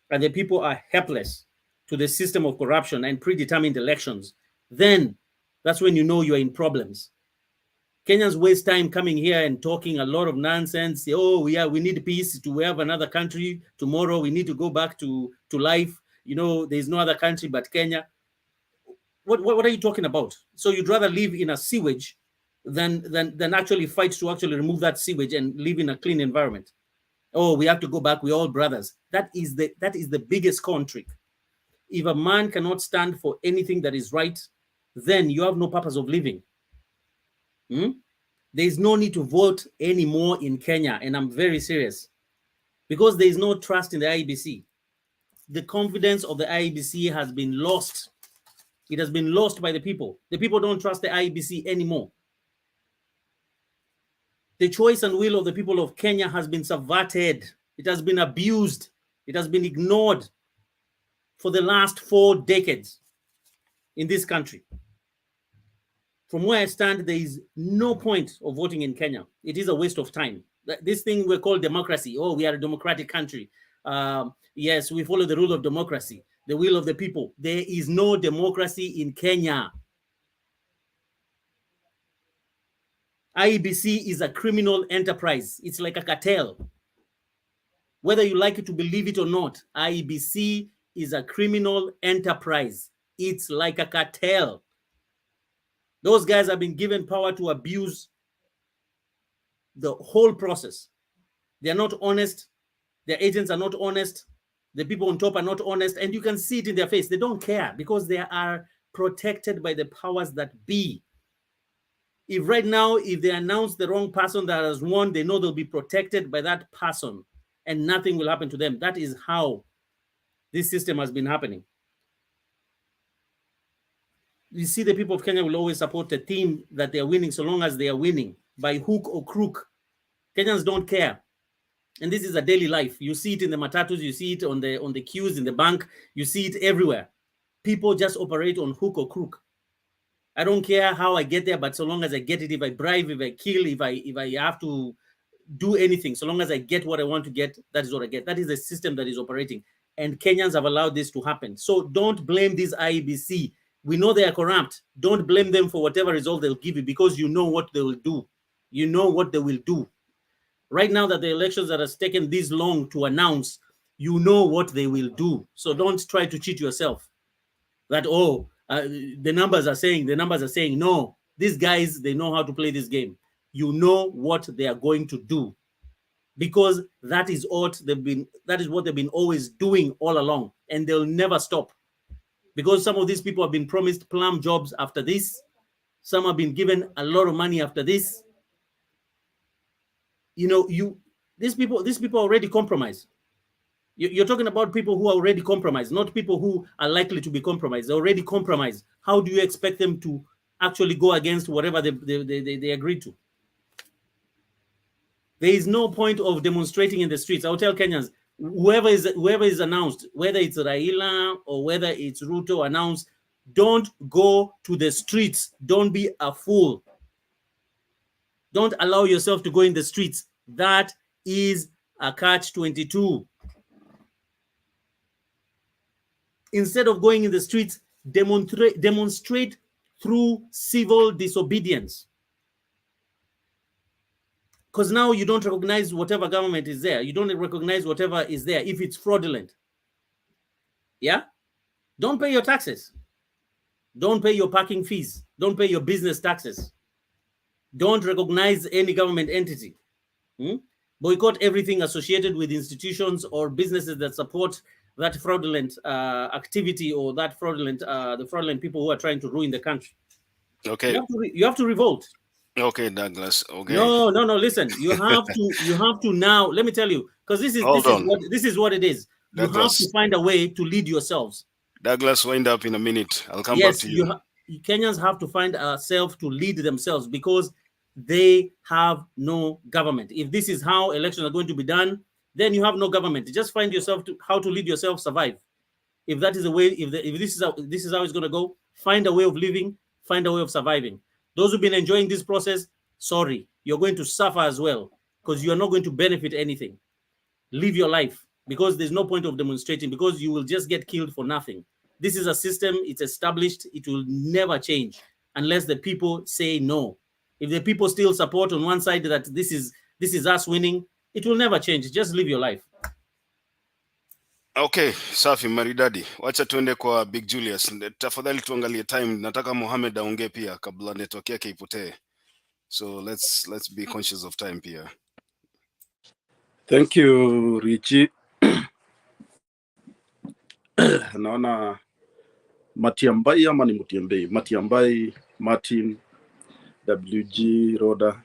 and the people are helpless to the system of corruption and predetermined elections, then that's when you know you are in problems. Kenyans waste time coming here and talking a lot of nonsense. Oh, we need peace to have another country. Tomorrow we need to go back to life. There's no other country but Kenya. What are you talking about? So you'd rather live in a sewage than actually fight to actually remove that sewage and live in a clean environment. Oh, we have to go back. We're all brothers. That is the biggest con trick. If a man cannot stand for anything that is right, then you have no purpose of living. There is no need to vote anymore in Kenya, and I'm very serious, because there is no trust in the IEBC. The confidence of the IEBC has been lost. It has been lost by the people. The people don't trust the IEBC anymore. The choice and will of the people of Kenya has been subverted. It has been abused. It has been ignored for the last 4 decades in this country. From where I stand, there is no point of voting in Kenya. It is a waste of time. This thing we call democracy. Oh, we are a democratic country. Yes, we follow the rule of democracy, the will of the people. There is no democracy in Kenya. IEBC is a criminal enterprise. It's like a cartel. Whether you like it to believe it or not, IEBC is a criminal enterprise. It's like a cartel. Those guys have been given power to abuse the whole process. They are not honest. Their agents are not honest. The people on top are not honest. And you can see it in their face. They don't care because they are protected by the powers that be. If right now, if they announce the wrong person that has won, they know they'll be protected by that person and nothing will happen to them. That is how this system has been happening. You see, the people of Kenya will always support a team that they are winning so long as they are winning by hook or crook. Kenyans don't care. And this is a daily life. You see it in the matatus, you see it on the queues in the bank, you see it everywhere. People just operate on hook or crook. I don't care how I get there, but so long as I get it, if I bribe, if I kill, if I have to do anything, so long as I get what I want to get, that is what I get. That is the system that is operating. And Kenyans have allowed this to happen. So don't blame this IEBC. We know they are corrupt. Don't blame them for whatever result they'll give you, because you know what they will do. You know what they will do. Right now that the elections that has taken this long to announce, you know what they will do. So don't try to cheat yourself. That, the numbers are saying, no, these guys, they know how to play this game. You know what they are going to do, because that is what they've been always doing all along, and they'll never stop. Because some of these people have been promised plum jobs after this. Some have been given a lot of money after this. These people are already compromised. You're talking about people who are already compromised, not people who are likely to be compromised. They're already compromised. How do you expect them to actually go against whatever they agreed to? There is no point of demonstrating in the streets. I'll tell Kenyans, whoever is announced, whether it's Raila or whether it's Ruto announced, don't go to the streets. Don't be a fool. Don't allow yourself to go in the streets. That is a catch-22. Instead of going in the streets, demonstrate through civil disobedience. Because now you don't recognize whatever government is there. You don't recognize whatever is there if it's fraudulent. Yeah? Don't pay your taxes. Don't pay your parking fees. Don't pay your business taxes. Don't recognize any government entity. Boycott everything associated with institutions or businesses that support that fraudulent activity or that fraudulent the fraudulent people who are trying to ruin the country. Okay. You have to revolt. Okay, Douglas. Okay. No. Listen, you have to now. Let me tell you, because this is what it is. You have to find a way to lead yourselves. Douglas, wind up in a minute. I'll come back to you. Kenyans have to find a self to lead themselves because they have no government. If this is how elections are going to be done, then you have no government. Just find yourself how to lead yourself, survive. If that is the way, if this is how it's going to go, find a way of living, find a way of surviving. Those who've been enjoying this process, sorry, you're going to suffer as well because you are not going to benefit anything. Live your life because there's no point of demonstrating because you will just get killed for nothing. This is a system, it's established, it will never change unless the people say no. If the people still support on one side that this is us winning, it will never change. Just live your life. Okay, safi maridadi. Wacha tuende kwa Big Julius. Tafadhali tuangalie time. Nataka Mohamed aongee pia kabla network yake ipotee. So let's be conscious of time pia. Thank you, Richie. Naona Matiambai ama ni Mutiembei? Matiambai, Martin, WG, Roda,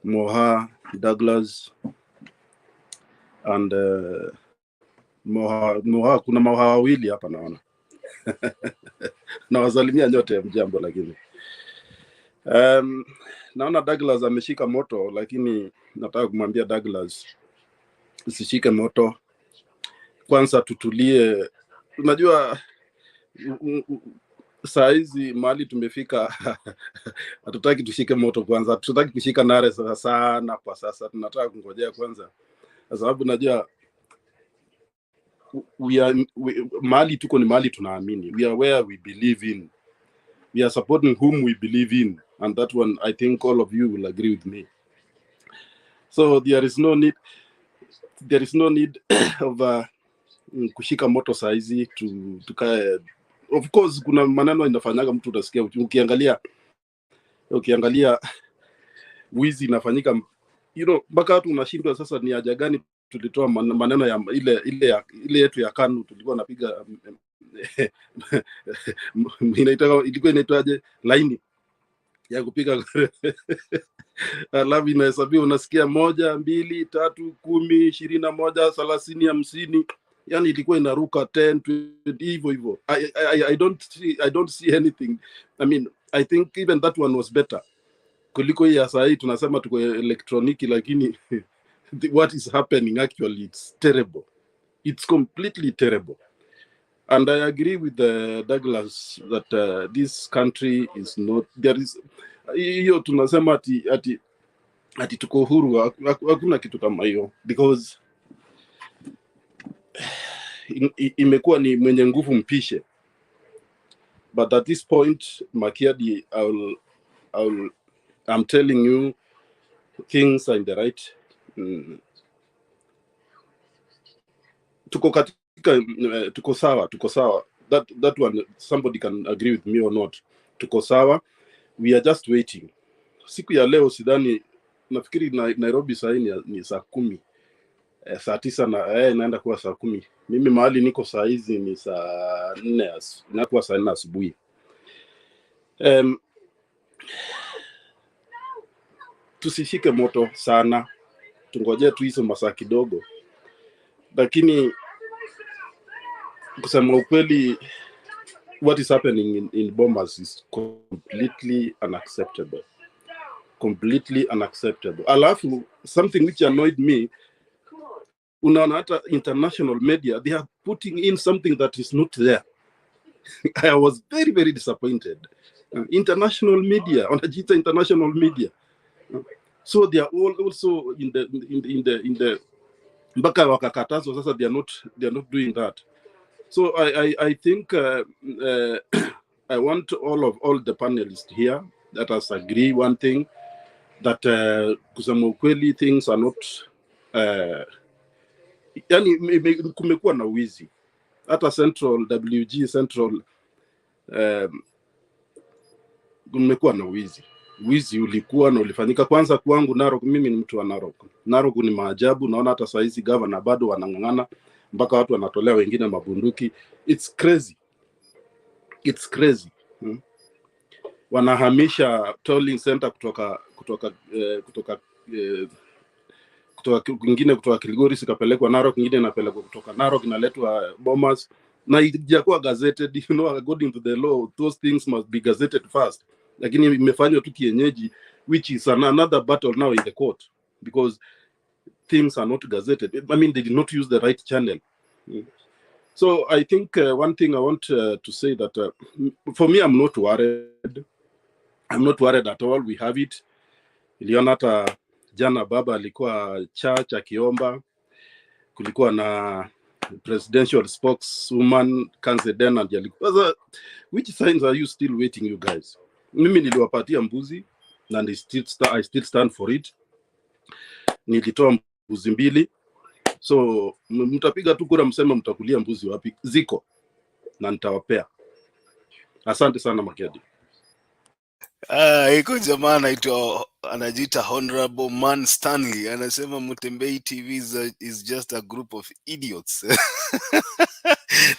Moha, Douglas, and Moha. Kuna Moha wawili hapa naona. Nawasalimia nyote mjambo lakini. Naona Douglas ameshika moto lakini nataka kumwambia Douglas usishike moto. Kwanza tutulie. Unajua saa hizi mahali tumefika hatutaki tushike moto kwanza. Hatutaki kushika nare sana kwa sasa. Tunataka kungojea kwanza. Kwa sababu najua mahali tuko ni mahali tunaamini. We are where we believe in. We are supporting whom we believe in. And that one, I think all of you will agree with me. So there is no need of kushika moto saizi tukae. Of course kuna maneno inafanyaga mtu utasikia ukiangalia wizi inafanyika, mpaka watu unashindwa sasa ni haja gani tulitoa maneno ya ile yetu ya KANU tulikuwa napiga ilikuwa inaitwaje laini ya kupiga alafu inahesabiwa unasikia 1 2 3 10 21 30 50, yani ilikuwa inaruka 10 20 hivyo. I don't see anything. I mean, I think even that one was better kuliko hii ya saa hii tunasema tuko elektroniki lakini what is happening actually, it's terrible. It's completely terrible. And I agree with Douglas that this country is not, there is hiyo tunasema ati tuko huru, hakuna kitu kama hiyo, because imekuwa ni mwenye nguvu mpishe. But at this point, Makiadi, I'm telling you, things are in the right. Tuko sawa. That one, somebody can agree with me or not. Tuko sawa. We are just waiting. Siku ya leo sidhani, nafikiri Nairobi saa hii ni saa 10. Saa 9 na inaenda kuwa saa 10. Mimi mahali niko saa hizi ni saa 4, inakuwa saa 4 asubuhi. Tusishike moto sana. Tungojee tu hizo masaa kidogo. Lakini kusema ukweli, what is happening in Bomas is completely unacceptable. Completely unacceptable. Alafu, something which annoyed me, Unaona hata international media, they are putting in something that is not there. I was very, very disappointed. International media, wanajiita international media. So they are all also in the mpaka wakakatazwa sasa, they are not doing that. So I think I want all the panelists here that us agree one thing, that kusema ukweli things are not yani kumekuwa na wizi hata Central WG Central, kumekuwa na wizi ulikuwa na ulifanyika. Kwanza kwangu Narok, mimi ni mtu wa Narok. Narok ni maajabu, naona hata saa hizi governor bado wanang'ang'ana mpaka watu wanatolea wengine mabunduki. It's crazy. Wanahamisha tolling center kutoka kwingine, kutoka Kilgoris sikapelekwa Narok, nyingine inapelekwa kutoka Narok inaletwa Bomas, na ijakuwa gazetted. You know, according to the law those things must be gazetted first, lakini imefanywa tu kienyeji, which is another battle now in the court because things are not gazetted. I mean, they did not use the right channel. So I think one thing I want to say that for me, I'm not worried. I'm not worried at all. We have it. Iliona hata jana baba alikuwa church akiomba, kulikuwa na presidential spokeswoman Kanzeden and alikuwa. Which signs are you still waiting, you guys? Mimi niliwapatia mbuzi and I still stand for it. Nilitoa mbuzi 2, so mtapiga tu kura mseme mtakulia mbuzi wapi, ziko na nitawapea. Asante sana Makedi. Iko jamaa anajiita Honorable Man Stanley, anasema Mutembei TV is just a group of idiots.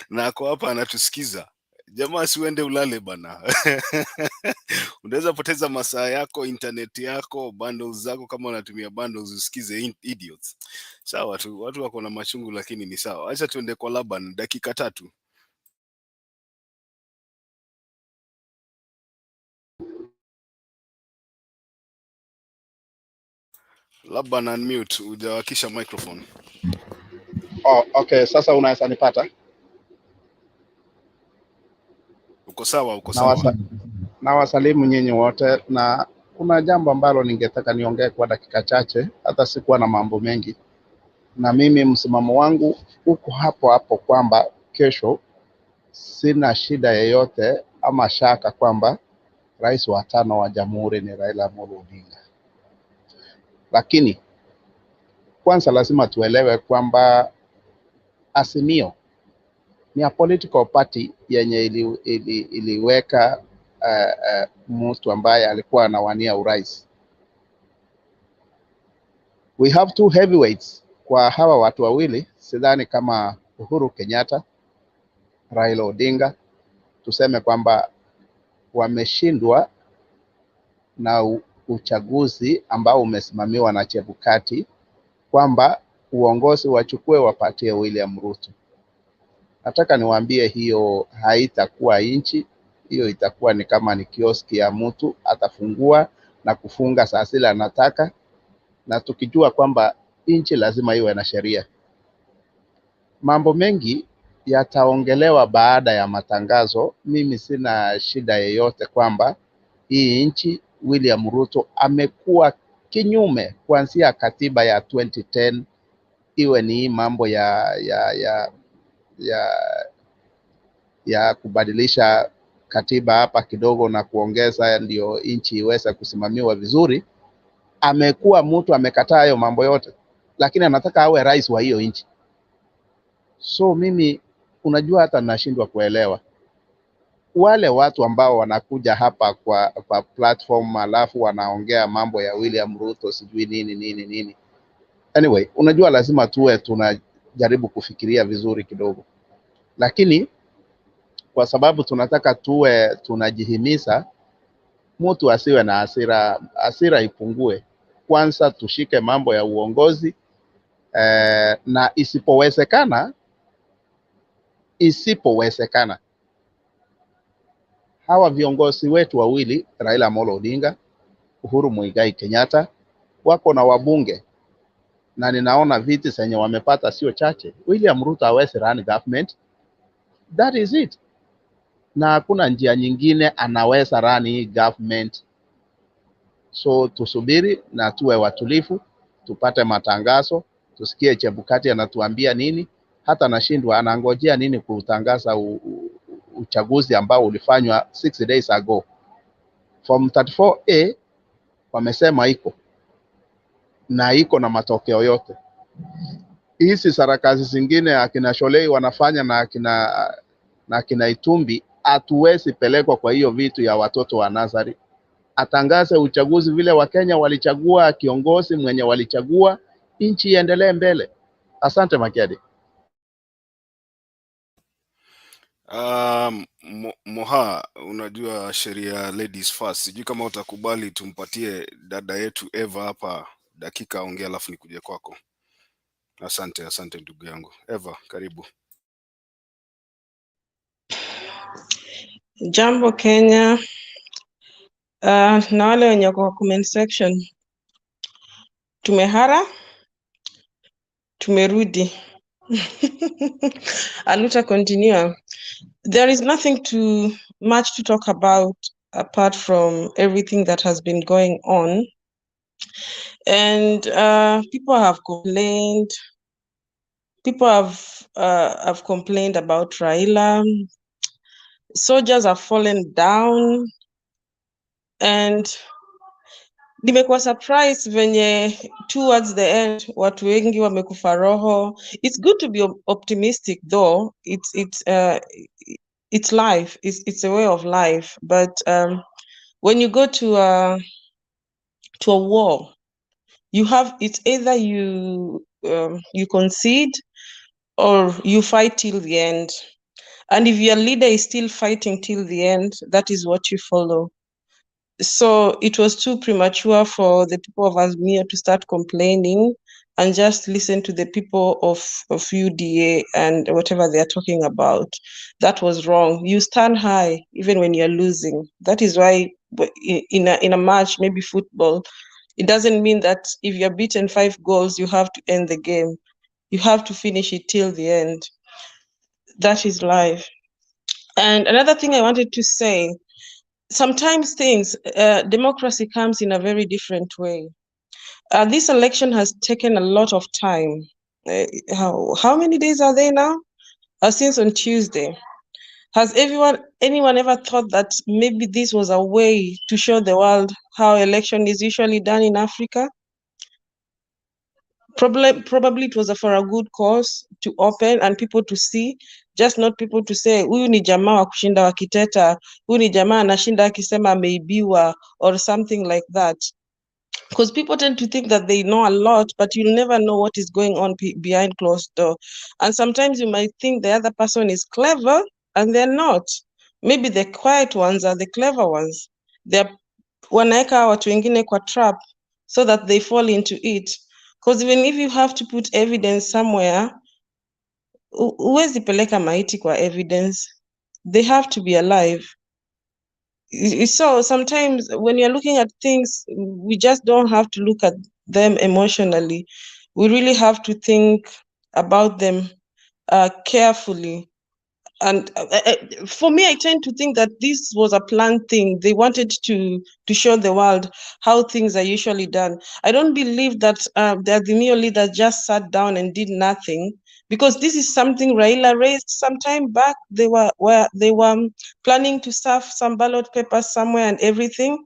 Na ako hapa anatusikiza. Jamaa, siuende ulale bana. Unaweza poteza masaa yako, internet yako, bundles zako, kama unatumia bundles usikize idiots. Sawa tu, watu wako na machungu lakini ni sawa. Acha tuende kwa Laban, dakika 3. Laban unmute, hujawakisha microphone. Oh, okay, sasa unaweza nipata? Uko sawa. Na wasalimu nyinyi wote, na kuna jambo ambalo ningetaka niongee kwa dakika chache, hata sikuwa na mambo mengi. Na mimi msimamo wangu uko hapo kwamba kesho sina shida yoyote ama shaka kwamba rais wa 5 wa jamhuri ni Raila Amolo Odinga. Lakini kwanza lazima tuelewe kwamba Azimio ni a political party yenye iliweka mtu ambaye alikuwa anawania urais. We have 2 heavyweights kwa hawa watu wawili, sidhani kama Uhuru Kenyatta, Raila Odinga tuseme kwamba wameshindwa na uchaguzi ambao umesimamiwa na Chebukati, kwamba uongozi wachukue wapatie William Ruto. Nataka niwaambie hiyo haitakuwa nchi, hiyo itakuwa ni kama ni kioski ya mtu, atafungua na kufunga saa zile anataka, na tukijua kwamba nchi lazima iwe na sheria. Mambo mengi yataongelewa baada ya matangazo. Mimi sina shida yoyote kwamba hii nchi William Ruto amekuwa kinyume kuanzia katiba ya 2010, iwe ni mambo ya kubadilisha katiba hapa kidogo na kuongeza ndio nchi iweze kusimamiwa vizuri. Amekuwa mtu amekataa hayo mambo yote, lakini anataka awe rais wa hiyo nchi. So mimi unajua hata nashindwa kuelewa wale watu ambao wanakuja hapa kwa platform alafu wanaongea mambo ya William Ruto sijui nini. Anyway, unajua lazima tuwe tunajaribu kufikiria vizuri kidogo, lakini kwa sababu tunataka tuwe tunajihimiza, mtu asiwe na hasira ipungue. Kwanza tushike mambo ya uongozi na isipowezekana hawa viongozi wetu wawili, Raila Amolo Odinga, Uhuru Muigai Kenyatta, wako na wabunge na ninaona viti zenye wamepata sio chache. William Ruto hawezi run government, that is it, na hakuna njia nyingine anaweza run hii government. So tusubiri na tuwe watulivu, tupate matangazo, tusikie Chebukati anatuambia nini. Hata nashindwa anangojea nini kutangaza uchaguzi ambao ulifanywa 6 days ago. Form 34A wamesema iko na matokeo yote. Hizi sarakasi zingine akina Sholei wanafanya na akina Itumbi, hatuwezi pelekwa kwa hiyo vitu ya watoto wa Nazari. Atangaze uchaguzi vile Wakenya walichagua kiongozi mwenye walichagua, nchi iendelee mbele. Asante Makiadi. Moha, unajua sheria ladies first. Sijui kama utakubali tumpatie dada yetu Eva hapa dakika ongea, alafu nikuje kwako. Asante ndugu yangu. Eva, karibu. Jambo Kenya, na wale wenye kwa comment section, tumehara, tumerudi. Aluta continue. There is nothing too much to talk about apart from everything that has been going on. And people have complained. People have complained about Raila. Soldiers have fallen down. And nimekuwa surprised venye towards the end watu wengi wamekufa roho. It's good to be optimistic though. It's life. It's a way of life. But when you go to a war, it's either you concede or you fight till the end. And if your leader is still fighting till the end, that is what you follow. So it was too premature for the people of Azmir to start complaining and just listen to the people of UDA and whatever they are talking about. That was wrong. You stand high even when you're losing. That is why in a match, maybe football, it doesn't mean that if you're beaten 5 goals, you have to end the game. You have to finish it till the end. That is life. And another thing I wanted to say, sometimes democracy comes in a very different way. This election has taken a lot of time. How many days are they now? Since on Tuesday. Has anyone ever thought that maybe this was a way to show the world how election is usually done in Africa? Probably it was for a good cause to open and people to see, just not people to say huyu ni jamaa wa kushinda wakiteta, huyu ni jamaa anashinda akisema ameibiwa or something like that. Because people tend to think that they know a lot, but you'll never know what is going on behind closed door. And sometimes you might think the other person is clever and they're not. Maybe the quiet ones are the clever ones. They're wanaeka watu wengine kwa trap so that they fall into it. Because even if you have to put evidence somewhere, huwezi peleka maiti kwa evidence. They have to be alive. So sometimes when you're looking at things, we just don't have to look at them emotionally. We really have to think about them carefully. And for me, I tend to think that this was a planned thing. They wanted to show the world how things are usually done. I don't believe that the Azimio leaders just sat down and did nothing, because this is something Raila raised some time back. They were planning to stuff some ballot papers somewhere and everything.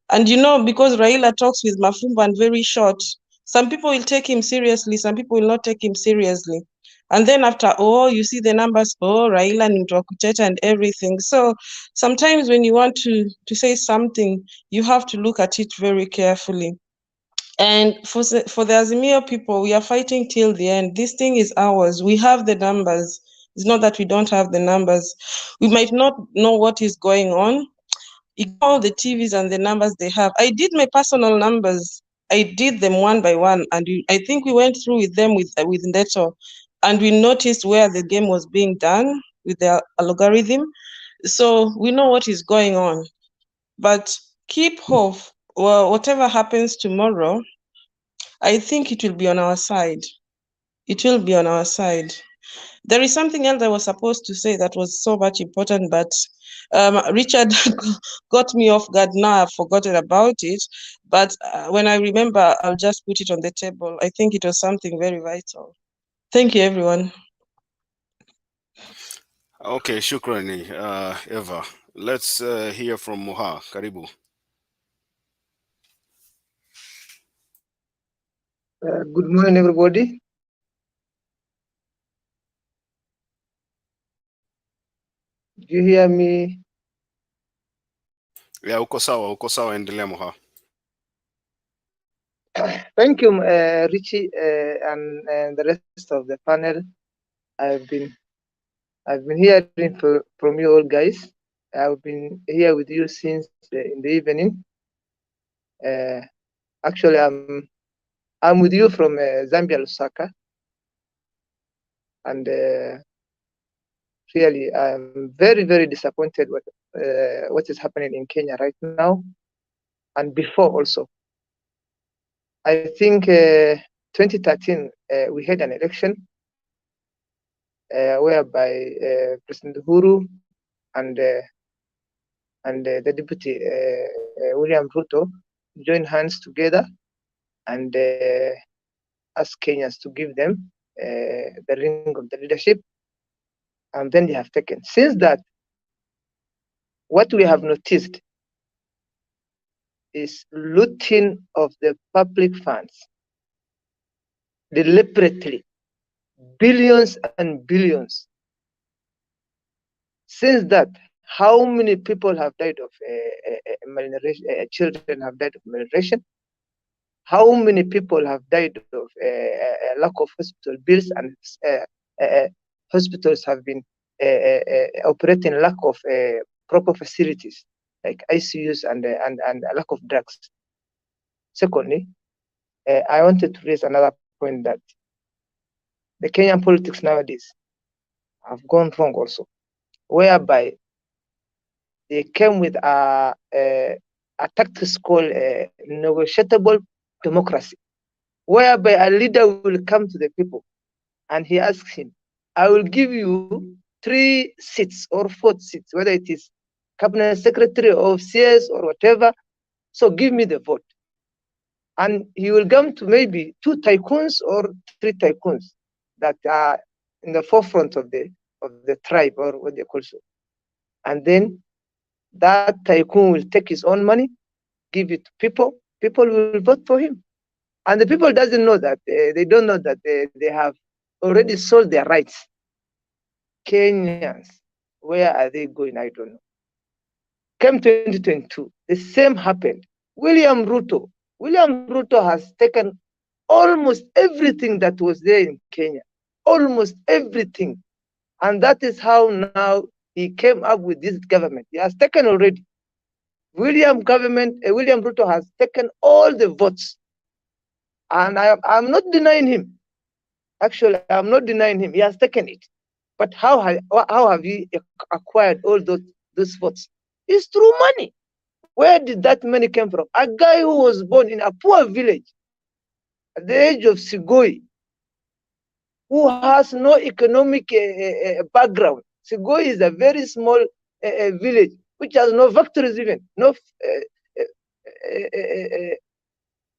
And because Raila talks with Mafumba and very short, some people will take him seriously, some people will not take him seriously. And then after, you see the numbers, Raila ni mtu wa kuteta and everything. So sometimes when you want to say something, you have to look at it very carefully. And for the Azimio people, we are fighting till the end. This thing is ours. We have the numbers. It's not that we don't have the numbers. We might not know what is going on. Ignore the TVs and the numbers they have. I did my personal numbers. I did them one by one, and I think we went through with them with Neto, and we noticed where the game was being done with the algorithm. So we know what is going on. But keep hope. Well, whatever happens tomorrow, I think it will be on our side. It will be on our side. There is something else I was supposed to say that was so much important, but Richard got me off guard. Now I've forgotten about it. But when I remember, I'll just put it on the table. I think it was something very vital. Thank you, everyone. Okay, shukrani, Eva. Let's hear from Moha. Karibu. Good morning, everybody. Do you hear me? Yeah, uko sawa, endelea Moha. Thank you, Richie, and the rest of the panel. I've been hearing from you all guys. I've been here with you since in the evening. Actually, I'm with you from Zambia, Lusaka, and really, I'm very, very disappointed with what is happening in Kenya right now, and before also. I think 2013 we had an election whereby President Uhuru and the deputy William Ruto joined hands together and asked Kenyans to give them the ring of the leadership, and then they have taken. Since that, what we have noticed is looting of the public funds deliberately, billions and billions. Since that, how many people have died of malnutrition? Children have died of malnutrition. How many people have died of lack of hospital bills, and hospitals have been operating lack of proper facilities like ICUs and a lack of drugs. Secondly, I wanted to raise another point that the Kenyan politics nowadays have gone wrong also, whereby they came with a tactics called negotiable democracy, whereby a leader will come to the people and he asks him, I will give you 3 seats or 4 seats, whether it is cabinet secretary or CS or whatever, so give me the vote. And he will come to maybe 2 tycoons or 3 tycoons that are in the forefront of the tribe, or what they call so. And then that tycoon will take his own money, give it to people. People will vote for him. And the people doesn't know that, they don't know that they have already sold their rights. Kenyans, where are they going? I don't know. Came 2022, the same happened. William Ruto has taken almost everything that was there in Kenya, almost everything. And that is how now he came up with this government. He has taken already. William Ruto has taken all the votes. And I'm not denying him. Actually, I'm not denying him. He has taken it. But how have you acquired all those votes? It's through money. Where did that money come from? A guy who was born in a poor village at the age of Sigoi, who has no economic background. Sigoi is a very small village which has no factories, even no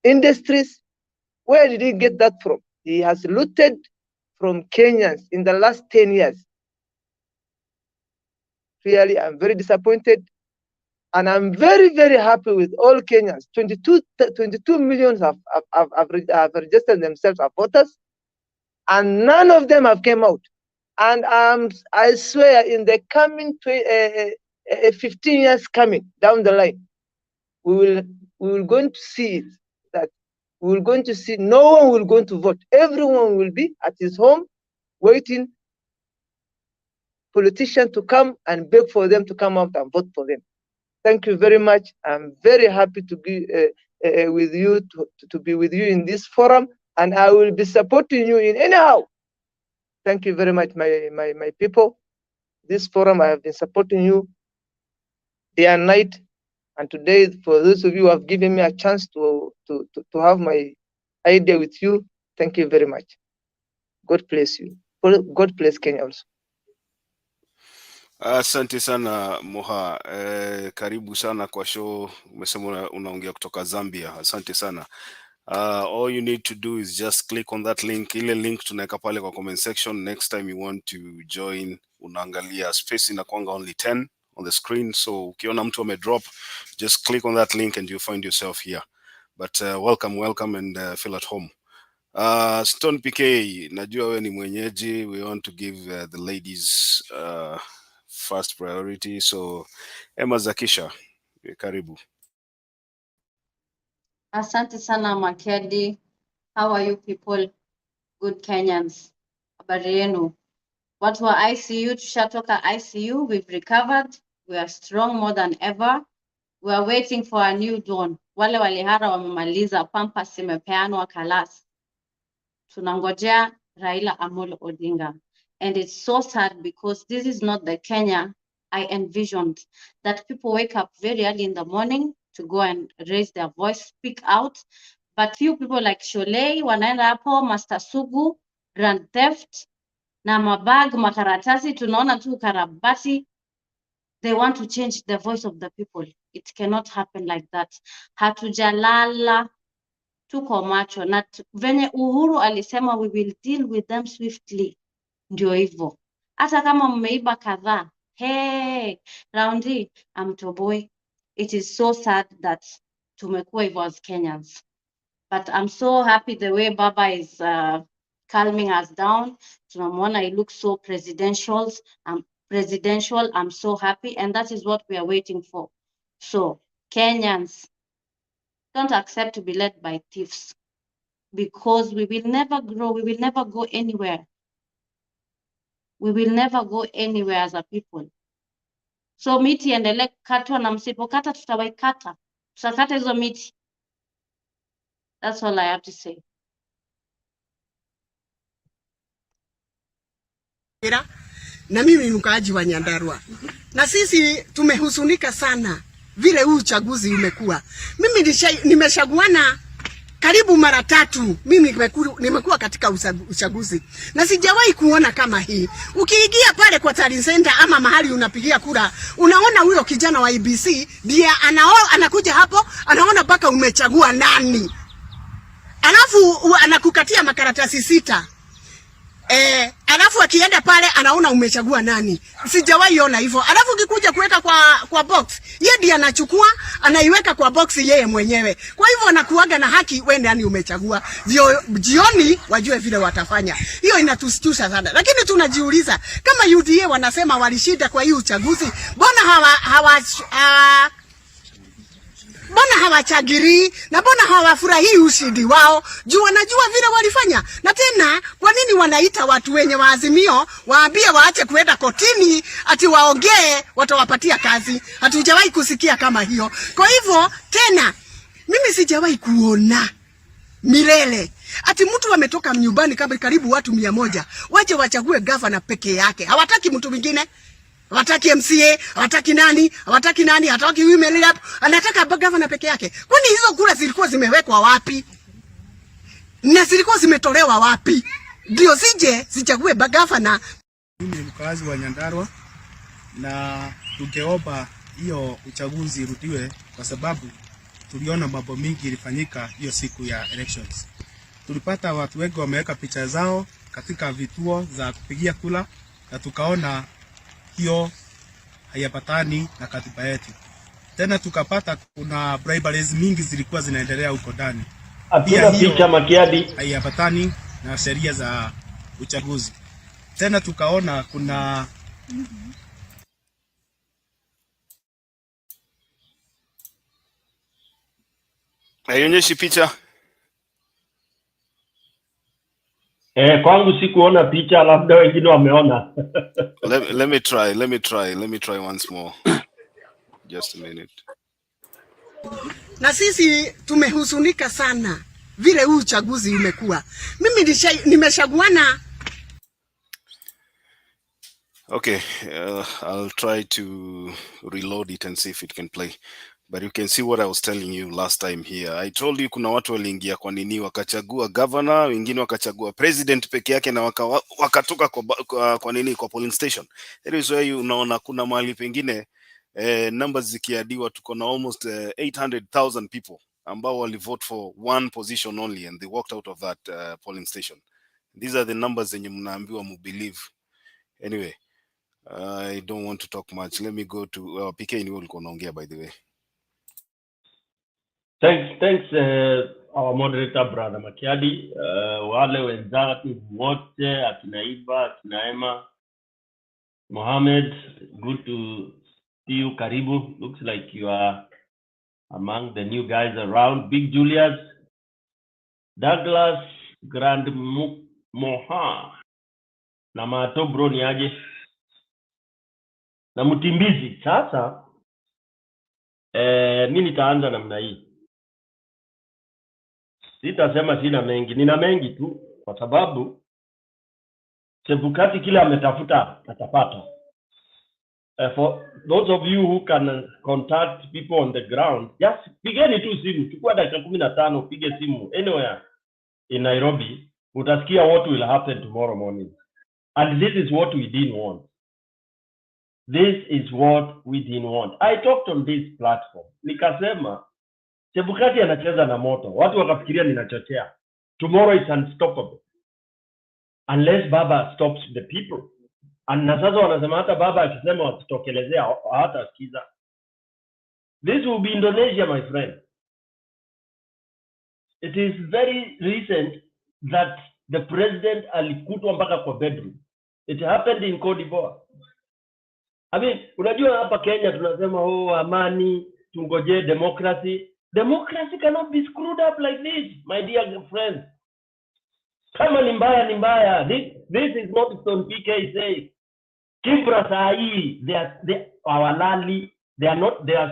industries. Where did he get that from? He has looted from Kenyans in the last 10 years. Really, I'm very disappointed. And I'm very, very happy with all Kenyans. 22 million have registered themselves as voters, and none of them have come out. And I swear, in the coming 15 years coming down the line, we will going to see it, that we will going to see no one will going to vote. Everyone will be at his home waiting politicians to come and beg for them to come out and vote for them. Thank you very much. I'm very happy to be with you, to be with you in this forum, and I will be supporting you in anyhow. Thank you very much, my people. This forum, I have been supporting you day and night. And today, for those of you who have given me a chance to have my idea with you. Thank you very much. God bless you. God bless Kenya also. Asante sana Moha. Karibu sana kwa show. Umesema unaongea kutoka Zambia. Asante sana. All you need to do is just click on that link. Ile link tunaweka pale kwa comment section. Next time you want to join, unaangalia space inakuanga only 10 on the screen. So ukiona mtu amedrop, just click on that link and you'll find yourself here. But welcome and feel at home. Stone PK, najua we ni mwenyeji. We want to give the ladies first priority. So Emma Zakisha, karibu. Asante sana Makedi. How are you people? Good Kenyans. Habari yenu. Watu wa ICU, tushatoka ICU, we've recovered. We are strong more than ever. We are waiting for a new dawn. Wale walihara wamemaliza, pampas imepeanwa kalas. Tunangojea Raila Amolo Odinga. And it's so sad because this is not the Kenya I envisioned, that people wake up very early in the morning to go and raise their voice, speak out. But few people like Sholei, wanaenda hapo, Master Sugu, Grand Theft, na mabag, makaratasi, tunaona tu karabati. They want to change the voice of the people. It cannot happen like that. Hatujalala, tuko macho. Na venye Uhuru alisema we will deal with them swiftly. Ndio hivyo. Hata kama mmeiba kadhaa, hey, raundi, amtoboi. It is so sad that tumekuwa hivyo as Kenyans. But I'm so happy the way Baba is calming us down. Tunamwona, he looks so presidential. I'm so happy, and that is what we are waiting for. So, Kenyans, don't accept to be led by thieves, because we will never grow, we will never go anywhere. We will never go anywhere as a people. So miti endelee kukatwa, na msipokata tutawaikata. Tutakata hizo miti. That's all I have to say. Na mimi ni mkaaji wa Nyandarua. Na sisi tumehuzunika sana vile huu uchaguzi umekuwa. Mimi nimeshaguana karibu mara 3. Mimi nimekuwa katika uchaguzi na sijawahi kuona kama hii. Ukiingia pale kwa Tallying Center ama mahali unapigia kura, unaona huyo kijana wa IEBC ndiye anakuja hapo, anaona mpaka umechagua nani. Alafu anakukatia makaratasi 6. Alafu akienda pale anaona umechagua nani. Sijawahi ona hivyo. Alafu ukikuja kuweka kwa box, yeye ndiye anachukua, anaiweka kwa box yeye mwenyewe. Kwa hivyo anakuaga na haki wewe nani umechagua. Jioni wajue vile watafanya. Hiyo inatustusha sana. Lakini tunajiuliza kama UDA wanasema walishinda kwa hii uchaguzi, mbona mbona hawachagiri na mbona hawafurahii ushindi wao? Juu wanajua vile walifanya. Na tena kwa nini wanaita watu wenye waazimio waambie waache kuenda kotini ati waongee watawapatia kazi? Hatujawahi kusikia kama hiyo. Kwa hivyo tena mimi sijawahi kuona milele ati mtu ametoka nyumbani kama karibu watu 100 waje wachague governor peke yake. Hawataki mtu mwingine. Hawataki MCA, hawataki nani, hawataki women rep, anataka governor peke yake. Kwani hizo kura zilikuwa zimewekwa wapi? Na zilikuwa zimetolewa wapi? Ndio sichague governor. Mimi ni mkazi wa Nyandarua na tungeomba hiyo uchaguzi irudiwe kwa sababu tuliona mambo mingi ilifanyika hiyo siku ya elections. Tulipata watu wengi wameweka picha zao katika vituo za kupigia kura na tukaona hiyo hayapatani na katiba yetu. Tena tukapata kuna briberies mingi zilikuwa zinaendelea huko ndani. Pia picha Makiadi hayapatani na sheria za uchaguzi. Tena tukaona kuna haionyeshi picha. Kwangu sikuona picha, labda wengine wameona. Let me try once more. Just a minute. Na sisi tumehuzunika sana vile huu uchaguzi umekuwa. Mimi nimeshaguana. Okay, I'll try to reload it and see if it can play. But you can see what I was telling you last time here. I told you kuna watu waliingia kwa nini wakachagua governor, wengine wakachagua president peke yake na wakatoka kwa nini kwa polling station. That is why unaona kuna mahali pengine numbers zikiadiwa tuko na almost 800,000 people ambao wali vote for one position only and they walked out of that polling station. These are the numbers zenye mnaambiwa mu believe. Anyway, I don't want to talk much. Let me go to PK ni ulikuwa unaongea by the way. Thanks, our moderator brother Makiadi, wale wenzake wote, akina Iba, akina Emma, Mohammed, good to see you. Karibu, looks like you are among the new guys around. Big Julius, Douglas, Grand Moha, na Mato bro ni aje, na Mtimbizi. Sasa, mimi nitaanza namna hii. Sitasema sina mengi, nina mengi tu kwa sababu Chebukati kile ametafuta atapata. For those of you who can contact people on the ground, just pigeni tu simu, chukua dakika 15 pige simu anywhere in Nairobi, utasikia what will happen tomorrow morning. And this is what we didn't want. This is what we didn't want. I talked on this platform. Nikasema Chebukati anacheza na moto. Watu wakafikiria ninachochea. Tomorrow is unstoppable. Unless Baba stops the people. And na sasa wanasema hata Baba akisema wasitokelezea hata sikiza. This will be Indonesia, my friend. It is very recent that the president alikutwa mpaka kwa bedroom. It happened in Cote d'Ivoire. I mean, unajua hapa Kenya tunasema amani, tungoje democracy. Democracy cannot be screwed up like this, my dear friends. Kama ni mbaya ni mbaya. This is not what PK says. Kibra sahi, they are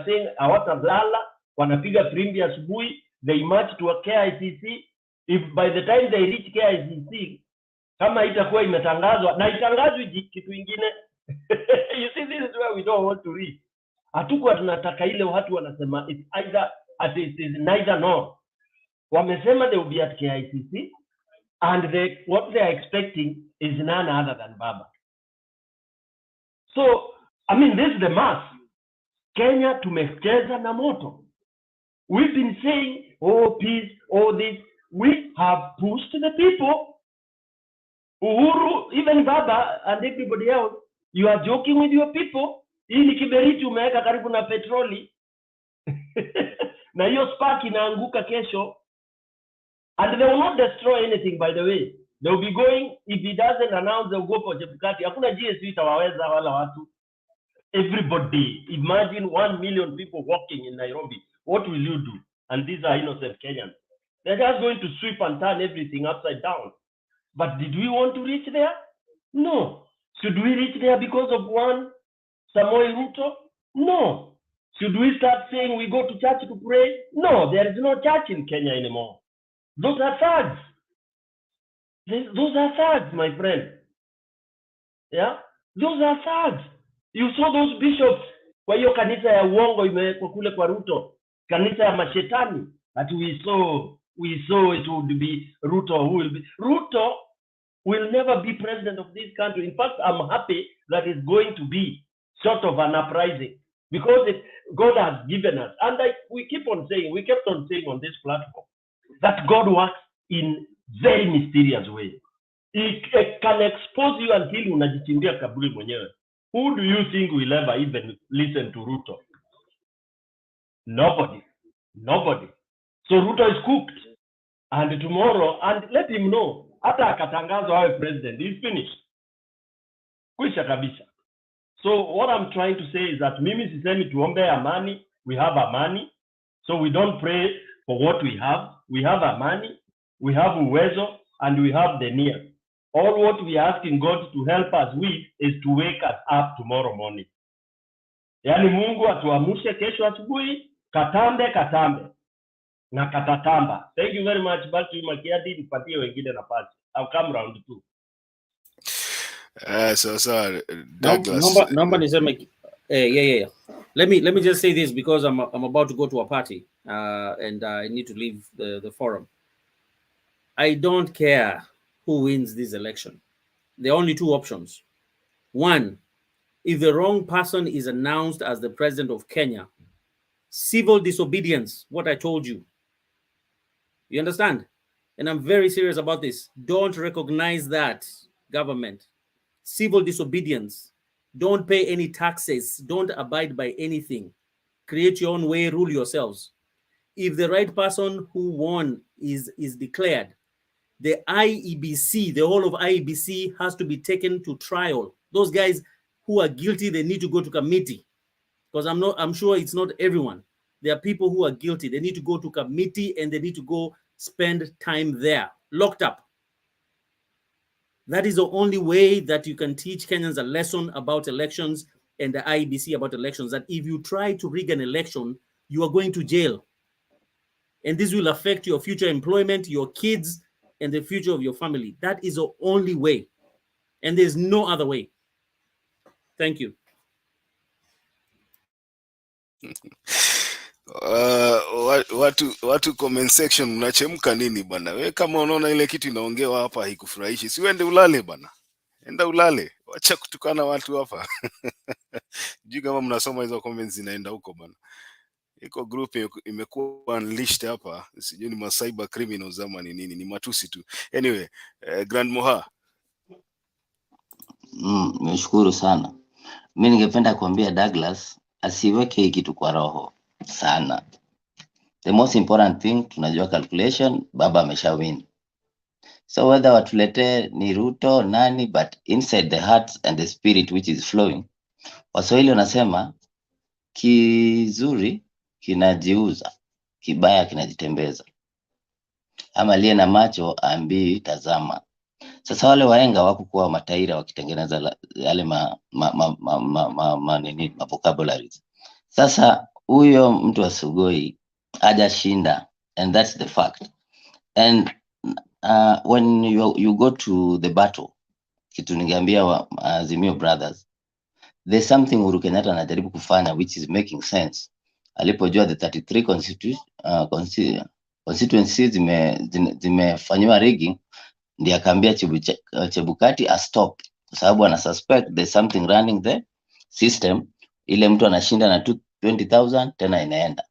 saying hawatalala, wanapiga firimbi asubuhi, they march to a KICC. If by the time they reach KICC, kama itakuwa imetangazwa, na itangazwe kitu ingine. You see, this is where we don't want to reach. Hatukuwa tunataka ile watu wanasema it's either it is neither nor. Wamesema they will be at KICC and what they are expecting is none other than Baba. So, I mean, this is the mass. Kenya tumecheza na moto. We've been saying, oh, peace, oh, this. We have pushed the people. Uhuru, even Baba and everybody else, you are joking with your people. Hii ni kiberiti umeweka karibu na petroli. Na hiyo spark inaanguka kesho. And they will not destroy anything, by the way. They will be going, if he doesn't announce, they'll go for Chebukati. Hakuna GSU itawaweza wala watu. Everybody, imagine 1 million people walking in Nairobi. What will you do? And these are innocent Kenyans. They're just going to sweep and turn everything upside down. But did we want to reach there? No. Should we reach there because of one Samoei Ruto? No. Should we start saying we go to church to pray? No, there is no church in Kenya anymore. Those are thugs. Those are thugs, my friend. Yeah? Those are thugs. You saw those bishops. Kwa hiyo kanisa ya uongo imewekwa kule kwa Ruto. Kanisa ya mashetani. That we saw it would be Ruto who will be. Ruto will never be president of this country. In fact, I'm happy that it's going to be sort of an uprising. Because God has given us. And we kept on saying on this platform, that God works in very mysterious ways. He can expose you until unajichimbia kaburi mwenyewe. Who do you think will ever even listen to Ruto? Nobody. So Ruto is cooked. And tomorrow, and let him know, hata akatangazwa awe president, he's finished. Kwisha kabisa. So what I'm trying to say is that mimi sisemi tuombe amani, we have amani. So we don't pray for what we have. We have amani, we have uwezo, and we have the near. All what we are asking God to help us with is to wake us up tomorrow morning. Yani Mungu atuamushe kesho asubuhi, katambe. Na katatamba. Thank you very much. Back to you, Makiadi, nipatie wengine nafasi. I'll come round too. So Douglas. Naomba niseme yeah. Let me just say this, because I'm about to go to a party and I need to leave the forum. I don't care who wins this election. There are only two options. One, if the wrong person is announced as the president of Kenya, civil disobedience, what I told you. You understand? And I'm very serious about this. Don't recognize that, government. Civil disobedience. Don't pay any taxes. Don't abide by anything. Create your own way, rule yourselves. If the right person who won is declared, the IEBC, the whole of IEBC has to be taken to trial. Those guys who are guilty, they need to go to committee. Because I'm sure it's not everyone. There are people who are guilty. They need to go to committee and they need to go spend time there, locked up. That is the only way that you can teach Kenyans a lesson about elections and the IEBC about elections, that if you try to rig an election, you are going to jail. And this will affect your future employment, your kids, and the future of your family. That is the only way. And there's no other way. Thank you. Watu comment section mnachemka nini bana? Wewe kama unaona ile kitu inaongewa hapa haikufurahishi, si uende ulale bana. Enda ulale. Wacha kutukana watu hapa. Juu kama mnasoma hizo comments zinaenda huko bana. Iko group imekuwa unleashed hapa. Sijui ni ma cyber criminals ama ni nini, ni matusi tu. Anyway, Grand Moha. Nashukuru sana. Mimi ningependa kuambia Douglas asiweke hii kitu kwa roho sana. The most important thing, tunajua calculation, baba amesha win. So whether watulete ni Ruto nani, but inside the hearts and the spirit which is flowing, Waswahili wanasema kizuri kinajiuza, kibaya kinajitembeza. Ama aliye na macho ambii tazama. Sasa wale wahenga wakukuwa mataira wakitengeneza yale vocabularies. Sasa huyo mtu wa Sugoi hajashinda, and that's the fact. And when you go to the battle, kitu ningeambia Azimio brothers, there's something Uhuru Kenyatta anajaribu kufanya which is making sense. Alipojua the 33 constituencies zimefanywa rigging, ndiye akaambia Chebukati stop, kwa sababu ana suspect there's something running the system. Ile mtu anashinda na 20,000 tena inaenda.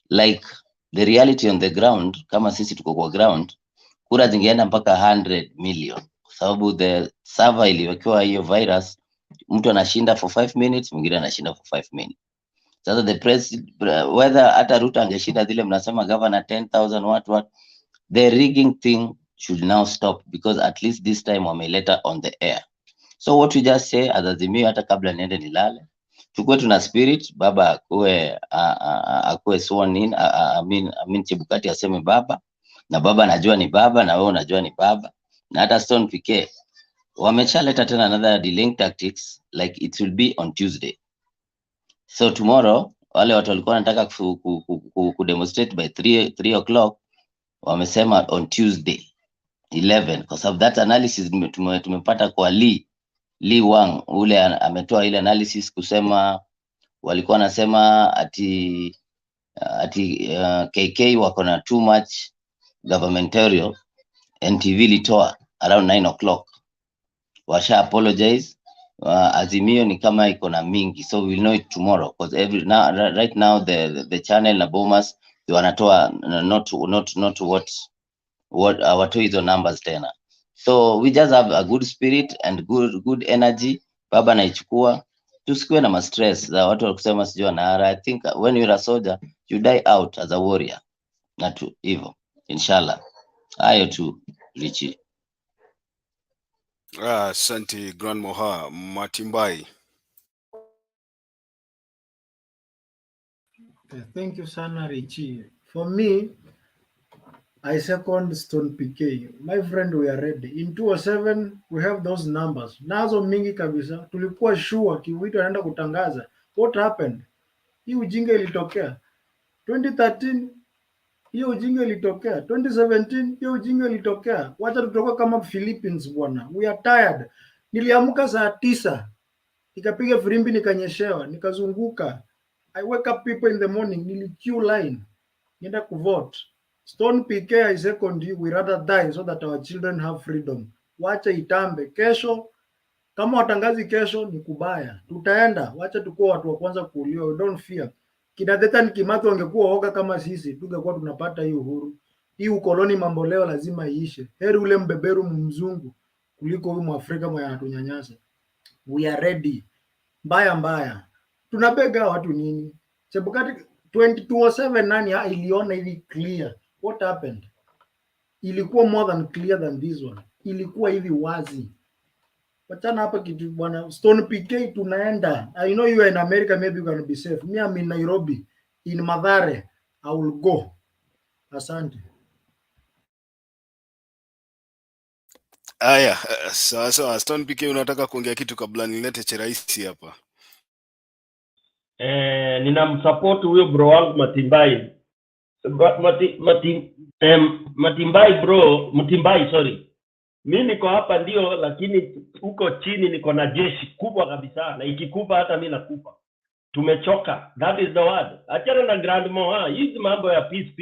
Like the reality on the ground, kama sisi tuko kwa ground, kura zingeenda mpaka 100 million, kwa sababu the server iliyokuwa hiyo virus, mtu anashinda for 5 minutes, mwingine anashinda for 5 minutes. Sasa the whether hata Ruto angeshinda zile mnasema governor 10,000 what, the rigging thing should now stop, because at least this time wameleta on the air. So what we just say, Azimio, hata kabla niende nilale, tukue tuna spirit, baba akue sworn in, I mean Chebukati aseme baba, na baba najua ni baba, na wewe unajua ni baba, na hata Stone PK wamechaleta tena another delaying tactics, like it will be on Tuesday. So tomorrow wale watu walikuwa wanataka ku demonstrate by 3 o'clock, wamesema on Tuesday 11, kwa sababu that analysis tumepata kwa Lee Wang, ule ametoa ile analysis kusema walikuwa nasema ati KK wako na too much governmental, NTV litoa around 9 o'clock, washa apologize. Azimio ni kama iko na mingi, so we'll know it tomorrow, because right now the channel na Bomas they wanatoa not what watoi hizo numbers tena. So we just have a good spirit and good energy. Baba naichukua, tusikue na stress za watu kusema sijua na I think when you're a soldier you die out as a warrior, na tu hivyo inshallah. Hayo tu Richie. Asante Grand Moha. Matimbai. Thank you sana Richie. For me, I second Stone PK. My friend, we are ready. In 2007 we have those numbers. Nazo mingi kabisa. Tulikuwa sure Kiwito anaenda kutangaza. What happened? Hii ujinga ilitokea. 2013 hiyo ujinga ilitokea. 2017 hiyo ujinga ilitokea. Wacha tutoka kama Philippines bwana. We are tired. Niliamka saa 9. Nikapiga firimbi nikanyeshewa, nikazunguka. I wake up people in the morning, nili queue line, nienda kuvote. Stone PK, I second you, we rather die so that our children have freedom. Wacha itambe. Kesho, kama watangazi kesho ni kubaya. Tutaenda, wacha tukuwa watu wa kwanza kuuliwa, we don't fear. Kina Dedan Kimathi wangekuwa woga kama sisi, tungekuwa tunapata hii uhuru. Hii ukoloni mambo leo lazima iishe. Heri ule mbeberu mzungu kuliko huyu Mwafrika mwenye anatunyanyasa. We are ready. Mbaya mbaya. Tunabega watu nini? Chebukati 2207 nani iliona hivi clear? What happened? Ilikuwa more than clear than this one. Ilikuwa hivi wazi. Wachana hapa kitu bwana. Stone PK tunaenda. I know you are in America, maybe you can be safe. Me, I'm in Nairobi, in Mathare. I will go. Asante. Aya, sawa sawa. Stone PK, unataka kuongea kitu kabla nilete Cheraisi hapa? Ninamsupport huyo bro wangu Matimbai. Matimbai, sorry. Mimi niko hapa ndio, lakini huko chini niko na jeshi kubwa kabisa, na ikikufa hata mimi nakufa. Tumechoka. That is the word. Achana na Grand Moha. Hizi mambo ya peace.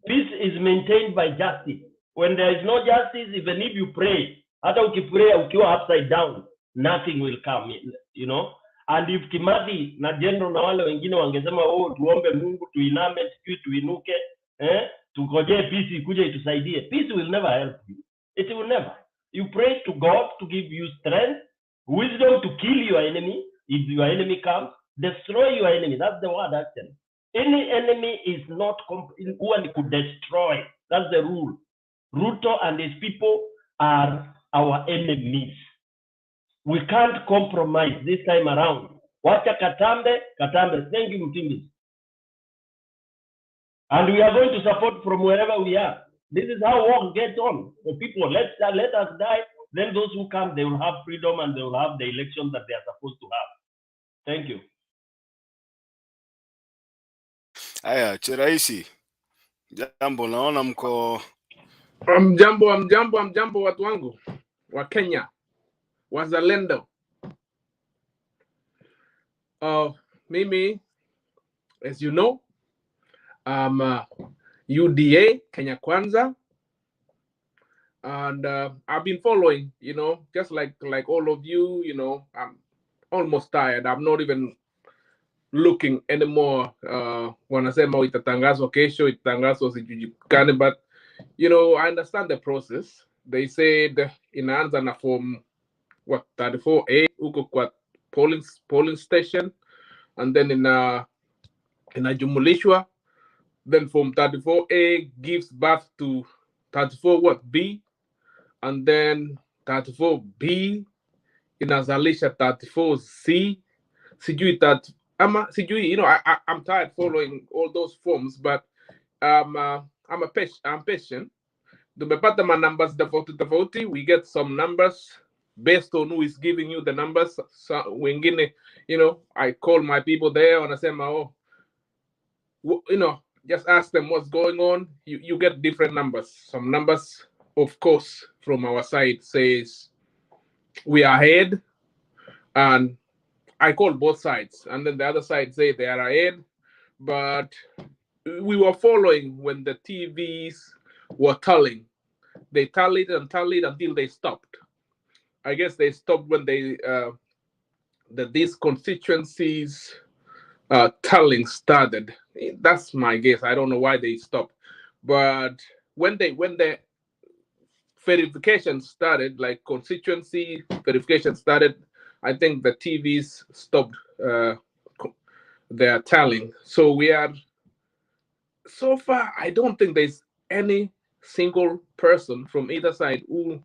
Peace is maintained by justice. When there is no justice, even if you pray, hata ukipray ukiwa upside down, nothing will come in, you know. And if Kimathi na General na wale wengine wangesema tuombe Mungu, tuiname, tuinuke, tungojee peace ikuje itusaidie, peace will never help you. It will never. You pray to God to give you strength, wisdom to kill your enemy. If your enemy comes, destroy your enemy. That's the word actually. Any enemy is not who could destroy. That's the rule. Ruto and his people are our enemies. We can't compromise this time around. Wacha Katambe. Thank you, Mutimbis. And we are going to support from wherever we are. This is how war gets on. The people, let us die. Then those who come, they will have freedom and they will have the elections that they are supposed to have. Thank you. Aya, Cheraisi, jambo, naona mko Amjambo watu wangu wa Kenya, wazalendo. Mimi, as you know, I'm UDA Kenya Kwanza, and I've been following, you know, just like all of you, you know. I'm almost tired. I'm not even looking anymore. Wanasema itatangazwa kesho, itatangazwa sijulikane, but you know, I understand the process. They said inaanza na form 34A huko kwa polling station, and then inajumulishwa, then form 34A gives birth to 34B, and then 34B inazalisha 34C. Sijui you know, I'm tired following all those forms, but I'm patient. Tumepata ma numbers tofauti. We get some numbers based on who is giving you the numbers. So wengine, you know, I call my people there and I say, you know, just ask them what's going on. You get different numbers. Some numbers, of course, from our side says we are ahead, and I call both sides, and then the other side say they are ahead. But we were following when the TVs were tallying. They tallied until they stopped. I guess they stopped when these constituencies tallying started. That's my guess. I don't know why they stopped, but when the verification started, like constituency verification started, I think the TVs stopped their tallying. So we are, so far, I don't think there's any single person from either side who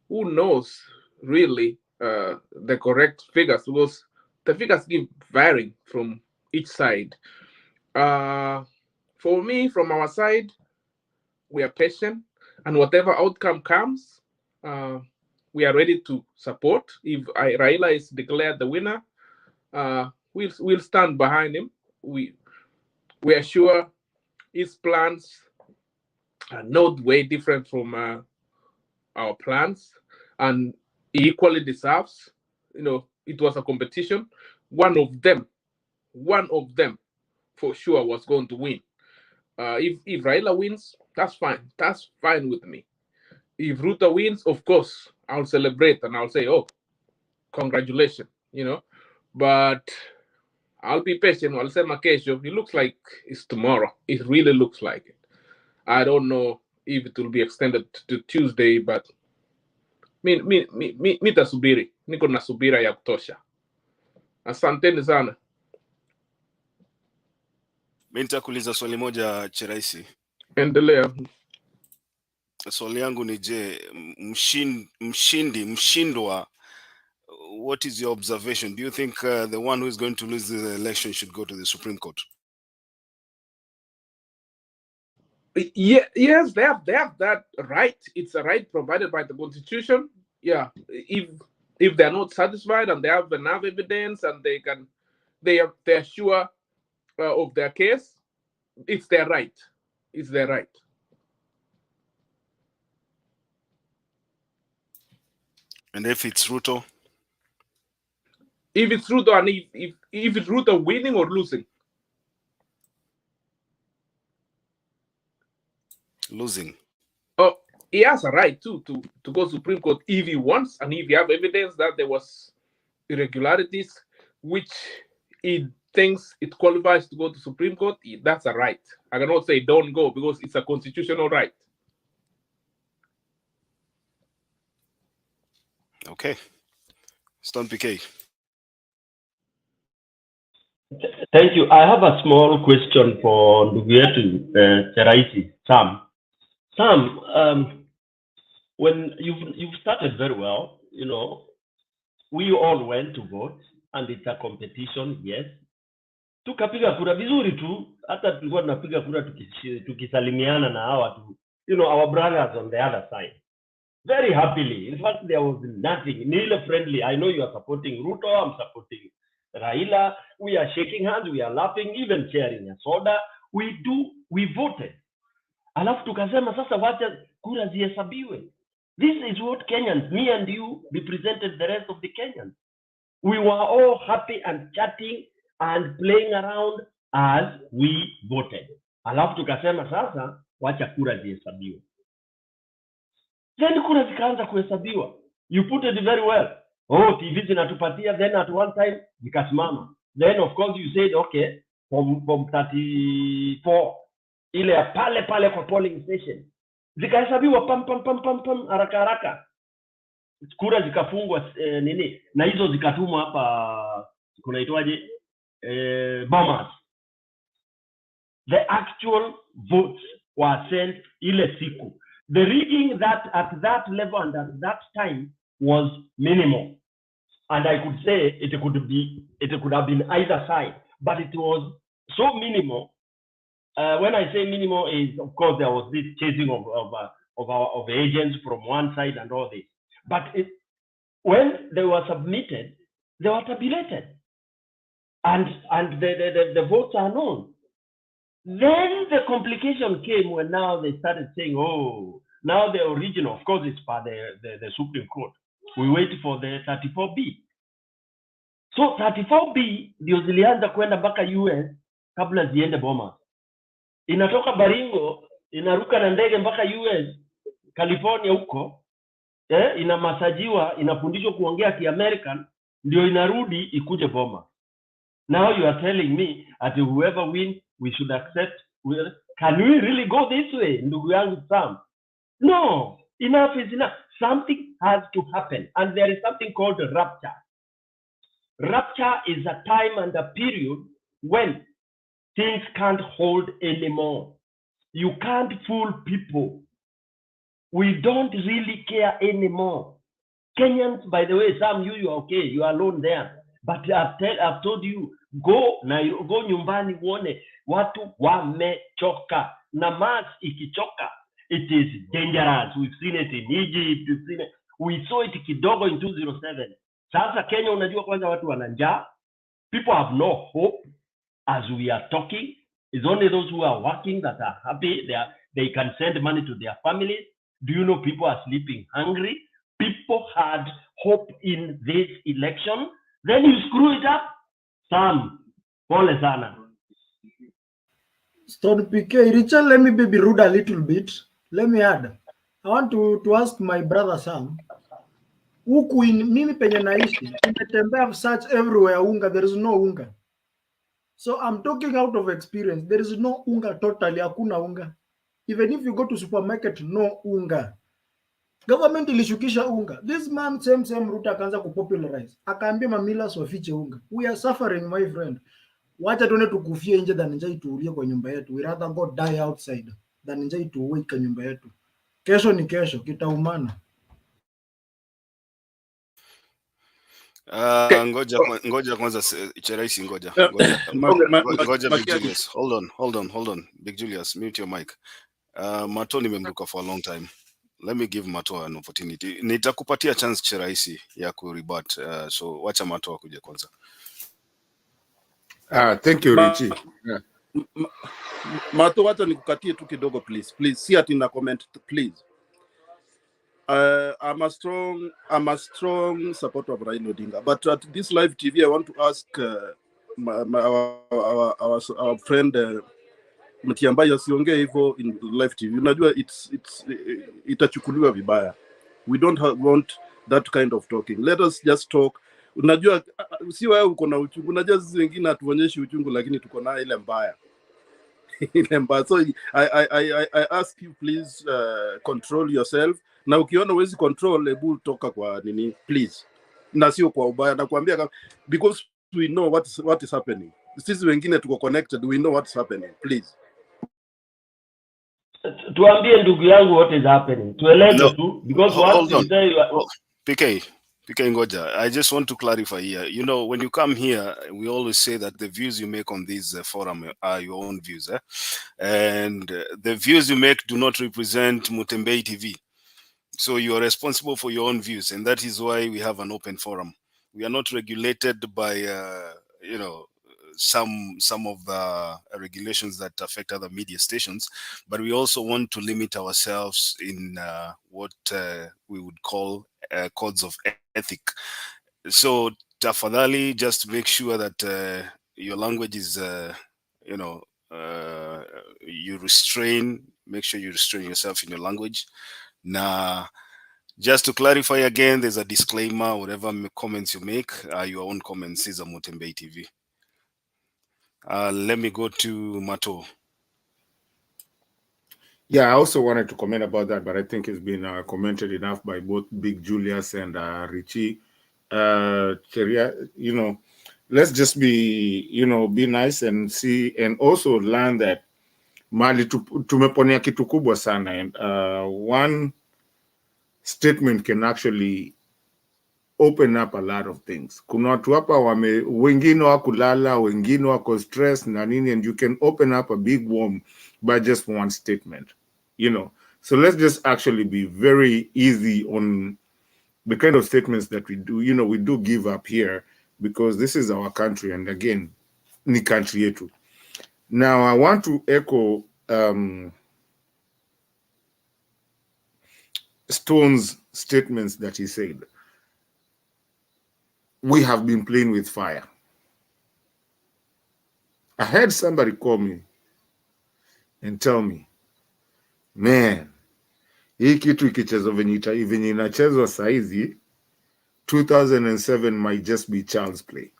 knows really the correct figures, because the figures give varying from each side. For me, from our side, we are patient, and whatever outcome comes, we are ready to support. If Raila is declared the winner, we'll stand behind him. We are sure his plans are not way different from our plans, and he equally deserves. You know, it was a competition. One of them one of them for sure was going to win. If Raila wins, that's fine. That's fine with me. If Ruto wins, of course, I'll celebrate and I'll say, oh, congratulations, you know. But I'll be patient. I'll say Makesho. It looks like it's tomorrow. It really looks like it. I don't know if it will be extended to Tuesday, but mi tasubiri. Niko na subira ya kutosha. Asanteni sana. Mimi nitakuuliza swali moja Cheraisi. Endelea. Swali yangu ni je, mshindwa, what is your observation? Do you think the one who is going to lose the election should go to the Supreme Court? Yeah, yes, they have that right. It's a right provided by the Constitution. Yeah, if they're not satisfied and they have enough evidence and they're sure of their case, it's their right. It's their right. And if it's Ruto? If it's Ruto, and if it's Ruto winning or losing? Losing. Oh, he has a right to go Supreme Court if he wants, and if you have evidence that there was irregularities, which he thinks it qualifies to go to Supreme Court, that's a right. I cannot say don't go because it's a constitutional right. Okay. Stone PK. Thank you. I have a small question for ndugu yetu Cheraisi, Sam. Sam, when you've started very well, you know, we all went to vote and it's a competition, yes. Tukapiga kura vizuri tu, hata tulikuwa tunapiga kura tukisalimiana na hawa tu, you know, our brothers on the other side. Very happily. In fact, there was nothing. Nearly friendly. I know you are supporting Ruto, I'm supporting Raila. We are shaking hands, we are laughing, even sharing a soda. We voted. Alafu tukasema sasa wacha kura zihesabiwe. This is what Kenyans, me and you, represented the rest of the Kenyans. We were all happy and chatting and playing around as we voted. Alafu tukasema sasa wacha kura zihesabiwe. Then kura zikaanza kuhesabiwa. You put it very well. Oh, TV zinatupatia, then at one time zikasimama. Then of course you said okay, from 34 ile ya pale kwa polling station zikahesabiwa pam haraka haraka, kura zikafungwa nini na hizo zikatumwa hapa kunaitwaje Bomas. The actual votes were sent ile siku. The rigging that at that level and at that time was minimal, and I could say it could have been either side, but it was so minimal. When I say minimal, is of course there was this chasing of agents from one side and all this, but when they were submitted, they were tabulated, and the votes are known. Then the complication came when now they started saying, oh, now the original, of course, it's by the Supreme Court. We wait for the 34B. So 34B ndio zilianza kwenda mpaka US kabla ziende Bomas. Inatoka Baringo, inaruka na ndege mpaka US, California huko, inamasajiwa, inafundishwa kuongea ki-American, ndio inarudi ikuje Bomas. Now you are telling me that whoever wins, we should accept. Can we really go this way, ndugu yangu Sam? No, enough is enough. Something has to happen, and there is something called rapture. Rapture is a time and a period when things can't hold anymore. You can't fool people. We don't really care anymore. Kenyans, by the way, Sam, you are okay. You are alone there. But I've told you, go nyumbani uone watu wamechoka. Na mass ikichoka, it is dangerous. We've seen it in Egypt. We saw it kidogo in 2007. Sasa Kenya unajua kwanza watu wana njaa. People have no hope as we are talking. It's only those who are working that are happy. They can send money to their families. Do you know people are sleeping hungry? People had hope in this election. Then you screw it up. Sam, Pole sana. Stone PK, Richard, let me be rude a little bit. Let me add. I want to ask my brother Sam. Huku mimi penye naishi, nimetembea search everywhere unga, there is no unga. So I'm talking out of experience. There is no unga totally, hakuna unga. Even if you go to supermarket, no unga. Government ilishukisha unga. This man same Ruto akaanza kupopularize. Akaambia mamilas wafiche unga. We are suffering, my friend. Wacha tuone tukufie nje than njaa ituulie kwa nyumba yetu. We rather go die outside than njaa ituue kwa nyumba yetu. Kesho ni kesho, kitaumana. Ngoja kwanza Cheraisi, ngoja Big Julius. Hold on. Big Julius, mute your mic. Mato nimemruka for a long time. Let me give Mato an opportunity. Nitakupatia chance Cheraisi ya kurebut. So wacha Mato akuje kwanza. Thank you, Richie. Mato, wacha nikukatie tu kidogo please. Si ati na comment please. I'm a strong supporter of Raila Odinga, but at this live TV I want to ask our friend Mtiambai asiongee hivyo in live TV. Unajua itachukuliwa vibaya. We don't want that kind of talking. Let us just talk. Unajua si wewe uko na uchungu. Unajua sisi wengine hatuonyeshi uchungu, lakini tuko na ile mbaya. So I ask you please control yourself. Na ukiona uwezi control, hebu toka kwa nini please. Na sio kwa ubaya, nakwambia because we know what is happening. Sisi wengine tuko connected, we know what's happening. Please. Tuambie ndugu yangu what is happening. Tueleze tu because Hold what on. you say PK Ngoja, I just want to clarify here. You know, when you come here, we always say that the views you make on this forum are your own views. And the views you make do not represent Mutembei TV. So you are responsible for your own views. And that is why we have an open forum. We are not regulated by, some of the regulations that affect other media stations, but we also want to limit ourselves in what we would call codes of ethic. So tafadhali, just make sure that your language is, you make sure you restrain yourself in your language. Now, just to clarify again, there's a disclaimer: whatever comments you make are your own comments. Is a Mutembei TV. Let me go to Mato. Yeah, I also wanted to comment about that, but I think it's been commented enough by both Big Julius and Richie. Cheria, let's just be nice and see, and also learn that mali tumeponea kitu kubwa sana, and one statement can actually open up a lot of things. Kuna watu hapa wengine wakulala, wengine wako stress na nini, and you can open up a big worm by just one statement, So let's just actually be very easy on the kind of statements that we do. We do give up here because this is our country, and again, ni country yetu. Now, I want to echo Stone's statements that he said. We have been playing with fire. I had somebody call me and tell me, man, hii kitu ikichezwa venye inachezwa saizi, 2007 might just be child's play.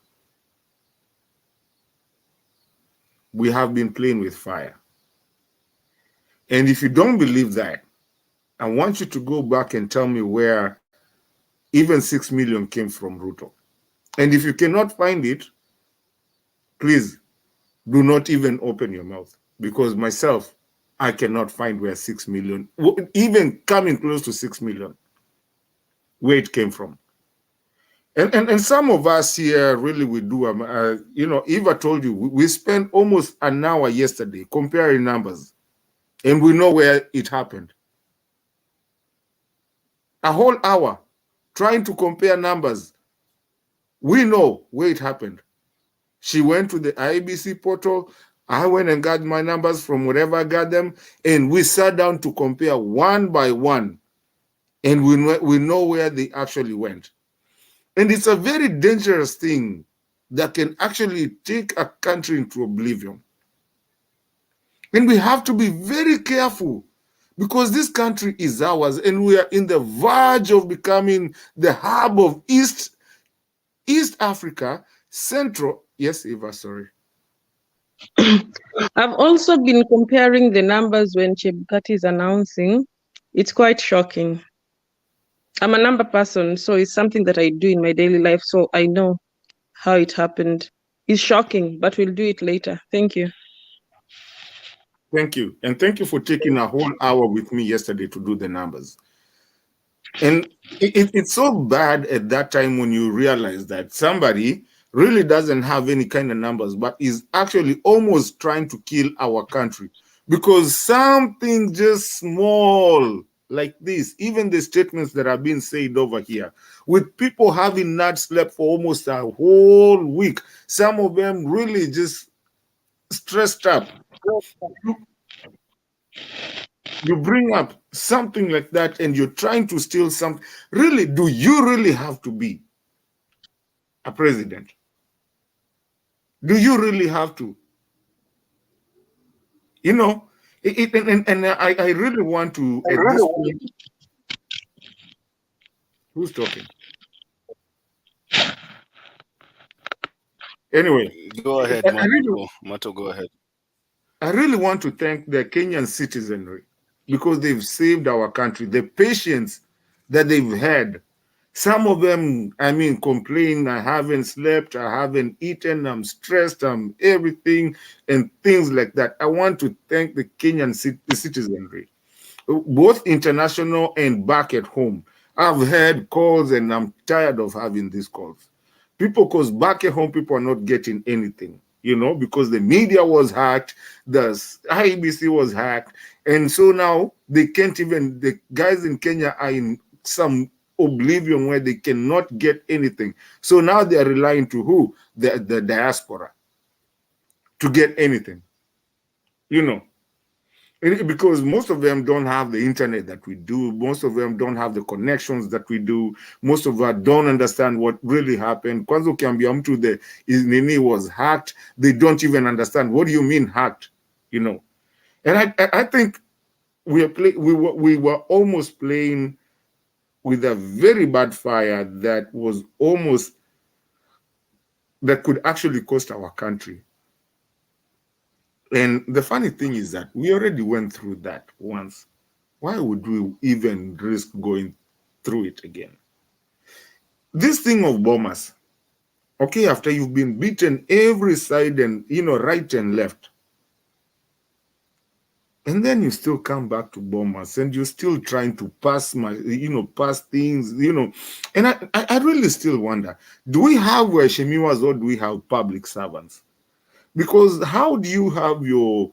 We have been playing with fire. And if you don't believe that, I want you to go back and tell me where even 6 million came from Ruto. And if you cannot find it, please do not even open your mouth, because myself, I cannot find where 6 million, even coming close to 6 million, where it came from. And some of us here really we do, Eva told you, we spent almost an hour yesterday comparing numbers, and we know where it happened. A whole hour trying to compare numbers. We know where it happened. She went to the IEBC portal. I went and got my numbers from wherever I got them, and we sat down to compare one by one, and we know where they actually went. And it's a very dangerous thing that can actually take a country into oblivion. And we have to be very careful because this country is ours and we are in the verge of becoming the hub of East Africa, Central. Yes, Eva, sorry. I've also been comparing the numbers when Chebukati is announcing. It's quite shocking. I'm a number person, so it's something that I do in my daily life, so I know how it happened. It's shocking, but we'll do it later. Thank you. Thank you. And thank you for taking a whole hour with me yesterday to do the numbers. And it's so bad at that time when you realize that somebody really doesn't have any kind of numbers, but is actually almost trying to kill our country because something just small like this, even the statements that are being said over here, with people having not slept for almost a whole week, some of them really just stressed up. You bring up something like that and you're trying to steal something. Really, do you really have to be a president? Do you really have to? You know, and I really want to, at this point, who's talking? Anyway, Go ahead, Mato, go ahead. I really want to thank the Kenyan citizenry because they've saved our country, the patience that they've had. Some of them, I mean, complain, I haven't slept, I haven't eaten, I'm stressed, I'm everything, and things like that. I want to thank the Kenyan citizenry, both international and back at home. I've had calls and I'm tired of having these calls. People, because back at home, people are not getting anything, you know, because the media was hacked, the IEBC was hacked. And so now they can't even, the guys in Kenya are in some oblivion where they cannot get anything. So now they are relying to who? The diaspora to get anything, you know. Because most of them don't have the internet that we do. Most of them don't have the connections that we do. Most of them don't understand what really happened. Kwanza ukiambia mtu the nini was hacked, they don't even understand. What do you mean hacked? You know. And I think we were almost playing with a very bad fire that was almost, that could actually cost our country. And the funny thing is that we already went through that once. Why would we even risk going through it again? This thing of bombers, okay, after you've been beaten every side and, you know, right and left, and then you still come back to bombers and you're still trying to pass pass things, you know. And I really still wonder, do we have Shemiwas or do we have public servants? Because how do you have your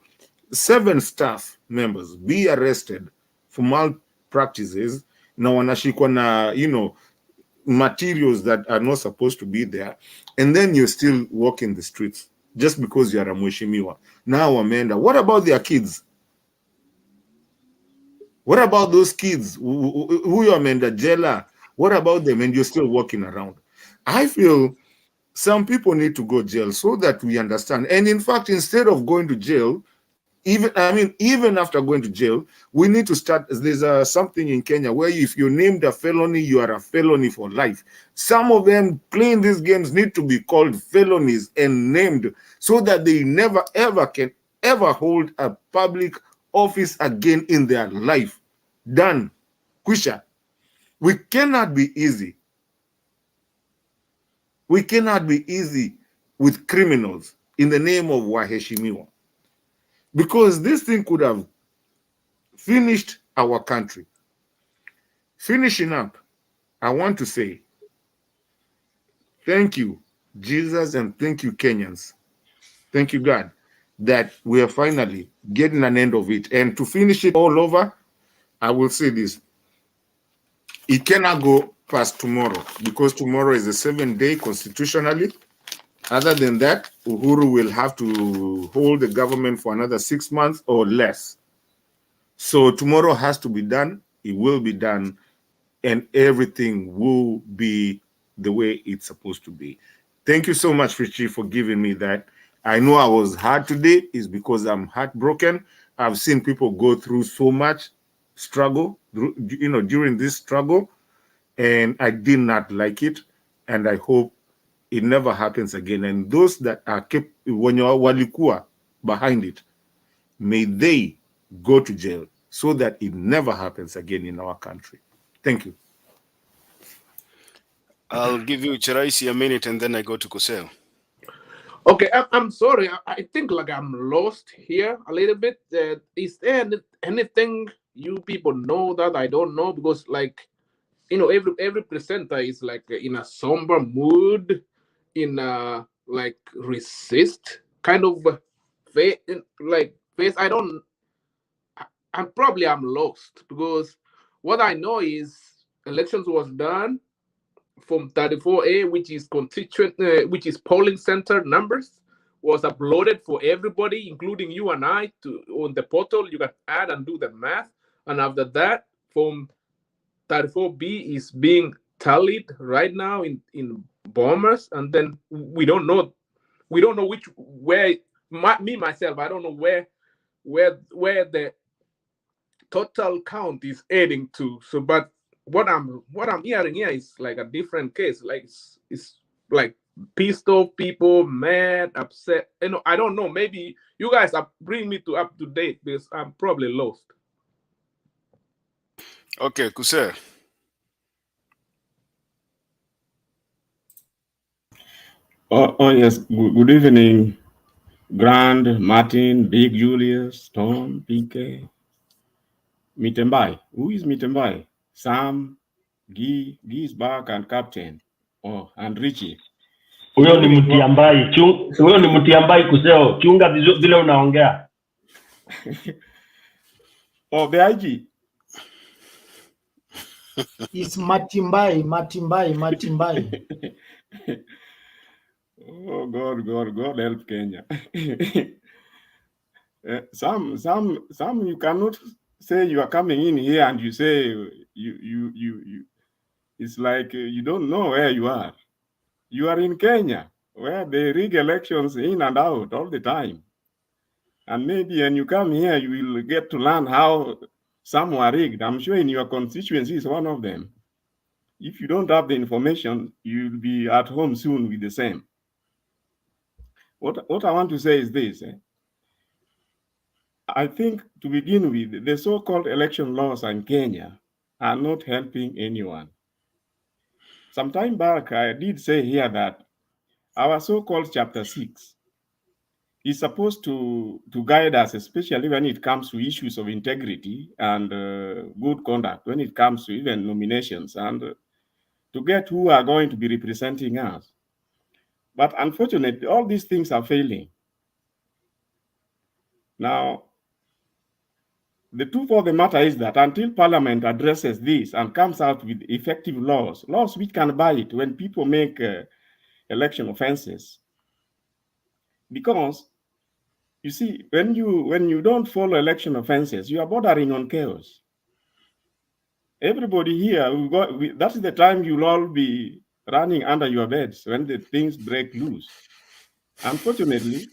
7 staff members be arrested for malpractices na wanashikwa na, you know, materials that are not supposed to be there, and then you're still walking the streets just because you are a mheshimiwa? Now wameenda. What about their kids? What about those kids who you wameenda jela? What about them? And you're still walking around. I feel some people need to go jail so that we understand. And in fact, instead of going to jail, even after going to jail, we need to start. There's something in Kenya where if you're named a felony, you are a felony for life. Some of them playing these games need to be called felonies and named so that they never ever can ever hold a public office again in their life. Done. Kwisha. We cannot be easy. We cannot be easy with criminals in the name of waheshimiwa. Because this thing could have finished our country. Finishing up, I want to say thank you, Jesus, and thank you, Kenyans. Thank you, God, that we are finally getting an end of it. And to finish it all over, I will say this. It cannot go past tomorrow because tomorrow is a 7-day constitutionally. Other than that, Uhuru will have to hold the government for another 6 months or less. So tomorrow has to be done. It will be done, and everything will be the way it's supposed to be. Thank you so much, Richie, for giving me that. I know I was hard today is because I'm heartbroken. I've seen people go through so much struggle, during this struggle, and I did not like it. And I hope it never happens again. And those that are kept when you're walikuwa behind it, may they go to jail so that it never happens again in our country. Thank you. I'll give you Chiraisi a minute and then I go to Kusel. Okay, I'm sorry. I think like I'm lost here a little bit. Is there anything you people know that I don't know? Because like, every presenter is like in a somber mood, in a like resist kind of face. I don't. I'm lost because what I know is elections was done from 34A, which is which is polling center numbers, was uploaded for everybody, including you and I, on the portal. You can add and do the math, and after that, from 34B is being tallied right now in Bombers, and then we don't know myself. I don't know where the total count is adding to. So, but what I'm hearing here is like a different case. Like it's like pissed off people, mad, upset. I don't know. Maybe you guys are bringing me up to date because I'm probably lost. Okay, Kusel. Oh yes. Good evening, Grand, Martin, Big Julius, Tom, PK, Mitembai. Who is Mitembai? Sam, Guy is back, and Captain. Oh, and Richie. Huyo ni Mtiambai. Huyo ni Mtiambai Kuseo. Chunga vile unaongea. Oh, the IG. It's Matimbai. Oh God help Kenya. Some you cannot say you are coming in here and you say you. It's like you don't know where you are. You are in Kenya, where they rig elections in and out all the time. And maybe when you come here, you will get to learn how some were rigged. I'm sure in your constituency is one of them. If you don't have the information, you'll be at home soon with the same. What I want to say is this. I think to begin with, the so-called election laws in Kenya are not helping anyone. Some time back, I did say here that our so-called Chapter 6 is supposed to guide us, especially when it comes to issues of integrity and good conduct, when it comes to even nominations and to get who are going to be representing us. But unfortunately, all these things are failing. Now, the truth of the matter is that until Parliament addresses this and comes out with effective laws which can bite when people make election offenses, because you see, when you don't follow election offenses, you are bordering on chaos. Everybody here, that's the time you'll all be running under your beds when the things break loose. Unfortunately,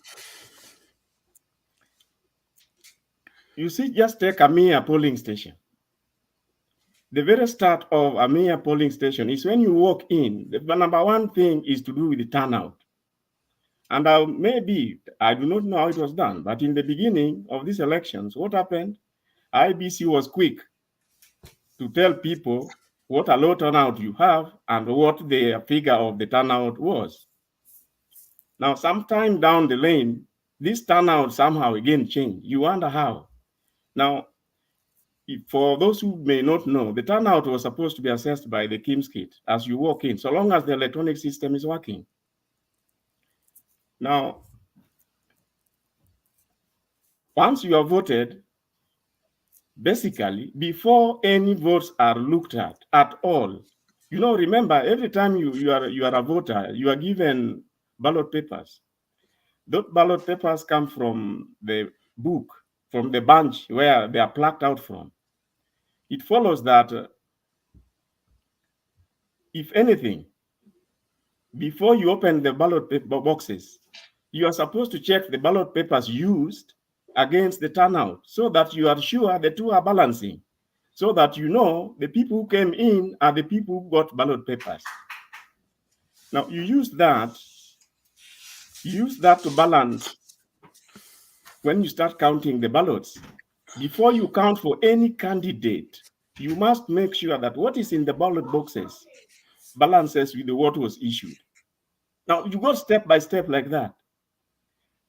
you see, just take a mere polling station. The very start of a mere polling station is when you walk in. The number one thing is to do with the turnout. And maybe, I do not know how it was done, but in the beginning of these elections, what happened? IBC was quick to tell people what a low turnout you have and what the figure of the turnout was. Now, sometime down the lane, this turnout somehow again changed. You wonder how. Now, for those who may not know, the turnout was supposed to be assessed by the KIMS kit as you walk in, so long as the electronic system is working. Now, once you have voted, basically, before any votes are looked at all, remember, every time you are a voter, you are given ballot papers. Those ballot papers come from the book, from the bunch where they are plucked out from. It follows that if anything, before you open the ballot boxes, you are supposed to check the ballot papers used against the turnout so that you are sure the two are balancing, so that you know the people who came in are the people who got ballot papers. Now you use that to balance when you start counting the ballots. Before you count for any candidate, you must make sure that what is in the ballot boxes balances with what was issued. Now you go step by step like that.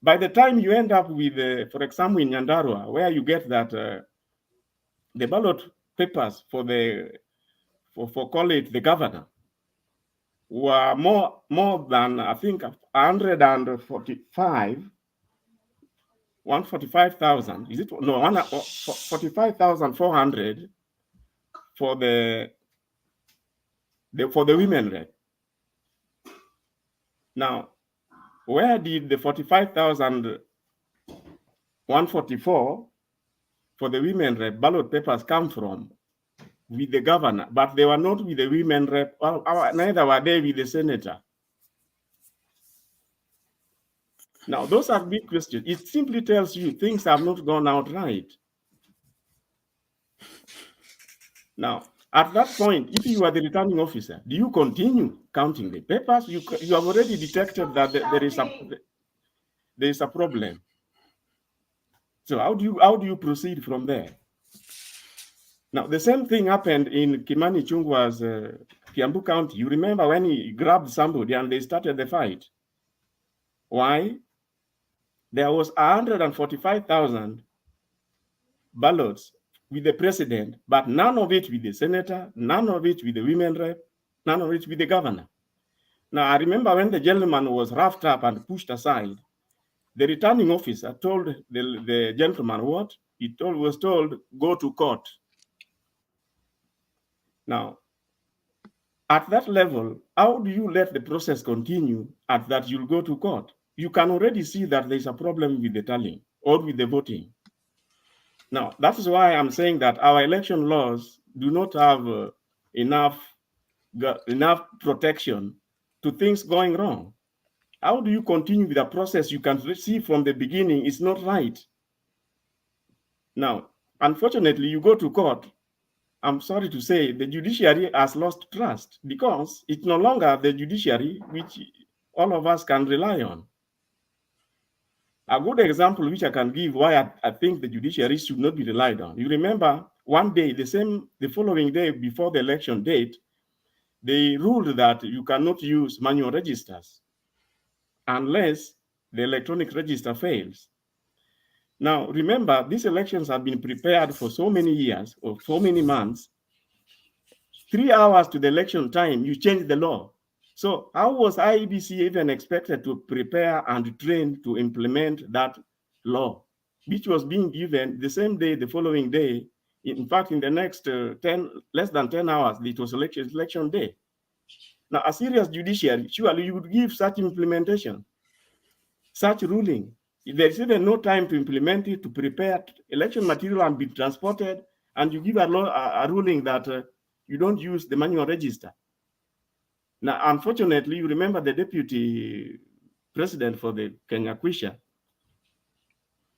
By the time you end up with, for example, in Nyandarua, where you get that the ballot papers for call it the governor were more than, I think, 145,000. Is it no 45,400 for the women rep. Now, where did the 45,144 for the women rep ballot papers come from? With the governor, but they were not with the women rep, neither were they with the senator. Now, those are big questions. It simply tells you things have not gone out right. Now, at that point, if you are the returning officer, do you continue counting the papers? You have already detected that there is a problem. So how do you proceed from there? Now, the same thing happened in Kimani Chungwa's Kiambu County. You remember when he grabbed somebody and they started the fight? Why? There was 145,000 ballots with the president, but none of it with the senator, none of it with the women rep, none of it with the governor. Now, I remember when the gentleman was roughed up and pushed aside, the returning officer told the gentleman what? He was told, go to court. Now, at that level, how do you let the process continue at that you'll go to court? You can already see that there's a problem with the tallying or with the voting. Now, that is why I'm saying that our election laws do not have enough protection to things going wrong. How do you continue with a process you can see from the beginning is not right? Now, unfortunately, you go to court, I'm sorry to say, the judiciary has lost trust because it's no longer the judiciary which all of us can rely on. A good example which I can give why I think the judiciary should not be relied on. You remember one day, the following day before the election date, they ruled that you cannot use manual registers unless the electronic register fails. Now, remember, these elections have been prepared for so many years or so many months. 3 hours to the election time, you change the law. So how was IEBC even expected to prepare and train to implement that law, which was being given the same day, the following day? In fact, in the next less than 10 hours, it was election day. Now, a serious judiciary, surely you would give such implementation, such ruling. There is even no time to implement it, to prepare election material and be transported, and you give a ruling that you don't use the manual register. Now, unfortunately, you remember the deputy president for the Kenya Kwisha.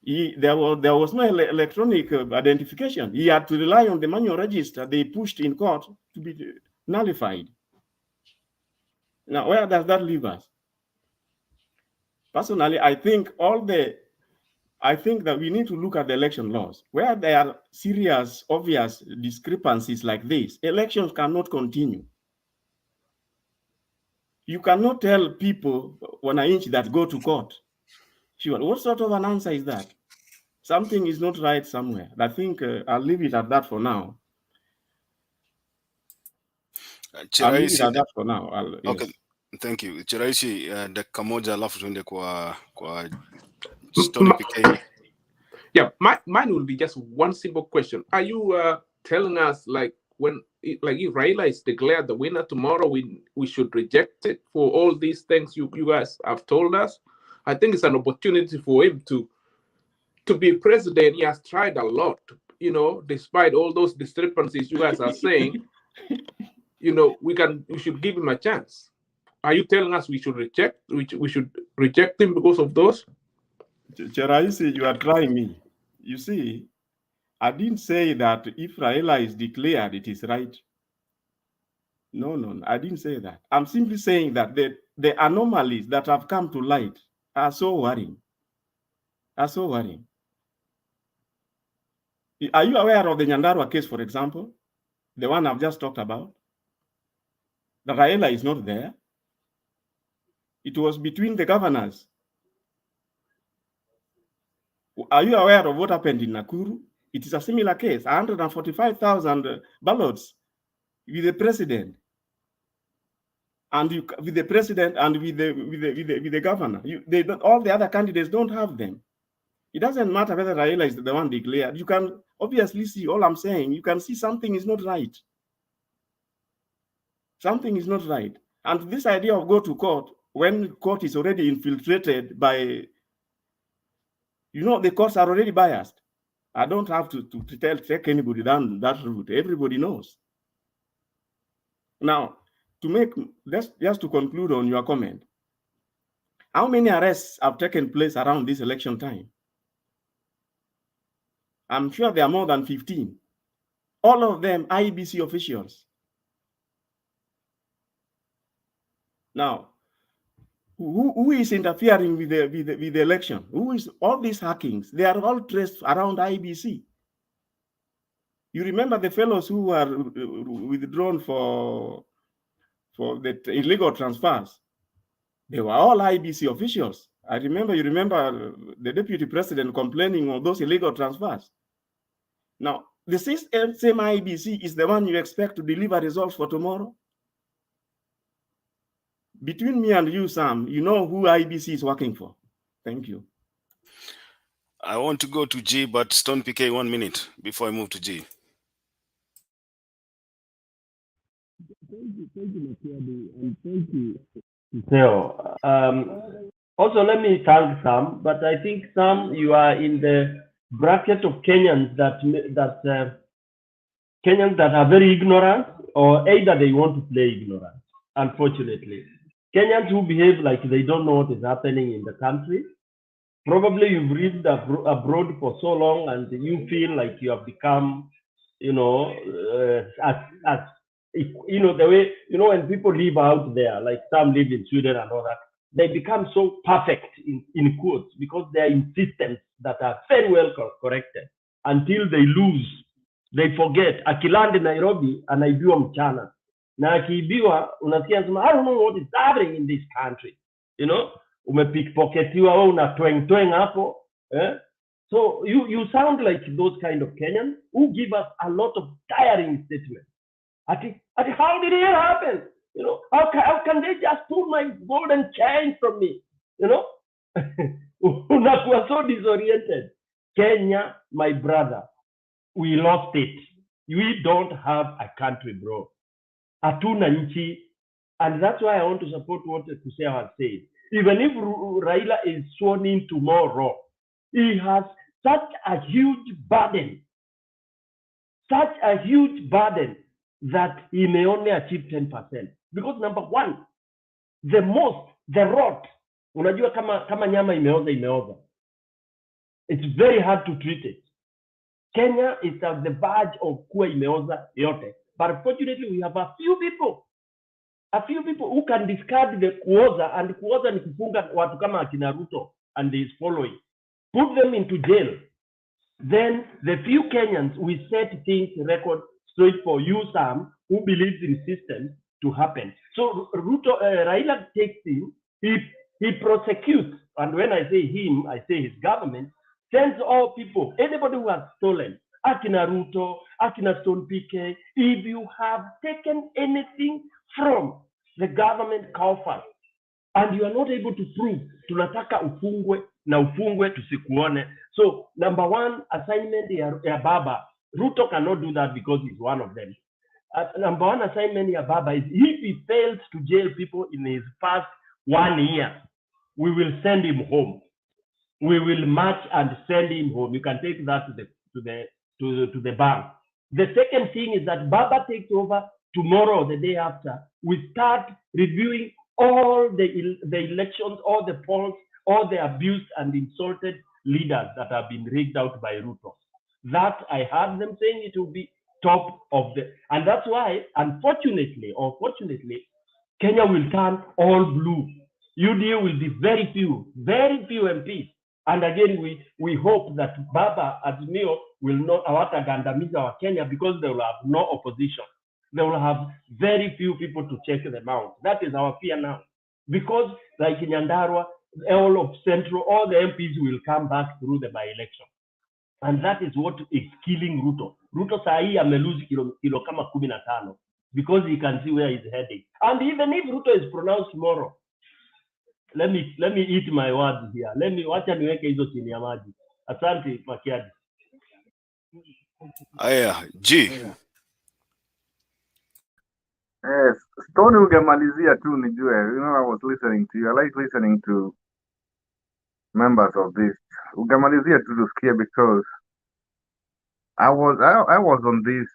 There was no electronic identification. He had to rely on the manual register they pushed in court to be nullified. Now, where does that leave us? Personally, I think that we need to look at the election laws. Where there are serious, obvious discrepancies like this, elections cannot continue. You cannot tell people on an inch that go to court. Sure, what sort of an answer is that? Something is not right somewhere. I think I'll leave it at that for now. I'll leave it at that for now. Okay, thank you. Chiraisi, dakika moja alafu tuende kwa story PK. Yeah, mine will be just one simple question. Are you telling us if Raila is declared the winner tomorrow, we should reject it for all these things you guys have told us? I think it's an opportunity for him to be president. He has tried a lot, despite all those discrepancies you guys are saying. We should give him a chance. Are you telling us we should reject him because of those? Cheraisi, you are trying me. You see, I didn't say that if Raila is declared, it is right. No, I didn't say that. I'm simply saying that the anomalies that have come to light are so worrying. Are so worrying. Are you aware of the Nyandarua case, for example? The one I've just talked about? The Raila is not there. It was between the governors. Are you aware of what happened in Nakuru? It is a similar case, 145,000 ballots with the president, and with the president and with the governor. All the other candidates don't have them. It doesn't matter whether Raila is the one declared. You can obviously see, all I'm saying, you can see something is not right. Something is not right. And this idea of go to court, when court is already infiltrated by, the courts are already biased. I don't have to take anybody down that route. Everybody knows. Now, just to conclude on your comment, how many arrests have taken place around this election time? I'm sure there are more than 15. All of them IEBC officials. Now, who is interfering with the election? Who is all these hackings? They are all traced around IEBC. You remember the fellows who were withdrawn for the illegal transfers? They were all IEBC officials. You remember the deputy president complaining of those illegal transfers. Now, the same IEBC is the one you expect to deliver results for tomorrow. Between me and you, Sam, you know who IEBC is working for. Thank you. I want to go to G, but Stone PK 1 minute before I move to G. Thank you, Makiadi, and thank you, Theo. Also, let me thank Sam, but I think, Sam, you are in the bracket of Kenyans Kenyans that are very ignorant, or either they want to play ignorant, unfortunately. Kenyans who behave like they don't know what is happening in the country. Probably you've lived abroad for so long and you feel like you have become, the way, when people live out there, like some live in Sweden and all that, they become so perfect in quotes because they are in systems that are very well corrected until they lose. They forget. Akilandi Nairobi anaibiwa mchana. Na akiibiwa unasikia nasema, I don't know what is happening in this country. Umepickpocketiwa au una tweng hapo. So you sound like those kind of Kenyans who give us a lot of tiring statements. How did it happen? How can they just pull my golden chain from me? Unakuwa so disoriented. Kenya, my brother, we lost it. We don't have a country, bro. Hatuna nchi. And that's why I want to support what Kusea has said. Even if Raila is sworn in tomorrow, he has such a huge burden. Such a huge burden that he may only achieve 10%. Because number one, the rot, unajua kama nyama imeoza. It's very hard to treat it. Kenya is at the verge of kuwa imeoza yote. But fortunately, we have a few people who can discard the kuoza, and kuoza ni kufunga watu kama akina Ruto and his following. Put them into jail. Then the few Kenyans, we set things record straight for you, Sam, who believes in systems to happen. So Ruto, Raila takes him, he prosecutes, and when I say him, I say his government, sends all people, anybody who has stolen, Akina Ruto, Akina Stone PK, if you have taken anything from the government coffers and you are not able to prove, tunataka ufungwe na ufungwe tusikuone. So number one assignment ya Baba, Ruto cannot do that because he's one of them. Number one assignment ya Baba is if he fails to jail people in his first 1 year, we will send him home. We will march and send him home. You can take that to the bank. The second thing is that Baba takes over tomorrow or the day after. We start reviewing all the elections, all the polls, all the abused and insulted leaders that have been rigged out by Ruto. That I heard them saying it will be top of the, and that's why, unfortunately or fortunately, Kenya will turn all blue. UDA will be very few MPs. And again, we hope that Baba Azimio will not hawatagandamiza wa Kenya because they will have no opposition. They will have very few people to check them out. That is our fear now. Because like in Nyandarua, all of Central, all the MPs will come back through the by-election. And that is what is killing Ruto. Ruto saa hii amelose kilo kama 15 because he can see where he's heading. And even if Ruto is pronounced tomorrow, let me eat my words here. Wacha niweke hizo chini ya maji. Asante Makiadi. Aya, G. Stone ungemalizia tu nijue. I was listening to you. I like listening to members of this. Ungemalizia tu tusikie because I was on this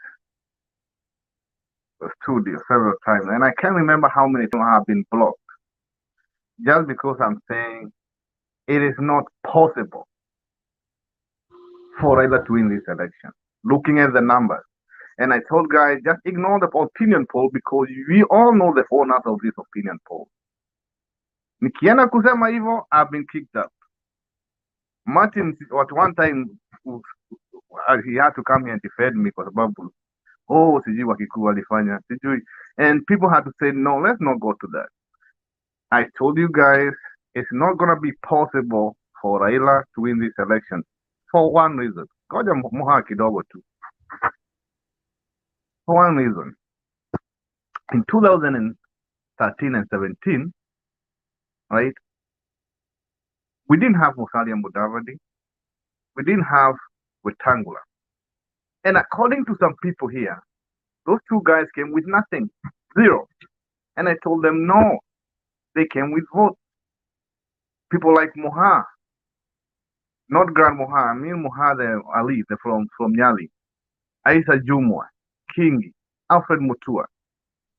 studio several times and I can't remember how many times I have been blocked. Just because I'm saying it is not possible for Raila to win this election. Looking at the numbers. And I told guys, just ignore the opinion poll because we all know the owners of this opinion poll. Nikienda kusema hivyo, I've been kicked out. Martin, at one time, he had to come here and defend me kwa sababu, sijui Wakikuyu walifanya, sijui. And people had to say, no, let's not go to that. I told you guys, it's not going to be possible for Raila to win this election for one reason. Ngoja muha kidogo tu. For one reason. In 2013 and 17, right, we didn't have Musalia Mudavadi. We didn't have Wetangula. And according to some people here, those two guys came with nothing. Zero. And I told them, no, they came with votes. People like Moha, not Grand Moha, I mean Moha the Ali, from Nyali, Aisa Jumwa, Kingi, Alfred Mutua.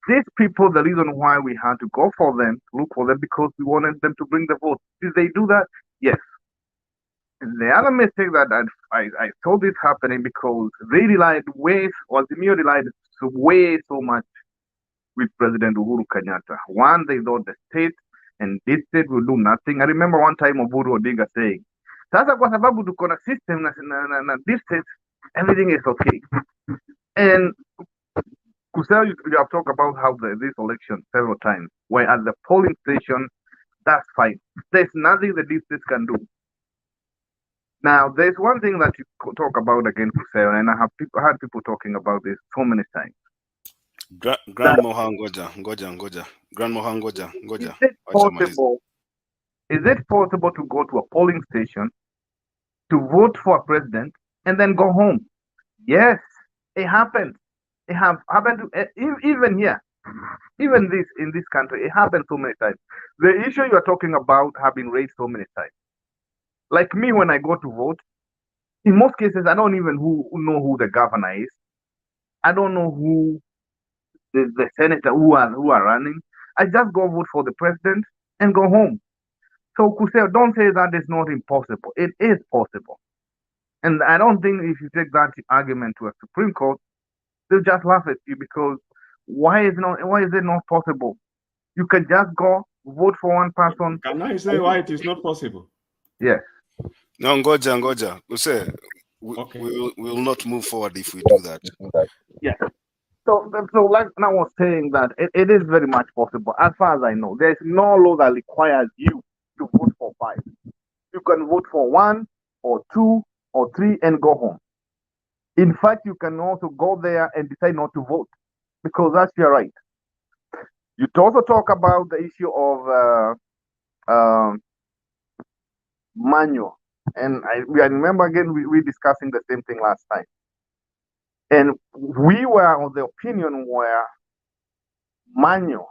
These people, the reason why we had to go for them, look for them, because we wanted them to bring the vote. Did they do that? Yes. And the other mistake that I saw this happening because they relied Azimio relied so much with President Uhuru Kenyatta. One, they thought the state and this state will do nothing. I remember one time Oburu Odinga saying, sasa kwa sababu tuko na system na this state, everything is okay. And Kusel, you have talked about how this election several times, where at the polling station, that's fine. There's nothing that this state can do. Now, there's one thing that you could talk about again, Kusel, and I have heard people talking about this so many times. Grand Moha, ngoja. Grand Moha, ngoja. Is it possible to go to a polling station to vote for a president and then go home? Yes, it happened. It have happened to, even here, even in this country. It happened so many times. The issue you are talking about have been raised so many times. Like me, when I go to vote, in most cases, I don't even know who the governor is. I don't know who the senator who are running. I just go vote for the president and go home. So Kusel, don't say that is not impossible. It is possible. And I don't think if you take that argument to a Supreme Court, they'll just laugh at you because why is it not possible? You can just go vote for one person. Can I say why it is not possible? Yes. No, ngoja. Kusel, we will not move forward if we do that. Yeah. So like I was saying that it is very much possible. As far as I know, there's no law that requires you to vote for 5. You can vote for 1 or 2 or 3 and go home. In fact, you can also go there and decide not to vote because that's your right. You also talk about the issue of manual. And I remember again, we discussing the same thing last time. And we were of the opinion where manual,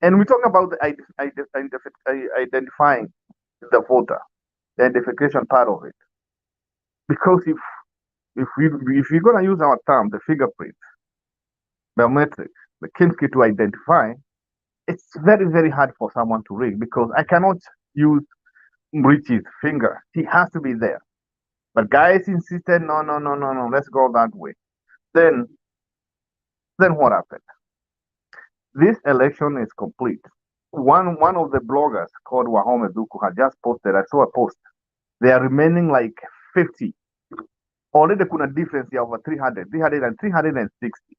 and we talk about the identifying the voter, the identification part of it. Because if we're gonna use our term, the fingerprint, biometrics, the Kinski to identify, it's very, very hard for someone to rig because I cannot use Richie's finger. He has to be there. But guys insisted, no, no, no, no, no, let's go that way. Then what happened? This election is complete. One of the bloggers called Wahome Duku had just posted, I saw a post. They are remaining like 50. Already kuna difference here over 300 and 360.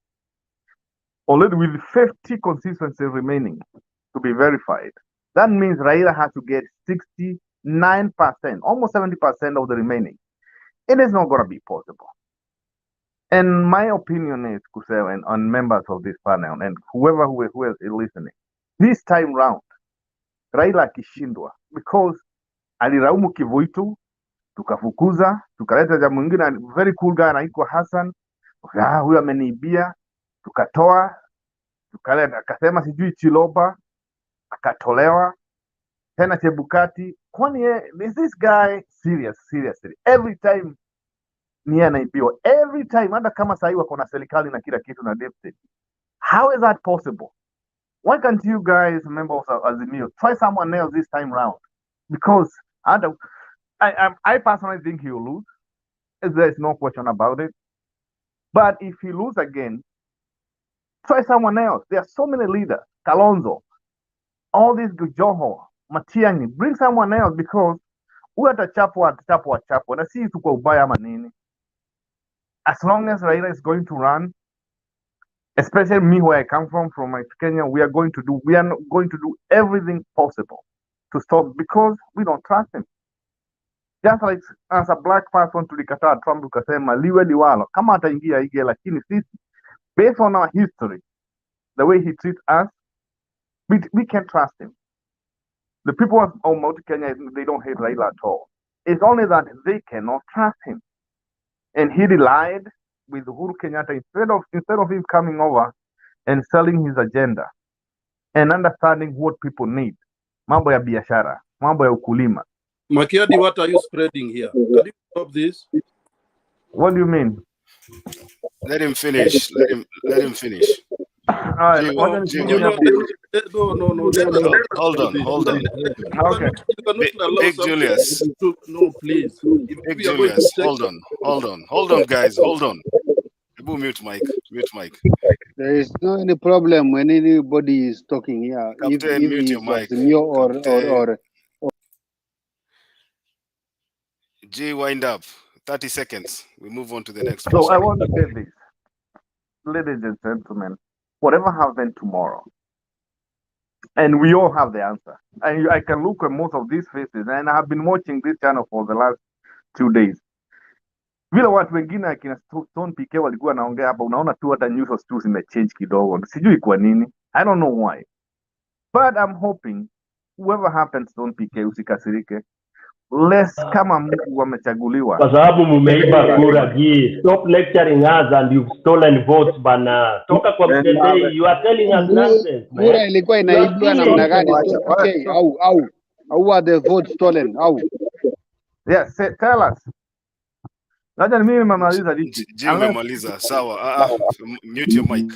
Already with 50 constituencies remaining to be verified. That means Raila has to get 69%, almost 70% of the remaining. It is not going to be possible. And my opinion is, Kusel, and on members of this panel, and whoever who is listening, this time round, Raila akishindwa, because aliraumu Kivuitu, tukafukuza, tukaleta jamaa mwingine very cool guy anaitwa Hassan, huyu ameniibia, tukatoa, tukaleta akasema sijui Chiloba, akatolewa, tena Chebukati. Kwani is this guy serious? Seriously, every time ni anaibiwa, every time, hata kama sahi wako na serikali na kila kitu na deputy. How is that possible? Why can't you guys, members of Azimio, try someone else this time round? Because I personally think he will lose. There's no question about it. But if he loses again, try someone else. There are so many leaders. Kalonzo, all these Joho, Matiang'i, bring someone else because we atachapwa. Na si tuko ubaya manini. As long as Raila is going to run, especially me where I come from Kenya, we are going to do everything possible to stop because we don't trust him. Just like as a black person tulikataa Trump tukasema liwe liwalo kama ataingia ige, lakini sisi based on our history, the way he treats us, we can't trust him. The people of Mount Kenya, they don't hate Raila at all. It's only that they cannot trust him. And he relied with Uhuru Kenyatta instead of him coming over and selling his agenda and understanding what people need. Mambo ya biashara, mambo ya ukulima. Makiadi, what are you spreading here? Can you stop this? What do you mean? Let him finish. Let him finish. No. Hold on. Okay. Big Julius. No, please. Big Julius, hold on, guys, hold on. Mute mic. There is no any problem when anybody is talking here. Captain, mute your mic. Or G, wind up. 30 seconds. We move on to the next So person. I want to say this, ladies and gentlemen, whatever happens tomorrow, and we all have the answer. And I can look at most of these faces, and I have been watching this channel for the last 2 days. Vile watu wengine akina Stone PK walikuwa naongea hapa, unaona tu hata nyuso tu zimechange kidogo. Sijui kwa nini. I don't know why. But I'm hoping whoever happens Stone PK usikasirike. Kama Mungu wamechaguliwa. Kwa sababu mumeiba kura G. Stop lecturing us and you've stolen votes bana. Toka kwa mtendei, you are telling us nonsense. Kura ilikuwa inaibiwa namna gani? Okay, au are the votes stolen? Yes, tell us. Laja mimi nimemaliza G, umemaliza. Sawa. Mute your mic.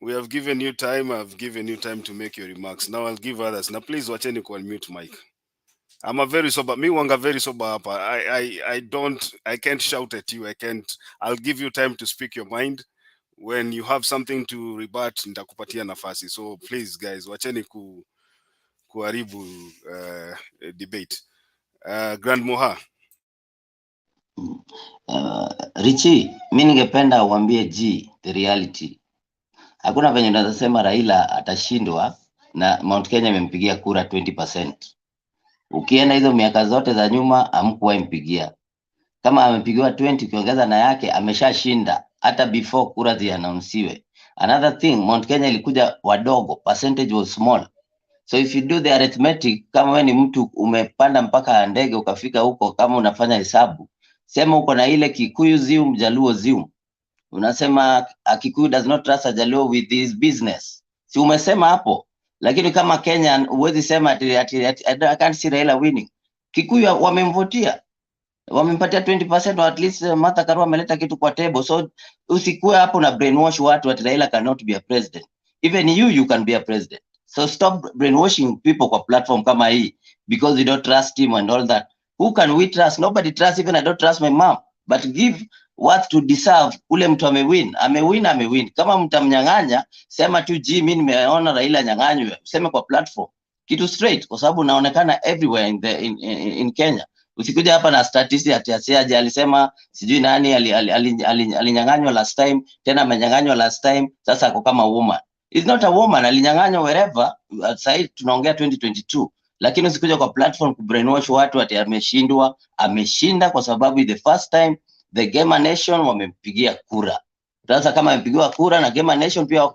We have given you time. I've given you time to make your remarks. Now I'll give others. Now please wacheni ku unmute mic. I'm a very sober. Me wanga very sober hapa. I can't shout at you. I'll give you time to speak your mind. When you have something to rebut, nitakupatia nafasi. So please guys, wacheni kuharibu debate. Grand Moha. Richie, mi ningependa uambie G the reality. Hakuna venye unaweza sema Raila atashindwa na Mount Kenya imempigia kura 20%. Ukienda hizo miaka zote za nyuma amkuwa impigia. Kama amepigiwa 20 ukiongeza na yake ameshashinda hata before kura ziannouncewe. Another thing, Mount Kenya ilikuja wadogo, percentage was small. So if you do the arithmetic, kama wewe ni mtu umepanda mpaka ndege ukafika huko, kama unafanya hesabu, sema uko na ile Kikuyu Zium, Jaluo Zium. Unasema a Kikuyu does not trust a Jaluo with his business. Si umesema hapo? Lakini kama Kenya uwezi sema I can't see Raila winning. Kikuyu wamemvotia. Wamempatia 20% or at least Martha Karua ameleta kitu kwa table. So usikue hapo na brainwash watu at Raila cannot be a president. even you can be a president. So stop brainwashing people kwa platform kama hii because you don't trust him and all that. Who can we trust? Nobody trusts, even I don't trust my mom. But give what to deserve. Ule mtu amewin. Kama mtamnyang'anya, sema tu mimi nimeona Raila nyang'anywe. Sema kwa platform. Kitu straight kwa sababu naonekana everywhere in Kenya. Usikuja hapa na statistics ati alisema sijui nani alinyang'anywa last time, tena amenyang'anywa last time, sasa ako kama woman. It's not a woman, alinyang'anywa wherever. Sasa tunaongea 2022. Lakini usikuja kwa platform kubrainwash watu ati ameshinda kwa sababu the first time the Gamer Nation wamempigia kura. Sasa kama amepigiwa kura na Gamer Nation pia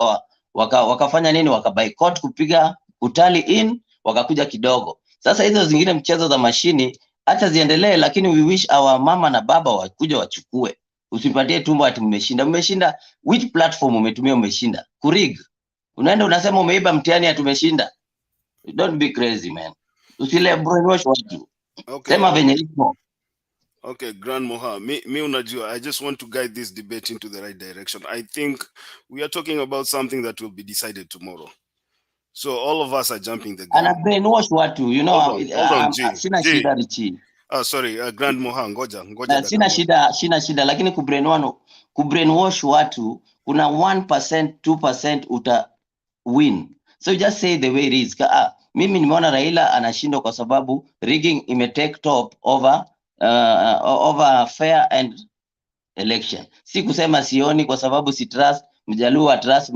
wakafanya nini? Wakaboycott kupiga utali in, wakakuja kidogo. Sasa hizo zingine mchezo za mashini hata ziendelee, lakini we wish our mama na baba wakuja wachukue. Usipatie tumbo ati mmeshinda. Which platform umetumia umeshinda? Kurig. Unaenda unasema umeiba mtihani ati umeshinda. Don't be crazy, man. Usile brainwash watu. Okay. Sema venye iko. Okay, Grand Moha, me unajua, I just want to guide this debate into the right direction. I think we are talking about something that will be decided tomorrow. So all of us are jumping the gun. Ana brainwash watu, you know. Hold on, G. Sina shida Richi. Sorry, Grand Moha, ngoja. Sina shida, lakini kubrainwash watu, kuna 1%, 2% uta win. So just say the way it is. Mimi nimeona Raila anashindwa kwa sababu rigging imetake top over fair and election. Si kusema sioni kwa sababu si trust Mjaluo trust.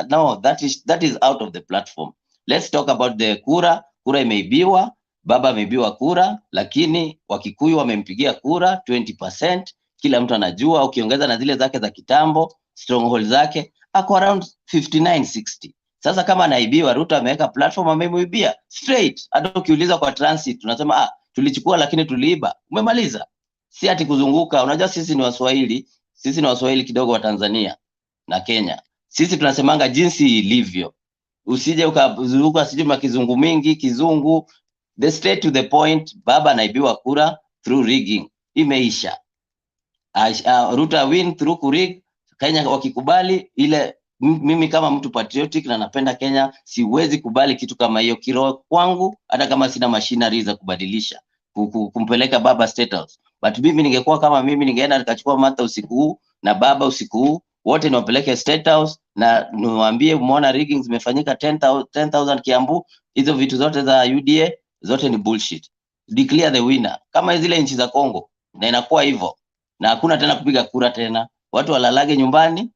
No, that is out of the platform. Let's talk about the kura imeibiwa, baba ameibiwa kura, lakini Wakikuyu wamempigia kura 20%. Kila mtu anajua, ukiongeza na zile zake za kitambo, stronghold zake, ako around 59-60. Sasa kama anaibiwa, Ruto ameweka platform amemuibia straight. Hata ukiuliza kwa transit tunasema tulichukua lakini tuliiba. Umemaliza. Si ati kuzunguka. Unajua sisi ni Waswahili kidogo wa Tanzania na Kenya. Sisi tunasemanga jinsi ilivyo. Usije ukazunguka sijui makizungu mingi, kizungu. The straight to the point, baba anaibiwa kura through rigging. Imeisha. Ruto win through kurig. Kenya wakikubali ile. Mimi kama mtu patriotic na napenda Kenya, siwezi kubali kitu kama hiyo kiroho kwangu, hata kama sina machinery za kubadilisha kumpeleka baba State House. But mimi ningekuwa kama mimi, ningeenda nikachukua Martha usiku huu na baba usiku huu, wote niwapeleke State House na niwaambie umeona rigging zimefanyika 10,000 Kiambu. Hizo vitu zote za UDA zote ni bullshit. Declare the winner kama zile nchi za Kongo, na inakuwa hivyo, na hakuna tena kupiga kura tena. Watu walalage nyumbani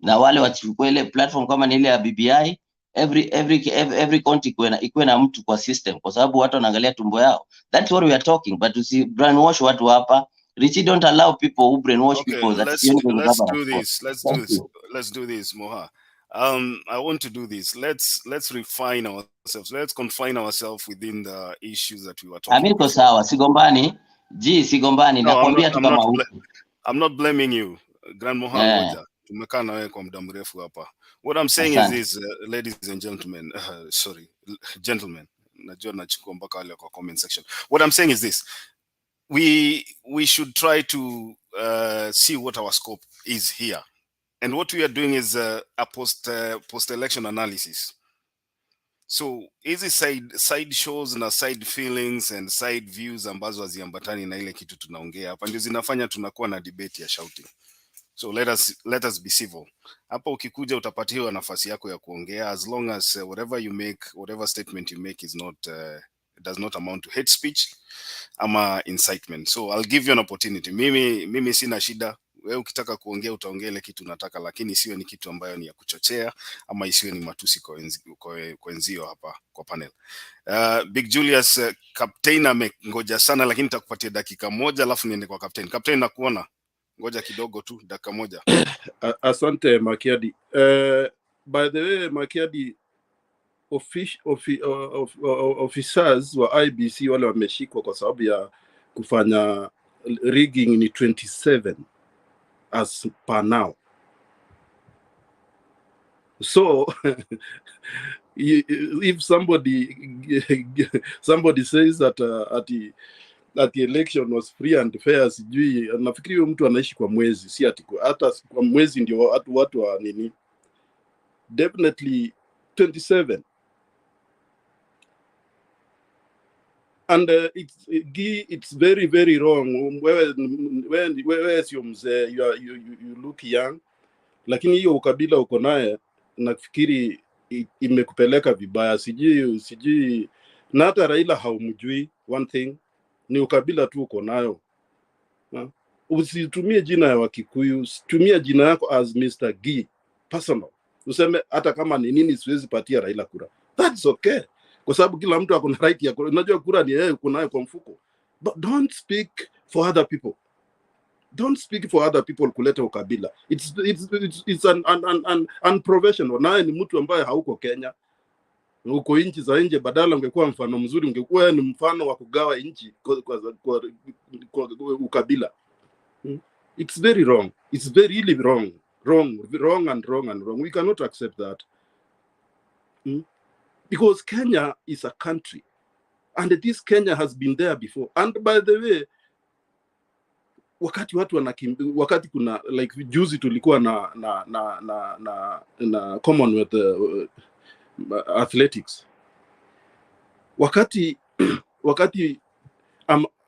na wale wachukue ile platform kama ni ile ya BBI. Every county ikuwe na mtu kwa system, kwa sababu watu wanaangalia tumbo yao. That's what we are talking. But to see brainwash watu hapa, Richie, don't allow people who brainwash people. That let's do this, Moha. I want to do this. Let's refine ourselves. Let's confine ourselves within the issues that we were talking about. Sawa, sigombani. Sigombani. Nakwambia tu kama I'm not blaming you, Grand Moha. Tumekaa na wewe kwa muda mrefu hapa. What I'm saying is this, ladies and gentlemen, gentlemen, najua nachukua mpaka wale kwa comment section. What I'm saying is this, we should try to see what our scope is here. And what we are doing is a post-election analysis. So hizi side shows na side feelings and side views ambazo haziambatani na ile kitu tunaongea hapa ndio zinafanya tunakuwa na debate ya shouting. So let us be civil. Hapa ukikuja utapatiwa nafasi yako ya kuongea, as long as whatever statement you make is not does not amount to hate speech ama incitement. So I'll give you an opportunity. Mimi sina shida. Wewe ukitaka kuongea utaongea ile kitu unataka, lakini isiwe ni kitu ambayo ni ya kuchochea ama isiwe ni matusi kwa wenzio hapa kwa panel. Big Julius, captain amengoja sana, lakini nitakupatia dakika moja alafu niende kwa captain. Captain, nakuona. Ngoja kidogo tu, dakika moja. Asante Makiadi. By the way, Makiadi, officers wa IBC wale wameshikwa kwa sababu ya kufanya rigging ni 27 as per now. So if somebody says that that the election was free and fair, sijui nafikiri huyo mtu anaishi kwa mwezi, si ati hata kwa mwezi ndio watu wa nini definitely 27. And it's very, very wrong. Whereas you look young, lakini hiyo ukabila uko naye nafikiri imekupeleka vibaya. Sijui na hata Raila haumjui. One thing ni ukabila tu uko nayo. Usitumie jina ya Wakikuyu, tumia jina yako as Mr. G personal. Useme hata kama ni nini siwezi patia Raila kura. That's okay. Kwa sababu kila mtu ako na right ya kura. Unajua kura ni yeye uko nayo kwa mfuko. But don't speak for other people. Don't speak for other people kuleta ukabila. It's an unprofessional. Naye ni mtu ambaye hauko Kenya. Uko nchi za nje, badala ungekuwa mfano mzuri, ungekuwa ni mfano wa kugawa nchi kwa ukabila. It's very wrong. It's very really wrong. Wrong. We cannot accept that. Because Kenya is a country. And this Kenya has been there before. And by the way, wakati kuna like juzi tulikuwa na Commonwealth athletics. Wakati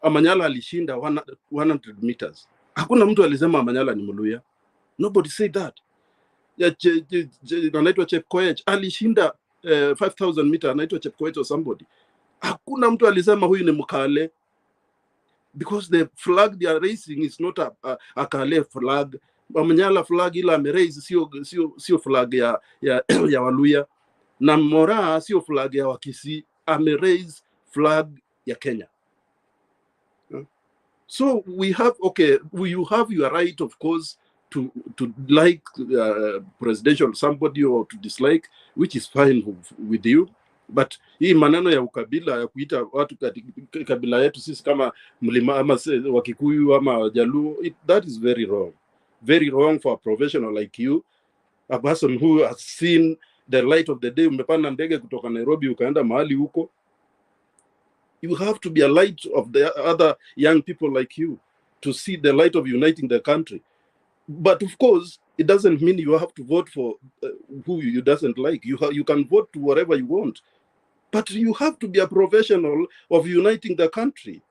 Amanyala alishinda 100 meters. Hakuna mtu alisema Amanyala ni Mluya. Nobody said that. Anaitwa Chebukati'S alishinda 5000 meters, anaitwa Chebukati'S or somebody. Hakuna mtu alisema huyu ni Mkale. Because the flag they are raising is not a Kale flag. Amanyala flag ila ameraise sio flag ya Waluya. Na Mora sio flag ya Wakisii, ameraise flag ya Kenya. So we have, okay, you have your right, of course, to like presidential somebody or to dislike, which is fine with you. But hii maneno ya ukabila ya kuita watu kabila yetu sisi kama mlima ama Wakikuyu ama Jaluo, that is very wrong. Very wrong for a professional like you, a person who has seen the light of the day. Umepanda ndege kutoka Nairobi ukaenda mahali huko. You have to be a light of the other young people like you to see the light of uniting the country. But of course, it doesn't mean you have to vote for who you doesn't like. You can vote to whatever you want. But you have to be a professional of uniting the country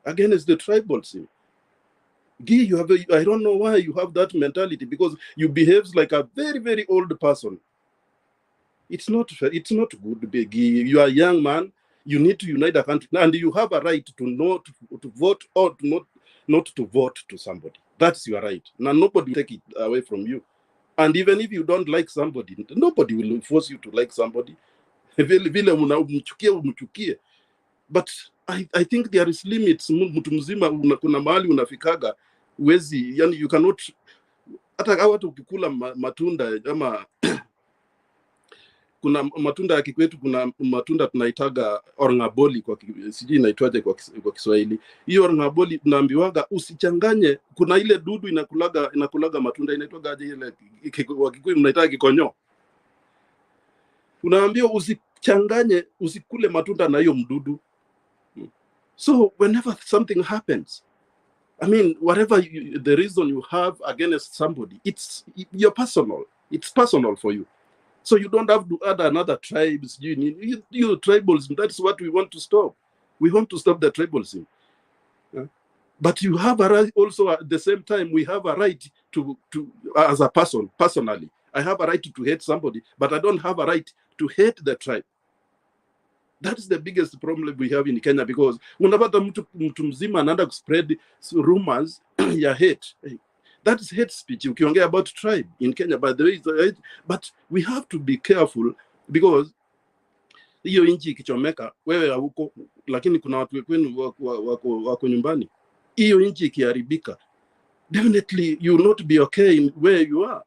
against the tribalism. Guy, I don't know why you have that mentality, because you behave like a very, very old person. It's not good, Guy. You are a young man. You need to unite the country, and you have a right to not to vote or to not to vote to somebody. That's your right. Now nobody will take it away from you. And even if you don't like somebody, nobody will force you to like somebody. But I think there is limits. Mtu mzima kuna mahali unafikaga wezi, yani you cannot, hata watu ukikula matunda ama kuna matunda ya kikwetu, kuna matunda tunaitaga orngaboli, kwa sijui inaitwaje kwa Kiswahili. Hiyo orngaboli tunaambiwaga usichanganye, kuna ile dudu inakulaga matunda inaitwaga aje ile kwa Kikuyu mnaitaga kikonyo. Unaambiwa usichanganye, usikule matunda na hiyo mdudu. So whenever something happens, I mean, whatever the reason you have against somebody, it's personal. It's personal for you. So you don't have to add another tribes. You tribalism, that's what we want to stop. We want to stop the tribalism. But you have a right also at the same time, we have a right to as a person, personally. I have a right to hate somebody, but I don't have a right to hate the tribe. That is the biggest problem we have in Kenya, because unapata mtu mzima anaenda spread rumors ya hate. That is hate speech. Ukiongea about tribe in Kenya, by the way, but we have to be careful, because hiyo nchi ikichomeka, wewe huko, lakini kuna watu wenu wako nyumbani. Hiyo nchi ikiharibika, definitely you will not be okay in where you are.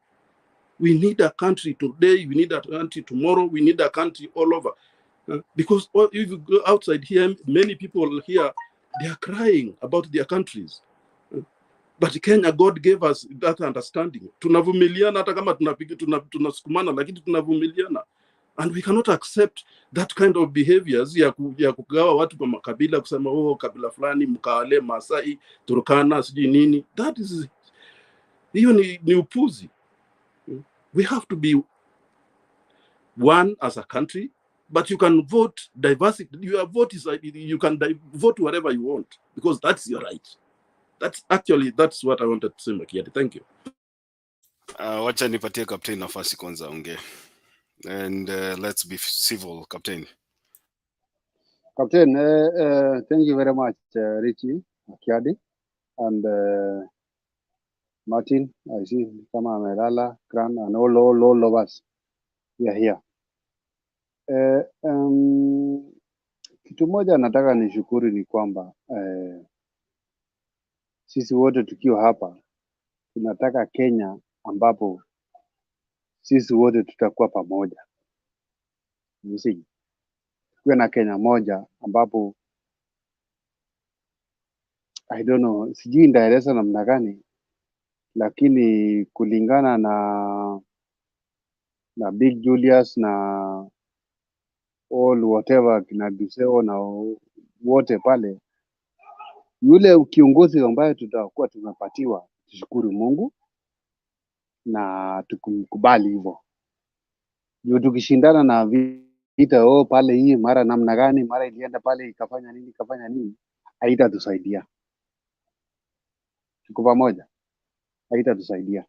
We need a country today, we need a country tomorrow, we need a country all over. Because if you go outside here, many people here, they are crying about their countries. But Kenya, God gave us that understanding. Tunavumiliana hata kama tunasukumana, lakini tunavumiliana. And we cannot accept that kind of behaviors ya kugawa watu kwa makabila, kusema kabila fulani, Mkale, Masai, Turkana, sijui nini. That is, hiyo ni upuzi. We have to be one as a country, but you can vote diversity. Your vote is you can vote whatever you want because that's your right. That's what I wanted to say, Makiadi. Thank you. Wacha nipatie Captain nafasi kwanza ongee. And let's be civil, Captain. Captain, thank you very much, Richie Makiadi, and Martin. I see kama amelala, Kran, and all of us. We are here. Kitu moja nataka nishukuru ni kwamba sisi wote tukiwa hapa tunataka Kenya ambapo sisi wote tutakuwa pamoja. Msingi. Tuwe na Kenya moja ambapo I don't know, sijui ndaeleza namna gani, lakini kulingana na Big Julius na all whatever kina Duseo na wote pale, yule kiongozi ambaye tutakuwa tumepatiwa, tushukuru Mungu na tukumkubali hivyo. Ndio tukishindana na vita pale, hii mara namna gani, mara ilienda pale ikafanya nini, haitatusaidia. Tuko pamoja, haitatusaidia.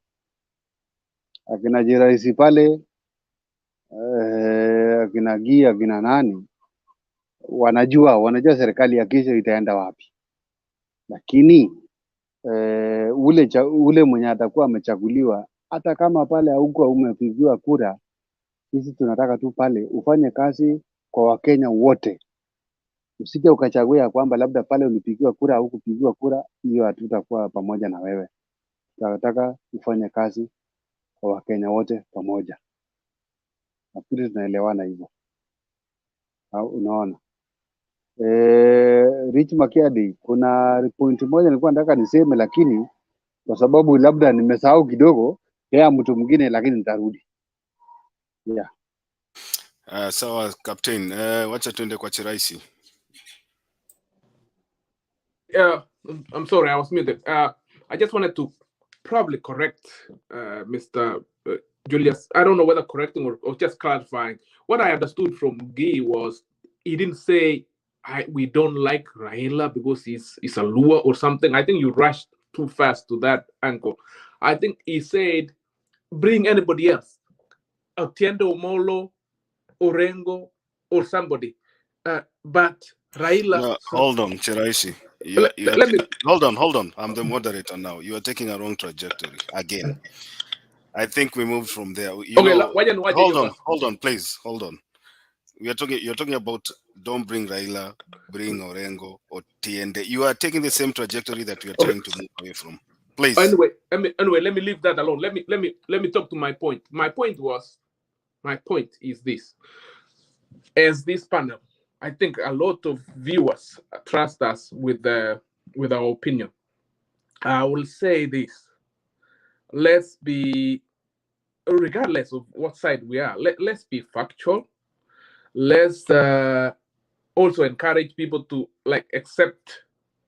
Akina Jiraisi pale, akina Gia, akina nani, wanajua serikali ya kesho itaenda wapi. Lakini ule mwenye atakuwa amechaguliwa, hata kama pale haukuwa umepigiwa kura, sisi tunataka tu pale ufanye kazi kwa Wakenya wote. Usije ukachagua kwamba labda pale ulipigiwa kura au kupigiwa kura, hiyo hatutakuwa pamoja na wewe. Tunataka ufanye kazi kwa Wakenya wote pamoja. Nafikiri tunaelewana hivyo. Unaona? Rich Makiadi, kuna point moja nilikuwa nataka niseme, lakini kwa sababu labda nimesahau kidogo, ya mtu mwingine, lakini nitarudi. Yeah. Sawa Captain, wacha tuende kwa Chiraisi. I'm sorry, I was muted. I just wanted to probably correct Mr. Julius. I don't know whether correcting or just clarifying. What I understood from Guy was he didn't say we don't like Raila because he's a Lua or something. I think you rushed too fast to that angle. I think he said bring anybody else, Otiendo Omolo, Orengo, or somebody. But Raila... No, hold on, Chiraisi. Hold on. I'm the moderator now. You are taking a wrong trajectory again. I think we moved from there. Hold on, please. Hold on. You're talking about don't bring Raila, bring Orengo or Tiende. You are taking the same trajectory that we are trying to move away from. Please. Anyway, let me leave that alone. Let me talk to my point. My point is this. As this panel, I think a lot of viewers trust us with our opinion. I will say this. Let's be, regardless of what side we are, let's be factual. Let's also encourage people to accept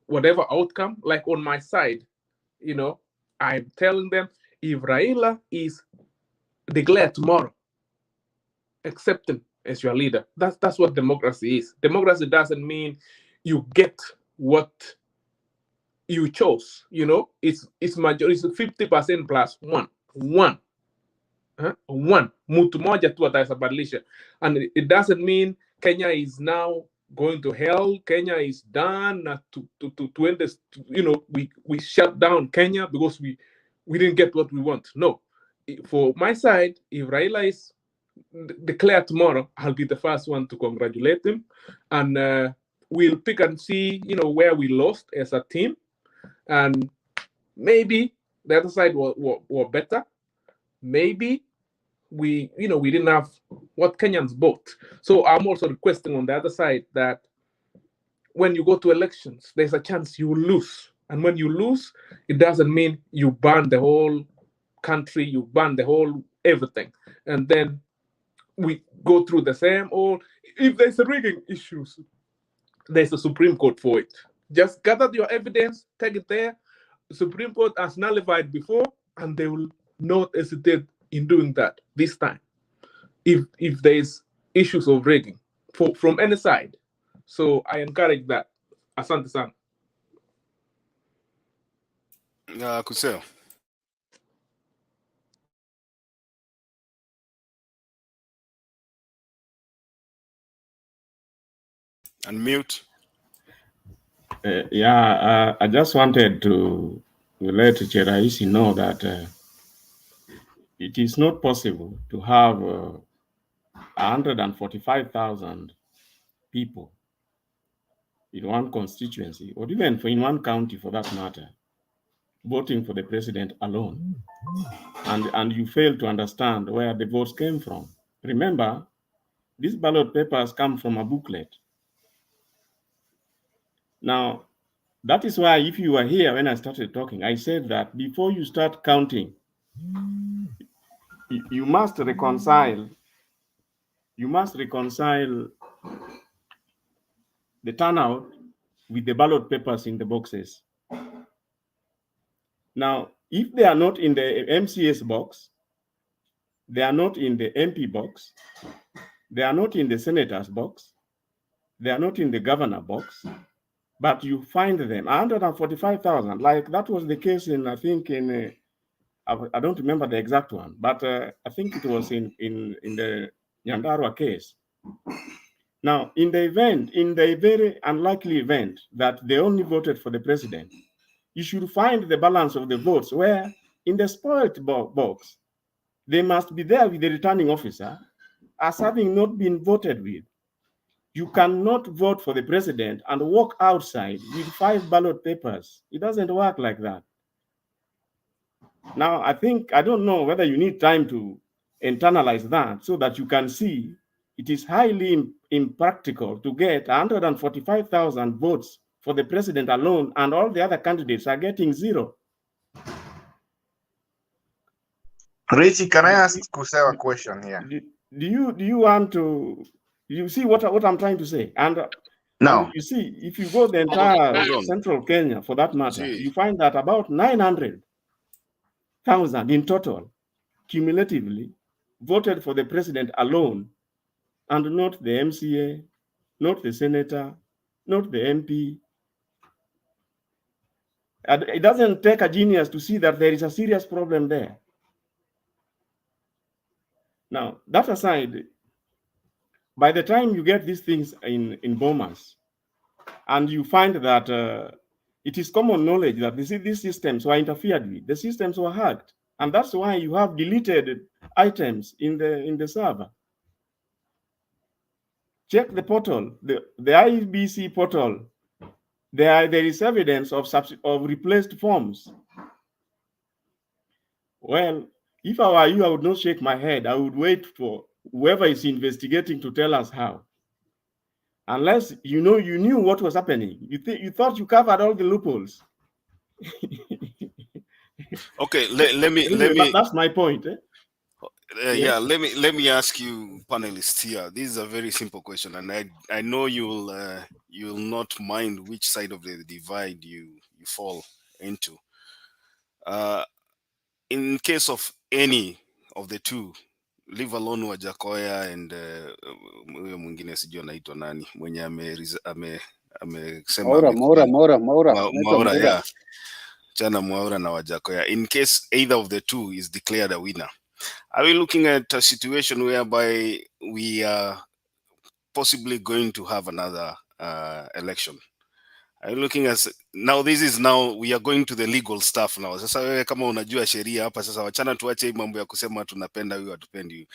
whatever outcome. Like on my side, I'm telling them if Raila is declared tomorrow, accept him as your leader. That's what democracy is. Democracy doesn't mean you get what you chose. It's majority, 50% plus one. Mtu moja tu atasabadilisha. And it doesn't mean Kenya is now going to hell. Kenya is done. To end this, we shut down Kenya because we didn't get what we want. No. For my side, if Raila is declared tomorrow, I'll be the first one to congratulate him, and we'll pick and see, where we lost as a team, and maybe the other side were better. Maybe we didn't have what Kenyans bought. So I'm also requesting on the other side that when you go to elections, there's a chance you will lose, and when you lose, it doesn't mean you ban the whole country, you ban the whole everything, and then we go through the same. Or if there's a rigging issues, there's a Supreme Court for it. Just gather your evidence, take it there. The Supreme Court has nullified before, and they will not hesitate in doing that this time. if there is issues of rigging from any side. So I encourage that. Asante sana. Kuseo. Unmute. I just wanted to let Cheraisi know that it is not possible to have 145,000 people in one constituency, or even in one county for that matter, voting for the president alone. And you fail to understand where the votes came from. Remember, these ballot papers come from a booklet. Now, that is why if you were here when I started talking, I said that before you start counting, you must reconcile the turnout with the ballot papers in the boxes. Now, if they are not in the MCS box, they are not in the MP box, they are not in the senator's box, they are not in the governor box, but you find them 145,000. Like that was the case in, I think in, I don't remember the exact one, but I think it was in the Nyandarua case. Now, in the very unlikely event that they only voted for the president, you should find the balance of the votes where in the spoiled box, they must be there with the returning officer as having not been voted with. You cannot vote for the president and walk outside with 5 ballot papers. It doesn't work like that. Now, I don't know whether you need time to internalize that so that you can see it is highly impractical to get 145,000 votes for the president alone, and all the other candidates are getting 0. Richie, can I ask Kuseo a question here? Do you want to? You see what I'm trying to say? And you see, if you go the entire central Kenya, for that matter, you find that about 900,000 in total, cumulatively, voted for the president alone, and not the MCA, not the senator, not the MP. And it doesn't take a genius to see that there is a serious problem there. Now, that aside, by the time you get these things in Bomas, and you find that it is common knowledge that these systems were interfered with, the systems were hacked, and that's why you have deleted items in the server. Check the portal, the IEBC portal. There is evidence of replaced forms. Well, if I were you, I would not shake my head. I would wait for whoever is investigating to tell us how. Unless you knew what was happening. You thought you covered all the loopholes. Okay, let me. That's my point. Yeah, let me ask you, panelists here. This is a very simple question, and I know you'll not mind which side of the divide you fall into. In case of any of the two, leave alone Wajakoya and huyo mwingine sijui anaitwa nani mwenye amesema Mwaura, yeah, chana Mwaura na Wajakoya. In case either of the two is declared a winner, are we looking at a situation whereby we are possibly going to have another election? Are you looking at now? This is now we are going to the legal stuff now. Sasa wewe kama unajua sheria hapa sasa, wachana tuache hii mambo ya kusema tunapenda huyu hatupendi huyu,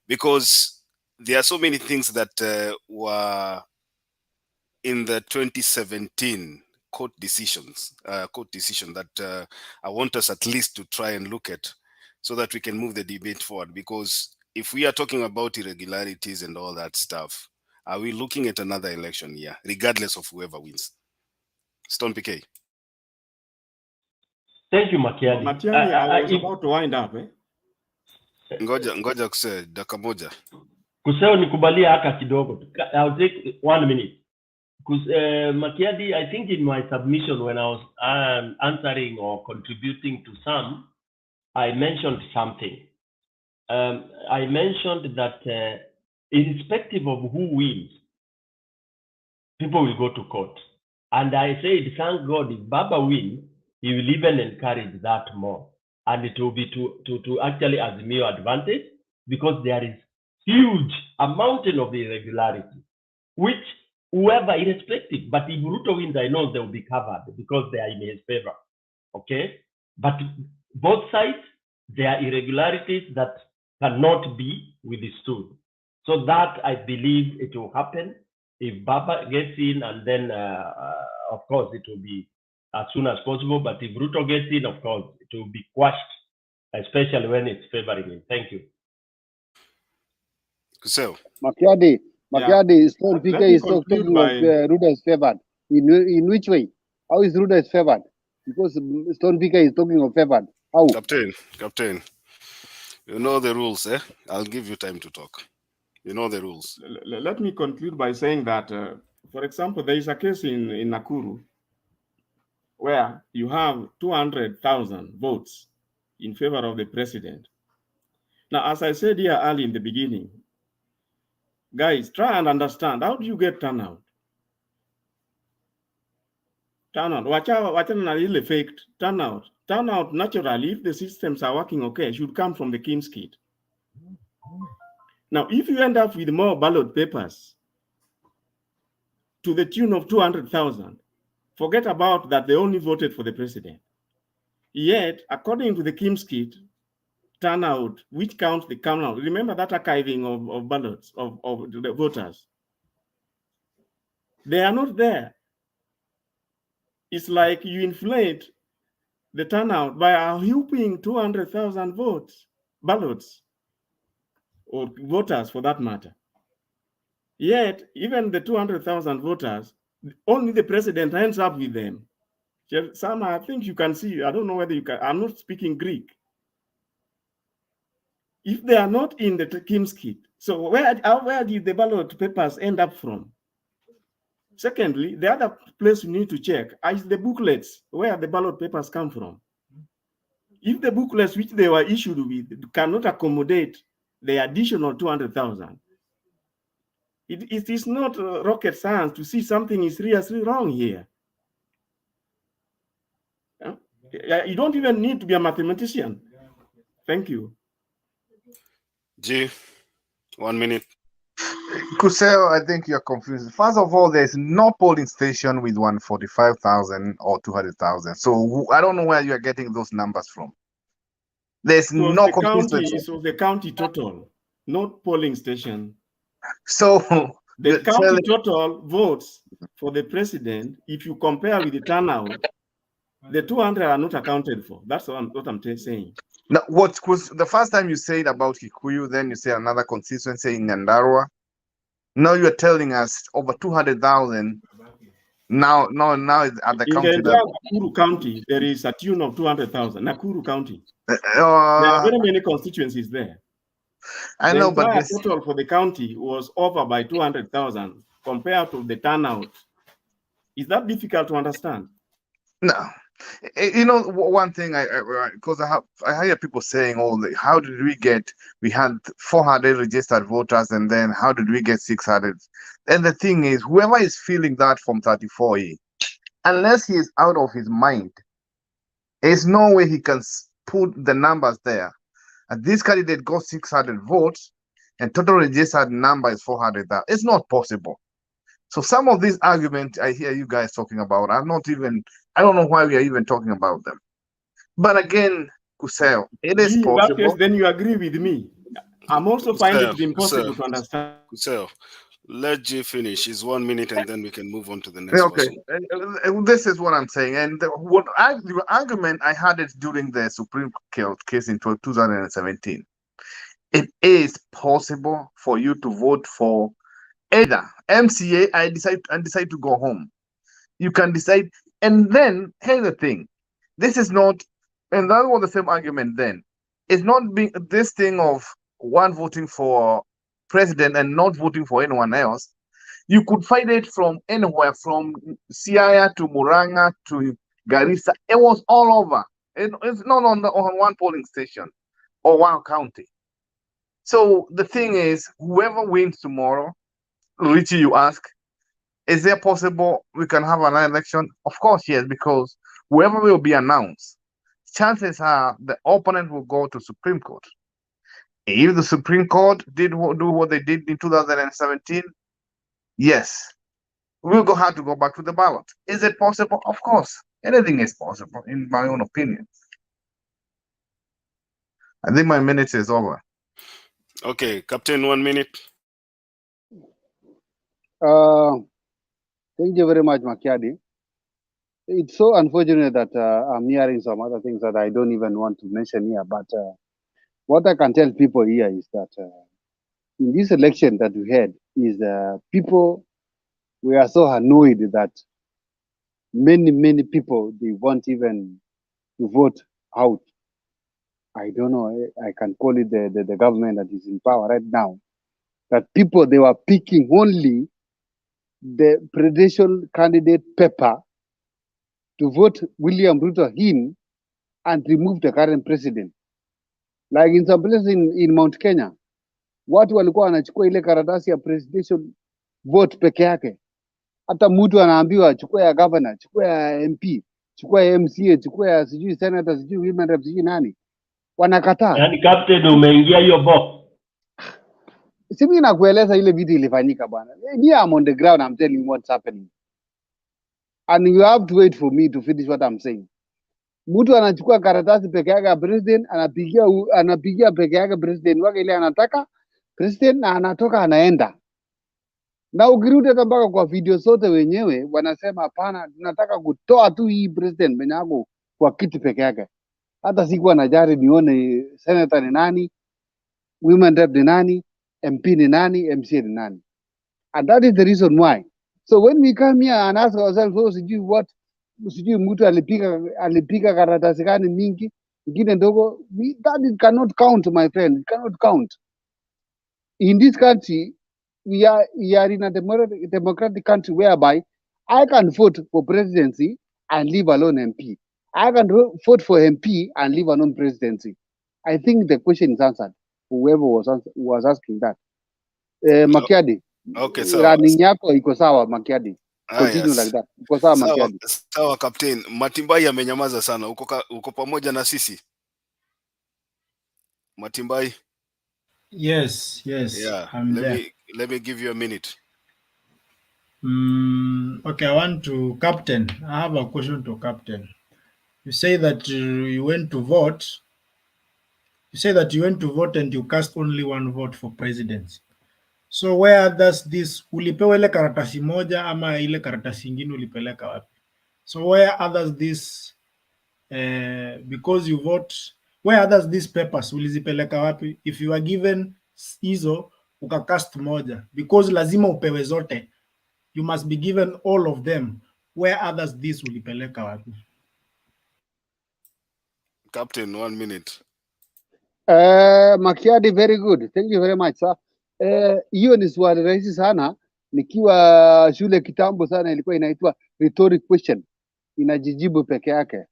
because there are so many things that were in the 2017 court decision that I want us at least to try and look at, so that we can move the debate forward. Because if we are talking about irregularities and all that stuff, are we looking at another election year, regardless of whoever wins? Stone PK. Thank you, Makiadi. Matiani, I was about to wind up. Ngoja Kuseo, dakika moja. Kuseo nikubalia haka kidogo. I'll take 1 minute. Makiadi, I think in my submission when I was answering or contributing to some, I mentioned something. I mentioned that irrespective of who wins, people will go to court. And I said, thank God, if Baba wins, he will even encourage that more. And it will be to actually Azimio advantage, because there is huge, a mountain of irregularity, which whoever, irrespective, but if Ruto wins, I know they will be covered because they are in his favor. Okay? But both sides, there are irregularities that cannot be withstood. So that I believe it will happen if Baba gets in, and then of course it will be as soon as possible. But if Ruto gets in, of course it will be quashed, especially when it's favoring him. Thank you. So, Makiadi, Stone Let PK me is talking conclude of by Ruda is favored. In which way? How is Ruda is favored? Because Stone PK is talking of favored. How? Captain, you know the rules, eh? I'll give you time to talk. You know the rules. let me conclude by saying that, for example, there is a case in Nakuru where you have 200,000 votes in favor of the president. Now, as I said here early in the beginning, guys, try and understand, how do you get turnout? Turnout, wachana really faked turnout. Turnout, naturally, if the systems are working okay, should come from the King's Kit. Now, if you end up with more ballot papers to the tune of 200,000, forget about that they only voted for the president. Yet, according to the King's Kit, turnout, which counts the turnout, remember that archiving of ballots, of the voters, they are not there. It's like you inflate the turnout by a whooping 200,000 ballots, or voters for that matter. Yet, even the 200,000 voters, only the president ends up with them. Sam, I think you can see, I don't know whether you can, I'm not speaking Greek. If they are not in the King's Kit, so where did the ballot papers end up from? Secondly, the other place you need to check is the booklets, where the ballot papers come from. If the booklets which they were issued with cannot accommodate the additional 200,000, it is not rocket science to see something is seriously wrong here. You don't even need to be a mathematician. Thank you. G, 1 minute. Kusel, I think you're confused. First of all, there's no polling station with 145,000 or 200,000. So I don't know where you are getting those numbers from. There's no consistency. It was the county total, not polling station. So the county total votes for the president, if you compare with the turnout, the 200 are not accounted for. That's what I'm saying. Now, what was the first time you said about Kikuyu, then you say another constituency in Nyandarua. Now you're telling us over 200,000. Now it's at the county in the level. Nakuru County, there is a tune of 200,000. Nakuru County. There are very many constituencies there. I know, but the total for the county was over by 200,000 compared to the turnout. Is that difficult to understand? No. You know, one thing, because I hear people saying, how did we had 400 registered voters, and then how did we get 600? And the thing is, whoever is feeling that from 34E, unless he is out of his mind, there's no way he can put the numbers there. And this candidate got 600 votes, and total registered number is 400. It's not possible. So some of these arguments I hear you guys talking about, I don't know why we are even talking about them. But again, Kusel, it is possible. In that case, then you agree with me. I'm also finding it impossible to understand. Kusel, let G finish. It's 1 minute, and then we can move on to the next person. This is what I'm saying. And the argument I had it during the Supreme Court case in 2017. It is possible for you to vote for either MCA and decide to go home. You can decide, and then here's the thing: this is not, and that was the same argument then. It's not being this thing of one voting for president and not voting for anyone else. You could find it from anywhere, from Siaya to Muranga to Garissa. It was all over. It's not on one polling station or one county. So the thing is, whoever wins tomorrow, Richie, you ask, is there possible we can have an election? Of course, yes, because whoever will be announced, chances are the opponent will go to Supreme Court. If the Supreme Court did do what they did in 2017, yes, we'll have to go back to the ballot. Is it possible? Of course, anything is possible, in my own opinion. I think my minute is over. Okay, Captain, 1 minute. Thank you very much, Makiadi. It's so unfortunate that I'm hearing some other things that I don't even want to mention here. But what I can tell people here is that in this election that we had, is people we are so annoyed that many people they want even to vote out. I don't know. I can call it the government that is in power right now. That people they were picking only the presidential candidate paper to vote William Ruto in and remove the current president. Like in some places in Mount Kenya, watu walikuwa wanachukua ile karatasi ya presidential vote peke yake. Hata mtu anaambiwa chukua ya governor, chukua ya MP, chukua ya MCA, chukua ya sijui senator, sijui women rep, sijui nani. Wanakataa. Yaani captain umeingia hiyo box. Si mimi nakueleza ile vitu ilifanyika bwana. Me I'm on the ground, I'm telling you what's happening. And you have to wait for me to finish what I'm saying. Mtu anachukua karatasi peke yake ya president, anapigia peke yake president wake ile anataka president, na anatoka anaenda. Na ukirudi hata mpaka kwa video zote wenyewe wanasema hapana, tunataka kutoa tu hii president mwenye ako kwa kiti peke yake. Hata sikuwa najari nione senator ni nani, women rep ni nani, MP ni nani, MCA ni nani. And that is the reason why. So when we come here and ask ourselves, oh, sijui mtu alipiga karatasi gani mingi, ingine ndogo, that it cannot count, my friend. It cannot count. In this country, we are in a democratic country whereby I can vote for presidency and leave alone MP. I can vote for MP and leave alone presidency. I think the question is answered. Whoever was asking that. Makiadi. Okay, sawa. Running yako iko sawa, Makiadi. Continue Yes. like that. Iko sawa, Sawa, Makiadi. sawa Captain. Matimbai amenyamaza sana. Uko pamoja na sisi? Matimbai? Yes, Yeah. I'm there. Let me give you a minute. Okay, I want to Captain. I have a question to Captain. You say that you went to vote. You say that you went to vote and you cast only one vote for presidency. So where does this ulipewa ile karatasi moja ama ile karatasi ingine ulipeleka wapi? So where others this because you vote, where others these papers ulizipeleka wapi? If you are given hizo ukacast moja, because lazima upewe zote, you must be given all of them. Where others this ulipeleka wapi? Captain, 1 minute. Makiadi, very good. Thank you very much, sir. Hiyo ni swali rahisi sana. Nikiwa shule kitambo sana ilikuwa inaitwa rhetoric question. Inajijibu peke yake.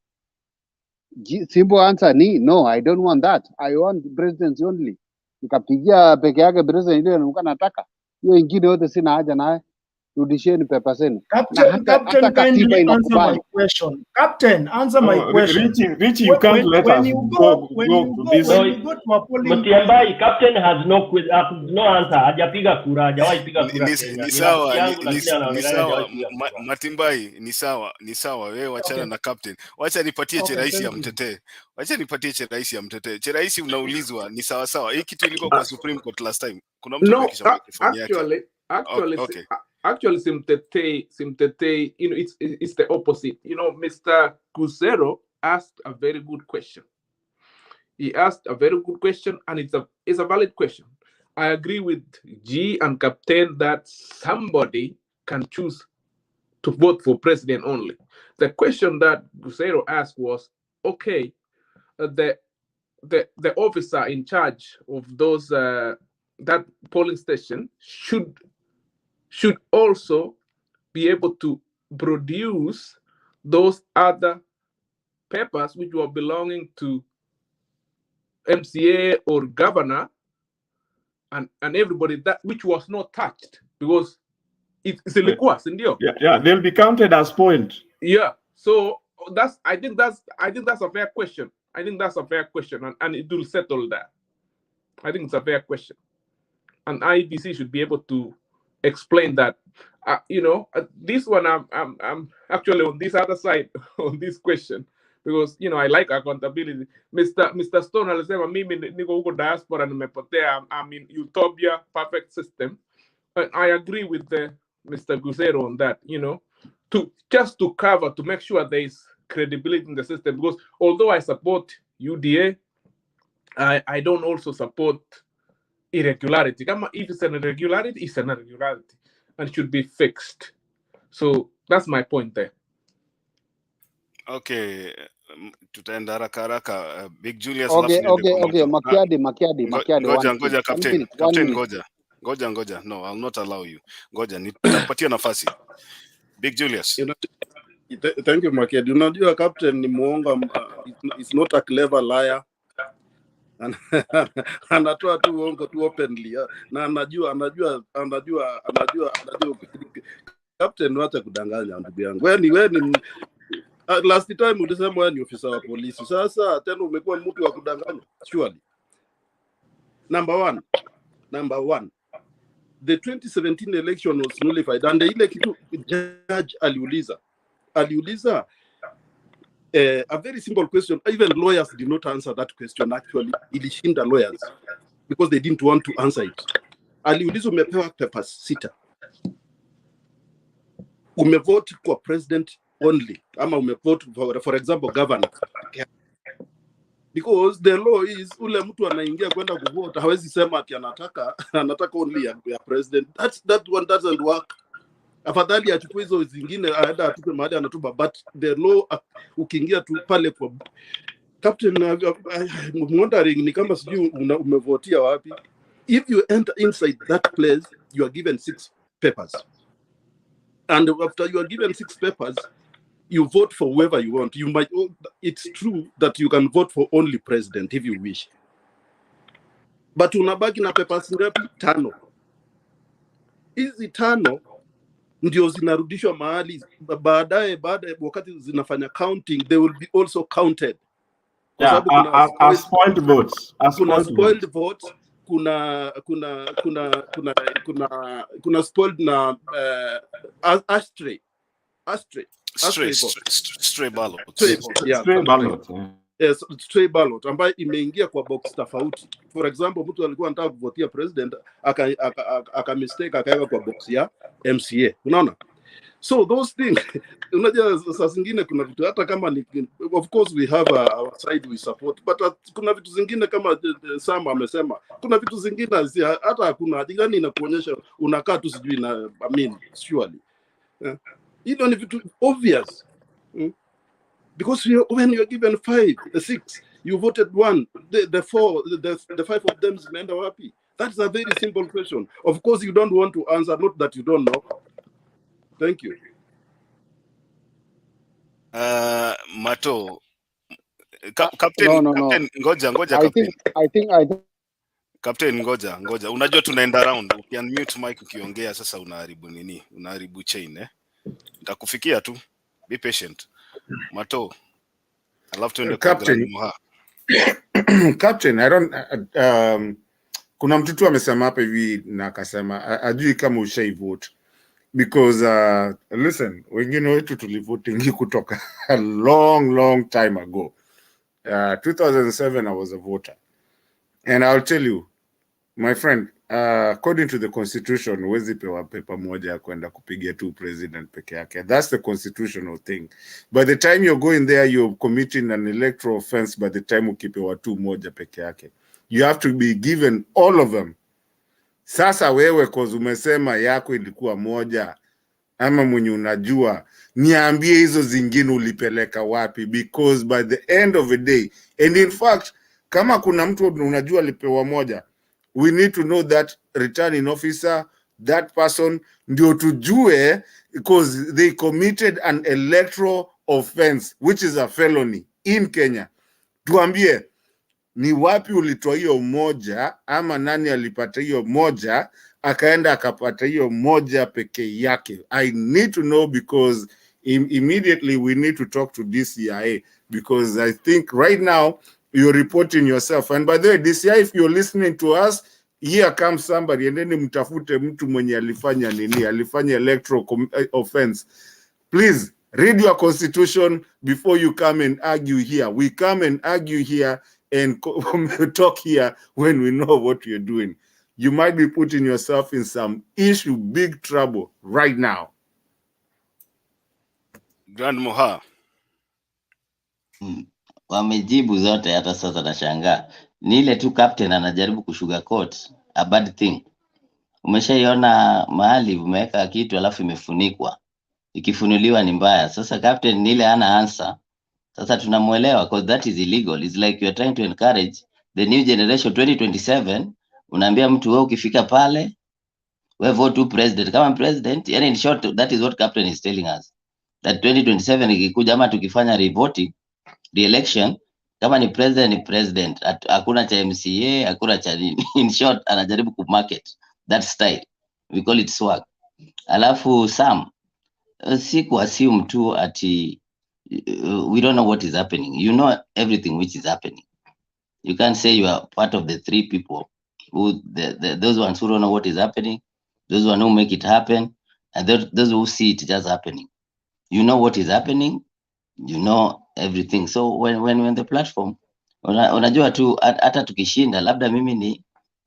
Simple answer ni no, I don't want that. I want presidency only. Nikapigia peke yake president ile nilikuwa nataka. Hiyo ingine yote sina haja naye. Rudisheni pepa zenu. Captain, kindly answer my question. Captain, answer my question. Richie, you can't let us go to this. Mtiambai, Captain has no answer. Hajapiga kura, hajawahi piga kura Kenya. Ni sawa. Matimbai, ni sawa. Wewe wachana na Captain. Wacha nipatie Cheraisi ya mtetee. Cheraisi unaulizwa ni sawa. Hii kitu ilikuwa kwa Supreme Court last time. Kuna mtu amekisha actually, okay. Actually, Simtete, you know, it's the opposite. You know, Mr. Cusero asked a very good question. He asked a very good question, and it's a valid question. I agree with G and Captain that somebody can choose to vote for president only. The question that Cusero asked was, okay, the officer in charge of those that polling station should also be able to produce those other papers which were belonging to MCA or governor and everybody that which was not touched because it's ilikuwa, sindio? Yeah, they'll be counted as point. Yeah, so I think that's a fair question. I think that's a fair question, and it will settle that. I think it's a fair question, and IEBC should be able to explain that. This one I'm actually on this other side on this question because I like accountability. Mr. Stone alisema mimi niko huko diaspora nimepotea. I'm in utopia perfect system, and I agree with Mr. Gusero on that. To cover, to make sure there is credibility in the system, because although I support UDA, I don't also support irregularity. If it's an irregularity, it's an irregularity and should be fixed. So that's my point there. Okay, tutaenda haraka. Big Julius, Okay, Makiadi, ngoja captain, ngoja. No, I'll not allow you. Ngoja nitapatia nafasi. Big Julius. Thank you, Makiadi. Unajua captain ni muongo, is not a clever liar. Anatoa tu uongo tu openly, na anajua captain, wacha kudanganya ndugu yangu. Wewe ni last time ulisema wewe ni ofisa wa polisi, sasa tena umekuwa mtu wa kudanganya surely. Number one, the 2017 election was nullified, and ile kitu judge aliuliza a very simple question. Even lawyers did not answer that question. Actually, ilishinda lawyers because they didn't want to answer it. Aliuliza umepewa papers 6, umevote kwa president only, ama umevote for example governor, because the law is ule mtu anaingia kwenda kuvote hawezi sema ati anataka only ya president. That one doesn't work. Afadhali achukue hizo zingine aenda atupe mahali anatupa, but the law ukiingia tu pale kwa captain, wondering ni kama sijui umevotia wapi. If you enter inside that place, you are given 6 papers, and after you are given 6 papers, you vote for whoever you want. It's true that you can vote for only president if you wish, but unabaki na papers ngapi? 5. Hizi 5 ndio zinarudishwa mahali baadaye, wakati zinafanya counting, they will be also counted. Yeah, as point votes. Kuna spoiled votes, kuna spoiled na stray ballot ambayo imeingia kwa box tofauti. For example, mtu alikuwa anataka kuvotia president aka mistake akaweka kwa box ya MCA, unaona? So those things unajua saa zingine kuna vitu hata kama ni, of course we have our side we support, but kuna vitu zingine kama Sam amesema, kuna vitu zingine hata hakuna yani inakuonyesha unakaa tu sijui na surely you ni vitu obvious. Because when you're given 5, 6, you voted 1, the 4, the 5 of them zimeenda wapi? That's a very simple question. Of course you don't want to answer, not that you don't know. Thank you. Mato, Captain, No. Captain, ngoja Captain. I think Captain, ngoja. Unajua tunaenda round. Ukiunmute mic ukiongea sasa unaharibu chain Nitakufikia tu. Be patient. Mato. I love to Captain. Captain, I don't kuna mtu tu amesema hapa hivi na akasema ajui kama ushaivote. Because listen, wengine wetu tulivotingi kutoka a long time ago. 2007 I was a voter. And I'll tell you, my friend, according to the constitution, huwezi pewa pepa moja ya kwenda kupigia tu president peke yake. That's the constitutional thing. By the time you're going there, you're committing an electoral offense by the time ukipewa tu moja peke yake. You have to be given all of them. Sasa wewe cause umesema yako ilikuwa moja, ama mwenye unajua, niambie hizo zingine ulipeleka wapi, because by the end of the day, and in fact, kama kuna mtu unajua alipewa moja, we need to know that returning officer, that person, ndio tujue, because they committed an electoral offense, which is a felony in Kenya. Tuambie, ni wapi ulitoa hiyo moja, ama nani alipata hiyo moja akaenda akapata hiyo moja peke yake? I need to know, because immediately we need to talk to DCI, because I think right now you're reporting yourself. And by the way, DCI, if you're listening to us, here comes somebody, and then mtafute mtu mwenye alifanya nini, alifanya electoral offense. Please read your constitution before you come and argue here. We come and argue here and talk here when we know what you're doing. You might be putting yourself in some issue, big trouble right now. Grand Moha. Wamejibu zote, hata sasa nashangaa. Ni ile tu captain anajaribu kusugarcoat a bad thing. Umeshaiona mahali umeweka kitu alafu imefunikwa. Ikifunuliwa ni mbaya. Sasa captain ni ile hana answer. Sasa tunamuelewa, because that is illegal. It's like you're trying to encourage the new generation 2027. Unaambia mtu wewe ukifika pale, wewe vote to president. Kama president, yani in short, that is what captain is telling us. That 2027 ikikuja ama tukifanya revoting, the election, kama ni president, hakuna cha MCA, hakuna cha nini. In short, anajaribu kumarket that style. We call it swag. Alafu Sam, si kuassume tu ati we don't know what is happening. You know everything which is happening. You can't say you are part of the 3 people who those ones who don't know what is happening, those ones who make it happen, and those who see it just happening. You know what is happening, you know everything. So when the platform, unajua tu hata tukishinda, labda mimi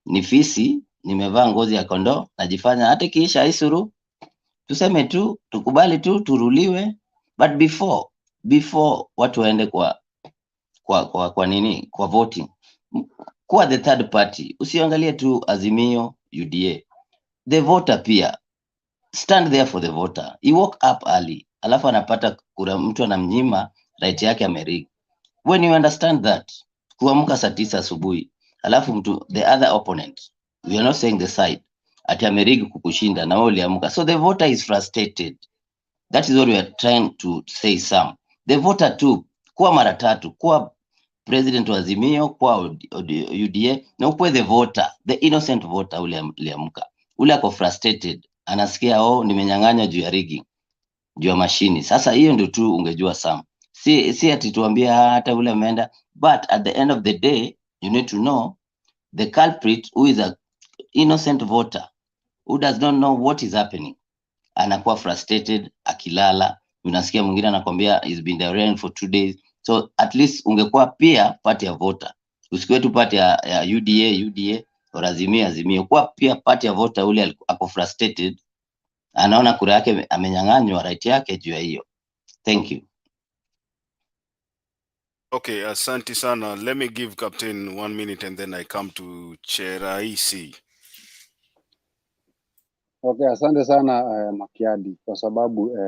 ni fisi, nimevaa ngozi ya kondoo, najifanya hata kiisha isuru, tuseme tu, tukubali tu, turuliwe. But before watu waende kwa nini, kwa voting, kuwa the third party, usiangalie tu Azimio, UDA, the voter pia, stand there for the voter. He woke up early, alafu anapata kura, mtu anamnyima right yake amerigi. When you understand that, kuamka saa 9 asubuhi, alafu mtu, the other opponent, we are not saying the side, ati amerigi kukushinda na wewe uliamka. So the voter is frustrated. That is what we are trying to say, Sam. The voter too, kuwa mara 3, kuwa president wa Azimio, kuwa UDA, na ukuwe the voter, the innocent voter uliamka. Ule ako frustrated, anasikia nimenyang'anywa juu ya rigging, juu ya mashini. Sasa hiyo ndio tu ungejua Sam. Si ati tuambia hata ule ameenda, but at the end of the day, you need to know the culprit who is a innocent voter, who does not know what is happening. Anakuwa frustrated, akilala, unasikia mwingine anakwambia it's been the rain for 2 days. So at least ungekuwa pia party ya voter. Usikiwe tu party ya UDA or Azimio, kuwa pia party ya voter ule ako frustrated, anaona kura yake amenyang'anywa right yake juu ya hiyo. Thank you. Okay, asante sana. Let me give Captain 1 minute and then I come to Cheraisi. Okay, asante sana Makiadi, kwa sababu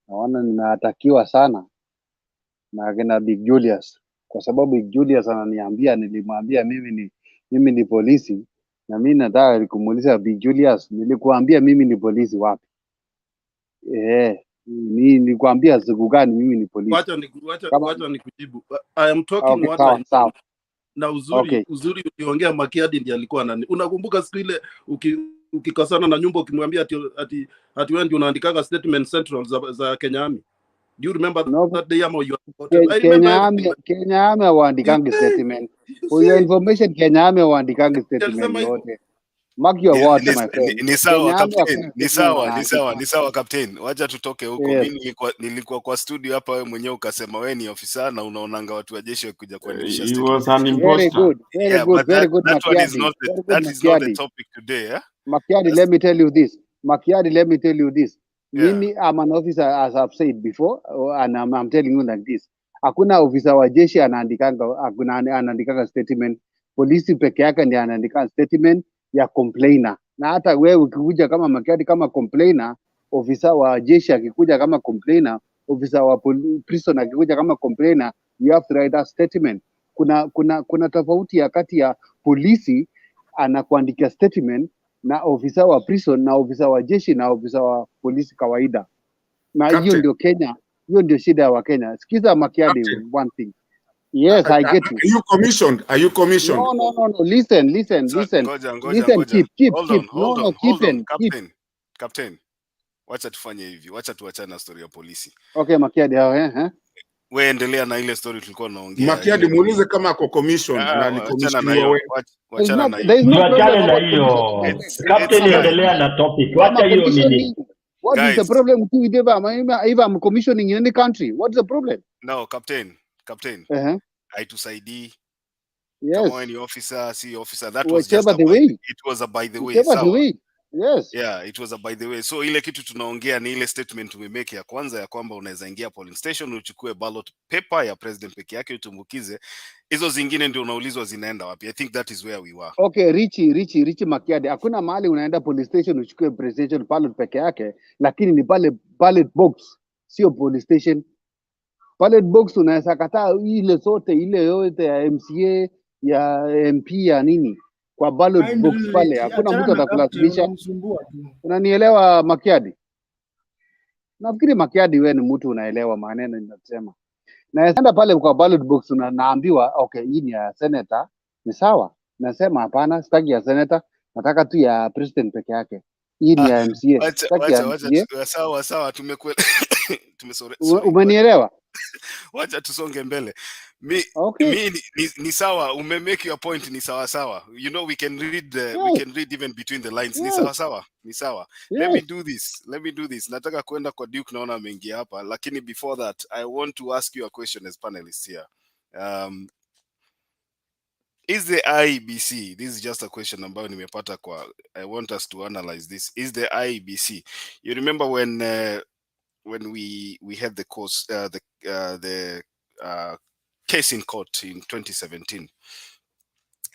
naona ninatakiwa sana na kina Big Julius, kwa sababu Big Julius ananiambia, nilimwambia mimi ni polisi, na mimi nataka kumuuliza Big Julius, nilikuambia mimi ni polisi wapi? Nilikwambia siku gani mimi ni polisi? Wacha nikujibu. I am talking okay, what I sawa. Na uzuri uliongea Makiadi ndiye alikuwa nani. Unakumbuka siku ile ukikosana na nyumba ukimwambia ati wewe ndio unaandikaga statement central za Kenya Army? Do you remember that day ama you Kenya Army waandikangi statement. For your information, Kenya Army waandikangi statement yote. Mark your words, my friend. Ni sawa Captain, ni sawa Captain. Wacha tutoke huko. Mimi nilikuwa kwa studio hapa, wewe mwenyewe ukasema wewe ni ofisa na unaonanga watu wa jeshi wakija kuendelesha statement. He was an imposter. Very good Makiadi. That is not the topic today, eh? Makiadi, let me tell you this. Mimi I'm an officer, as I've said before, and I'm telling you like this. Hakuna ofisa wa jeshi anaandikanga statement. Polisi peke yake ndiye anaandika statement ya complainer. Na hata wewe ukikuja kama Makiadi kama complainer, ofisa wa jeshi akikuja kama complainer, ofisa wa prison akikuja kama complainer, you have to write a statement. Kuna tofauti ya kati ya polisi anakuandikia statement na ofisa wa prison na ofisa wa jeshi na ofisa wa polisi kawaida. Na hiyo ndio Kenya, hiyo ndio shida ya Kenya. Sikiza Makiadi, one thing. Yes, I get you. Are you commissioned? Are you commissioned? No. Listen. Ngoja. Listen, keep. Hold on. Keep. Captain. Wacha tufanye hivi. Wacha tuachane na story ya polisi. Okay, Makiadi, We endelea na ile story tulikuwa tunaongea. Makiadi, muulize kama ako commissioned na alikomishiniwa wewe. Wachana na There is no problem Tuachane na about hiyo. commission. Captain, endelea na topic. Wacha hiyo nini. What is the problem with you if I'm commissioning in any country? What's the problem? No, Captain. Haitusaidii. Yes. Kama wewe ni officer, si officer, that was Whichever just the way. it was a by the way. Whichever the Sawa. way. Yes. Yeah, it was a by the way. So ile kitu tunaongea ni ile statement tumemake ya kwanza ya kwamba unaweza ingia polling station uchukue ballot paper ya president peke yake utumbukize. Hizo zingine ndio unaulizwa zinaenda wapi. I think that is where we were. Okay, Richie Makiadi. Hakuna mahali unaenda police station uchukue presidential ballot peke yake, lakini ni pale ballot box, sio police station. Ballot box unaweza kataa ile zote ile yote ya MCA ya MP ya nini kwa ballot box pale, hakuna mtu atakulazimisha. Unanielewa Makiadi? Nafikiri Makiadi wewe ni mtu unaelewa maneno ninasema. Naenda pale kwa ballot box naambiwa okay, hii ni ya senator, ni sawa. Nasema hapana, sitaki ya senator, nataka tu ya president peke yake. Hii ni ya MCA. Sawa, tumekuelewa. Umenielewa? Wacha tusonge mbele. Okay. Ni sawa, make your point, ni sawa. You know, we can read even between the lines. Ni sawa. Yes. Let me do this. Nataka kwenda kwa Duke, naona ameingia hapa, lakini before that I want to ask you a question as panelists here. Is the IEBC, this is just a question ambayo nimepata kwa, I want us to analyze this. Is the IEBC, you remember when we had the course, the case in court in 2017,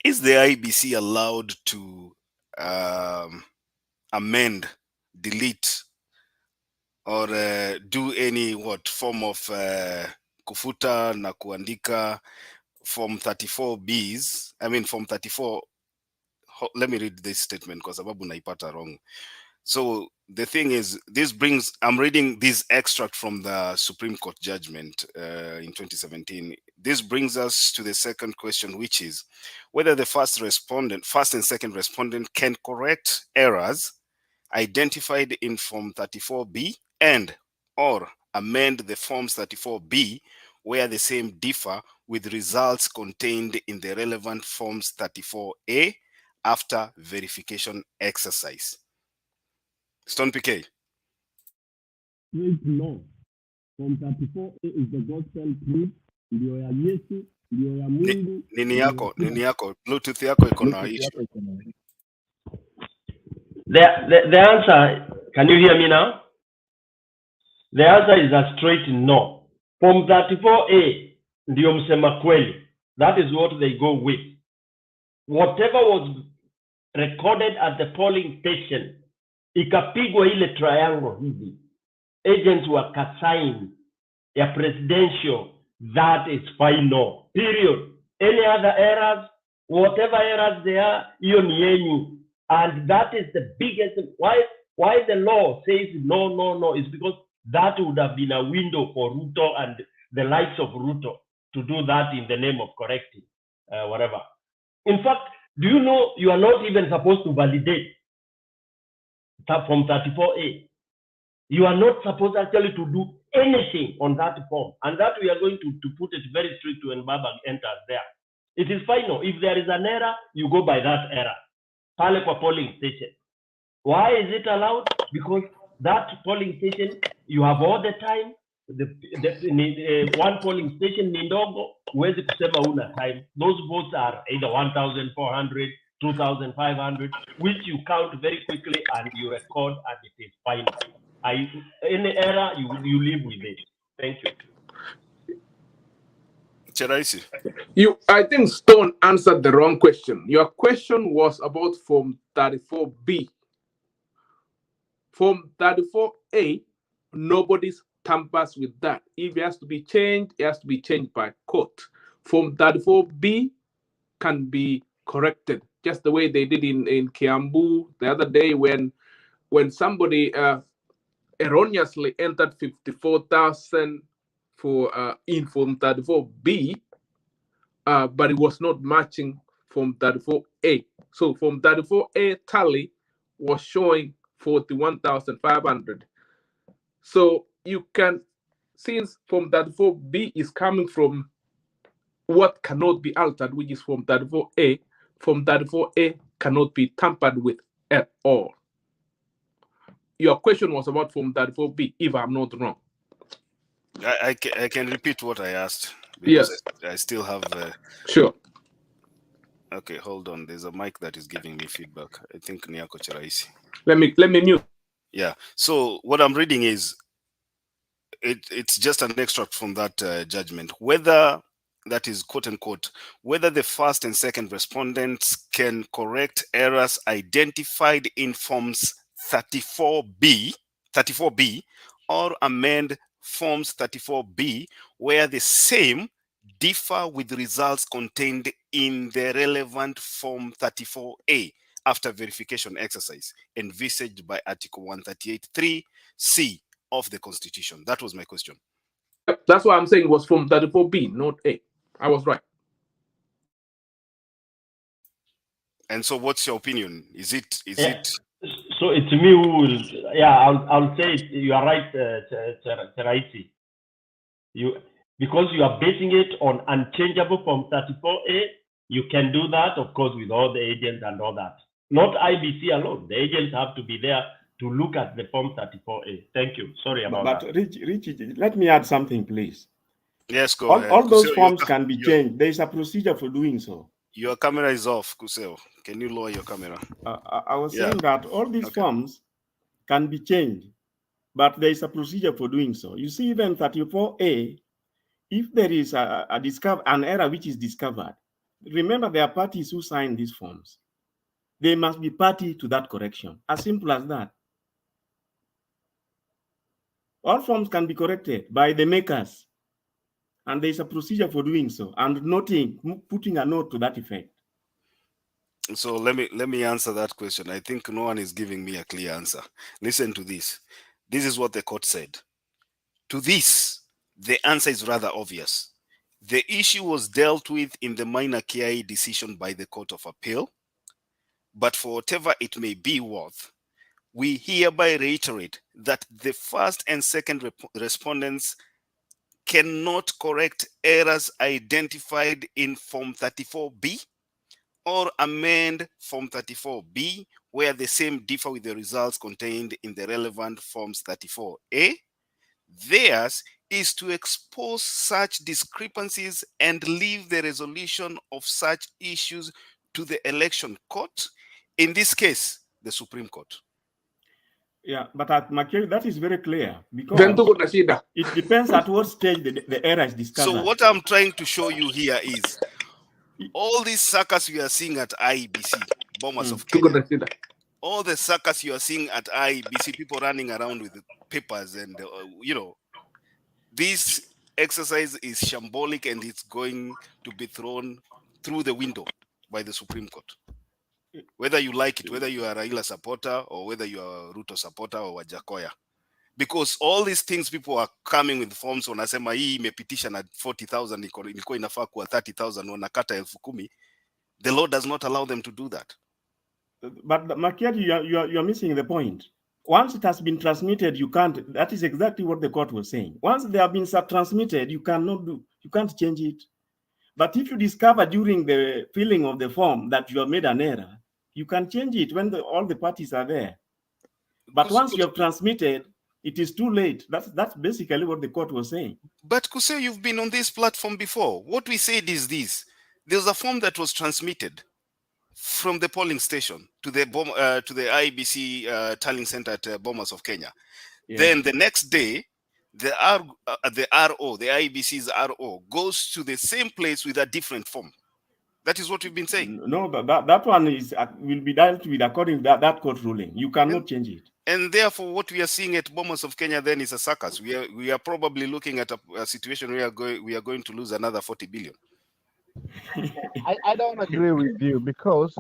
is the IEBC allowed to amend, delete, or do any form of kufuta na kuandika Form 34Bs? I mean Form 34. Let me read this statement because sababu naipata wrong. So the thing is, I'm reading this extract from the Supreme Court judgment in 2017. This brings us to the second question, which is whether the first and second respondent can correct errors identified in Form 34B and or amend the Forms 34B where the same differ with results contained in the relevant Forms 34A after verification exercise. Stone PK. No. Form 34A is the gospel truth. Ndio ya Yesu, ndio ya Mungu. Nini yako? Bluetooth yako iko na issue. The answer, can you hear me now? The answer is a straight no. Form 34A ndio msema kweli. That is what they go with. Whatever was recorded at the polling station, ikapigwa ile triangle hivi, agents wakasign ya presidential, that is final, period. Any other errors, whatever errors they are, hiyo ni yenyu. And that is the biggest, why the law says no, is because that would have been a window for Ruto and the likes of Ruto to do that in the name of correcting whatever. In fact, do you know you are not even supposed to validate Form 34A? You are not supposed actually to do anything on that form. And that we are going to put it very strict when Baba enters there. It is final. If there is an error, you go by that error. Pale kwa polling station. Why is it allowed? Because that polling station, you have all the time. One polling station ni ndogo, huwezi kusema una time. Those votes are either 1,400, 2,500, which you count very quickly and you record, and it is final. Any error, you live with it. Thank you. Cheraisi. I think Stone answered the wrong question. Your question was about Form 34B. Form 34A, nobody tampers with that. If it has to be changed, it has to be changed by court. Form 34B can be corrected, just the way they did in Kiambu the other day when somebody erroneously entered 54,000 for in Form 34B, but it was not matching Form 34A. So Form 34A tally was showing 41,500. So you can, since Form 34B is coming from what cannot be altered, which is Form 34A, Form 34A cannot be tampered with at all. Your question was about Form 34B, if I'm not wrong. I can repeat what I asked because Yes. I still have. Sure. Okay, hold on. There's a mic that is giving me feedback. I think Niako Chiraisi. Let me mute. Yeah. So what I'm reading is it's just an extract from that judgment. Whether that is quote unquote, whether the first and second respondents can correct errors identified in forms 34B, or amend forms 34B where the same differ with results contained in the relevant form 34A after verification exercise envisaged by Article 138(3)(c) of the Constitution. That was my question. Yep, that's why I'm saying it was Form 34B, not A. I was right. And so what's your opinion? Is it So it's me who will, I'll say it. You are right, Teraisi. Because you are basing it on unchangeable Form 34A, you can do that, of course, with all the agents and all that. Not IBC alone. The agents have to be there to look at the Form 34A. Thank you. Sorry about that. But Richie, let me add something, please. Yes, go ahead. All those forms can be changed. There is a procedure for doing so. Your camera is off, Kuseo. Can you lower your camera? I was saying that all these forms can be changed, but there is a procedure for doing so. You see, even 34A, if there is an error which is discovered, remember there are parties who sign these forms. They must be party to that correction. As simple as that. All forms can be corrected by the makers, and there is a procedure for doing so, and putting a note to that effect. So let me answer that question. I think no one is giving me a clear answer. Listen to this. This is what the court said. To this, the answer is rather obvious. The issue was dealt with in the minor KI decision by the Court of Appeal, but for whatever it may be worth, we hereby reiterate that the first and second respondents cannot correct errors identified in Form 34B or amend Form 34B where the same differ with the results contained in the relevant Forms 34A. Theirs is to expose such discrepancies and leave the resolution of such issues to the election court, in this case, the Supreme Court. Yeah, but at Makeri, that is very clear because it depends at what stage the error is discovered. So what I'm trying to show you here is all these suckers you are seeing at IEBC, bombers of Kenya, all the suckers you are seeing at IEBC, people running around with papers and, this exercise is shambolic and it's going to be thrown through the window by the Supreme Court. Whether you like it, whether you are a Raila supporter or whether you are a Ruto supporter or Wajakoya. Because all these things people are coming with forms, wanasema hii imepitisha na 40,000 ilikuwa inafaa kuwa 30,000 wanakata 10,000. The law does not allow them to do that. But Makiadi, you are missing the point. Once it has been transmitted, you can't. That is exactly what the court was saying. Once they have been transmitted, you can't change it. But if you discover during the filling of the form that you have made an error, you can change it when all the parties are there. But once you have transmitted, it is too late. That's basically what the court was saying. But Kuse, you've been on this platform before. What we said is this. There's a form that was transmitted from the polling station to the IEBC tallying center at Bomas of Kenya. Yeah. Then the next day, the IEBC's RO goes to the same place with a different form. That is what we've been saying. No, but that one will be dealt with according to that court ruling. You cannot change it. And therefore, what we are seeing at Bomas of Kenya then is a circus. We are probably looking at a situation where we are going to lose another 40 billion. I don't agree with you because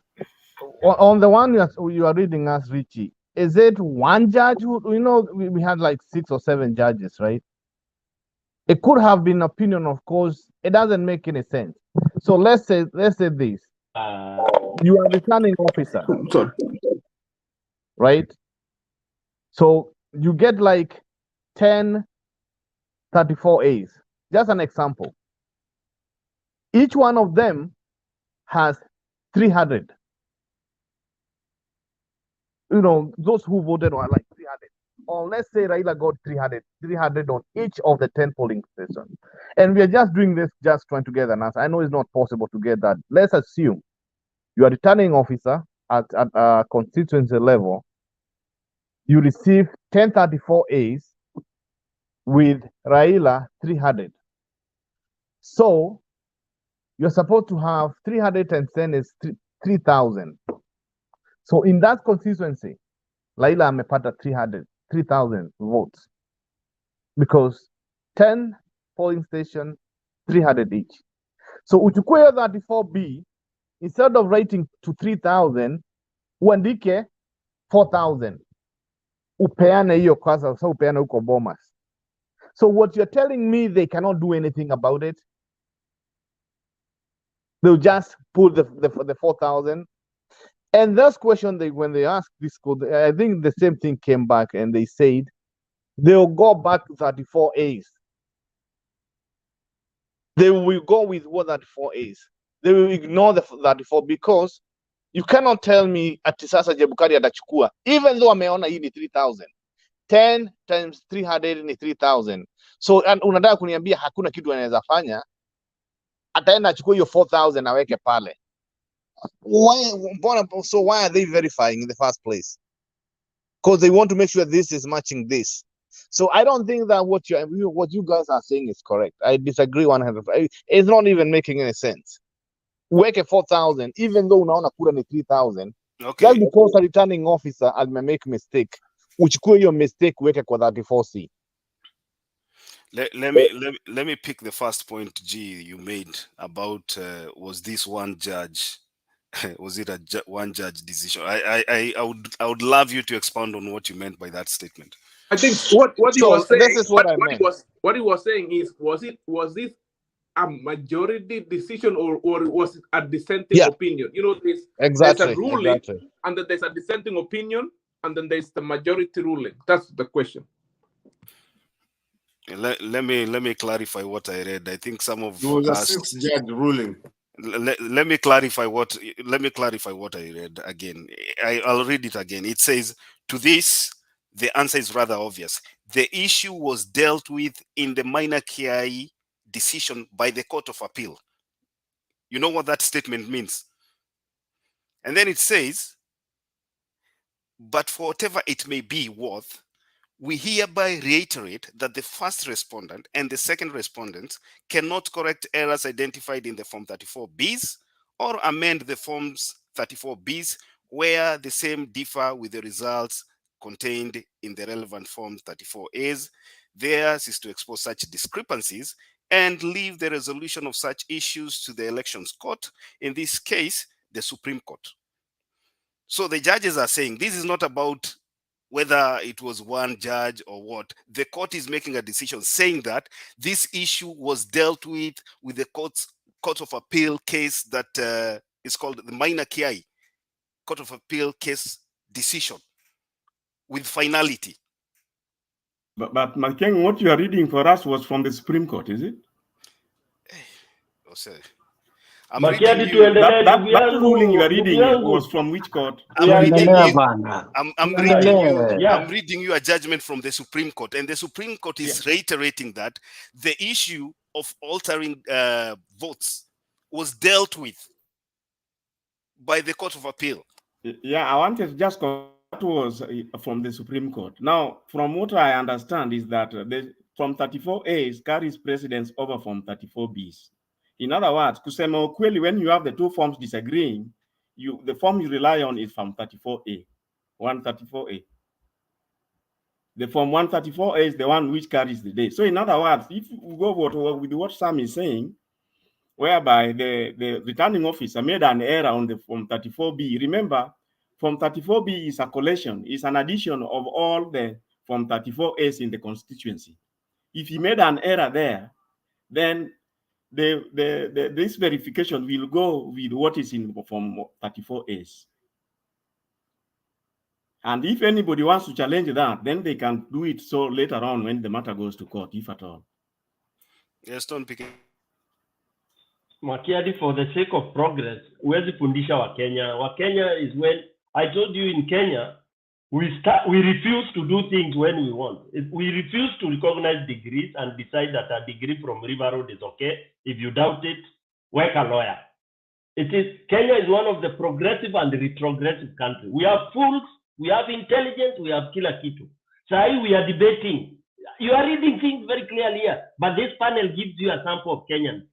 on the one you are reading us, Richie, is it one judge who, we had like 6 or 7 judges, right? It could have been opinion, of course. It doesn't make any sense. So let's say this. You are returning officer, Sorry. right? So you get like 10 34As. Just an example. Each one of them has 300. You know, those who voted are like 300. Or let's say Raila got 300 on each of the 10 polling stations. And we are just doing this, just trying to get an answer. I know it's not possible to get that. Let's assume you are returning officer at a constituency level. You receive 1034As with Raila 300. So you're supposed to have 310 is 3,000. So in that constituency, Raila amepata 3,000 votes because 10 polling station, 300 each. So uchukue hiyo 34B, instead of writing to 3,000, uandike 4,000. Upeane hiyo kwanza, so upeane huko Bomas. So what you're telling me, they cannot do anything about it? They'll just pull the 4,000. And this question, when they asked this code, I think the same thing came back and they said they'll go back to 34As. They will go with what 34As. They will ignore the 34 because you cannot tell me ati sasa Chebukati atachukua, even though ameona hii ni 3,000. 10 times 300 ni 3,000. So unataka kuniambia hakuna kitu anaweza fanya, ataenda achukue hiyo 4,000 aweke pale. So why are they verifying in the first place? Because they want to make sure this is matching this. So I don't think that what you guys are saying is correct. I disagree 100%. It's not even making any sense. Weke 4,000, even though unaona kura ni 3,000. Okay. Just because a returning officer may make mistake, uchukue your mistake weke kwa 34C. Let me pick the first point, G, you made about was this one judge? Was it a one judge decision? I would love you to expound on what you meant by that statement. I think what he was saying. This is what I meant. What he was saying is, was this a majority decision or was it a dissenting opinion? You know, there's a ruling and then there's a dissenting opinion and then there's the majority ruling. That's the question. Let me clarify what I read. I think some of It was a us 6-judge ruling. Let me clarify what I read again. I'll read it again. It says, to this, the answer is rather obvious. The issue was dealt with in the minor KI decision by the Court of Appeal. You know what that statement means? And then it says, but for whatever it may be worth, we hereby reiterate that the first respondent and the second respondent cannot correct errors identified in the Form 34Bs or amend the Forms 34Bs where the same differ with the results contained in the relevant Form 34As. Theirs is to expose such discrepancies and leave the resolution of such issues to the Elections Court, in this case, the Supreme Court. So the judges are saying this is not about whether it was one judge or what. The court is making a decision saying that this issue was dealt with the Court of Appeal case that is called the minor KI Court of Appeal case decision with finality. But Makeng, what you are reading for us was from the Supreme Court, is it? Oh, sorry. I'm reading you, that ruling you are reading was from which court? I'm reading you a judgment from the Supreme Court, and the Supreme Court is reiterating that the issue of altering votes was dealt with by the Court of Appeal. Yeah, I wanted to just that was from the Supreme Court. Now, from what I understand is that from 34As carries precedence over from 34Bs. In other words, kusema ukweli, when you have the two forms disagreeing, the form you rely on is from 34A, 134A. The form 134A is the one which carries the day. So in other words, if we go with what Sam is saying, whereby the returning officer made an error on the form 34B, remember, form 34B is a collation, is an addition of all the form 34As in the constituency. If he made an error there, then this verification will go with what is in Form 34As. And if anybody wants to challenge that, then they can do it so later on when the matter goes to court, if at all. Yes, don't pick it. Makiadi, for the sake of progress, huwezi fundisha Wakenya. Wakenya is when, I told you in Kenya, we refuse to do things when we want. We refuse to recognize degrees and decide that a degree from River Road is okay. If you doubt it, work a lawyer. Kenya is one of the progressive and retrogressive countries. We have fools, we have intelligence, we have kila kitu. Sahi we are debating. You are reading things very clearly here, but this panel gives you a sample of Kenyans.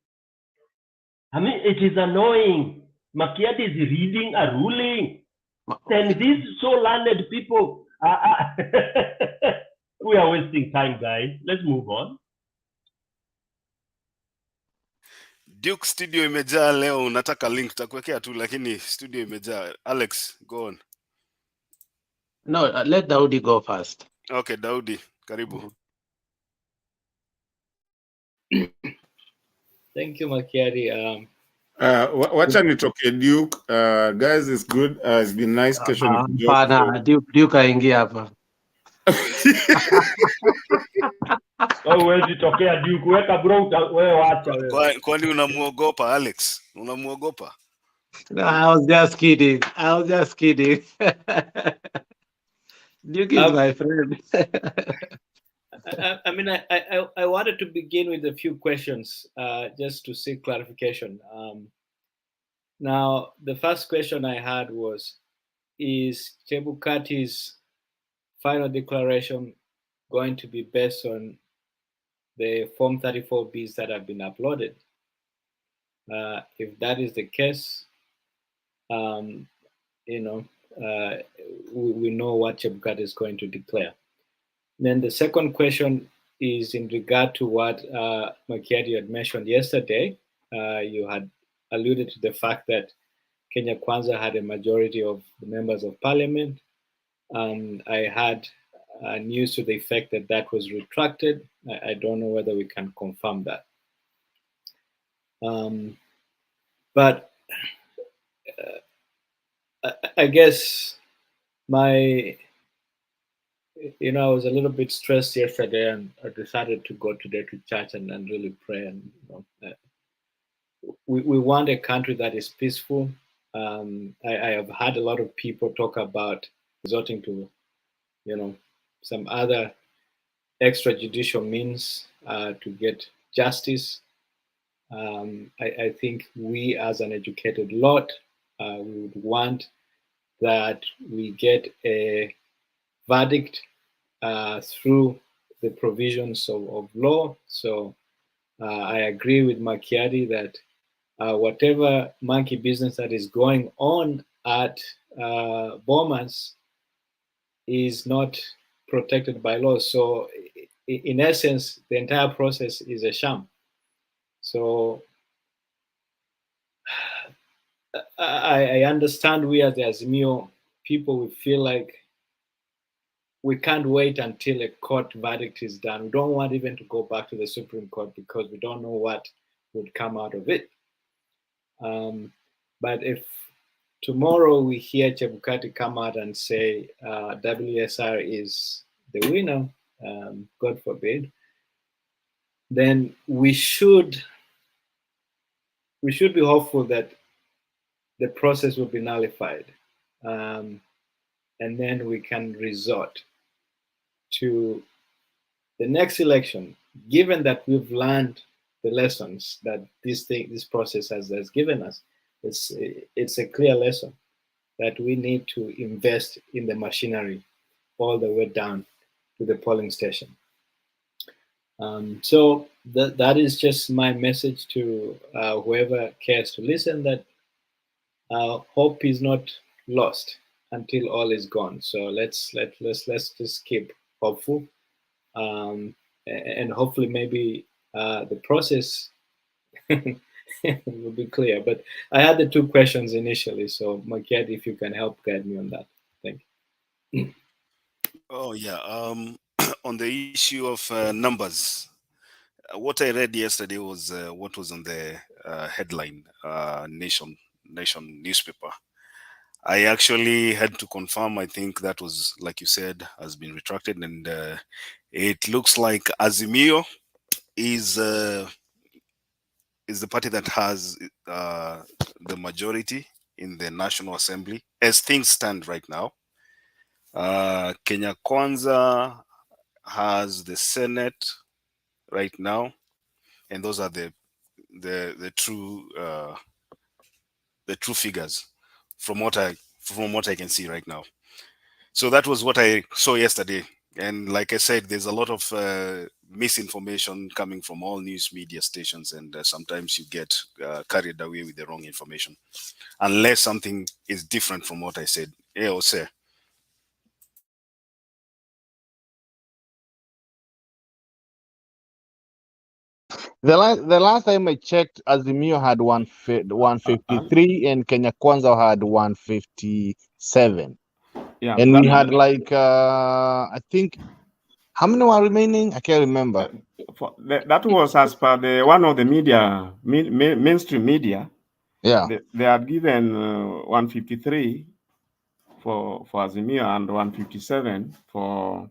I mean, it is annoying. Makiadi is reading a ruling. And these so learned people, we are wasting time, guys. Let's move on. Duke, studio imejaa leo, unataka link takuwekea tu, lakini studio imejaa. Alex, go on. No, let Daudi go first. Okay, Daudi, karibu. Thank you, Makiadi. Wacha nitoke Duke. Guys, it's good. It's been nice kesho Hapana, Duke aingia hapa. Huwezi tokea Duke, weka bro, wewe wacha wewe. Kwani unamuogopa Alex? Unamuogopa? No, I was just kidding. Duke is my friend. I mean, I wanted to begin with a few questions just to seek clarification. Now, the first question I had was, is Chebukati's final declaration going to be based on the Form 34Bs that have been uploaded? If that is the case, we know what Chebukati is going to declare. Then the second question is in regard to what Makiadi had mentioned yesterday. You had alluded to the fact that Kenya Kwanza had a majority of the members of parliament. I had news to the effect that that was retracted. I don't know whether we can confirm that. But I guess I was a little bit stressed yesterday, and I decided to go today to church and really pray. And we want a country that is peaceful. I have had a lot of people talk about resorting to, some other extrajudicial means to get justice. I think we, as an educated lot, we would want that we get a verdict through the provisions of law. So I agree with Makiadi that whatever monkey business that is going on at Bomas is not protected by law. So in essence, the entire process is a sham. So I understand we as the Azimio people, we feel like we can't wait until a court verdict is done. We don't want even to go back to the Supreme Court because we don't know what would come out of it. But if tomorrow we hear Chebukati come out and say WSR is the winner, God forbid, then we should be hopeful that the process will be nullified. And then we can resort to the next election, given that we've learned the lessons that this process has given us. It's a clear lesson that we need to invest in the machinery all the way down to the polling station. So that is just my message to whoever cares to listen, that hope is not lost until all is gone. So let's just keep hopeful, and hopefully maybe the process will be clear. But I had the two questions initially, so Makiadi, if you can help guide me on that. Thank you. Oh yeah, on the issue of numbers, what I read yesterday was what was on the headline, Nation newspaper. I actually had to confirm. I think that was, like you said, has been retracted, and it looks like Azimio is the party that has the majority in the National Assembly as things stand right now. Kenya Kwanza has the Senate right now, and those are the true figures from what I can see right now. So that was what I saw yesterday, and like I said, there's a lot of misinformation coming from all news media stations, and sometimes you get carried away with the wrong information, unless something is different from what I said. Yeah, Ose. The last time I checked, Azimio had 153 and Kenya Kwanza had 157. Yeah, And we had like I think, how many were remaining? I can't remember. That was as per the one of the media, mainstream media. Yeah. They had given 153 for Azimio and 157 for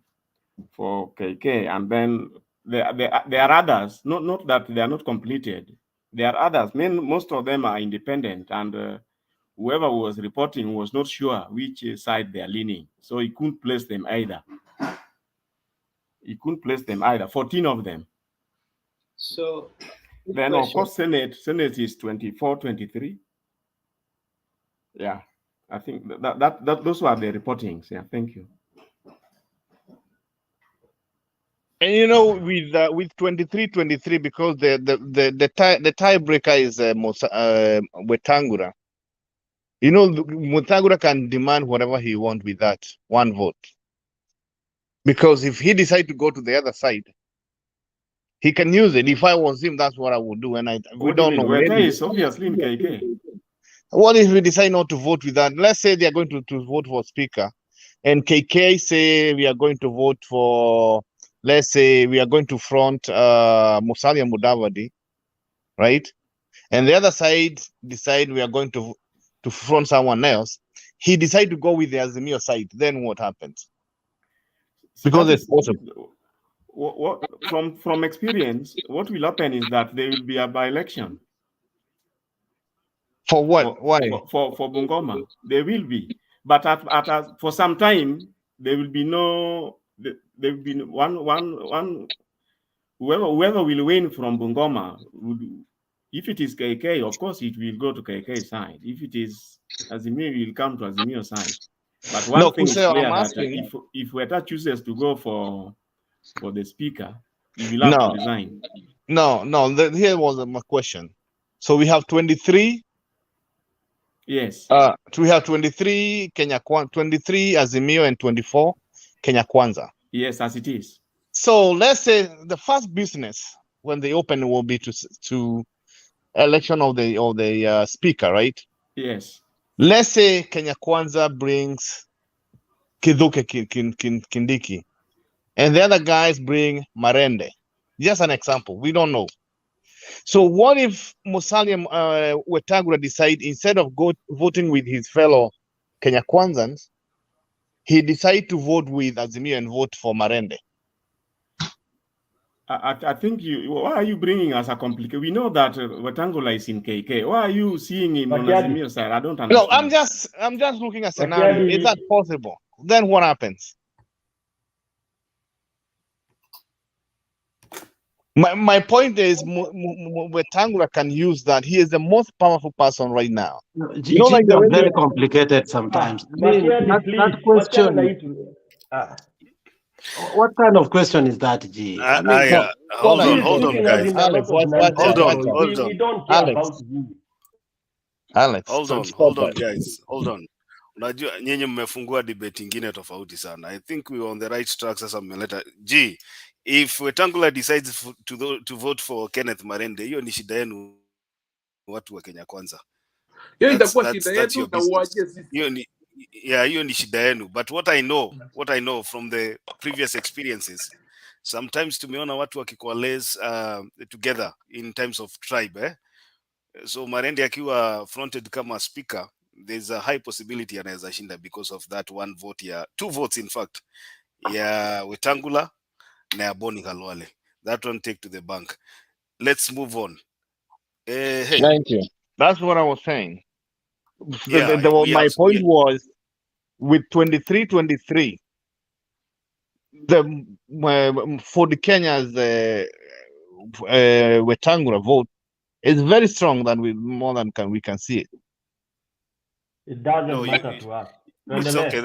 KK, and then there are others. Not that they are not completed. There are others. Most of them are independent, and whoever was reporting was not sure which side they are leaning, so he couldn't place them either. 14 of them. So then of course Senate is 24, 23. Yeah, I think that those were the reportings. Yeah, thank you. And with 23, because the tiebreaker is Wetangula. Wetangula can demand whatever he wants with that one vote. Because if he decides to go to the other side, he can use it. If I was him, that's what I would do. And we don't know. Weta is obviously in KK. What if we decide not to vote with that? Let's say they are going to vote for speaker, and KK say we are going to vote for, let's say we are going to front Musalia Mudavadi, right? And the other side decide we are going to front someone else. He decide to go with the Azimio side. Then what happens? Because it's possible. What from experience, what will happen is that there will be a by-election. For what? Why? For Bungoma, there will be, but for some time there will be no. There will be one. Whoever will win from Bungoma would, if it is KK, of course it will go to KK side. If it is Azimio, it will come to Azimio side. But one thing is clear, that if Weta chooses to go for the speaker, he will have to resign. No. Here was my question. So we have 23. Yes. We have 23 23 Azimio, and 24 Kenya Kwanza. Yes, as it is. So let's say the first business when they open will be to election of the speaker, right? Yes. Let's say Kenya Kwanza brings Kithuke Kindiki, and the other guys bring Marende. Just an example. We don't know. So what if Musalia Wetangula decide, instead of voting with his fellow Kenya Kwanzans, he decide to vote with Azimio and vote for Marende? I think why are you bringing us a complication? We know that Wetangula is in KK. Why are you seeing him on Azimio side? I don't understand. No, I'm just looking at scenario. Is that possible? Then what happens? My point is, Wetangula can use that. He is the most powerful person right now. Very complicated sometimes. That question. What kind of question is that, G? Hold on, guys. Alex, Hold on, guys. Hold on. Unajua nyinyi mmefungua debate ingine tofauti sana. I think we were on the right track. Sasa mmeleta G. If Wetangula decides to vote for Kenneth Marende, hiyo ni shida yenu, watu wa Kenya Kwanza. That's your business. Hiyo ni shida yenu. But what I know from the previous experiences, sometimes tumeona watu wakikoalesce together in terms of tribe so Marende akiwa fronted kama speaker, there's a high possibility anaweza shinda because of that one vote ya 2 votes in fact ya Wetangula na ya Boni Khalwale. That one take to the bank. Let's move on. Hey. Thank you. That's what I was saying. Yeah, My point was with 23-23, for the Kenya's Wetangula vote is very strong than we can see it. It doesn't matter to us. It's okay.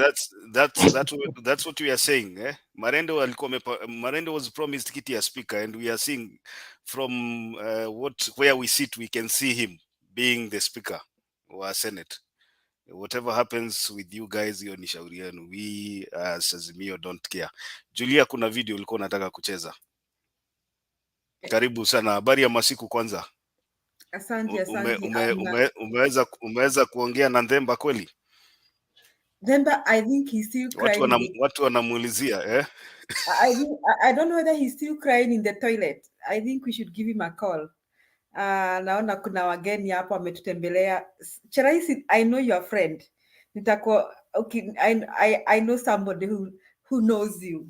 That's what we are saying. Marende was promised kiti ya speaker, and we are seeing from where we sit, we can see him being the speaker wa Senate. Whatever happens with you guys, hiyo ni shauri yenu. We as Azimio don't care. Julia, kuna video ulikuwa unataka kucheza. Karibu sana. Habari ya masiku kwanza. Asante. Umeweza kuongea na Ndemba kweli? Ndemba, I think he's still crying. Watu wanamuulizia I don't know whether he's still crying in the toilet. I think we should give him a call. Naona kuna wageni hapo wametutembelea. Cheraisi, I know your friend. Okay, I know somebody who knows you.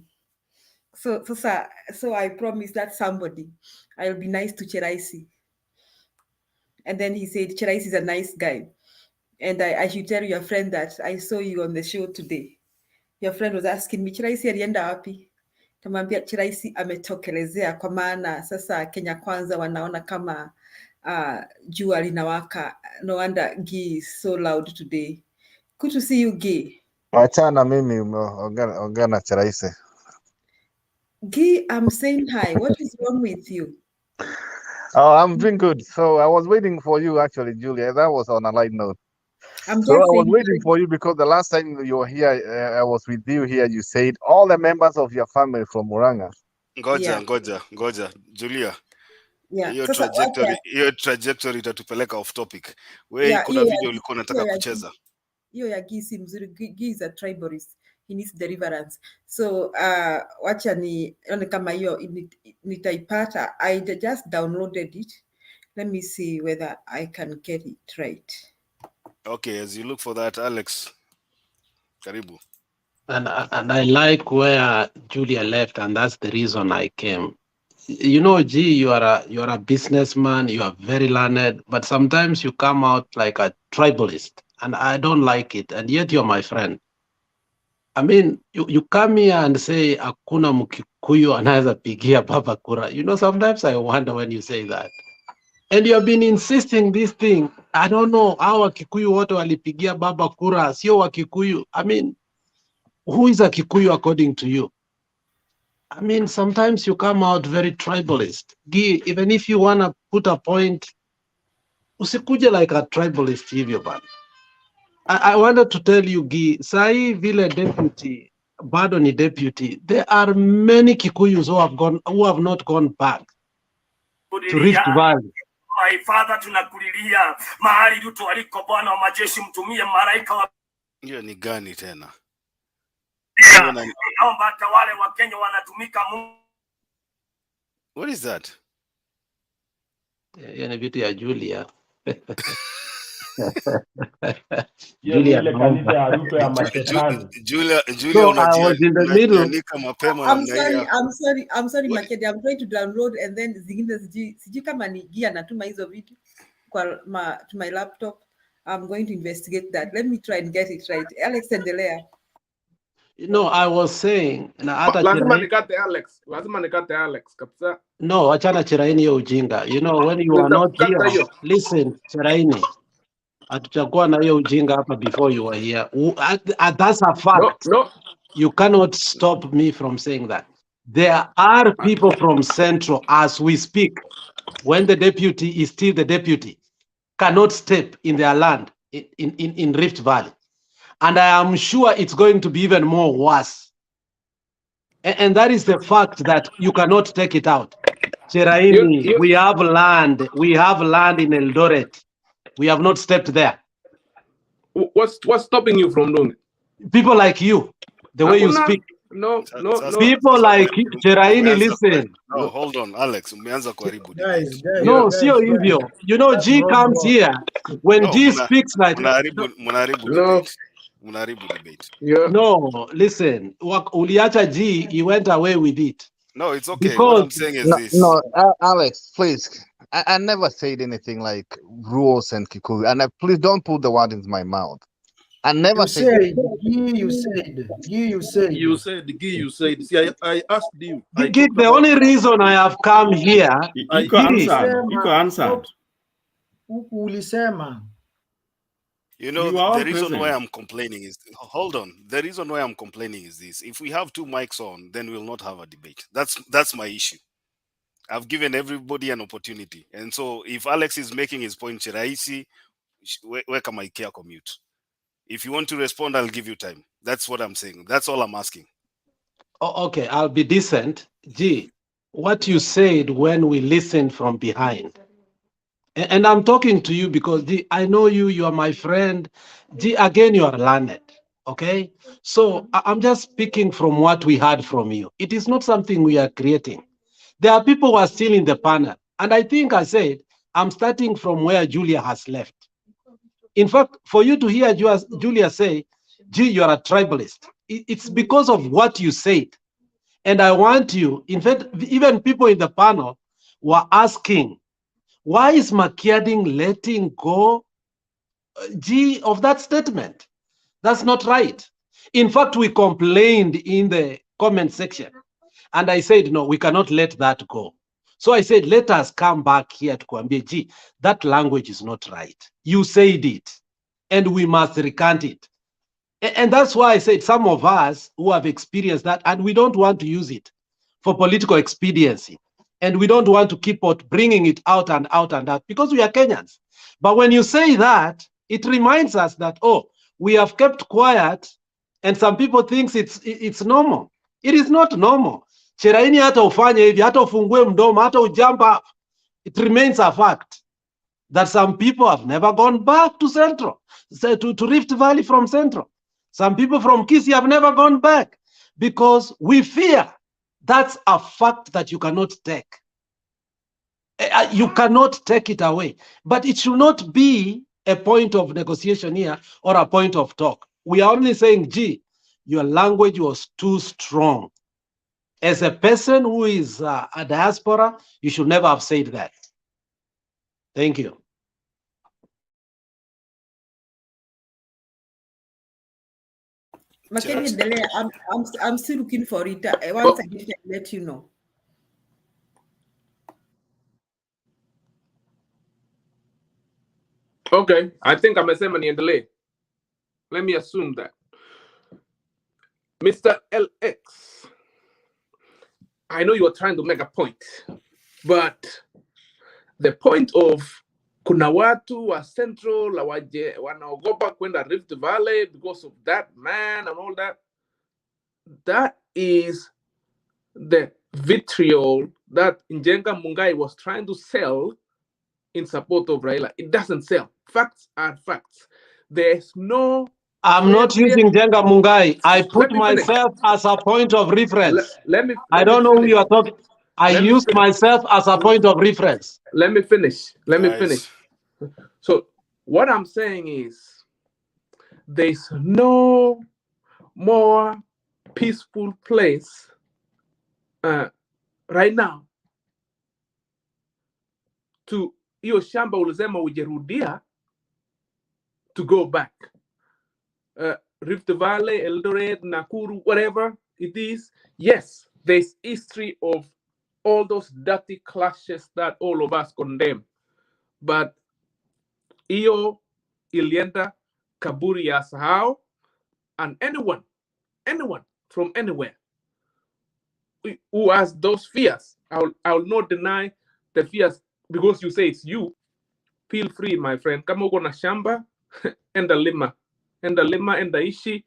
So I promise that somebody, I'll be nice to Cheraisi. And then he said, Cheraisi is a nice guy. And I should tell your friend that I saw you on the show today. Your friend was asking me, Cheraisi alienda wapi? Tamwambia Cheraisi ametokelezea kwa maana sasa Kenya Kwanza wanaona kama jua linawaka. No wonder Guy is so loud today. Good to see you, Guy. Wachana mimi ongea na Cheraisi. Guy, I'm saying hi. What is wrong with you? Oh, I'm doing good. So I was waiting for you actually, Julia. That was on a light note. I was waiting for you because the last time you were here, I was with you here. You said all the members of your family from Murang'a. Ngoja. Julia. Yeah. Hiyo trajectory itatupeleka off topic. Wewe kuna video ulikuwa unataka kucheza. Hiyo ya Guy si mzuri. Guy is a tribalist. He needs deliverance. So wacha nione kama hiyo nitaipata. I just downloaded it. Let me see whether I can get it right. Okay, as you look for that, Alex, karibu. And I like where Julia left, and that's the reason I came. You know, G, you are a businessman, you are very learned, but sometimes you come out like a tribalist, and I don't like it, and yet you're my friend. I mean, you come here and say, hakuna Mkikuyu anaweza pigia baba kura. You know, sometimes I wonder when you say that. And you have been insisting this thing. I don't know how Wakikuyu wote walipigia baba kura, sio Wakikuyu. I mean, who is a Kikuyu according to you? I mean, sometimes you come out very tribalist. Guy, even if you want to put a point, usikuje like a tribalist hivyo bana. I wanted to tell you, Guy, sahi vile deputy, bado ni deputy, there are many Kikuyus who have not gone back to Rift Valley. My father, tunakulilia mahali Ruto aliko, Bwana wa majeshi, mtumie malaika wa. Hiyo ni gani tena? Naomba hata wale wa Kenya wanatumika Mungu. What is that? Hiyo ni vitu ya Julia. Julia kanisa ya Ruto ya mashetani. Julia so I was in the middle. I'm sorry Makede, I'm trying to download and then zingine siji kama ni Guy anatuma hizo vitu kwa to my laptop. I'm going to investigate that. Let me try and get it right. Alex, endelea. No, I was saying lazima nikate Alex kabisa. No, achana Cheraini hiyo ujinga. You know, when you are not here, listen, Cheraini, hatuchakuwa na hiyo ujinga hapa before you were here. That's a fact. No. You cannot stop me from saying that. There are people from Central, as we speak, when the deputy is still the deputy, cannot step in their land in Rift Valley. And I am sure it's going to be even more worse. And that is the fact that you cannot take it out. Cheraini, we have land in Eldoret. We have not stepped there. What's stopping you from doing it? People like you, the way you speak. No, no, Sasa, no. People sasa like Cheraini, umeanza listen. no, hold on Alex, umeanza kuharibu Guys, debate. guys, No, guys, sio guys. hivyo. You know, That's G comes roadblock. here. When No, G speaks like mnaharibu No. debate. Mnaharibu debate. Yeah. no, listen. Uliacha G, he went away with it. No, it's okay. What Because I'm saying is No, this. no, Alex, please. I never said anything like rules and Kikuyu, and please don't put the word into my mouth. I never You said. said, you said. You said. See, I asked you. I Gig, talked the about. only reason I have come here, Iko answered. Huku ulisema. You know, You are all the reason why present. I'm complaining is hold on. The reason why I'm complaining is this: if we have two mics on, then we'll not have a debate. That's my issue. I've given everybody an opportunity, and so if Alex is making his point, Chiraisi, where can my care commute? If you want to respond, I'll give you time. That's what I'm saying. That's all I'm asking. okay, I'll be decent. G, what you said when we listened from behind. And I'm talking to you because G, I know you, you are my friend. G, again, you are learned. Okay? So I'm just speaking from what we heard from you. It is not something we are creating. There are people who are still in the panel. And I think I said, I'm starting from where Julia has left. In fact, for you to hear Julia say, gee, you're a tribalist, it's because of what you said. And I want you, in fact, even people in the panel were asking, why is Makiading letting go, of that statement? That's not right. In fact, we complained in the comment section. And I said, no, we cannot let that go. So I said, let us come back here to Kwambie, gee, that language is not right. You said it, and we must recant it. And that's why I said some of us who have experienced that, and we don't want to use it for political expediency. And we don't want to keep on bringing it out and out and out because we are Kenyans. But when you say that, it reminds us that, oh, we have kept quiet, and some people think it's normal. It is not normal. Cheraini hata ufanye hivi, hata ufungue mdomo, hata ujump up. It remains a fact that some people have never gone back to Central, to Rift Valley from Central. Some people from Kisii have never gone back because we fear. That's a fact that you cannot take. You cannot take it away. But it should not be a point of negotiation here or a point of talk. We are only saying, gee, your language was too strong. As a person who is a diaspora, you should never have said that. Thank you. Makeni endelea. I'm still looking for it. Once I get it, I'll let you know. Okay, I think amesema niendelee. Let me assume that. Mr. LX, I know you are trying to make a point, but the point of kuna watu wa Central wanaogopa kwenda Rift Valley because of that man and all that, that is the vitriol that Njenga Mungai was trying to sell in support of Raila. It doesn't sell. Facts are facts. There's no... I'm not using Jenga Mungai. I put myself as a point of reference. I don't know who you are talking. I used myself as a point of reference. Let me finish. Let me finish. So what I'm saying is there's no more peaceful place right now to hiyo shamba ulisema ujerudia to go back. Rift Valley, Eldoret, Nakuru, whatever it is. Yes, there's history of all those dirty clashes that all of us condemn. But iyo ilienda kaburi ya sahau, and anyone from anywhere who has those fears, I will not deny the fears because you say it's you. Feel free, my friend. Kama uko na shamba, enda lima, enda ishi.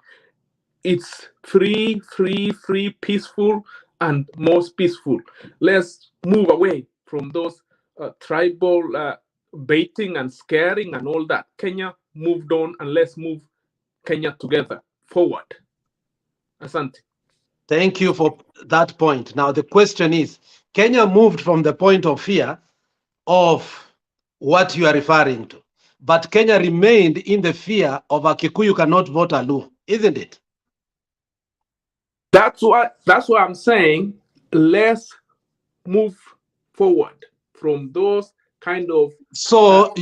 It's free, peaceful, and most peaceful. Let's move away from those tribal baiting and scaring and all that. Kenya moved on, and let's move Kenya together forward. Asante. Thank you for that point. Now, the question is, Kenya moved from the point of fear of what you are referring to, but Kenya remained in the fear of a Kikuyu cannot vote a Luo, isn't it? That's why I'm saying let's move forward from those kind of. So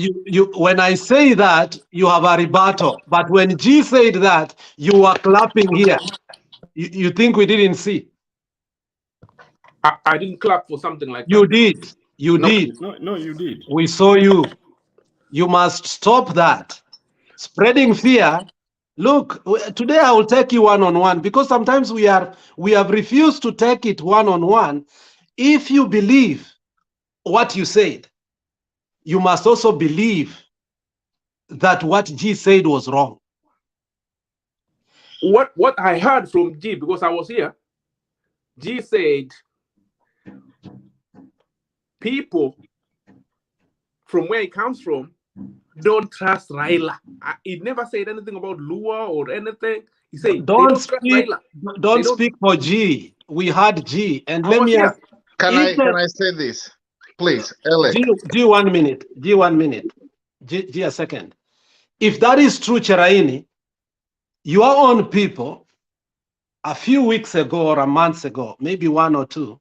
when I say that, you have a rebuttal, but when G said that, you were clapping here. You think we didn't see? I didn't clap for something like You that. did. You No. did. No, you did. We saw you. You must stop that. Spreading fear. Look, today I will take you one-on-one because sometimes we have refused to take it one-on-one. If you believe what you said, you must also believe that what G said was wrong. What I heard from G, because I was here, G said people from where he comes from don't trust Raila. He never said anything about Lua or anything. He said Don't trust speak. Raila. Don't speak for G. We had G, and I let was me here. ask. Can I say this, please, Elec? G 1 minute. G 1 minute. G a second. If that is true, Cheraini, your own people, a few weeks ago or a month ago, maybe 1 or 2,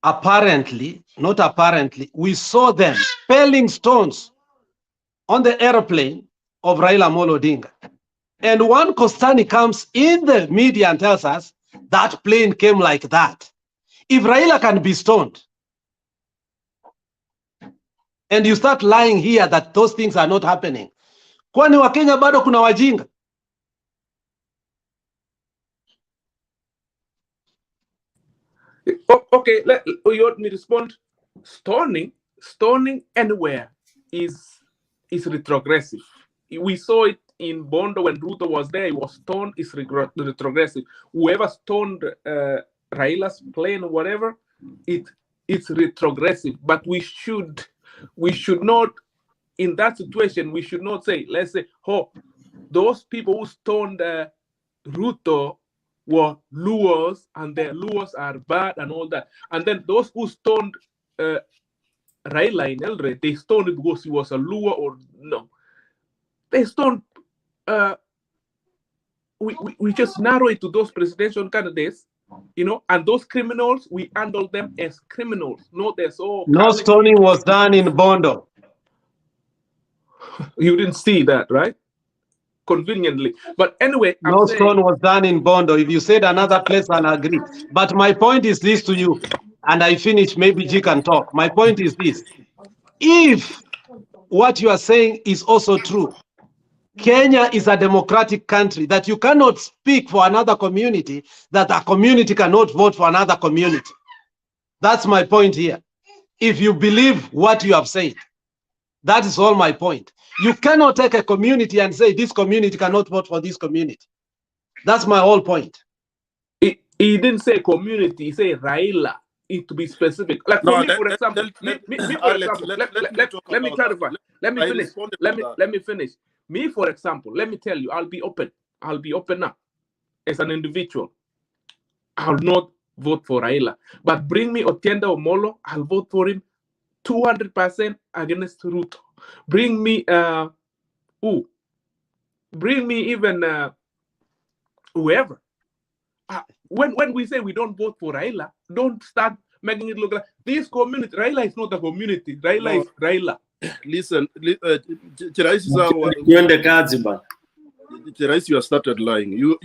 apparently, not apparently, we saw them pelling stones on the airplane of Raila Amolo Odinga. And one Kostani comes in the media and tells us that plane came like that. If Raila can be stoned, and you start lying here that those things are not happening, kwani Wakenya bado kuna wajinga? Okay, you want me to respond? Stoning anywhere is retrogressive. We saw it in Bondo when Ruto was there. He was stoned. It's retrogressive. Whoever stoned Raila's plane or whatever, it's retrogressive. But we should not, in that situation, we should not say, let's say, oh, those people who stoned Ruto were Luos, and the Luos are bad and all that. And then those who stoned Raila in Eldoret, they stoned him because he was a Luo or no. They stoned. We just narrow it to those presidential candidates, and those criminals, we handle them as criminals, not as No stoning was done in Bondo. You didn't see that, right? Conveniently. But anyway, no stone was done in Bondo. If you said another place, I'll agree. But my point is this to you, and I finish, maybe G can talk. My point is this. If what you are saying is also true, Kenya is a democratic country, that you cannot speak for another community, that a community cannot vote for another community. That's my point here. If you believe what you have said, that is all my point. You cannot take a community and say this community cannot vote for this community. That's my whole point. He didn't say community, he said Raila. To be specific, like for me, for example, let me clarify. Let me finish. Me, for example, let me tell you, I'll be open up as an individual. I'll not vote for Raila, but bring me Otienda Omolo, I'll vote for him 200% against Ruto. Bring me bring me even whoever. When we say we don't vote for Raila, don't start making it look like this community. Raila is not a community. Raila is Raila. Listen, Cheraisi, you have started lying. You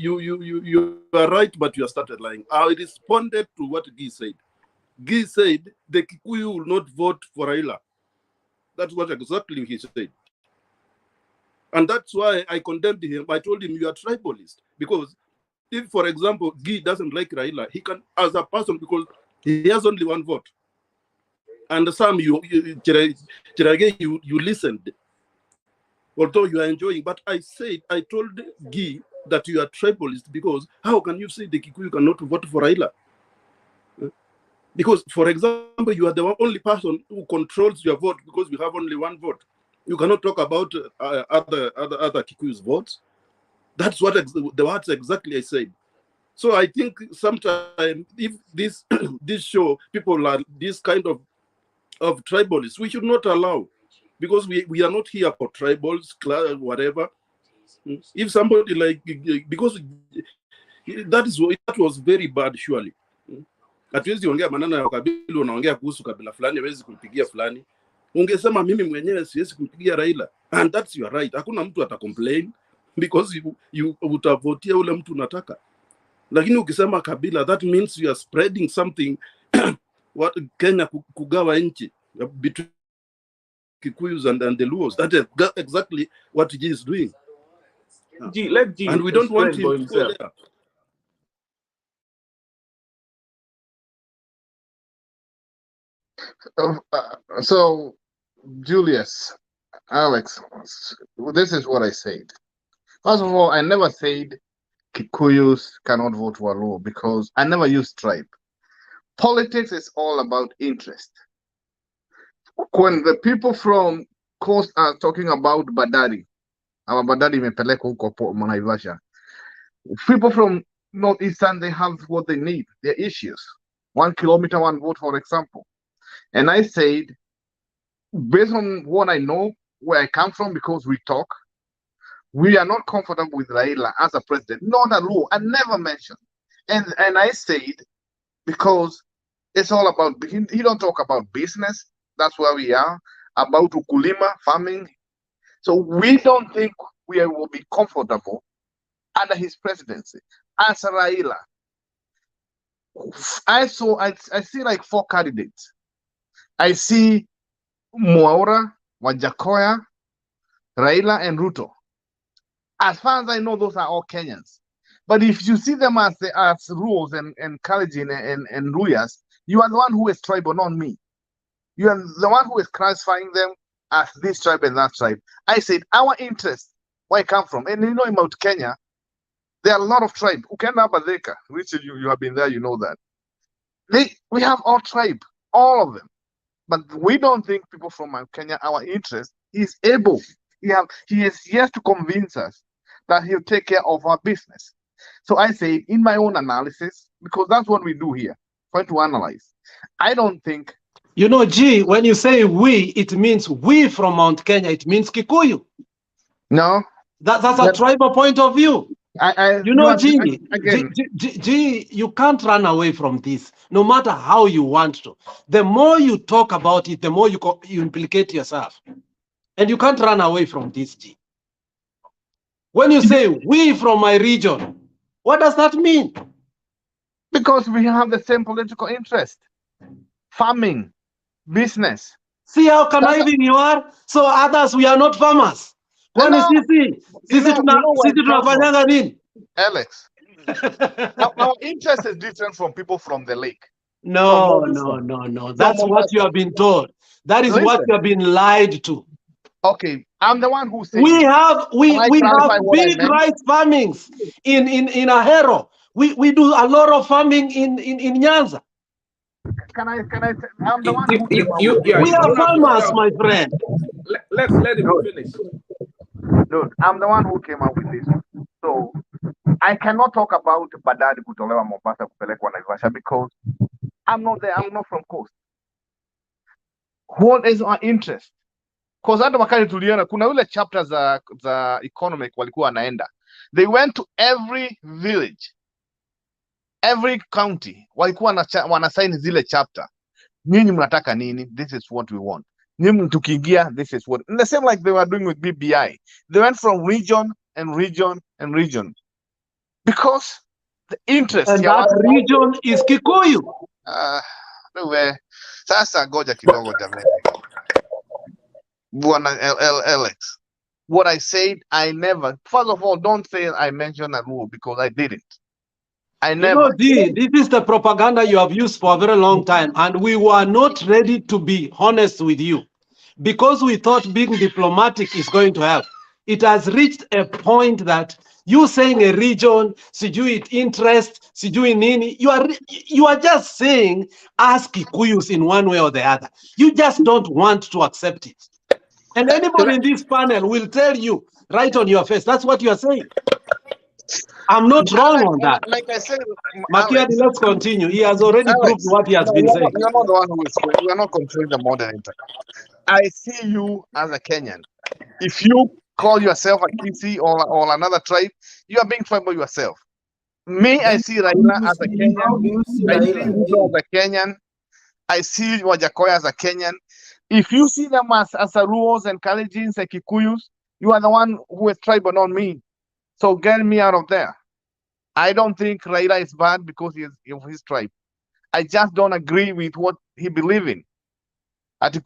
are right, but you have started lying. I responded to what Guy said. Guy said the Kikuyu will not vote for Raila. That's what exactly he said. And that's why I condemned him. I told him you are tribalist. Because if, for example, Guy doesn't like Raila, he can, as a person, because he has only one vote. And some you listened, although you are enjoying. But I told Guy that you are tribalist, because how can you say the Kikuyu cannot vote for Raila? Because, for example, you are the only person who controls your vote, because we have only one vote. You cannot talk about other Kikuyu's votes. That's what the words exactly I said. So I think sometimes if this this show people are this kind of tribalists, we should not allow, because we are not here for tribals, whatever. If somebody like, because that was very bad surely. Hatuwezi ongea maneno ya kabila, unaongea kuhusu kabila fulani, hawezi kumpigia fulani. Ungesema mimi mwenyewe siwezi kumpigia Raila, and that's your right. Hakuna mtu atacomplain because you utavotia ule mtu unataka. Lakini ukisema kabila, that means you are spreading something what Kenya kugawa nchi between Kikuyus and the Luos. That is exactly what he is doing. Let G and we don't want explain him for to go himself. there. So, Julius, Alex, this is what I said. First of all, I never said Kikuyus cannot vote for Luo because I never used tribe. Politics is all about interest. When the people from Coast are talking about Badari, our Badari imepeleka huko Naivasha, people from Northeastern, they have what they need, their issues. 1 kilometer, 1 vote, for example. And I said, based on what I know, where I come from, because we talk, we are not comfortable with Raila as a president, not a Luo. I never mentioned. And I said, because it's all about, he don't talk about business. That's where we are, about ukulima, farming. So we don't think we will be comfortable under his presidency. As Raila, I see like 4 candidates. I see Mwaura, Wajakoya, Raila, and Ruto. As far as I know, those are all Kenyans. But if you see them as Ruos and Kalenjin and Luyas, you are the one who is tribal, not me. You are the one who is classifying them as this tribe and that tribe. I said, our interest, where I come from, and you know in Mount Kenya, there are a lot of tribes. Ukenda Badeka, which you have been there, you know that. We have all tribe, all of them. But we don't think people from Mount Kenya, our interest, is able. He is yet to convince us that he'll take care of our business. So I say, in my own analysis, because that's what we do here, trying to analyze. I don't think. You know, G, when you say we, it means we from Mount Kenya. It means Kikuyu. No. That's a tribal point of view. You know, G, you can't run away from this, no matter how you want to. The more you talk about it, the more you implicate yourself. And you can't run away from this, G. When you say we from my region, what does that mean? Because we have the same political interest. Farming, business. See how conniving you are? So others, we are not farmers. Kwani sisi tunafanyanga nini? Alex, our interest is different from people from the lake. No. That's what you have been told. That is what you have been lied to. Okay, I'm the one who said we have big rice farmings in Ahero. We do a lot of farming in Nyanza. Can I? I'm the one who we are farmers, my friend. Let's let him finish. Dude, I'm the one who came up with this. So I cannot talk about Badari kutolewa Mombasa kupelekwa Naivasha because I'm not there. I'm not from coast. What is our interest? Because hata wakati tuliona kuna ule chapter za economic walikuwa wanaenda. They went to every village, every county, walikuwa wanasign zile chapter. Nyinyi mnataka nini? This is what we want. Nyinyi tukiingia, this is what. And the same like they were doing with BBI. They went from region and region and region. Because the interest. And that region is Kikuyu. Sasa goja kidogo jamani. Alex, what I said, I never. First of all, don't say I mentioned a rule because I didn't. I never. You know, this is the propaganda you have used for a very long time, and we were not ready to be honest with you because we thought being diplomatic is going to help. It has reached a point that you saying a region, sijui it interest, sijui nini, you are just saying ask Kikuyus in one way or the other. You just don't want to accept it. And anybody in this panel will tell you right on your face. That's what you are saying. I'm not wrong on that. Like I said, Makiadi, Alex, let's continue. He has already proved what he has been saying. you're not the one who is. You are not controlling the moderator. I see you as a Kenyan. If you call yourself a Kisi or another tribe, you are being tribal yourself. Me, I see Raila as a Kenyan. How do you see I see Raila? Ruto as a Kenyan. I see Wajakoya as a Kenyan. If you see them as Aruos and Kalejins and Kikuyus, you are the one who is tribal, not me. So get me out of there. I don't think Raila is bad because he is of his tribe. I just don't agree with what he believes in. Ati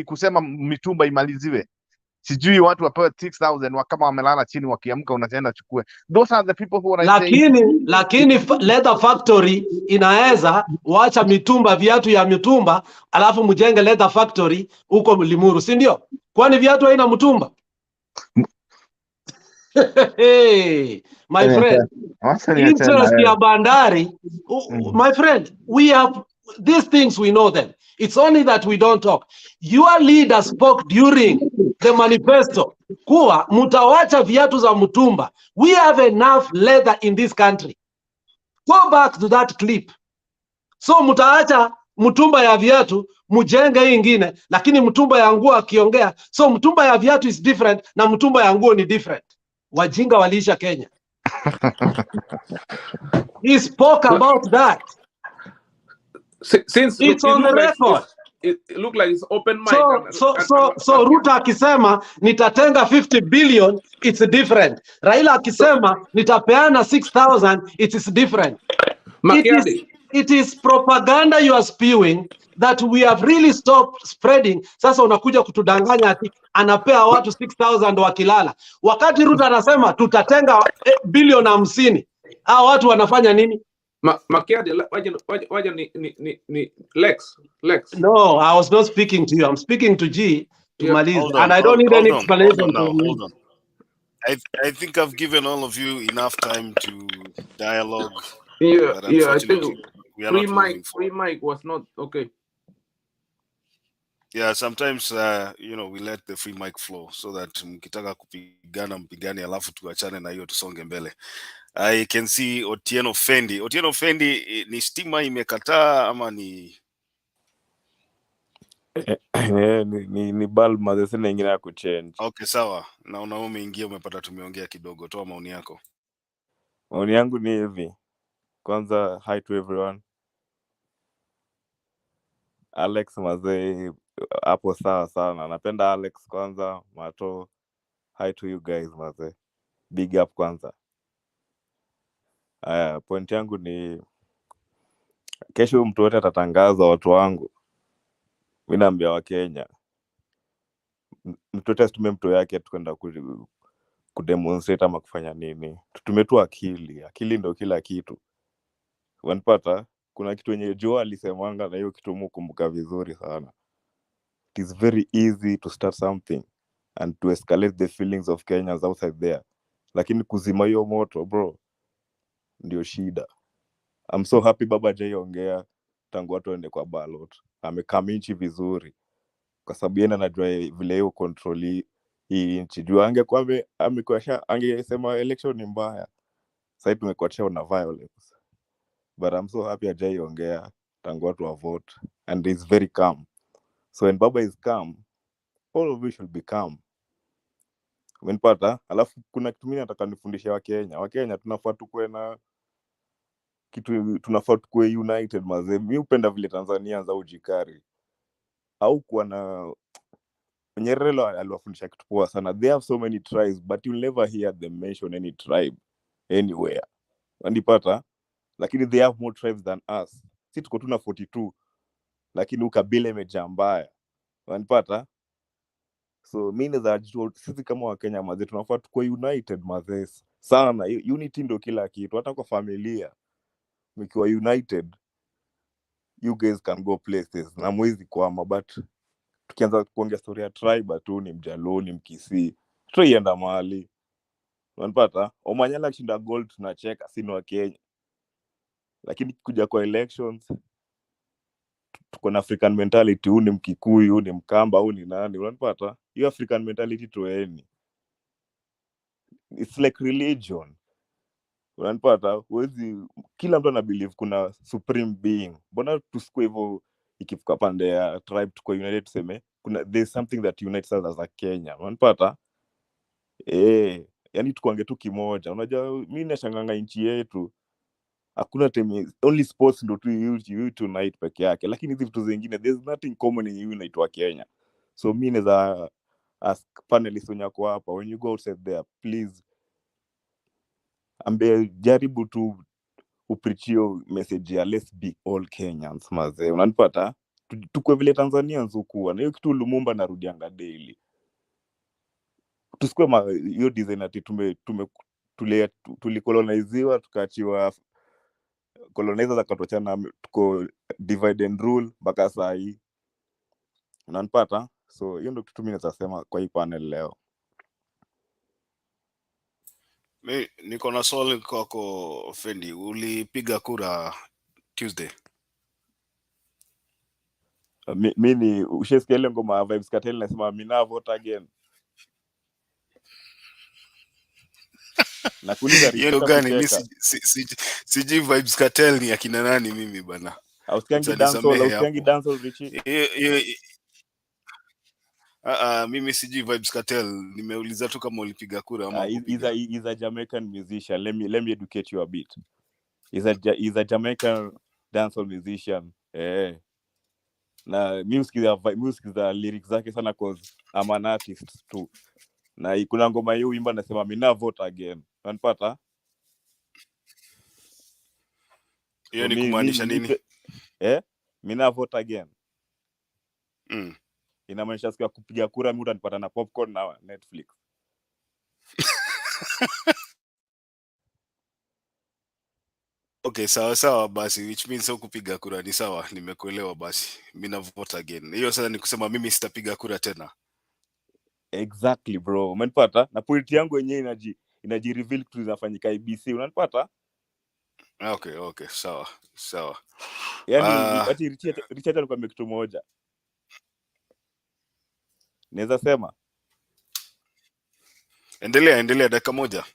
kusema mitumba imaliziwe. Sijui watu wapewe 6,000 kama wamelala chini wakiamka unatenda chukue. Those are the people who are saying. Lakini leather factory inaweza wacha mitumba, viatu ya mitumba, alafu mjenge leather factory huko Limuru, si ndio? Kwani viatu haina mtumba? Hey, my friend, interest ya bandari, my friend, we have these things, we know them. It's only that we don't talk. Your leader spoke during the manifesto kuwa mutawacha viatu za mtumba. We have enough leather in this country. Go back to that clip. So mutaacha mtumba ya viatu mujenge ingine, lakini mtumba ya nguo akiongea, so mtumba ya viatu is different na mtumba ya nguo ni different. Wajinga waliisha Kenya. He spoke about that. Since it's on the record. It look like it's open mic. So Ruto akisema nitatenga 50 billion, it's different. Raila akisema nitapeana 6,000, it is different. It is propaganda you are spewing that we have really stopped spreading. Sasa unakuja kutudanganya ati anapea watu 6,000 wakilala. Wakati Ruto anasema tutatenga bilioni 50. Hao watu wanafanya nini? Makiadi, waja ni Lex. No, I was not speaking to you. I'm speaking to G to Maliza. And I don't need any explanation from you. I think I've given all of you enough time to dialogue. Yeah, I think free mic was not okay. Yeah, sometimes we let the free mic flow so that mkitaka kupigana mpigani alafu tuachane na hiyo tusonge mbele. I can see Otieno Fendi. Otieno Fendi, ni stima imekataa ama ni ni bulb mazesina ingine ya kuchange. Okay, sawa. Na umeingia umepata tumeongea kidogo. Toa maoni yako. Maoni yangu ni hivi. Kwanza, hi to everyone. Alex mazee hapo sawa sana. Napenda Alex kwanza, Mato. Hi to you guys mazee. Big up kwanza. Point yangu ni kesho mtu wote atatangaza watu wangu. Mimi naambia wa Kenya. Mtu wote asitume mtu yake tukwenda kudemonstrate ama kufanya nini. Tutume tu akili. Akili ndio kila kitu. Wanapata kuna kitu yenye Joe alisemanga na hiyo kitu mkumbuka vizuri sana. It is very easy to start something and to escalate the feelings of Kenyans outside there. Lakini kuzima hiyo moto bro ndio shida. I'm so happy Baba Jay ongea tangu watu waende kwa ballot. Amekaminchi vizuri. Kwa sababu yeye anajua vile hiyo control hii nchi. Juu angekuwa angesema election ni mbaya. Sasa tumekuachia na violence. But I'm so happy Jay ongea tangu watu wa vote and it's very calm. So when Baba is calm, all of you should be calm. Umenipata? Alafu kuna kitu mimi nataka nifundishe Wakenya. Wakenya tunafaa tukue na kitu, tunafaa tukue united mazee. Mimi upenda vile Tanzania za ujikari. Au kuwa na Nyerere aliwafundisha kitu poa sana. They have so many tribes but you'll never hear them mention any tribe anywhere. Umenipata? Lakini they have more tribes than us. Sisi tuko tuna 42 lakini ukabila imejaa mbaya. Umenipata? So mimi za sisi kama Wakenya mazee tunafaa tukue united mazee sana. Unity ndio kila kitu. Hata kwa familia mkiwa united you guys can go places. Na mwezi kwama but tukianza kuongea story ya tribe tu ni Mjaluo ni Mkisii tutaienda mahali. Unapata Omanyala akishinda gold tunacheka sino wa Kenya. Lakini kuja kwa elections tuko na African mentality, ni Mkikuyu, ni Mkamba, ni nani. Unapata hiyo African mentality tueni. It's like religion. Unanipata? Huwezi, kila mtu ana believe kuna supreme being. Mbona tusikue hivyo ikifika pande ya tribe tuko united tuseme there's something that unites us as a Kenya. Unanipata? Yani tukuange tu kimoja. Unajua mimi nashanganga nchi yetu hakuna time, only sports ndo tu you tonight peke yake, lakini hizi vitu zingine there's nothing common in you inaitwa Kenya. So mimi naweza ask panelists wenye wako hapa, when you go outside there, please jaribu tu uprichio message ya let's be all Kenyans mazee. Unanipata? Tukue vile Tanzanians hukuwa na hiyo kitu Lumumba narudianga daily. Tusikue hiyo design ati tulikoloniziwa tukaachiwa colonizers akatochana, tuko divide and rule mpaka saa hii. Unanipata? So hiyo ndio kitu mimi naweza sema kwa hii panel leo. Niko na swali kwako Fendi, ulipiga kura Tuesday? Mimi ushesikia ile ngoma ya Vybz Kartel nasema mina vote again. Nakuuliza hiyo gani? Mimi siji Vybz Kartel ni akina nani mimi bana. Ausikiangi dancehall Richie? Mimi siji Vybz Kartel, nimeuliza tu kama ulipiga kura ama kupiga. He's a Jamaican musician. Let me educate you a bit. He's a Jamaican dancehall musician. Na music za lyrics zake sana cause I'm an artist too. Na kuna ngoma hiyo wimba nasema mina vote again. Unanipata? Hiyo ni kumaanisha nini? Mina vote again. Inamaanisha siku ya kupiga kura mimi utanipata na popcorn na Netflix. Okay, sawa basi, which means kupiga kura ni sawa, nimekuelewa basi. Mina vote again. Hiyo sasa ni kusema mimi sitapiga kura tena. Exactly bro. Umenipata? Na point yangu yenyewe inaji reveal kitu zinafanyika IBC. Unanipata? Okay, sawa. Yaani ati Richard alikuwa kitu moja. Naweza sema endelea dakika moja.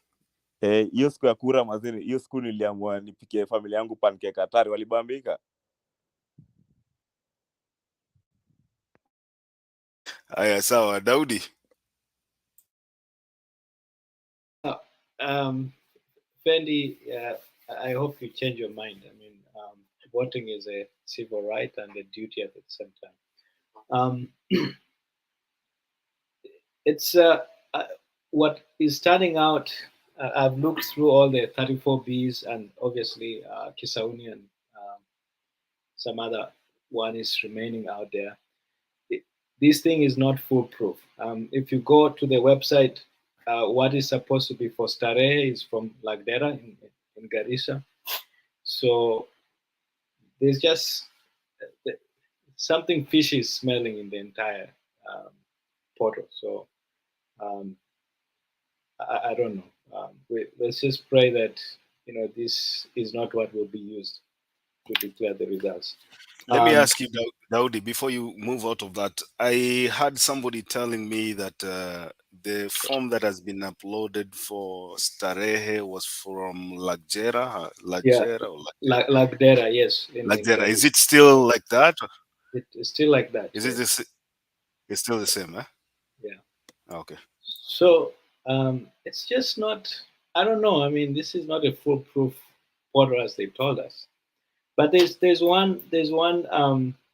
Hiyo siku ya kura mazeni, hiyo siku niliamua nipikie familia yangu pancake Katari, walibambika. Haya sawa, Daudi. Fendi, I hope you change your mind. I mean, voting is a civil right and a duty at the same time. It's what is turning out. I've looked through all the 34Bs and obviously Kisauni and some other one is remaining out there. This thing is not foolproof. If you go to the website, what is supposed to be for Starehe is from Lagdera in Garissa. So there's just something fishy smelling in the entire portal. So I don't know. Let's just pray that this is not what will be used to declare the results. Let me ask you, Daudi, before you move out of that, I had somebody telling me that the form that has been uploaded for Starehe was from Lagdera. Lagdera, yes. Lagdera. Is it still like that? It's still like that. Is it it's still the same, eh? Yeah. Okay. So it's just not, I don't know. I mean, this is not a foolproof portal as they told us. But there's one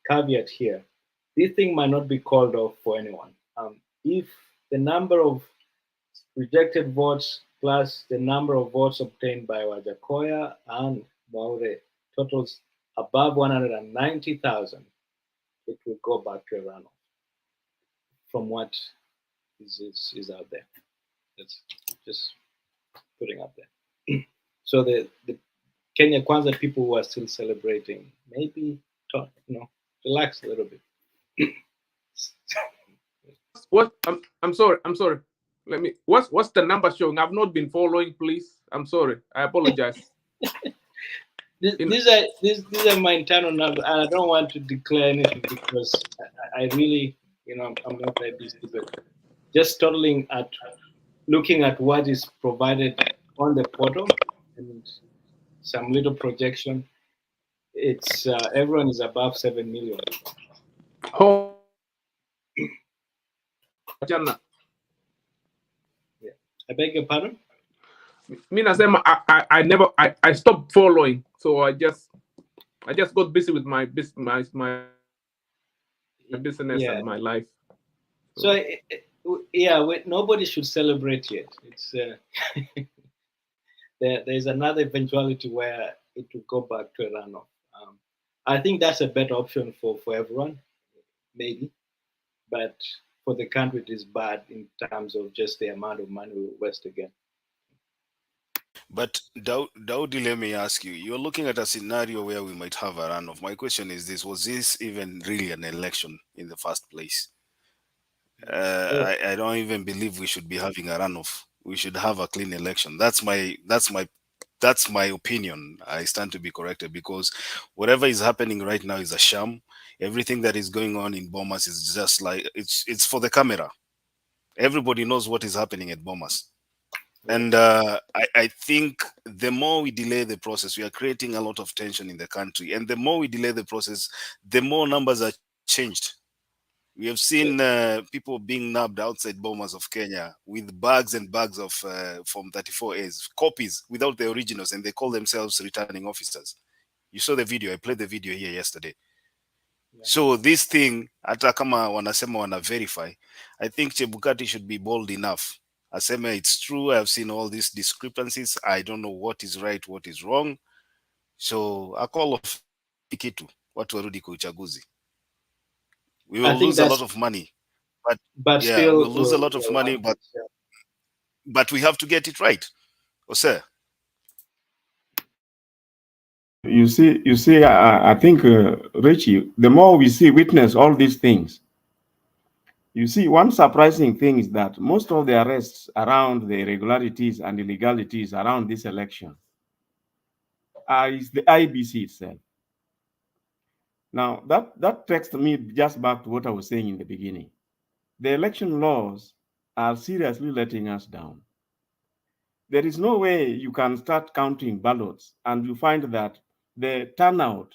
caveat here. This thing might not be called off for anyone. If the number of rejected votes plus the number of votes obtained by Wajakoya and Maure totals above 190,000, it will go back to a runoff from what is out there. That's just putting up there. So the Kenya Kwanza people who are still celebrating, maybe relax a little bit. What? I'm sorry. Let me. What's the number showing? I've not been following. Please, I'm sorry. I apologize. These are my internal numbers, and I don't want to declare anything because I really, I'm not that busy, but just looking at what is provided on the portal and some little projection, it's everyone is above 7 million. Oh, Jana. Yeah. I beg your pardon? Me nasema I stopped following, so I just got busy with my business, my business Yeah. and my life. So yeah, nobody should celebrate yet. It's there's another eventuality where it will go back to a runoff. I think that's a better option for everyone, maybe, but for the country it is bad in terms of just the amount of money we waste again. But Daudi, let me ask you, you're looking at a scenario where we might have a runoff. My question is this: was this even really an election in the first place? I don't even believe we should be having a runoff. We should have a clean election. That's my opinion. I stand to be corrected, because whatever is happening right now is a sham. Everything that is going on in Bomas is just like it's for the camera. Everybody knows what is happening at Bomas. And I think the more we delay the process, we are creating a lot of tension in the country. And the more we delay the process, the more numbers are changed. We have seen people being nabbed outside Bomas of Kenya with bags and bags of Form 34As, copies without the originals, and they call themselves returning officers. You saw the video. I played the video here yesterday. So this thing, hata kama wanasema wana verify, I think Chebukati should be bold enough. Aseme it's true, I've seen all these discrepancies, I don't know what is right, what is wrong. So a call of kitu, watu warudi kwa uchaguzi. We will lose a lot of money. But yeah, still we'll lose a lot of money, but we have to get it right. Ose. You see, I think, Richie, the more we witness all these things, you see, one surprising thing is that most of the arrests around the irregularities and illegalities around this election is the IBC itself. Now, that takes me just back to what I was saying in the beginning. The election laws are seriously letting us down. There is no way you can start counting ballots and you find that the turnout,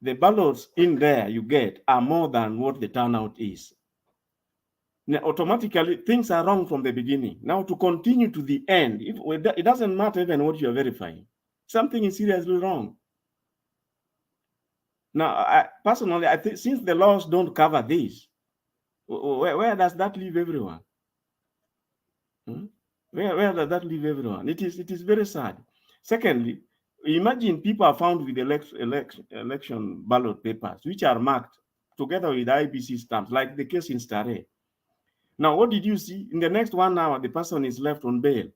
the ballots in there you get are more than what the turnout is. Now, automatically, things are wrong from the beginning. Now, to continue to the end, it doesn't matter even what you're verifying. Something is seriously wrong. Now, personally, I think since the laws don't cover this, where does that leave everyone? Where does that leave everyone? It is very sad. Secondly, imagine people are found with election ballot papers, which are marked together with IBC stamps, like the case in Stare. Now, what did you see? In the next 1 hour, the person is left on bail.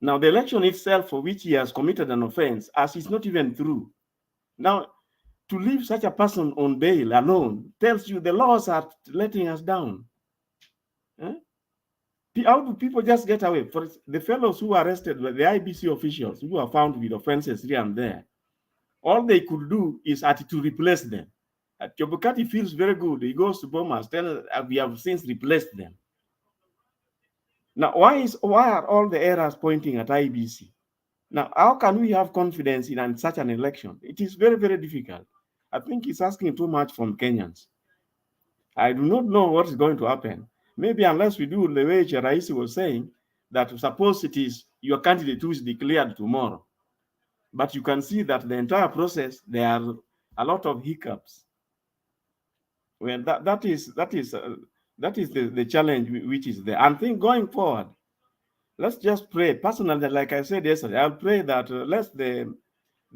Now, the election itself, for which he has committed an offense, as is not even through. Now, to leave such a person on bail alone tells you the laws are letting us down. How do people just get away? For the fellows who are arrested, the IBC officials who are found with offenses here and there, all they could do is to replace them. Chebukati feels very good. He goes to Bomas, tells we have since replaced them. Now, why are all the errors pointing at IBC? Now, how can we have confidence in such an election? It is very, very difficult. I think it's asking too much from Kenyans. I do not know what is going to happen. Maybe unless we do the way Cheraisi was saying, that suppose it is your candidate who is declared tomorrow. But you can see that the entire process, there are a lot of hiccups. Well, that is the challenge which is there. And think going forward, let's just pray. Personally, like I said yesterday, I'll pray that let the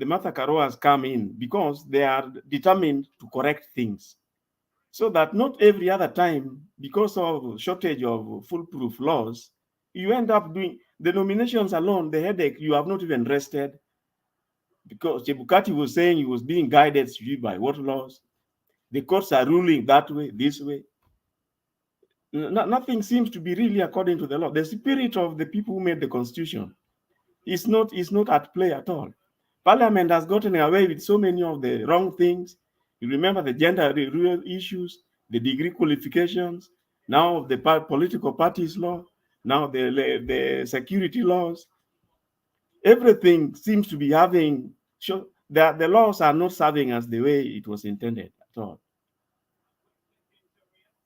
Martha Karoas come in, because they are determined to correct things, so that not every other time, because of shortage of foolproof laws, you end up doing the nominations alone, the headache, you have not even rested, because Chebukati was saying he was being guided by what laws? The courts are ruling that way, this way. Nothing seems to be really according to the law. The spirit of the people who made the constitution is not at play at all. Parliament has gotten away with so many of the wrong things. You remember the gender real issues, the degree qualifications, now the political parties law, now the security laws. everything seems to be having, the laws are not serving us the way it was intended at all.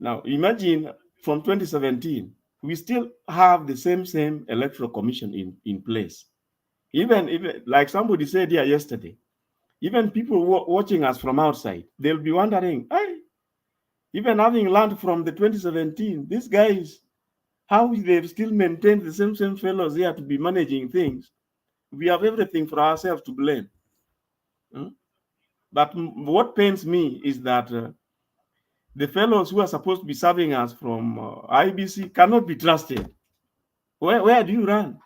Now, imagine from 2017, we still have the same electoral commission in place. Even like somebody said here yesterday, even people watching us from outside, they'll be wondering, hey, even having learned from the 2017, these guys, how they've still maintained the same fellows here to be managing things. We have everything for ourselves to blame. But what pains me is that the fellows who are supposed to be serving us from IBC cannot be trusted. Where do you run?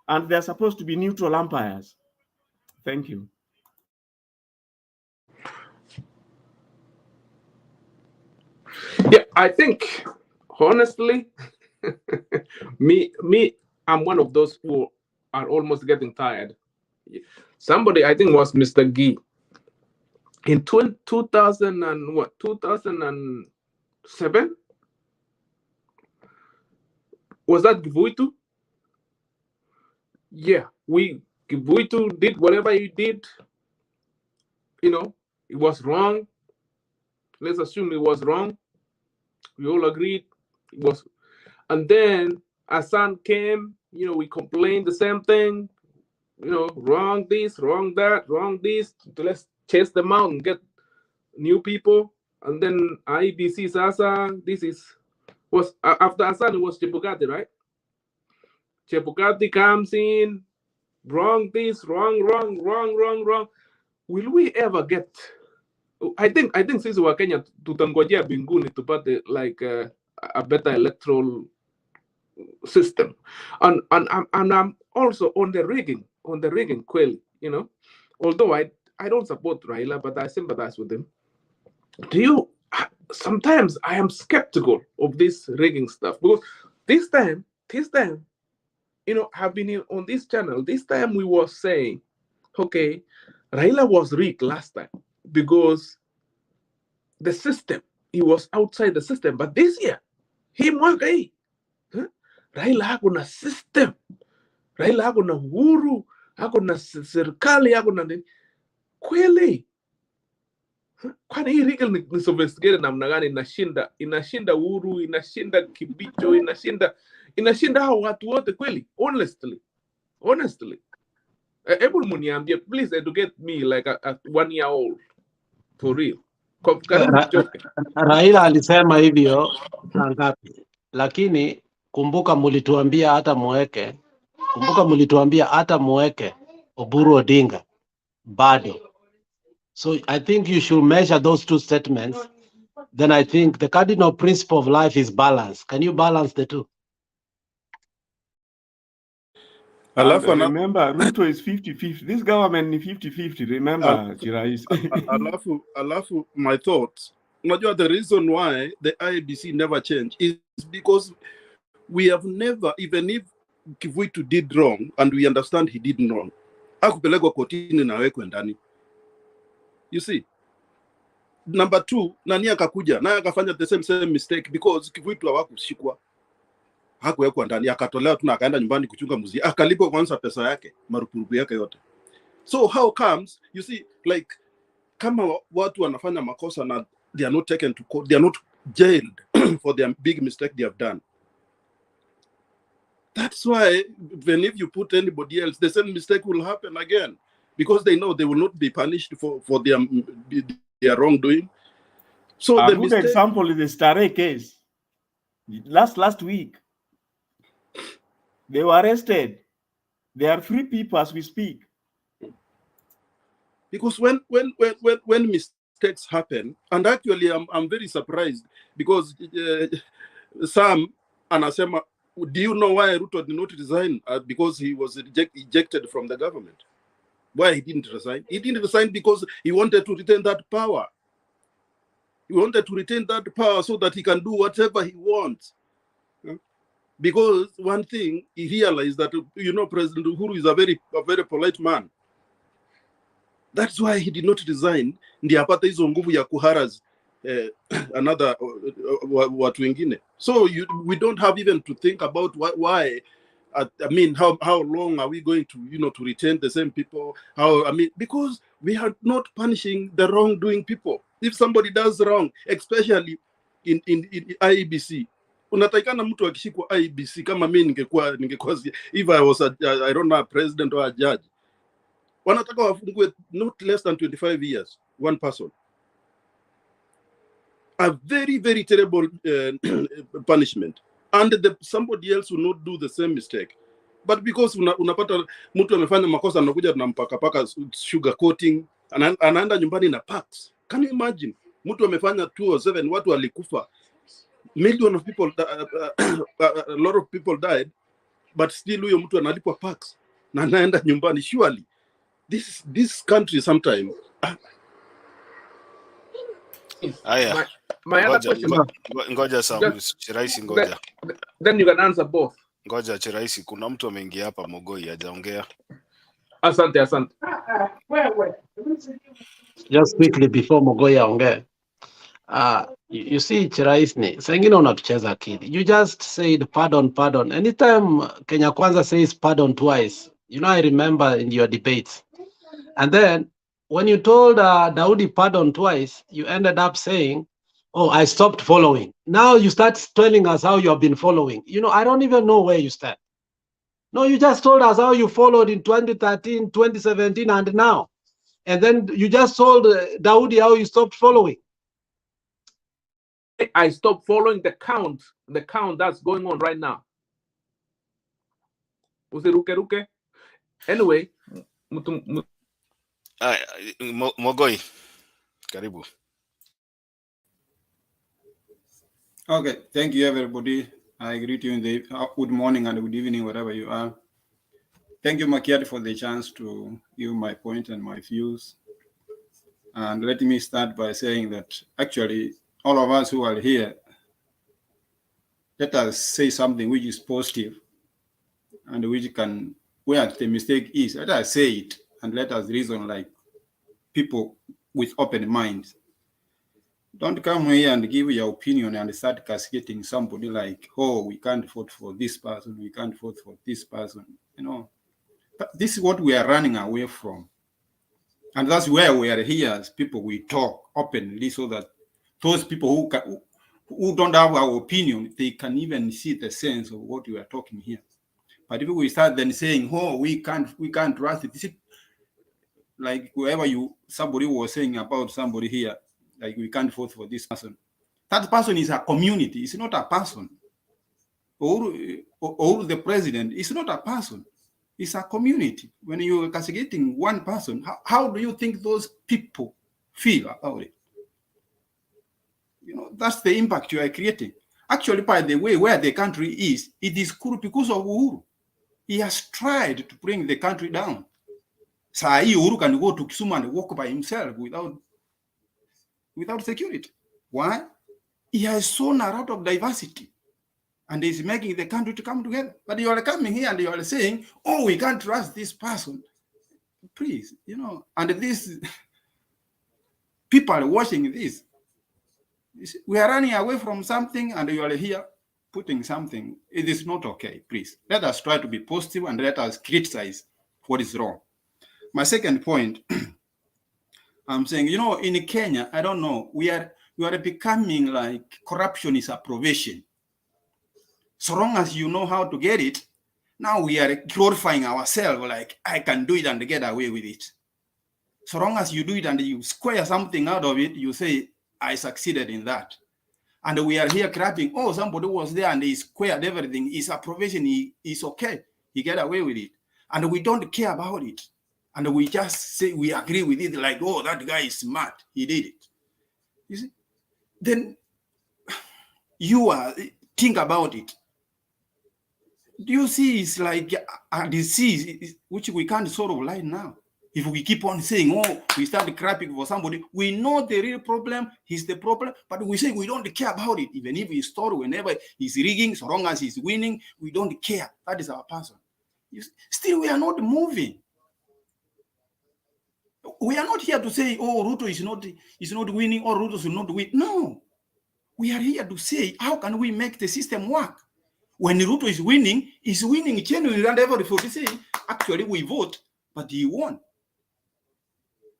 And they're supposed to be neutral umpires. Thank you. Yeah, I think, honestly, I'm one of those who are almost getting tired. Somebody, I think, was Mr. Gee. In 2007? Was that Givuitu? Yeah, Givuitu did whatever he did. It was wrong. Let's assume it was wrong. We all agreed it was. And then Hassan came, we complained the same thing, wrong this, wrong that, wrong this. Let's chase them out and get new people. And then IBC Sasa, was after Hassan, it was Chebukati, right? Chebukati comes in, wrong this, wrong. Will we ever get? I think sisi wa Kenya tutangojea binguni tupate like a better electoral system, and I'm also on the rigging kweli, although I don't support Raila, but I sympathize with him. Sometimes I am skeptical of this rigging stuff, because this time I've been on this channel. This time we were saying, okay, Raila was rigged last time because the system, he was outside the system. But this year, he mwagai. Raila hako na system. Raila hako na uhuru, hako na serikali, hako na nini. Kweli. Kwani hii rigging ni sophisticated namna gani? Inashinda uhuru, inashinda Kibicho, inashinda hao watu wote kweli. Honestly. Able muniambie, please educate me like a 1 year old. For real. Raila alisema hivyo ngapi, lakini kumbuka mlituambia hata muweke Oburu Odinga bado. So I think you should measure those two statements. Then I think the cardinal principle of life is balance. Can you balance the two? And remember, Ruto is 50-50. This government is 50-50. Remember, Chirais. Alafu, my thoughts. The reason why the IEBC never changed is because we have never, even if Kivuitu did wrong, and we understand he did wrong, hakupelekwa kotini na wekwe ndani. You see? Number two, nani akakuja na akafanya the same mistake, because Kivuitu hawakushikwa. Hakuwekwa ndani, akatolewa tu na akaenda nyumbani kuchunga mbuzi, akalipwa kwanza pesa yake, marupurupu yake yote. So how comes, you see, like, kama watu wanafanya makosa na they are not taken to court, they are not jailed for their big mistake they have done. That's why when if you put anybody else, the same mistake will happen again, because they know they will not be punished for their wrongdoing. So a good example is the Stare case. Last week, they were arrested. They are free people as we speak. Because when mistakes happen, and actually I'm very surprised, because Sam anasema, do you know why Ruto did not resign? Because he was ejected from the government. Why he didn't resign? He didn't resign because he wanted to retain that power. He wanted to retain that power so that he can do whatever he wants. Because one thing he realized that, President Uhuru is a very polite man. That's why he did not resign. Ndiye apata hizo nguvu ya kuharas watu wengine. So we don't have even to think about why I mean, how long are we going to, to retain the same people? Because we are not punishing the wrongdoing people. If somebody does wrong, especially in IEBC, unatakikana mtu akishikwa IEBC kama mimi ningekuwa if I was I don't know, a president or a judge, wanataka wafungue not less than 25 years one person. A very, very terrible punishment. And somebody else will not do the same mistake. But because unapata mtu amefanya makosa anakuja tunampaka sugar coating, anaenda nyumbani na packs. Can you imagine? Mtu amefanya 207, watu walikufa. Million of people, a lot of people died, but still huyo mtu analipwa packs na anaenda nyumbani. Surely this country sometime. Haya, my other question. Ngoja sawa, Chiraisi, ngoja. Then you can answer both. Ngoja Chiraisi, kuna mtu ameingia hapa Mogoi hajaongea. Asante. Just quickly before Mogoya ongea. You see Chiraisni, saa ingine unatucheza akili. You just said pardon. Anytime Kenya Kwanza says pardon twice, I remember in your debates. And then when you told Daudi pardon twice, you ended up saying, oh, I stopped following. Now you start telling us how you have been following. I don't even know where you stand. No, you just told us how you followed in 2013, 2017, and now. And then you just told Daudi how you stopped following. I stopped following the count that's going on right now. Usiruke. Anyway, Mogoi, karibu. Okay, thank you everybody. I greet you in the good morning and good evening, wherever you are. Thank you, Makiadi, for the chance to give my point and my views. And let me start by saying that actually all of us who are here, let us say something which is positive and which can, where the mistake is, let us say it and let us reason like people with open minds. Don't come here and give your opinion and start cascading somebody like, oh, we can't vote for this person, we can't vote for this person, But this is what we are running away from. And that's where we are here as people, we talk openly so that those people who don't have our opinion, they can even see the sense of what we are talking here. But if we start then saying, oh, we can't trust it, like whoever somebody was saying about somebody here, like we can't vote for this person. That person is a community, it's not a person. Or the president is not a person, it's a community. When you are castigating one person, how do you think those people feel about it? That's the impact you are creating. Actually, by the way, where the country is, it is cool because of Uhuru. He has tried to bring the country down. Saa hii Uhuru can go to Kisumu and walk by himself without security. Why? He has shown a lot of diversity and is making the country to come together. But you are coming here and you are saying, oh, we can't trust this person. Please, and these people are watching this. We are running away from something and you are here putting something. It is not okay, please. Let us try to be positive and let us criticize what is wrong. My second point, I'm saying, in Kenya, I don't know, we are becoming like corruption is a provision. So long as you know how to get it, now we are glorifying ourselves like, I can do it and get away with it. So long as you do it and you square something out of it, you say, I succeeded in that. And we are here clapping, oh, somebody was there and he squared everything. It's a provision, he's okay. He get away with it. And we don't care about it. And we just say we agree with it like, oh, that guy is smart. He did it. You see? Then think about it. Do you see it's like a disease which we can't solve right now? If we keep on saying, oh, we start crapping for somebody, we know the real problem, he's the problem, but we say we don't care about it. Even if he's stored, whenever he's rigging, so long as he's winning, we don't care. That is our person. Still, we are not moving. We are not here to say, oh, Ruto is not winning or Ruto should not win. No. We are here to say, how can we make the system work? When Ruto is winning genuinely, and everybody say, actually we vote, but he won.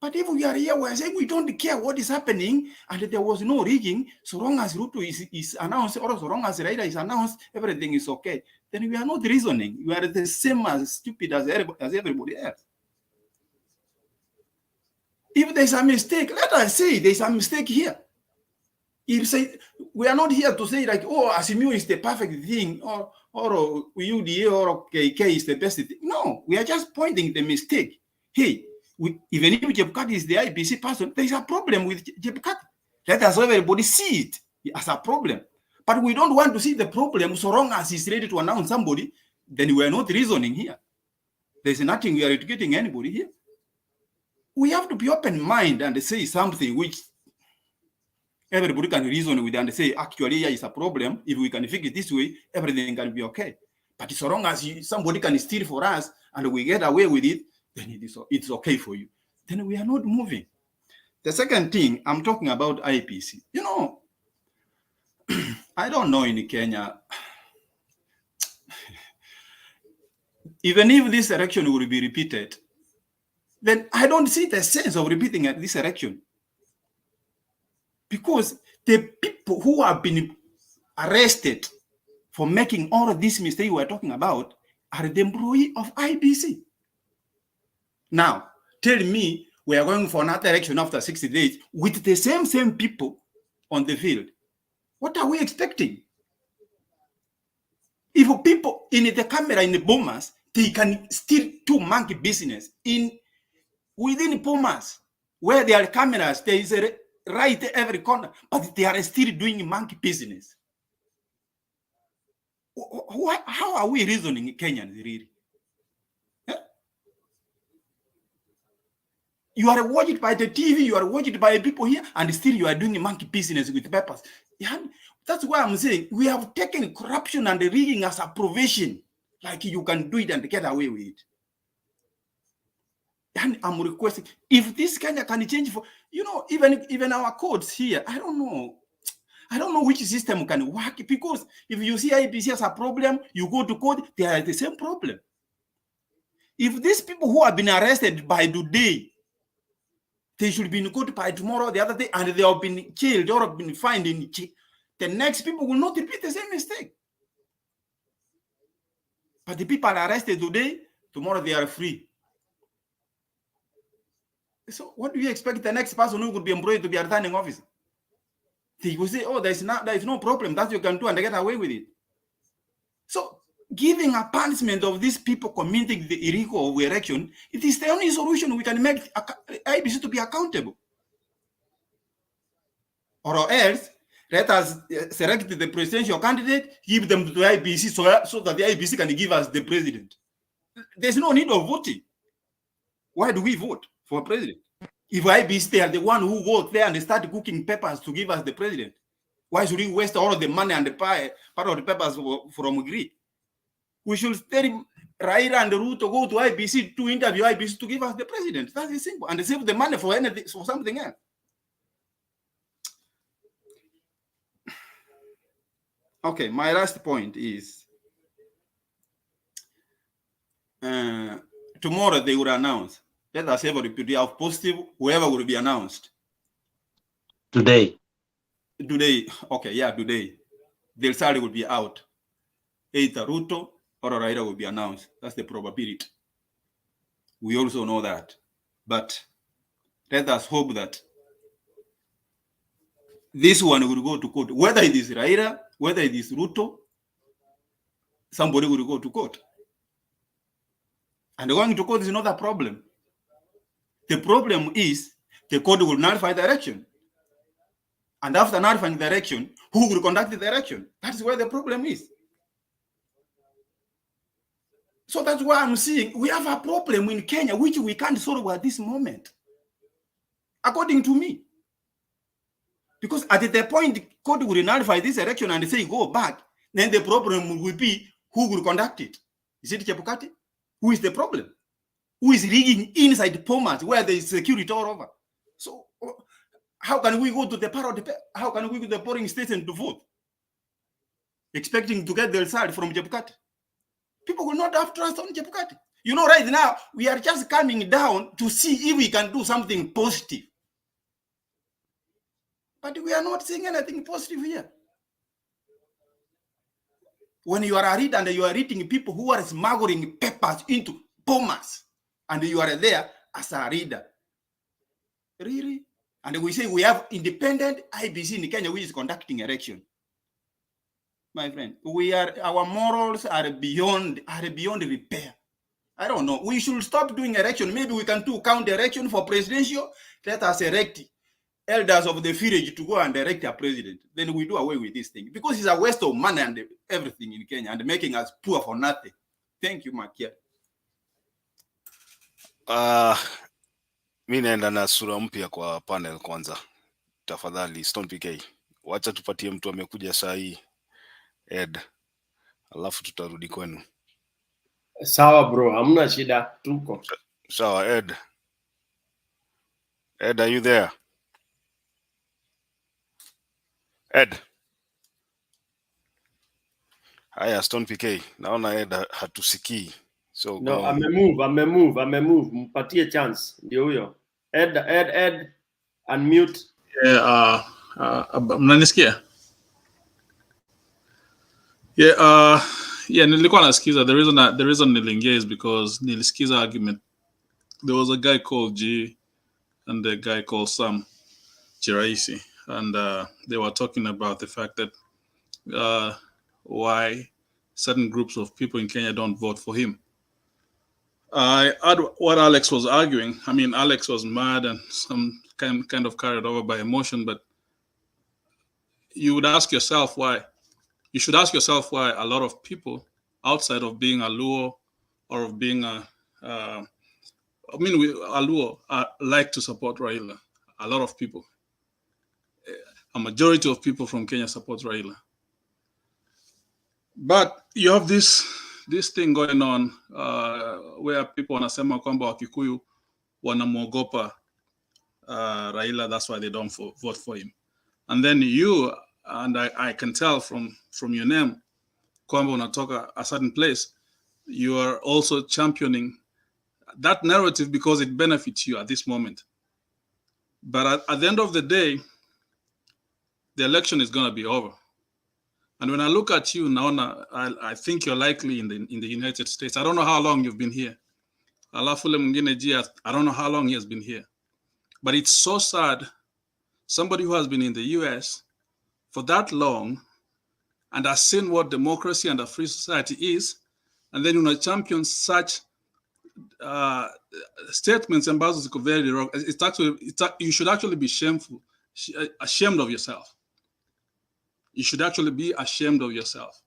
But if we are here, we are saying we don't care what is happening, and there was no rigging, so long as Ruto is announced, or so long as Raila is announced, everything is okay. Then we are not reasoning. We are the same as stupid as everybody else. If there's a mistake, let us say there's a mistake here. If say we are not here to say like, oh, Asimiu is the perfect thing, or UDA or KK is the best thing. No, we are just pointing the mistake. Hey, even if Chebukati is the IBC person, there is a problem with Chebukati. Let us everybody see it as a problem. But we don't want to see the problem so long as he's ready to announce somebody, then we are not reasoning here. There's nothing we are educating anybody here. We have to be open-minded and say something which everybody can reason with and say, actually, here is a problem. If we can fix it this way, everything can be okay. But so long as somebody can steal for us and we get away with it, then it's okay for you. Then we are not moving. The second thing, I'm talking about IPC. You know, I don't know in Kenya, even if this election will be repeated, then I don't see the sense of repeating this election. Because the people who have been arrested for making all of these mistakes we are talking about are the employee of IBC. Now, tell me we are going for another election after 60 days with the same people on the field. What are we expecting? If people in the camera in the bombers, they can still do monkey business within Pumas, where there are cameras, there is a right every corner, but they are still doing monkey business. How are we reasoning Kenyans really? Yeah? You are watched by the TV, you are watched by people here, and still you are doing monkey business with papers. Yeah? That's why I'm saying we have taken corruption and rigging as a provision, like you can do it and get away with it. And I'm requesting, if this Kenya can change for, you know, even our codes here, I don't know which system can work, because if you see IBC as a problem, you go to court, they are the same problem. If these people who have been arrested by today, they should be in court by tomorrow, the other day, and they have been killed or have been fined in the next people will not repeat the same mistake. But the people are arrested today, tomorrow they are free. So what do you expect the next person who could be employed to be a returning officer? They will say, oh, there is no problem that you can do and get away with it. So giving a punishment of these people committing the illegal election, it is the only solution we can make IBC to be accountable. Or else, let us select the presidential candidate, give them to the IBC so that the IBC can give us the president. There's no need of voting. Why do we vote for president? If IBC, they are the one who vote there and they start cooking papers to give us the president, why should we waste all of the money and the part of the papers from Greek? We should tell Raila and Ruto to go to IBC to interview IBC to give us the president. That is simple. And save the money for anything, for something else. Okay, my last point is tomorrow they will announce. Let us everybody have positive, whoever will be announced. Today. Okay, yeah, today. The result will be out. Either Ruto or Raila will be announced. That's the probability. We also know that. But let us hope that this one will go to court. Whether it is Raila, whether it is Ruto, somebody will go to court. And going to court is not a problem. The problem is the court will nullify the election. And after nullifying the election, who will conduct the election? That's where the problem is. So that's why I'm saying we have a problem in Kenya which we can't solve at this moment, according to me. Because at the point court will nullify this election and say go back, then the problem will be who will conduct it. Is it Chebukati? Who is the problem? Who is rigging inside the Pumas where there is security all over? So how can we go to the how can we go to the polling station to vote? expecting to get the result from Chebukati. People will not have trust on Chebukati. You know, right now, we are just coming down to see if we can do something positive. But we are not seeing anything positive here. When you are a reader and you are reading people who are smuggling papers into Bomas, and you are there as a reader. Really? And we say we have independent IBC in Kenya which is conducting election. My friend, our morals are beyond repair. I don't know. We should stop doing election. Maybe we can do county election for presidential. Let us elect elders of the village to go and elect a president. Then we do away with this thing because it's a waste of money and everything in Kenya and making us poor for nothing. Thank you, Makia. Mi naenda na sura mpya kwa panel kwanza. Tafadhali Stone PK. Wacha tupatie mtu amekuja saa hii Ed. Alafu tutarudi kwenu. Sawa bro, hamna shida, tuko. Sawa Ed. Ed, are you there? Ed. Haya, Stone PK. Naona Ed hatusikii. So No, amemove. Mpatie chance. Ndio huyo. Ed, unmute. Yeah, mnanisikia? Yeah, nilikuwa nasikiza. The reason niliingia is because nilisikiza argument. There was a guy called G and a guy called Sam Chiraisi, and they were talking about the fact that why certain groups of people in Kenya don't vote for him. I heard what Alex was arguing. I mean, Alex was mad and some kind of carried over by emotion, but you would ask yourself why. You should ask yourself why a lot of people outside of being a Luo or of being a Luo like to support Raila. A lot of people. A majority of people from Kenya support Raila. But you have this thing going on where people wanasema kwamba Wakikuyu wanamwogopa Raila, that's why they don't vote for him. And then you, and I can tell from your name, kwamba unatoka a certain place, you are also championing that narrative because it benefits you at this moment. But at the end of the day, the election is going to be over. And when I look at you, Naona, I think you're likely in the United States. I don't know how long you've been here. Alafule mwingine Gia, I don't know how long he has been here. But it's so sad, somebody who has been in the US for that long and has seen what democracy and a free society is, and then you champion such statements ambazo ziko very wrong. You should actually be ashamed of yourself. You should actually be ashamed of yourself.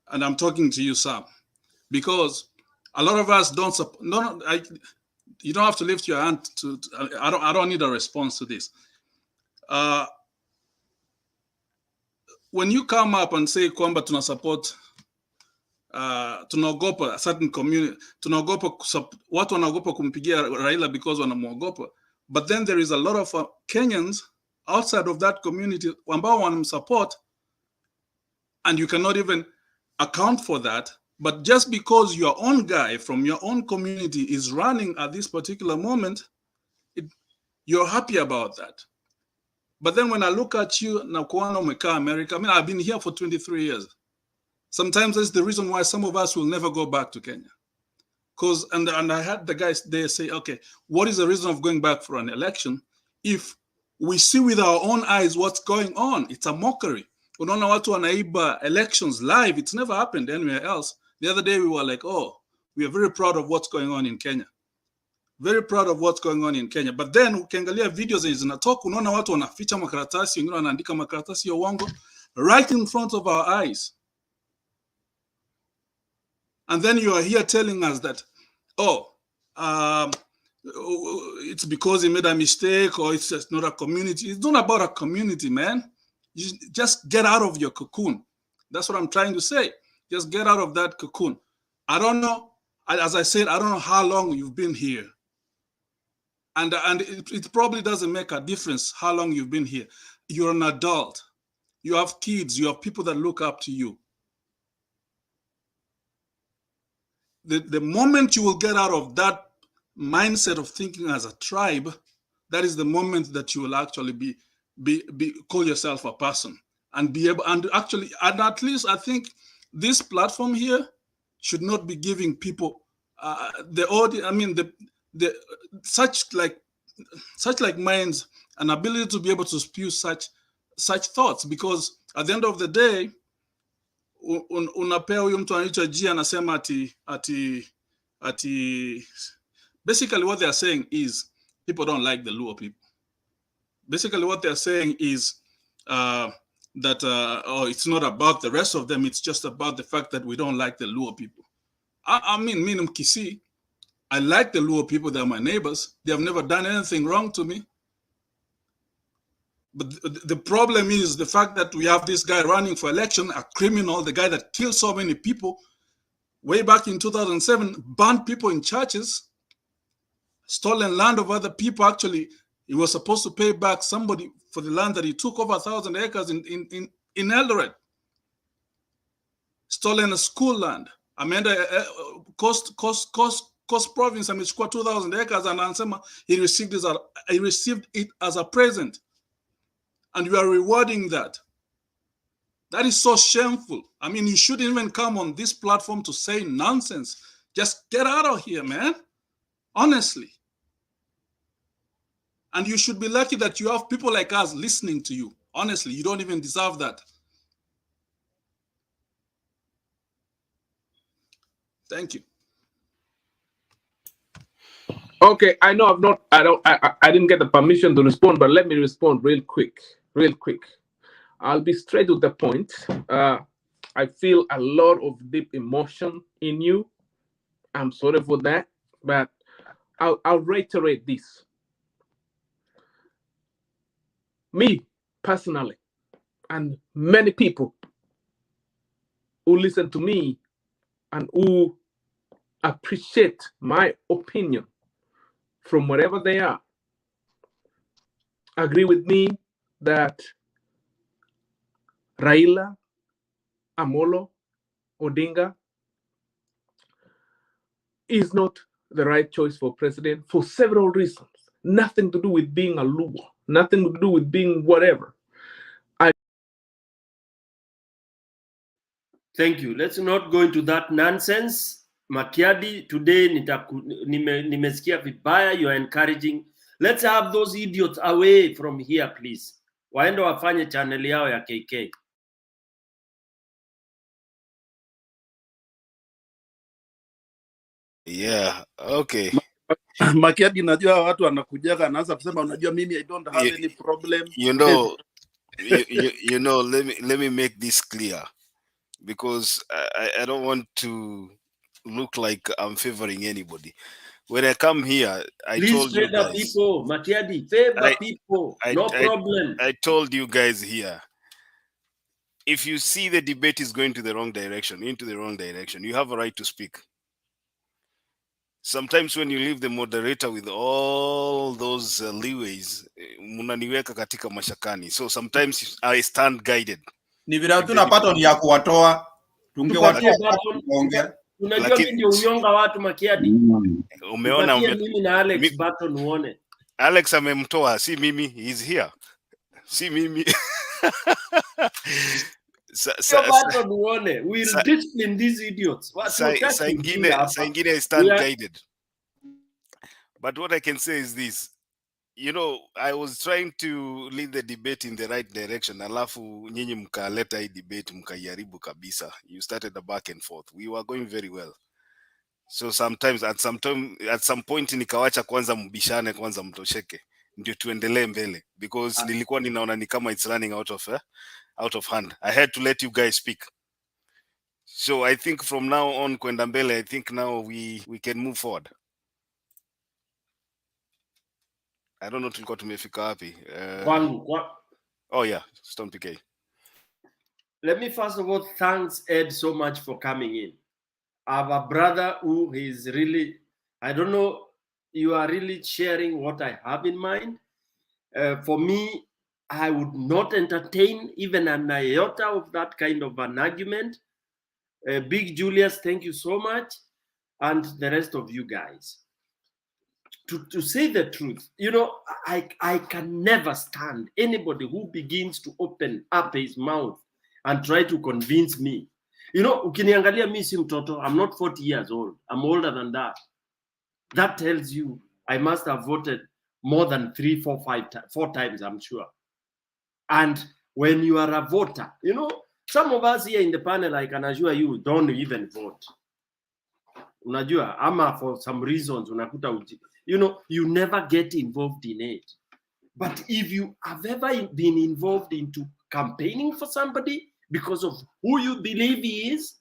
And I'm talking to you, Sam, because a lot of us don't support. You don't have to lift your hand I don't need a response to this. When you come up and say kwamba tuna support tunaogopa certain community, tunaogopa watu wanaogopa kumpigia Raila because wanamwogopa, but then there is a lot of Kenyans outside of that community ambao wanamsupport, and you cannot even account for that. But just because your own guy from your own community is running at this particular moment, you're happy about that. But then when I look at you, na kuona umekaa America, I mean, I've been here for 23 years. Sometimes that's the reason why some of us will never go back to Kenya. And I had the guys there say, okay, what is the reason of going back for an election if we see with our own eyes what's going on? It's a mockery. Unaona watu wanaiba elections live. It's never happened anywhere else. The other day we were like, oh, we are very proud of what's going on in Kenya. Very proud of what's going on in Kenya. But then ukiangalia videos zinatoka, unaona watu wanaficha makaratasi, wengine wanaandika makaratasi ya uongo right in front of our eyes. And then you are here telling us that, it's because he made a mistake or it's just not a community. It's not about a community, man. You just get out of your cocoon. That's what I'm trying to say. Just get out of that cocoon. I don't know. As I said, I don't know how long you've been here. And it probably doesn't make a difference how long you've been here. You're an adult. You have kids, you have people that look up to you. The moment you will get out of that mindset of thinking as a tribe, that is the moment that you will actually call yourself a person and be able, and at least I think this platform here should not be giving people the audience, I mean the such like minds an ability to be able to spew such thoughts, because at the end of the day unapea huyu mtu anaitwa G anasema ati basically what they are saying is people don't like the Luo people. Basically what they are saying is that it's not about the rest of them, it's just about the fact that we don't like the Luo people. I mean, Mkisi, I like the Luo people, they're my neighbors. They have never done anything wrong to me. But the problem is the fact that we have this guy running for election, a criminal, the guy that killed so many people way back in 2007, burned people in churches, stolen land of other people. Actually, he was supposed to pay back somebody for the land that he took over 1,000 acres in Eldoret. Stolen a school land. Amenda Coast Province amechukua 2,000 acres and anasema he received it as a present. And you are rewarding that. That is so shameful. I mean, you shouldn't even come on this platform to say nonsense. Just get out of here, man. Honestly. And you should be lucky that you have people like us listening to you. Honestly, you don't even deserve that. Thank you. Okay, I know I didn't get the permission to respond, but let me respond real quick. I'll be straight to the point. I feel a lot of deep emotion in you. I'm sorry for that, but I'll reiterate this. Me, personally, and many people who listen to me and who appreciate my opinion from wherever they are, agree with me that Raila Amolo Odinga is not the right choice for president for several reasons. Nothing to do with being a Luo, nothing to do with being whatever. Thank you. Let's not go into that nonsense. Makiadi, today nimesikia vibaya, you are encouraging. Let's have those idiots away from here, please. Waende wafanye channel yao ya KK. Yeah, okay. Makiadi, najua watu wanakujaga anaanza kusema unajua mimi I don't have any problem. You know, let me make this clear, because I don't want to look like I'm favoring anybody. When I come here, Please told you favor guys, people, Makiadi, favor people, no problem. I told you guys here, if you see the debate is going to the wrong direction, into the wrong direction, you have a right to speak. Sometimes when you leave the moderator with all those leeways, munaniweka katika mashakani. So sometimes I stand guided. Ni vile tuna pattern ya kuwatoa, tungewatoa kuongea. Unajua mimi ndio unyonga watu Makiadi. Umeona mimi na Alex Barton uone. Alex amemtoa, si mimi, he's here. Si mimi. Barton uone. We'll discipline these idiots. Sa ingine I stand guided. But what I can say is this. You know, I was trying to lead the debate in the right direction. Alafu nyinyi mkaleta hii debate mkaiharibu kabisa. You started a back and forth. We were going very well. So sometimes at some point nikawacha kwanza mbishane kwanza mtosheke ndio tuendelee mbele, because nilikuwa ninaona ni kama it's running out of hand. I had to let you guys speak. So I think from now on kwenda mbele, I think now we can move forward. I don't know tulikuwa tumefika wapi. Oh yeah, Stone PK. Let me first of all thanks Ed so much for coming in. I have a brother who is really, I don't know, you are really sharing what I have in mind. For me, I would not entertain even an iota of that kind of an argument. Big Julius, thank you so much. And the rest of you guys. To say the truth, you know, I can never stand anybody who begins to open up his mouth and try to convince me. You know, ukiniangalia mi si mtoto, I'm not 40 years old. I'm older than that. That tells you I must have voted more than 3, 4, 4 times, I'm sure. And when you are a voter, you know, some of us here in the panel, I can assure you, don't even vote. Unajua, ama for some reasons, unakuta, you know, you never get involved in it. But if you have ever been involved into campaigning for somebody because of who you believe he is,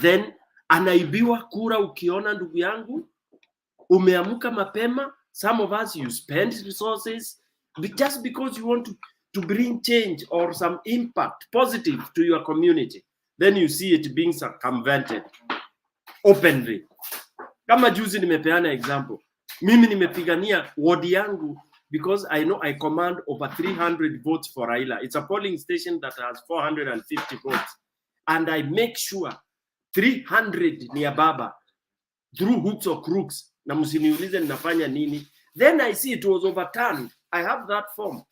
then anaibiwa kura ukiona ndugu yangu, umeamuka mapema, some of us, you spend resources, just because you want to bring change or some impact, positive to your community, then you see it being circumvented openly. Kama juzi nimepeana example, mimi nimepigania ward yangu because I know I command over 300 votes for Raila. It's a polling station that has 450 votes. And I make sure 300 ni ya baba through hooks or crooks. Na msiniulize ninafanya nini. Then I see it was overturned. I have that form.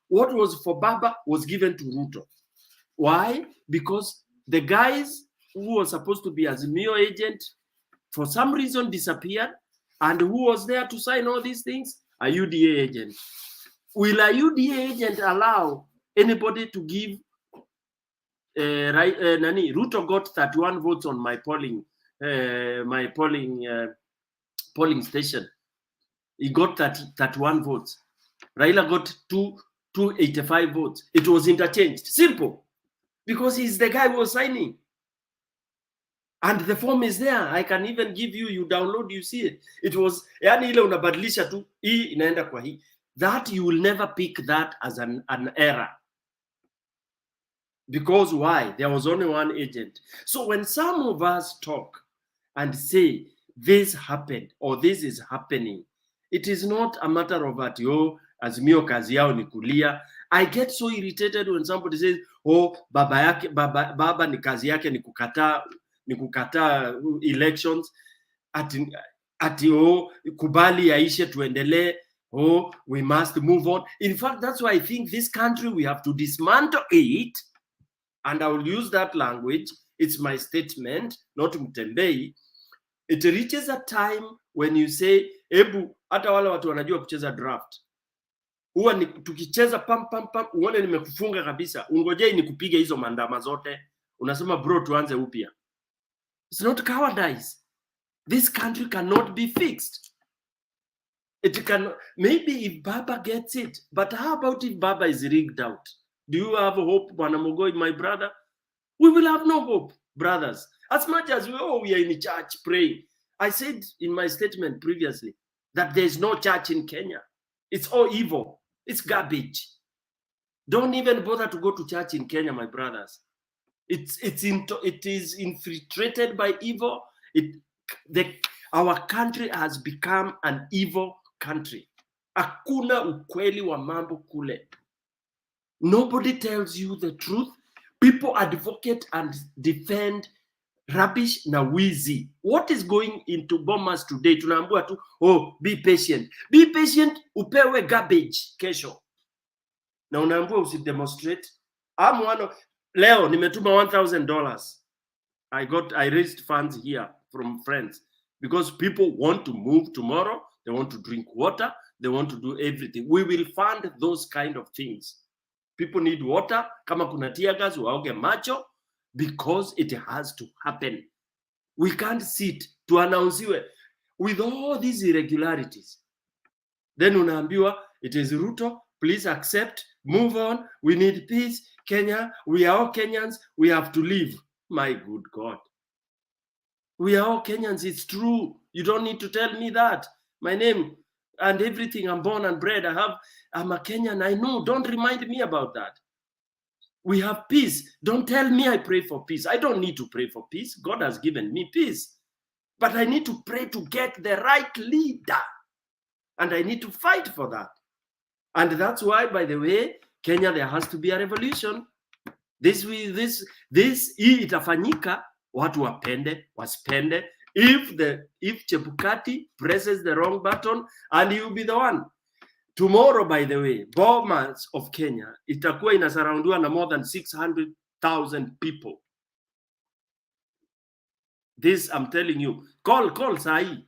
What was for baba was given to Ruto. Why? Because the guys who were supposed to be Azimio agent for some reason disappeared, and who was there to sign all these things? A UDA agent. Will a UDA agent allow anybody to give Nani? Ruto got 31 votes on my polling polling station. He got 31 votes. Raila got 285 votes. It was interchanged. Simple. Because he's the guy who was signing. And the form is there. I can even give you, you download, you see it. It was, yani ile unabadilisha tu, hii inaenda kwa hii. That you will never pick that as an error. Because why? There was only one agent. So when some of us talk and say, this happened or this is happening, it is not a matter of that, yo, Azimio kazi yao ni kulia. I get so irritated when somebody says, oh, baba ni kazi yake ni kukataa elections, ati oh, kubali yaishe tuendelee, oh, we must move on. In fact, that's why I think this country, we have to dismantle it, and I will use that language. It's my statement, not Mtembei. It reaches a time when you say, ebu, hata wale watu wanajua kucheza draft. Huwa ni tukicheza pam, uone nimekufunga kabisa, ungojei nikupige hizo mandama zote, unasema bro tuanze upya. It's not cowardice. This country cannot be fixed. It can, maybe if Baba gets it, but how about if Baba is rigged out? Do you have hope, Bwana my brother? We will have no hope, brothers. As much as we are in church praying. I said in my statement previously that there's no church in Kenya. It's all evil. It's garbage. Don't even bother to go to church in Kenya, my brothers. It is infiltrated by evil. Our country has become an evil country. Hakuna ukweli wa mambo kule. Nobody tells you the truth. People advocate and defend rubbish na wizi. What is going into Bomas today? Tunaambiwa tu, oh, be patient. Be patient, upewe garbage kesho. Na unaambiwa usidemonstrate. Leo nimetuma $1,000. I raised funds here from friends because people want to move tomorrow. They want to drink water. They want to do everything. We will fund those kind of things. People need water. Kama kuna tear gas, waoge macho, because it has to happen. We can't sit to announce with all these irregularities. Then unaambiwa, it is Ruto, please accept, move on, we need peace. Kenya, we are all Kenyans, we have to leave. My good God. We are all Kenyans, it's true. You don't need to tell me that. My name and everything, I'm born and bred, I'm a Kenyan, I know. Don't remind me about that. We have peace. Don't tell me I pray for peace. I don't need to pray for peace. God has given me peace. But I need to pray to get the right leader. And I need to fight for that. And that's why, by the way, Kenya, there has to be a revolution. Hii itafanyika, watu wapende, waspende. If Chebukati presses the wrong button, and he will be the one. Tomorrow, by the way, Bomas of Kenya, itakuwa inasurroundiwa na more than 600,000 people. This, I'm telling you. Call sahi.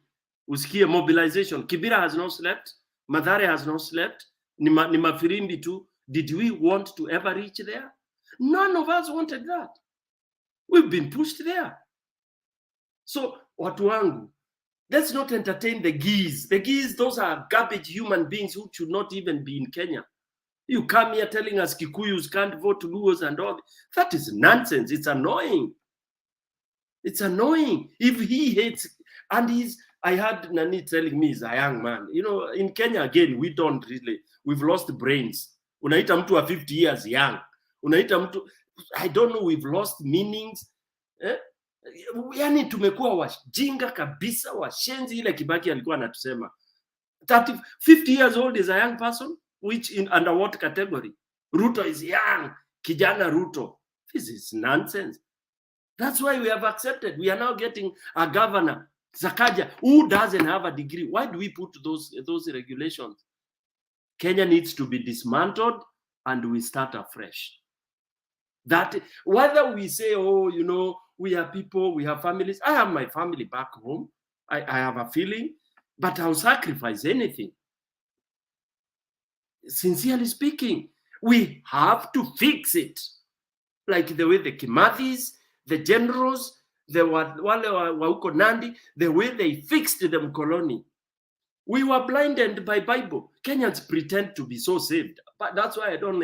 Usikie mobilization. Kibera has not slept. Mathare has not slept. Ni Mafirimbi too. Did we want to ever reach there? None of us wanted that. We've been pushed there. So, watu wangu, let's not entertain the geese. The geese, those are garbage human beings who should not even be in Kenya. You come here telling us Kikuyus can't vote, Luos and all. That is nonsense. It's annoying. It's annoying. If he hates, and I had Nani telling me he's a young man. You know, in Kenya, again, we've lost brains. Unaita mtu wa 50 years young. Unaita mtu, I don't know, we've lost meanings. Yani tumekuwa wajinga kabisa, washenzi. Ile Kibaki alikuwa anatusema 50 years old is a young person, which under what category? Ruto is young, kijana Ruto. This is nonsense. That's why we have accepted. We are now getting a governor, Sakaja, who doesn't have a degree. Why do we put those regulations? Kenya needs to be dismantled and we start afresh. That whether we say, oh, you know, we are people, we have families. I have my family back home. I have a feeling, but I'll sacrifice anything. Sincerely speaking, we have to fix it. Like the way the Kimathis, the generals, the wale wa huko Nandi, the way they fixed the Mkoloni. We were blinded by Bible. Kenyans pretend to be so saved. But that's why I don't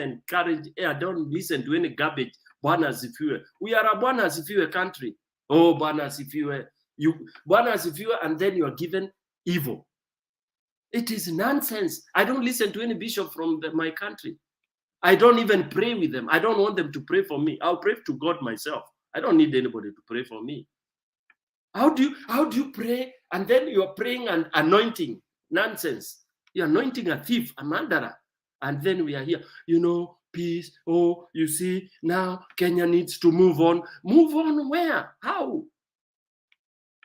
listen to any garbage. Bwana asifiwe. We are a Bwana asifiwe country. Oh, Bwana asifiwe. Bwana asifiwe, and then you are given evil. It is nonsense. I don't listen to any bishop from my country. I don't even pray with them. I don't want them to pray for me. I'll pray to God myself. I don't need anybody to pray for me. How do you pray and then you're praying and anointing? Nonsense. You're anointing a thief, a murderer. And then we are here, you know, peace. Oh, you see, now Kenya needs to move on. Move on where? How?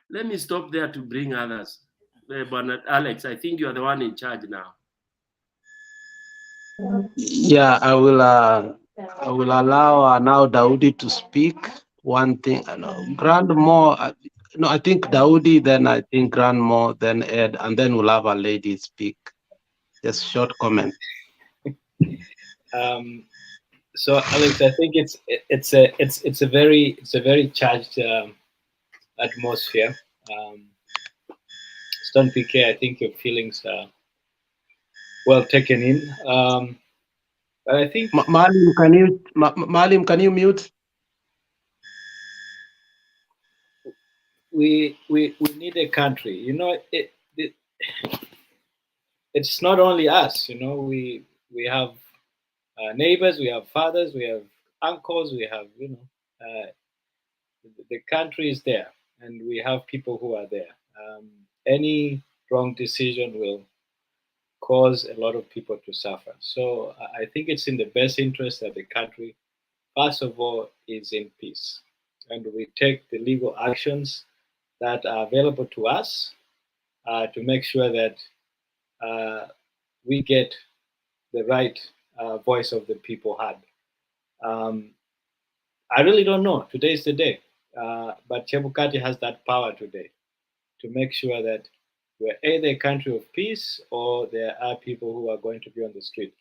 Let me stop there to bring others. But Alex, I think you're the one in charge now. Yeah, I will allow now Daudi to speak. One thing, Grand more. No, I think Daudi, then I think Grand more, then Ed, and then we'll have a lady speak. Just short comment. So Alex, I think it's a very charged atmosphere. Stone PK, I think your feelings are well taken in. But I think Malim, can you mute? We need a country. You know, it's not only us. You know, we have neighbors, we have fathers, we have uncles, we have, you know, the country is there, and we have people who are there. Any wrong decision will cause a lot of people to suffer. So I think it's in the best interest that the country, first of all, is in peace, and we take the legal actions that are available to us to make sure that we get the right voice of the people heard. I really don't know. Today is the day. But Chebukati has that power today to make sure that we're either a country of peace or there are people who are going to be on the street.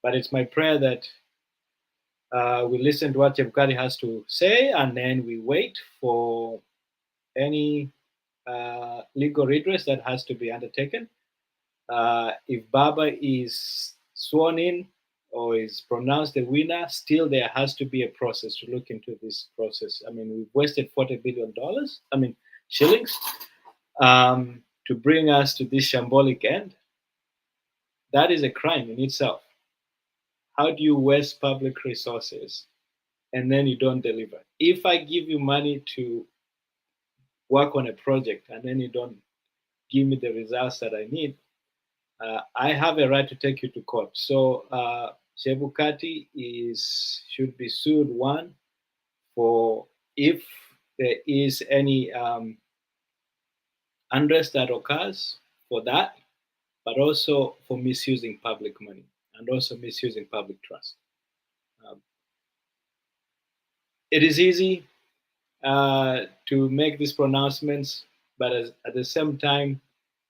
But it's my prayer that we listen to what Chebukati has to say, and then we wait for any legal redress that has to be undertaken. If Baba is sworn in or is pronounced the winner, still there has to be a process to look into this process. I mean, we've wasted $40 billion, shillings, to bring us to this shambolic end. That is a crime in itself. How do you waste public resources and then you don't deliver? If I give you money to work on a project and then you don't give me the results that I need, I have a right to take you to court. So Chebukati should be sued, one, for if there is any unrest that occurs for that, but also for misusing public money and also misusing public trust. It is easy to make these pronouncements, but at the same time,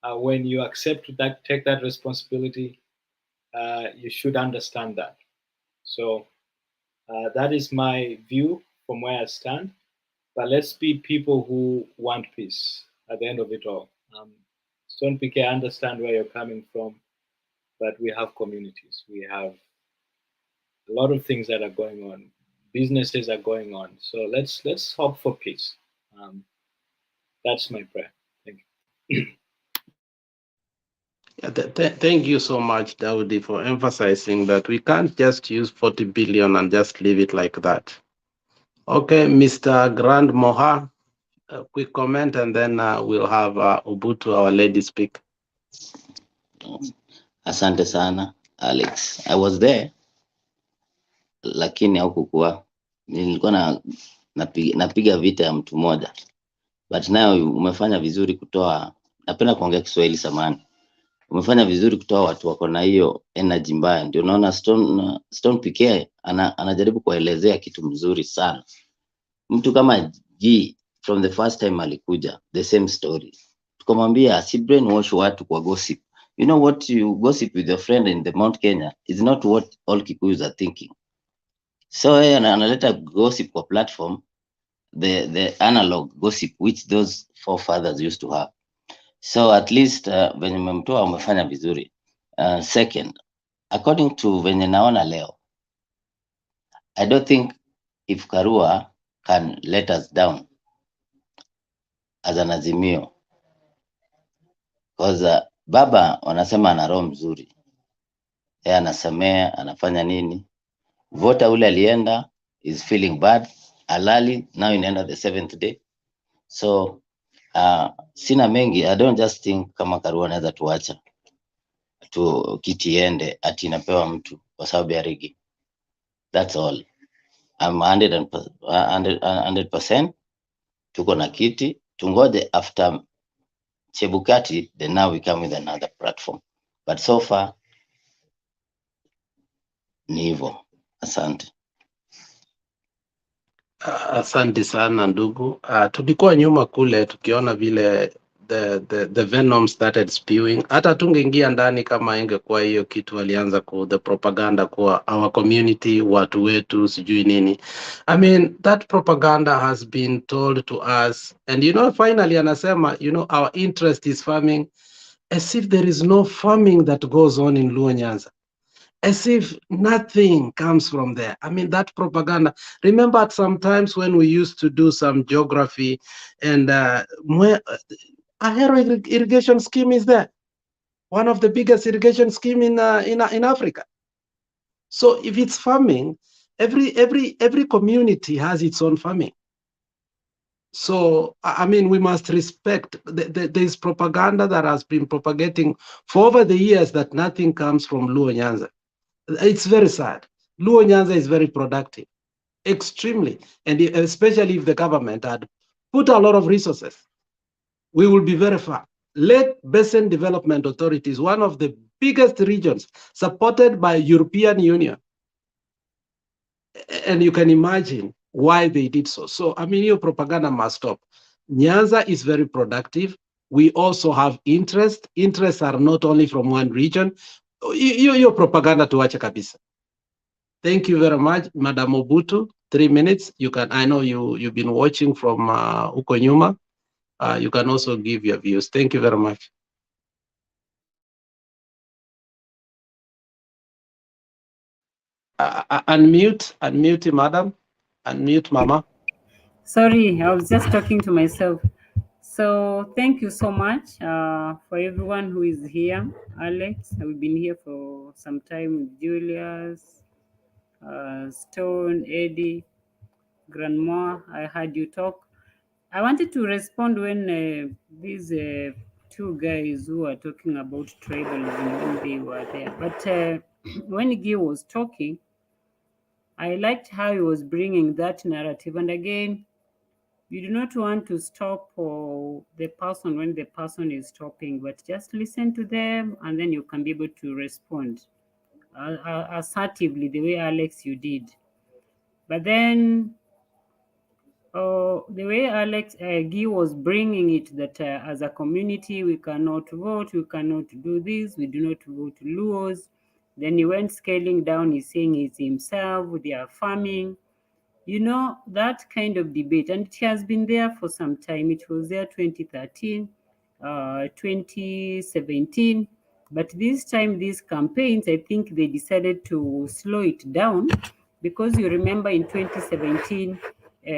when you accept that, take that responsibility, you should understand that. So that is my view from where I stand. But let's be people who want peace at the end of it all. Stone PK, I understand where you're coming from, but we have communities. We have a lot of things that are going on. Businesses are going on. So let's hope for peace. That's my prayer. Thank you. Yeah, thank you so much, Daudi, for emphasizing that we can't just use 40 billion and just leave it like that. Okay, Mr. Grand Moha, a quick comment, and then we'll have Ubutu, our lady, speak. Asante sana Alex. I was there lakini haukukuwa. Nilikuwa napiga vita ya mtu mmoja. But nayo umefanya vizuri kutoa, napenda kuongea Kiswahili samani. Umefanya vizuri kutoa watu wako na hiyo energy mbaya. Ndio unaona Stone PK anajaribu kuelezea kitu mzuri sana. Mtu kama G from the first time alikuja, the same story. Tukamwambia si brainwash watu kwa gossip. You know what you gossip with your friend in the Mount Kenya is not what all Kikuyus are thinking. So yeye analeta gossip kwa platform, the analog gossip which those forefathers used to have. So at least venye mmemtoa umefanya vizuri. Second, according to venye naona leo, I don't think if Karua can let us down as an Azimio, because baba wanasema ana roho mzuri, yeye anasamea, anafanya nini. Vota ule alienda is feeling bad, alali now inaenda the 7th day. So sina mengi. I don't just think kama Karua anaweza tuacha tu kiti ende ati inapewa mtu kwa sababu ya rigi. That's all. I'm 100% tuko na kiti, tungoje after Chebukati, then now we come with another platform. But so far ni hivyo. Asante. Asante sana ndugu. Tulikuwa nyuma kule tukiona vile the venom started spewing. Hata tungeingia ndani kama ingekuwa hiyo kitu walianza the propaganda kwa our community, watu wetu, sijui nini. I mean, that propaganda has been told to us. And finally anasema, our interest is farming, as if there is no farming that goes on in Luo Nyanza. As if nothing comes from there. I mean, that propaganda. Remember at some times when we used to do some geography and a Ahero irrigation scheme is there. One of the biggest irrigation scheme in Africa. So if it's farming, every community has its own farming. So, I mean, we must respect this propaganda that has been propagating for over the years that nothing comes from Luo Nyanza. It's very sad. Luo Nyanza is very productive, extremely, and especially if the government had put a lot of resources, we will be very far. Lake Basin Development Authority is one of the biggest regions supported by European Union. And you can imagine why they did so. So, I mean, your propaganda must stop. Nyanza is very productive. We also have interest. Interests are not only from one region. Your propaganda tuache kabisa. Thank you very much, Madam Obutu. 3 minutes. You can. I know you've been watching from uko nyuma. You can also give your views. Thank you very much. Unmute, madam. Unmute, mama. Sorry, I was just talking to myself. So thank you so much for everyone who is here. Alex, we've been here for some time. Julius, Stone, Eddie, Grandma, I heard you talk. I wanted to respond when these two guys who are talking about tribalism when they were there. But when Guy was talking, I liked how he was bringing that narrative. And again, you do not want to stop the person when the person is talking, but just listen to them, and then you can be able to respond assertively, the way Alex you did. But then the way Alex Guy was bringing it, that as a community we cannot vote, we cannot do this, we do not vote Luos. Then he went scaling down, he's saying it's himself, they are farming. You know, that kind of debate, and it has been there for some time. It was there 2013, 2017. But this time, these campaigns, I think they decided to slow it down, because you remember in 2017,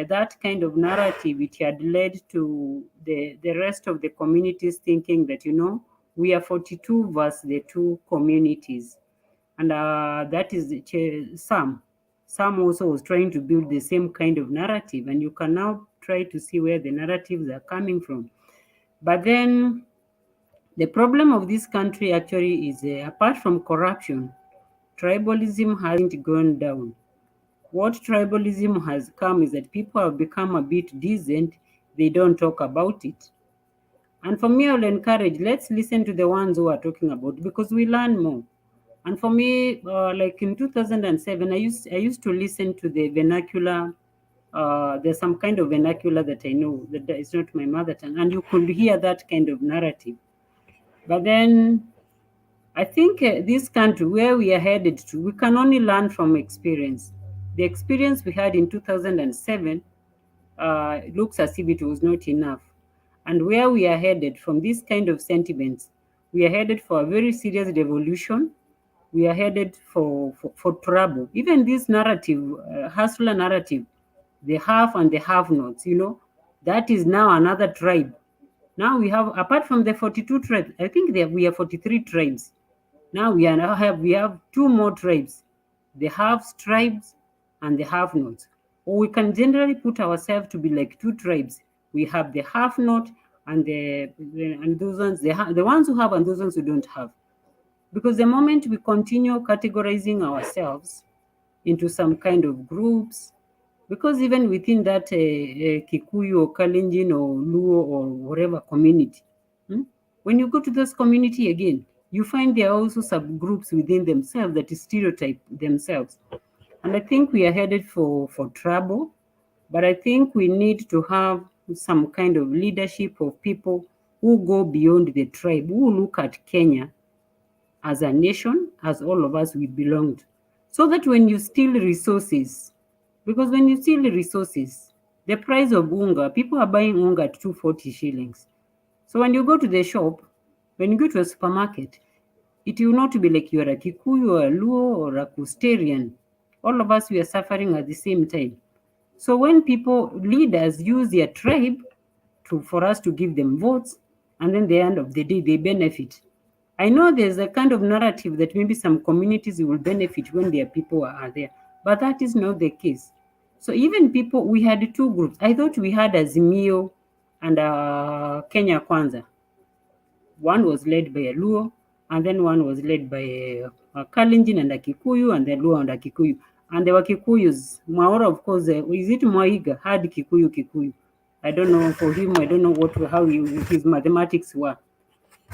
that kind of narrative, it had led to the rest of the communities thinking that, you know, we are 42 versus the two communities. And that is Sam. Sam also was trying to build the same kind of narrative, and you can now try to see where the narratives are coming from. But then the problem of this country actually is, apart from corruption, tribalism hasn't gone down. What tribalism has come is that people have become a bit decent, they don't talk about it. And for me, I'll encourage, let's listen to the ones who are talking about it, because we learn more. And for me, like in 2007, I used to listen to the vernacular. There's some kind of vernacular that I know that is not my mother tongue, and you could hear that kind of narrative. But then I think this country, where we are headed to, we can only learn from experience. The experience we had in 2007 looks as if it was not enough. And where we are headed from this kind of sentiments, we are headed for a very serious revolution. We are headed for trouble. Even this narrative, hustler narrative, the have and the have-nots, you know, that is now another tribe. Now we have, apart from the 42 tribes, I think we have 43 tribes. Now we have two more tribes, the haves tribes and the have-nots. Or we can generally put ourselves to be like two tribes. We have the have-not and those ones, the ones who have and those ones who don't have. Because the moment we continue categorizing ourselves into some kind of groups, because even within that Kikuyu or Kalenjin or Luo or whatever community, when you go to this community again, you find there are also subgroups within themselves that stereotype themselves. And I think we are headed for trouble, but I think we need to have some kind of leadership of people who go beyond the tribe, who look at Kenya as a nation, as all of us we belonged. So that when you steal resources, because when you steal resources, the price of unga, people are buying unga at 240 shillings. So when you go to the shop, when you go to a supermarket, it will not be like you are a Kikuyu or a Luo or a Custarian. All of us, we are suffering at the same time. So when leaders use their tribe for us to give them votes, and then at the end of the day, they benefit. I know there's a kind of narrative that maybe some communities will benefit when their people are there, but that is not the case. So even we had two groups. I thought we had Azimio and Kenya Kwanza. One was led by a Luo, and then one was led by a Kalenjin and a Kikuyu, and then Luo and a Kikuyu. And there were Kikuyus. Mwaura, of course, is it Mwaiga had Kikuyu? I don't know for him. I don't know how his mathematics were.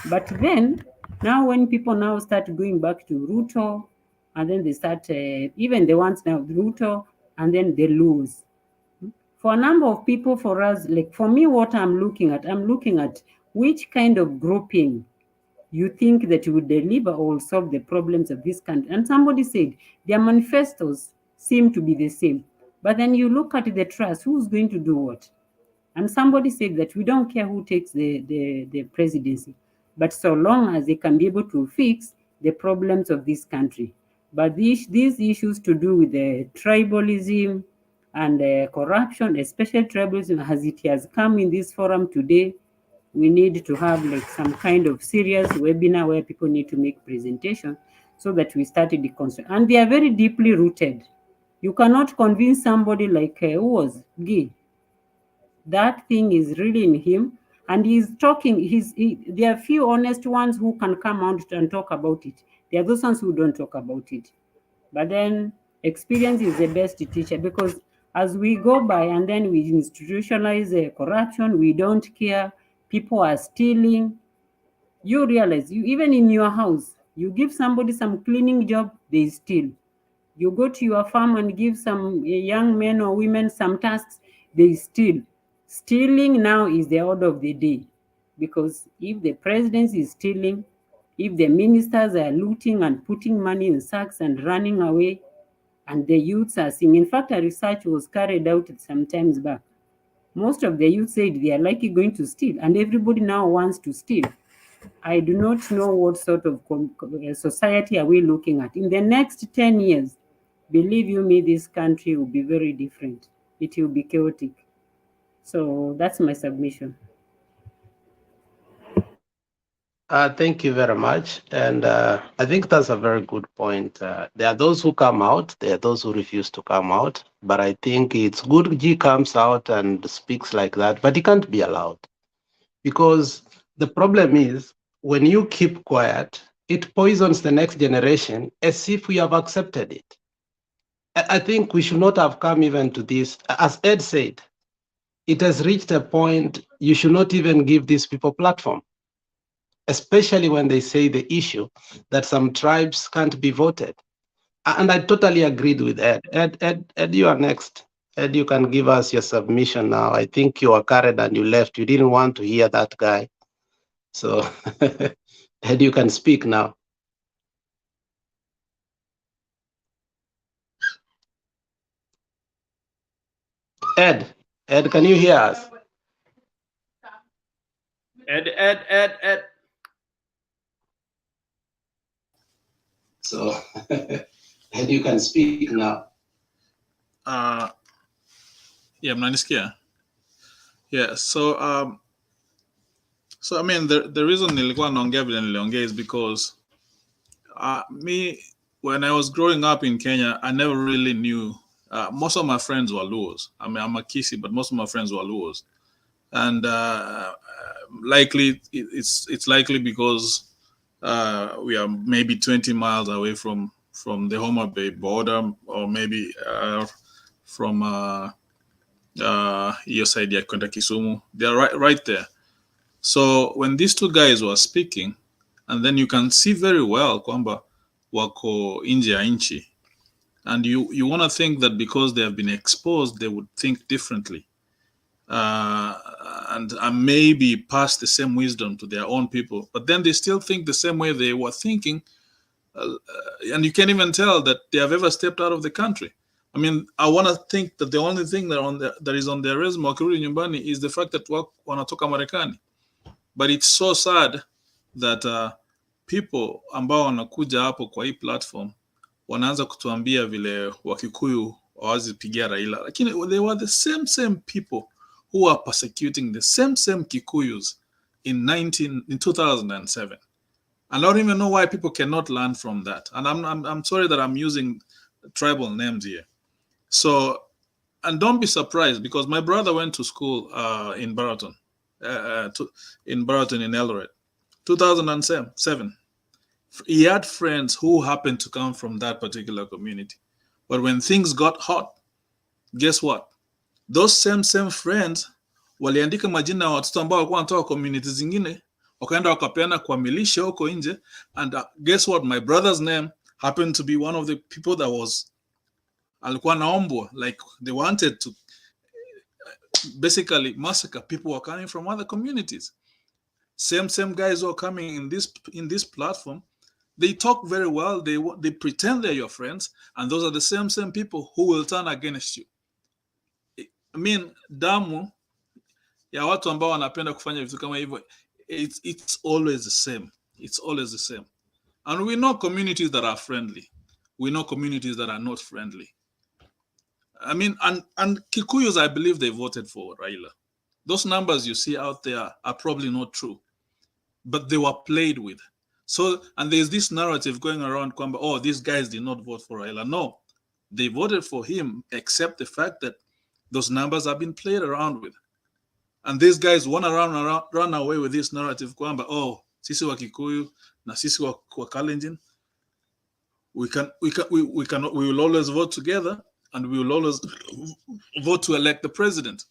But then, now when people now start going back to Ruto, and then they start, even the ones now, Ruto, and then they lose. For a number of people, for us, like for me, what I'm looking at which kind of grouping you think that you would deliver or solve the problems of this country. And somebody said their manifestos seem to be the same. But then you look at the trust, who's going to do what? And somebody said that we don't care who takes the presidency, but so long as they can be able to fix the problems of this country. But these issues to do with the tribalism and corruption, especially tribalism as it has come in this forum today, we need to have like some kind of serious webinar where people need to make presentation so that we start deconstruct. And they are very deeply rooted. You cannot convince somebody like who was Guy. That thing is really in him, and he's talking. There are few honest ones who can come out and talk about it. There are those ones who don't talk about it. But then experience is the best teacher, because as we go by and then we institutionalize corruption, we don't care, people are stealing, you realize, you even in your house, you give somebody some cleaning job, they steal. You go to your farm and give some young men or women some tasks, they steal. Stealing now is the order of the day, because if the president is stealing, if the ministers are looting and putting money in sacks and running away, and the youths are seeing, in fact, a research was carried out some times back. Most of the youth said they are likely going to steal, and everybody now wants to steal. I do not know what sort of society are we looking at. In the next 10 years, believe you me, this country will be very different. It will be chaotic. So that's my submission. Thank you very much. And I think that's a very good point. There are those who come out, there are those who refuse to come out. But I think it's good G comes out and speaks like that, but he can't be allowed. Because the problem is, when you keep quiet, it poisons the next generation as if we have accepted it. I think we should not have come even to this. As Ed said, it has reached a point you should not even give these people platform, especially when they say the issue that some tribes can't be voted. And I totally agreed with Ed. Ed, you are next. Ed, you can give us your submission now. I think you are carried and you left. You didn't want to hear that guy. So, Ed, you can speak now. Ed, can you hear us? Ed. So, Ed, you can speak now. Yeah, mnanisikia? Yeah, so I mean the reason nilikuwa naongea vile niliongea is because me, when I was growing up in Kenya, I never really knew. Most of my friends were Luos. I mean, I'm a Kisi, but most of my friends were Luos, and likely it's likely because we are maybe 20 miles away from the Homa Bay border, or maybe from your side, Kwenda Kisumu. They're right there. So when these two guys were speaking, and then you can see very well kwamba wako nje ya nchi, and you want to think that because they have been exposed, they would think differently, and maybe pass the same wisdom to their own people. But then they still think the same way they were thinking, and you can't even tell that they have ever stepped out of the country. I mean, I want to think that the only thing that is on their resume wakirudi nyumbani is the fact that wanatoka Marekani. But it's so sad that people ambao wanakuja hapo kwa hii platform wanaanza kutuambia vile Wakikuyu hawazipigia Raila, lakini they were the same people who are persecuting the same Kikuyus in 2007. I don't even know why people cannot learn from that. And I'm sorry that I'm using tribal names here. So, and don't be surprised, because my brother went to school in Baraton, in Eldoret, 2007. He had friends who happened to come from that particular community. But when things got hot, guess what? Those same friends waliandika majina ya watoto ambao walikuwa wanatoka community zingine, wakaenda wakapeana kwa milisha huko nje, and guess what? My brother's name happened to be one of the people that was alikuwa naombwa, like they wanted to basically massacre people who are coming from other communities. Same guys who are coming in this platform, they talk very well, they pretend they're your friends, and those are the same people who will turn against you. I mean, damu ya watu ambao wanapenda kufanya vitu kama hivyo, it's always the same. It's always the same. And we know communities that are friendly. We know communities that are not friendly. I mean, and Kikuyus, I believe they voted for Raila. Those numbers you see out there are probably not true, but they were played with. So, and there's this narrative going around, kwamba, oh, these guys did not vote for Raila. No, they voted for him, except the fact that those numbers have been played around with. And these guys want to run away with this narrative, kwamba, oh, sisi wa Kikuyu na sisi wa Kalenjin, we will always vote together, and we will always vote to elect the president.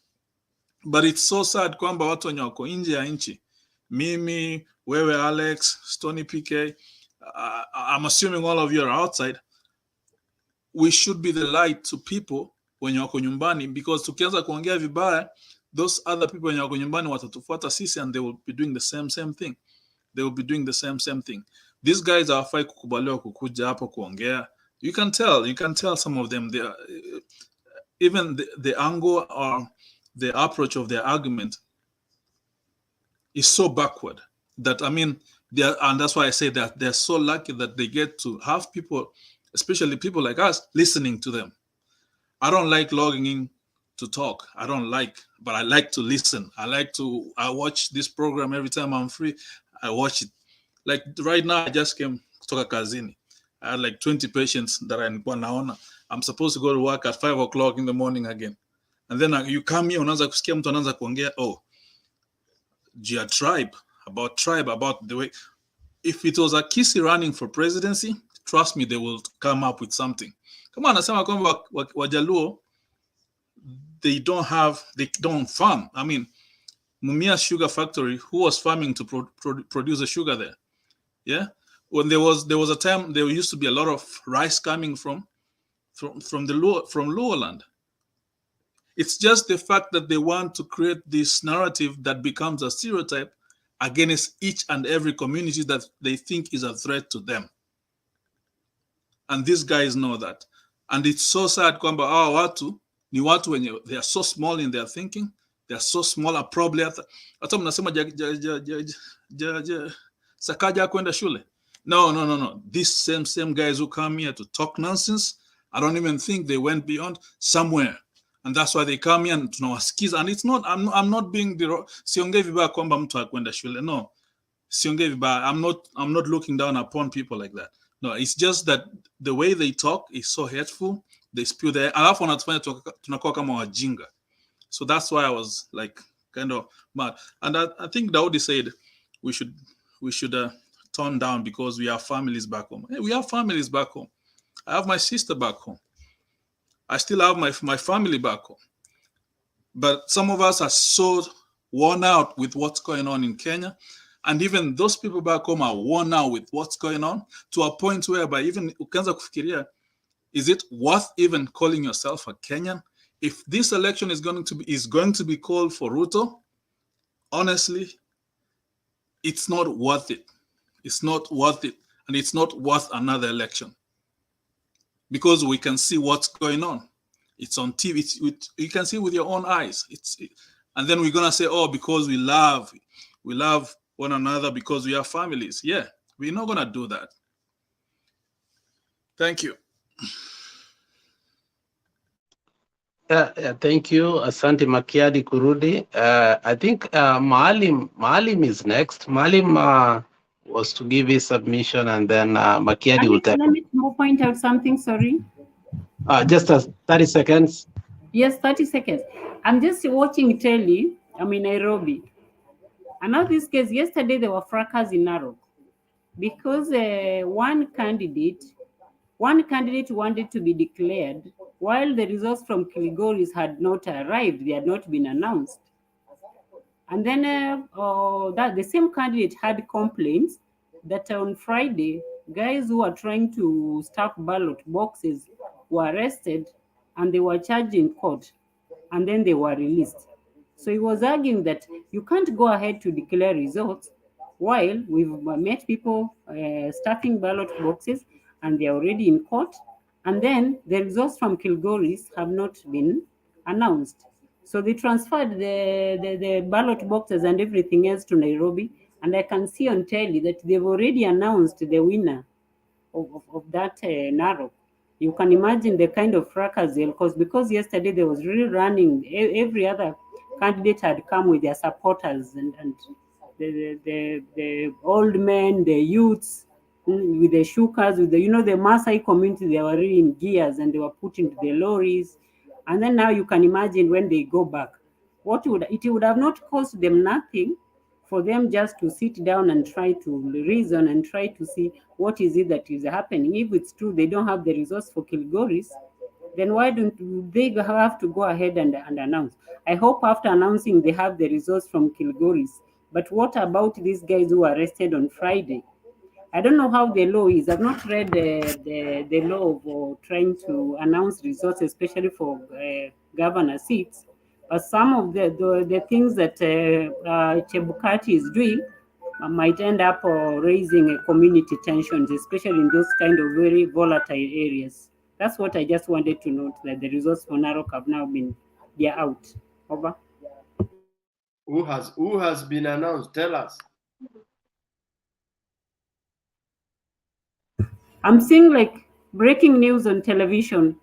But it's so sad kwamba watu wenye wako nje ya nchi, mimi, wewe, Alex, Stony PK, I'm assuming all of you are outside. We should be the light to people wenye wako nyumbani, because tukianza kuongea vibaya, those other people wenye wako nyumbani watatufuata sisi, and they will be doing the same thing. They will be doing the same thing. These guys hawafai kukubaliwa kukuja hapo kuongea. You can tell some of them, they are, even the angle or the approach of their argument is so backward that, I mean, and that's why I say that they're so lucky that they get to have people, especially people like us, listening to them. I don't like logging in to talk. But I like to listen. I watch this program every time I'm free. I watch it. Like right now, I just came kutoka kazini. I had like 20 patients that I'm supposed to go to work at 5 o'clock in the morning again. And then you come here, unaanza kusikia mtu anaanza kuongea, about the way. If it was a Kisi running for presidency, trust me, they will come up with something. Come on, anasema kwamba Wajaluo, they don't farm. I mean, Mumia Sugar Factory, who was farming to produce the sugar there? Yeah, when there was a time there used to be a lot of rice coming from Luo land. It's just the fact that they want to create this narrative that becomes a stereotype against each and every community that they think is a threat to them. And these guys know that. And it's so sad kwamba watu ni watu wenye, they are so small in their thinking, they are so small, probably hata mnasema Sakaja kwenda shule. No. These same guys who come here to talk nonsense, I don't even think they went beyond somewhere. And that's why they come here and tunawasikiza. And it's not, I'm not being siongei vibaya kwamba mtu hakwenda shule. No. Siongei vibaya. I'm not looking down upon people like that. No, it's just that the way they talk is so hateful. They spew their, alafu wanatufanya tunakuwa kama wajinga. So that's why I was like kind of mad. And I think Daudi said we should tone down because we have families back home. Hey, we have families back home. I have my sister back home. I still have my family back home. But some of us are so worn out with what's going on in Kenya. And even those people back home are worn out with what's going on, to a point whereby even ukianza kufikiria, is it worth even calling yourself a Kenyan? If this election is going to be called for Ruto, honestly, it's not worth it. It's not worth it. And it's not worth another election. Because we can see what's going on. It's on TV. You can see with your own eyes. And then we're going to say, because we love one another, because we have families. Yeah, we're not going to do that. Thank you. Thank you, Asante Makiadi Kurudi. I think Maalim is next. Maalim was to give his submission, and then Makiadi will take. Let me point out something, sorry. Just 30 seconds. Yes, 30 seconds. I'm just watching telly. I'm in Nairobi. And now this case, yesterday there were fracas in Narok because one candidate wanted to be declared while the results from Kilgoris had not arrived. They had not been announced. And then that the same candidate had complaints that on Friday, guys who were trying to stuff ballot boxes were arrested and they were charged in court, and then they were released. So he was arguing that you can't go ahead to declare results while we've met people stuffing ballot boxes and they're already in court, and then the results from Kilgoris have not been announced. So they transferred the ballot boxes and everything else to Nairobi, and I can see on telly that they've already announced the winner of that Narok. You can imagine the kind of fracas they'll cause, because yesterday there was really running. Every other candidate had come with their supporters, and the old men, the youths, with the shukas, with the the Maasai community, they were really in gears and they were put into the lorries. And then now you can imagine when they go back, it would have not cost them nothing for them just to sit down and try to reason and try to see what is it that is happening. If it's true they don't have the resource for Kilgoris, then why don't they have to go ahead and announce? I hope after announcing they have the resource from Kilgoris. But what about these guys who were arrested on Friday? I don't know how the law is. I've not read the law of trying to announce results, especially for governor seats. But some of the things that Chebukati is doing might end up raising community tensions, especially in those kind of very volatile areas. That's what I just wanted to note, that the results for Narok have now been, they're out. Over. Who has been announced? Tell us. I'm seeing like breaking news on television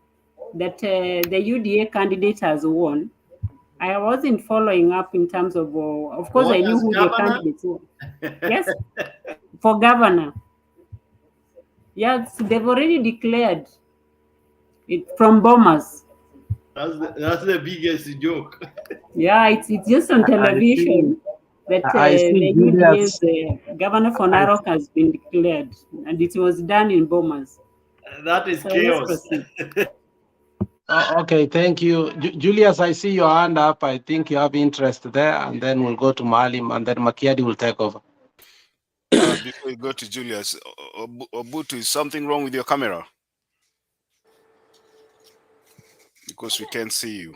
that the UDA candidate has won. I wasn't following up in terms of course, What I knew as who the governor? candidates were. Yes, for governor. Yes, they've already declared it from Bomas. That's the biggest joke. Yeah, it's just on I see. television that I see the Julius. UDA's governor for I Narok has been declared, and it was done in Bomas. That is So let's chaos. proceed. Okay, thank you. Julius, I see your hand up. I think you have interest there, and then we'll go to Malim, and then Makiadi will take over. Before you go to Julius, Obutu, is something wrong with your camera? Because we can't see you.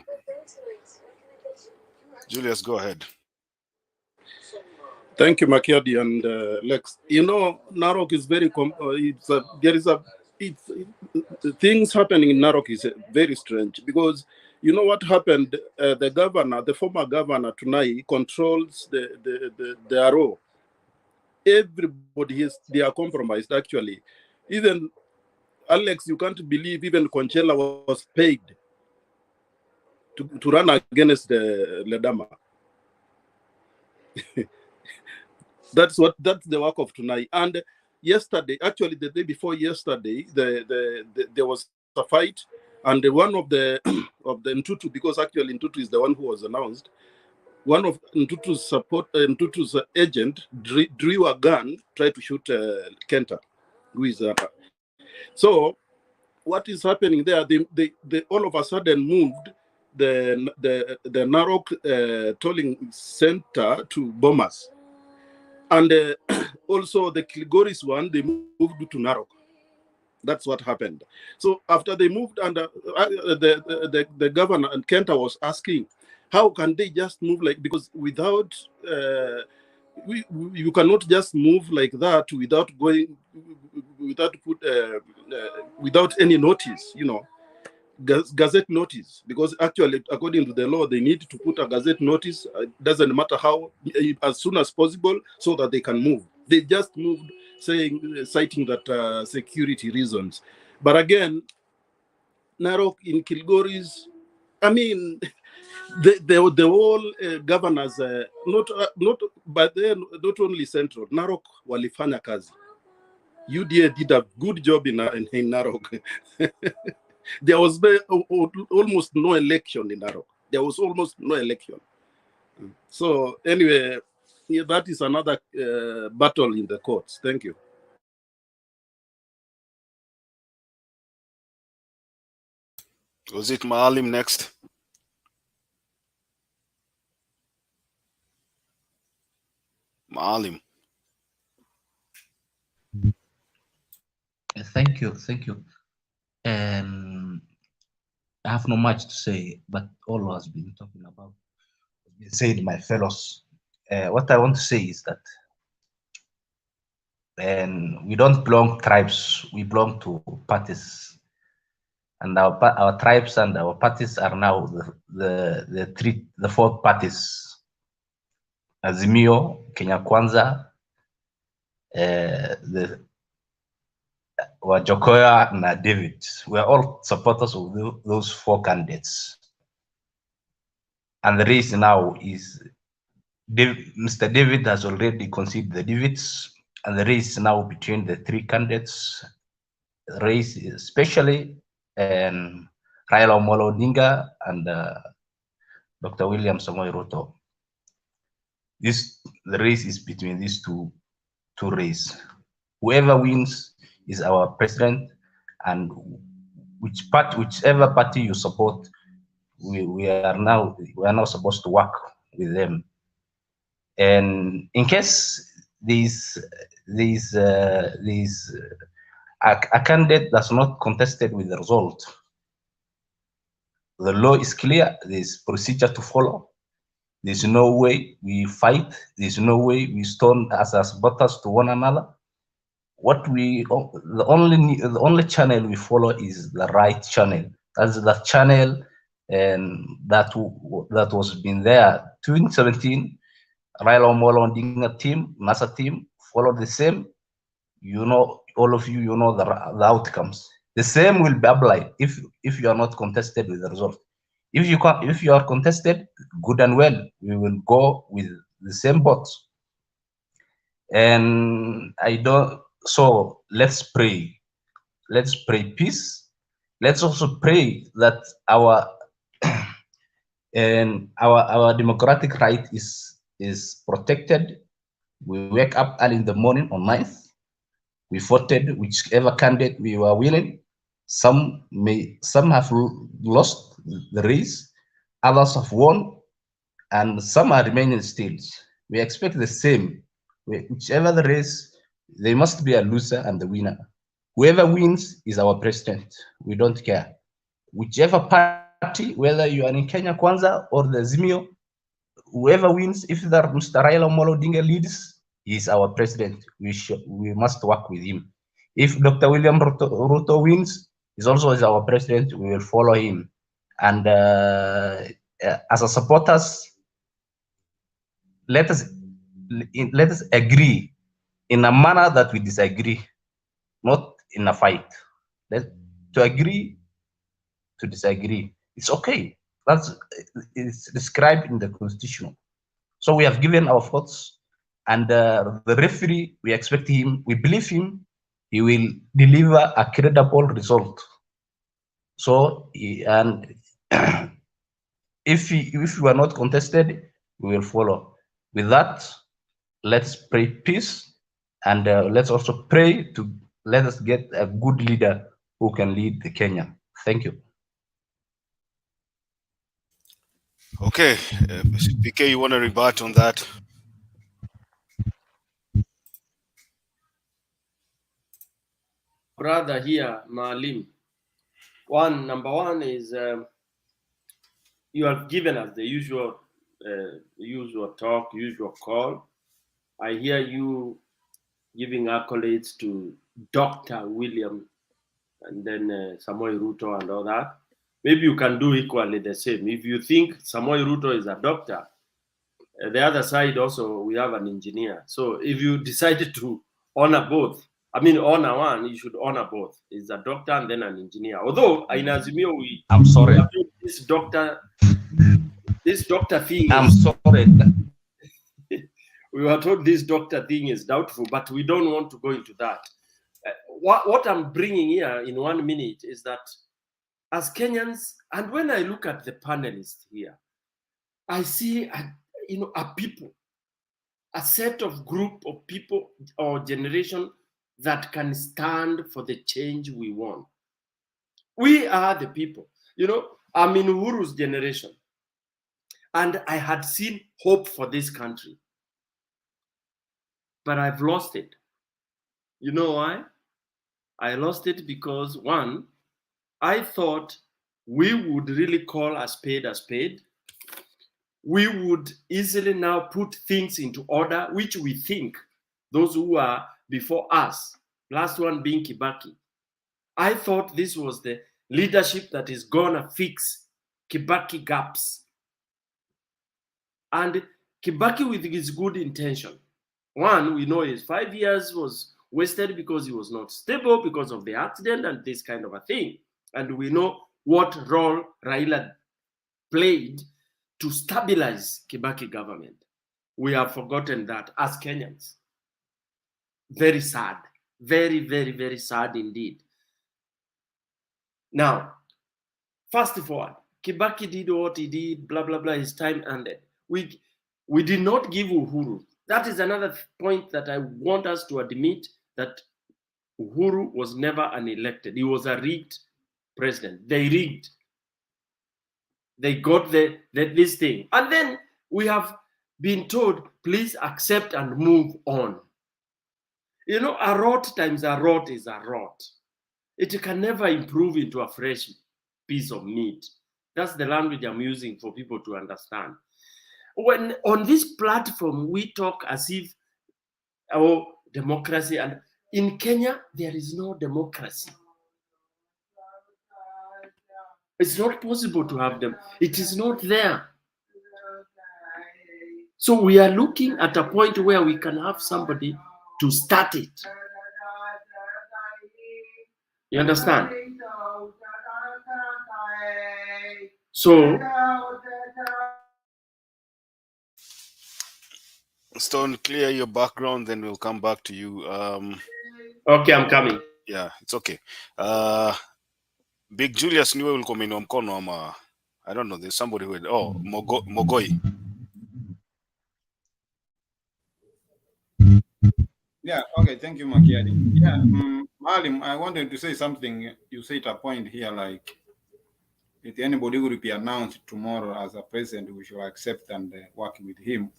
Julius, go ahead. Thank you, Makiadi and Lex. You know, Narok is very things happening in Narok is very strange because you know what happened. The governor, the former governor Tunai, controls the RO. Everybody they are compromised actually. Even Alex, you can't believe even Conchela was paid to run against the Ledama. That's the work of tonight. And yesterday, actually the day before yesterday, there was a fight, and one of the of the Ntutu, because actually Ntutu is the one who was announced. One of Ntutu's agent drew a gun, tried to shoot Kenta, who is so. What is happening there? They all of a sudden moved the Narok tolling center to Bomas. And also the Kilgoris one, they moved to Narok. That's what happened. So after they moved, and the governor and Kenta was asking, how can they just move because without you cannot just move like that without any notice, gazette notice, because actually according to the law they need to put a gazette notice, doesn't matter how, as soon as possible, so that they can move. They just moved citing that security reasons. But again, Narok in Kilgoris, I mean, the whole governors, but then not only central, Narok walifanya kazi. UDA did a good job in Narok. There was almost no election in Narok. There was almost no election. So anyway, that is another battle in the courts. Thank you. Was it Maalim next? Maalim. Thank you. I have not much to say, but all has been talking about has been said, my fellows. What I want to say is that we don't belong to tribes, we belong to parties. And our tribes and our parties are now the four parties: Azimio, Kenya Kwanza, the Wajokoya, and David. We are all supporters of those four candidates. And the race now is Mr. David has already conceded the Davids, and the race now between the three candidates. The race is especially Raila Amolo Odinga and Dr. William Samoei Ruto. These the race is between these two races. Whoever wins is our president, and whichever party you support, we are now supposed to work with them. And in case a candidate that's not contested with the result, the law is clear. There's procedure to follow. There's no way we fight. There's no way we stone as supporters to one another. The only channel we follow is the right channel. That's the channel, and that was been there 2017. Raila Omolo Odinga team, NASA team followed the same. You know, all of you know the outcomes. The same will be applied if you are not contested with the result. If you are contested, good and well, we will go with the same votes. And so let's pray. Let's pray peace. Let's also pray that our democratic right is protected. We wake up early in the morning on 9th. We voted whichever candidate we were winning. Some have lost the race, others have won, and some are remaining still. We expect the same. Whichever the race, there must be a loser and the winner. Whoever wins is our president. We don't care. Whichever party, whether you are in Kenya Kwanza or the Zimio, whoever wins, if Mr. Raila Omolo Odinga leads, he is our president. We must work with him. If Dr. William Ruto wins, he's also our president. We will follow him. And as a supporters, let us agree in a manner that we disagree, not in a fight. To agree, to disagree, it's okay. It's described in the constitution. So we have given our thoughts, and the referee, we expect him, we believe him, he will deliver a credible result. So, and if we are not contested, we will follow. With that, let's pray peace, and let's also pray to let us get a good leader who can lead the Kenya. Thank you. Okay, PK, you want to rebut on that? Brother here, Maalim. Number one is you have given us the usual talk, usual call. I hear you giving accolades to Dr. William and then Samoei Ruto and all that. Maybe you can do equally the same. If you think Samoei Ruto is a doctor, the other side also, we have an engineer. So if you decided to honor both, honor one, you should honor both. He's a doctor and then an engineer. Although in Azimio, I'm sorry. This doctor thing. I'm sorry. We were told this doctor thing is doubtful, but we don't want to go into that. What I'm bringing here in 1 minute is that as Kenyans, and when I look at the panelists here, I see a people, a set of group of people or generation that can stand for the change we want. We are the people. I'm in Uhuru's generation, and I had seen hope for this country, but I've lost it. You know why? I lost it because, one, I thought we would really call a spade a spade. We would easily now put things into order, which we think those who are before us, last one being Kibaki. I thought this was the leadership that is gonna fix Kibaki gaps. And Kibaki, with his good intention, one, we know his 5 years was wasted because he was not stable because of the accident and this kind of a thing. And we know what role Raila played to stabilize Kibaki government. We have forgotten that as Kenyans. Very sad. Very, very, very sad indeed. Now, fast forward. Kibaki did what he did, blah, blah, blah, his time ended. We did not give Uhuru That is another point that I want us to admit, that Uhuru was never unelected. He was a rigged president. They rigged. They got this thing. And then we have been told, please accept and move on. You know, a rot times a rot is a rot. It can never improve into a fresh piece of meat. That's the language I'm using for people to understand. When on this platform, we talk as if, oh, democracy, and in Kenya, there is no democracy. It's not possible to have them. It is not there. So we are looking at a point where we can have somebody to start it. You understand? So Stone, clear your background, then we'll come back to you. Okay, I'm coming. Yeah, it's okay. Big Julius niwe ulikuwa umeinua mkono ama I don't know, there's somebody who had, Mogoi. Yeah, okay, thank you, Makiadi. Yeah, Malim, I wanted to say something. You said a point here, like, if anybody will be announced tomorrow as a president, we should accept and work with him.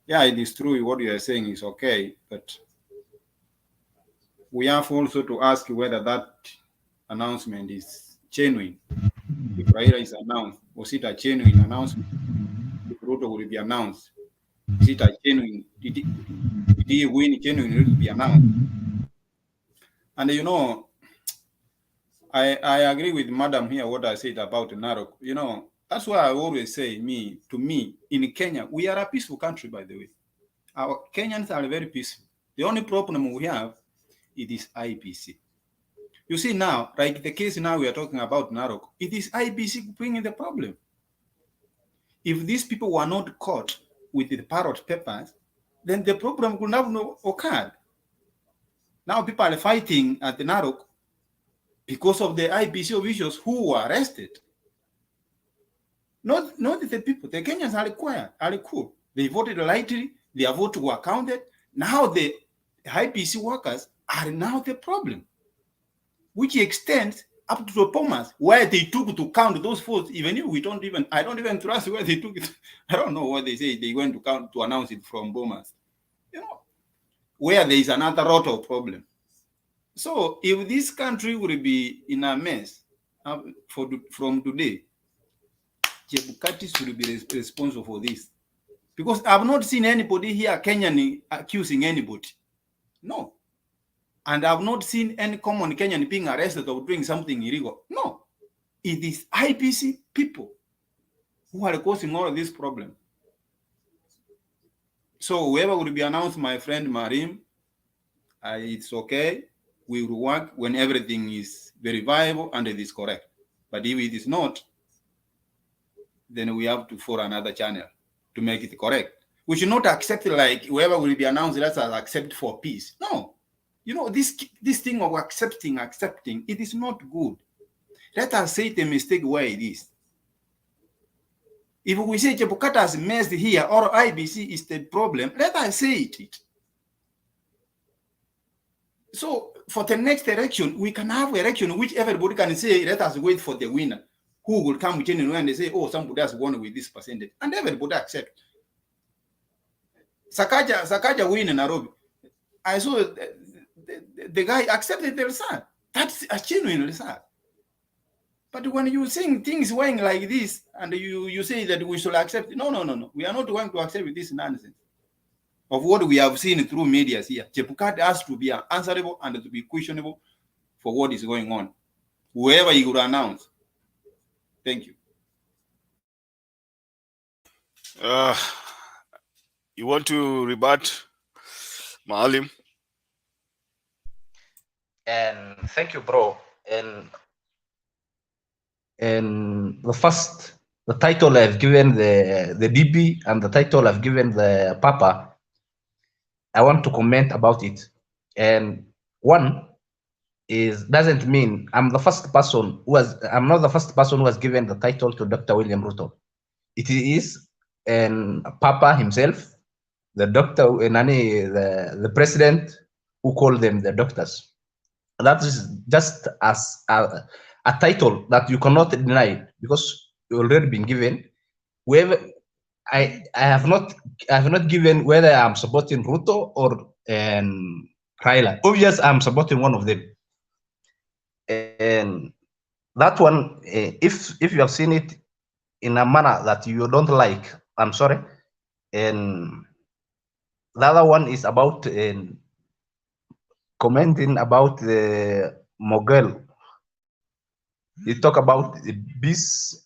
Yeah, it is true. What you are saying is okay, but we have also to ask whether that announcement is genuine. If Raila is announced, was it a genuine announcement? If Ruto will be announced, is it a genuine? Did he win genuinely to be announced? And you know, I agree with Madam here what I said about Narok. You know, that's why I always say, to me, in Kenya, we are a peaceful country, by the way. Our Kenyans are very peaceful. The only problem we have, it is IBC. You see now, like the case now we are talking about Narok, it is IBC bringing the problem. If these people were not caught with the parrot papers, then the problem could have not occurred. Now people are fighting at the Narok because of the IBC officials who were arrested. Not the people. The Kenyans are cool. They voted lightly. Their votes were counted. Now the IBC workers are now the problem, which extends up to the Bomas, where they took to count those votes. Even if I don't even trust where they took it. I don't know what they say. They went to count to announce it from Bomas. You know, where there is another lot of problem. So if this country will be in a mess from today, Chebukati's will be responsible for this. Because I've not seen anybody here, Kenyan, accusing anybody. No. And I've not seen any common Kenyan being arrested or doing something illegal. No. It is IBC people who are causing all of this problem. So whoever will be announced, my friend Marim, it's okay. We will work when everything is verifiable and it is correct. But if it is not, then we have to follow another channel to make it correct. We should not accept like whoever will be announced, let's accept for peace. No. You know, this thing of accepting, it is not good. Let us say the mistake where it is. If we say Chebukati has messed here or IBC is the problem, let us say it. So for the next election, we can have election which everybody can say, let us wait for the winner, who will come genuine and they say, oh, somebody has won with this percentage. And everybody accept. Sakaja win in Nairobi. I saw the guy accepted the result. That's a genuine result. But when you saying things going like this and you say that we should accept, no. We are not going to accept this nonsense of what we have seen through media here. Chebukati has to be answerable and to be questionable for what is going on, whoever he would announce. Thank you. You want to rebut, Maalim? And thank you, bro. And the title I've given the DB and the title I've given the Papa, I want to comment about it. And one doesn't mean I'm not the first person who has given the title to Dr. William Ruto. It is Papa himself the doctor, the president who called them the doctors. That is just as a title that you cannot deny because you already been given. Whether I have not given whether I'm supporting Ruto or Raila. Obviously, I'm supporting one of them. And that one, if you have seen it in a manner that you don't like, I'm sorry. And the other one is about commenting about the Mogul. You talk about peace.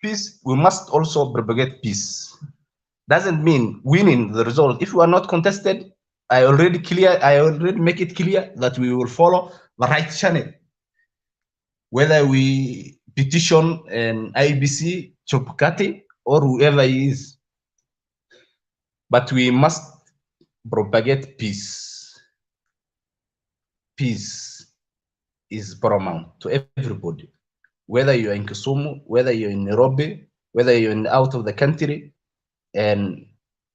Peace. We must also propagate peace. Doesn't mean winning the result. If we are not contested, I already make it clear that we will follow the right channel. Whether we petition an IBC, Chebukati, or whoever he is. But we must propagate peace. Peace is paramount to everybody. Whether you're in Kisumu, whether you're in Nairobi, whether you're out of the country, and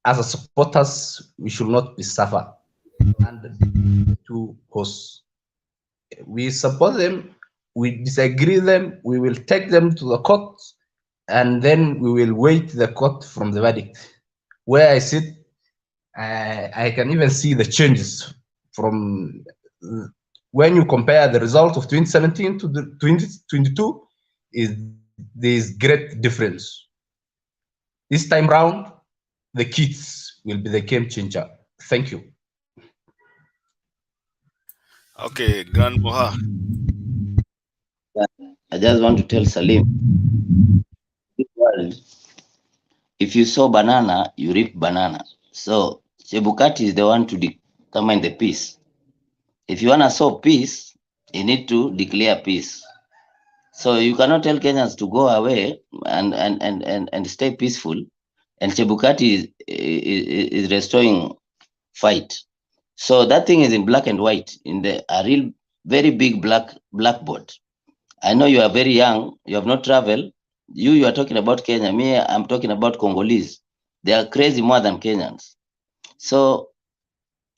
as a supporters, we should not be suffer under the two hosts. We support them, we disagree them, we will take them to the court, and then we will wait the court from the verdict. Where I sit, I can even see the changes from when you compare the result of 2017 to the 2022. There's great difference. This time round, the kids will be the game changer. Thank you. Okay, Grand Moha. I just want to tell Salim, this world, if you sow banana, you reap banana. So Chebukati is the one to determine the peace. If you want to sow peace, you need to declare peace. So you cannot tell Kenyans to go away and stay peaceful. And Chebukati is restoring fight. So that thing is in black and white in a real very big blackboard. I know you are very young. You have not traveled. You are talking about Kenya. Me, I'm talking about Congolese. They are crazy more than Kenyans. So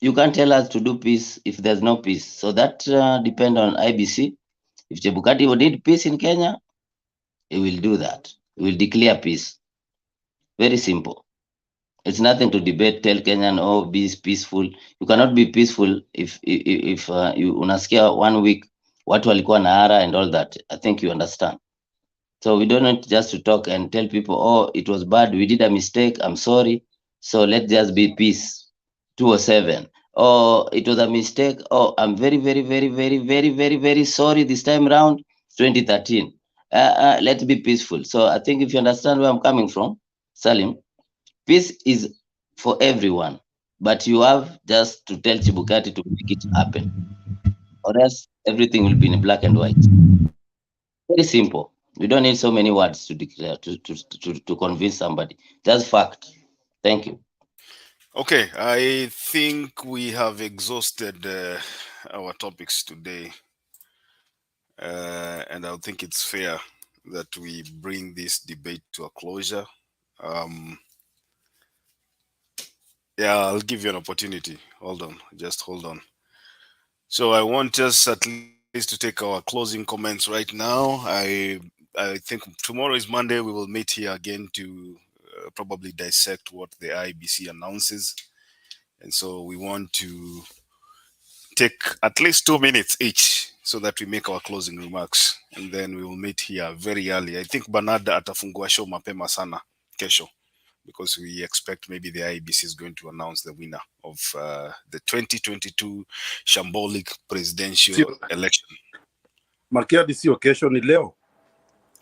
you can't tell us to do peace if there's no peace. So that depends on IBC. If Chebukati will need peace in Kenya, he will do that. He will declare peace. Very simple. It's nothing to debate. Tell Kenyan, oh, be peaceful. You cannot be peaceful if you unasikia 1 week watu walikuwa na hara and all that. I think you understand. So we don't need just to talk and tell people, oh, it was bad. We did a mistake. I'm sorry. So let's just be peace. 207. Oh, it was a mistake. Oh, I'm very, very, very, very, very, very, very sorry this time around. 2013. Let's be peaceful. So I think if you understand where I'm coming from, Salim, peace is for everyone. But you have just to tell Chebukati to make it happen. Or else everything will be in black and white. Very simple. We don't need so many words to declare, to convince somebody. That's fact. Thank you. Okay, I think we have exhausted our topics today. And I think it's fair that we bring this debate to a closure. Yeah, I'll give you an opportunity. Hold on, just hold on. So I want us at least to take our closing comments right now. I think tomorrow is Monday. We will meet here again to probably dissect what the IBC announces. And so we want to take at least 2 minutes each so that we make our closing remarks. And then we will meet here very early. I think Bernard atafungua show mapema sana kesho, because we expect maybe the IEBC is going to announce the winner of the 2022 Shambolic presidential election. Makiadi sio kesho, ni leo.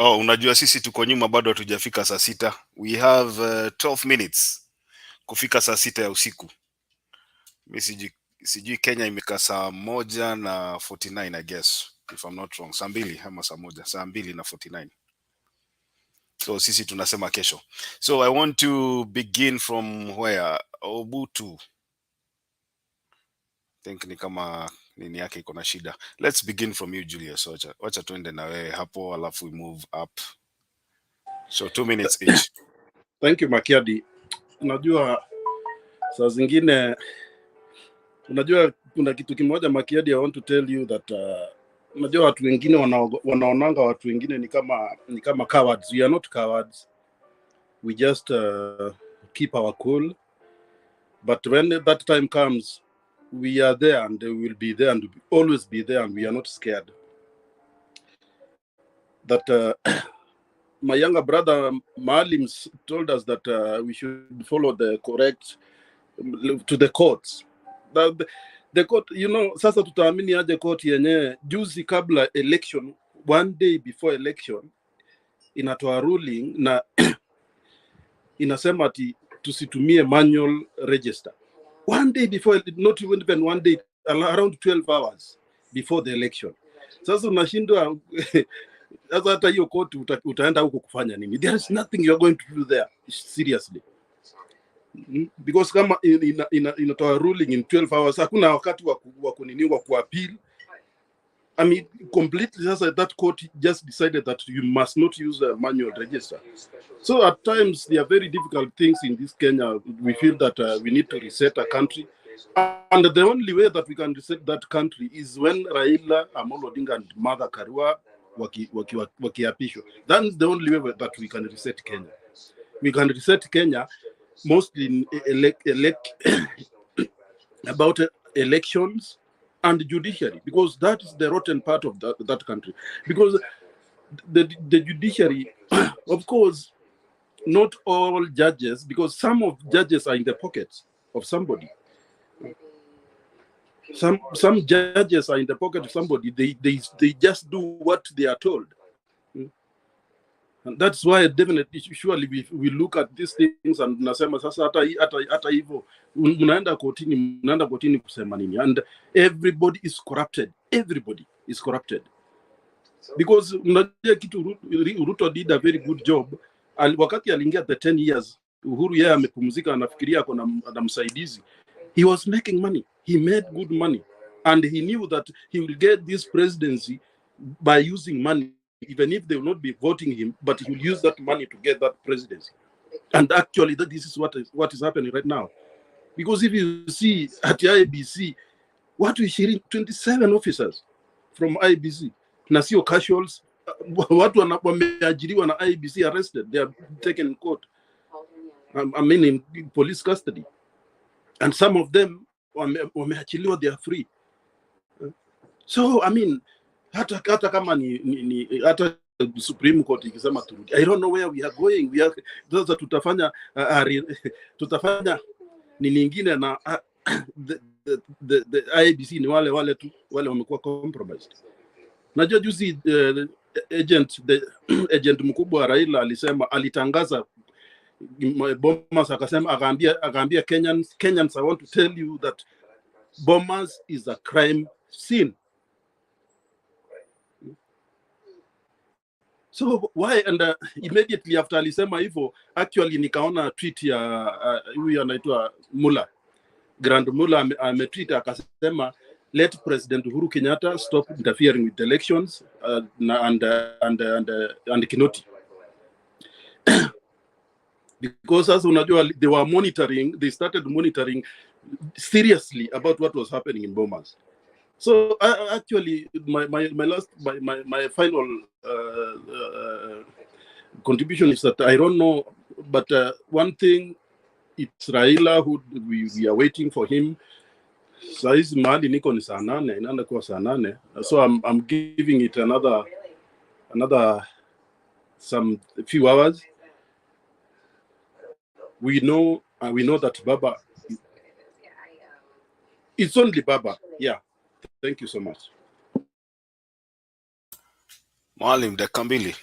Oh, unajua sisi tuko nyuma, bado hatujafika saa 6. We have 12 minutes kufika saa 6 ya usiku. Mimi sijui Kenya imekaa saa 1:49 I guess, if I'm not wrong. Saa 2 ama saa 1, saa 2:49. So sisi tunasema kesho. So I want to begin from where Obutu. Think ni kama nini yake iko na shida. Let's begin from you, Julius. Wacha tuende na wewe hapo, alafu we move up. So 2 minutes each. Thank you, Makiadi. Unajua saa zingine unajua kuna kitu kimoja Makiadi, I want to tell you that unajua watu wengine wanaonanga watu wengine ni kama cowards. We are not cowards. We just keep our cool. But when that time comes, we are there and we will be there and always be there, and we are not scared. That my younger brother Maalim told us that we should follow the correct to the courts. The court, you know, sasa tutaamini aje court yenye juzi kabla election, one day before election, inatoa ruling na inasema ati tusitumie manual register. One day before, not even one day, around 12 hours before the election. Sasa unashindwa sasa hata hiyo court utaenda huko kufanya nini? There is nothing you are going to do there, seriously. Because kama inatoa ruling in 12 hours, hakuna wakati wa kuniniwa ku appeal. I mean, completely, sasa that court just decided that you must not use a manual register. So at times, there are very difficult things in this Kenya. We feel that we need to reset a country. And the only way that we can reset that country is when Raila, Amolo Odinga, and Martha Karua wakiapishwa. That's the only way that we can reset Kenya. We can reset Kenya mostly about elections and judiciary, because that is the rotten part of that country. Because the judiciary, of course, not all judges, because some of judges are in the pockets of somebody. Some judges are in the pocket of somebody. They just do what they are told. And that's why definitely, surely we look at these things and nasema sasa hata hivyo mnaenda kotini kusema nini, and everybody is corrupted. Everybody is corrupted. Because unajua kitu Ruto did a very good job. Wakati aliingia the 10 years, Uhuru yeye amepumzika, anafikiria na msaidizi. He was making money. He made good money. And he knew that he will get this presidency by using money, even if they will not be voting him, but he will use that money to get that presidency. And actually, this is what is happening right now. Because if you see at IEBC, what we hearing, 27 officers from IEBC, na sio casuals, watu wameajiriwa na IEBC arrested, they are taken in court. I mean in police custody. And some of them wameachiliwa, they are free. So I mean, hata kama ni hata Supreme Court ikisema turudi, I don't know where we are going. Sasa tutafanya nini nyingine na the IEBC ni wale wamekuwa compromised. Najua juzi agent mkubwa wa Raila alitangaza Bomas, akaambia Kenyans, I want to tell you that Bomas is a crime scene. So why? And immediately after alisema hivyo, actually nikaona tweet ya huyu anaitwa Grand Muller ametweet akasema, let President Uhuru Kenyatta stop interfering with the elections and Kinoti. Because as unajua, they started monitoring seriously about what was happening in Bomas. So actually, my final contribution is that I don't know, but one thing, it's Raila who we are waiting for him. Saizi mahali niko ni saa 8, inaenda kuwa saa 8. So I'm giving it another some few hours. We know that Baba, it's only Baba. Yeah. Thank you so much. Maalim, dakika mbili.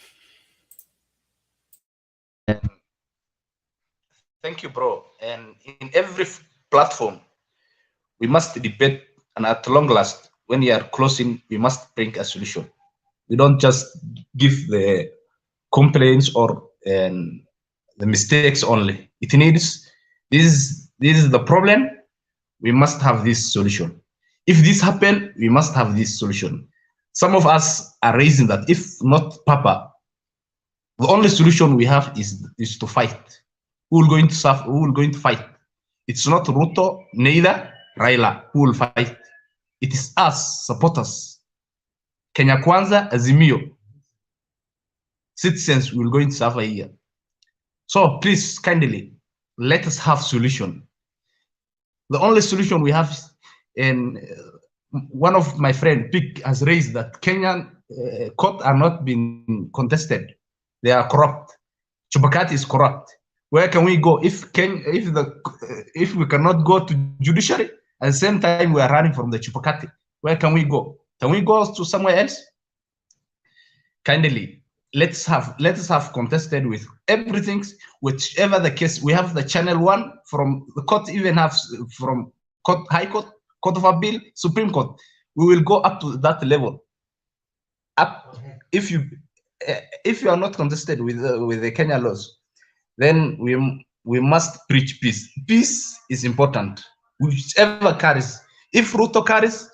Thank you, bro. And in every platform, we must debate, and at long last, when we are closing, we must bring a solution. We don't just give the complaints or the mistakes only. It needs, this is the problem, we must have this solution. If this happen, we must have this solution. Some of us are raising that if not Papa, the only solution we have is to fight. Who will going to suffer? Who will going to fight? It's not Ruto, neither Raila who will fight. It is us, supporters. Kenya Kwanza, Azimio. Citizens will going to suffer here. So please, kindly, let us have solution. The only solution we have, and one of my friend Pick has raised that Kenyan court are not being contested. They are corrupt. Chebukati is corrupt. Where can we go if we cannot go to judiciary at the same time we are running from the Chebukati? Where can we go? Can we go to somewhere else? Kindly, let us have contested with everything, whichever the case. We have the channel 1 from the court, even have from court, High Court, Court of Appeal, Supreme Court. We will go up to that level. Up if you are not contested with the Kenya laws, then we must preach peace. Peace is important. Whichever carries. If Ruto carries,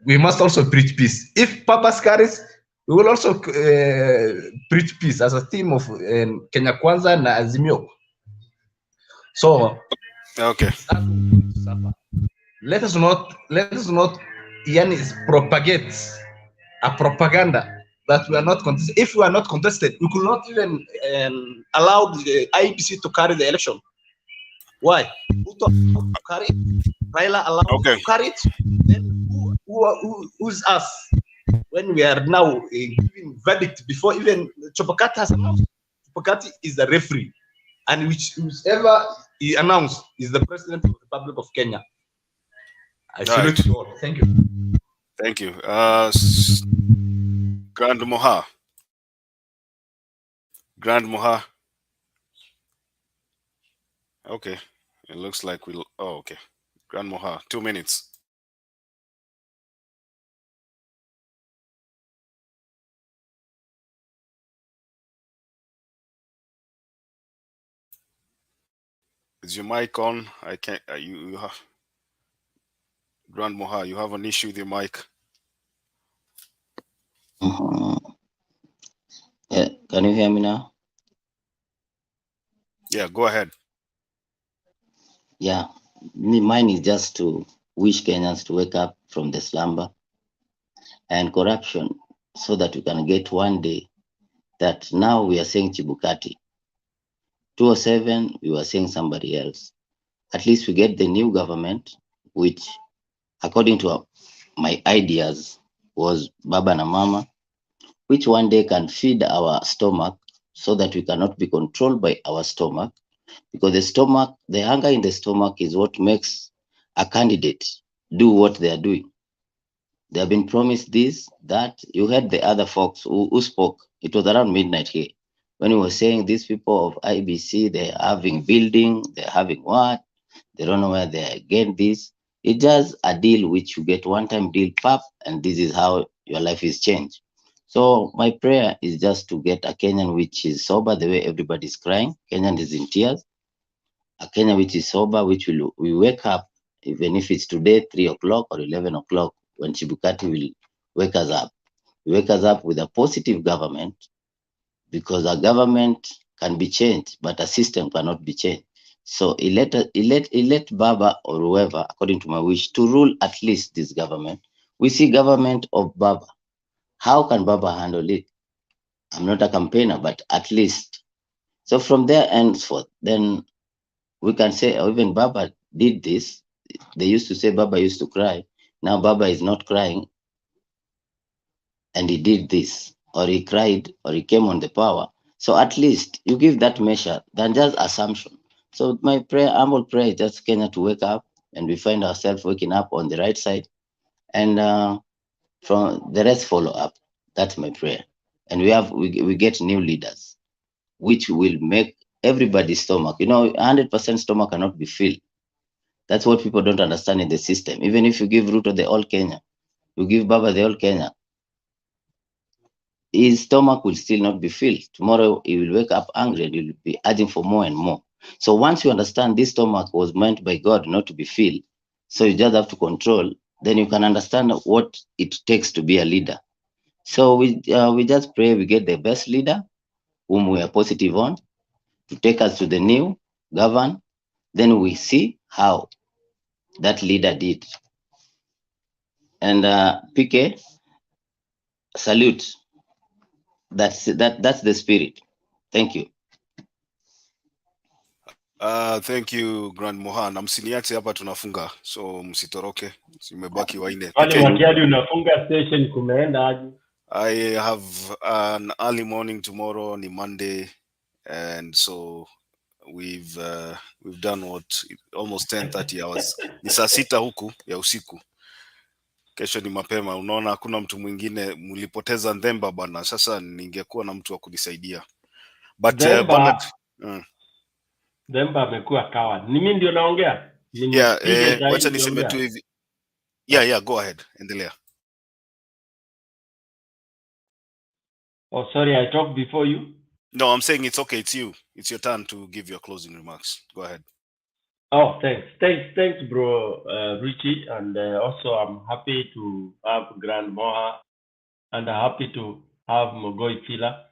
we must also preach peace. If Papas carries, we will also preach peace as a team of Kenya Kwanza and Azimio. So, okay. Let us not propagate a propaganda that we are not contested. If we are not contested, we could not even allow the IEBC to carry the election. Why? Ruto to carry it. Raila allowed to carry it. Then who's us? When we are now giving verdict before even Chebukati has announced. Chebukati is the referee, and whichever he announced is the president of the Republic of Kenya. I salute you all. Thank you. Thank you. Grand Moha. Grand Moha. Okay. It looks like we'll. Oh, okay. Grand Moha, 2 minutes. Is your mic on? I can't. You have. Grand Moha, you have an issue with your mic. Yeah, can you hear me now? Yeah, go ahead. Yeah, mine is just to wish Kenyans to wake up from the slumber and corruption so that we can get one day that now we are saying Chebukati. 2007, we were saying somebody else. At least we get the new government, which, according to my ideas, was Baba and Mama, which one day can feed our stomach so that we cannot be controlled by our stomach. Because the hunger in the stomach is what makes a candidate do what they are doing. They have been promised this, that. You heard the other folks who spoke. It was around midnight here when we were saying these people of IBC, they're having building, they're having what? They don't know where they get this. It's just a deal which you get one-time deal, pap, and this is how your life is changed. So my prayer is just to get a Kenyan which is sober the way everybody's crying. Kenyan is in tears. A Kenya which is sober, which we wake up, even if it's today, 3 o'clock or 11 o'clock, when Chebukati will wake us up. Wake us up with a positive government, because a government can be changed, but a system cannot be changed. So he let Baba or whoever, according to my wish, to rule at least this government. We see government of Baba. How can Baba handle it? I'm not a campaigner, but at least. So from there henceforth, then we can say, oh, even Baba did this. They used to say Baba used to cry. Now Baba is not crying, and he did this, or he cried, or he came on the power. So at least you give that measure than just assumption. So my prayer, humble prayer, is just Kenya to wake up, and we find ourselves waking up on the right side, and from the rest follow up. That's my prayer. And we get new leaders, which will make everybody's stomach. 100% stomach cannot be filled. That's what people don't understand in the system. Even if you give Ruto the all Kenya, you give Baba the all Kenya, his stomach will still not be filled. Tomorrow he will wake up angry and he will be asking for more and more. So once you understand this stomach was meant by God not to be filled, so you just have to control, then you can understand what it takes to be a leader. So we just pray we get the best leader whom we are positive on, to take us to the new govern. Then we see how that leader did. And PK, salute. That's the spirit. Thank you. Thank you Grand Mohan. Na msiniache hapa tunafunga. So msitoroke. Simebaki waine. Wale PK. Makiadi unafunga station kumeenda aje? I have an early morning tomorrow, ni Monday, and so we've done what almost 10:30 hours. Ni saa 6 huku ya usiku. Kesho ni mapema. Unaona hakuna mtu mwingine, mlipoteza Ndemba bana. Sasa ningekuwa na mtu wa kunisaidia. But Demba bana, Demba amekuwa kawa. Ni mimi ndio naongea? yeah, Nimepige wacha zaidi niseme tu niongea. hivi. Yeah, go ahead. Endelea. Oh, sorry, I talked before you. No, I'm saying it's okay. It's you. It's your turn to give your closing remarks. Go ahead. Oh, thanks, bro, Richie, and also I'm happy to have Grand Moha, and I'm happy to have Mogoi Fila.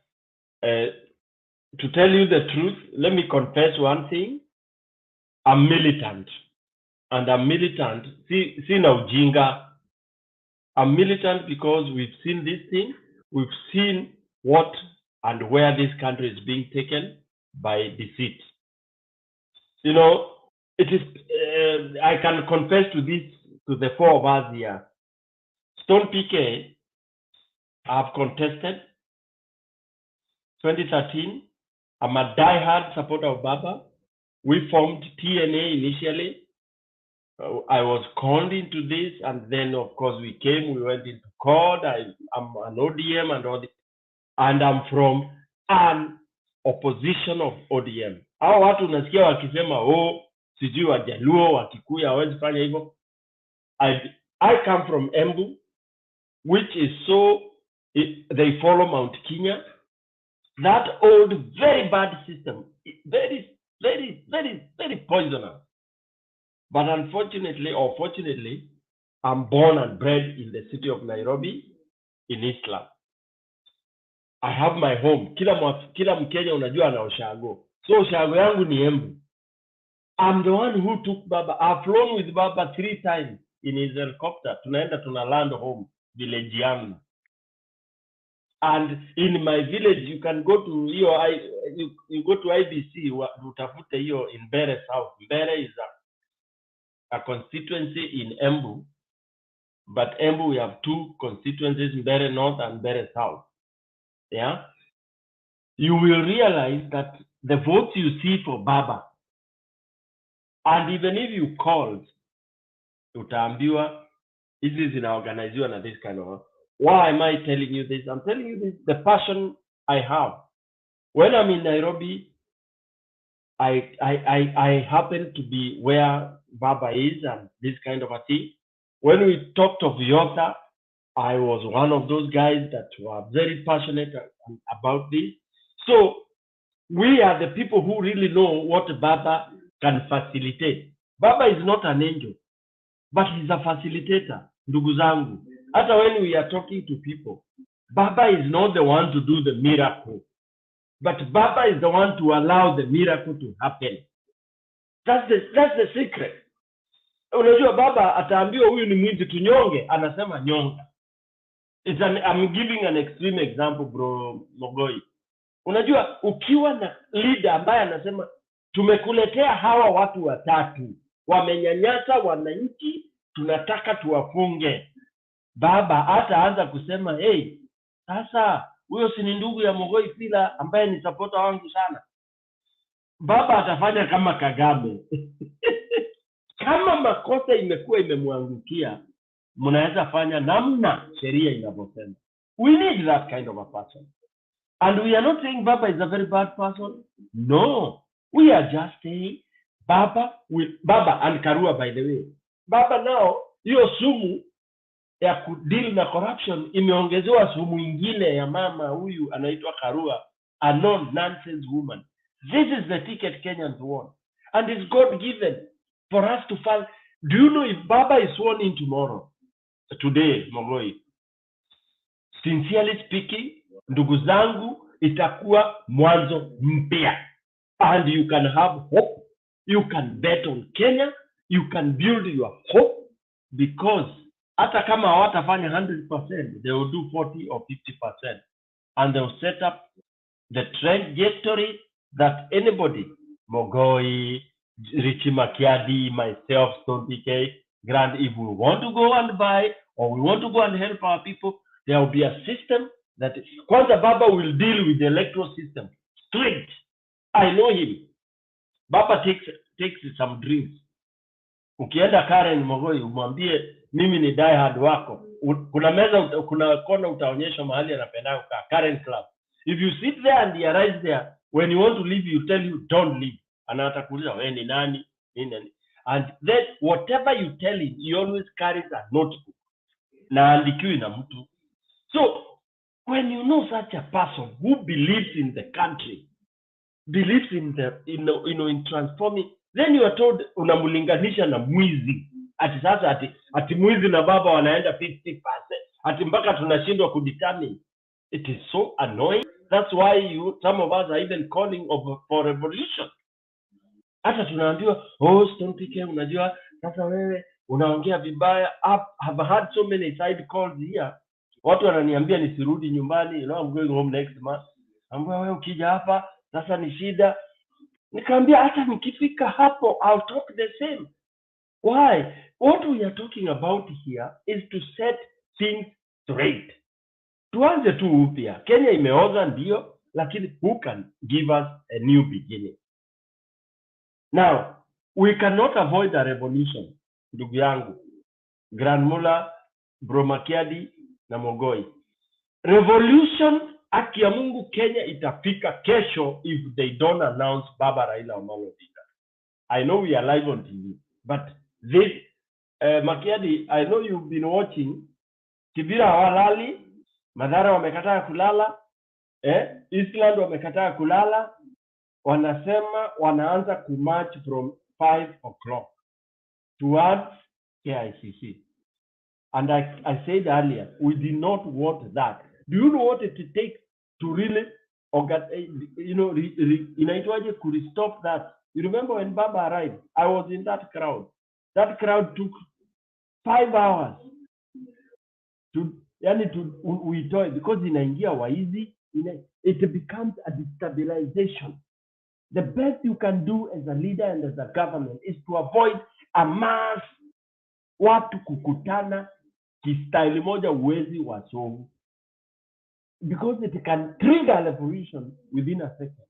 To tell you the truth, let me confess one thing. I'm militant, and I'm militant. See now, Jinga. I'm militant because we've seen this thing. We've seen what and where this country is being taken by deceit. You know, it is. I can confess to this to the four of us here. Stone PK, I've contested 2013. I'm a die-hard supporter of Baba. We formed TNA initially. I was called into this, and then of course we went into court. I'm an ODM and all this, and I'm from an opposition of ODM. Hao watu unasikia wakisema sijui Wajaluo Wakikuyu hawezi fanya hivyo. I come from Embu, which is they follow Mount Kenya, that old very bad system, very very very very poisonous. But unfortunately or fortunately, I'm born and bred in the city of Nairobi in Eastland. I have my home. Kila Mkenya unajua ana ushago. So ushago yangu ni Embu. I'm the one who took Baba. I've flown with Baba 3 times in his helicopter. Tunaenda tuna land home, village yangu. And in my village, you can go to you go to IBC, utafute hiyo in Mbere South. Mbere is a constituency in Embu, but Embu we have 2 constituencies, Mbere North and Mbere South. Yeah, you will realize that the votes you see for Baba, and even if you called, utaambiwa hizi zinaorganiziwa na this kind of. Why am I telling you this? I'm telling you this, the passion I have. When I'm in Nairobi, I happen to be where Baba is and this kind of a thing. When we talked of Yota, I was one of those guys that were very passionate about this. So we are the people who really know what Baba can facilitate. Baba is not an angel, but he's a facilitator. Ndugu zangu, hata when we are talking to people, Baba is not the one to do the miracle, but Baba is the one to allow the miracle to happen. That's the secret. Unajua Baba ataambiwa huyu ni mwizi tunyonge, anasema nyonga. I'm giving an extreme example, bro Mogoi. Unajua ukiwa na leader ambaye anasema tumekuletea hawa watu watatu wamenyanyasa wananchi, tunataka tuwafunge. Baba ataanza kusema hey, sasa huyo si ni ndugu ya Mogoi Fila ambaye ni supporter wangu sana. Baba atafanya kama Kagame. Kama makosa imekuwa imemwangukia, mnaweza fanya namna sheria inavyosema. We need that kind of a person. And we are not saying Baba is a very bad person. No. We are just saying Baba and Karua, by the way. Baba now, hiyo sumu ya kudeal na corruption imeongezewa sumu ingine ya mama huyu anaitwa Karua, a non-nonsense woman. This is the ticket Kenyans want. And it's God given for us to fall. Do you know if Baba is sworn in today, Mogoi, sincerely speaking, ndugu zangu, itakuwa mwanzo mpya. and you can have hope. You can bet on Kenya. You can build your hope, because hata kama hawatafanya 100%, they will do 40 or 50%, and they'll set up the trajectory that anybody, Mogoi, Richie Makiadi, myself, Stone PK, Grant, if we want to go and buy or we want to go and help our people, there will be a system that Kwanza Baba will deal with the electoral system straight. I know him. Baba takes some drinks. Ukienda Karen Mogoi umwambie mimi ni die hard wako, kuna meza, kuna kona utaonyeshwa mahali anapenda kukaa, Karen Club. If you sit there and he arrives there, when you want to leave, you tell you don't leave. Anatakuuliza wewe ni nani? And then whatever you tell him, he always carries a notebook na andikiwi na mtu. So when you know such a person who believes in the country, believes in the in transforming, then you are told unamulinganisha na mwizi. Ati sasa ati mwizi na baba wanaenda 50%. Ati mpaka tunashindwa kudetermine. It is so annoying. That's why some of us are even calling for revolution. Hata tunaambiwa, oh, Stone PK, unajua sasa wewe unaongea vibaya. I've had so many side calls here. Watu wananiambia nisirudi nyumbani, I'm going home next month. Ambao wewe ukija hapa sasa ni shida. Nikaambia hata nikifika hapo I'll talk the same. Why? What we are talking about here is to set things straight. Tuanze tu upya. Kenya imeoza ndio, lakini who can give us a new beginning? Now, we cannot avoid a revolution, ndugu yangu, Grand Mula, Bro Makiadi na Mogoi. Revolution, haki ya Mungu, Kenya itafika kesho if they don't announce Baba Raila Amolo Odinga. I know we are live on TV, but this, Makiadi, I know you've been watching. Kibira hawalali, Madhara wamekataa kulala, Eastland wamekataa kulala, wanasema wanaanza kumarch from 5 o'clock towards KICC. And I said earlier, we did not want that. Do you know what it takes to really, inaitwaje to stop that? You remember when Baba arrived? I was in that crowd. That crowd took 5 hours to uitoe, because inaingia waizi, it becomes a destabilization. The best you can do as a leader and as a government is to avoid a mass watu kukutana kistyle moja, uwezi wasovu, because it can trigger a revolution within a second.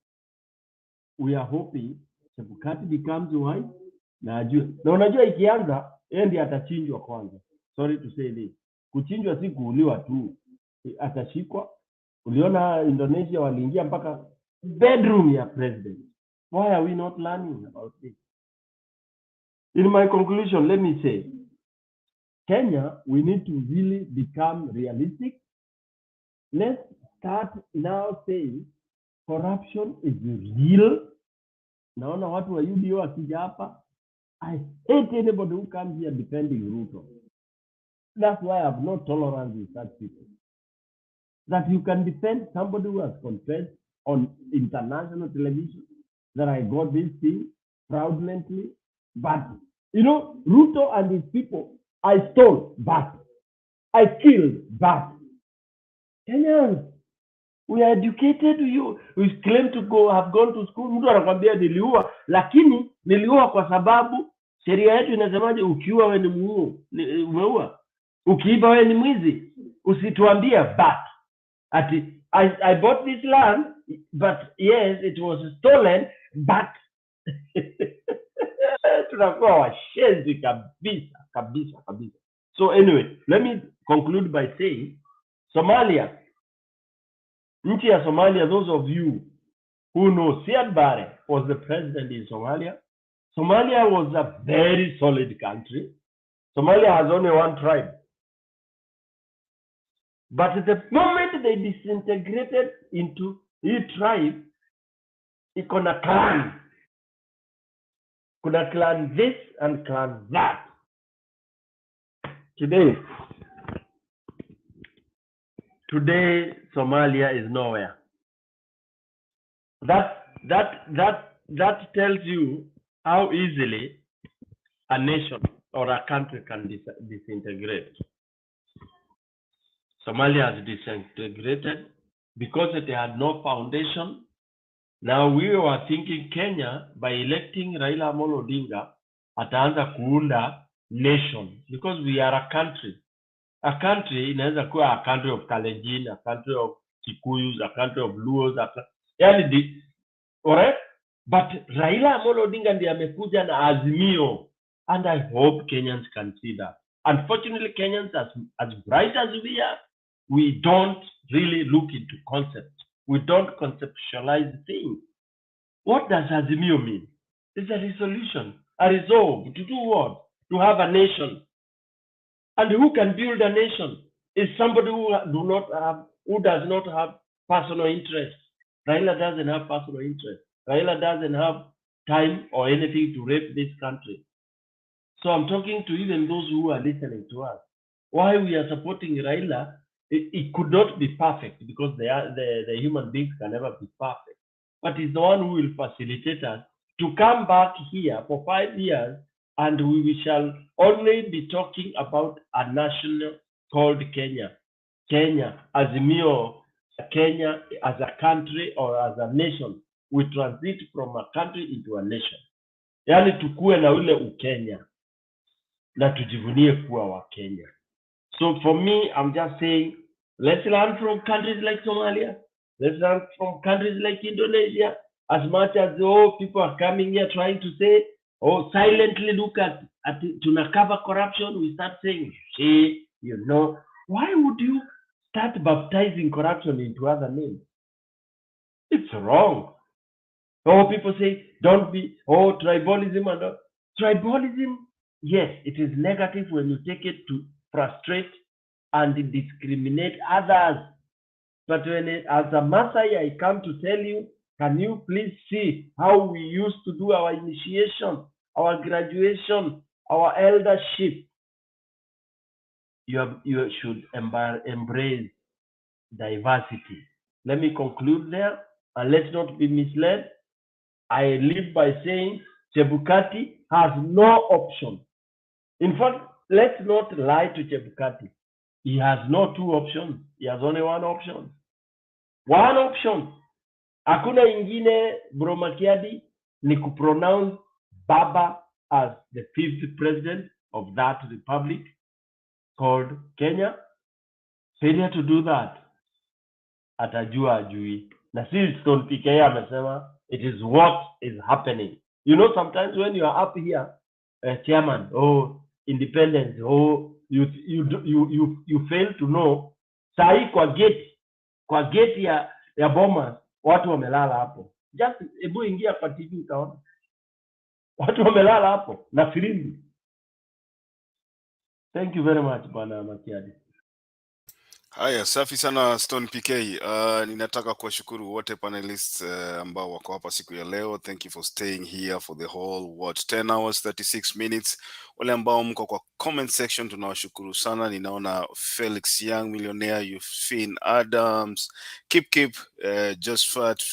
We are hoping Chebukati becomes wise na ajue, na unajua ikianza yeye ndiye atachinjwa kwanza. Sorry to say this, kuchinjwa si kuuliwa tu, atashikwa. Uliona Indonesia waliingia mpaka bedroom ya president. Why are we not learning about this? In my conclusion, let me say, Kenya, we need to really become realistic. Let's start now saying corruption is real. Naona watu wa UDO wakija hapa, I hate anybody who comes here defending Ruto. That's why I have no tolerance with such people. That you can defend somebody who has confessed on international television that I got this thing fraudulently, but Ruto and his people, I stole, but I killed, but Kenyans, we are educated. We claim to have gone to school. Mtu anakwambia niliua, lakini niliua kwa sababu sheria yetu inasemaje? Ukiua wewe ni umeua, ukiiba wewe ni mwizi. Usituambie but ati I bought this land, but yes, it was stolen, but tunakuwa washenzi kabisa. So anyway, let me conclude by saying, Somalia, nchi ya Somalia, those of you who know, Siad Barre was the president in Somalia. Somalia was a very solid country. Somalia has only one tribe. But the moment they disintegrated into each tribe, ikona clan. Kuna clan this and clan that. Today, Somalia is nowhere. That that tells you how easily a nation or a country can disintegrate. Somalia has disintegrated because it had no foundation. Now we were thinking Kenya, by electing Raila Amolo Odinga, ataanza kuunda nation, because we are a country. A country inaweza kuwa a country of Kalenjin, a country of Kikuyus, a country of Luos, alright? But Raila Amolo Odinga ndiye amekuja na azimio, and I hope Kenyans can see that. Unfortunately, Kenyans, as bright as we are, we don't really look into concepts. We don't conceptualize things. What does azimio mean? It's a resolution, a resolve to do what? To have a nation. And who can build a nation? Is somebody who does not have personal interest. Raila doesn't have personal interest. Raila doesn't have time or anything to rape this country. So I'm talking to even those who are listening to us. Why we are supporting Raila, it could not be perfect, because the human beings can never be perfect. But he's the one who will facilitate us to come back here for 5 years, and we shall only be talking about a nation called Kenya. Kenya, Azimio, Kenya as a country or as a nation. We transit from a country into a nation. Yani tukue na ule Ukenya na tujivunie kuwa wa Kenya. So for me, I'm just saying, let's learn from countries like Somalia. Let's learn from countries like Indonesia. As much as people are coming here trying to say, silently look at to cover corruption, we start saying, hey, why would you start baptizing corruption into other names? It's wrong. People say, don't be, tribalism and all. Tribalism, yes, it is negative when you take it to frustrate and discriminate others. But when as a Maasai, I come to tell you, can you please see how we used to do our initiation, our graduation, our eldership? You should embrace diversity. Let me conclude there, and let's not be misled. I live by saying Chebukati has no option. In fact, let's not lie to Chebukati. He has no two options. He has only one option. One option. Hakuna ingine, Bro Makiadi, ni kupronounce Baba as the 5th president of that republic called Kenya. Failure to do that, atajua ajui. Na si Stone PK amesema, it is what is happening. Sometimes when you are up here, chairman, independence, you fail to know. Sahi kwa gate ya Bomas, watu wamelala hapo. Just ebu ingia kwa TV utaona. Watu wamelala hapo na filimbi. Thank you very much, Bwana Makiadi. Haya, safi sana Stone PK. Ninataka kuwashukuru wote panelists ambao wako hapa siku ya leo. Thank you for staying here for the whole 10 hours 36 minutes. Wale ambao mko kwa comment section tunawashukuru sana. Ninaona Felix Young, Millionaire, Eugene Adams, Kip, Josephat,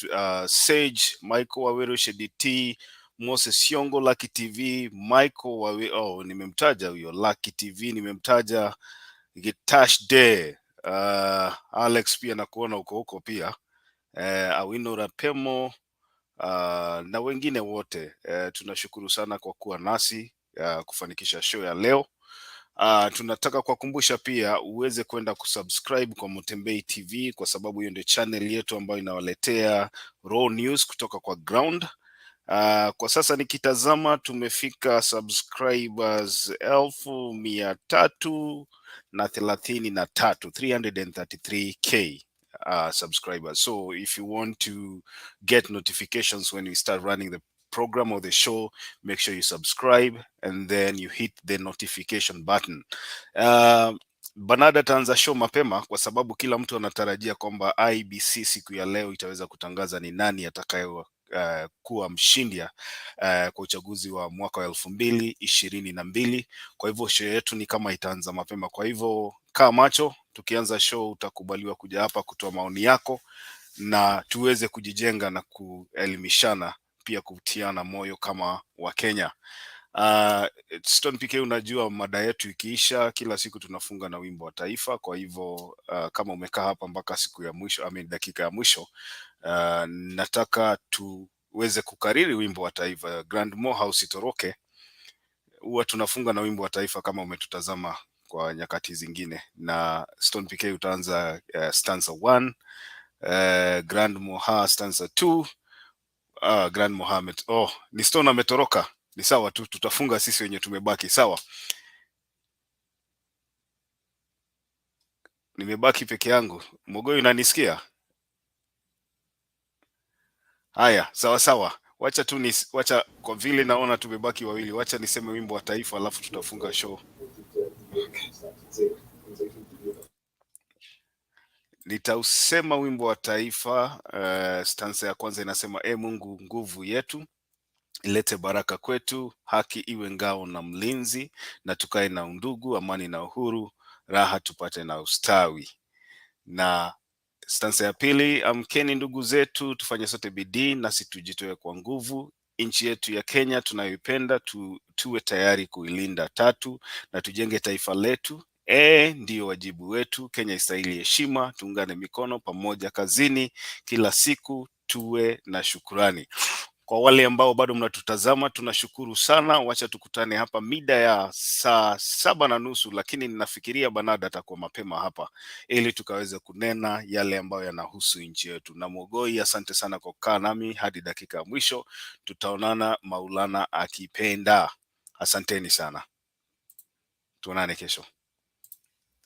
Sage, Michael Waweru, Shediti, Moses Yongo, Lucky TV, Michael Waweru, nimemtaja huyo Lucky TV, nimemtaja Gitash Day. Alex pia nakuona huko pia, Awino Rapemo, na wengine wote, tunashukuru sana kwa kuwa nasi kufanikisha show ya leo. Tunataka kukumbusha pia uweze kwenda kusubscribe kwa Mutembei TV, kwa sababu hiyo ndio channel yetu ambayo inawaletea raw news kutoka kwa ground. Kwa sasa nikitazama tumefika subscribers 333k subscribers. So if you want to get notifications when we start running the program or the show, make sure you subscribe and then you hit the notification button. Banada taanza show mapema kwa sababu kila mtu anatarajia kwamba IEBC siku ya leo itaweza kutangaza ni nani atakaye kuwa mshindia kwa uchaguzi wa mwaka wa 2022. Kwa hivyo show yetu ni kama itaanza mapema. Kwa hivyo kaa macho, tukianza show utakubaliwa kuja hapa kutoa maoni yako na tuweze kujijenga na kuelimishana pia kutiana moyo kama Wakenya. Stone PK, unajua mada yetu ikiisha kila siku tunafunga na wimbo wa taifa. Kwa hivyo kama umekaa hapa mpaka siku ya mwisho, dakika ya mwisho, nataka tuweze kukariri wimbo wa taifa. Grand Morehouse itoroke, huwa tunafunga na wimbo wa taifa kama umetutazama kwa nyakati zingine. Na Stone PK utaanza stanza 1, Grand Morehouse stanza 2. Grand Mohammed. Ni Stone ametoroka. Ni sawa tu, tutafunga sisi wenye tumebaki. Sawa, nimebaki peke yangu. Mogoi, unanisikia? Haya, sawa sawa. Wacha kwa vile naona tumebaki wawili, wacha niseme wimbo wa taifa alafu tutafunga show. Nitausema wimbo wa taifa. Stanza ya kwanza inasema: Mungu nguvu yetu, ilete baraka kwetu, haki iwe ngao na mlinzi, na tukae na undugu, amani na uhuru, raha tupate na ustawi. Na stanza ya pili: amkeni ndugu zetu, tufanye sote bidii, nasi tujitoe kwa nguvu, nchi yetu ya Kenya tunayoipenda, tuwe tayari kuilinda. 3, na tujenge taifa letu, ndiyo wajibu wetu, Kenya istahili heshima, tuungane mikono pamoja kazini, kila siku tuwe na shukrani. Kwa wale ambao bado mnatutazama, tunashukuru sana. Wacha tukutane hapa mida ya saa 7:30, lakini ninafikiria Banada atakuwa mapema hapa ili tukaweze kunena yale ambayo yanahusu nchi yetu. Na Mogoi, asante sana kwa kukaa nami hadi dakika ya mwisho. Tutaonana Maulana akipenda. Asanteni sana. Tuonane kesho.